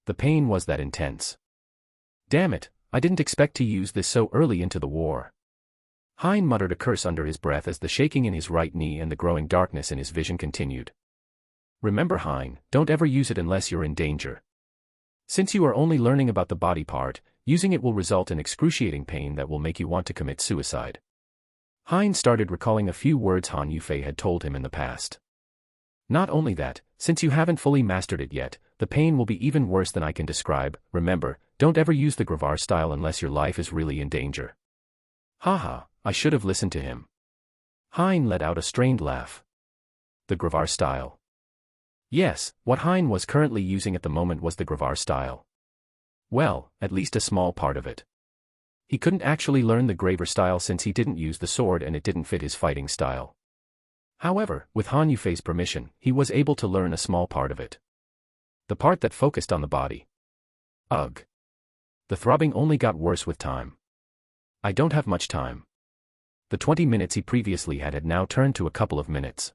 The pain was that intense. Damn it, I didn't expect to use this so early into the war. Hein muttered a curse under his breath as the shaking in his right knee and the growing darkness in his vision continued. Remember, Hein, don't ever use it unless you're in danger. Since you are only learning about the body part, using it will result in excruciating pain that will make you want to commit suicide. Hein started recalling a few words Han Yufei had told him in the past. Not only that, since you haven't fully mastered it yet, the pain will be even worse than I can describe. Remember, don't ever use the Gravar style unless your life is really in danger. Haha, I should have listened to him. Hein let out a strained laugh. The Gravar style. Yes, what Hein was currently using at the moment was the Gravar style. Well, at least a small part of it. He couldn't actually learn the Graver style since he didn't use the sword and it didn't fit his fighting style. However, with Han Yufei's permission, he was able to learn a small part of it. The part that focused on the body. Ugh. The throbbing only got worse with time. I don't have much time. The 20 minutes he previously had now turned to a couple of minutes.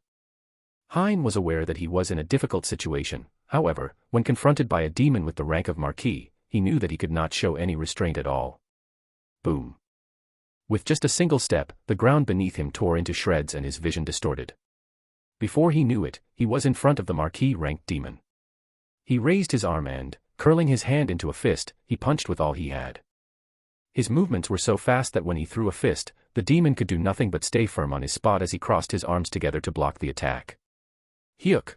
Hein was aware that he was in a difficult situation, however, when confronted by a demon with the rank of Marquis, he knew that he could not show any restraint at all. Boom. With just a single step, the ground beneath him tore into shreds and his vision distorted. Before he knew it, he was in front of the Marquis-ranked demon. He raised his arm and, curling his hand into a fist, he punched with all he had. His movements were so fast that when he threw a fist, the demon could do nothing but stay firm on his spot as he crossed his arms together to block the attack. Hyuk.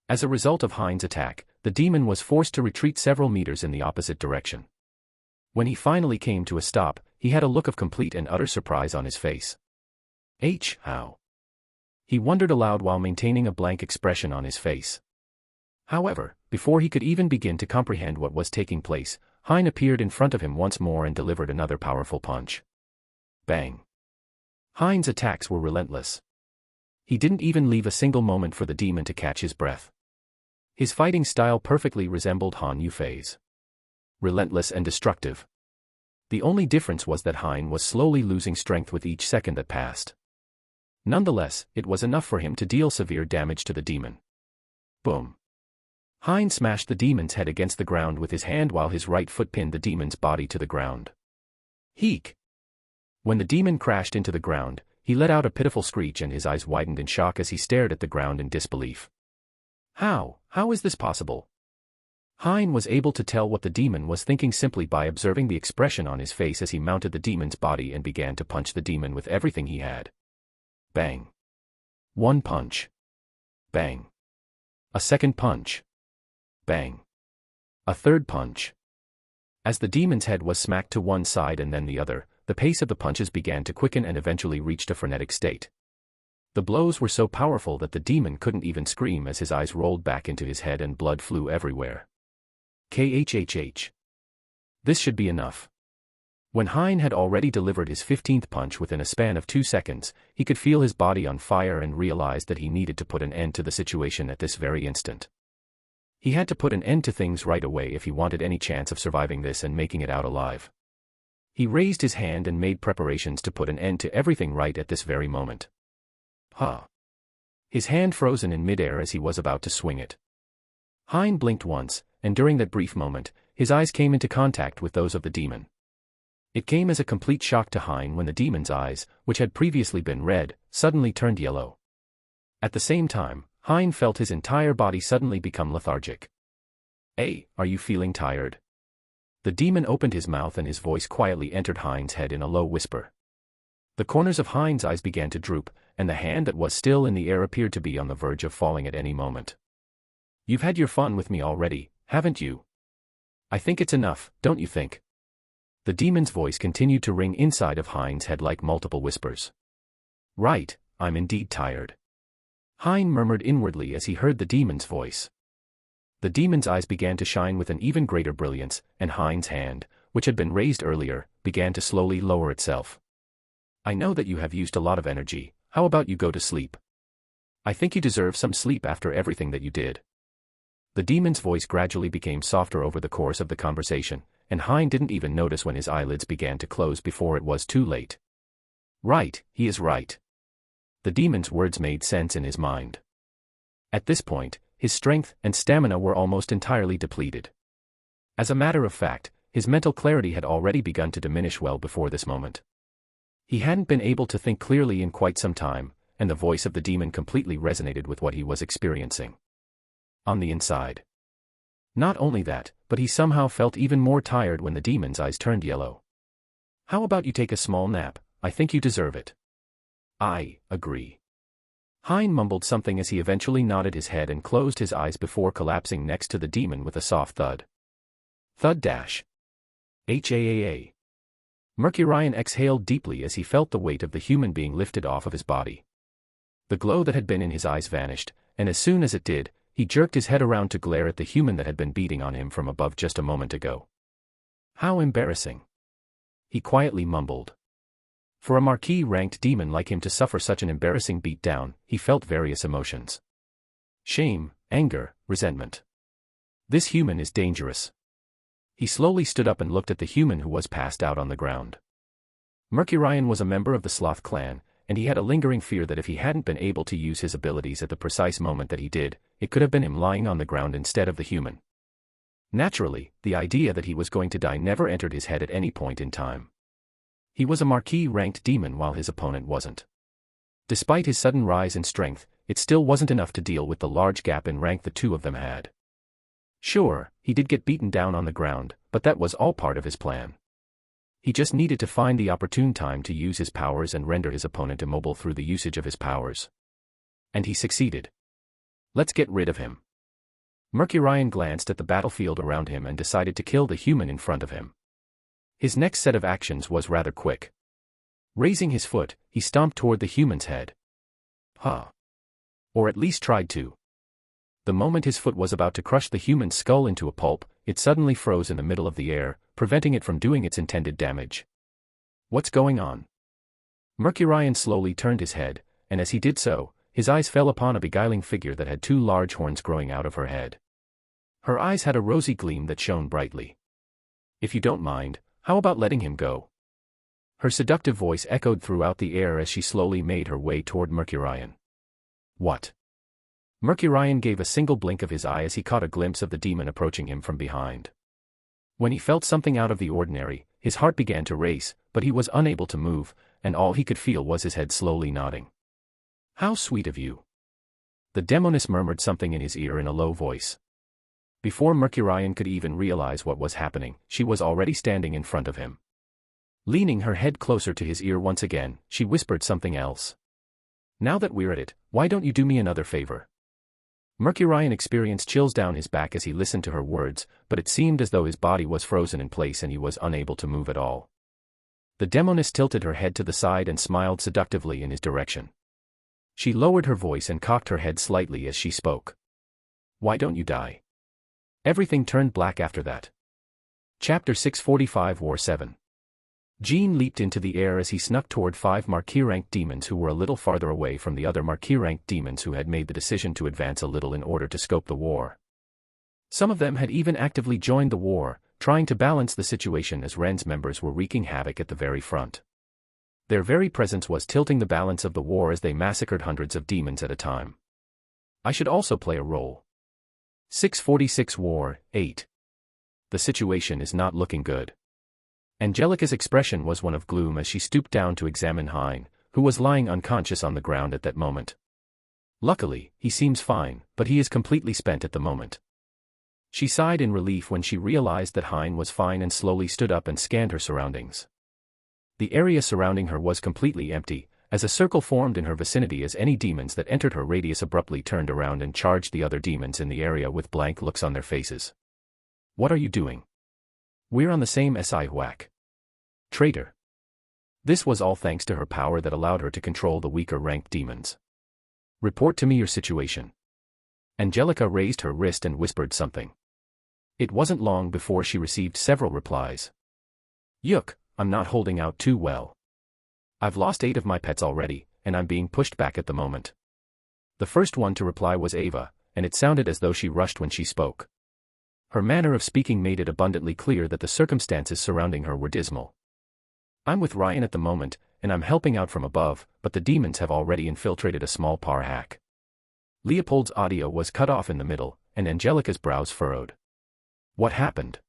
As a result of Hein's attack, the demon was forced to retreat several meters in the opposite direction. When he finally came to a stop, he had a look of complete and utter surprise on his face. How? He wondered aloud while maintaining a blank expression on his face. However, before he could even begin to comprehend what was taking place, Hein appeared in front of him once more and delivered another powerful punch. Bang! Hein's attacks were relentless. He didn't even leave a single moment for the demon to catch his breath. His fighting style perfectly resembled Han Yufei's. Relentless and destructive. The only difference was that Hein was slowly losing strength with each second that passed. Nonetheless, it was enough for him to deal severe damage to the demon. Boom! Hein smashed the demon's head against the ground with his hand while his right foot pinned the demon's body to the ground. Heek! When the demon crashed into the ground, he let out a pitiful screech and his eyes widened in shock as he stared at the ground in disbelief. How is this possible? Hein was able to tell what the demon was thinking simply by observing the expression on his face as he mounted the demon's body and began to punch the demon with everything he had. Bang! One punch. Bang! A second punch. Bang! A third punch. As the demon's head was smacked to one side and then the other, the pace of the punches began to quicken and eventually reached a frenetic state. The blows were so powerful that the demon couldn't even scream as his eyes rolled back into his head and blood flew everywhere. KHHH. This should be enough. When Hein had already delivered his 15th punch within a span of 2 seconds, he could feel his body on fire and realized that he needed to put an end to the situation at this very instant. He had to put an end to things right away if he wanted any chance of surviving this and making it out alive. He raised his hand and made preparations to put an end to everything right at this very moment. His hand frozen in midair as he was about to swing it. Hein blinked once, and during that brief moment, his eyes came into contact with those of the demon. It came as a complete shock to Hein when the demon's eyes, which had previously been red, suddenly turned yellow. At the same time, Hein felt his entire body suddenly become lethargic. Hey, are you feeling tired? The demon opened his mouth and his voice quietly entered Hein's head in a low whisper. The corners of Hein's eyes began to droop, and the hand that was still in the air appeared to be on the verge of falling at any moment. You've had your fun with me already, haven't you? I think it's enough, don't you think? The demon's voice continued to ring inside of Hein's head like multiple whispers. Right, I'm indeed tired. Hein murmured inwardly as he heard the demon's voice. The demon's eyes began to shine with an even greater brilliance, and Hein's hand, which had been raised earlier, began to slowly lower itself. I know that you have used a lot of energy, how about you go to sleep? I think you deserve some sleep after everything that you did. The demon's voice gradually became softer over the course of the conversation, and Hein didn't even notice when his eyelids began to close before it was too late. Right, he is right. The demon's words made sense in his mind. At this point, his strength and stamina were almost entirely depleted. As a matter of fact, his mental clarity had already begun to diminish well before this moment. He hadn't been able to think clearly in quite some time, and the voice of the demon completely resonated with what he was experiencing. On the inside. Not only that, but he somehow felt even more tired when the demon's eyes turned yellow. How about you take a small nap? I think you deserve it. I agree. Hein mumbled something as he eventually nodded his head and closed his eyes before collapsing next to the demon with a soft thud. Thud dash. HAAA. Mercurian exhaled deeply as he felt the weight of the human being lifted off of his body. The glow that had been in his eyes vanished, and as soon as it did, he jerked his head around to glare at the human that had been beating on him from above just a moment ago. How embarrassing. He quietly mumbled. For a marquis-ranked demon like him to suffer such an embarrassing beatdown, he felt various emotions. Shame, anger, resentment. This human is dangerous. He slowly stood up and looked at the human who was passed out on the ground. Mercurian was a member of the Sloth clan, and he had a lingering fear that if he hadn't been able to use his abilities at the precise moment that he did, it could have been him lying on the ground instead of the human. Naturally, the idea that he was going to die never entered his head at any point in time. He was a marquis-ranked demon while his opponent wasn't. Despite his sudden rise in strength, it still wasn't enough to deal with the large gap in rank the two of them had. Sure, he did get beaten down on the ground, but that was all part of his plan. He just needed to find the opportune time to use his powers and render his opponent immobile through the usage of his powers. And he succeeded. Let's get rid of him. Mercurian glanced at the battlefield around him and decided to kill the human in front of him. His next set of actions was rather quick. Raising his foot, he stomped toward the human's head. Or at least tried to. The moment his foot was about to crush the human's skull into a pulp, it suddenly froze in the middle of the air, preventing it from doing its intended damage. What's going on? Mercurian slowly turned his head, and as he did so, his eyes fell upon a beguiling figure that had two large horns growing out of her head. Her eyes had a rosy gleam that shone brightly. If you don't mind, how about letting him go? Her seductive voice echoed throughout the air as she slowly made her way toward Mercurian. What? Mercurian gave a single blink of his eye as he caught a glimpse of the demon approaching him from behind. When he felt something out of the ordinary, his heart began to race, but he was unable to move, and all he could feel was his head slowly nodding. How sweet of you. The demoness murmured something in his ear in a low voice. Before Mercurian could even realize what was happening, she was already standing in front of him. Leaning her head closer to his ear once again, she whispered something else. Now that we're at it, why don't you do me another favor? Mercurian experienced chills down his back as he listened to her words, but it seemed as though his body was frozen in place and he was unable to move at all. The demoness tilted her head to the side and smiled seductively in his direction. She lowered her voice and cocked her head slightly as she spoke. Why don't you die? Everything turned black after that. Chapter 645 War 7. Jean leaped into the air as he snuck toward 5 Marquis-ranked demons who were a little farther away from the other Marquis-ranked demons who had made the decision to advance a little in order to scope the war. Some of them had even actively joined the war, trying to balance the situation as Ren's members were wreaking havoc at the very front. Their very presence was tilting the balance of the war as they massacred hundreds of demons at a time. I should also play a role. 646 War 8. The situation is not looking good. Angelica's expression was one of gloom as she stooped down to examine Hein, who was lying unconscious on the ground at that moment. Luckily, he seems fine, but he is completely spent at the moment. She sighed in relief when she realized that Hein was fine and slowly stood up and scanned her surroundings. The area surrounding her was completely empty, as a circle formed in her vicinity as any demons that entered her radius abruptly turned around and charged the other demons in the area with blank looks on their faces. What are you doing? We're on the same SI whack. Traitor. This was all thanks to her power that allowed her to control the weaker ranked demons. Report to me your situation. Angelica raised her wrist and whispered something. It wasn't long before she received several replies. Yuck, I'm not holding out too well. I've lost 8 of my pets already, and I'm being pushed back at the moment. The first one to reply was Ava, and it sounded as though she rushed when she spoke. Her manner of speaking made it abundantly clear that the circumstances surrounding her were dismal. I'm with Ryan at the moment, and I'm helping out from above, but the demons have already infiltrated a small par hack. Leopold's audio was cut off in the middle, and Angelica's brows furrowed. What happened?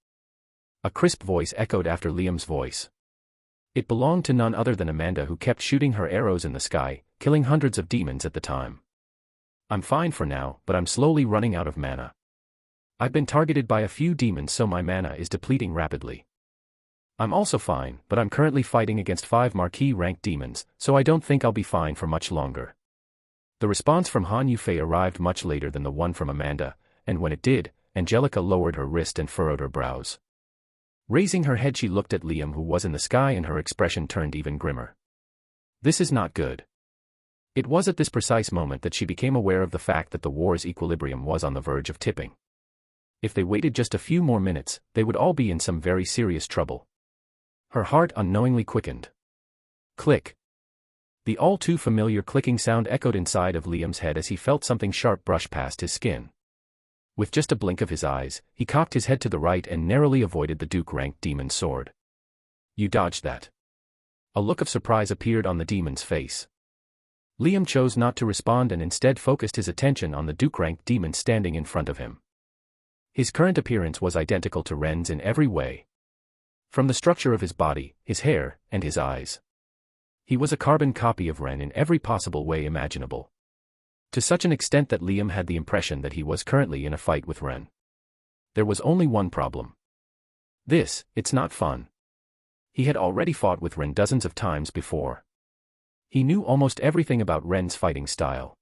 A crisp voice echoed after Liam's voice. It belonged to none other than Amanda, who kept shooting her arrows in the sky, killing hundreds of demons at the time. I'm fine for now, but I'm slowly running out of mana. I've been targeted by a few demons, so my mana is depleting rapidly. I'm also fine, but I'm currently fighting against 5 Marquis-ranked demons, so I don't think I'll be fine for much longer. The response from Han Yufei arrived much later than the one from Amanda, and when it did, Angelica lowered her wrist and furrowed her brows. Raising her head, she looked at Liam, who was in the sky, and her expression turned even grimmer. This is not good. It was at this precise moment that she became aware of the fact that the war's equilibrium was on the verge of tipping. If they waited just a few more minutes, they would all be in some very serious trouble. Her heart unknowingly quickened. Click. The all too familiar clicking sound echoed inside of Liam's head as he felt something sharp brush past his skin. With just a blink of his eyes, he cocked his head to the right and narrowly avoided the Duke-ranked demon's sword. You dodged that. A look of surprise appeared on the demon's face. Liam chose not to respond and instead focused his attention on the Duke-ranked demon standing in front of him. His current appearance was identical to Ren's in every way. From the structure of his body, his hair, and his eyes. He was a carbon copy of Ren in every possible way imaginable. To such an extent that Liam had the impression that he was currently in a fight with Ren. There was only one problem. It's not fun. He had already fought with Ren dozens of times before. He knew almost everything about Ren's fighting style.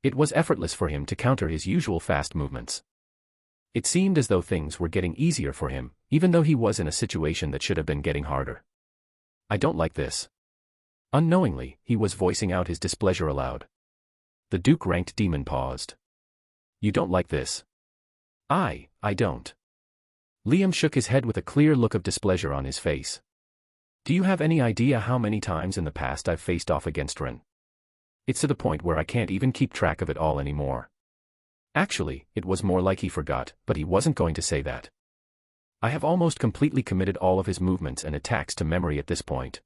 It was effortless for him to counter his usual fast movements. It seemed as though things were getting easier for him, even though he was in a situation that should have been getting harder. I don't like this. Unknowingly, he was voicing out his displeasure aloud. The Duke-ranked demon paused. You don't like this? I don't. Liam shook his head with a clear look of displeasure on his face. Do you have any idea how many times in the past I've faced off against Ren? It's to the point where I can't even keep track of it all anymore. Actually, it was more like he forgot, but he wasn't going to say that. I have almost completely committed all of his movements and attacks to memory at this point.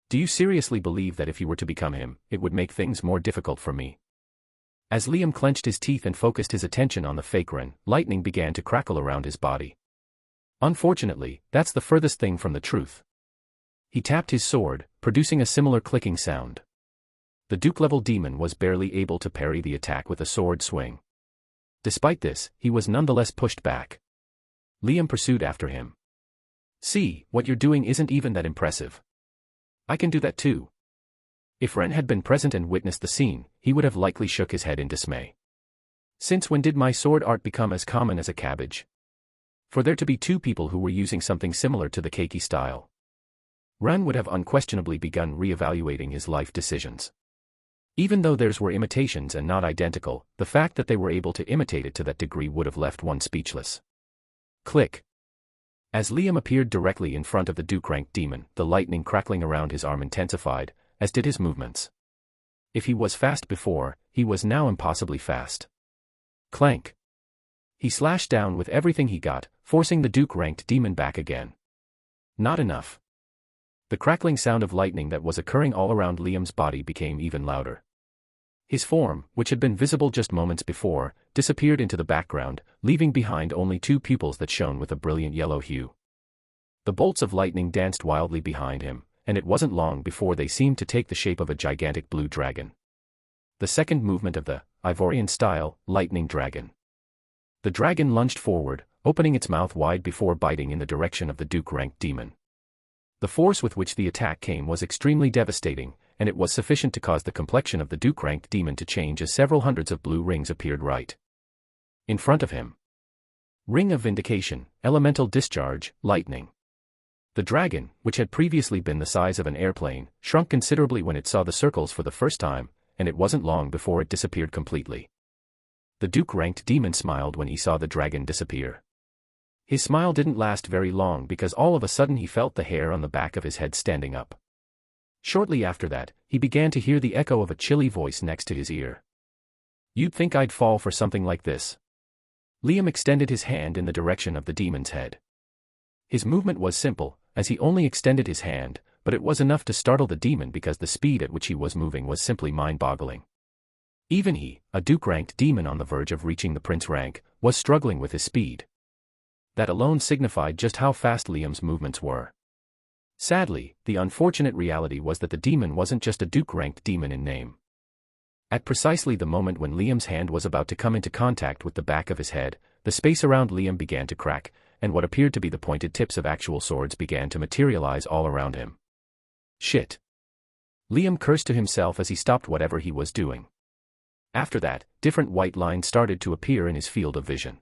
Do you seriously believe that if you were to become him, it would make things more difficult for me? As Liam clenched his teeth and focused his attention on the fake Ren, lightning began to crackle around his body. Unfortunately, that's the furthest thing from the truth. He tapped his sword, producing a similar clicking sound. The Duke-level demon was barely able to parry the attack with a sword swing. Despite this, he was nonetheless pushed back. Liam pursued after him. See, what you're doing isn't even that impressive. I can do that too. If Ren had been present and witnessed the scene, he would have likely shook his head in dismay. Since when did my sword art become as common as a cabbage? For there to be two people who were using something similar to the keiki style. Ren would have unquestionably begun re-evaluating his life decisions. Even though theirs were imitations and not identical, the fact that they were able to imitate it to that degree would have left one speechless. Click. As Liam appeared directly in front of the Duke-ranked demon, the lightning crackling around his arm intensified, as did his movements. If he was fast before, he was now impossibly fast. Clank. He slashed down with everything he got, forcing the Duke-ranked demon back again. Not enough. The crackling sound of lightning that was occurring all around Liam's body became even louder. His form, which had been visible just moments before, disappeared into the background, leaving behind only two pupils that shone with a brilliant yellow hue. The bolts of lightning danced wildly behind him, and it wasn't long before they seemed to take the shape of a gigantic blue dragon. The second movement of the Ivorian-style lightning dragon. The dragon lunged forward, opening its mouth wide before biting in the direction of the Duke-ranked demon. The force with which the attack came was extremely devastating, and it was sufficient to cause the complexion of the Duke-ranked demon to change as several hundreds of blue rings appeared right in front of him. Ring of Vindication, Elemental Discharge, Lightning. The dragon, which had previously been the size of an airplane, shrunk considerably when it saw the circles for the first time, and it wasn't long before it disappeared completely. The Duke-ranked demon smiled when he saw the dragon disappear. His smile didn't last very long because all of a sudden he felt the hair on the back of his head standing up. Shortly after that, he began to hear the echo of a chilly voice next to his ear. You'd think I'd fall for something like this. Liam extended his hand in the direction of the demon's head. His movement was simple, as he only extended his hand, but it was enough to startle the demon because the speed at which he was moving was simply mind-boggling. Even he, a Duke-ranked demon on the verge of reaching the prince rank, was struggling with his speed. That alone signified just how fast Liam's movements were. Sadly, the unfortunate reality was that the demon wasn't just a Duke-ranked demon in name. At precisely the moment when Liam's hand was about to come into contact with the back of his head, the space around Liam began to crack, and what appeared to be the pointed tips of actual swords began to materialize all around him. Shit. Liam cursed to himself as he stopped whatever he was doing. After that, different white lines started to appear in his field of vision.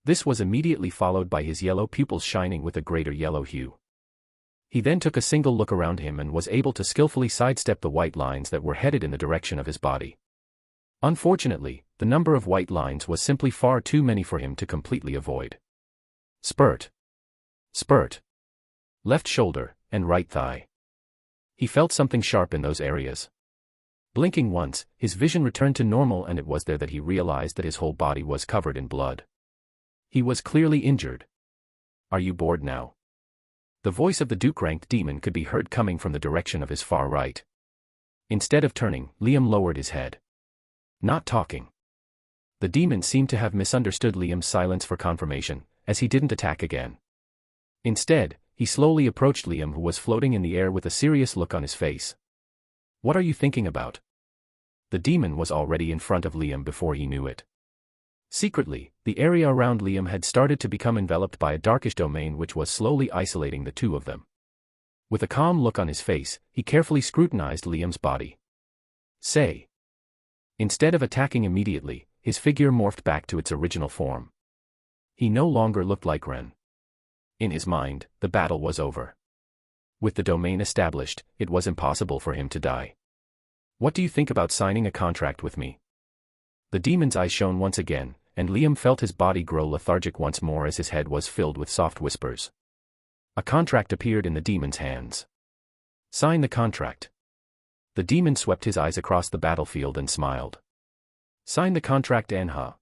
This was immediately followed by his yellow pupils shining with a greater yellow hue. He then took a single look around him and was able to skillfully sidestep the white lines that were headed in the direction of his body. Unfortunately, the number of white lines was simply far too many for him to completely avoid. Spurt. Spurt. Left shoulder, and right thigh. He felt something sharp in those areas. Blinking once, his vision returned to normal and it was there that he realized that his whole body was covered in blood. He was clearly injured. Are you bored now? The voice of the Duke-ranked demon could be heard coming from the direction of his far right. Instead of turning, Liam lowered his head. Not talking. The demon seemed to have misunderstood Liam's silence for confirmation, as he didn't attack again. Instead, he slowly approached Liam, who was floating in the air with a serious look on his face. What are you thinking about? The demon was already in front of Liam before he knew it. Secretly, the area around Liam had started to become enveloped by a darkish domain which was slowly isolating the two of them. With a calm look on his face, he carefully scrutinized Liam's body. Say. Instead of attacking immediately, his figure morphed back to its original form. he no longer looked like Ren. In his mind, the battle was over. With the domain established, it was impossible for him to die. What do you think about signing a contract with me? The demon's eyes shone once again, and Liam felt his body grow lethargic once more as his head was filled with soft whispers. A contract appeared in the demon's hands. Sign the contract. The demon swept his eyes across the battlefield and smiled. Sign the contract, Anha.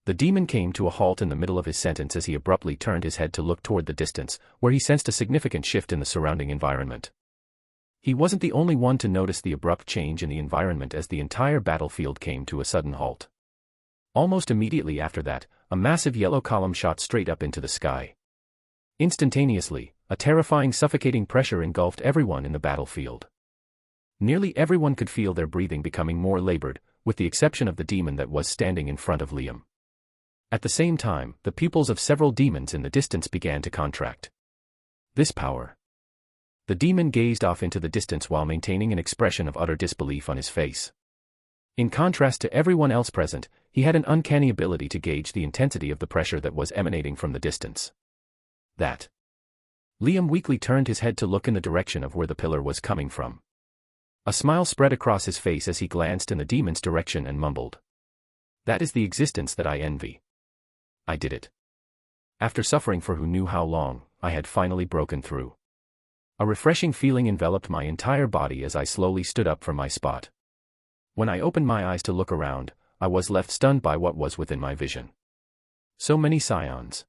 The demon came to a halt in the middle of his sentence as he abruptly turned his head to look toward the distance, where he sensed a significant shift in the surrounding environment. He wasn't the only one to notice the abrupt change in the environment as the entire battlefield came to a sudden halt. Almost immediately after that, a massive yellow column shot straight up into the sky. Instantaneously, a terrifying suffocating pressure engulfed everyone in the battlefield. Nearly everyone could feel their breathing becoming more labored, with the exception of the demon that was standing in front of Liam. At the same time, the pupils of several demons in the distance began to contract. This power. The demon gazed off into the distance while maintaining an expression of utter disbelief on his face. In contrast to everyone else present, he had an uncanny ability to gauge the intensity of the pressure that was emanating from the distance. That. Liam weakly turned his head to look in the direction of where the pillar was coming from. A smile spread across his face as he glanced in the demon's direction and mumbled. That is the existence that I envy. I did it. After suffering for who knew how long, I had finally broken through. A refreshing feeling enveloped my entire body as I slowly stood up from my spot. When I opened my eyes to look around, I was left stunned by what was within my vision. So many scions.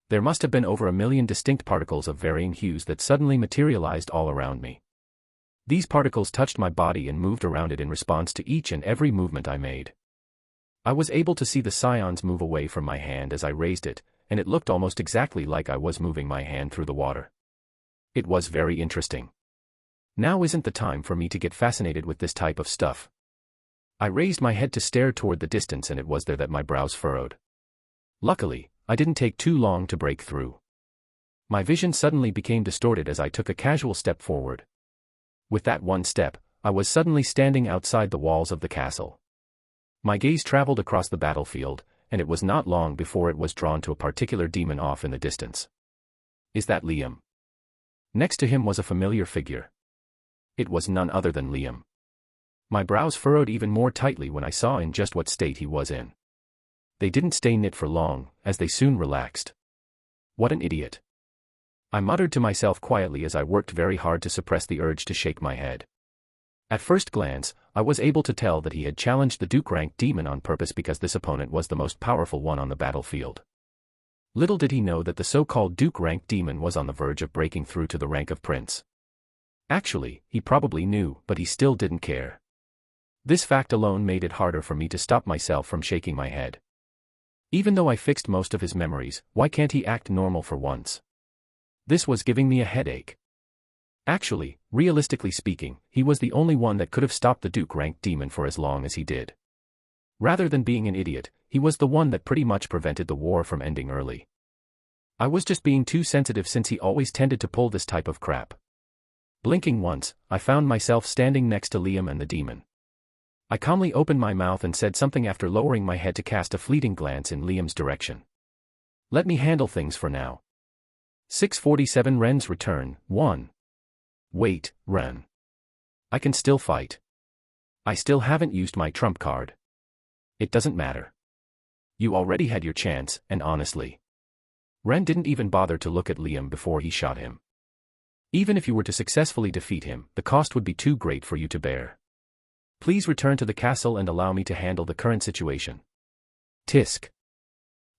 There must have been over 1 million distinct particles of varying hues that suddenly materialized all around me. These particles touched my body and moved around it in response to each and every movement I made. I was able to see the scions move away from my hand as I raised it, and it looked almost exactly like I was moving my hand through the water. It was very interesting. Now isn't the time for me to get fascinated with this type of stuff. I raised my head to stare toward the distance, and it was there that my brows furrowed. Luckily, I didn't take too long to break through. My vision suddenly became distorted as I took a casual step forward. With that one step, I was suddenly standing outside the walls of the castle. My gaze traveled across the battlefield, and it was not long before it was drawn to a particular demon off in the distance. Is that Liam? Next to him was a familiar figure. It was none other than Liam. My brows furrowed even more tightly when I saw in just what state he was in. They didn't stay knit for long, as they soon relaxed. What an idiot. I muttered to myself quietly as I worked very hard to suppress the urge to shake my head. At first glance, I was able to tell that he had challenged the Duke-ranked demon on purpose because this opponent was the most powerful one on the battlefield. Little did he know that the so-called Duke-ranked demon was on the verge of breaking through to the rank of prince. Actually, he probably knew, but he still didn't care. This fact alone made it harder for me to stop myself from shaking my head. Even though I fixed most of his memories, why can't he act normal for once? This was giving me a headache. Actually, realistically speaking, he was the only one that could have stopped the Duke-ranked demon for as long as he did. Rather than being an idiot, he was the one that pretty much prevented the war from ending early. I was just being too sensitive since he always tended to pull this type of crap. Blinking once, I found myself standing next to Liam and the demon. I calmly opened my mouth and said something after lowering my head to cast a fleeting glance in Liam's direction. Let me handle things for now. 647 Ren's return, 1. Wait, Ren. I can still fight. I still haven't used my trump card. It doesn't matter. You already had your chance, and honestly. Ren didn't even bother to look at Liam before he shot him. Even if you were to successfully defeat him, the cost would be too great for you to bear. Please return to the castle and allow me to handle the current situation. Tisk.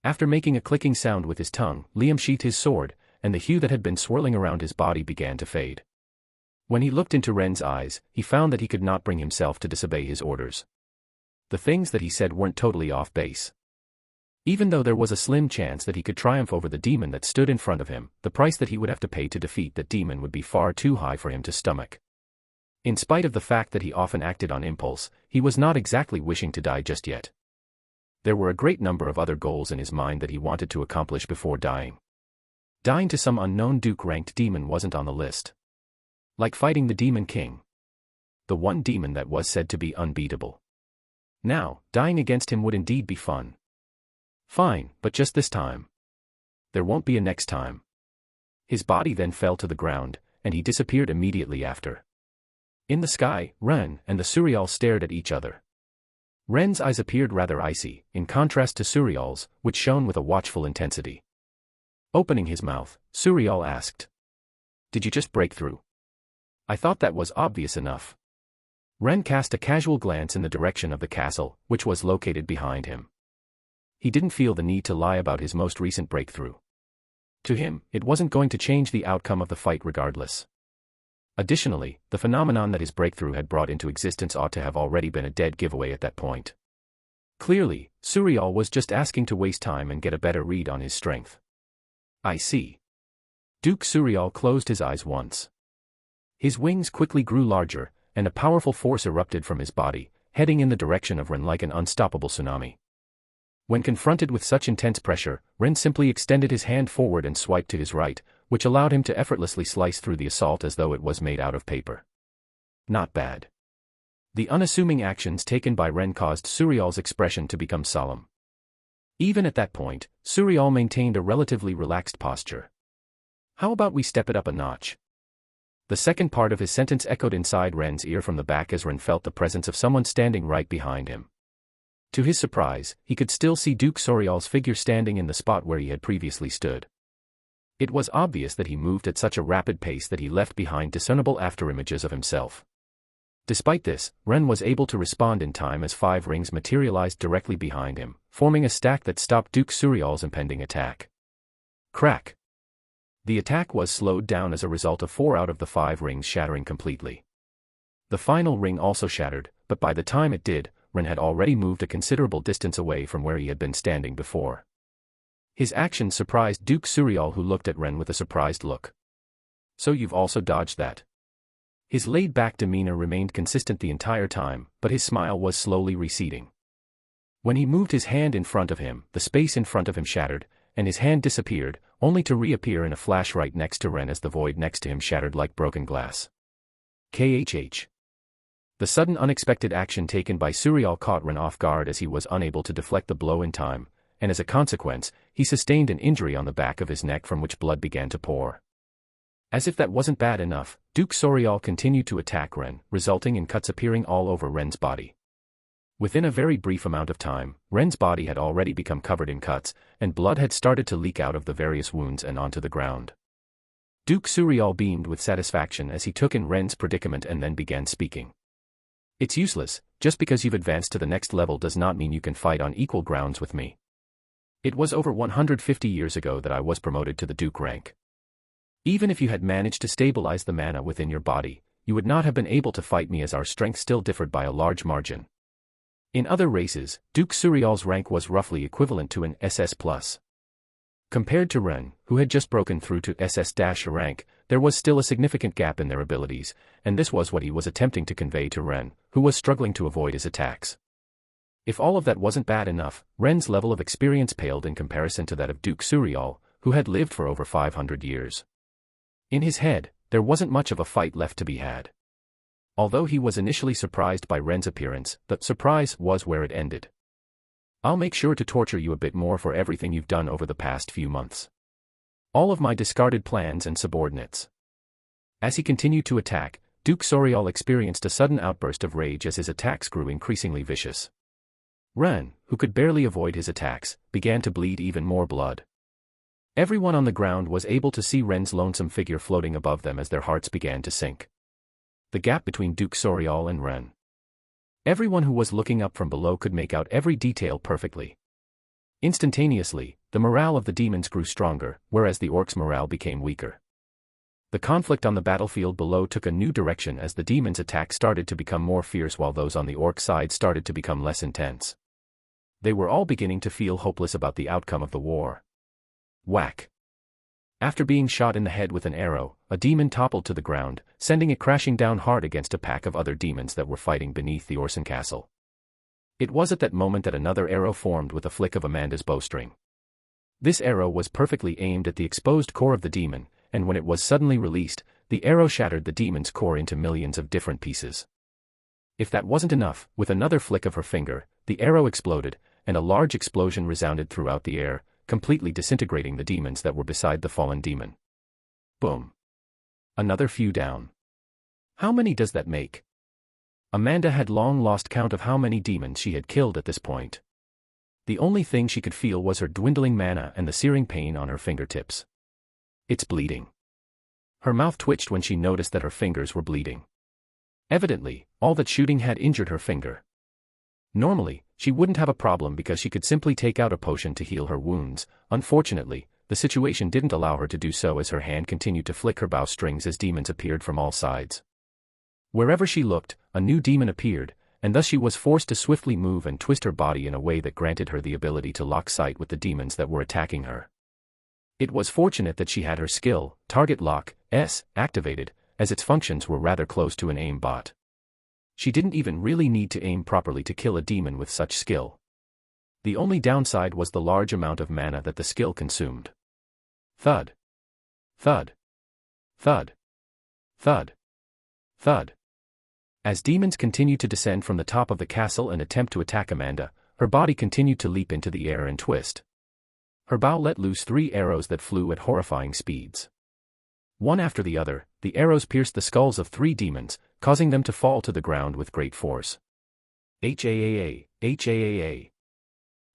After making a clicking sound with his tongue, Liam sheathed his sword, and the hue that had been swirling around his body began to fade. When he looked into Ren's eyes, he found that he could not bring himself to disobey his orders. The things that he said weren't totally off base. Even though there was a slim chance that he could triumph over the demon that stood in front of him, the price that he would have to pay to defeat that demon would be far too high for him to stomach. In spite of the fact that he often acted on impulse, he was not exactly wishing to die just yet. There were a great number of other goals in his mind that he wanted to accomplish before dying. Dying to some unknown Duke-ranked demon wasn't on the list. Like fighting the Demon King. The one demon that was said to be unbeatable. Now, dying against him would indeed be fun. Fine, but just this time. There won't be a next time. His body then fell to the ground, and he disappeared immediately after. In the sky, Ren and the Suriel stared at each other. Ren's eyes appeared rather icy, in contrast to Suriel's, which shone with a watchful intensity. Opening his mouth, Suriel asked, "Did you just break through?" "I thought that was obvious enough." Ren cast a casual glance in the direction of the castle, which was located behind him. He didn't feel the need to lie about his most recent breakthrough. To him, it wasn't going to change the outcome of the fight regardless. Additionally, the phenomenon that his breakthrough had brought into existence ought to have already been a dead giveaway at that point. Clearly, Suriel was just asking to waste time and get a better read on his strength. "I see." Duke Suriel closed his eyes once. His wings quickly grew larger, and a powerful force erupted from his body, heading in the direction of Ren like an unstoppable tsunami. When confronted with such intense pressure, Ren simply extended his hand forward and swiped to his right, which allowed him to effortlessly slice through the assault as though it was made out of paper. Not bad. The unassuming actions taken by Ren caused Suriel's expression to become solemn. Even at that point, Suriel maintained a relatively relaxed posture. "How about we step it up a notch?" The second part of his sentence echoed inside Ren's ear from the back as Ren felt the presence of someone standing right behind him. To his surprise, he could still see Duke Suriel's figure standing in the spot where he had previously stood. It was obvious that he moved at such a rapid pace that he left behind discernible afterimages of himself. Despite this, Ren was able to respond in time as 5 rings materialized directly behind him, forming a stack that stopped Duke Suriel's impending attack. Crack! The attack was slowed down as a result of 4 out of the 5 rings shattering completely. The final ring also shattered, but by the time it did, Ren had already moved a considerable distance away from where he had been standing before. His actions surprised Duke Suriel, who looked at Ren with a surprised look. "So you've also dodged that?" His laid-back demeanor remained consistent the entire time, but his smile was slowly receding. When he moved his hand in front of him, the space in front of him shattered, and his hand disappeared, only to reappear in a flash right next to Ren as the void next to him shattered like broken glass. KHH. The sudden unexpected action taken by Suriel caught Ren off guard as he was unable to deflect the blow in time, and as a consequence, he sustained an injury on the back of his neck from which blood began to pour. As if that wasn't bad enough, Duke Suriel continued to attack Ren, resulting in cuts appearing all over Ren's body. Within a very brief amount of time, Ren's body had already become covered in cuts, and blood had started to leak out of the various wounds and onto the ground. Duke Suriel beamed with satisfaction as he took in Ren's predicament and then began speaking. "It's useless, just because you've advanced to the next level does not mean you can fight on equal grounds with me. It was over 150 years ago that I was promoted to the Duke rank. Even if you had managed to stabilize the mana within your body, you would not have been able to fight me as our strength still differed by a large margin. In other races, Duke Suriel's rank was roughly equivalent to an SS+. Compared to Ren, who had just broken through to SS- rank, there was still a significant gap in their abilities, and this was what he was attempting to convey to Ren, who was struggling to avoid his attacks. If all of that wasn't bad enough, Ren's level of experience paled in comparison to that of Duke Suriel, who had lived for over 500 years. In his head, there wasn't much of a fight left to be had. Although he was initially surprised by Ren's appearance, the surprise was where it ended. "I'll make sure to torture you a bit more for everything you've done over the past few months. All of my discarded plans and subordinates." As he continued to attack, Duke Suriel experienced a sudden outburst of rage as his attacks grew increasingly vicious. Ren, who could barely avoid his attacks, began to bleed even more blood. Everyone on the ground was able to see Ren's lonesome figure floating above them as their hearts began to sink. The gap between Duke Suriel and Ren. Everyone who was looking up from below could make out every detail perfectly. Instantaneously, the morale of the demons grew stronger, whereas the orcs' morale became weaker. The conflict on the battlefield below took a new direction as the demons' attack started to become more fierce while those on the orc side started to become less intense. They were all beginning to feel hopeless about the outcome of the war. Whack! After being shot in the head with an arrow, a demon toppled to the ground, sending it crashing down hard against a pack of other demons that were fighting beneath the Orson castle. It was at that moment that another arrow formed with a flick of Amanda's bowstring. This arrow was perfectly aimed at the exposed core of the demon, and when it was suddenly released, the arrow shattered the demon's core into millions of different pieces. If that wasn't enough, with another flick of her finger, the arrow exploded, and a large explosion resounded throughout the air, completely disintegrating the demons that were beside the fallen demon. Boom. Another few down. How many does that make? Amanda had long lost count of how many demons she had killed at this point. The only thing she could feel was her dwindling mana and the searing pain on her fingertips. It's bleeding. Her mouth twitched when she noticed that her fingers were bleeding. Evidently, all that shooting had injured her finger. Normally, she wouldn't have a problem because she could simply take out a potion to heal her wounds. Unfortunately, the situation didn't allow her to do so as her hand continued to flick her bowstrings as demons appeared from all sides. Wherever she looked, a new demon appeared, and thus she was forced to swiftly move and twist her body in a way that granted her the ability to lock sight with the demons that were attacking her. It was fortunate that she had her skill, Target Lock, activated, as its functions were rather close to an aimbot. She didn't even really need to aim properly to kill a demon with such skill. The only downside was the large amount of mana that the skill consumed. Thud. Thud. Thud. Thud. Thud. As demons continued to descend from the top of the castle and attempt to attack Amanda, her body continued to leap into the air and twist. Her bow let loose 3 arrows that flew at horrifying speeds. One after the other, the arrows pierced the skulls of 3 demons, causing them to fall to the ground with great force. H-A-A-A, H-A-A-A.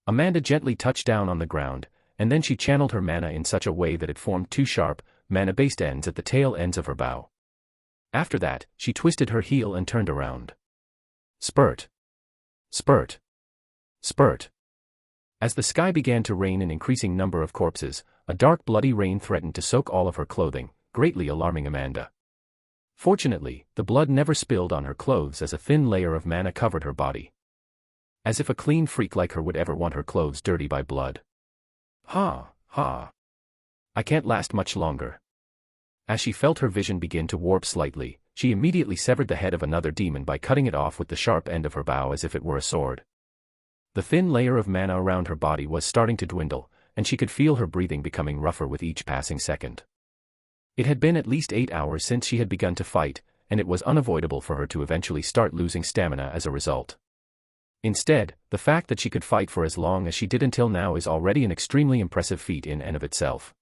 Amanda gently touched down on the ground, and then she channeled her mana in such a way that it formed 2 sharp, mana-based ends at the tail ends of her bow. After that, she twisted her heel and turned around. Spurt. Spurt. Spurt. As the sky began to rain an increasing number of corpses, a dark bloody rain threatened to soak all of her clothing, greatly alarming Amanda. Fortunately, the blood never spilled on her clothes as a thin layer of mana covered her body. As if a clean freak like her would ever want her clothes dirty by blood. Ha, ha. I can't last much longer. As she felt her vision begin to warp slightly, she immediately severed the head of another demon by cutting it off with the sharp end of her bow as if it were a sword. The thin layer of mana around her body was starting to dwindle, and she could feel her breathing becoming rougher with each passing second. It had been at least 8 hours since she had begun to fight, and it was unavoidable for her to eventually start losing stamina as a result. Instead, the fact that she could fight for as long as she did until now is already an extremely impressive feat in and of itself.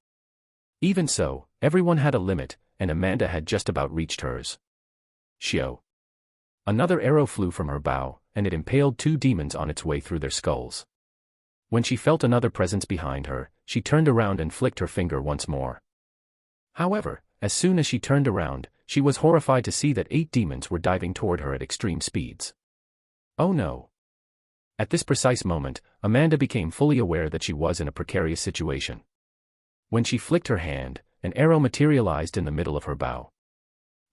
Even so, everyone had a limit, and Amanda had just about reached hers. Shio. Another arrow flew from her bow, and it impaled 2 demons on its way through their skulls. When she felt another presence behind her, she turned around and flicked her finger once more. However, as soon as she turned around, she was horrified to see that 8 demons were diving toward her at extreme speeds. Oh no. At this precise moment, Amanda became fully aware that she was in a precarious situation. When she flicked her hand, an arrow materialized in the middle of her bow.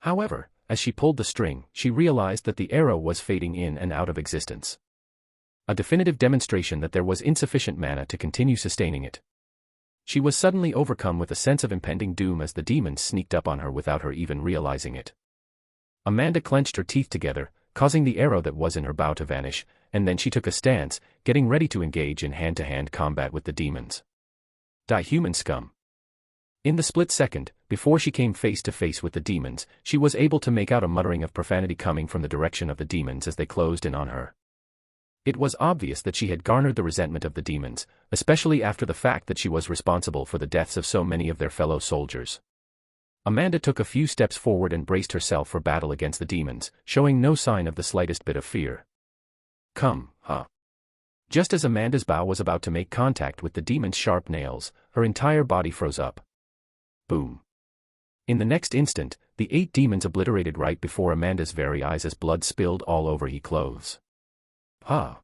However, as she pulled the string, she realized that the arrow was fading in and out of existence. A definitive demonstration that there was insufficient mana to continue sustaining it. She was suddenly overcome with a sense of impending doom as the demons sneaked up on her without her even realizing it. Amanda clenched her teeth together, causing the arrow that was in her bow to vanish, and then she took a stance, getting ready to engage in hand-to-hand combat with the demons. Die human scum. In the split second, before she came face to face with the demons, she was able to make out a muttering of profanity coming from the direction of the demons as they closed in on her. It was obvious that she had garnered the resentment of the demons, especially after the fact that she was responsible for the deaths of so many of their fellow soldiers. Amanda took a few steps forward and braced herself for battle against the demons, showing no sign of the slightest bit of fear. Come, huh? Just as Amanda's bow was about to make contact with the demon's sharp nails, her entire body froze up. Boom. In the next instant, the 8 demons obliterated right before Amanda's very eyes as blood spilled all over her clothes. Ha!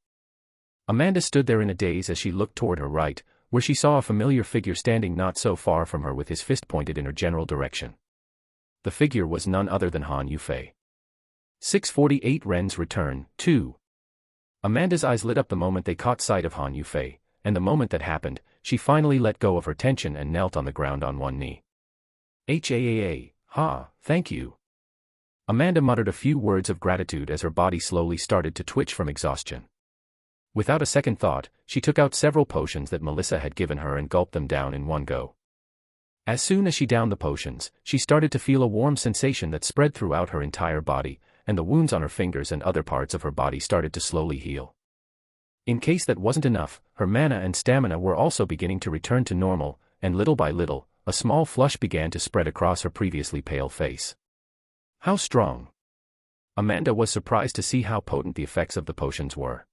Amanda stood there in a daze as she looked toward her right, where she saw a familiar figure standing not so far from her with his fist pointed in her general direction. The figure was none other than Han Yufei. 648 Ren's Return, 2. Amanda's eyes lit up the moment they caught sight of Han Yufei, and the moment that happened, she finally let go of her tension and knelt on the ground on one knee. H-A-A-A, ha, thank you. Amanda muttered a few words of gratitude as her body slowly started to twitch from exhaustion. Without a second thought, she took out several potions that Melissa had given her and gulped them down in one go. As soon as she downed the potions, she started to feel a warm sensation that spread throughout her entire body, and the wounds on her fingers and other parts of her body started to slowly heal. In case that wasn't enough, her mana and stamina were also beginning to return to normal, and little by little, a small flush began to spread across her previously pale face. How strong! Amanda was surprised to see how potent the effects of the potions were.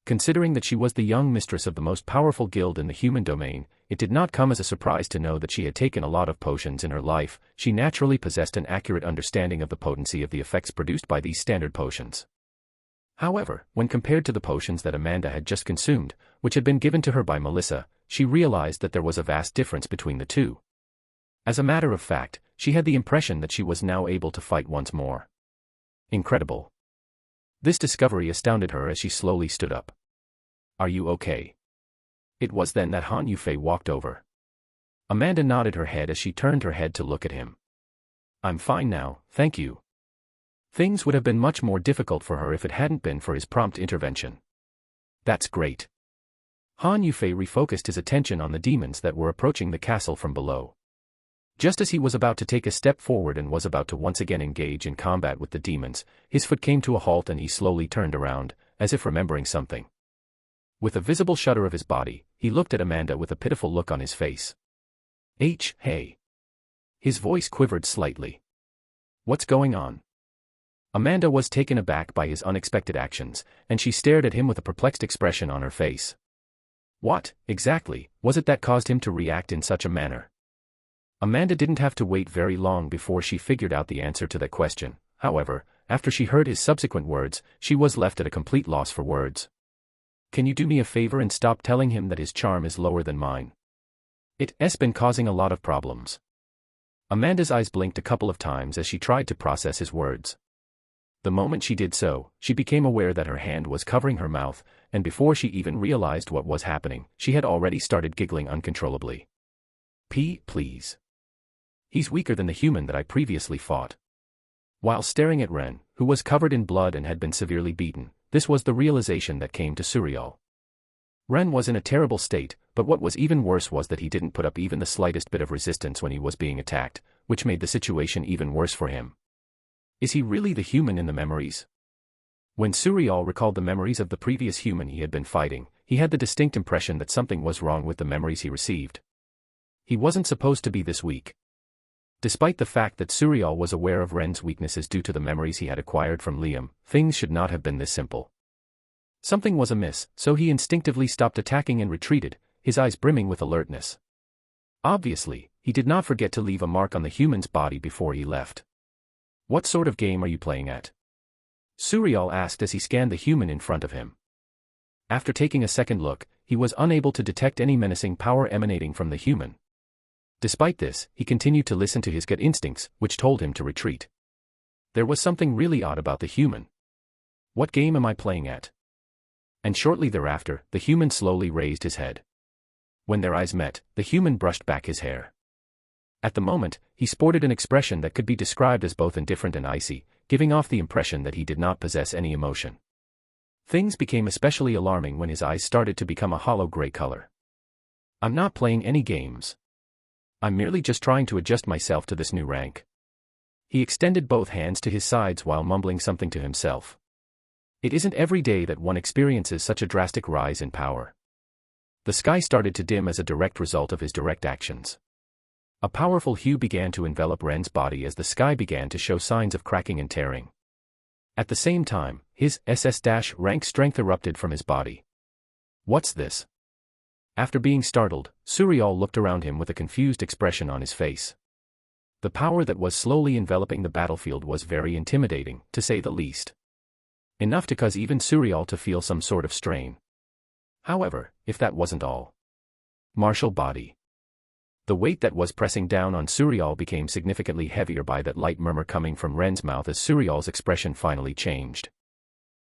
Considering that she was the young mistress of the most powerful guild in the human domain, it did not come as a surprise to know that she had taken a lot of potions in her life. She naturally possessed an accurate understanding of the potency of the effects produced by these standard potions. However, when compared to the potions that Amanda had just consumed, which had been given to her by Melissa, she realized that there was a vast difference between the two. As a matter of fact, she had the impression that she was now able to fight once more. Incredible. This discovery astounded her as she slowly stood up. Are you okay? It was then that Han Yufei walked over. Amanda nodded her head as she turned her head to look at him. I'm fine now, thank you. Things would have been much more difficult for her if it hadn't been for his prompt intervention. That's great. Han Yufei refocused his attention on the demons that were approaching the castle from below. Just as he was about to take a step forward and was about to once again engage in combat with the demons, his foot came to a halt and he slowly turned around, as if remembering something. With a visible shudder of his body, he looked at Amanda with a pitiful look on his face. Hey. His voice quivered slightly. What's going on? Amanda was taken aback by his unexpected actions, and she stared at him with a perplexed expression on her face. What, exactly, was it that caused him to react in such a manner? Amanda didn't have to wait very long before she figured out the answer to that question. However, after she heard his subsequent words, she was left at a complete loss for words. Can you do me a favor and stop telling him that his charm is lower than mine? It's been causing a lot of problems. Amanda's eyes blinked a couple of times as she tried to process his words. The moment she did so, she became aware that her hand was covering her mouth, and before she even realized what was happening, she had already started giggling uncontrollably. Please. He's weaker than the human that I previously fought. While staring at Ren, who was covered in blood and had been severely beaten, this was the realization that came to Suriel. Ren was in a terrible state, but what was even worse was that he didn't put up even the slightest bit of resistance when he was being attacked, which made the situation even worse for him. Is he really the human in the memories? When Suriel recalled the memories of the previous human he had been fighting, he had the distinct impression that something was wrong with the memories he received. He wasn't supposed to be this weak. Despite the fact that Suriel was aware of Ren's weaknesses due to the memories he had acquired from Liam, things should not have been this simple. Something was amiss, so he instinctively stopped attacking and retreated, his eyes brimming with alertness. Obviously, he did not forget to leave a mark on the human's body before he left. What sort of game are you playing at? Suriel asked as he scanned the human in front of him. After taking a second look, he was unable to detect any menacing power emanating from the human. Despite this, he continued to listen to his gut instincts, which told him to retreat. There was something really odd about the human. What game am I playing at? And shortly thereafter, the human slowly raised his head. When their eyes met, the human brushed back his hair. At the moment, he sported an expression that could be described as both indifferent and icy, giving off the impression that he did not possess any emotion. Things became especially alarming when his eyes started to become a hollow gray color. I'm not playing any games. I'm merely just trying to adjust myself to this new rank. He extended both hands to his sides while mumbling something to himself. It isn't every day that one experiences such a drastic rise in power. The sky started to dim as a direct result of his direct actions. A powerful hue began to envelop Ren's body as the sky began to show signs of cracking and tearing. At the same time, his SS-rank strength erupted from his body. What's this? After being startled, Suriel looked around him with a confused expression on his face. The power that was slowly enveloping the battlefield was very intimidating, to say the least. Enough to cause even Suriel to feel some sort of strain. However, if that wasn't all. Martial body. The weight that was pressing down on Suriel became significantly heavier by that light murmur coming from Ren's mouth as Suriel's expression finally changed.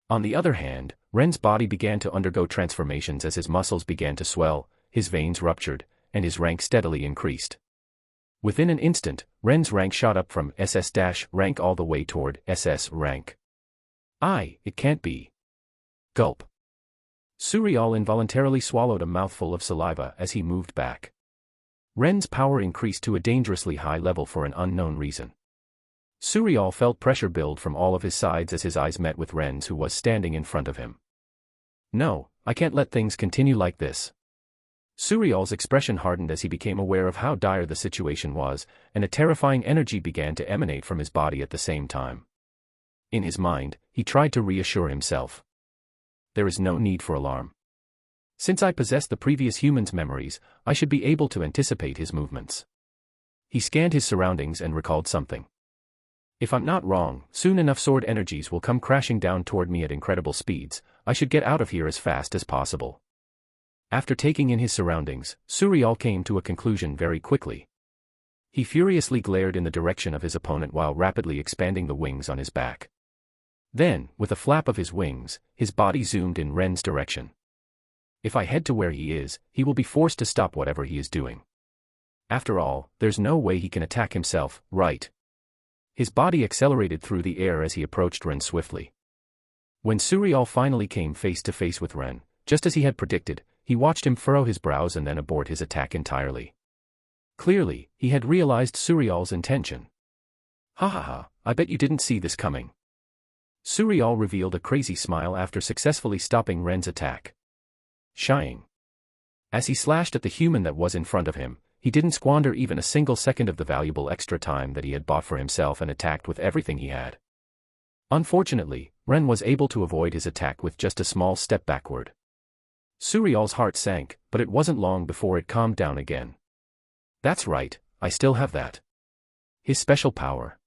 On the other hand, Ren's body began to undergo transformations as his muscles began to swell, his veins ruptured, and his rank steadily increased. Within an instant, Ren's rank shot up from SS-rank all the way toward SS rank. It can't be. Gulp. Suriel involuntarily swallowed a mouthful of saliva as he moved back. Ren's power increased to a dangerously high level for an unknown reason. Suriel felt pressure build from all of his sides as his eyes met with Ren's, who was standing in front of him. No, I can't let things continue like this. Suriel's expression hardened as he became aware of how dire the situation was, and a terrifying energy began to emanate from his body at the same time. In his mind, he tried to reassure himself. There is no need for alarm. Since I possess the previous human's memories, I should be able to anticipate his movements. He scanned his surroundings and recalled something. If I'm not wrong, soon enough sword energies will come crashing down toward me at incredible speeds. I should get out of here as fast as possible. After taking in his surroundings, Suriel came to a conclusion very quickly. He furiously glared in the direction of his opponent while rapidly expanding the wings on his back. Then, with a flap of his wings, his body zoomed in Ren's direction. If I head to where he is, he will be forced to stop whatever he is doing. After all, there's no way he can attack himself, right? His body accelerated through the air as he approached Ren swiftly. When Suriel finally came face to face with Ren, just as he had predicted, he watched him furrow his brows and then abort his attack entirely. Clearly, he had realized Suriel's intention. Ha ha ha, I bet you didn't see this coming. Suriel revealed a crazy smile after successfully stopping Ren's attack. Shying. As he slashed at the human that was in front of him, he didn't squander even a single second of the valuable extra time that he had bought for himself and attacked with everything he had. Unfortunately, Ren was able to avoid his attack with just a small step backward. Suriel's heart sank, but it wasn't long before it calmed down again. That's right, I still have that. His special power.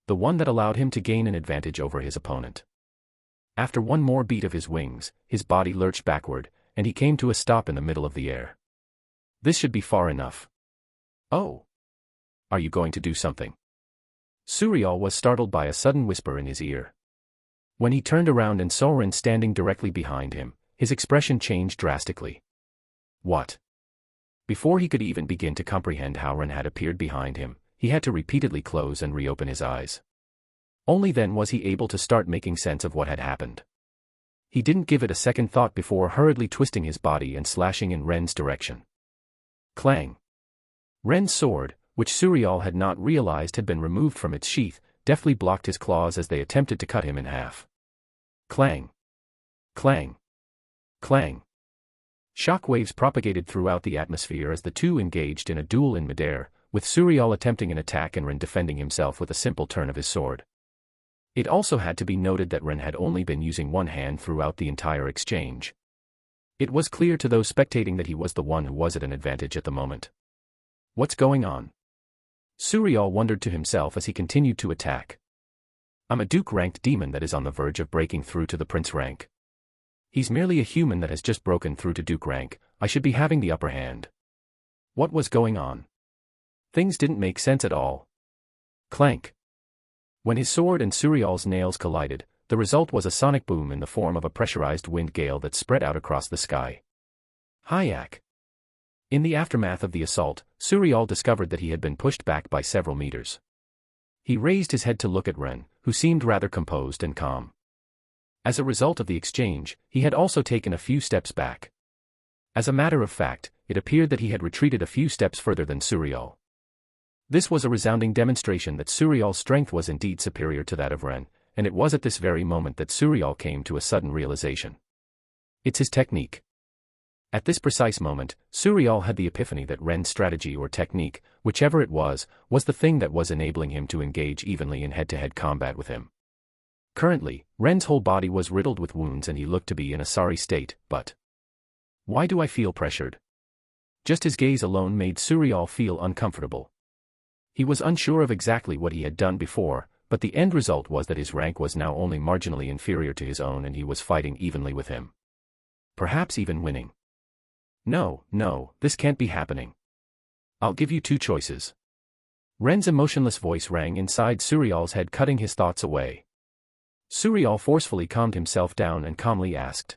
The one that allowed him to gain an advantage over his opponent. After one more beat of his wings, his body lurched backward, and he came to a stop in the middle of the air. This should be far enough. Oh. Are you going to do something? Suriel was startled by a sudden whisper in his ear. When he turned around and saw Ren standing directly behind him, his expression changed drastically. What? Before he could even begin to comprehend how Ren had appeared behind him, he had to repeatedly close and reopen his eyes. Only then was he able to start making sense of what had happened. He didn't give it a second thought before hurriedly twisting his body and slashing in Ren's direction. Clang. Ren's sword, which Suriel had not realized had been removed from its sheath, deftly blocked his claws as they attempted to cut him in half. Clang. Clang. Clang. Shockwaves propagated throughout the atmosphere as the two engaged in a duel in midair, with Suriel attempting an attack and Ren defending himself with a simple turn of his sword. It also had to be noted that Ren had only been using one hand throughout the entire exchange. It was clear to those spectating that he was the one who was at an advantage at the moment. What's going on? Suriel wondered to himself as he continued to attack. I'm a Duke-ranked demon that is on the verge of breaking through to the Prince rank. He's merely a human that has just broken through to Duke rank. I should be having the upper hand. What was going on? Things didn't make sense at all. Clank. When his sword and Suriel's nails collided, the result was a sonic boom in the form of a pressurized wind gale that spread out across the sky. Hayak. In the aftermath of the assault, Suriel discovered that he had been pushed back by several meters. He raised his head to look at Ren, who seemed rather composed and calm. As a result of the exchange, he had also taken a few steps back. As a matter of fact, it appeared that he had retreated a few steps further than Suriel. This was a resounding demonstration that Suriel's strength was indeed superior to that of Ren, and it was at this very moment that Suriel came to a sudden realization. It's his technique. At this precise moment, Suriel had the epiphany that Ren's strategy or technique, whichever it was the thing that was enabling him to engage evenly in head-to-head combat with him. Currently, Ren's whole body was riddled with wounds and he looked to be in a sorry state, but... Why do I feel pressured? Just his gaze alone made Suriel feel uncomfortable. He was unsure of exactly what he had done before, but the end result was that his rank was now only marginally inferior to his own and he was fighting evenly with him. Perhaps even winning. No, this can't be happening. I'll give you two choices. Ren's emotionless voice rang inside Suriel's head, cutting his thoughts away. Suriel forcefully calmed himself down and calmly asked.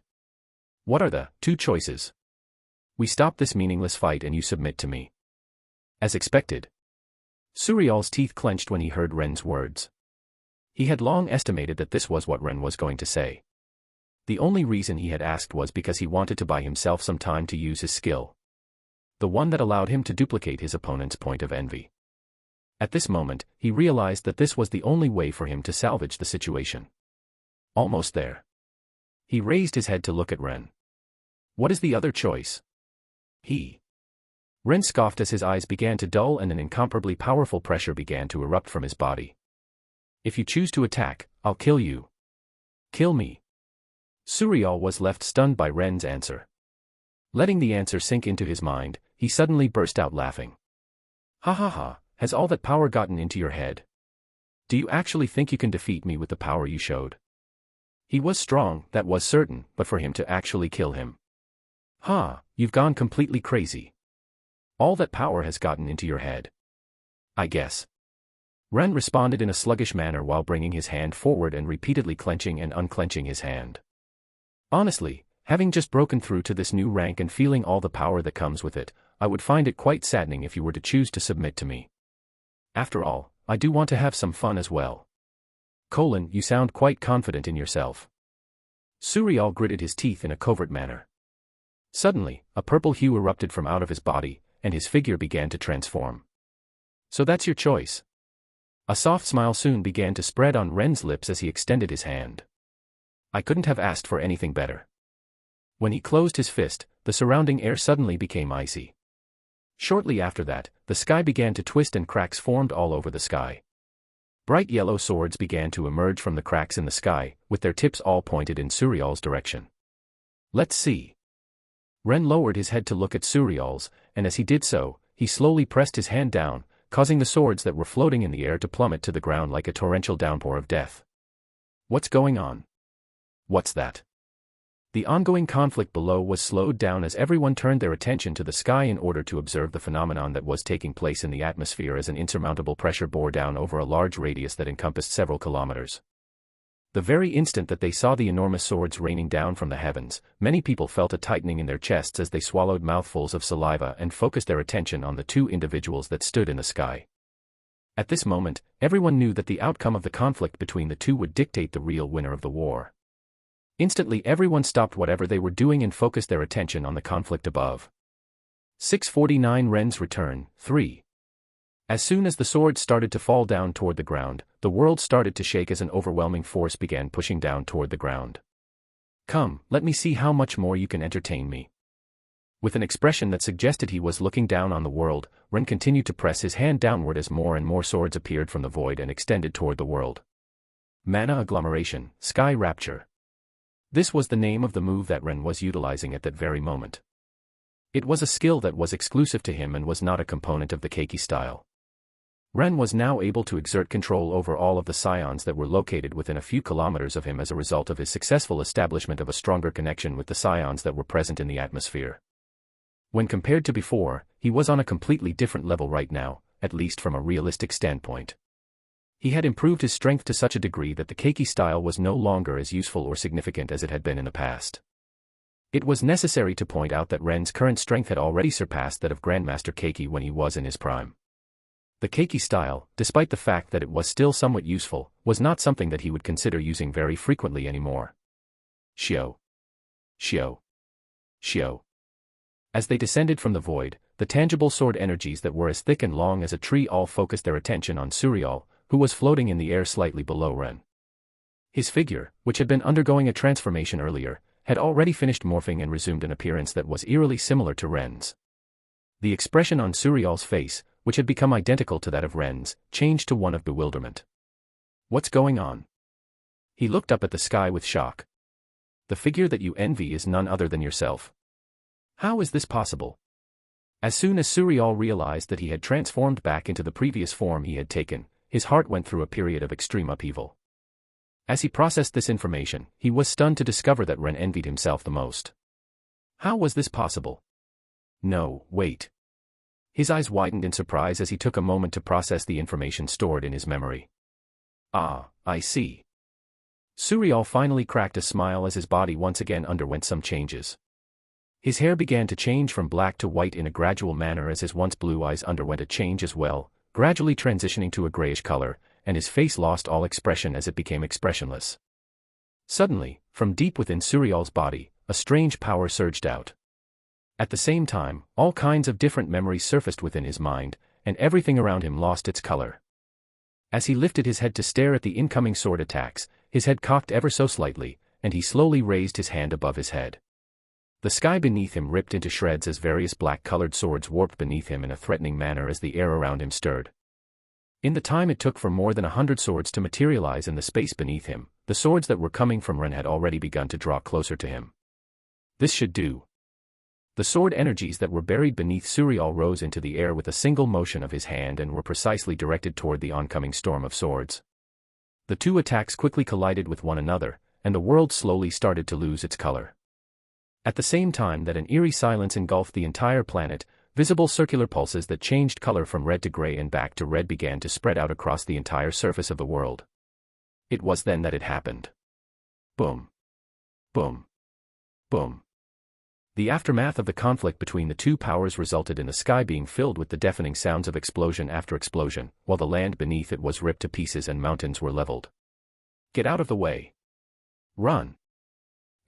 What are the two choices? We stop this meaningless fight and you submit to me. As expected. Suriel's teeth clenched when he heard Ren's words. He had long estimated that this was what Ren was going to say. The only reason he had asked was because he wanted to buy himself some time to use his skill. The one that allowed him to duplicate his opponent's point of envy. At this moment, he realized that this was the only way for him to salvage the situation. Almost there. He raised his head to look at Ren. What is the other choice? Ren scoffed as his eyes began to dull and an incomparably powerful pressure began to erupt from his body. If you choose to attack, I'll kill you. Kill me. Suriel was left stunned by Ren's answer. Letting the answer sink into his mind, he suddenly burst out laughing. Ha ha ha, has all that power gotten into your head? Do you actually think you can defeat me with the power you showed? He was strong, that was certain, but for him to actually kill him. Ha, you've gone completely crazy. All that power has gotten into your head. I guess. Ren responded in a sluggish manner while bringing his hand forward and repeatedly clenching and unclenching his hand. Honestly, having just broken through to this new rank and feeling all the power that comes with it, I would find it quite saddening if you were to choose to submit to me. After all, I do want to have some fun as well. You sound quite confident in yourself. Suriel gritted his teeth in a covert manner. Suddenly, a purple hue erupted from out of his body, and his figure began to transform. So that's your choice. A soft smile soon began to spread on Ren's lips as he extended his hand. I couldn't have asked for anything better. When he closed his fist, the surrounding air suddenly became icy. Shortly after that, the sky began to twist and cracks formed all over the sky. Bright yellow swords began to emerge from the cracks in the sky, with their tips all pointed in Suriel's direction. Let's see. Ren lowered his head to look at Suriel's, and as he did so, he slowly pressed his hand down, causing the swords that were floating in the air to plummet to the ground like a torrential downpour of death. What's going on? What's that? The ongoing conflict below was slowed down as everyone turned their attention to the sky in order to observe the phenomenon that was taking place in the atmosphere as an insurmountable pressure bore down over a large radius that encompassed several kilometers. The very instant that they saw the enormous swords raining down from the heavens, many people felt a tightening in their chests as they swallowed mouthfuls of saliva and focused their attention on the two individuals that stood in the sky. At this moment, everyone knew that the outcome of the conflict between the two would dictate the real winner of the war. Instantly everyone stopped whatever they were doing and focused their attention on the conflict above. 649 Ren's Return, 3. As soon as the swords started to fall down toward the ground, the world started to shake as an overwhelming force began pushing down toward the ground. Come, let me see how much more you can entertain me. With an expression that suggested he was looking down on the world, Ren continued to press his hand downward as more and more swords appeared from the void and extended toward the world. Mana Agglomeration, Sky Rapture. This was the name of the move that Ren was utilizing at that very moment. It was a skill that was exclusive to him and was not a component of the Keiki style. Ren was now able to exert control over all of the scions that were located within a few kilometers of him as a result of his successful establishment of a stronger connection with the scions that were present in the atmosphere. When compared to before, he was on a completely different level right now, at least from a realistic standpoint. He had improved his strength to such a degree that the Keiki style was no longer as useful or significant as it had been in the past. It was necessary to point out that Ren's current strength had already surpassed that of Grandmaster Keiki when he was in his prime. The Keiki style, despite the fact that it was still somewhat useful, was not something that he would consider using very frequently anymore. Shio. Shio. Shio. As they descended from the void, the tangible sword energies that were as thick and long as a tree all focused their attention on Suriel, who was floating in the air slightly below Ren. His figure, which had been undergoing a transformation earlier, had already finished morphing and resumed an appearance that was eerily similar to Ren's. The expression on Suriel's face, which had become identical to that of Ren's, changed to one of bewilderment. What's going on? He looked up at the sky with shock. The figure that you envy is none other than yourself. How is this possible? As soon as Suriel realized that he had transformed back into the previous form he had taken, his heart went through a period of extreme upheaval. As he processed this information, he was stunned to discover that Ren envied himself the most. How was this possible? No, wait. His eyes widened in surprise as he took a moment to process the information stored in his memory. Ah, I see. Suriel finally cracked a smile as his body once again underwent some changes. His hair began to change from black to white in a gradual manner as his once blue eyes underwent a change as well, gradually transitioning to a grayish color, and his face lost all expression as it became expressionless. Suddenly, from deep within Suriel's body, a strange power surged out. At the same time, all kinds of different memories surfaced within his mind, and everything around him lost its color. As he lifted his head to stare at the incoming sword attacks, his head cocked ever so slightly, and he slowly raised his hand above his head. The sky beneath him ripped into shreds as various black-colored swords warped beneath him in a threatening manner as the air around him stirred. In the time it took for more than 100 swords to materialize in the space beneath him, the swords that were coming from Ren had already begun to draw closer to him. This should do. The sword energies that were buried beneath Suriel rose into the air with a single motion of his hand and were precisely directed toward the oncoming storm of swords. The two attacks quickly collided with one another, and the world slowly started to lose its color. At the same time that an eerie silence engulfed the entire planet, visible circular pulses that changed color from red to gray and back to red began to spread out across the entire surface of the world. It was then that it happened. Boom. Boom. Boom. The aftermath of the conflict between the two powers resulted in the sky being filled with the deafening sounds of explosion after explosion, while the land beneath it was ripped to pieces and mountains were leveled. Get out of the way. Run.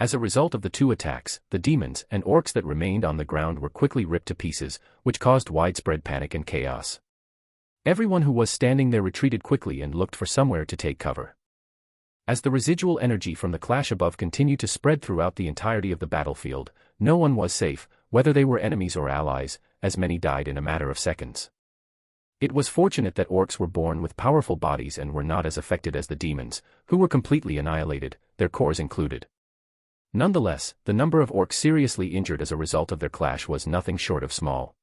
As a result of the two attacks, the demons and orcs that remained on the ground were quickly ripped to pieces, which caused widespread panic and chaos. Everyone who was standing there retreated quickly and looked for somewhere to take cover. As the residual energy from the clash above continued to spread throughout the entirety of the battlefield, no one was safe, whether they were enemies or allies, as many died in a matter of seconds. It was fortunate that orcs were born with powerful bodies and were not as affected as the demons, who were completely annihilated, their cores included. Nonetheless, the number of orcs seriously injured as a result of their clash was nothing short of small.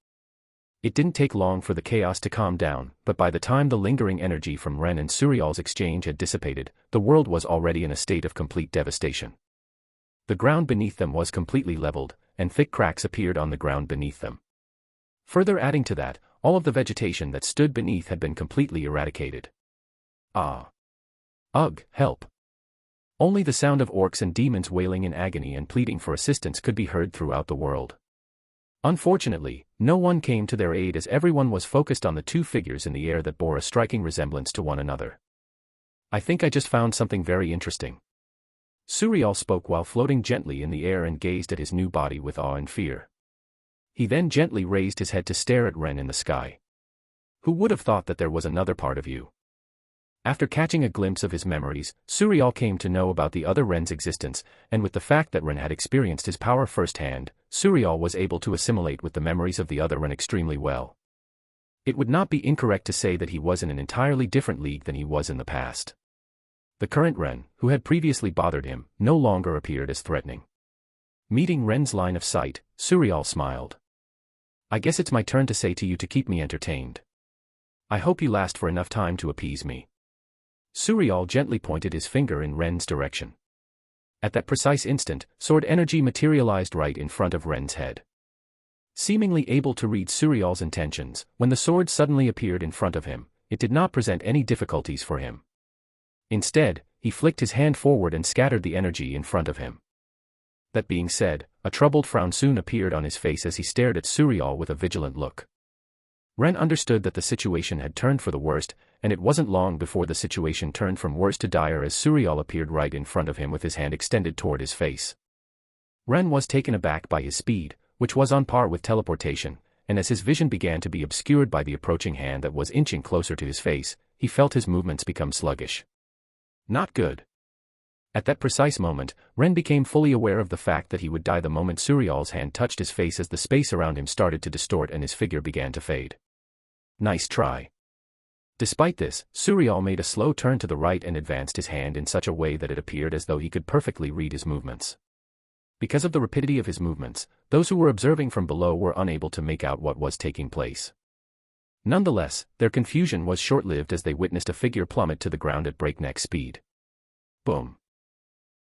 It didn't take long for the chaos to calm down, but by the time the lingering energy from Ren and Suriel's exchange had dissipated, the world was already in a state of complete devastation. The ground beneath them was completely leveled, and thick cracks appeared on the ground beneath them. Further adding to that, all of the vegetation that stood beneath had been completely eradicated. Ah! Ugh, help! Only the sound of orcs and demons wailing in agony and pleading for assistance could be heard throughout the world. Unfortunately, no one came to their aid as everyone was focused on the two figures in the air that bore a striking resemblance to one another. I think I just found something very interesting. Suriel spoke while floating gently in the air and gazed at his new body with awe and fear. He then gently raised his head to stare at Ren in the sky. Who would have thought that there was another part of you? After catching a glimpse of his memories, Suriel came to know about the other Ren's existence, and with the fact that Ren had experienced his power firsthand, Suriel was able to assimilate with the memories of the other Ren extremely well. It would not be incorrect to say that he was in an entirely different league than he was in the past. The current Ren, who had previously bothered him, no longer appeared as threatening. Meeting Ren's line of sight, Suriel smiled. I guess it's my turn to say to you to keep me entertained. I hope you last for enough time to appease me. Suriel gently pointed his finger in Ren's direction. At that precise instant, sword energy materialized right in front of Ren's head. Seemingly able to read Suriel's intentions, when the sword suddenly appeared in front of him, it did not present any difficulties for him. Instead, he flicked his hand forward and scattered the energy in front of him. That being said, a troubled frown soon appeared on his face as he stared at Suriel with a vigilant look. Ren understood that the situation had turned for the worst, and it wasn't long before the situation turned from worse to dire as Suriel appeared right in front of him with his hand extended toward his face. Ren was taken aback by his speed, which was on par with teleportation, and as his vision began to be obscured by the approaching hand that was inching closer to his face, he felt his movements become sluggish. Not good. At that precise moment, Ren became fully aware of the fact that he would die the moment Suriel's hand touched his face as the space around him started to distort and his figure began to fade. Nice try. Despite this, Suriel made a slow turn to the right and advanced his hand in such a way that it appeared as though he could perfectly read his movements. Because of the rapidity of his movements, those who were observing from below were unable to make out what was taking place. Nonetheless, their confusion was short-lived as they witnessed a figure plummet to the ground at breakneck speed. Boom.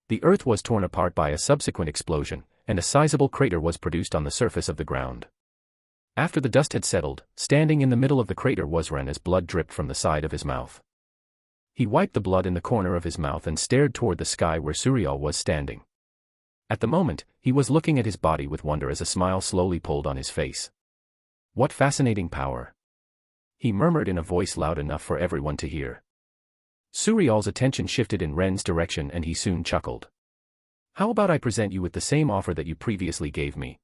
The earth was torn apart by a subsequent explosion, and a sizable crater was produced on the surface of the ground. After the dust had settled, standing in the middle of the crater was Ren as blood dripped from the side of his mouth. He wiped the blood in the corner of his mouth and stared toward the sky where Suriel was standing. At the moment, he was looking at his body with wonder as a smile slowly pulled on his face. What fascinating power! He murmured in a voice loud enough for everyone to hear. Suriel's attention shifted in Ren's direction and he soon chuckled. How about I present you with the same offer that you previously gave me?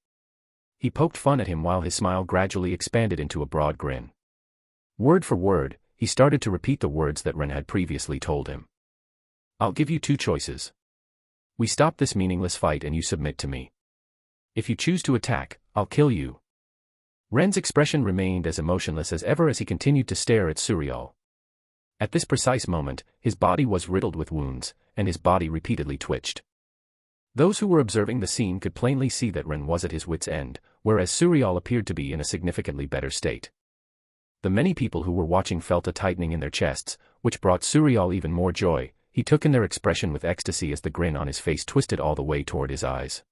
He poked fun at him while his smile gradually expanded into a broad grin. Word for word, he started to repeat the words that Ren had previously told him. I'll give you two choices. We stop this meaningless fight and you submit to me. If you choose to attack, I'll kill you. Ren's expression remained as emotionless as ever as he continued to stare at Suriel. At this precise moment, his body was riddled with wounds, and his body repeatedly twitched. Those who were observing the scene could plainly see that Ren was at his wit's end, whereas Suriel appeared to be in a significantly better state. The many people who were watching felt a tightening in their chests, which brought Suriel even more joy. He took in their expression with ecstasy as the grin on his face twisted all the way toward his eyes.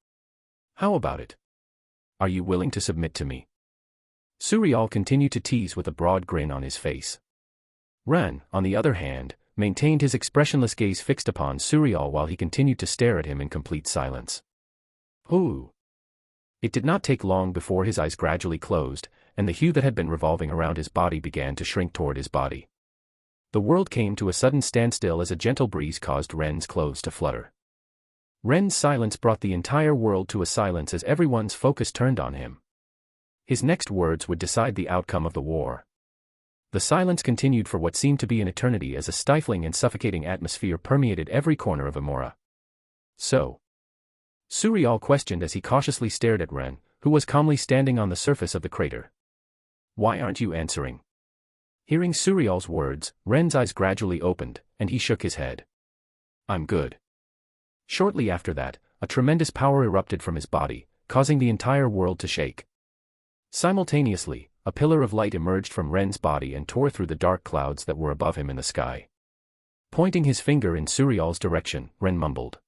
How about it? Are you willing to submit to me? Suriel continued to tease with a broad grin on his face. Ren, on the other hand, maintained his expressionless gaze fixed upon Suriel while he continued to stare at him in complete silence. Ooh! It did not take long before his eyes gradually closed, and the hue that had been revolving around his body began to shrink toward his body. The world came to a sudden standstill as a gentle breeze caused Ren's clothes to flutter. Ren's silence brought the entire world to a silence as everyone's focus turned on him. His next words would decide the outcome of the war. The silence continued for what seemed to be an eternity as a stifling and suffocating atmosphere permeated every corner of Amora. So? Suriel questioned as he cautiously stared at Ren, who was calmly standing on the surface of the crater. Why aren't you answering? Hearing Suriel's words, Ren's eyes gradually opened, and he shook his head. I'm good. Shortly after that, a tremendous power erupted from his body, causing the entire world to shake. Simultaneously, a pillar of light emerged from Ren's body and tore through the dark clouds that were above him in the sky. Pointing his finger in Suriel's direction, Ren mumbled.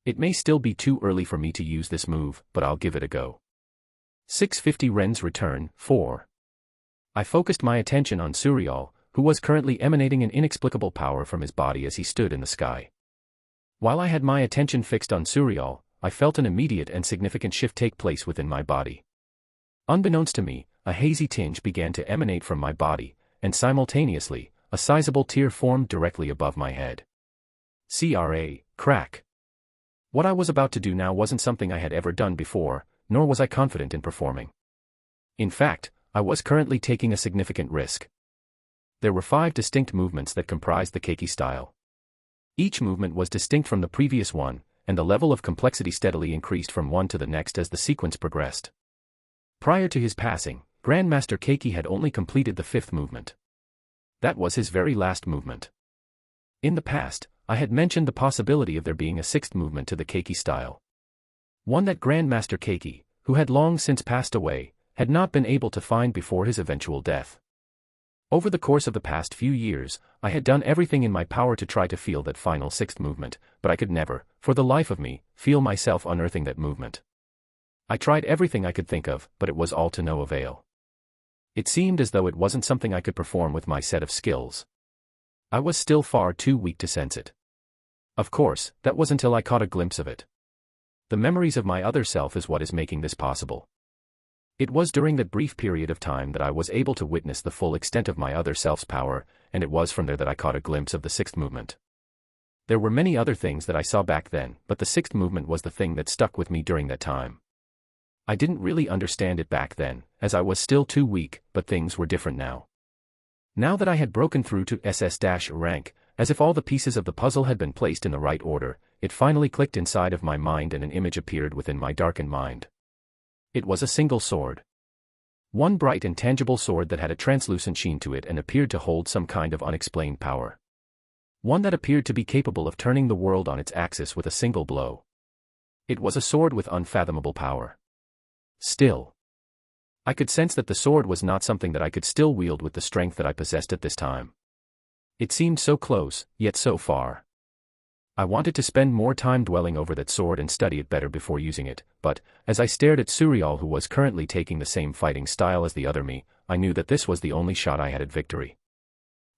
It may still be too early for me to use this move, but I'll give it a go. 650 Ren's return, 4. I focused my attention on Suriel, who was currently emanating an inexplicable power from his body as he stood in the sky. While I had my attention fixed on Suriel, I felt an immediate and significant shift take place within my body. Unbeknownst to me, a hazy tinge began to emanate from my body, and simultaneously, a sizable tear formed directly above my head. Crack. What I was about to do now wasn't something I had ever done before, nor was I confident in performing. In fact, I was currently taking a significant risk. There were 5 distinct movements that comprised the keiki style. Each movement was distinct from the previous one, and the level of complexity steadily increased from one to the next as the sequence progressed. Prior to his passing, Grandmaster Keiki had only completed the 5th movement. That was his very last movement. In the past, I had mentioned the possibility of there being a 6th movement to the Keiki style. One that Grandmaster Keiki, who had long since passed away, had not been able to find before his eventual death. Over the course of the past few years, I had done everything in my power to try to feel that final 6th movement, but I could never, for the life of me, feel myself unearthing that movement. I tried everything I could think of, but it was all to no avail. It seemed as though it wasn't something I could perform with my set of skills. I was still far too weak to sense it. Of course, that was until I caught a glimpse of it. The memories of my other self is what is making this possible. It was during that brief period of time that I was able to witness the full extent of my other self's power, and it was from there that I caught a glimpse of the 6th movement. There were many other things that I saw back then, but the 6th movement was the thing that stuck with me during that time. I didn't really understand it back then, as I was still too weak, but things were different now. Now that I had broken through to SS- rank, as if all the pieces of the puzzle had been placed in the right order, it finally clicked inside of my mind and an image appeared within my darkened mind. It was a single sword. One bright and tangible sword that had a translucent sheen to it and appeared to hold some kind of unexplained power. One that appeared to be capable of turning the world on its axis with a single blow. It was a sword with unfathomable power. Still, I could sense that the sword was not something that I could still wield with the strength that I possessed at this time. It seemed so close, yet so far. I wanted to spend more time dwelling over that sword and study it better before using it, but, as I stared at Suriel who was currently taking the same fighting style as the other me, I knew that this was the only shot I had at victory.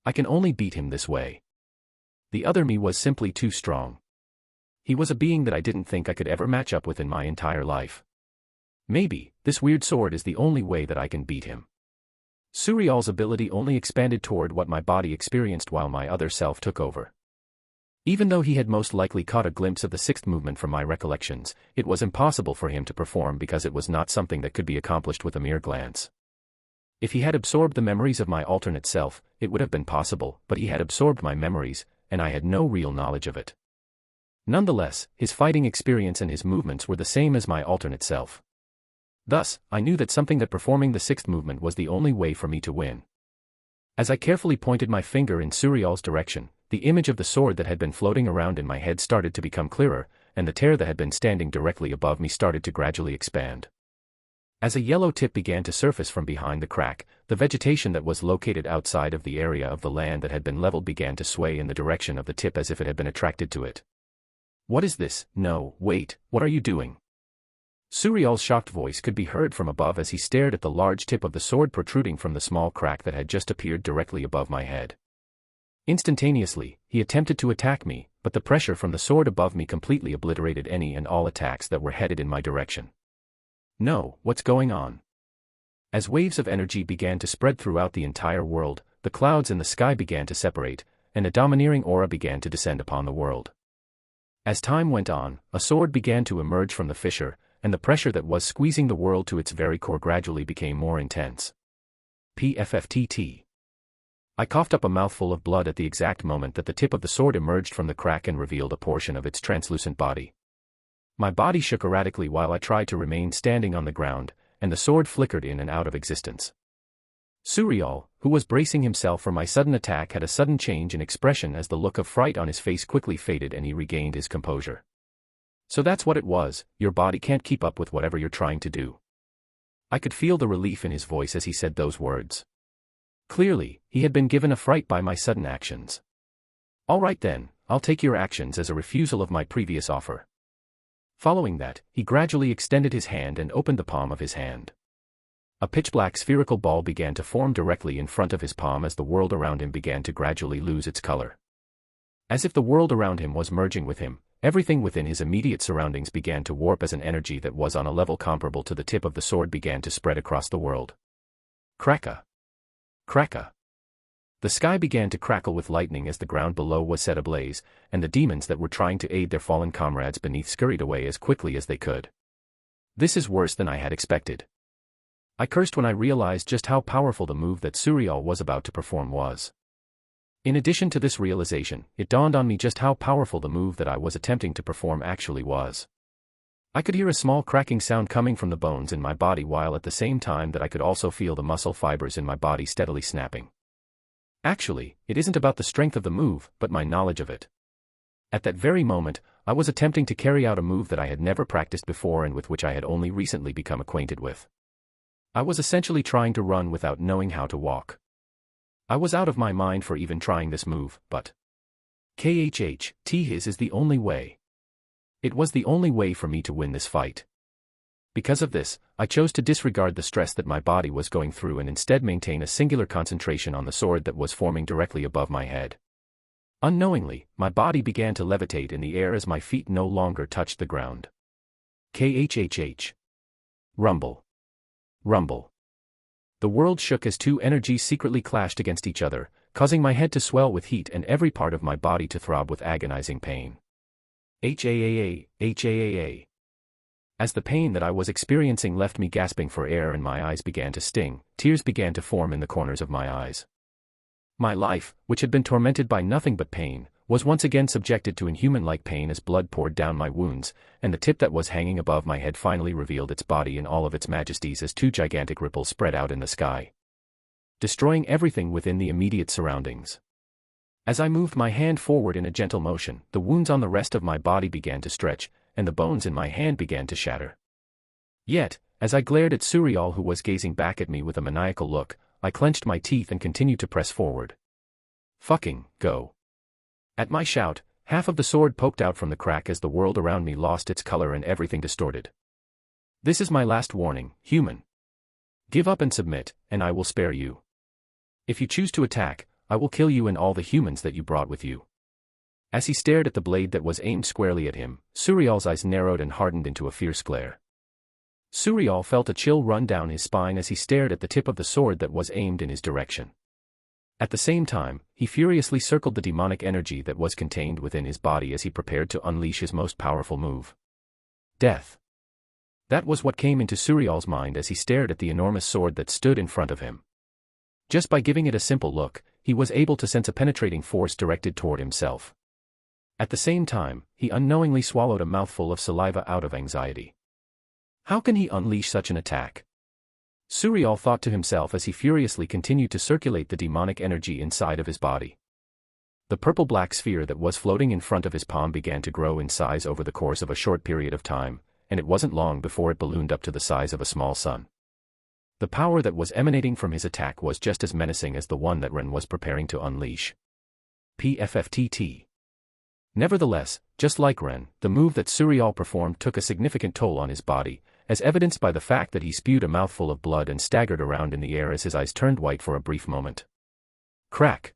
I can only beat him this way. The other me was simply too strong. He was a being that I didn't think I could ever match up with in my entire life. Maybe, this weird sword is the only way that I can beat him. Suriel's ability only expanded toward what my body experienced while my other self took over. Even though he had most likely caught a glimpse of the 6th movement from my recollections, it was impossible for him to perform because it was not something that could be accomplished with a mere glance. If he had absorbed the memories of my alternate self, it would have been possible, but he had absorbed my memories, and I had no real knowledge of it. Nonetheless, his fighting experience and his movements were the same as my alternate self. Thus, I knew that something that performing the sixth movement was the only way for me to win. As I carefully pointed my finger in Suriel's direction, the image of the sword that had been floating around in my head started to become clearer, and the tear that had been standing directly above me started to gradually expand. As a yellow tip began to surface from behind the crack, the vegetation that was located outside of the area of the land that had been leveled began to sway in the direction of the tip as if it had been attracted to it. "What is this? No, wait, what are you doing?" Suriel's shocked voice could be heard from above as he stared at the large tip of the sword protruding from the small crack that had just appeared directly above my head. Instantaneously, he attempted to attack me, but the pressure from the sword above me completely obliterated any and all attacks that were headed in my direction. No, what's going on? As waves of energy began to spread throughout the entire world, the clouds in the sky began to separate, and a domineering aura began to descend upon the world. As time went on, a sword began to emerge from the fissure, and the pressure that was squeezing the world to its very core gradually became more intense. PFFTT. I coughed up a mouthful of blood at the exact moment that the tip of the sword emerged from the crack and revealed a portion of its translucent body. My body shook erratically while I tried to remain standing on the ground, and the sword flickered in and out of existence. Suriel, who was bracing himself for my sudden attack, had a sudden change in expression as the look of fright on his face quickly faded and he regained his composure. "So that's what it was, your body can't keep up with whatever you're trying to do." I could feel the relief in his voice as he said those words. Clearly, he had been given a fright by my sudden actions. "All right then, I'll take your actions as a refusal of my previous offer." Following that, he gradually extended his hand and opened the palm of his hand. A pitch-black spherical ball began to form directly in front of his palm as the world around him began to gradually lose its color. As if the world around him was merging with him, everything within his immediate surroundings began to warp as an energy that was on a level comparable to the tip of the sword began to spread across the world. Cracka. Cracka. The sky began to crackle with lightning as the ground below was set ablaze, and the demons that were trying to aid their fallen comrades beneath scurried away as quickly as they could. This is worse than I had expected. I cursed when I realized just how powerful the move that Suriel was about to perform was. In addition to this realization, it dawned on me just how powerful the move that I was attempting to perform actually was. I could hear a small cracking sound coming from the bones in my body while at the same time that I could also feel the muscle fibers in my body steadily snapping. Actually, it isn't about the strength of the move, but my knowledge of it. At that very moment, I was attempting to carry out a move that I had never practiced before and with which I had only recently become acquainted with. I was essentially trying to run without knowing how to walk. I was out of my mind for even trying this move, but his is the only way. It was the only way for me to win this fight. Because of this, I chose to disregard the stress that my body was going through and instead maintain a singular concentration on the sword that was forming directly above my head. Unknowingly, my body began to levitate in the air as my feet no longer touched the ground. Rumble. Rumble. The world shook as two energies secretly clashed against each other, causing my head to swell with heat and every part of my body to throb with agonizing pain. H-A-A-A. As the pain that I was experiencing left me gasping for air and my eyes began to sting, tears began to form in the corners of my eyes. My life, which had been tormented by nothing but pain, was once again subjected to inhuman-like pain as blood poured down my wounds, and the tip that was hanging above my head finally revealed its body in all of its majesties as two gigantic ripples spread out in the sky, destroying everything within the immediate surroundings. As I moved my hand forward in a gentle motion, the wounds on the rest of my body began to stretch, and the bones in my hand began to shatter. Yet, as I glared at Suriel who was gazing back at me with a maniacal look, I clenched my teeth and continued to press forward. Fucking go. At my shout, half of the sword poked out from the crack as the world around me lost its color and everything distorted. This is my last warning, human. Give up and submit, and I will spare you. If you choose to attack, I will kill you and all the humans that you brought with you. As he stared at the blade that was aimed squarely at him, Suriel's eyes narrowed and hardened into a fierce glare. Suriel felt a chill run down his spine as he stared at the tip of the sword that was aimed in his direction. At the same time, he furiously circled the demonic energy that was contained within his body as he prepared to unleash his most powerful move. Death. That was what came into Suriel's mind as he stared at the enormous sword that stood in front of him. Just by giving it a simple look, he was able to sense a penetrating force directed toward himself. At the same time, he unknowingly swallowed a mouthful of saliva out of anxiety. How can he unleash such an attack? Suriel thought to himself as he furiously continued to circulate the demonic energy inside of his body. The purple-black sphere that was floating in front of his palm began to grow in size over the course of a short period of time, and it wasn't long before it ballooned up to the size of a small sun. The power that was emanating from his attack was just as menacing as the one that Ren was preparing to unleash. PFFTT. Nevertheless, just like Ren, the move that Suriel performed took a significant toll on his body, as evidenced by the fact that he spewed a mouthful of blood and staggered around in the air as his eyes turned white for a brief moment. Crack!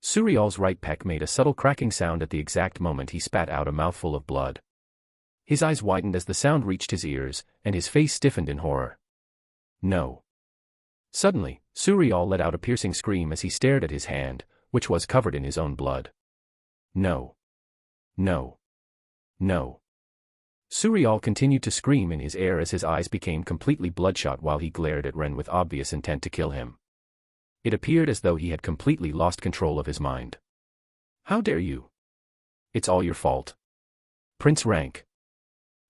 Suriel's right pec made a subtle cracking sound at the exact moment he spat out a mouthful of blood. His eyes widened as the sound reached his ears, and his face stiffened in horror. No. Suddenly, Suriel let out a piercing scream as he stared at his hand, which was covered in his own blood. No. No. No. Suriel continued to scream in his ear as his eyes became completely bloodshot while he glared at Ren with obvious intent to kill him. It appeared as though he had completely lost control of his mind. How dare you? It's all your fault. Prince rank.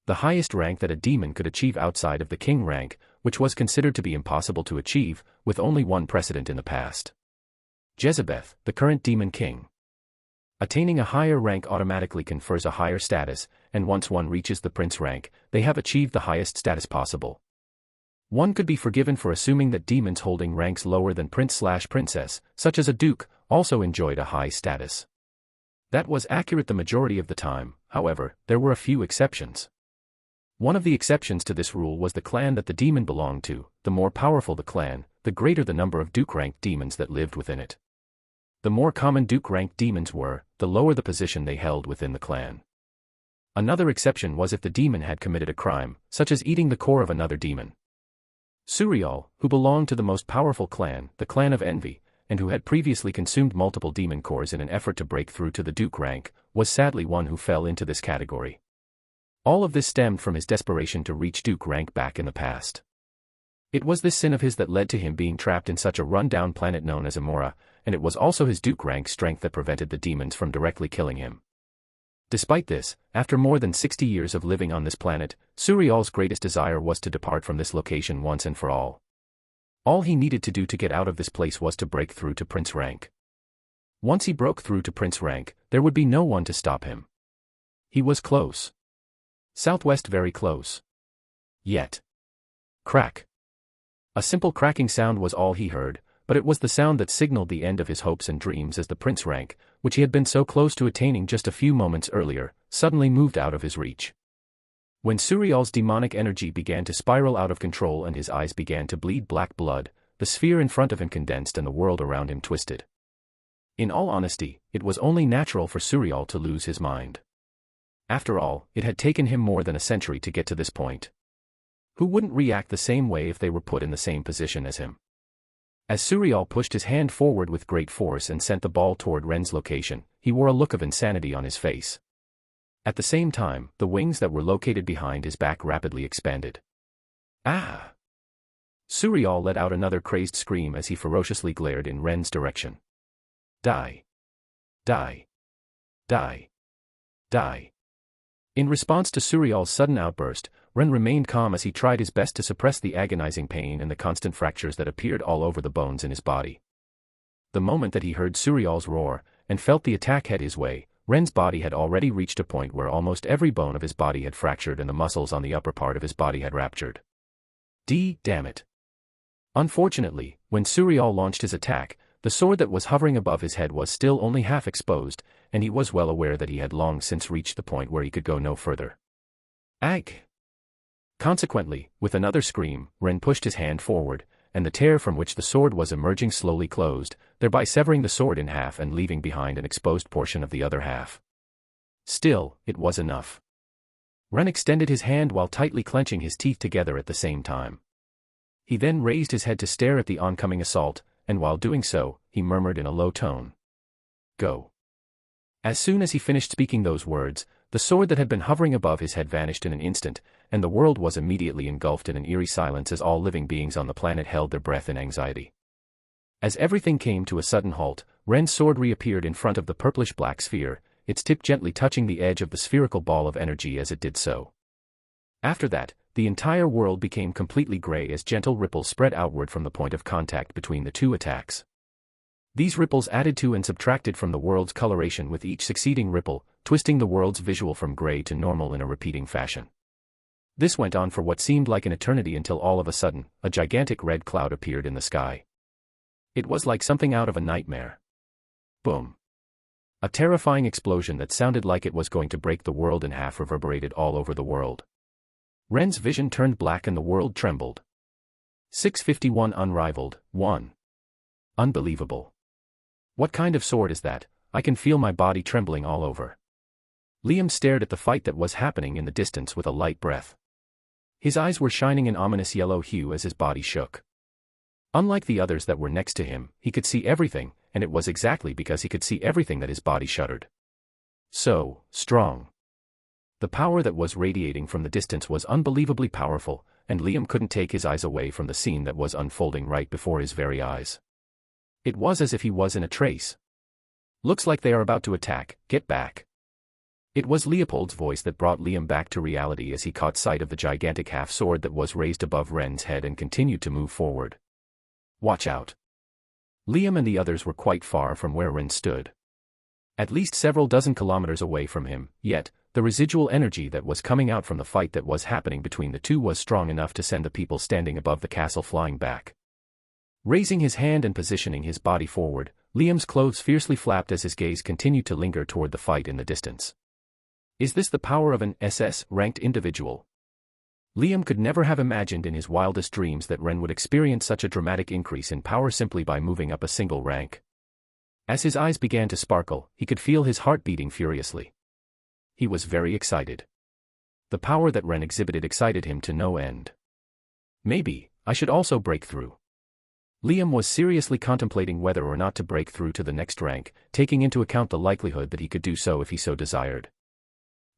The highest rank that a demon could achieve outside of the king rank, which was considered to be impossible to achieve, with only one precedent in the past. Jezebeth, the current demon king. Attaining a higher rank automatically confers a higher status, and once one reaches the prince rank, they have achieved the highest status possible. One could be forgiven for assuming that demons holding ranks lower than prince/princess, such as a duke, also enjoyed a high status. That was accurate the majority of the time, however, there were a few exceptions. One of the exceptions to this rule was the clan that the demon belonged to. The more powerful the clan, the greater the number of duke-ranked demons that lived within it. The more common duke-ranked demons were, the lower the position they held within the clan. Another exception was if the demon had committed a crime, such as eating the core of another demon. Suriel, who belonged to the most powerful clan, the Clan of Envy, and who had previously consumed multiple demon cores in an effort to break through to the duke rank, was sadly one who fell into this category. All of this stemmed from his desperation to reach duke rank back in the past. It was this sin of his that led to him being trapped in such a run-down planet known as Amora, and it was also his duke rank strength that prevented the demons from directly killing him. Despite this, after more than 60 years of living on this planet, Suriel's greatest desire was to depart from this location once and for all. All he needed to do to get out of this place was to break through to prince rank. Once he broke through to prince rank, there would be no one to stop him. He was close. Southwest very close. Yet. Crack. A simple cracking sound was all he heard, but it was the sound that signaled the end of his hopes and dreams as the prince rank, which he had been so close to attaining just a few moments earlier, suddenly moved out of his reach. When Suriel's demonic energy began to spiral out of control and his eyes began to bleed black blood, the sphere in front of him condensed and the world around him twisted. In all honesty, it was only natural for Suriel to lose his mind. After all, it had taken him more than a century to get to this point. Who wouldn't react the same way if they were put in the same position as him? As Suriel pushed his hand forward with great force and sent the ball toward Ren's location, he wore a look of insanity on his face. At the same time, the wings that were located behind his back rapidly expanded. Ah! Suriel let out another crazed scream as he ferociously glared in Ren's direction. Die! Die! Die! Die! In response to Suriel's sudden outburst, Ren remained calm as he tried his best to suppress the agonizing pain and the constant fractures that appeared all over the bones in his body. The moment that he heard Suriel's roar, and felt the attack head his way, Ren's body had already reached a point where almost every bone of his body had fractured and the muscles on the upper part of his body had ruptured. Damn it. Unfortunately, when Suriel launched his attack, the sword that was hovering above his head was still only half exposed, and he was well aware that he had long since reached the point where he could go no further. Ag! Consequently, with another scream, Ren pushed his hand forward, and the tear from which the sword was emerging slowly closed, thereby severing the sword in half and leaving behind an exposed portion of the other half. Still, it was enough. Ren extended his hand while tightly clenching his teeth together at the same time. He then raised his head to stare at the oncoming assault, and while doing so, he murmured in a low tone. Go. As soon as he finished speaking those words, the sword that had been hovering above his head vanished in an instant, and the world was immediately engulfed in an eerie silence as all living beings on the planet held their breath in anxiety. As everything came to a sudden halt, Ren's sword reappeared in front of the purplish-black sphere, its tip gently touching the edge of the spherical ball of energy as it did so. After that, the entire world became completely gray as gentle ripples spread outward from the point of contact between the two attacks. These ripples added to and subtracted from the world's coloration with each succeeding ripple, twisting the world's visual from gray to normal in a repeating fashion. This went on for what seemed like an eternity until all of a sudden, a gigantic red cloud appeared in the sky. It was like something out of a nightmare. Boom. A terrifying explosion that sounded like it was going to break the world in half reverberated all over the world. Ren's vision turned black and the world trembled. 651 Unrivaled, 1. Unbelievable. What kind of sword is that? I can feel my body trembling all over. Liam stared at the fight that was happening in the distance with a light breath. His eyes were shining an ominous yellow hue as his body shook. Unlike the others that were next to him, he could see everything, and it was exactly because he could see everything that his body shuddered. So strong. The power that was radiating from the distance was unbelievably powerful, and Liam couldn't take his eyes away from the scene that was unfolding right before his very eyes. It was as if he was in a trace. Looks like they are about to attack, get back. It was Leopold's voice that brought Liam back to reality as he caught sight of the gigantic half-sword that was raised above Ren's head and continued to move forward. Watch out. Liam and the others were quite far from where Ren stood. At least several dozen kilometers away from him, yet, the residual energy that was coming out from the fight that was happening between the two was strong enough to send the people standing above the castle flying back. Raising his hand and positioning his body forward, Liam's clothes fiercely flapped as his gaze continued to linger toward the fight in the distance. Is this the power of an SS-ranked individual? Liam could never have imagined in his wildest dreams that Ren would experience such a dramatic increase in power simply by moving up a single rank. As his eyes began to sparkle, he could feel his heart beating furiously. He was very excited. The power that Ren exhibited excited him to no end. Maybe, I should also break through. Liam was seriously contemplating whether or not to break through to the next rank, taking into account the likelihood that he could do so if he so desired.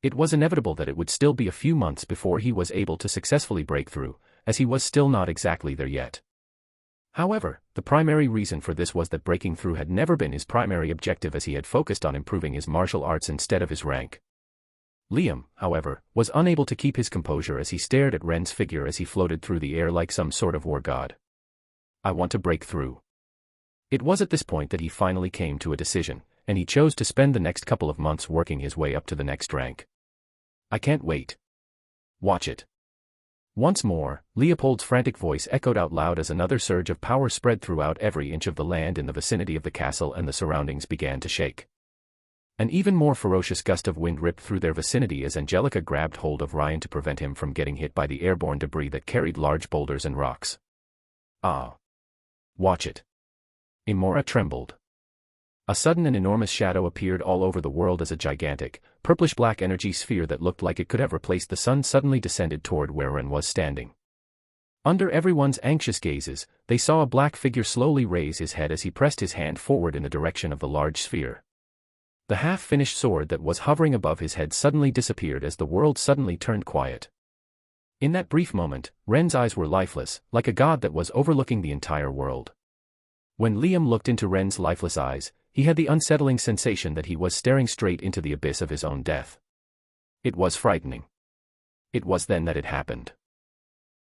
It was inevitable that it would still be a few months before he was able to successfully break through, as he was still not exactly there yet. However, the primary reason for this was that breaking through had never been his primary objective as he had focused on improving his martial arts instead of his rank. Liam, however, was unable to keep his composure as he stared at Ren's figure as he floated through the air like some sort of war god. I want to break through. It was at this point that he finally came to a decision, and he chose to spend the next couple of months working his way up to the next rank. I can't wait. Watch it. Once more, Leopold's frantic voice echoed out loud as another surge of power spread throughout every inch of the land in the vicinity of the castle and the surroundings began to shake. An even more ferocious gust of wind ripped through their vicinity as Angelica grabbed hold of Ryan to prevent him from getting hit by the airborne debris that carried large boulders and rocks. Ah. Watch it. Imora trembled. A sudden and enormous shadow appeared all over the world as a gigantic, purplish-black energy sphere that looked like it could have replaced the sun suddenly descended toward where Ren was standing. Under everyone's anxious gazes, they saw a black figure slowly raise his head as he pressed his hand forward in the direction of the large sphere. The half-finished sword that was hovering above his head suddenly disappeared as the world suddenly turned quiet. In that brief moment, Ren's eyes were lifeless, like a god that was overlooking the entire world. When Liam looked into Ren's lifeless eyes, he had the unsettling sensation that he was staring straight into the abyss of his own death. It was frightening. It was then that it happened.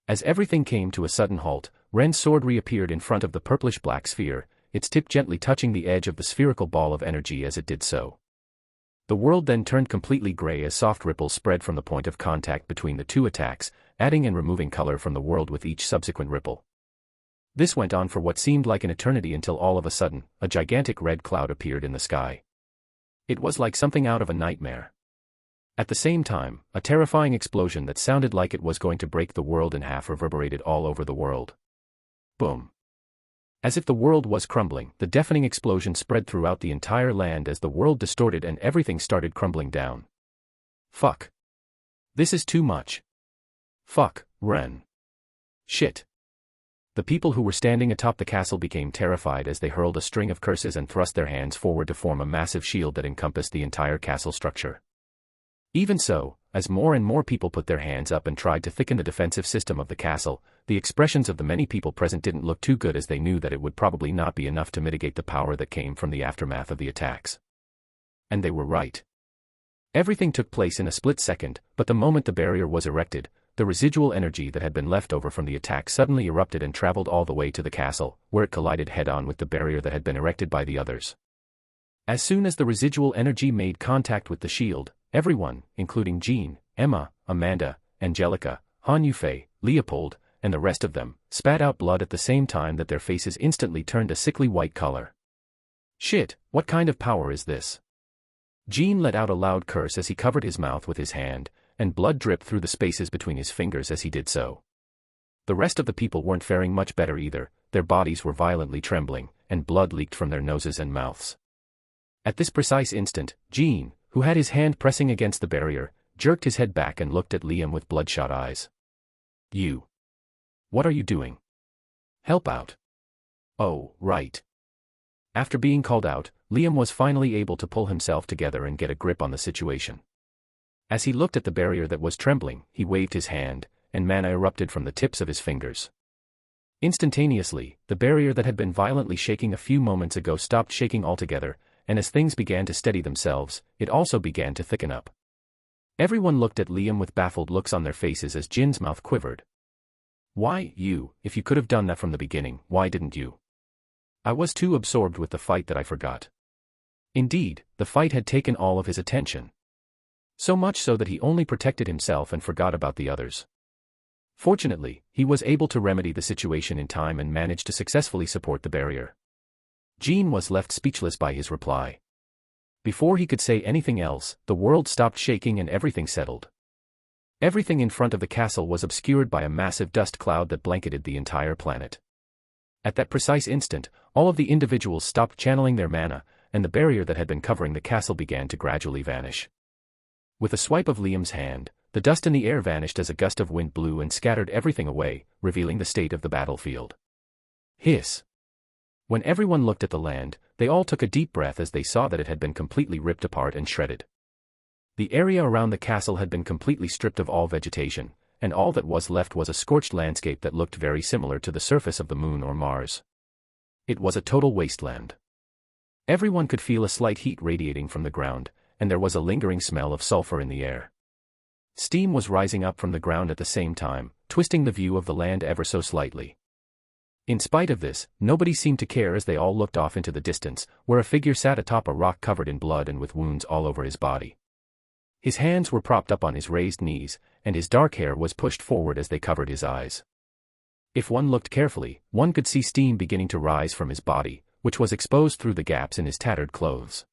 As everything came to a sudden halt, Ren's sword reappeared in front of the purplish-black sphere, its tip gently touching the edge of the spherical ball of energy as it did so. The world then turned completely gray as soft ripples spread from the point of contact between the two attacks, adding and removing color from the world with each subsequent ripple. This went on for what seemed like an eternity until all of a sudden, a gigantic red cloud appeared in the sky. It was like something out of a nightmare. At the same time, a terrifying explosion that sounded like it was going to break the world in half reverberated all over the world. Boom. As if the world was crumbling, the deafening explosion spread throughout the entire land as the world distorted and everything started crumbling down. Fuck. This is too much. Fuck, Ren. Shit. The people who were standing atop the castle became terrified as they hurled a string of curses and thrust their hands forward to form a massive shield that encompassed the entire castle structure. Even so, as more and more people put their hands up and tried to thicken the defensive system of the castle, the expressions of the many people present didn't look too good as they knew that it would probably not be enough to mitigate the power that came from the aftermath of the attacks. And they were right. Everything took place in a split second, but the moment the barrier was erected, the residual energy that had been left over from the attack suddenly erupted and traveled all the way to the castle, where it collided head-on with the barrier that had been erected by the others. As soon as the residual energy made contact with the shield, everyone, including Jean, Emma, Amanda, Angelica, Han Yufei, Leopold, and the rest of them, spat out blood at the same time that their faces instantly turned a sickly white color. Shit, what kind of power is this? Jean let out a loud curse as he covered his mouth with his hand, and blood dripped through the spaces between his fingers as he did so. The rest of the people weren't faring much better either, their bodies were violently trembling, and blood leaked from their noses and mouths. At this precise instant, Jean, who had his hand pressing against the barrier, jerked his head back and looked at Liam with bloodshot eyes. You. What are you doing? Help out. Oh, right. After being called out, Liam was finally able to pull himself together and get a grip on the situation. As he looked at the barrier that was trembling, he waved his hand, and mana erupted from the tips of his fingers. Instantaneously, the barrier that had been violently shaking a few moments ago stopped shaking altogether, and as things began to steady themselves, it also began to thicken up. Everyone looked at Liam with baffled looks on their faces as Jin's mouth quivered. Why, you, if you could have done that from the beginning, why didn't you? I was too absorbed with the fight that I forgot. Indeed, the fight had taken all of his attention. So much so that he only protected himself and forgot about the others. Fortunately, he was able to remedy the situation in time and managed to successfully support the barrier. Jean was left speechless by his reply. Before he could say anything else, the world stopped shaking and everything settled. Everything in front of the castle was obscured by a massive dust cloud that blanketed the entire planet. At that precise instant, all of the individuals stopped channeling their mana, and the barrier that had been covering the castle began to gradually vanish. With a swipe of Liam's hand, the dust in the air vanished as a gust of wind blew and scattered everything away, revealing the state of the battlefield. Hiss. When everyone looked at the land, they all took a deep breath as they saw that it had been completely ripped apart and shredded. The area around the castle had been completely stripped of all vegetation, and all that was left was a scorched landscape that looked very similar to the surface of the moon or Mars. It was a total wasteland. Everyone could feel a slight heat radiating from the ground, and there was a lingering smell of sulfur in the air. Steam was rising up from the ground at the same time, twisting the view of the land ever so slightly. In spite of this, nobody seemed to care as they all looked off into the distance, where a figure sat atop a rock covered in blood and with wounds all over his body. His hands were propped up on his raised knees, and his dark hair was pushed forward as they covered his eyes. If one looked carefully, one could see steam beginning to rise from his body, which was exposed through the gaps in his tattered clothes.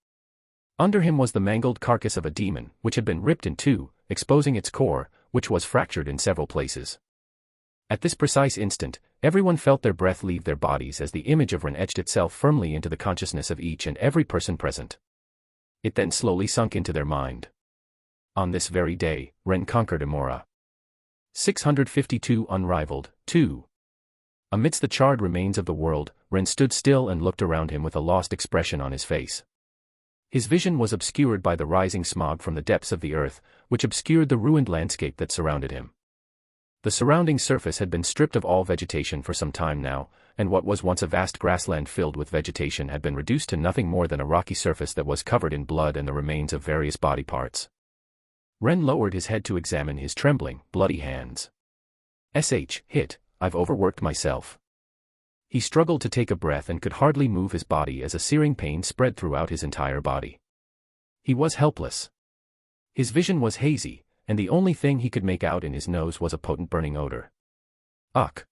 Under him was the mangled carcass of a demon, which had been ripped in two, exposing its core, which was fractured in several places. At this precise instant, everyone felt their breath leave their bodies as the image of Ren etched itself firmly into the consciousness of each and every person present. It then slowly sunk into their mind. On this very day, Ren conquered Amora. 652 Unrivaled, 2. Amidst the charred remains of the world, Ren stood still and looked around him with a lost expression on his face. His vision was obscured by the rising smog from the depths of the earth, which obscured the ruined landscape that surrounded him. The surrounding surface had been stripped of all vegetation for some time now, and what was once a vast grassland filled with vegetation had been reduced to nothing more than a rocky surface that was covered in blood and the remains of various body parts. Ren lowered his head to examine his trembling, bloody hands. Hit, I've overworked myself. He struggled to take a breath and could hardly move his body as a searing pain spread throughout his entire body. He was helpless. His vision was hazy, and the only thing he could make out in his nose was a potent burning odor. Ugh.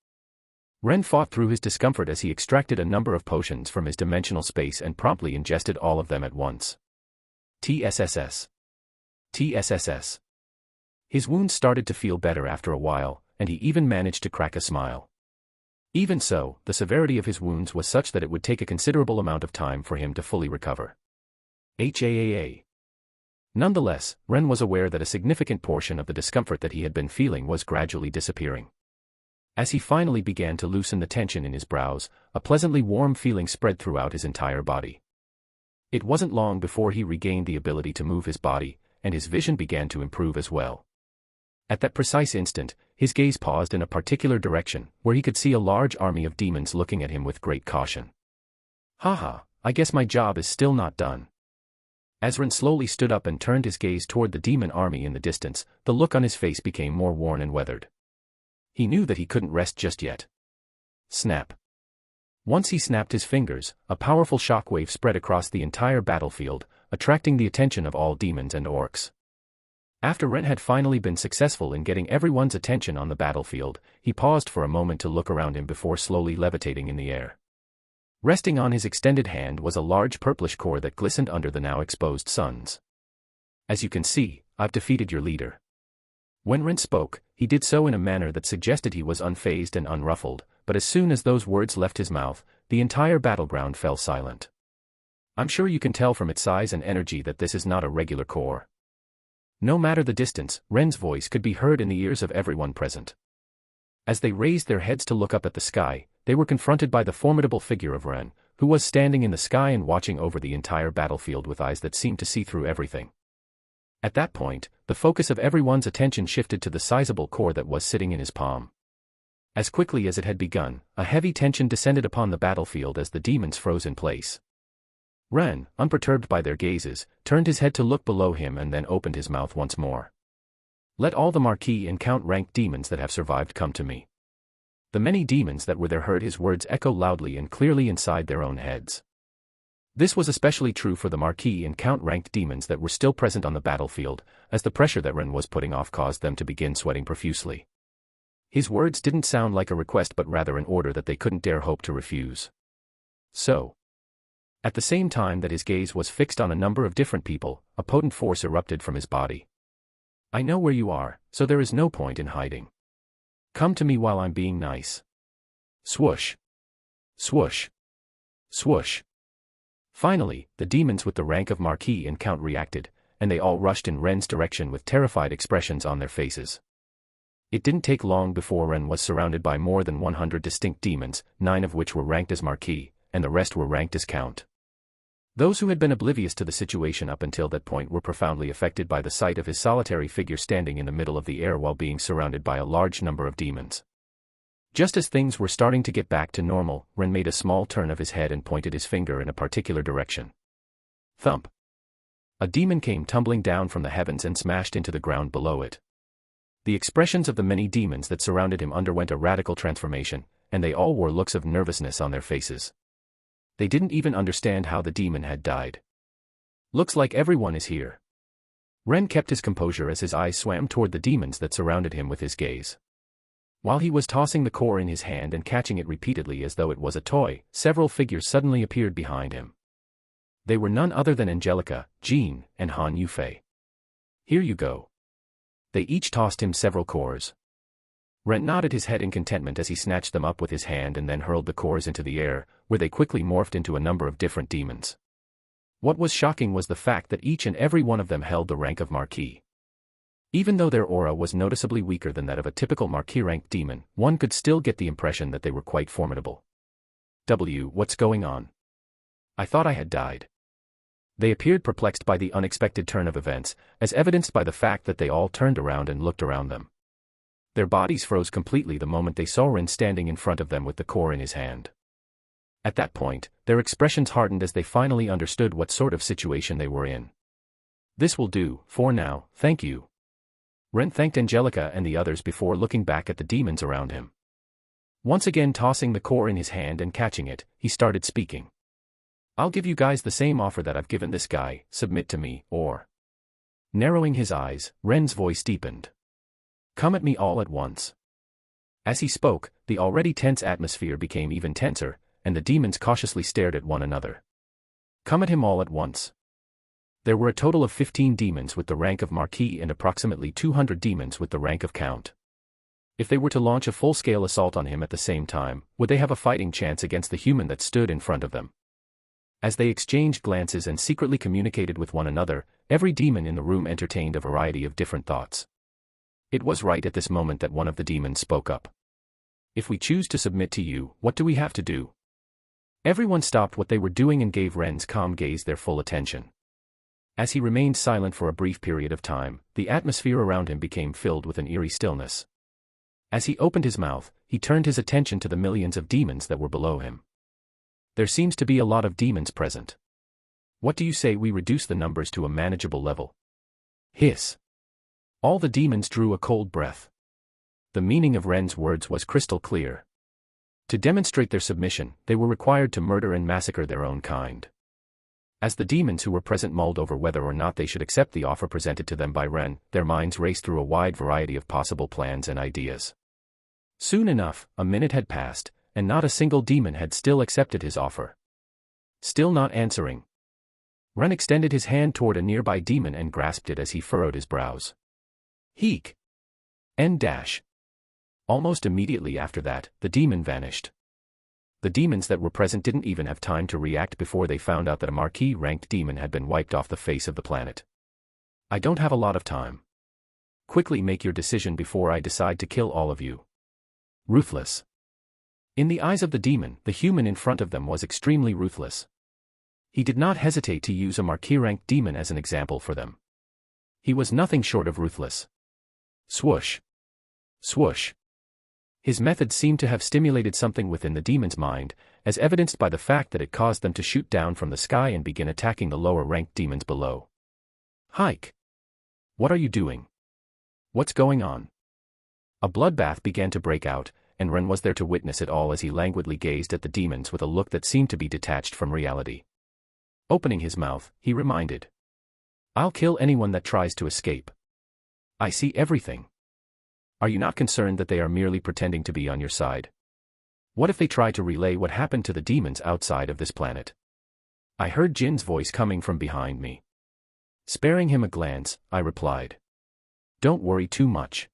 Ren fought through his discomfort as he extracted a number of potions from his dimensional space and promptly ingested all of them at once. TSSS. TSSS. His wounds started to feel better after a while, and he even managed to crack a smile. Even so, the severity of his wounds was such that it would take a considerable amount of time for him to fully recover. HAAA. Nonetheless, Ren was aware that a significant portion of the discomfort that he had been feeling was gradually disappearing. As he finally began to loosen the tension in his brows, a pleasantly warm feeling spread throughout his entire body. It wasn't long before he regained the ability to move his body, and his vision began to improve as well. At that precise instant, his gaze paused in a particular direction, where he could see a large army of demons looking at him with great caution. Haha, I guess my job is still not done. As Ren slowly stood up and turned his gaze toward the demon army in the distance, the look on his face became more worn and weathered. He knew that he couldn't rest just yet. Snap. Once he snapped his fingers, a powerful shockwave spread across the entire battlefield, attracting the attention of all demons and orcs. After Ren had finally been successful in getting everyone's attention on the battlefield, he paused for a moment to look around him before slowly levitating in the air. Resting on his extended hand was a large purplish core that glistened under the now exposed suns. As you can see, I've defeated your leader. When Ren spoke, he did so in a manner that suggested he was unfazed and unruffled, but as soon as those words left his mouth, the entire battleground fell silent. I'm sure you can tell from its size and energy that this is not a regular core. No matter the distance, Ren's voice could be heard in the ears of everyone present. As they raised their heads to look up at the sky, they were confronted by the formidable figure of Ren, who was standing in the sky and watching over the entire battlefield with eyes that seemed to see through everything. At that point, the focus of everyone's attention shifted to the sizable core that was sitting in his palm. As quickly as it had begun, a heavy tension descended upon the battlefield as the demons froze in place. Ren, unperturbed by their gazes, turned his head to look below him and then opened his mouth once more. Let all the Marquis and Count ranked demons that have survived come to me. The many demons that were there heard his words echo loudly and clearly inside their own heads. This was especially true for the Marquis and Count ranked demons that were still present on the battlefield, as the pressure that Ren was putting off caused them to begin sweating profusely. His words didn't sound like a request but rather an order that they couldn't dare hope to refuse. So, at the same time that his gaze was fixed on a number of different people, a potent force erupted from his body. I know where you are, so there is no point in hiding. Come to me while I'm being nice. Swoosh. Swoosh. Swoosh. Finally, the demons with the rank of Marquis and Count reacted, and they all rushed in Ren's direction with terrified expressions on their faces. It didn't take long before Ren was surrounded by more than 100 distinct demons, 9 of which were ranked as Marquis, and the rest were ranked as Count. Those who had been oblivious to the situation up until that point were profoundly affected by the sight of his solitary figure standing in the middle of the air while being surrounded by a large number of demons. Just as things were starting to get back to normal, Ren made a small turn of his head and pointed his finger in a particular direction. Thump. A demon came tumbling down from the heavens and smashed into the ground below it. The expressions of the many demons that surrounded him underwent a radical transformation, and they all wore looks of nervousness on their faces. They didn't even understand how the demon had died. Looks like everyone is here. Ren kept his composure as his eyes swam toward the demons that surrounded him with his gaze. While he was tossing the core in his hand and catching it repeatedly as though it was a toy, several figures suddenly appeared behind him. They were none other than Angelica, Jean, and Han Yufei. Here you go. They each tossed him several cores. Ren nodded his head in contentment as he snatched them up with his hand and then hurled the cores into the air, where they quickly morphed into a number of different demons. What was shocking was the fact that each and every one of them held the rank of Marquis. Even though their aura was noticeably weaker than that of a typical Marquis-ranked demon, one could still get the impression that they were quite formidable. What's going on? I thought I had died. They appeared perplexed by the unexpected turn of events, as evidenced by the fact that they all turned around and looked around them. Their bodies froze completely the moment they saw Ren standing in front of them with the core in his hand. At that point, their expressions hardened as they finally understood what sort of situation they were in. This will do, for now, thank you. Ren thanked Angelica and the others before looking back at the demons around him. Once again tossing the core in his hand and catching it, he started speaking. I'll give you guys the same offer that I've given this guy, submit to me, or... Narrowing his eyes, Ren's voice deepened. Come at me all at once. As he spoke, the already tense atmosphere became even tenser, and the demons cautiously stared at one another. Come at him all at once. There were a total of 15 demons with the rank of Marquis and approximately 200 demons with the rank of Count. If they were to launch a full-scale assault on him at the same time, would they have a fighting chance against the human that stood in front of them? As they exchanged glances and secretly communicated with one another, every demon in the room entertained a variety of different thoughts. It was right at this moment that one of the demons spoke up. If we choose to submit to you, what do we have to do? Everyone stopped what they were doing and gave Ren's calm gaze their full attention. As he remained silent for a brief period of time, the atmosphere around him became filled with an eerie stillness. As he opened his mouth, he turned his attention to the millions of demons that were below him. There seems to be a lot of demons present. What do you say we reduce the numbers to a manageable level? Hiss. All the demons drew a cold breath. The meaning of Ren's words was crystal clear. To demonstrate their submission, they were required to murder and massacre their own kind. As the demons who were present mulled over whether or not they should accept the offer presented to them by Ren, their minds raced through a wide variety of possible plans and ideas. Soon enough, a minute had passed, and not a single demon had still accepted his offer. Still not answering. Ren extended his hand toward a nearby demon and grasped it as he furrowed his brows. Heek. N-. Almost immediately after that, the demon vanished. The demons that were present didn't even have time to react before they found out that a marquee-ranked demon had been wiped off the face of the planet. I don't have a lot of time. Quickly make your decision before I decide to kill all of you. Ruthless. In the eyes of the demon, the human in front of them was extremely ruthless. He did not hesitate to use a marquee-ranked demon as an example for them. He was nothing short of ruthless. Swoosh. Swoosh. His method seemed to have stimulated something within the demon's mind, as evidenced by the fact that it caused them to shoot down from the sky and begin attacking the lower-ranked demons below. Hike. What are you doing? What's going on? A bloodbath began to break out, and Ren was there to witness it all as he languidly gazed at the demons with a look that seemed to be detached from reality. Opening his mouth, he reminded. I'll kill anyone that tries to escape. I see everything. Are you not concerned that they are merely pretending to be on your side? What if they try to relay what happened to the demons outside of this planet? I heard Jin's voice coming from behind me. Sparing him a glance, I replied. Don't worry too much.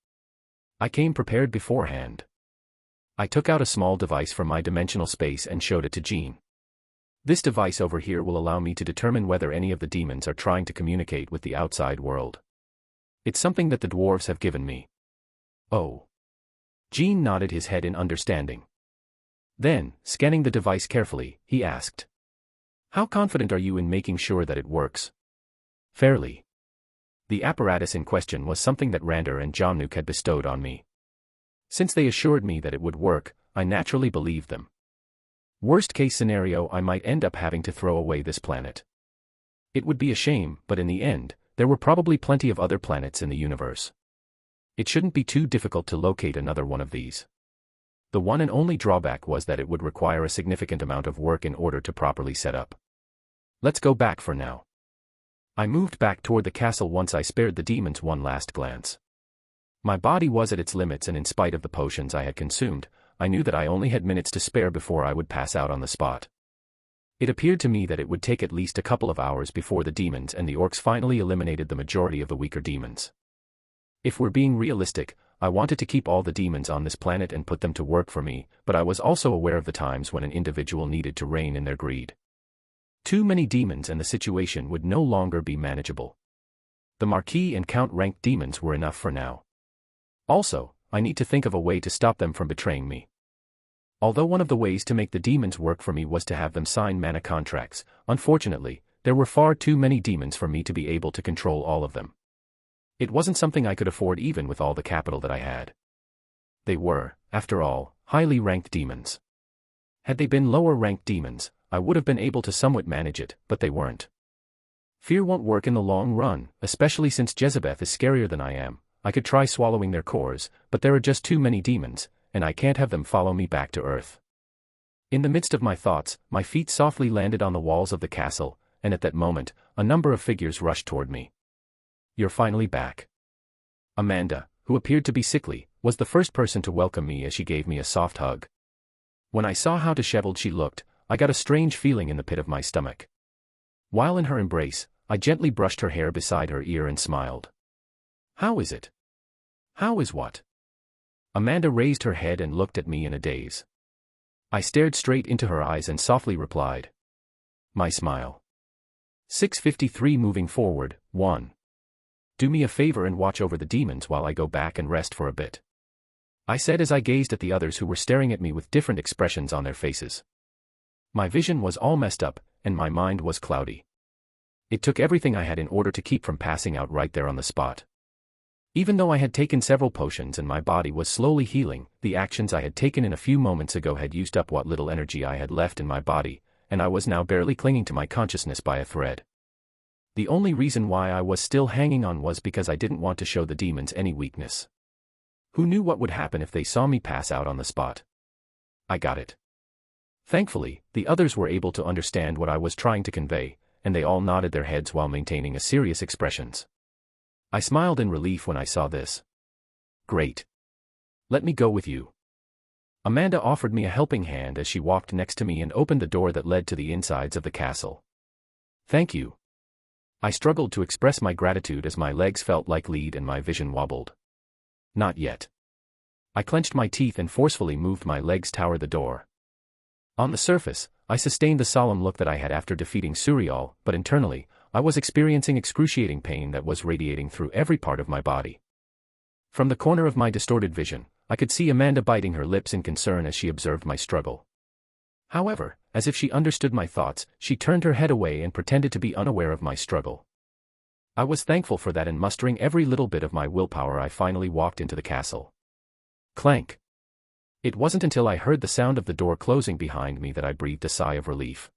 I came prepared beforehand. I took out a small device from my dimensional space and showed it to Jin. This device over here will allow me to determine whether any of the demons are trying to communicate with the outside world. It's something that the dwarves have given me. Oh. Jin nodded his head in understanding. Then, scanning the device carefully, he asked. How confident are you in making sure that it works? Fairly. The apparatus in question was something that Rander and Jamnuk had bestowed on me. Since they assured me that it would work, I naturally believed them. Worst case scenario, I might end up having to throw away this planet. It would be a shame, but in the end, there were probably plenty of other planets in the universe. It shouldn't be too difficult to locate another one of these. The one and only drawback was that it would require a significant amount of work in order to properly set up. Let's go back for now. I moved back toward the castle once I spared the demons one last glance. My body was at its limits, and in spite of the potions I had consumed, I knew that I only had minutes to spare before I would pass out on the spot. It appeared to me that it would take at least a couple of hours before the demons and the orcs finally eliminated the majority of the weaker demons. If we're being realistic, I wanted to keep all the demons on this planet and put them to work for me, but I was also aware of the times when an individual needed to rein in their greed. Too many demons and the situation would no longer be manageable. The Marquis and Count-ranked demons were enough for now. Also, I need to think of a way to stop them from betraying me. Although one of the ways to make the demons work for me was to have them sign mana contracts, unfortunately, there were far too many demons for me to be able to control all of them. It wasn't something I could afford even with all the capital that I had. They were, after all, highly ranked demons. Had they been lower-ranked demons, I would have been able to somewhat manage it, but they weren't. Fear won't work in the long run, especially since Jezebeth is scarier than I am. I could try swallowing their cores, but there are just too many demons, and I can't have them follow me back to Earth. In the midst of my thoughts, my feet softly landed on the walls of the castle, and at that moment, a number of figures rushed toward me. You're finally back. Amanda, who appeared to be sickly, was the first person to welcome me as she gave me a soft hug. When I saw how disheveled she looked, I got a strange feeling in the pit of my stomach. While in her embrace, I gently brushed her hair beside her ear and smiled. How is it? How is what? Amanda raised her head and looked at me in a daze. I stared straight into her eyes and softly replied. My smile. 653 moving forward, 1. Do me a favor and watch over the demons while I go back and rest for a bit. I said as I gazed at the others who were staring at me with different expressions on their faces. My vision was all messed up, and my mind was cloudy. It took everything I had in order to keep from passing out right there on the spot. Even though I had taken several potions and my body was slowly healing, the actions I had taken in a few moments ago had used up what little energy I had left in my body, and I was now barely clinging to my consciousness by a thread. The only reason why I was still hanging on was because I didn't want to show the demons any weakness. Who knew what would happen if they saw me pass out on the spot? I got it. Thankfully, the others were able to understand what I was trying to convey, and they all nodded their heads while maintaining a serious expressions. I smiled in relief when I saw this. Great. Let me go with you. Amanda offered me a helping hand as she walked next to me and opened the door that led to the insides of the castle. Thank you. I struggled to express my gratitude as my legs felt like lead and my vision wobbled. Not yet. I clenched my teeth and forcefully moved my legs toward the door. On the surface, I sustained the solemn look that I had after defeating Suriel, but internally, I was experiencing excruciating pain that was radiating through every part of my body. From the corner of my distorted vision, I could see Amanda biting her lips in concern as she observed my struggle. However, as if she understood my thoughts, she turned her head away and pretended to be unaware of my struggle. I was thankful for that, and mustering every little bit of my willpower, I finally walked into the castle. Clank. It wasn't until I heard the sound of the door closing behind me that I breathed a sigh of relief.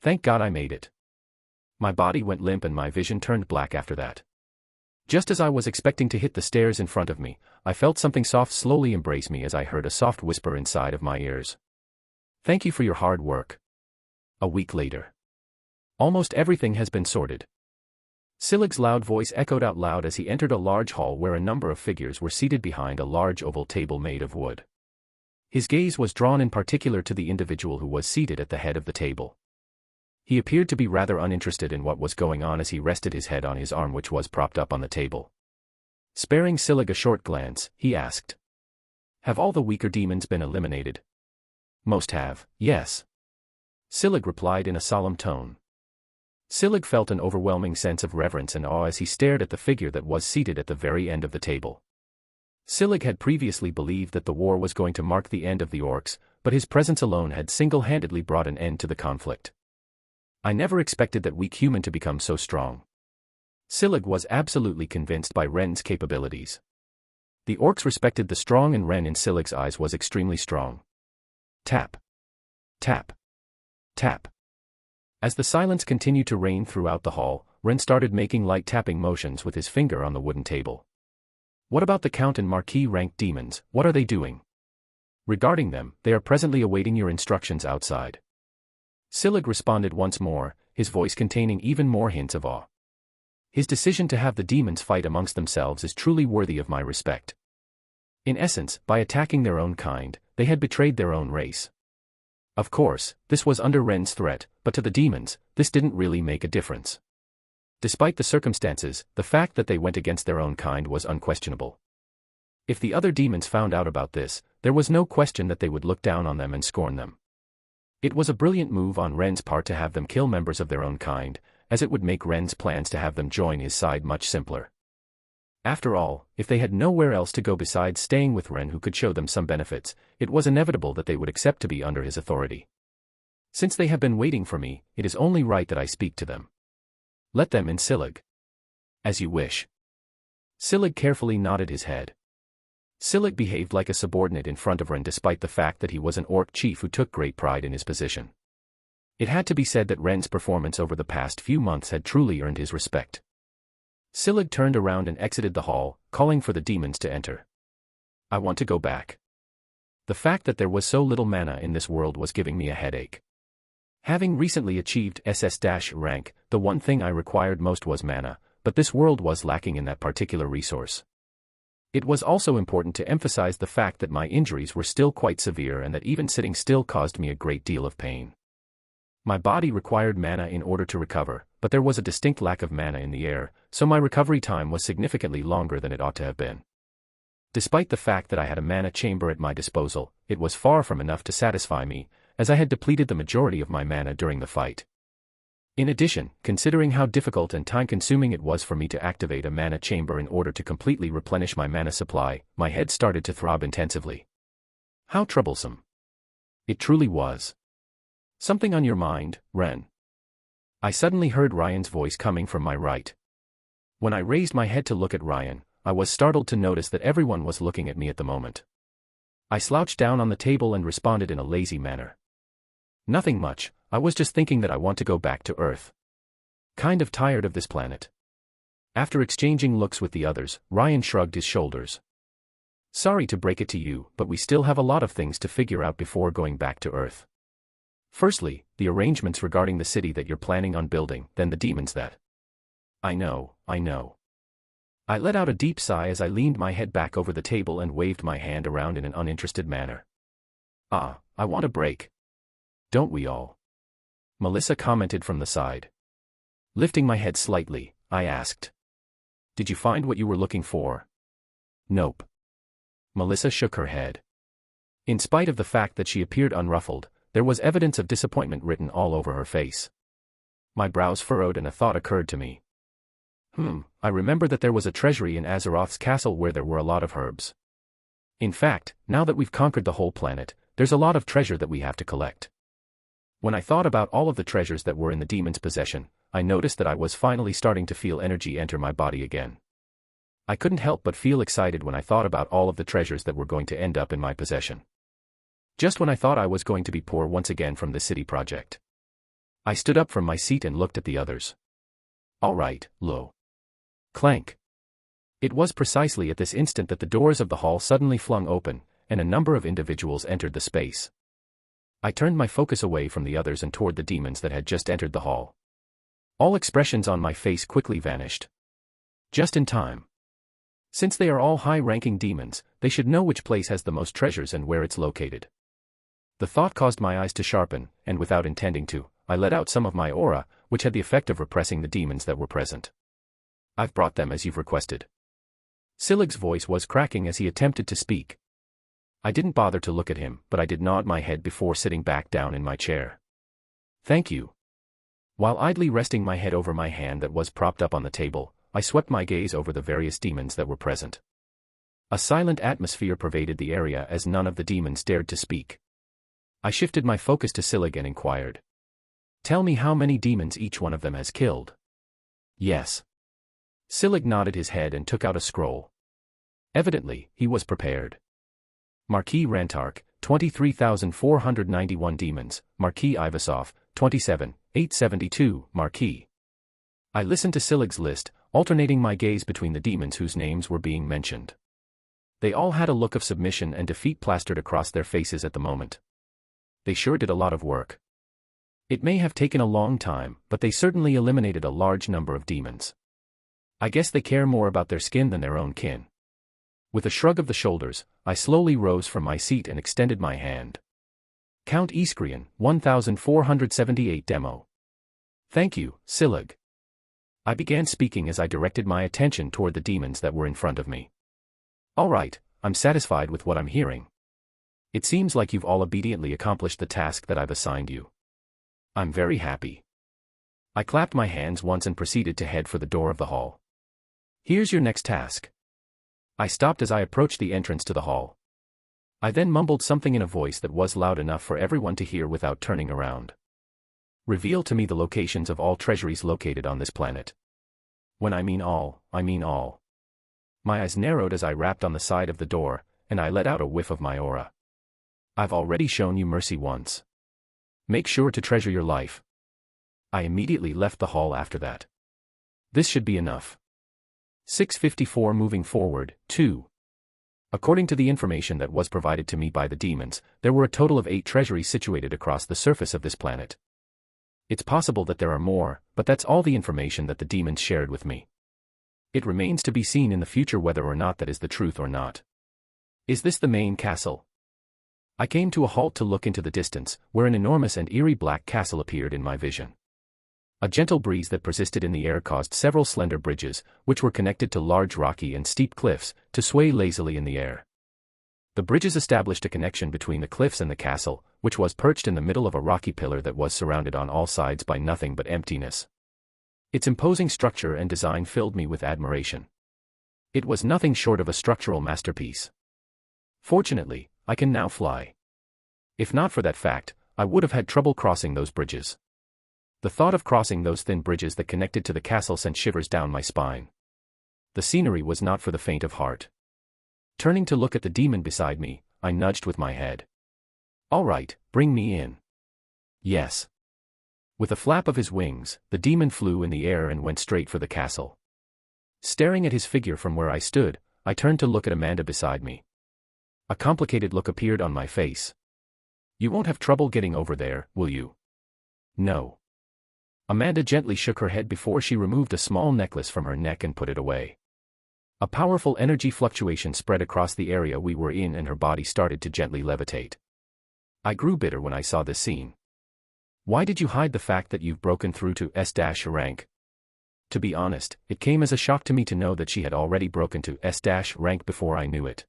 Thank God I made it. My body went limp and my vision turned black after that. Just as I was expecting to hit the stairs in front of me, I felt something soft slowly embrace me as I heard a soft whisper inside of my ears. Thank you for your hard work. A week later. Almost everything has been sorted. Silig's loud voice echoed out loud as he entered a large hall where a number of figures were seated behind a large oval table made of wood. His gaze was drawn in particular to the individual who was seated at the head of the table. He appeared to be rather uninterested in what was going on as he rested his head on his arm, which was propped up on the table. Sparing Silig a short glance, he asked, "Have all the weaker demons been eliminated?" "Most have, yes," Silig replied in a solemn tone. Silig felt an overwhelming sense of reverence and awe as he stared at the figure that was seated at the very end of the table. Silig had previously believed that the war was going to mark the end of the orcs, but his presence alone had single-handedly brought an end to the conflict. I never expected that weak human to become so strong. Silig was absolutely convinced by Ren's capabilities. The orcs respected the strong, and Ren in Silig's eyes was extremely strong. Tap. Tap. Tap. As the silence continued to reign throughout the hall, Ren started making light tapping motions with his finger on the wooden table. What about the Count and Marquis ranked demons? What are they doing? Regarding them, they are presently awaiting your instructions outside. Silig responded once more, his voice containing even more hints of awe. His decision to have the demons fight amongst themselves is truly worthy of my respect. In essence, by attacking their own kind, they had betrayed their own race. Of course, this was under Ren's threat, but to the demons, this didn't really make a difference. Despite the circumstances, the fact that they went against their own kind was unquestionable. If the other demons found out about this, there was no question that they would look down on them and scorn them. It was a brilliant move on Ren's part to have them kill members of their own kind, as it would make Ren's plans to have them join his side much simpler. After all, if they had nowhere else to go besides staying with Ren, who could show them some benefits, it was inevitable that they would accept to be under his authority. Since they have been waiting for me, it is only right that I speak to them. Let them in, Silig. As you wish. Silig carefully nodded his head. Silig behaved like a subordinate in front of Ren despite the fact that he was an orc chief who took great pride in his position. It had to be said that Ren's performance over the past few months had truly earned his respect. Silig turned around and exited the hall, calling for the demons to enter. I want to go back. The fact that there was so little mana in this world was giving me a headache. Having recently achieved SS- rank, the one thing I required most was mana, but this world was lacking in that particular resource. It was also important to emphasize the fact that my injuries were still quite severe and that even sitting still caused me a great deal of pain. My body required mana in order to recover, but there was a distinct lack of mana in the air, so my recovery time was significantly longer than it ought to have been. Despite the fact that I had a mana chamber at my disposal, it was far from enough to satisfy me, as I had depleted the majority of my mana during the fight. In addition, considering how difficult and time-consuming it was for me to activate a mana chamber in order to completely replenish my mana supply, my head started to throb intensively. How troublesome. It truly was. Something on your mind, Ren? I suddenly heard Ryan's voice coming from my right. When I raised my head to look at Ryan, I was startled to notice that everyone was looking at me at the moment. I slouched down on the table and responded in a lazy manner. Nothing much, I was just thinking that I want to go back to Earth. Kind of tired of this planet. After exchanging looks with the others, Ryan shrugged his shoulders. Sorry to break it to you, but we still have a lot of things to figure out before going back to Earth. Firstly, the arrangements regarding the city that you're planning on building, then the demons that... I know. I let out a deep sigh as I leaned my head back over the table and waved my hand around in an uninterested manner. I want a break. Don't we all? Melissa commented from the side. Lifting my head slightly, I asked. Did you find what you were looking for? Nope. Melissa shook her head. In spite of the fact that she appeared unruffled, there was evidence of disappointment written all over her face. My brows furrowed and a thought occurred to me. I remember that there was a treasury in Azeroth's castle where there were a lot of herbs. In fact, now that we've conquered the whole planet, there's a lot of treasure that we have to collect. When I thought about all of the treasures that were in the demon's possession, I noticed that I was finally starting to feel energy enter my body again. I couldn't help but feel excited when I thought about all of the treasures that were going to end up in my possession. Just when I thought I was going to be poor once again from the city project. I stood up from my seat and looked at the others. All right, Lo. Clank. It was precisely at this instant that the doors of the hall suddenly flung open, and a number of individuals entered the space. I turned my focus away from the others and toward the demons that had just entered the hall. All expressions on my face quickly vanished. Just in time. Since they are all high-ranking demons, they should know which place has the most treasures and where it's located. The thought caused my eyes to sharpen, and without intending to, I let out some of my aura, which had the effect of repressing the demons that were present. I've brought them as you've requested. Silig's voice was cracking as he attempted to speak. I didn't bother to look at him, but I did nod my head before sitting back down in my chair. Thank you. While idly resting my head over my hand that was propped up on the table, I swept my gaze over the various demons that were present. A silent atmosphere pervaded the area as none of the demons dared to speak. I shifted my focus to Silig and inquired. Tell me how many demons each one of them has killed. Yes. Silig nodded his head and took out a scroll. Evidently, he was prepared. Marquis Rantark, 23,491 demons, Marquis Ivasov, 27,872, Marquis. I listened to Silig's list, alternating my gaze between the demons whose names were being mentioned. They all had a look of submission and defeat plastered across their faces at the moment. They sure did a lot of work. It may have taken a long time, but they certainly eliminated a large number of demons. I guess they care more about their skin than their own kin. With a shrug of the shoulders, I slowly rose from my seat and extended my hand. Count Iskrian, 1478 Demo. Thank you, Silig. I began speaking as I directed my attention toward the demons that were in front of me. All right, I'm satisfied with what I'm hearing. It seems like you've all obediently accomplished the task that I've assigned you. I'm very happy. I clapped my hands once and proceeded to head for the door of the hall. Here's your next task. I stopped as I approached the entrance to the hall. I then mumbled something in a voice that was loud enough for everyone to hear without turning around. Reveal to me the locations of all treasuries located on this planet. When I mean all, I mean all. My eyes narrowed as I rapped on the side of the door, and I let out a whiff of my aura. I've already shown you mercy once. Make sure to treasure your life. I immediately left the hall after that. This should be enough. 654 Moving forward, 2. According to the information that was provided to me by the demons, there were a total of 8 treasuries situated across the surface of this planet. It's possible that there are more, but that's all the information that the demons shared with me. It remains to be seen in the future whether or not that is the truth or not. Is this the main castle? I came to a halt to look into the distance, where an enormous and eerie black castle appeared in my vision. A gentle breeze that persisted in the air caused several slender bridges, which were connected to large rocky and steep cliffs, to sway lazily in the air. The bridges established a connection between the cliffs and the castle, which was perched in the middle of a rocky pillar that was surrounded on all sides by nothing but emptiness. Its imposing structure and design filled me with admiration. It was nothing short of a structural masterpiece. Fortunately, I can now fly. If not for that fact, I would have had trouble crossing those bridges. The thought of crossing those thin bridges that connected to the castle sent shivers down my spine. The scenery was not for the faint of heart. Turning to look at the demon beside me, I nudged with my head. All right, bring me in. Yes. With a flap of his wings, the demon flew in the air and went straight for the castle. Staring at his figure from where I stood, I turned to look at Amanda beside me. A complicated look appeared on my face. "You won't have trouble getting over there, will you?" "No." Amanda gently shook her head before she removed a small necklace from her neck and put it away. A powerful energy fluctuation spread across the area we were in and her body started to gently levitate. I grew bitter when I saw this scene. "Why did you hide the fact that you've broken through to S- rank?" To be honest, it came as a shock to me to know that she had already broken to S- rank before I knew it.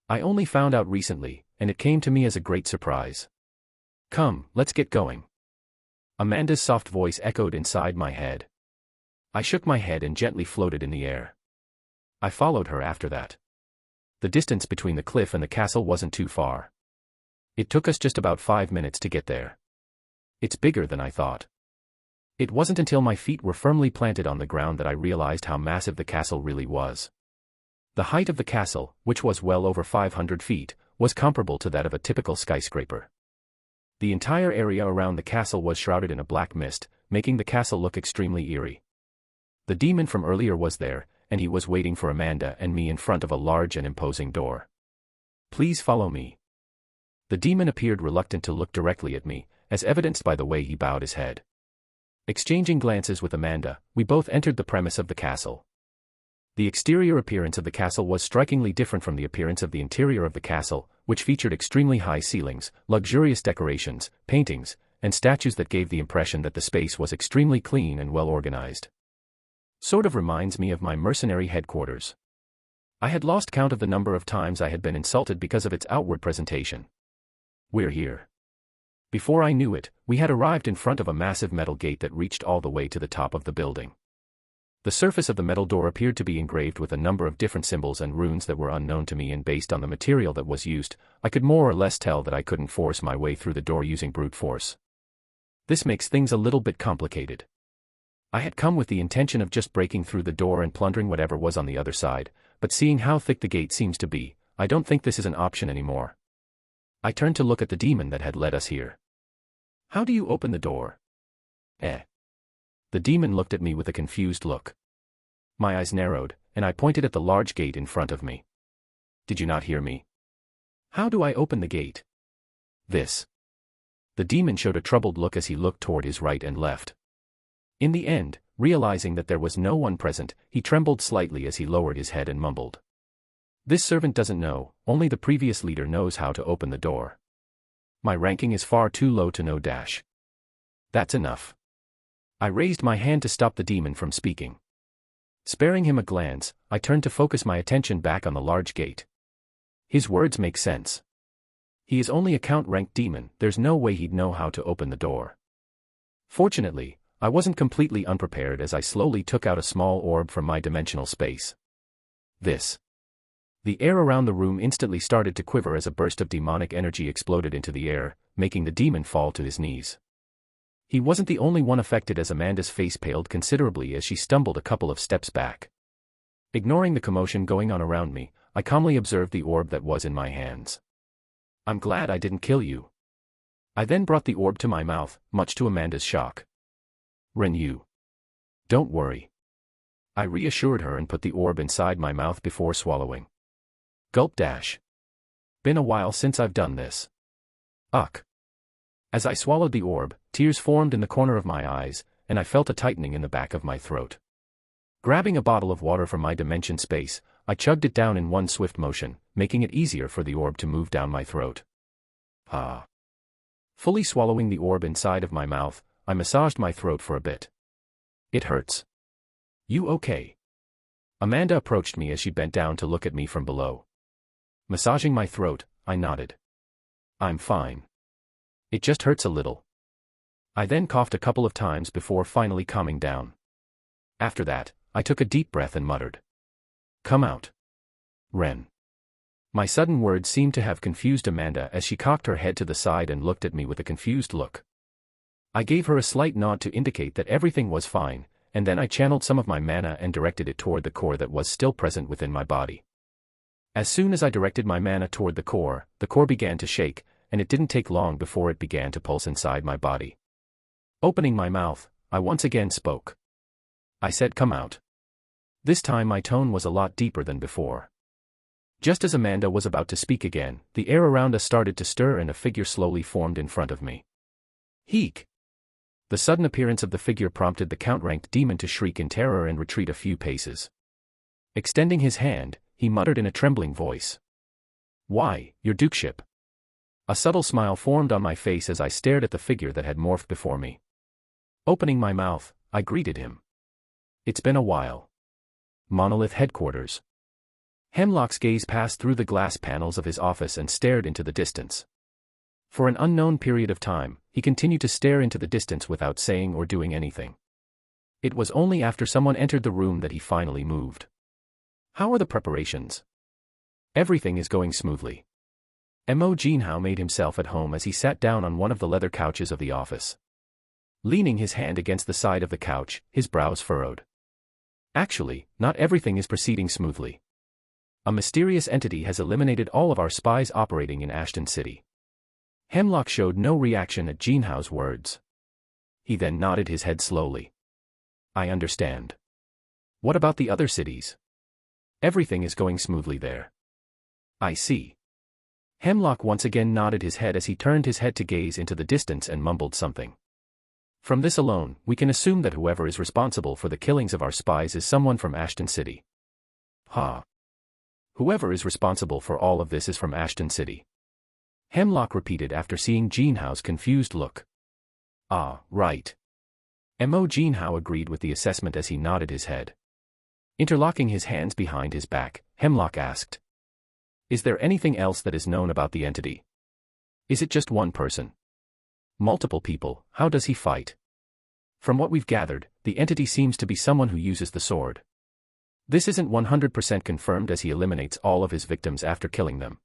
I only found out recently, and it came to me as a great surprise. "Come, let's get going." Amanda's soft voice echoed inside my head. I shook my head and gently floated in the air. I followed her after that. The distance between the cliff and the castle wasn't too far. It took us just about 5 minutes to get there. It's bigger than I thought. It wasn't until my feet were firmly planted on the ground that I realized how massive the castle really was. The height of the castle, which was well over 500 feet, was comparable to that of a typical skyscraper. The entire area around the castle was shrouded in a black mist, making the castle look extremely eerie. The demon from earlier was there, and he was waiting for Amanda and me in front of a large and imposing door. "Please follow me." The demon appeared reluctant to look directly at me, as evidenced by the way he bowed his head. Exchanging glances with Amanda, we both entered the premise of the castle. The exterior appearance of the castle was strikingly different from the appearance of the interior of the castle, which featured extremely high ceilings, luxurious decorations, paintings, and statues that gave the impression that the space was extremely clean and well organized. Sort of reminds me of my mercenary headquarters. I had lost count of the number of times I had been insulted because of its outward presentation. "We're here." Before I knew it, we had arrived in front of a massive metal gate that reached all the way to the top of the building. The surface of the metal door appeared to be engraved with a number of different symbols and runes that were unknown to me, and based on the material that was used, I could more or less tell that I couldn't force my way through the door using brute force. This makes things a little bit complicated. I had come with the intention of just breaking through the door and plundering whatever was on the other side, but seeing how thick the gate seems to be, I don't think this is an option anymore. I turned to look at the demon that had led us here. "How do you open the door?" The demon looked at me with a confused look. My eyes narrowed, and I pointed at the large gate in front of me. "Did you not hear me? How do I open the gate?" "This." The demon showed a troubled look as he looked toward his right and left. In the end, realizing that there was no one present, he trembled slightly as he lowered his head and mumbled. "This servant doesn't know, only the previous leader knows how to open the door. My ranking is far too low to know dash." "That's enough." I raised my hand to stop the demon from speaking. Sparing him a glance, I turned to focus my attention back on the large gate. His words make sense. He is only a count-ranked demon, there's no way he'd know how to open the door. Fortunately, I wasn't completely unprepared as I slowly took out a small orb from my dimensional space. This. The air around the room instantly started to quiver as a burst of demonic energy exploded into the air, making the demon fall to his knees. He wasn't the only one affected as Amanda's face paled considerably as she stumbled a couple of steps back. Ignoring the commotion going on around me, I calmly observed the orb that was in my hands. "I'm glad I didn't kill you." I then brought the orb to my mouth, much to Amanda's shock. "Ren you. Don't worry." I reassured her and put the orb inside my mouth before swallowing. Gulp dash. Been a while since I've done this. Uck. As I swallowed the orb, tears formed in the corner of my eyes, and I felt a tightening in the back of my throat. Grabbing a bottle of water from my dimension space, I chugged it down in one swift motion, making it easier for the orb to move down my throat. Ah. Fully swallowing the orb inside of my mouth, I massaged my throat for a bit. "It hurts. You okay?" Amanda approached me as she bent down to look at me from below. Massaging my throat, I nodded. "I'm fine. It just hurts a little." I then coughed a couple of times before finally calming down. After that, I took a deep breath and muttered. "Come out. Ren." My sudden words seemed to have confused Amanda as she cocked her head to the side and looked at me with a confused look. I gave her a slight nod to indicate that everything was fine, and then I channeled some of my mana and directed it toward the core that was still present within my body. As soon as I directed my mana toward the core began to shake, and it didn't take long before it began to pulse inside my body. Opening my mouth, I once again spoke. I said, "Come out." This time my tone was a lot deeper than before. Just as Amanda was about to speak again, the air around us started to stir and a figure slowly formed in front of me. Heek! The sudden appearance of the figure prompted the count-ranked demon to shriek in terror and retreat a few paces. Extending his hand, he muttered in a trembling voice. "Why, your dukeship." A subtle smile formed on my face as I stared at the figure that had morphed before me. Opening my mouth, I greeted him. "It's been a while." Monolith headquarters. Hemlock's gaze passed through the glass panels of his office and stared into the distance. For an unknown period of time, he continued to stare into the distance without saying or doing anything. It was only after someone entered the room that he finally moved. "How are the preparations?" "Everything is going smoothly." Mo Jinhao made himself at home as he sat down on one of the leather couches of the office. Leaning his hand against the side of the couch, his brows furrowed. "Actually, not everything is proceeding smoothly. A mysterious entity has eliminated all of our spies operating in Ashton City." Hemlock showed no reaction at Jinhao's words. He then nodded his head slowly. "I understand. What about the other cities?" "Everything is going smoothly there." "I see." Hemlock once again nodded his head as he turned his head to gaze into the distance and mumbled something. "From this alone, we can assume that whoever is responsible for the killings of our spies is someone from Ashton City." "Ha! Whoever is responsible for all of this is from Ashton City." Hemlock repeated after seeing Jinhao's confused look. "Ah, right." Mo Jinhao agreed with the assessment as he nodded his head. Interlocking his hands behind his back, Hemlock asked, "Is there anything else that is known about the entity? Is it just one person? Multiple people? How does he fight?" "From what we've gathered, the entity seems to be someone who uses the sword. This isn't 100% confirmed as he eliminates all of his victims after killing them.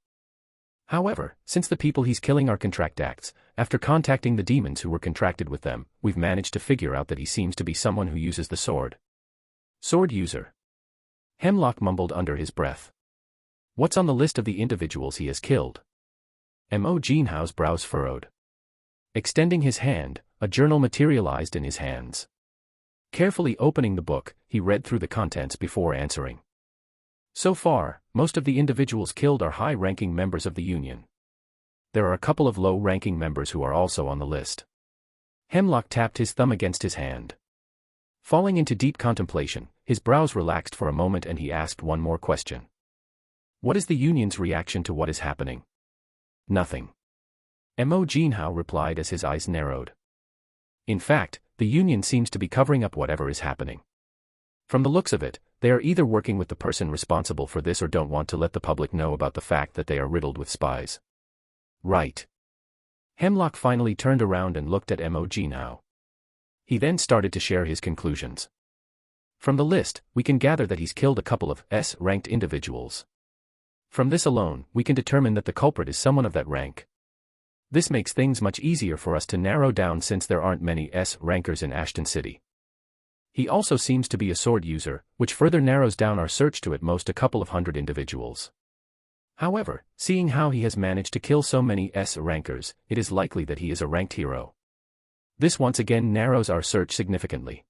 However, since the people he's killing are contract acts, after contacting the demons who were contracted with them, we've managed to figure out that he seems to be someone who uses the sword." "Sword user?" Hemlock mumbled under his breath. "What's on the list of the individuals he has killed?" Mo Jinhao's brows furrowed. Extending his hand, a journal materialized in his hands. Carefully opening the book, he read through the contents before answering. "So far, most of the individuals killed are high-ranking members of the Union. There are a couple of low-ranking members who are also on the list." Hemlock tapped his thumb against his hand. Falling into deep contemplation, his brows relaxed for a moment and he asked one more question. "What is the Union's reaction to what is happening?" "Nothing." Mo Jinhao replied as his eyes narrowed. "In fact, the Union seems to be covering up whatever is happening. From the looks of it, they are either working with the person responsible for this or don't want to let the public know about the fact that they are riddled with spies." "Right." Hemlock finally turned around and looked at Mo Jinhao. He then started to share his conclusions. "From the list, we can gather that he's killed a couple of S-ranked individuals. From this alone, we can determine that the culprit is someone of that rank. This makes things much easier for us to narrow down since there aren't many S-rankers in Ashton City. He also seems to be a sword user, which further narrows down our search to at most a couple of hundred individuals. However, seeing how he has managed to kill so many S-rankers, it is likely that he is a ranked hero. This once again narrows our search significantly.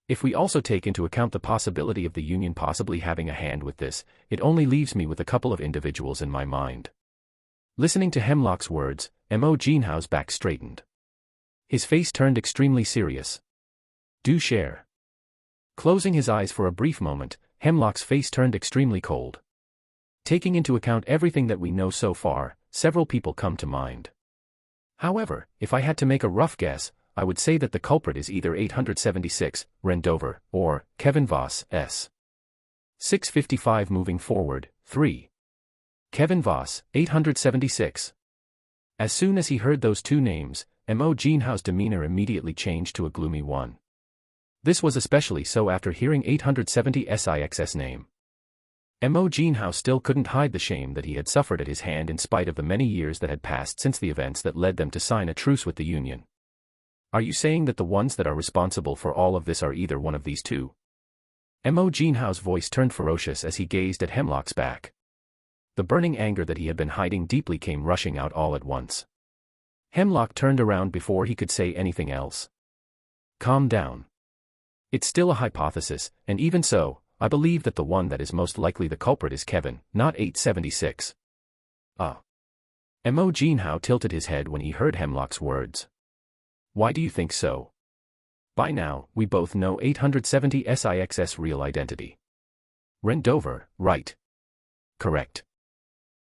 If we also take into account the possibility of the Union possibly having a hand with this, it only leaves me with a couple of individuals in my mind." Listening to Hemlock's words, Mo Jinhao's back straightened. His face turned extremely serious. "Do share." Closing his eyes for a brief moment, Hemlock's face turned extremely cold. "Taking into account everything that we know so far, several people come to mind. However, if I had to make a rough guess, I would say that the culprit is either 876, Rendover, or Kevin Voss, S. 655 moving forward, 3. Kevin Voss, 876. As soon as he heard those two names, Mo Jinhao's demeanor immediately changed to a gloomy one. This was especially so after hearing 870's name. Mo Jinhao still couldn't hide the shame that he had suffered at his hand in spite of the many years that had passed since the events that led them to sign a truce with the Union. "Are you saying that the ones that are responsible for all of this are either one of these two?" Mo Jinhao's voice turned ferocious as he gazed at Hemlock's back. The burning anger that he had been hiding deeply came rushing out all at once. Hemlock turned around before he could say anything else. calm down. It's still a hypothesis, and even so, I believe that the one that is most likely the culprit is Kevin, not 876. Mo Jinhao tilted his head when he heard Hemlock's words. Why do you think so? By now, we both know 870SIX's real identity. Rendover, right? Correct.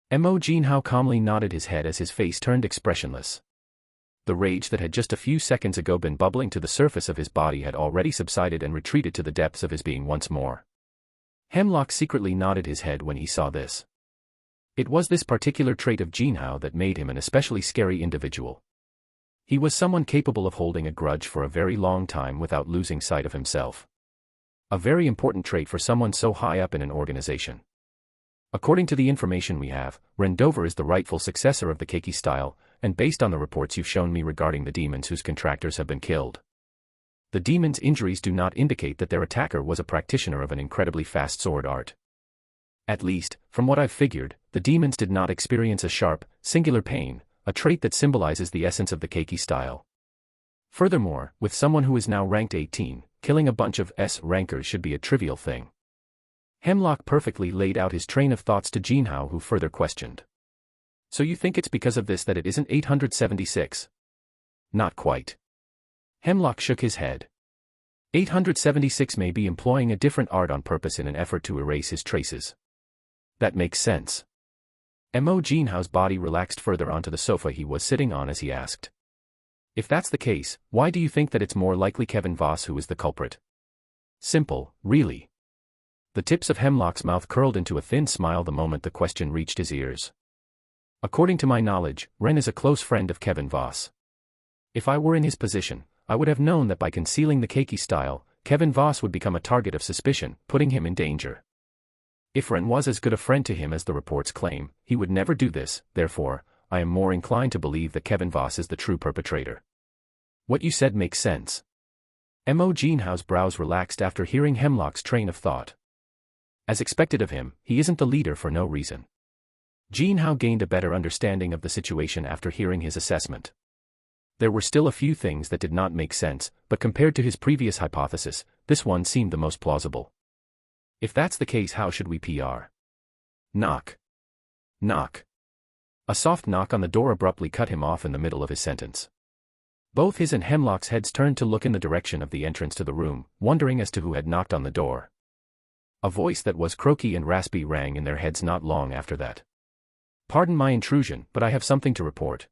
Mo Jinhao calmly nodded his head as his face turned expressionless. The rage that had just a few seconds ago been bubbling to the surface of his body had already subsided and retreated to the depths of his being once more. Hemlock secretly nodded his head when he saw this. It was this particular trait of Jinhao that made him an especially scary individual. He was someone capable of holding a grudge for a very long time without losing sight of himself. A very important trait for someone so high up in an organization. According to the information we have, Rendover is the rightful successor of the Keiki style, and based on the reports you've shown me regarding the demons whose contractors have been killed. The demons' injuries do not indicate that their attacker was a practitioner of an incredibly fast sword art. At least, from what I've figured, the demons did not experience a sharp, singular pain, a trait that symbolizes the essence of the Keiki style. Furthermore, with someone who is now ranked 18, killing a bunch of S-rankers should be a trivial thing. Hemlock perfectly laid out his train of thoughts to Jinhao, who further questioned. So you think it's because of this that it isn't 876? Not quite. Hemlock shook his head. 876 may be employing a different art on purpose in an effort to erase his traces. That makes sense. Mo Jinhao's body relaxed further onto the sofa he was sitting on as he asked. If that's the case, why do you think that it's more likely Kevin Voss who is the culprit? Simple, really. The tips of Hemlock's mouth curled into a thin smile the moment the question reached his ears. According to my knowledge, Ren is a close friend of Kevin Voss. If I were in his position, I would have known that by concealing the Keiki style, Kevin Voss would become a target of suspicion, putting him in danger. If Ren was as good a friend to him as the reports claim, he would never do this. Therefore, I am more inclined to believe that Kevin Voss is the true perpetrator. What you said makes sense. Mo Jinhao's brows relaxed after hearing Hemlock's train of thought. As expected of him, he isn't the leader for no reason. Jinhao gained a better understanding of the situation after hearing his assessment. There were still a few things that did not make sense, but compared to his previous hypothesis, this one seemed the most plausible. If that's the case, how should we PR? Knock. Knock. A soft knock on the door abruptly cut him off in the middle of his sentence. Both his and Hemlock's heads turned to look in the direction of the entrance to the room, wondering as to who had knocked on the door. A voice that was croaky and raspy rang in their heads not long after that. Pardon my intrusion, but I have something to report.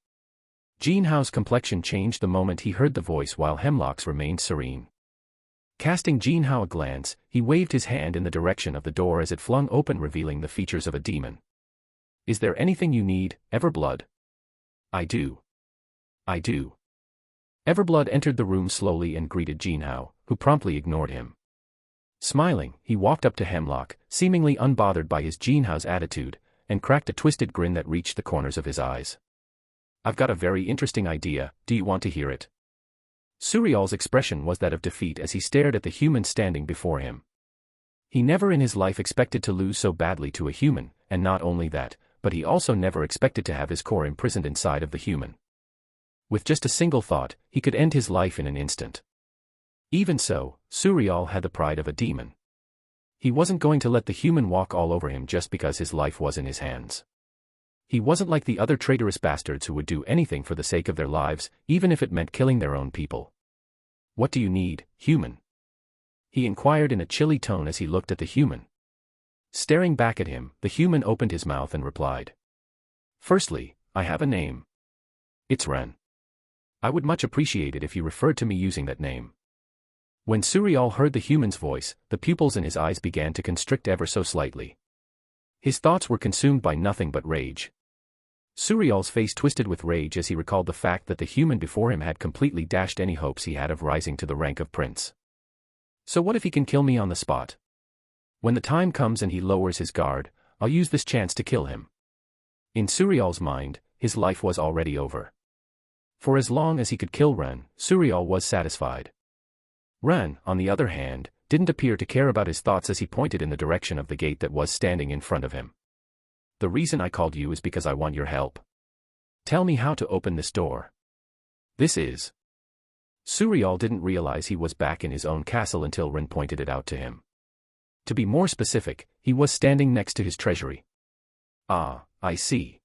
Jinhao's complexion changed the moment he heard the voice while Hemlock's remained serene. Casting Jinhao a glance, he waved his hand in the direction of the door as it flung open, revealing the features of a demon. Is there anything you need, Everblood? I do. I do. Everblood entered the room slowly and greeted Jinhao, who promptly ignored him. Smiling, he walked up to Hemlock, seemingly unbothered by his Jinhao's attitude, and cracked a twisted grin that reached the corners of his eyes. I've got a very interesting idea, do you want to hear it? Suriel's expression was that of defeat as he stared at the human standing before him. He never in his life expected to lose so badly to a human, and not only that, but he also never expected to have his core imprisoned inside of the human. With just a single thought, he could end his life in an instant. Even so, Suriel had the pride of a demon. He wasn't going to let the human walk all over him just because his life was in his hands. He wasn't like the other traitorous bastards who would do anything for the sake of their lives, even if it meant killing their own people. What do you need, human? He inquired in a chilly tone as he looked at the human. Staring back at him, the human opened his mouth and replied. Firstly, I have a name. It's Ren. I would much appreciate it if you referred to me using that name. When Suriel heard the human's voice, the pupils in his eyes began to constrict ever so slightly. His thoughts were consumed by nothing but rage. Suriel's face twisted with rage as he recalled the fact that the human before him had completely dashed any hopes he had of rising to the rank of prince. So what if he can kill me on the spot? When the time comes and he lowers his guard, I'll use this chance to kill him. In Suriel's mind, his life was already over. For as long as he could kill Ren, Suriel was satisfied. Ren, on the other hand, didn't appear to care about his thoughts as he pointed in the direction of the gate that was standing in front of him. The reason I called you is because I want your help. Tell me how to open this door. This is. Suriel didn't realize he was back in his own castle until Ren pointed it out to him. To be more specific, he was standing next to his treasury. Ah, I see.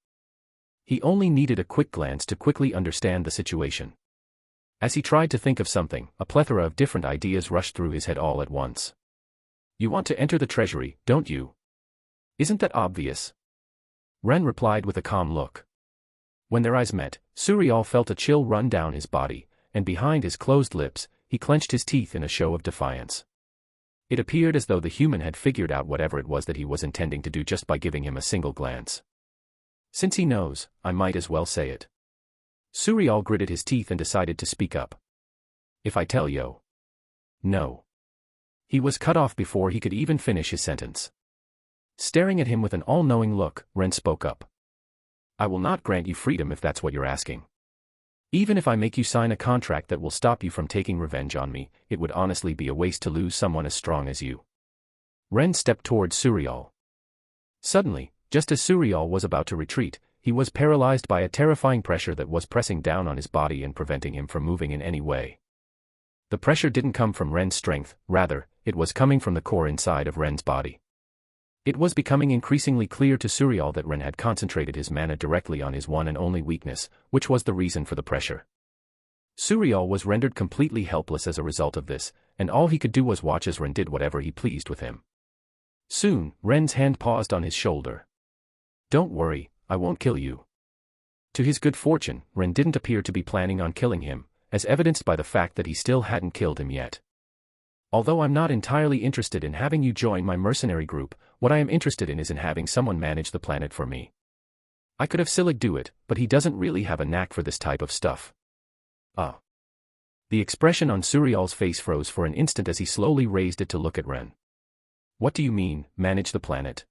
He only needed a quick glance to quickly understand the situation. As he tried to think of something, a plethora of different ideas rushed through his head all at once. You want to enter the treasury, don't you? Isn't that obvious? Ren replied with a calm look. When their eyes met, Suriel felt a chill run down his body, and behind his closed lips, he clenched his teeth in a show of defiance. It appeared as though the human had figured out whatever it was that he was intending to do just by giving him a single glance. Since he knows, I might as well say it. Suriel gritted his teeth and decided to speak up. If I tell you. No. He was cut off before he could even finish his sentence. Staring at him with an all-knowing look, Ren spoke up. I will not grant you freedom if that's what you're asking. Even if I make you sign a contract that will stop you from taking revenge on me, it would honestly be a waste to lose someone as strong as you. Ren stepped towards Suriel. Suddenly, just as Suriel was about to retreat, he was paralyzed by a terrifying pressure that was pressing down on his body and preventing him from moving in any way. The pressure didn't come from Ren's strength, rather, it was coming from the core inside of Ren's body. It was becoming increasingly clear to Suriel that Ren had concentrated his mana directly on his one and only weakness, which was the reason for the pressure. Suriel was rendered completely helpless as a result of this, and all he could do was watch as Ren did whatever he pleased with him. Soon, Ren's hand paused on his shoulder. Don't worry, I won't kill you. To his good fortune, Ren didn't appear to be planning on killing him, as evidenced by the fact that he still hadn't killed him yet. Although I'm not entirely interested in having you join my mercenary group, what I am interested in is in having someone manage the planet for me. I could have Silig do it, but he doesn't really have a knack for this type of stuff. Ah. The expression on Suriel's face froze for an instant as he slowly raised it to look at Ren. What do you mean, manage the planet?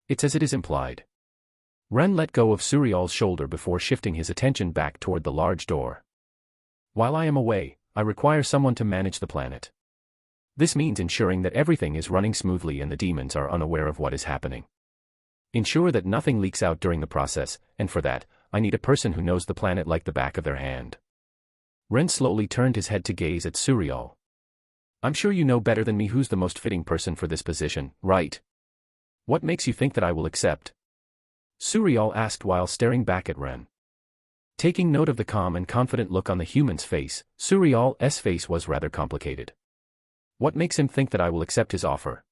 It's as it is implied. Ren let go of Suriel's shoulder before shifting his attention back toward the large door. While I am away, I require someone to manage the planet. This means ensuring that everything is running smoothly and the demons are unaware of what is happening. Ensure that nothing leaks out during the process, and for that, I need a person who knows the planet like the back of their hand. Ren slowly turned his head to gaze at Suriel. I'm sure you know better than me who's the most fitting person for this position, right? What makes you think that I will accept? Suriel asked while staring back at Ren. Taking note of the calm and confident look on the human's face, Suriel's face was rather complicated. What makes him think that I will accept his offer?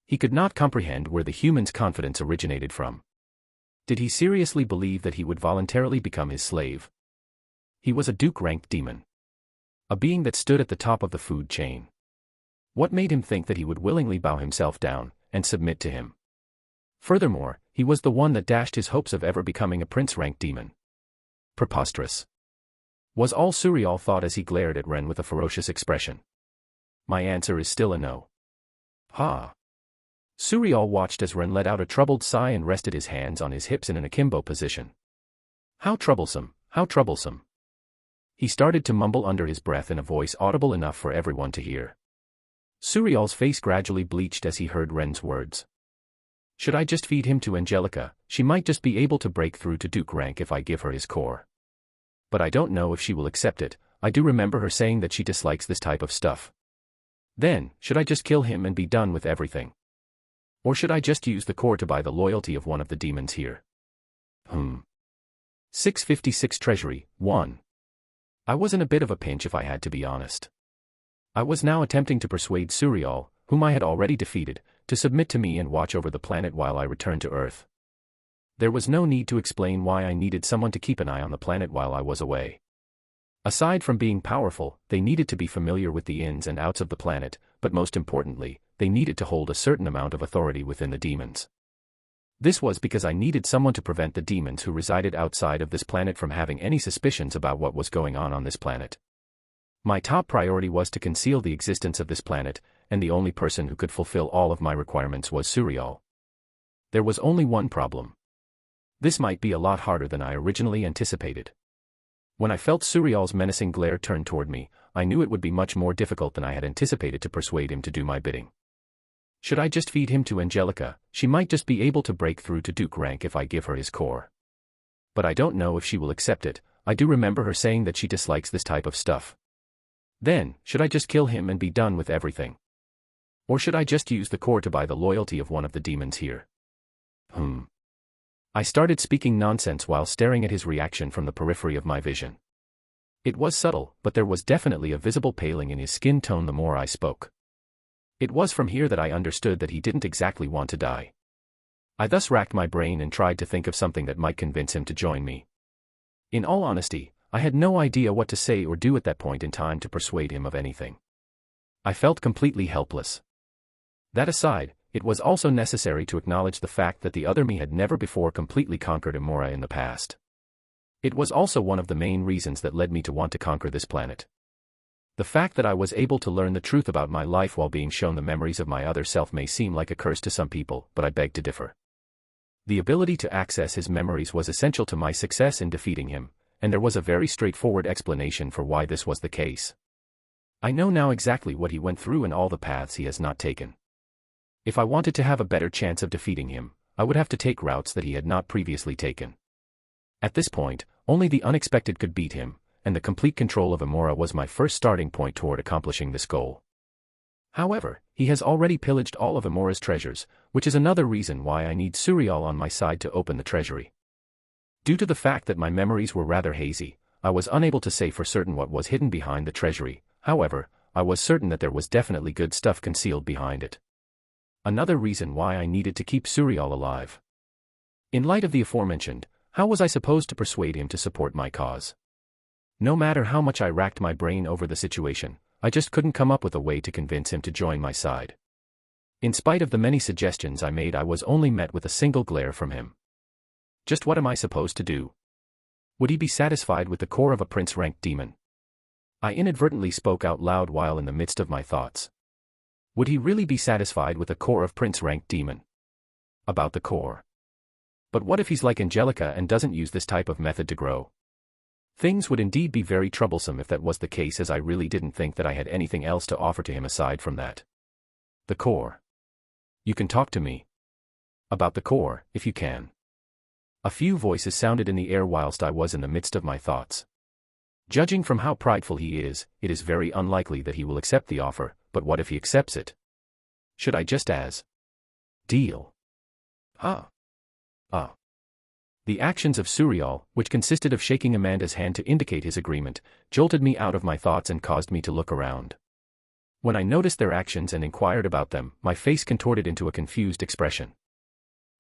He could not comprehend where the human's confidence originated from. Did he seriously believe that he would voluntarily become his slave? He was a Duke-ranked demon. A being that stood at the top of the food chain. What made him think that he would willingly bow himself down and submit to him? Furthermore, he was the one that dashed his hopes of ever becoming a prince-ranked demon. Preposterous. Was all Suriel thought as he glared at Ren with a ferocious expression. My answer is still a no. Ha! Suriel watched as Ren let out a troubled sigh and rested his hands on his hips in an akimbo position. How troublesome, how troublesome. He started to mumble under his breath in a voice audible enough for everyone to hear. Suriel's face gradually bleached as he heard Ren's words. Should I just feed him to Angelica? She might just be able to break through to Duke rank if I give her his core. But I don't know if she will accept it. I do remember her saying that she dislikes this type of stuff. Then, should I just kill him and be done with everything? Or should I just use the core to buy the loyalty of one of the demons here? 656 Treasury, 1. I was in a bit of a pinch if I had to be honest. I was now attempting to persuade Suriel, whom I had already defeated, to submit to me and watch over the planet while I returned to Earth. There was no need to explain why I needed someone to keep an eye on the planet while I was away. Aside from being powerful, they needed to be familiar with the ins and outs of the planet, but most importantly, they needed to hold a certain amount of authority within the demons. This was because I needed someone to prevent the demons who resided outside of this planet from having any suspicions about what was going on this planet. My top priority was to conceal the existence of this planet, and the only person who could fulfill all of my requirements was Suriel. There was only one problem. This might be a lot harder than I originally anticipated. When I felt Suriel's menacing glare turn toward me, I knew it would be much more difficult than I had anticipated to persuade him to do my bidding. Should I just feed him to Angelica? She might just be able to break through to Duke rank if I give her his core. But I don't know if she will accept it. I do remember her saying that she dislikes this type of stuff. Then, should I just kill him and be done with everything? Or should I just use the core to buy the loyalty of one of the demons here? I started speaking nonsense while staring at his reaction from the periphery of my vision. It was subtle, but there was definitely a visible paling in his skin tone the more I spoke. It was from here that I understood that he didn't exactly want to die. I thus racked my brain and tried to think of something that might convince him to join me. In all honesty, I had no idea what to say or do at that point in time to persuade him of anything. I felt completely helpless. That aside, it was also necessary to acknowledge the fact that the other me had never before completely conquered Amora in the past. It was also one of the main reasons that led me to want to conquer this planet. The fact that I was able to learn the truth about my life while being shown the memories of my other self may seem like a curse to some people, but I beg to differ. The ability to access his memories was essential to my success in defeating him, and there was a very straightforward explanation for why this was the case. I know now exactly what he went through and all the paths he has not taken. If I wanted to have a better chance of defeating him, I would have to take routes that he had not previously taken. At this point, only the unexpected could beat him, and the complete control of Amora was my first starting point toward accomplishing this goal. However, he has already pillaged all of Amora's treasures, which is another reason why I need Suriel on my side to open the treasury. Due to the fact that my memories were rather hazy, I was unable to say for certain what was hidden behind the treasury. However, I was certain that there was definitely good stuff concealed behind it. Another reason why I needed to keep Suriel alive. In light of the aforementioned, how was I supposed to persuade him to support my cause? No matter how much I racked my brain over the situation, I just couldn't come up with a way to convince him to join my side. In spite of the many suggestions I made, I was only met with a single glare from him. Just what am I supposed to do? Would he be satisfied with the core of a prince-ranked demon? I inadvertently spoke out loud while in the midst of my thoughts. Would he really be satisfied with a core of prince-ranked demon? About the core. But what if he's like Angelica and doesn't use this type of method to grow? Things would indeed be very troublesome if that was the case, as I really didn't think that I had anything else to offer to him aside from that. The core. You can talk to me about the core, if you can. A few voices sounded in the air whilst I was in the midst of my thoughts. Judging from how prideful he is, it is very unlikely that he will accept the offer, but what if he accepts it? Should I just as deal? The actions of Suriel, which consisted of shaking Amanda's hand to indicate his agreement, jolted me out of my thoughts and caused me to look around. When I noticed their actions and inquired about them, my face contorted into a confused expression.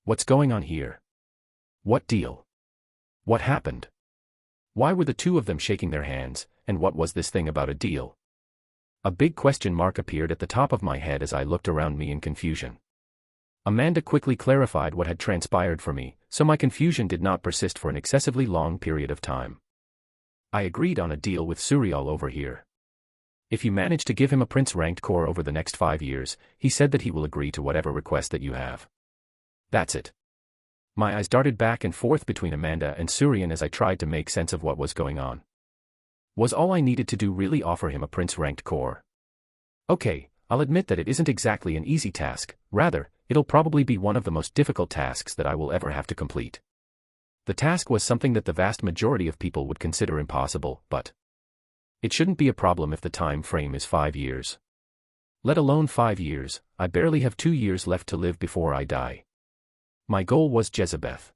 What's going on here? What deal? What happened? Why were the two of them shaking their hands, and what was this thing about a deal? A big question mark appeared at the top of my head as I looked around me in confusion. Amanda quickly clarified what had transpired for me, so my confusion did not persist for an excessively long period of time. I agreed on a deal with Suriel over here. If you manage to give him a prince-ranked core over the next 5 years, he said that he will agree to whatever request that you have. That's it. My eyes darted back and forth between Amanda and Surian as I tried to make sense of what was going on. Was all I needed to do really offer him a prince-ranked core? Okay, I'll admit that it isn't exactly an easy task, rather, it'll probably be one of the most difficult tasks that I will ever have to complete. The task was something that the vast majority of people would consider impossible, but it shouldn't be a problem if the time frame is 5 years. Let alone 5 years, I barely have 2 years left to live before I die. My goal was Jezebeth.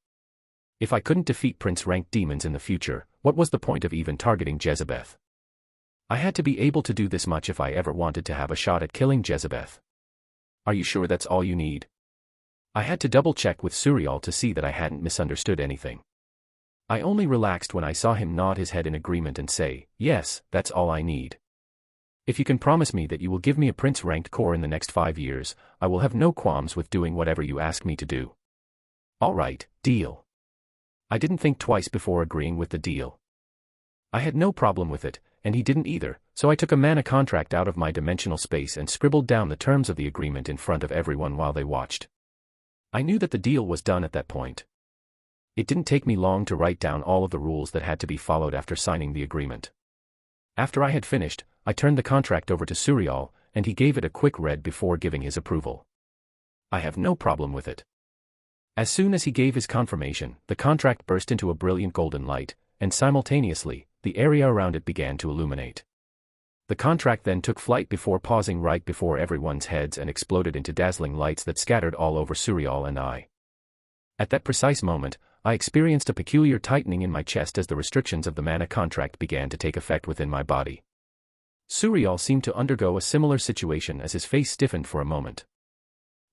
If I couldn't defeat prince-ranked demons in the future, what was the point of even targeting Jezebeth? I had to be able to do this much if I ever wanted to have a shot at killing Jezebeth. Are you sure that's all you need? I had to double-check with Suriel to see that I hadn't misunderstood anything. I only relaxed when I saw him nod his head in agreement and say, yes, that's all I need. If you can promise me that you will give me a prince-ranked core in the next 5 years, I will have no qualms with doing whatever you ask me to do. All right, deal. I didn't think twice before agreeing with the deal. I had no problem with it, and he didn't either, so I took a mana contract out of my dimensional space and scribbled down the terms of the agreement in front of everyone while they watched. I knew that the deal was done at that point. It didn't take me long to write down all of the rules that had to be followed after signing the agreement. After I had finished, I turned the contract over to Suriel, and he gave it a quick read before giving his approval. I have no problem with it. As soon as he gave his confirmation, the contract burst into a brilliant golden light, and simultaneously, the area around it began to illuminate. The The contract then took flight before pausing right before everyone's heads and exploded into dazzling lights that scattered all over Suriel and I. At that precise moment, I experienced a peculiar tightening in my chest as the restrictions of the mana contract began to take effect within my body. Suriel seemed to undergo a similar situation as his face stiffened for a moment.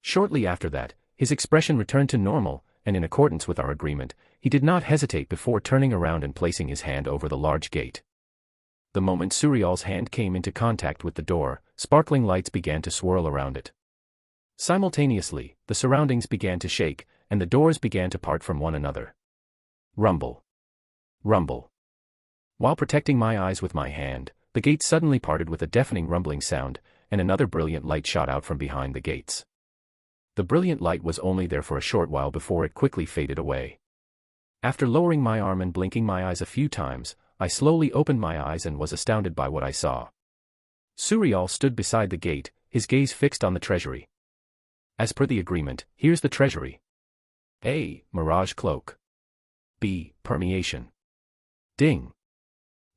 Shortly after that, his expression returned to normal, and in accordance with our agreement, he did not hesitate before turning around and placing his hand over the large gate. The moment Suriel's hand came into contact with the door, sparkling lights began to swirl around it. Simultaneously, the surroundings began to shake, and the doors began to part from one another. Rumble. Rumble. While protecting my eyes with my hand, the gate suddenly parted with a deafening rumbling sound, and another brilliant light shot out from behind the gates. The brilliant light was only there for a short while before it quickly faded away. After lowering my arm and blinking my eyes a few times, I slowly opened my eyes and was astounded by what I saw. Suriel stood beside the gate, his gaze fixed on the treasury. As per the agreement, here's the treasury. A. Mirage cloak. B. Permeation. Ding.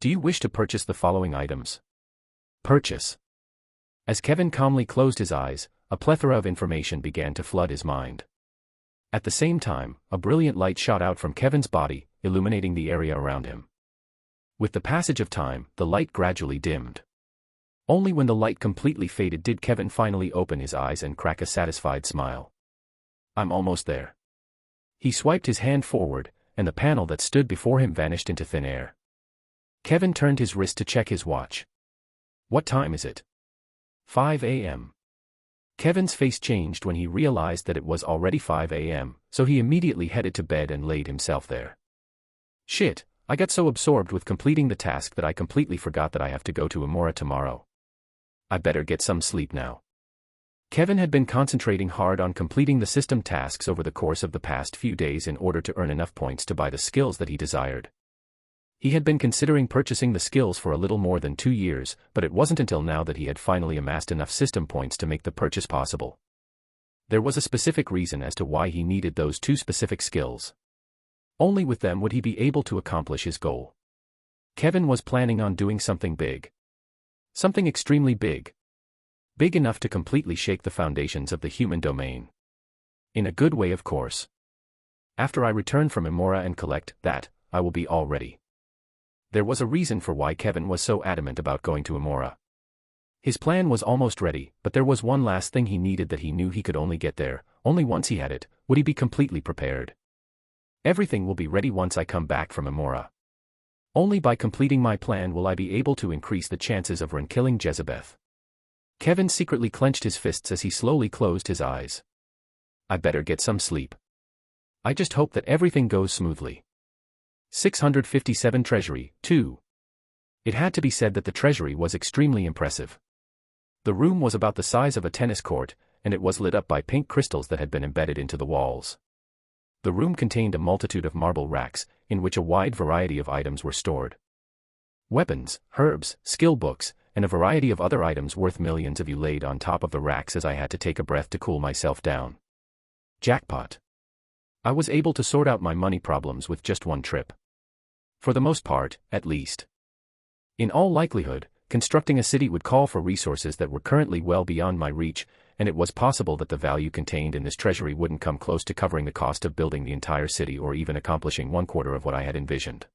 Do you wish to purchase the following items? Purchase. As Kevin calmly closed his eyes, a plethora of information began to flood his mind. At the same time, a brilliant light shot out from Kevin's body, illuminating the area around him. With the passage of time, the light gradually dimmed. Only when the light completely faded did Kevin finally open his eyes and crack a satisfied smile. I'm almost there. He swiped his hand forward, and the panel that stood before him vanished into thin air. Kevin turned his wrist to check his watch. What time is it? 5 a.m. Kevin's face changed when he realized that it was already 5 a.m., so he immediately headed to bed and laid himself there. Shit, I got so absorbed with completing the task that I completely forgot that I have to go to Amora tomorrow. I better get some sleep now. Kevin had been concentrating hard on completing the system tasks over the course of the past few days in order to earn enough points to buy the skills that he desired. He had been considering purchasing the skills for a little more than 2 years, but it wasn't until now that he had finally amassed enough system points to make the purchase possible. There was a specific reason as to why he needed those 2 specific skills. Only with them would he be able to accomplish his goal. Kevin was planning on doing something big. Something extremely big. Big enough to completely shake the foundations of the human domain. In a good way, of course. After I return from Amora and collect that, I will be all ready. There was a reason for why Kevin was so adamant about going to Amora. His plan was almost ready, but there was one last thing he needed that he knew he could only get there. Only once he had it, would he be completely prepared. Everything will be ready once I come back from Amora. Only by completing my plan will I be able to increase the chances of Ren killing Jezebeth. Kevin secretly clenched his fists as he slowly closed his eyes. I better get some sleep. I just hope that everything goes smoothly. 657 Treasury, 2. It had to be said that the treasury was extremely impressive. The room was about the size of a tennis court, and it was lit up by pink crystals that had been embedded into the walls. The room contained a multitude of marble racks, in which a wide variety of items were stored. Weapons, herbs, skill books, and a variety of other items worth millions of U laid on top of the racks as I had to take a breath to cool myself down. Jackpot. I was able to sort out my money problems with just one trip. For the most part, at least. In all likelihood, constructing a city would call for resources that were currently well beyond my reach, and it was possible that the value contained in this treasury wouldn't come close to covering the cost of building the entire city or even accomplishing 1/4 of what I had envisioned.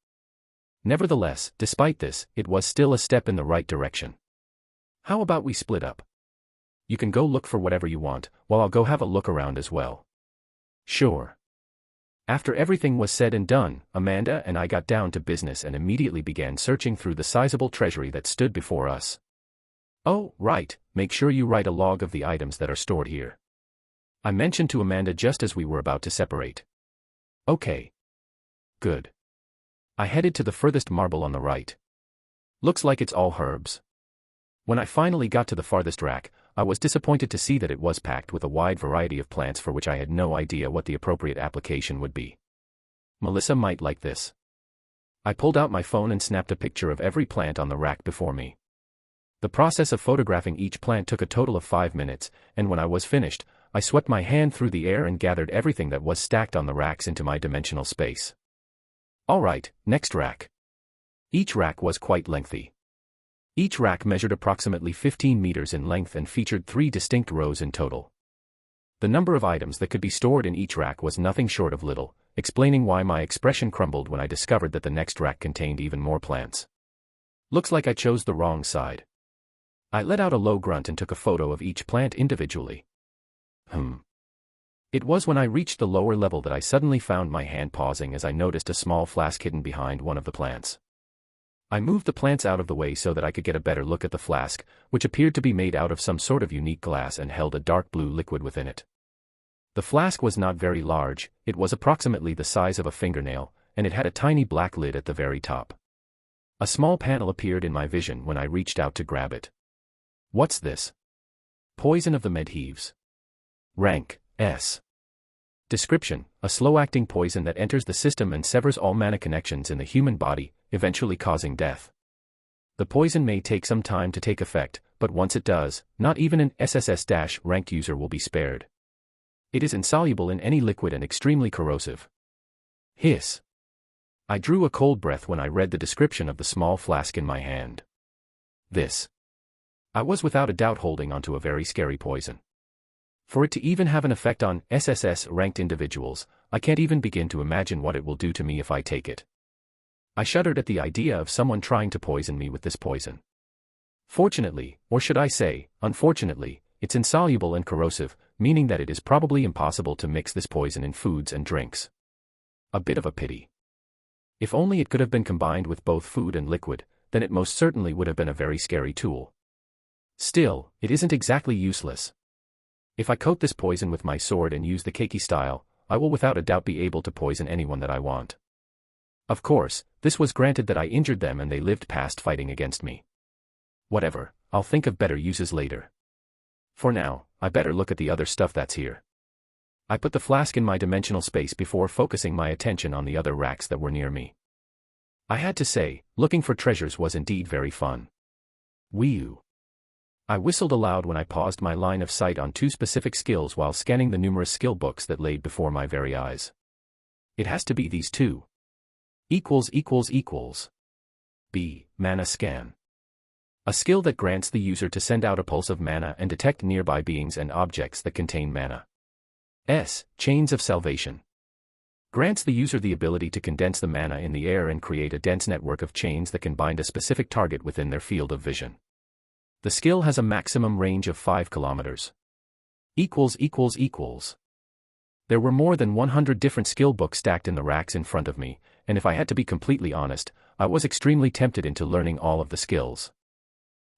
Nevertheless, despite this, it was still a step in the right direction. How about we split up? You can go look for whatever you want, while I'll go have a look around as well. Sure. After everything was said and done, Amanda and I got down to business and immediately began searching through the sizable treasury that stood before us. Oh, right, make sure you write a log of the items that are stored here. I mentioned to Amanda just as we were about to separate. Okay. Good. I headed to the furthest marble on the right. Looks like it's all herbs. When I finally got to the farthest rack, I was disappointed to see that it was packed with a wide variety of plants for which I had no idea what the appropriate application would be. Melissa might like this. I pulled out my phone and snapped a picture of every plant on the rack before me. The process of photographing each plant took a total of 5 minutes, and when I was finished, I swept my hand through the air and gathered everything that was stacked on the racks into my dimensional space. Alright, next rack. Each rack was quite lengthy. Each rack measured approximately 15 meters in length and featured 3 distinct rows in total. The number of items that could be stored in each rack was nothing short of little, explaining why my expression crumbled when I discovered that the next rack contained even more plants. Looks like I chose the wrong side. I let out a low grunt and took a photo of each plant individually. It was when I reached the lower level that I suddenly found my hand pausing as I noticed a small flask hidden behind one of the plants. I moved the plants out of the way so that I could get a better look at the flask, which appeared to be made out of some sort of unique glass and held a dark blue liquid within it. The flask was not very large, it was approximately the size of a fingernail, and it had a tiny black lid at the very top. A small panel appeared in my vision when I reached out to grab it. What's this? Poison of the Medheaves. Rank S. Description: a slow-acting poison that enters the system and severs all mana connections in the human body, eventually causing death. The poison may take some time to take effect, but once it does, not even an SSS-ranked user will be spared. It is insoluble in any liquid and extremely corrosive. Hiss. I drew a cold breath when I read the description of the small flask in my hand. I was without a doubt holding onto a very scary poison. For it to even have an effect on SSS-ranked individuals, I can't even begin to imagine what it will do to me if I take it. I shuddered at the idea of someone trying to poison me with this poison. Fortunately, or should I say, unfortunately, it's insoluble and corrosive, meaning that it is probably impossible to mix this poison in foods and drinks. A bit of a pity. If only it could have been combined with both food and liquid, then it most certainly would have been a very scary tool. Still, it isn't exactly useless. If I coat this poison with my sword and use the keiki style, I will without a doubt be able to poison anyone that I want. Of course, this was granted that I injured them and they lived past fighting against me. Whatever, I'll think of better uses later. For now, I better look at the other stuff that's here. I put the flask in my dimensional space before focusing my attention on the other racks that were near me. I had to say, looking for treasures was indeed very fun. Whew. I whistled aloud when I paused my line of sight on 2 specific skills while scanning the numerous skill books that laid before my very eyes. It has to be these 2. B. Mana Scan. A skill that grants the user to send out a pulse of mana and detect nearby beings and objects that contain mana. S. Chains of Salvation. Grants the user the ability to condense the mana in the air and create a dense network of chains that can bind a specific target within their field of vision. The skill has a maximum range of 5 kilometers. There were more than 100 different skill books stacked in the racks in front of me, and if I had to be completely honest, I was extremely tempted into learning all of the skills.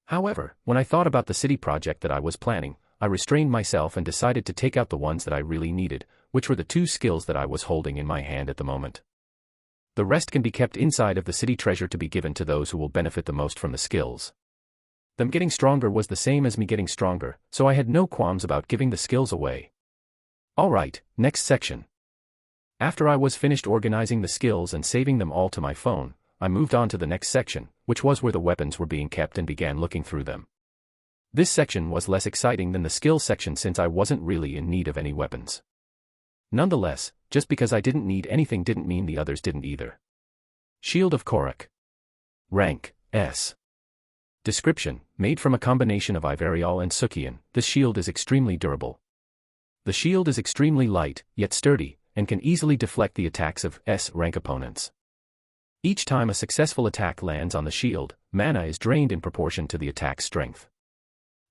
However, when I thought about the city project that I was planning, I restrained myself and decided to take out the ones that I really needed, which were the 2 skills that I was holding in my hand at the moment. The rest can be kept inside of the city treasure to be given to those who will benefit the most from the skills. Them getting stronger was the same as me getting stronger, so I had no qualms about giving the skills away. Alright, next section. After I was finished organizing the skills and saving them all to my phone, I moved on to the next section, which was where the weapons were being kept, and began looking through them. This section was less exciting than the skills section since I wasn't really in need of any weapons. Nonetheless, just because I didn't need anything didn't mean the others didn't either. Shield of Korak. Rank S. Description: made from a combination of Iverial and Sukian, this shield is extremely durable. The shield is extremely light, yet sturdy, and can easily deflect the attacks of S-rank opponents. Each time a successful attack lands on the shield, mana is drained in proportion to the attack's strength.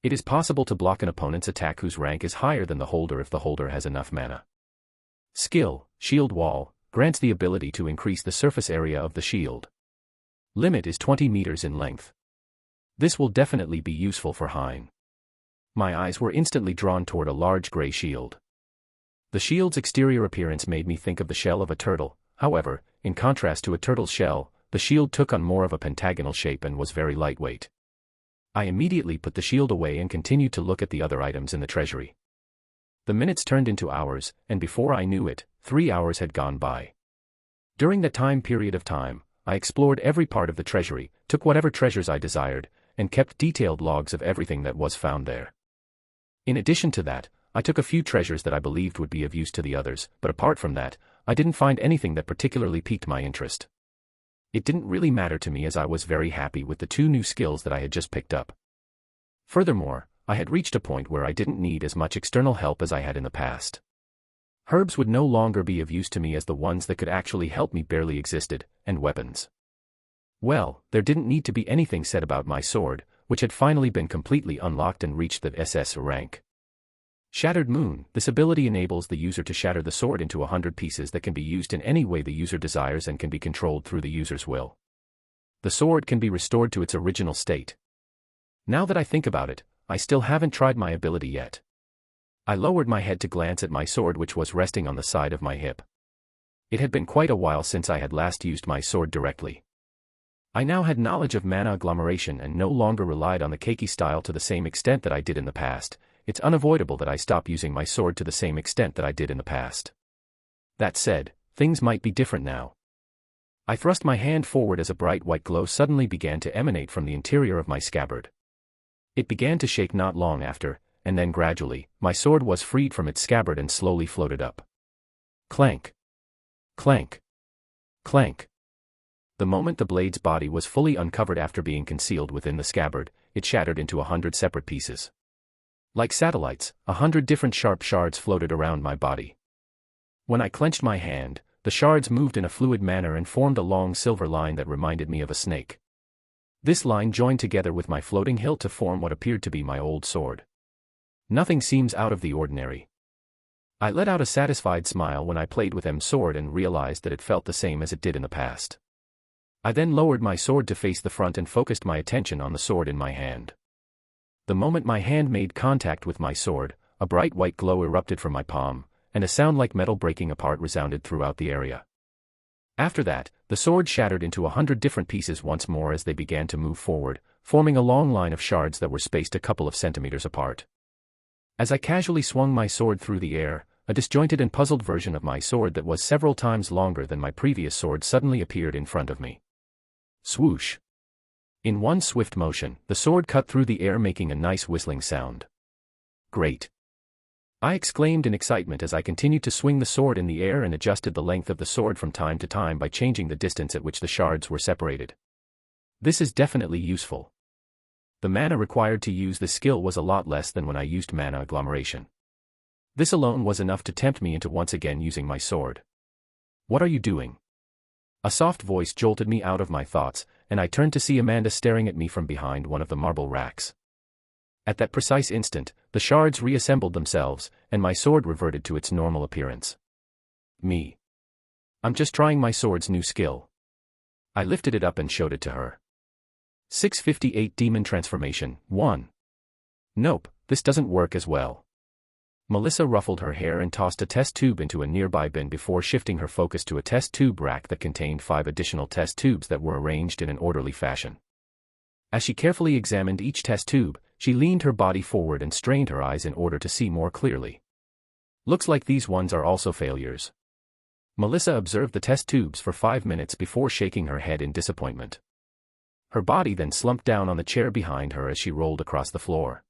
It is possible to block an opponent's attack whose rank is higher than the holder if the holder has enough mana. Skill: Shield Wall, grants the ability to increase the surface area of the shield. Limit is 20 meters in length. This will definitely be useful for Hein. My eyes were instantly drawn toward a large gray shield. The shield's exterior appearance made me think of the shell of a turtle, however, in contrast to a turtle's shell, the shield took on more of a pentagonal shape and was very lightweight. I immediately put the shield away and continued to look at the other items in the treasury. The minutes turned into hours, and before I knew it, 3 hours had gone by. During that time period of time, I explored every part of the treasury, took whatever treasures I desired, and kept detailed logs of everything that was found there. In addition to that, I took a few treasures that I believed would be of use to the others, but apart from that, I didn't find anything that particularly piqued my interest. It didn't really matter to me as I was very happy with the 2 new skills that I had just picked up. Furthermore, I had reached a point where I didn't need as much external help as I had in the past. Herbs would no longer be of use to me as the ones that could actually help me barely existed, and weapons. Well, there didn't need to be anything said about my sword, which had finally been completely unlocked and reached the SS rank. Shattered Moon. This ability enables the user to shatter the sword into 100 pieces that can be used in any way the user desires and can be controlled through the user's will. The sword can be restored to its original state. Now that I think about it, I still haven't tried my ability yet. I lowered my head to glance at my sword, which was resting on the side of my hip. It had been quite a while since I had last used my sword directly. I now had knowledge of mana agglomeration and no longer relied on the keiki style to the same extent that I did in the past. It's unavoidable that I stop using my sword to the same extent that I did in the past. That said, things might be different now. I thrust my hand forward as a bright white glow suddenly began to emanate from the interior of my scabbard. It began to shake not long after, and then gradually, my sword was freed from its scabbard and slowly floated up. Clank. Clank. Clank. The moment the blade's body was fully uncovered after being concealed within the scabbard, it shattered into 100 separate pieces. Like satellites, 100 different sharp shards floated around my body. When I clenched my hand, the shards moved in a fluid manner and formed a long silver line that reminded me of a snake. This line joined together with my floating hilt to form what appeared to be my old sword. Nothing seems out of the ordinary. I let out a satisfied smile when I played with M's sword and realized that it felt the same as it did in the past. I then lowered my sword to face the front and focused my attention on the sword in my hand. The moment my hand made contact with my sword, a bright white glow erupted from my palm, and a sound like metal breaking apart resounded throughout the area. After that, the sword shattered into 100 different pieces once more as they began to move forward, forming a long line of shards that were spaced a couple of centimeters apart. As I casually swung my sword through the air, a disjointed and puzzled version of my sword that was several times longer than my previous sword suddenly appeared in front of me. Swoosh! In one swift motion, the sword cut through the air, making a nice whistling sound. Great! I exclaimed in excitement as I continued to swing the sword in the air and adjusted the length of the sword from time to time by changing the distance at which the shards were separated. This is definitely useful. The mana required to use this skill was a lot less than when I used mana agglomeration. This alone was enough to tempt me into once again using my sword. What are you doing? A soft voice jolted me out of my thoughts, and I turned to see Amanda staring at me from behind one of the marble racks. At that precise instant, the shards reassembled themselves, and my sword reverted to its normal appearance. Me. I'm just trying my sword's new skill. I lifted it up and showed it to her. 658 Demon Transformation, 1. Nope, this doesn't work as well. Melissa ruffled her hair and tossed a test tube into a nearby bin before shifting her focus to a test tube rack that contained 5 additional test tubes that were arranged in an orderly fashion. As she carefully examined each test tube, she leaned her body forward and strained her eyes in order to see more clearly. Looks like these ones are also failures. Melissa observed the test tubes for 5 minutes before shaking her head in disappointment. Her body then slumped down on the chair behind her as she rolled across the floor.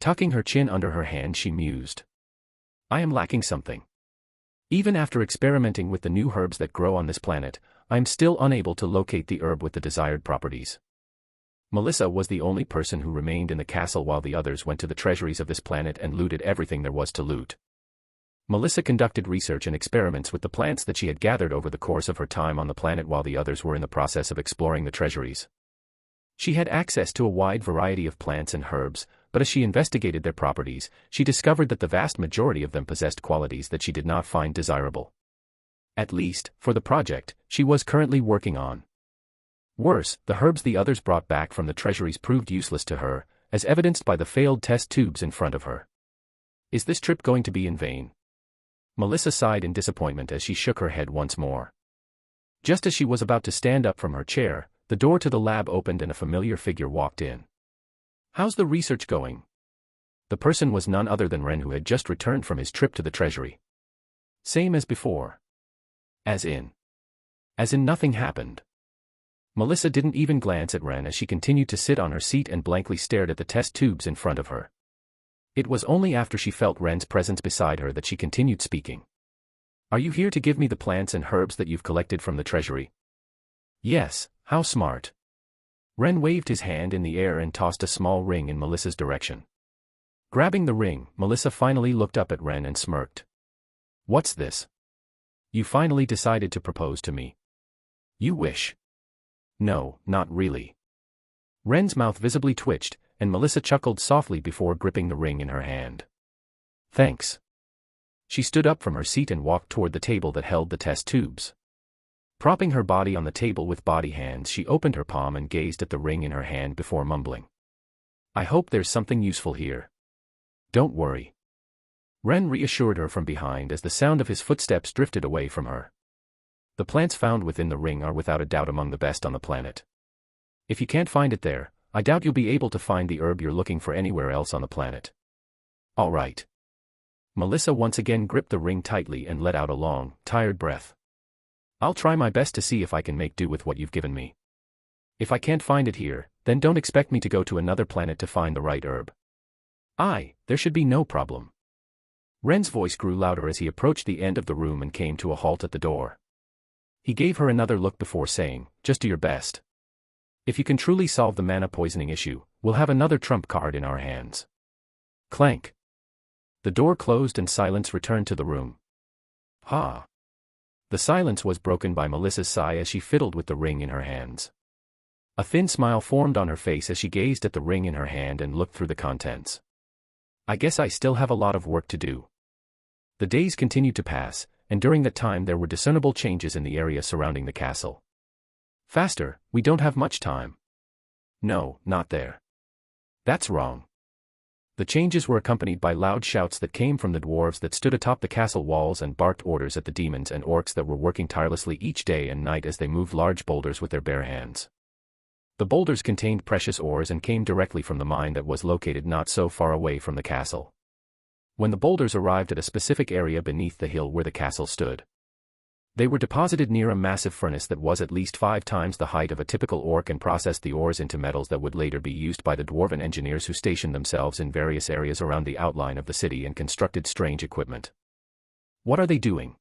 Tucking her chin under her hand, she mused. I am lacking something. Even after experimenting with the new herbs that grow on this planet, I am still unable to locate the herb with the desired properties. Melissa was the only person who remained in the castle while the others went to the treasuries of this planet and looted everything there was to loot. Melissa conducted research and experiments with the plants that she had gathered over the course of her time on the planet while the others were in the process of exploring the treasuries. She had access to a wide variety of plants and herbs, but as she investigated their properties, she discovered that the vast majority of them possessed qualities that she did not find desirable. At least, for the project she was currently working on. Worse, the herbs the others brought back from the treasuries proved useless to her, as evidenced by the failed test tubes in front of her. Is this trip going to be in vain? Melissa sighed in disappointment as she shook her head once more. Just as she was about to stand up from her chair, the door to the lab opened and a familiar figure walked in. How's the research going? The person was none other than Ren, who had just returned from his trip to the treasury. Same as before. As in nothing happened. Melissa didn't even glance at Ren as she continued to sit on her seat and blankly stared at the test tubes in front of her. It was only after she felt Ren's presence beside her that she continued speaking. Are you here to give me the plants and herbs that you've collected from the treasury? Yes, how smart. Ren waved his hand in the air and tossed a small ring in Melissa's direction. Grabbing the ring, Melissa finally looked up at Ren and smirked. What's this? You finally decided to propose to me. You wish. No, not really. Ren's mouth visibly twitched, and Melissa chuckled softly before gripping the ring in her hand. Thanks. She stood up from her seat and walked toward the table that held the test tubes. Propping her body on the table with body hands, she opened her palm and gazed at the ring in her hand before mumbling. I hope there's something useful here. Don't worry. Ren reassured her from behind as the sound of his footsteps drifted away from her. The plants found within the ring are without a doubt among the best on the planet. If you can't find it there, I doubt you'll be able to find the herb you're looking for anywhere else on the planet. All right. Melissa once again gripped the ring tightly and let out a long, tired breath. I'll try my best to see if I can make do with what you've given me. If I can't find it here, then don't expect me to go to another planet to find the right herb. There should be no problem. Ren's voice grew louder as he approached the end of the room and came to a halt at the door. He gave her another look before saying, just do your best. If you can truly solve the mana poisoning issue, we'll have another trump card in our hands. Clank. The door closed and silence returned to the room. Ha! The silence was broken by Melissa's sigh as she fiddled with the ring in her hands. A thin smile formed on her face as she gazed at the ring in her hand and looked through the contents. I guess I still have a lot of work to do. The days continued to pass, and during that time there were discernible changes in the area surrounding the castle. Faster, we don't have much time. No, not there. That's wrong. The changes were accompanied by loud shouts that came from the dwarves that stood atop the castle walls and barked orders at the demons and orcs that were working tirelessly each day and night as they moved large boulders with their bare hands. The boulders contained precious ores and came directly from the mine that was located not so far away from the castle. When the boulders arrived at a specific area beneath the hill where the castle stood, they were deposited near a massive furnace that was at least 5 times the height of a typical orc and processed the ores into metals that would later be used by the dwarven engineers who stationed themselves in various areas around the outline of the city and constructed strange equipment. What are they doing?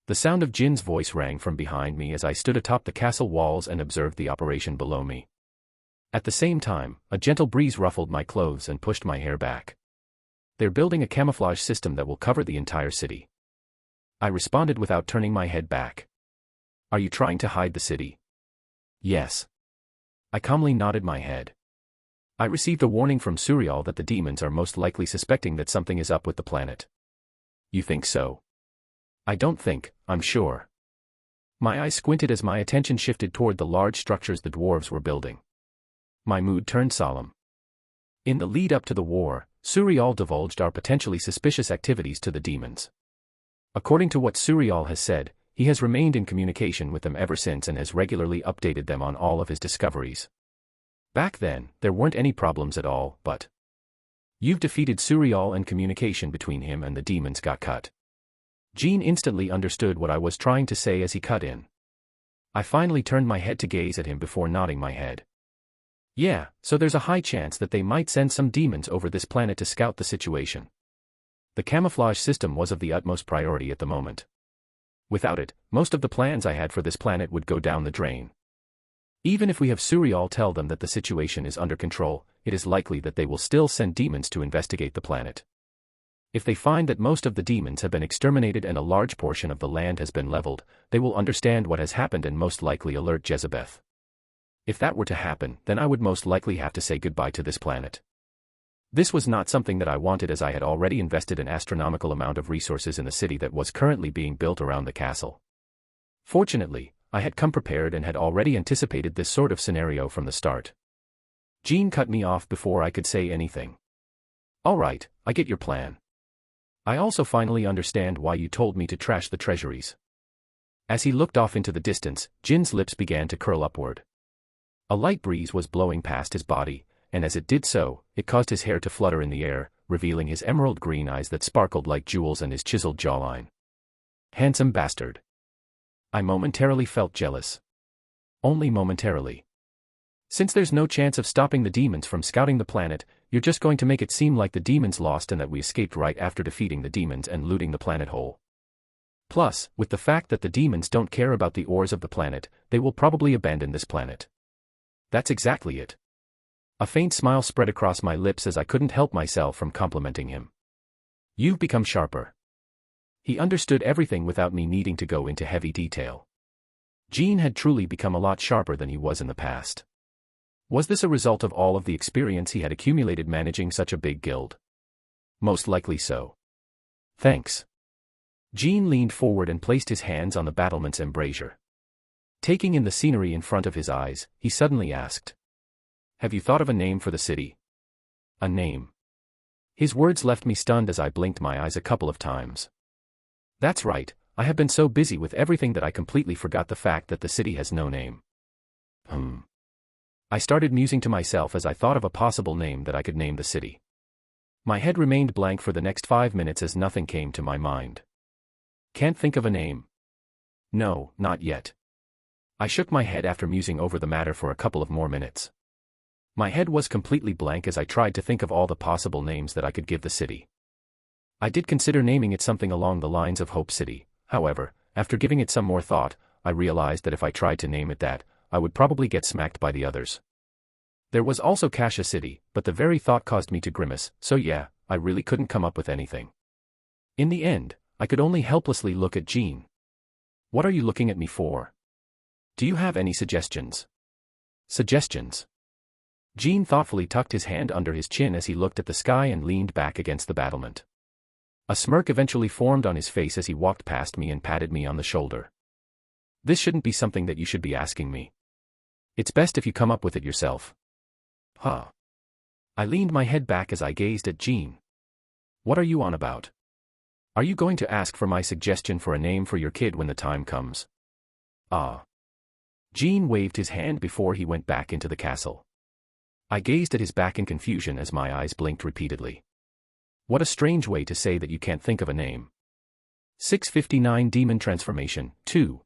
The sound of Jin's voice rang from behind me as I stood atop the castle walls and observed the operation below me. At the same time, a gentle breeze ruffled my clothes and pushed my hair back. They're building a camouflage system that will cover the entire city. I responded without turning my head back. Are you trying to hide the city? Yes. I calmly nodded my head. I received a warning from Suriel that the demons are most likely suspecting that something is up with the planet. You think so? I don't think, I'm sure. My eyes squinted as my attention shifted toward the large structures the dwarves were building. My mood turned solemn. In the lead up to the war, Suriel divulged our potentially suspicious activities to the demons. According to what Suriel has said, he has remained in communication with them ever since and has regularly updated them on all of his discoveries. Back then, there weren't any problems at all, but you've defeated Suriel and communication between him and the demons got cut. Jean instantly understood what I was trying to say as he cut in. I finally turned my head to gaze at him before nodding my head. Yeah, so there's a high chance that they might send some demons over this planet to scout the situation. The camouflage system was of the utmost priority at the moment. Without it, most of the plans I had for this planet would go down the drain. Even if we have Suriel tell them that the situation is under control, it is likely that they will still send demons to investigate the planet. If they find that most of the demons have been exterminated and a large portion of the land has been leveled, they will understand what has happened and most likely alert Jezebeth. If that were to happen, then I would most likely have to say goodbye to this planet. This was not something that I wanted as I had already invested an astronomical amount of resources in the city that was currently being built around the castle. Fortunately, I had come prepared and had already anticipated this sort of scenario from the start. Jean cut me off before I could say anything. All right, I get your plan. I also finally understand why you told me to trash the treasuries. As he looked off into the distance, Jin's lips began to curl upward. A light breeze was blowing past his body, and as it did so, it caused his hair to flutter in the air, revealing his emerald green eyes that sparkled like jewels and his chiseled jawline. Handsome bastard. I momentarily felt jealous. Only momentarily. Since there's no chance of stopping the demons from scouting the planet, you're just going to make it seem like the demons lost and that we escaped right after defeating the demons and looting the planet whole. Plus, with the fact that the demons don't care about the ores of the planet, they will probably abandon this planet. That's exactly it. A faint smile spread across my lips as I couldn't help myself from complimenting him. You've become sharper. He understood everything without me needing to go into heavy detail. Gene had truly become a lot sharper than he was in the past. Was this a result of all of the experience he had accumulated managing such a big guild? Most likely so. Thanks. Gene leaned forward and placed his hands on the battlement's embrasure. Taking in the scenery in front of his eyes, he suddenly asked, "Have you thought of a name for the city?" A name. His words left me stunned as I blinked my eyes a couple of times. That's right, I have been so busy with everything that I completely forgot the fact that the city has no name. I started musing to myself as I thought of a possible name that I could name the city. My head remained blank for the next 5 minutes as nothing came to my mind. Can't think of a name. No, not yet. I shook my head after musing over the matter for a couple of more minutes. My head was completely blank as I tried to think of all the possible names that I could give the city. I did consider naming it something along the lines of Hope City. However, after giving it some more thought, I realized that if I tried to name it that, I would probably get smacked by the others. There was also Kasha City, but the very thought caused me to grimace, so yeah, I really couldn't come up with anything. In the end, I could only helplessly look at Gene. What are you looking at me for? Do you have any suggestions? Suggestions? Gene thoughtfully tucked his hand under his chin as he looked at the sky and leaned back against the battlement. A smirk eventually formed on his face as he walked past me and patted me on the shoulder. This shouldn't be something that you should be asking me. It's best if you come up with it yourself. Huh. I leaned my head back as I gazed at Gene. What are you on about? Are you going to ask for my suggestion for a name for your kid when the time comes? Gene waved his hand before he went back into the castle. I gazed at his back in confusion as my eyes blinked repeatedly. What a strange way to say that you can't think of a name. 659 Demon Transformation, 2.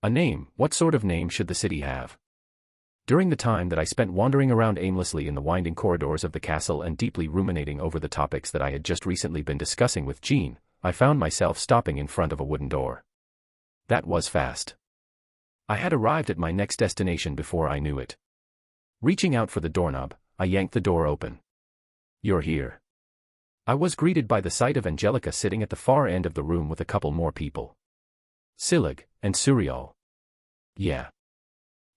A name, what sort of name should the city have? During the time that I spent wandering around aimlessly in the winding corridors of the castle and deeply ruminating over the topics that I had just recently been discussing with Gene, I found myself stopping in front of a wooden door. That was fast. I had arrived at my next destination before I knew it. Reaching out for the doorknob, I yanked the door open. You're here. I was greeted by the sight of Angelica sitting at the far end of the room with a couple more people. Silig, and Suriel. Yeah.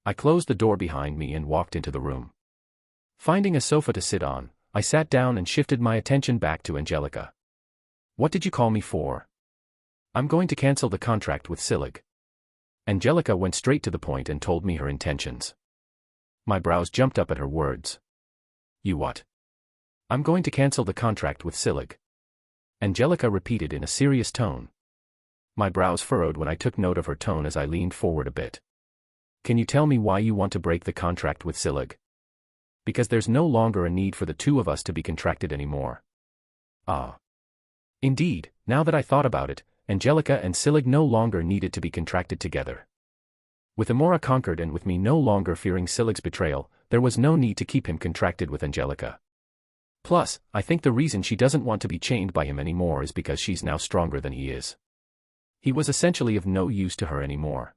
I closed the door behind me and walked into the room. Finding a sofa to sit on, I sat down and shifted my attention back to Angelica. What did you call me for? I'm going to cancel the contract with Silig. Angelica went straight to the point and told me her intentions. My brows jumped up at her words. You what? I'm going to cancel the contract with Silig. Angelica repeated in a serious tone. My brows furrowed when I took note of her tone as I leaned forward a bit. Can you tell me why you want to break the contract with Silig? Because there's no longer a need for the two of us to be contracted anymore. Indeed, now that I thought about it, Angelica and Silig no longer needed to be contracted together. With Amora conquered and with me no longer fearing Silig's betrayal, there was no need to keep him contracted with Angelica. Plus, I think the reason she doesn't want to be chained by him anymore is because she's now stronger than he is. He was essentially of no use to her anymore.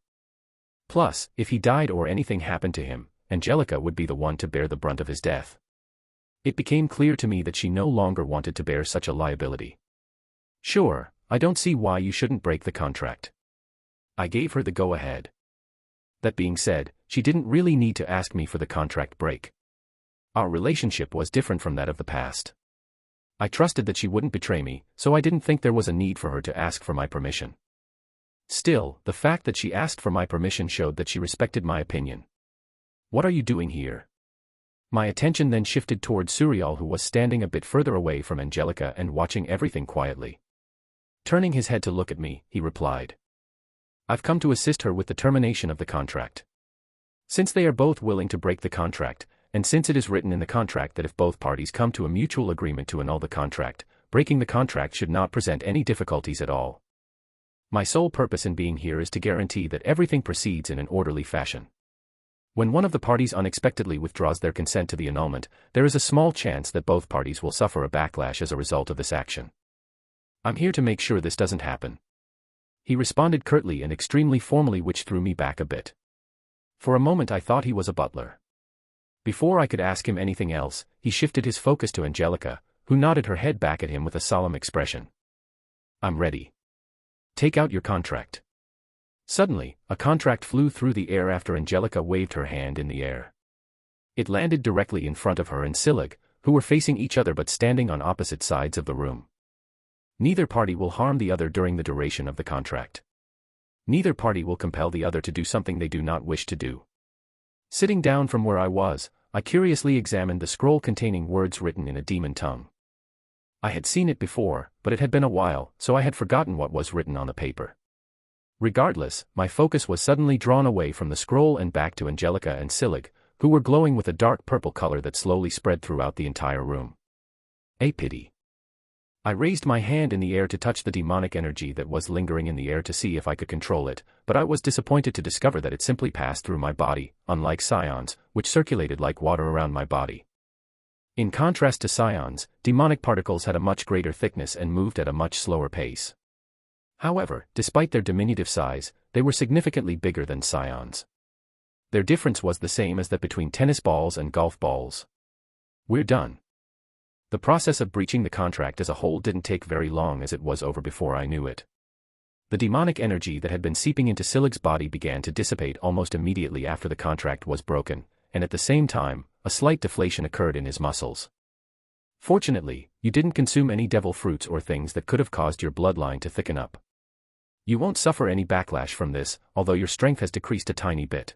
Plus, if he died or anything happened to him, Angelica would be the one to bear the brunt of his death. It became clear to me that she no longer wanted to bear such a liability. Sure, I don't see why you shouldn't break the contract. I gave her the go-ahead. That being said, she didn't really need to ask me for the contract break. Our relationship was different from that of the past. I trusted that she wouldn't betray me, so I didn't think there was a need for her to ask for my permission. Still, the fact that she asked for my permission showed that she respected my opinion. What are you doing here? My attention then shifted toward Suriel, who was standing a bit further away from Angelica and watching everything quietly. Turning his head to look at me, he replied. I've come to assist her with the termination of the contract. Since they are both willing to break the contract, and since it is written in the contract that if both parties come to a mutual agreement to annul the contract, breaking the contract should not present any difficulties at all. My sole purpose in being here is to guarantee that everything proceeds in an orderly fashion. When one of the parties unexpectedly withdraws their consent to the annulment, there is a small chance that both parties will suffer a backlash as a result of this action. I'm here to make sure this doesn't happen. He responded curtly and extremely formally, which threw me back a bit. For a moment I thought he was a butler. Before I could ask him anything else, he shifted his focus to Angelica, who nodded her head back at him with a solemn expression. I'm ready. Take out your contract. Suddenly, a contract flew through the air after Angelica waved her hand in the air. It landed directly in front of her and Silig, who were facing each other but standing on opposite sides of the room. Neither party will harm the other during the duration of the contract. Neither party will compel the other to do something they do not wish to do. Sitting down from where I was, I curiously examined the scroll containing words written in a demon tongue. I had seen it before, but it had been a while, so I had forgotten what was written on the paper. Regardless, my focus was suddenly drawn away from the scroll and back to Angelica and Silig, who were glowing with a dark purple color that slowly spread throughout the entire room. A pity. I raised my hand in the air to touch the demonic energy that was lingering in the air to see if I could control it, but I was disappointed to discover that it simply passed through my body, unlike Scions, which circulated like water around my body. In contrast to Scions, demonic particles had a much greater thickness and moved at a much slower pace. However, despite their diminutive size, they were significantly bigger than Scions. Their difference was the same as that between tennis balls and golf balls. We're done. The process of breaching the contract as a whole didn't take very long, as it was over before I knew it. The demonic energy that had been seeping into Silig's body began to dissipate almost immediately after the contract was broken, and at the same time, a slight deflation occurred in his muscles. Fortunately, you didn't consume any devil fruits or things that could have caused your bloodline to thicken up. You won't suffer any backlash from this, although your strength has decreased a tiny bit.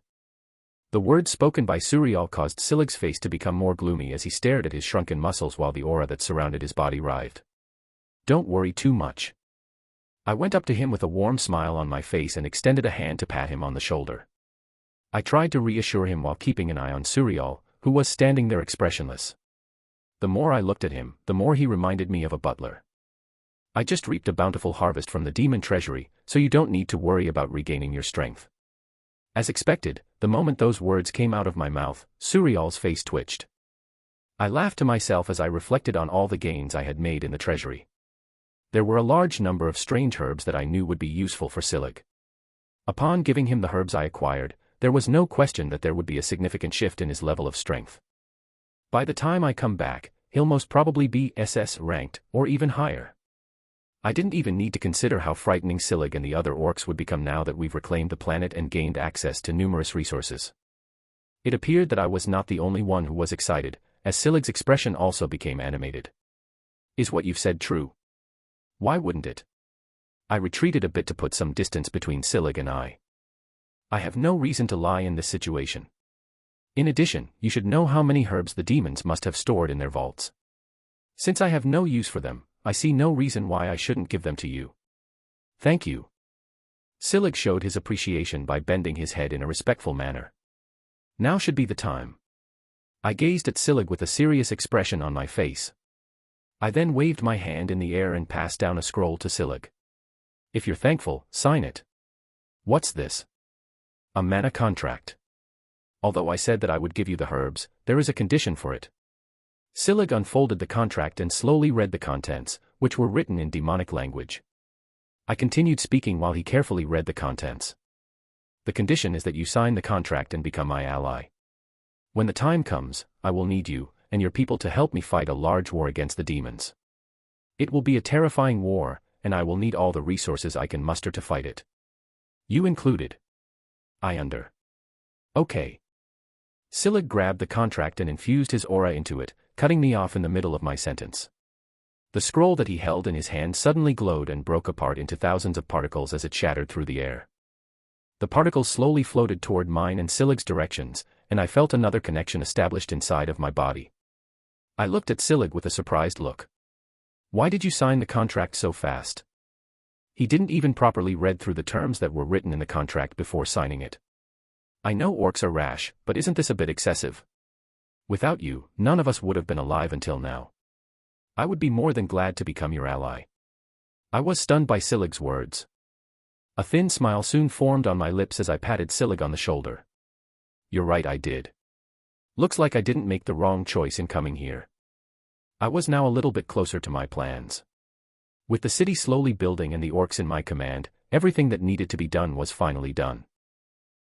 The words spoken by Suriel caused Silig's face to become more gloomy as he stared at his shrunken muscles while the aura that surrounded his body writhed. Don't worry too much. I went up to him with a warm smile on my face and extended a hand to pat him on the shoulder. I tried to reassure him while keeping an eye on Suriel, who was standing there expressionless. The more I looked at him, the more he reminded me of a butler. I just reaped a bountiful harvest from the demon treasury, so you don't need to worry about regaining your strength. As expected, the moment those words came out of my mouth, Suriel's face twitched. I laughed to myself as I reflected on all the gains I had made in the treasury. There were a large number of strange herbs that I knew would be useful for Silig. Upon giving him the herbs I acquired, there was no question that there would be a significant shift in his level of strength. By the time I come back, he'll most probably be SS ranked, or even higher. I didn't even need to consider how frightening Silig and the other orcs would become now that we've reclaimed the planet and gained access to numerous resources. It appeared that I was not the only one who was excited, as Silig's expression also became animated. Is what you've said true? Why wouldn't it? I retreated a bit to put some distance between Silig and I. I have no reason to lie in this situation. In addition, you should know how many herbs the demons must have stored in their vaults. Since I have no use for them, I see no reason why I shouldn't give them to you. Thank you. Silig showed his appreciation by bending his head in a respectful manner. Now should be the time. I gazed at Silig with a serious expression on my face. I then waved my hand in the air and passed down a scroll to Silig. If you're thankful, sign it. What's this? A mana contract. Although I said that I would give you the herbs, there is a condition for it. Silig unfolded the contract and slowly read the contents, which were written in demonic language. I continued speaking while he carefully read the contents. The condition is that you sign the contract and become my ally. When the time comes, I will need you and your people to help me fight a large war against the demons. It will be a terrifying war, and I will need all the resources I can muster to fight it. You included. Okay. Silig grabbed the contract and infused his aura into it, cutting me off in the middle of my sentence. The scroll that he held in his hand suddenly glowed and broke apart into thousands of particles as it shattered through the air. The particles slowly floated toward mine and Silig's directions, and I felt another connection established inside of my body. I looked at Silig with a surprised look. Why did you sign the contract so fast? He didn't even properly read through the terms that were written in the contract before signing it. I know orcs are rash, but isn't this a bit excessive? Without you, none of us would have been alive until now. I would be more than glad to become your ally. I was stunned by Silig's words. A thin smile soon formed on my lips as I patted Silig on the shoulder. You're right, I did. Looks like I didn't make the wrong choice in coming here. I was now a little bit closer to my plans. With the city slowly building and the orcs in my command, Everything that needed to be done was finally done.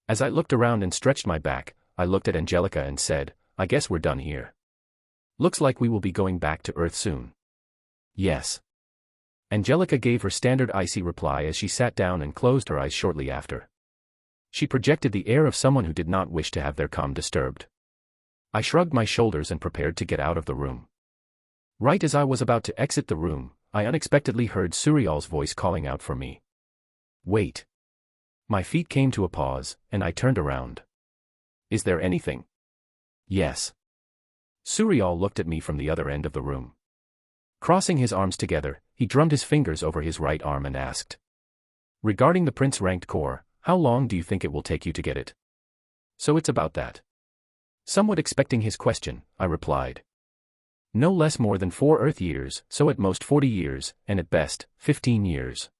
As I looked around and stretched my back, I looked at Angelica and said, "I guess we're done here. Looks like we will be going back to Earth soon." "Yes." Angelica gave her standard icy reply as she sat down and closed her eyes shortly after. She projected the air of someone who did not wish to have their calm disturbed. I shrugged my shoulders and prepared to get out of the room. Right as I was about to exit the room, I unexpectedly heard Suriel's voice calling out for me. "Wait." My feet came to a pause, and I turned around. "Is there anything?" "Yes." Suriel looked at me from the other end of the room. Crossing his arms together, he drummed his fingers over his right arm and asked, "Regarding the Prince-ranked core, how long do you think it will take you to get it?" "So it's about that." Somewhat expecting his question, I replied. "No less more than 4 Earth years, so at most 40 years, and at best, 15 years.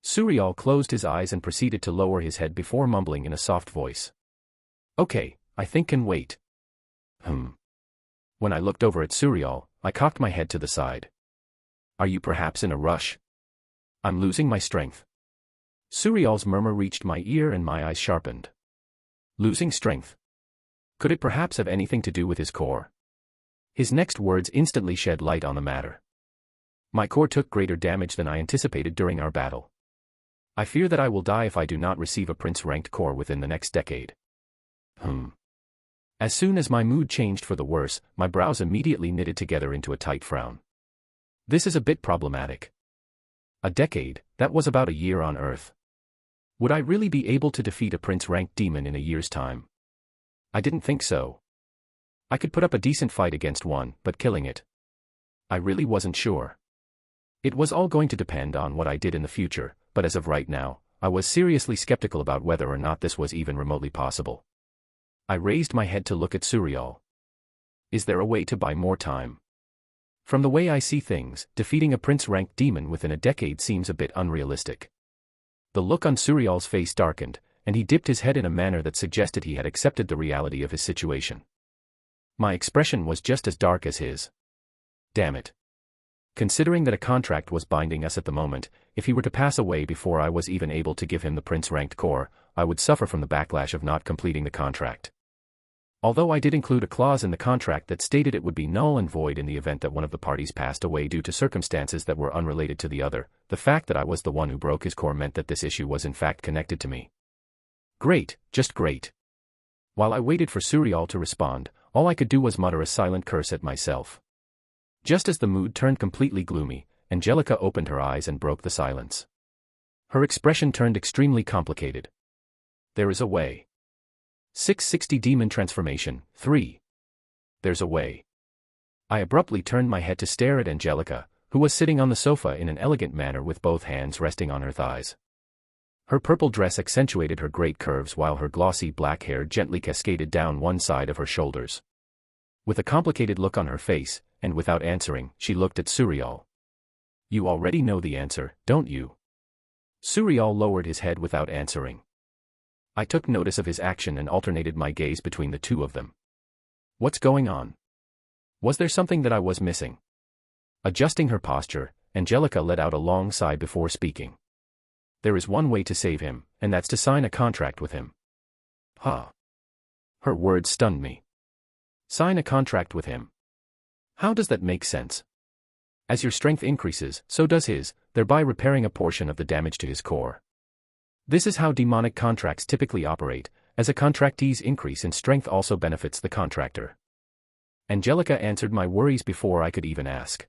Suriel closed his eyes and proceeded to lower his head before mumbling in a soft voice. "Okay, I think can wait." When I looked over at Suriel, I cocked my head to the side. "Are you perhaps in a rush?" "I'm losing my strength." Suriel's murmur reached my ear and my eyes sharpened. Losing strength? Could it perhaps have anything to do with his core? His next words instantly shed light on the matter. "My core took greater damage than I anticipated during our battle. I fear that I will die if I do not receive a Prince-ranked core within the next decade." As soon as my mood changed for the worse, my brows immediately knitted together into a tight frown. This is a bit problematic. A decade, that was about a year on Earth. Would I really be able to defeat a Prince-ranked demon in a year's time? I didn't think so. I could put up a decent fight against one, but killing it? I really wasn't sure. It was all going to depend on what I did in the future, but as of right now, I was seriously skeptical about whether or not this was even remotely possible. I raised my head to look at Suriel. "Is there a way to buy more time? From the way I see things, defeating a Prince-ranked demon within a decade seems a bit unrealistic." The look on Suriel's face darkened, and he dipped his head in a manner that suggested he had accepted the reality of his situation. My expression was just as dark as his. Damn it. Considering that a contract was binding us at the moment, if he were to pass away before I was even able to give him the Prince-ranked core, I would suffer from the backlash of not completing the contract. Although I did include a clause in the contract that stated it would be null and void in the event that one of the parties passed away due to circumstances that were unrelated to the other, the fact that I was the one who broke his core meant that this issue was in fact connected to me. Great, just great. While I waited for Suriel to respond, all I could do was mutter a silent curse at myself. Just as the mood turned completely gloomy, Angelica opened her eyes and broke the silence. Her expression turned extremely complicated. "There is a way." 660 Demon Transformation, 3. There's a way. I abruptly turned my head to stare at Angelica, who was sitting on the sofa in an elegant manner with both hands resting on her thighs. Her purple dress accentuated her great curves while her glossy black hair gently cascaded down one side of her shoulders. With a complicated look on her face, and without answering, she looked at Suriel. "You already know the answer, don't you?" Suriel lowered his head without answering. I took notice of his action and alternated my gaze between the two of them. What's going on? Was there something that I was missing? Adjusting her posture, Angelica let out a long sigh before speaking. "There is one way to save him, and that's to sign a contract with him." Huh. Her words stunned me. Sign a contract with him? How does that make sense? As your strength increases, so does his, thereby repairing a portion of the damage to his core. This is how demonic contracts typically operate, as a contractee's increase in strength also benefits the contractor. Angelica answered my worries before I could even ask.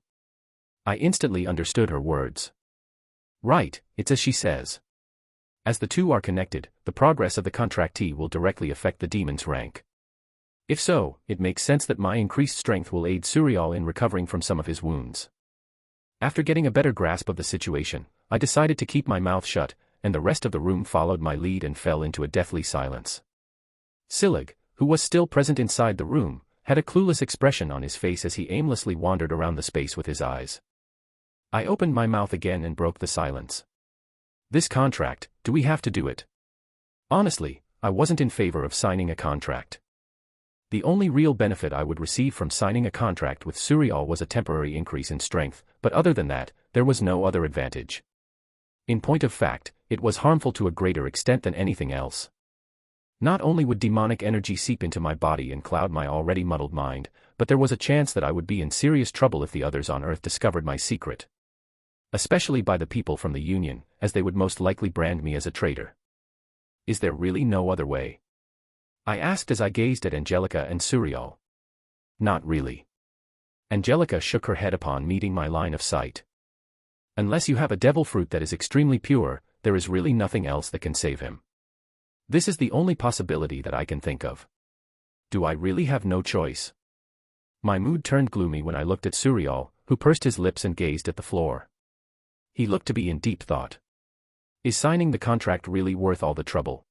I instantly understood her words. Right, it's as she says. As the two are connected, the progress of the contractee will directly affect the demon's rank. If so, it makes sense that my increased strength will aid Suriel in recovering from some of his wounds. After getting a better grasp of the situation, I decided to keep my mouth shut, and the rest of the room followed my lead and fell into a deathly silence. Silig, who was still present inside the room, had a clueless expression on his face as he aimlessly wandered around the space with his eyes. I opened my mouth again and broke the silence. This contract, do we have to do it? Honestly, I wasn't in favor of signing a contract. The only real benefit I would receive from signing a contract with Suriel was a temporary increase in strength, but other than that, there was no other advantage. In point of fact, it was harmful to a greater extent than anything else. Not only would demonic energy seep into my body and cloud my already muddled mind, but there was a chance that I would be in serious trouble if the others on Earth discovered my secret. Especially by the people from the Union, as they would most likely brand me as a traitor. Is there really no other way? I asked as I gazed at Angelica and Suriel. Not really. Angelica shook her head upon meeting my line of sight. Unless you have a devil fruit that is extremely pure, there is really nothing else that can save him. This is the only possibility that I can think of. Do I really have no choice? My mood turned gloomy when I looked at Suriel, who pursed his lips and gazed at the floor. He looked to be in deep thought. Is signing the contract really worth all the trouble?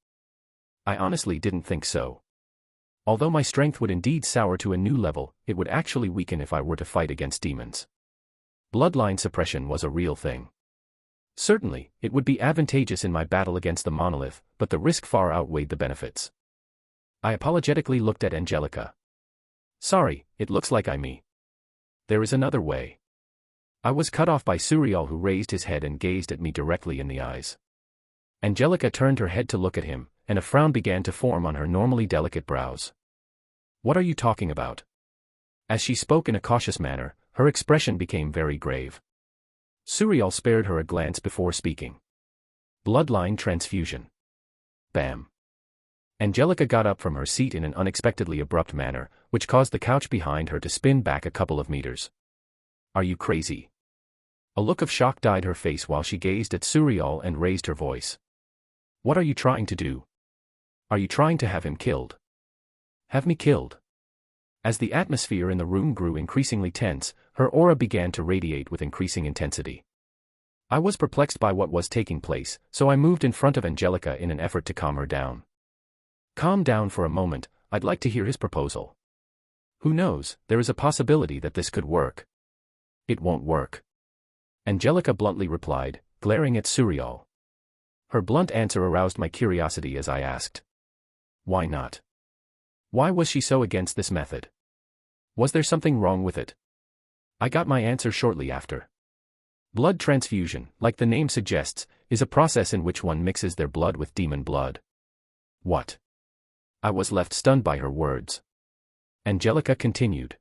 I honestly didn't think so. Although my strength would indeed soar to a new level, it would actually weaken if I were to fight against demons. Bloodline suppression was a real thing. Certainly, it would be advantageous in my battle against the monolith, but the risk far outweighed the benefits. I apologetically looked at Angelica. Sorry, it looks like me. There is another way. I was cut off by Suriel, who raised his head and gazed at me directly in the eyes. Angelica turned her head to look at him, and a frown began to form on her normally delicate brows. What are you talking about? As she spoke in a cautious manner, her expression became very grave. Suriel spared her a glance before speaking. Bloodline transfusion. Bam. Angelica got up from her seat in an unexpectedly abrupt manner, which caused the couch behind her to spin back a couple of meters. Are you crazy? A look of shock dyed her face while she gazed at Suriel and raised her voice. What are you trying to do? Are you trying to have him killed? Have me killed? As the atmosphere in the room grew increasingly tense, her aura began to radiate with increasing intensity. I was perplexed by what was taking place, so I moved in front of Angelica in an effort to calm her down. Calm down for a moment, I'd like to hear his proposal. Who knows, there is a possibility that this could work. It won't work. Angelica bluntly replied, glaring at Suriel. Her blunt answer aroused my curiosity as I asked. Why not? Why was she so against this method? Was there something wrong with it? I got my answer shortly after. Blood transfusion, like the name suggests, is a process in which one mixes their blood with demon blood. What? I was left stunned by her words. Angelica continued.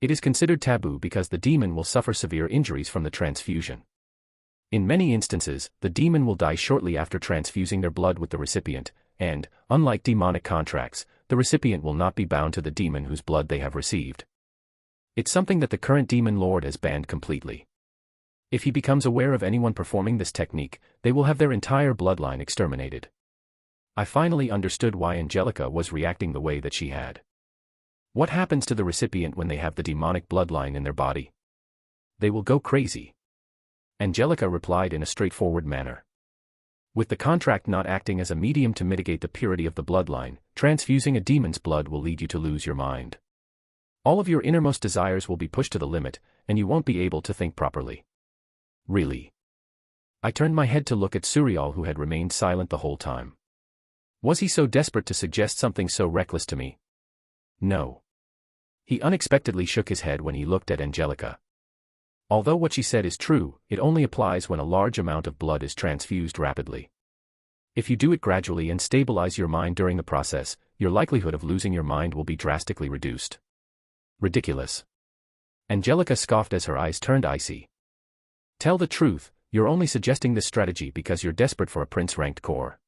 It is considered taboo because the demon will suffer severe injuries from the transfusion. In many instances, the demon will die shortly after transfusing their blood with the recipient, and, unlike demonic contracts, the recipient will not be bound to the demon whose blood they have received. It's something that the current demon lord has banned completely. If he becomes aware of anyone performing this technique, they will have their entire bloodline exterminated. I finally understood why Angelica was reacting the way that she had. What happens to the recipient when they have the demonic bloodline in their body? They will go crazy. Angelica replied in a straightforward manner. With the contract not acting as a medium to mitigate the purity of the bloodline, transfusing a demon's blood will lead you to lose your mind. All of your innermost desires will be pushed to the limit, and you won't be able to think properly. Really? I turned my head to look at Suriel, who had remained silent the whole time. Was he so desperate to suggest something so reckless to me? No. He unexpectedly shook his head when he looked at Angelica. Although what she said is true, it only applies when a large amount of blood is transfused rapidly. If you do it gradually and stabilize your mind during the process, your likelihood of losing your mind will be drastically reduced. Ridiculous. Angelica scoffed as her eyes turned icy. Tell the truth, you're only suggesting this strategy because you're desperate for a prince-ranked core.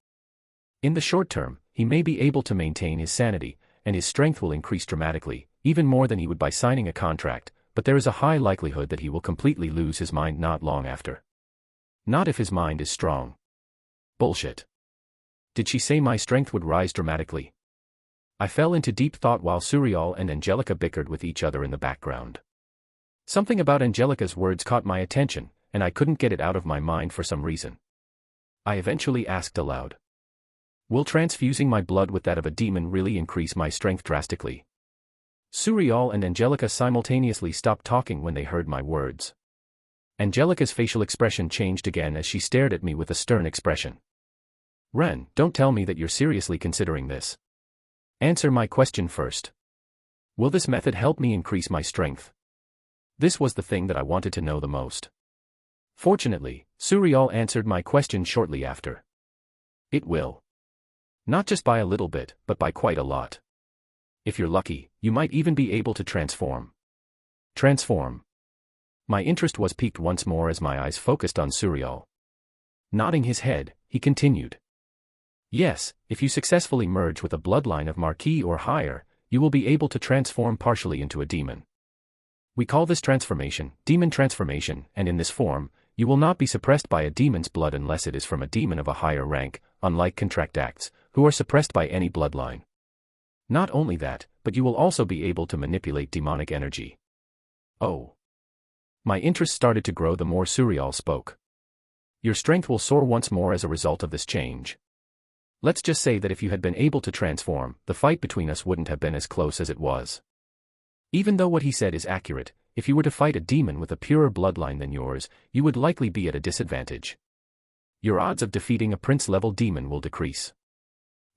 In the short term, he may be able to maintain his sanity, and his strength will increase dramatically, even more than he would by signing a contract, but there is a high likelihood that he will completely lose his mind not long after. Not if his mind is strong. Bullshit. Did she say my strength would rise dramatically? I fell into deep thought while Suriel and Angelica bickered with each other in the background. Something about Angelica's words caught my attention, and I couldn't get it out of my mind for some reason. I eventually asked aloud. Will transfusing my blood with that of a demon really increase my strength drastically? Suriel and Angelica simultaneously stopped talking when they heard my words. Angelica's facial expression changed again as she stared at me with a stern expression. Ren, don't tell me that you're seriously considering this. Answer my question first. Will this method help me increase my strength? This was the thing that I wanted to know the most. Fortunately, Suriel answered my question shortly after. It will. Not just by a little bit, but by quite a lot. If you're lucky, you might even be able to transform. Transform. My interest was piqued once more as my eyes focused on Suriel. Nodding his head, he continued. Yes, if you successfully merge with a bloodline of Marquis or higher, you will be able to transform partially into a demon. We call this transformation, demon transformation, and in this form, you will not be suppressed by a demon's blood unless it is from a demon of a higher rank, unlike contract acts, who are suppressed by any bloodline. Not only that, but you will also be able to manipulate demonic energy. Oh. My interest started to grow the more Suriel spoke. Your strength will soar once more as a result of this change. Let's just say that if you had been able to transform, the fight between us wouldn't have been as close as it was. Even though what he said is accurate, if you were to fight a demon with a purer bloodline than yours, you would likely be at a disadvantage. Your odds of defeating a prince-level demon will decrease.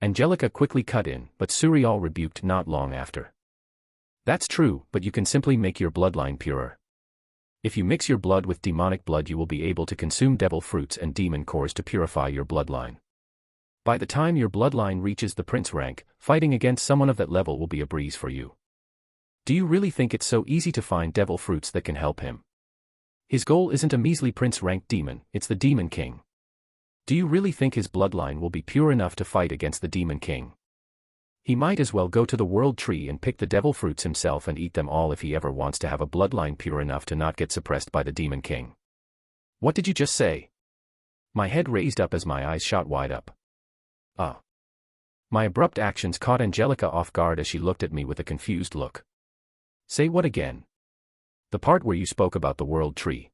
Angelica quickly cut in, but Suriel rebuked not long after. That's true, but you can simply make your bloodline purer. If you mix your blood with demonic blood, you will be able to consume devil fruits and demon cores to purify your bloodline. By the time your bloodline reaches the prince rank, fighting against someone of that level will be a breeze for you. Do you really think it's so easy to find devil fruits that can help him? His goal isn't a measly prince-ranked demon, it's the Demon King. Do you really think his bloodline will be pure enough to fight against the Demon King? He might as well go to the world tree and pick the devil fruits himself and eat them all if he ever wants to have a bloodline pure enough to not get suppressed by the Demon King. What did you just say? My head raised up as my eyes shot wide up. My abrupt actions caught Angelica off guard as she looked at me with a confused look. Say what again? The part where you spoke about the world tree.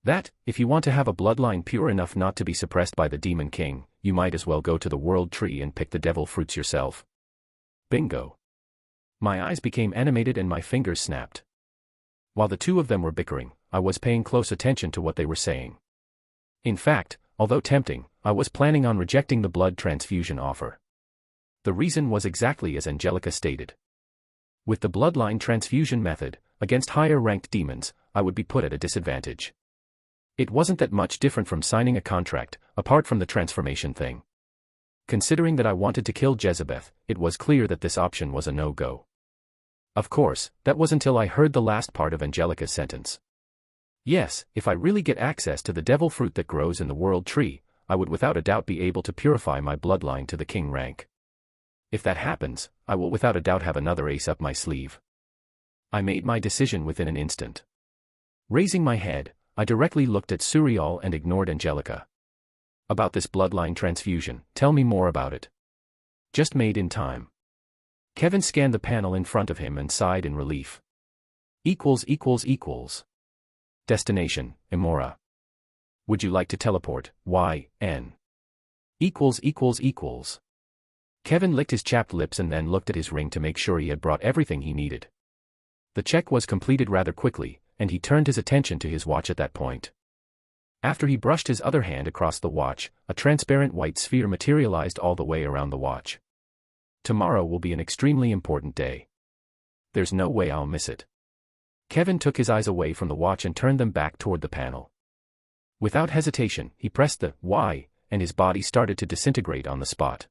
That, if you want to have a bloodline pure enough not to be suppressed by the Demon King, you might as well go to the world tree and pick the devil fruits yourself. Bingo. My eyes became animated and my fingers snapped. While the two of them were bickering, I was paying close attention to what they were saying. In fact, although tempting, I was planning on rejecting the blood transfusion offer. The reason was exactly as Angelica stated. With the bloodline transfusion method, against higher-ranked demons, I would be put at a disadvantage. It wasn't that much different from signing a contract, apart from the transformation thing. Considering that I wanted to kill Jezebeth, it was clear that this option was a no-go. Of course, that was until I heard the last part of Angelica's sentence. Yes, if I really get access to the devil fruit that grows in the world tree, I would without a doubt be able to purify my bloodline to the king rank. If that happens, I will without a doubt have another ace up my sleeve. I made my decision within an instant. Raising my head, I directly looked at Suriel and ignored Angelica. About this bloodline transfusion, tell me more about it. Just made in time. Kevin scanned the panel in front of him and sighed in relief. == Destination, Emora. Would you like to teleport, YN? == Kevin licked his chapped lips and then looked at his ring to make sure he had brought everything he needed. The check was completed rather quickly, and he turned his attention to his watch at that point. After he brushed his other hand across the watch, a transparent white sphere materialized all the way around the watch. Tomorrow will be an extremely important day. There's no way I'll miss it. Kevin took his eyes away from the watch and turned them back toward the panel. Without hesitation, he pressed the Y, and his body started to disintegrate on the spot.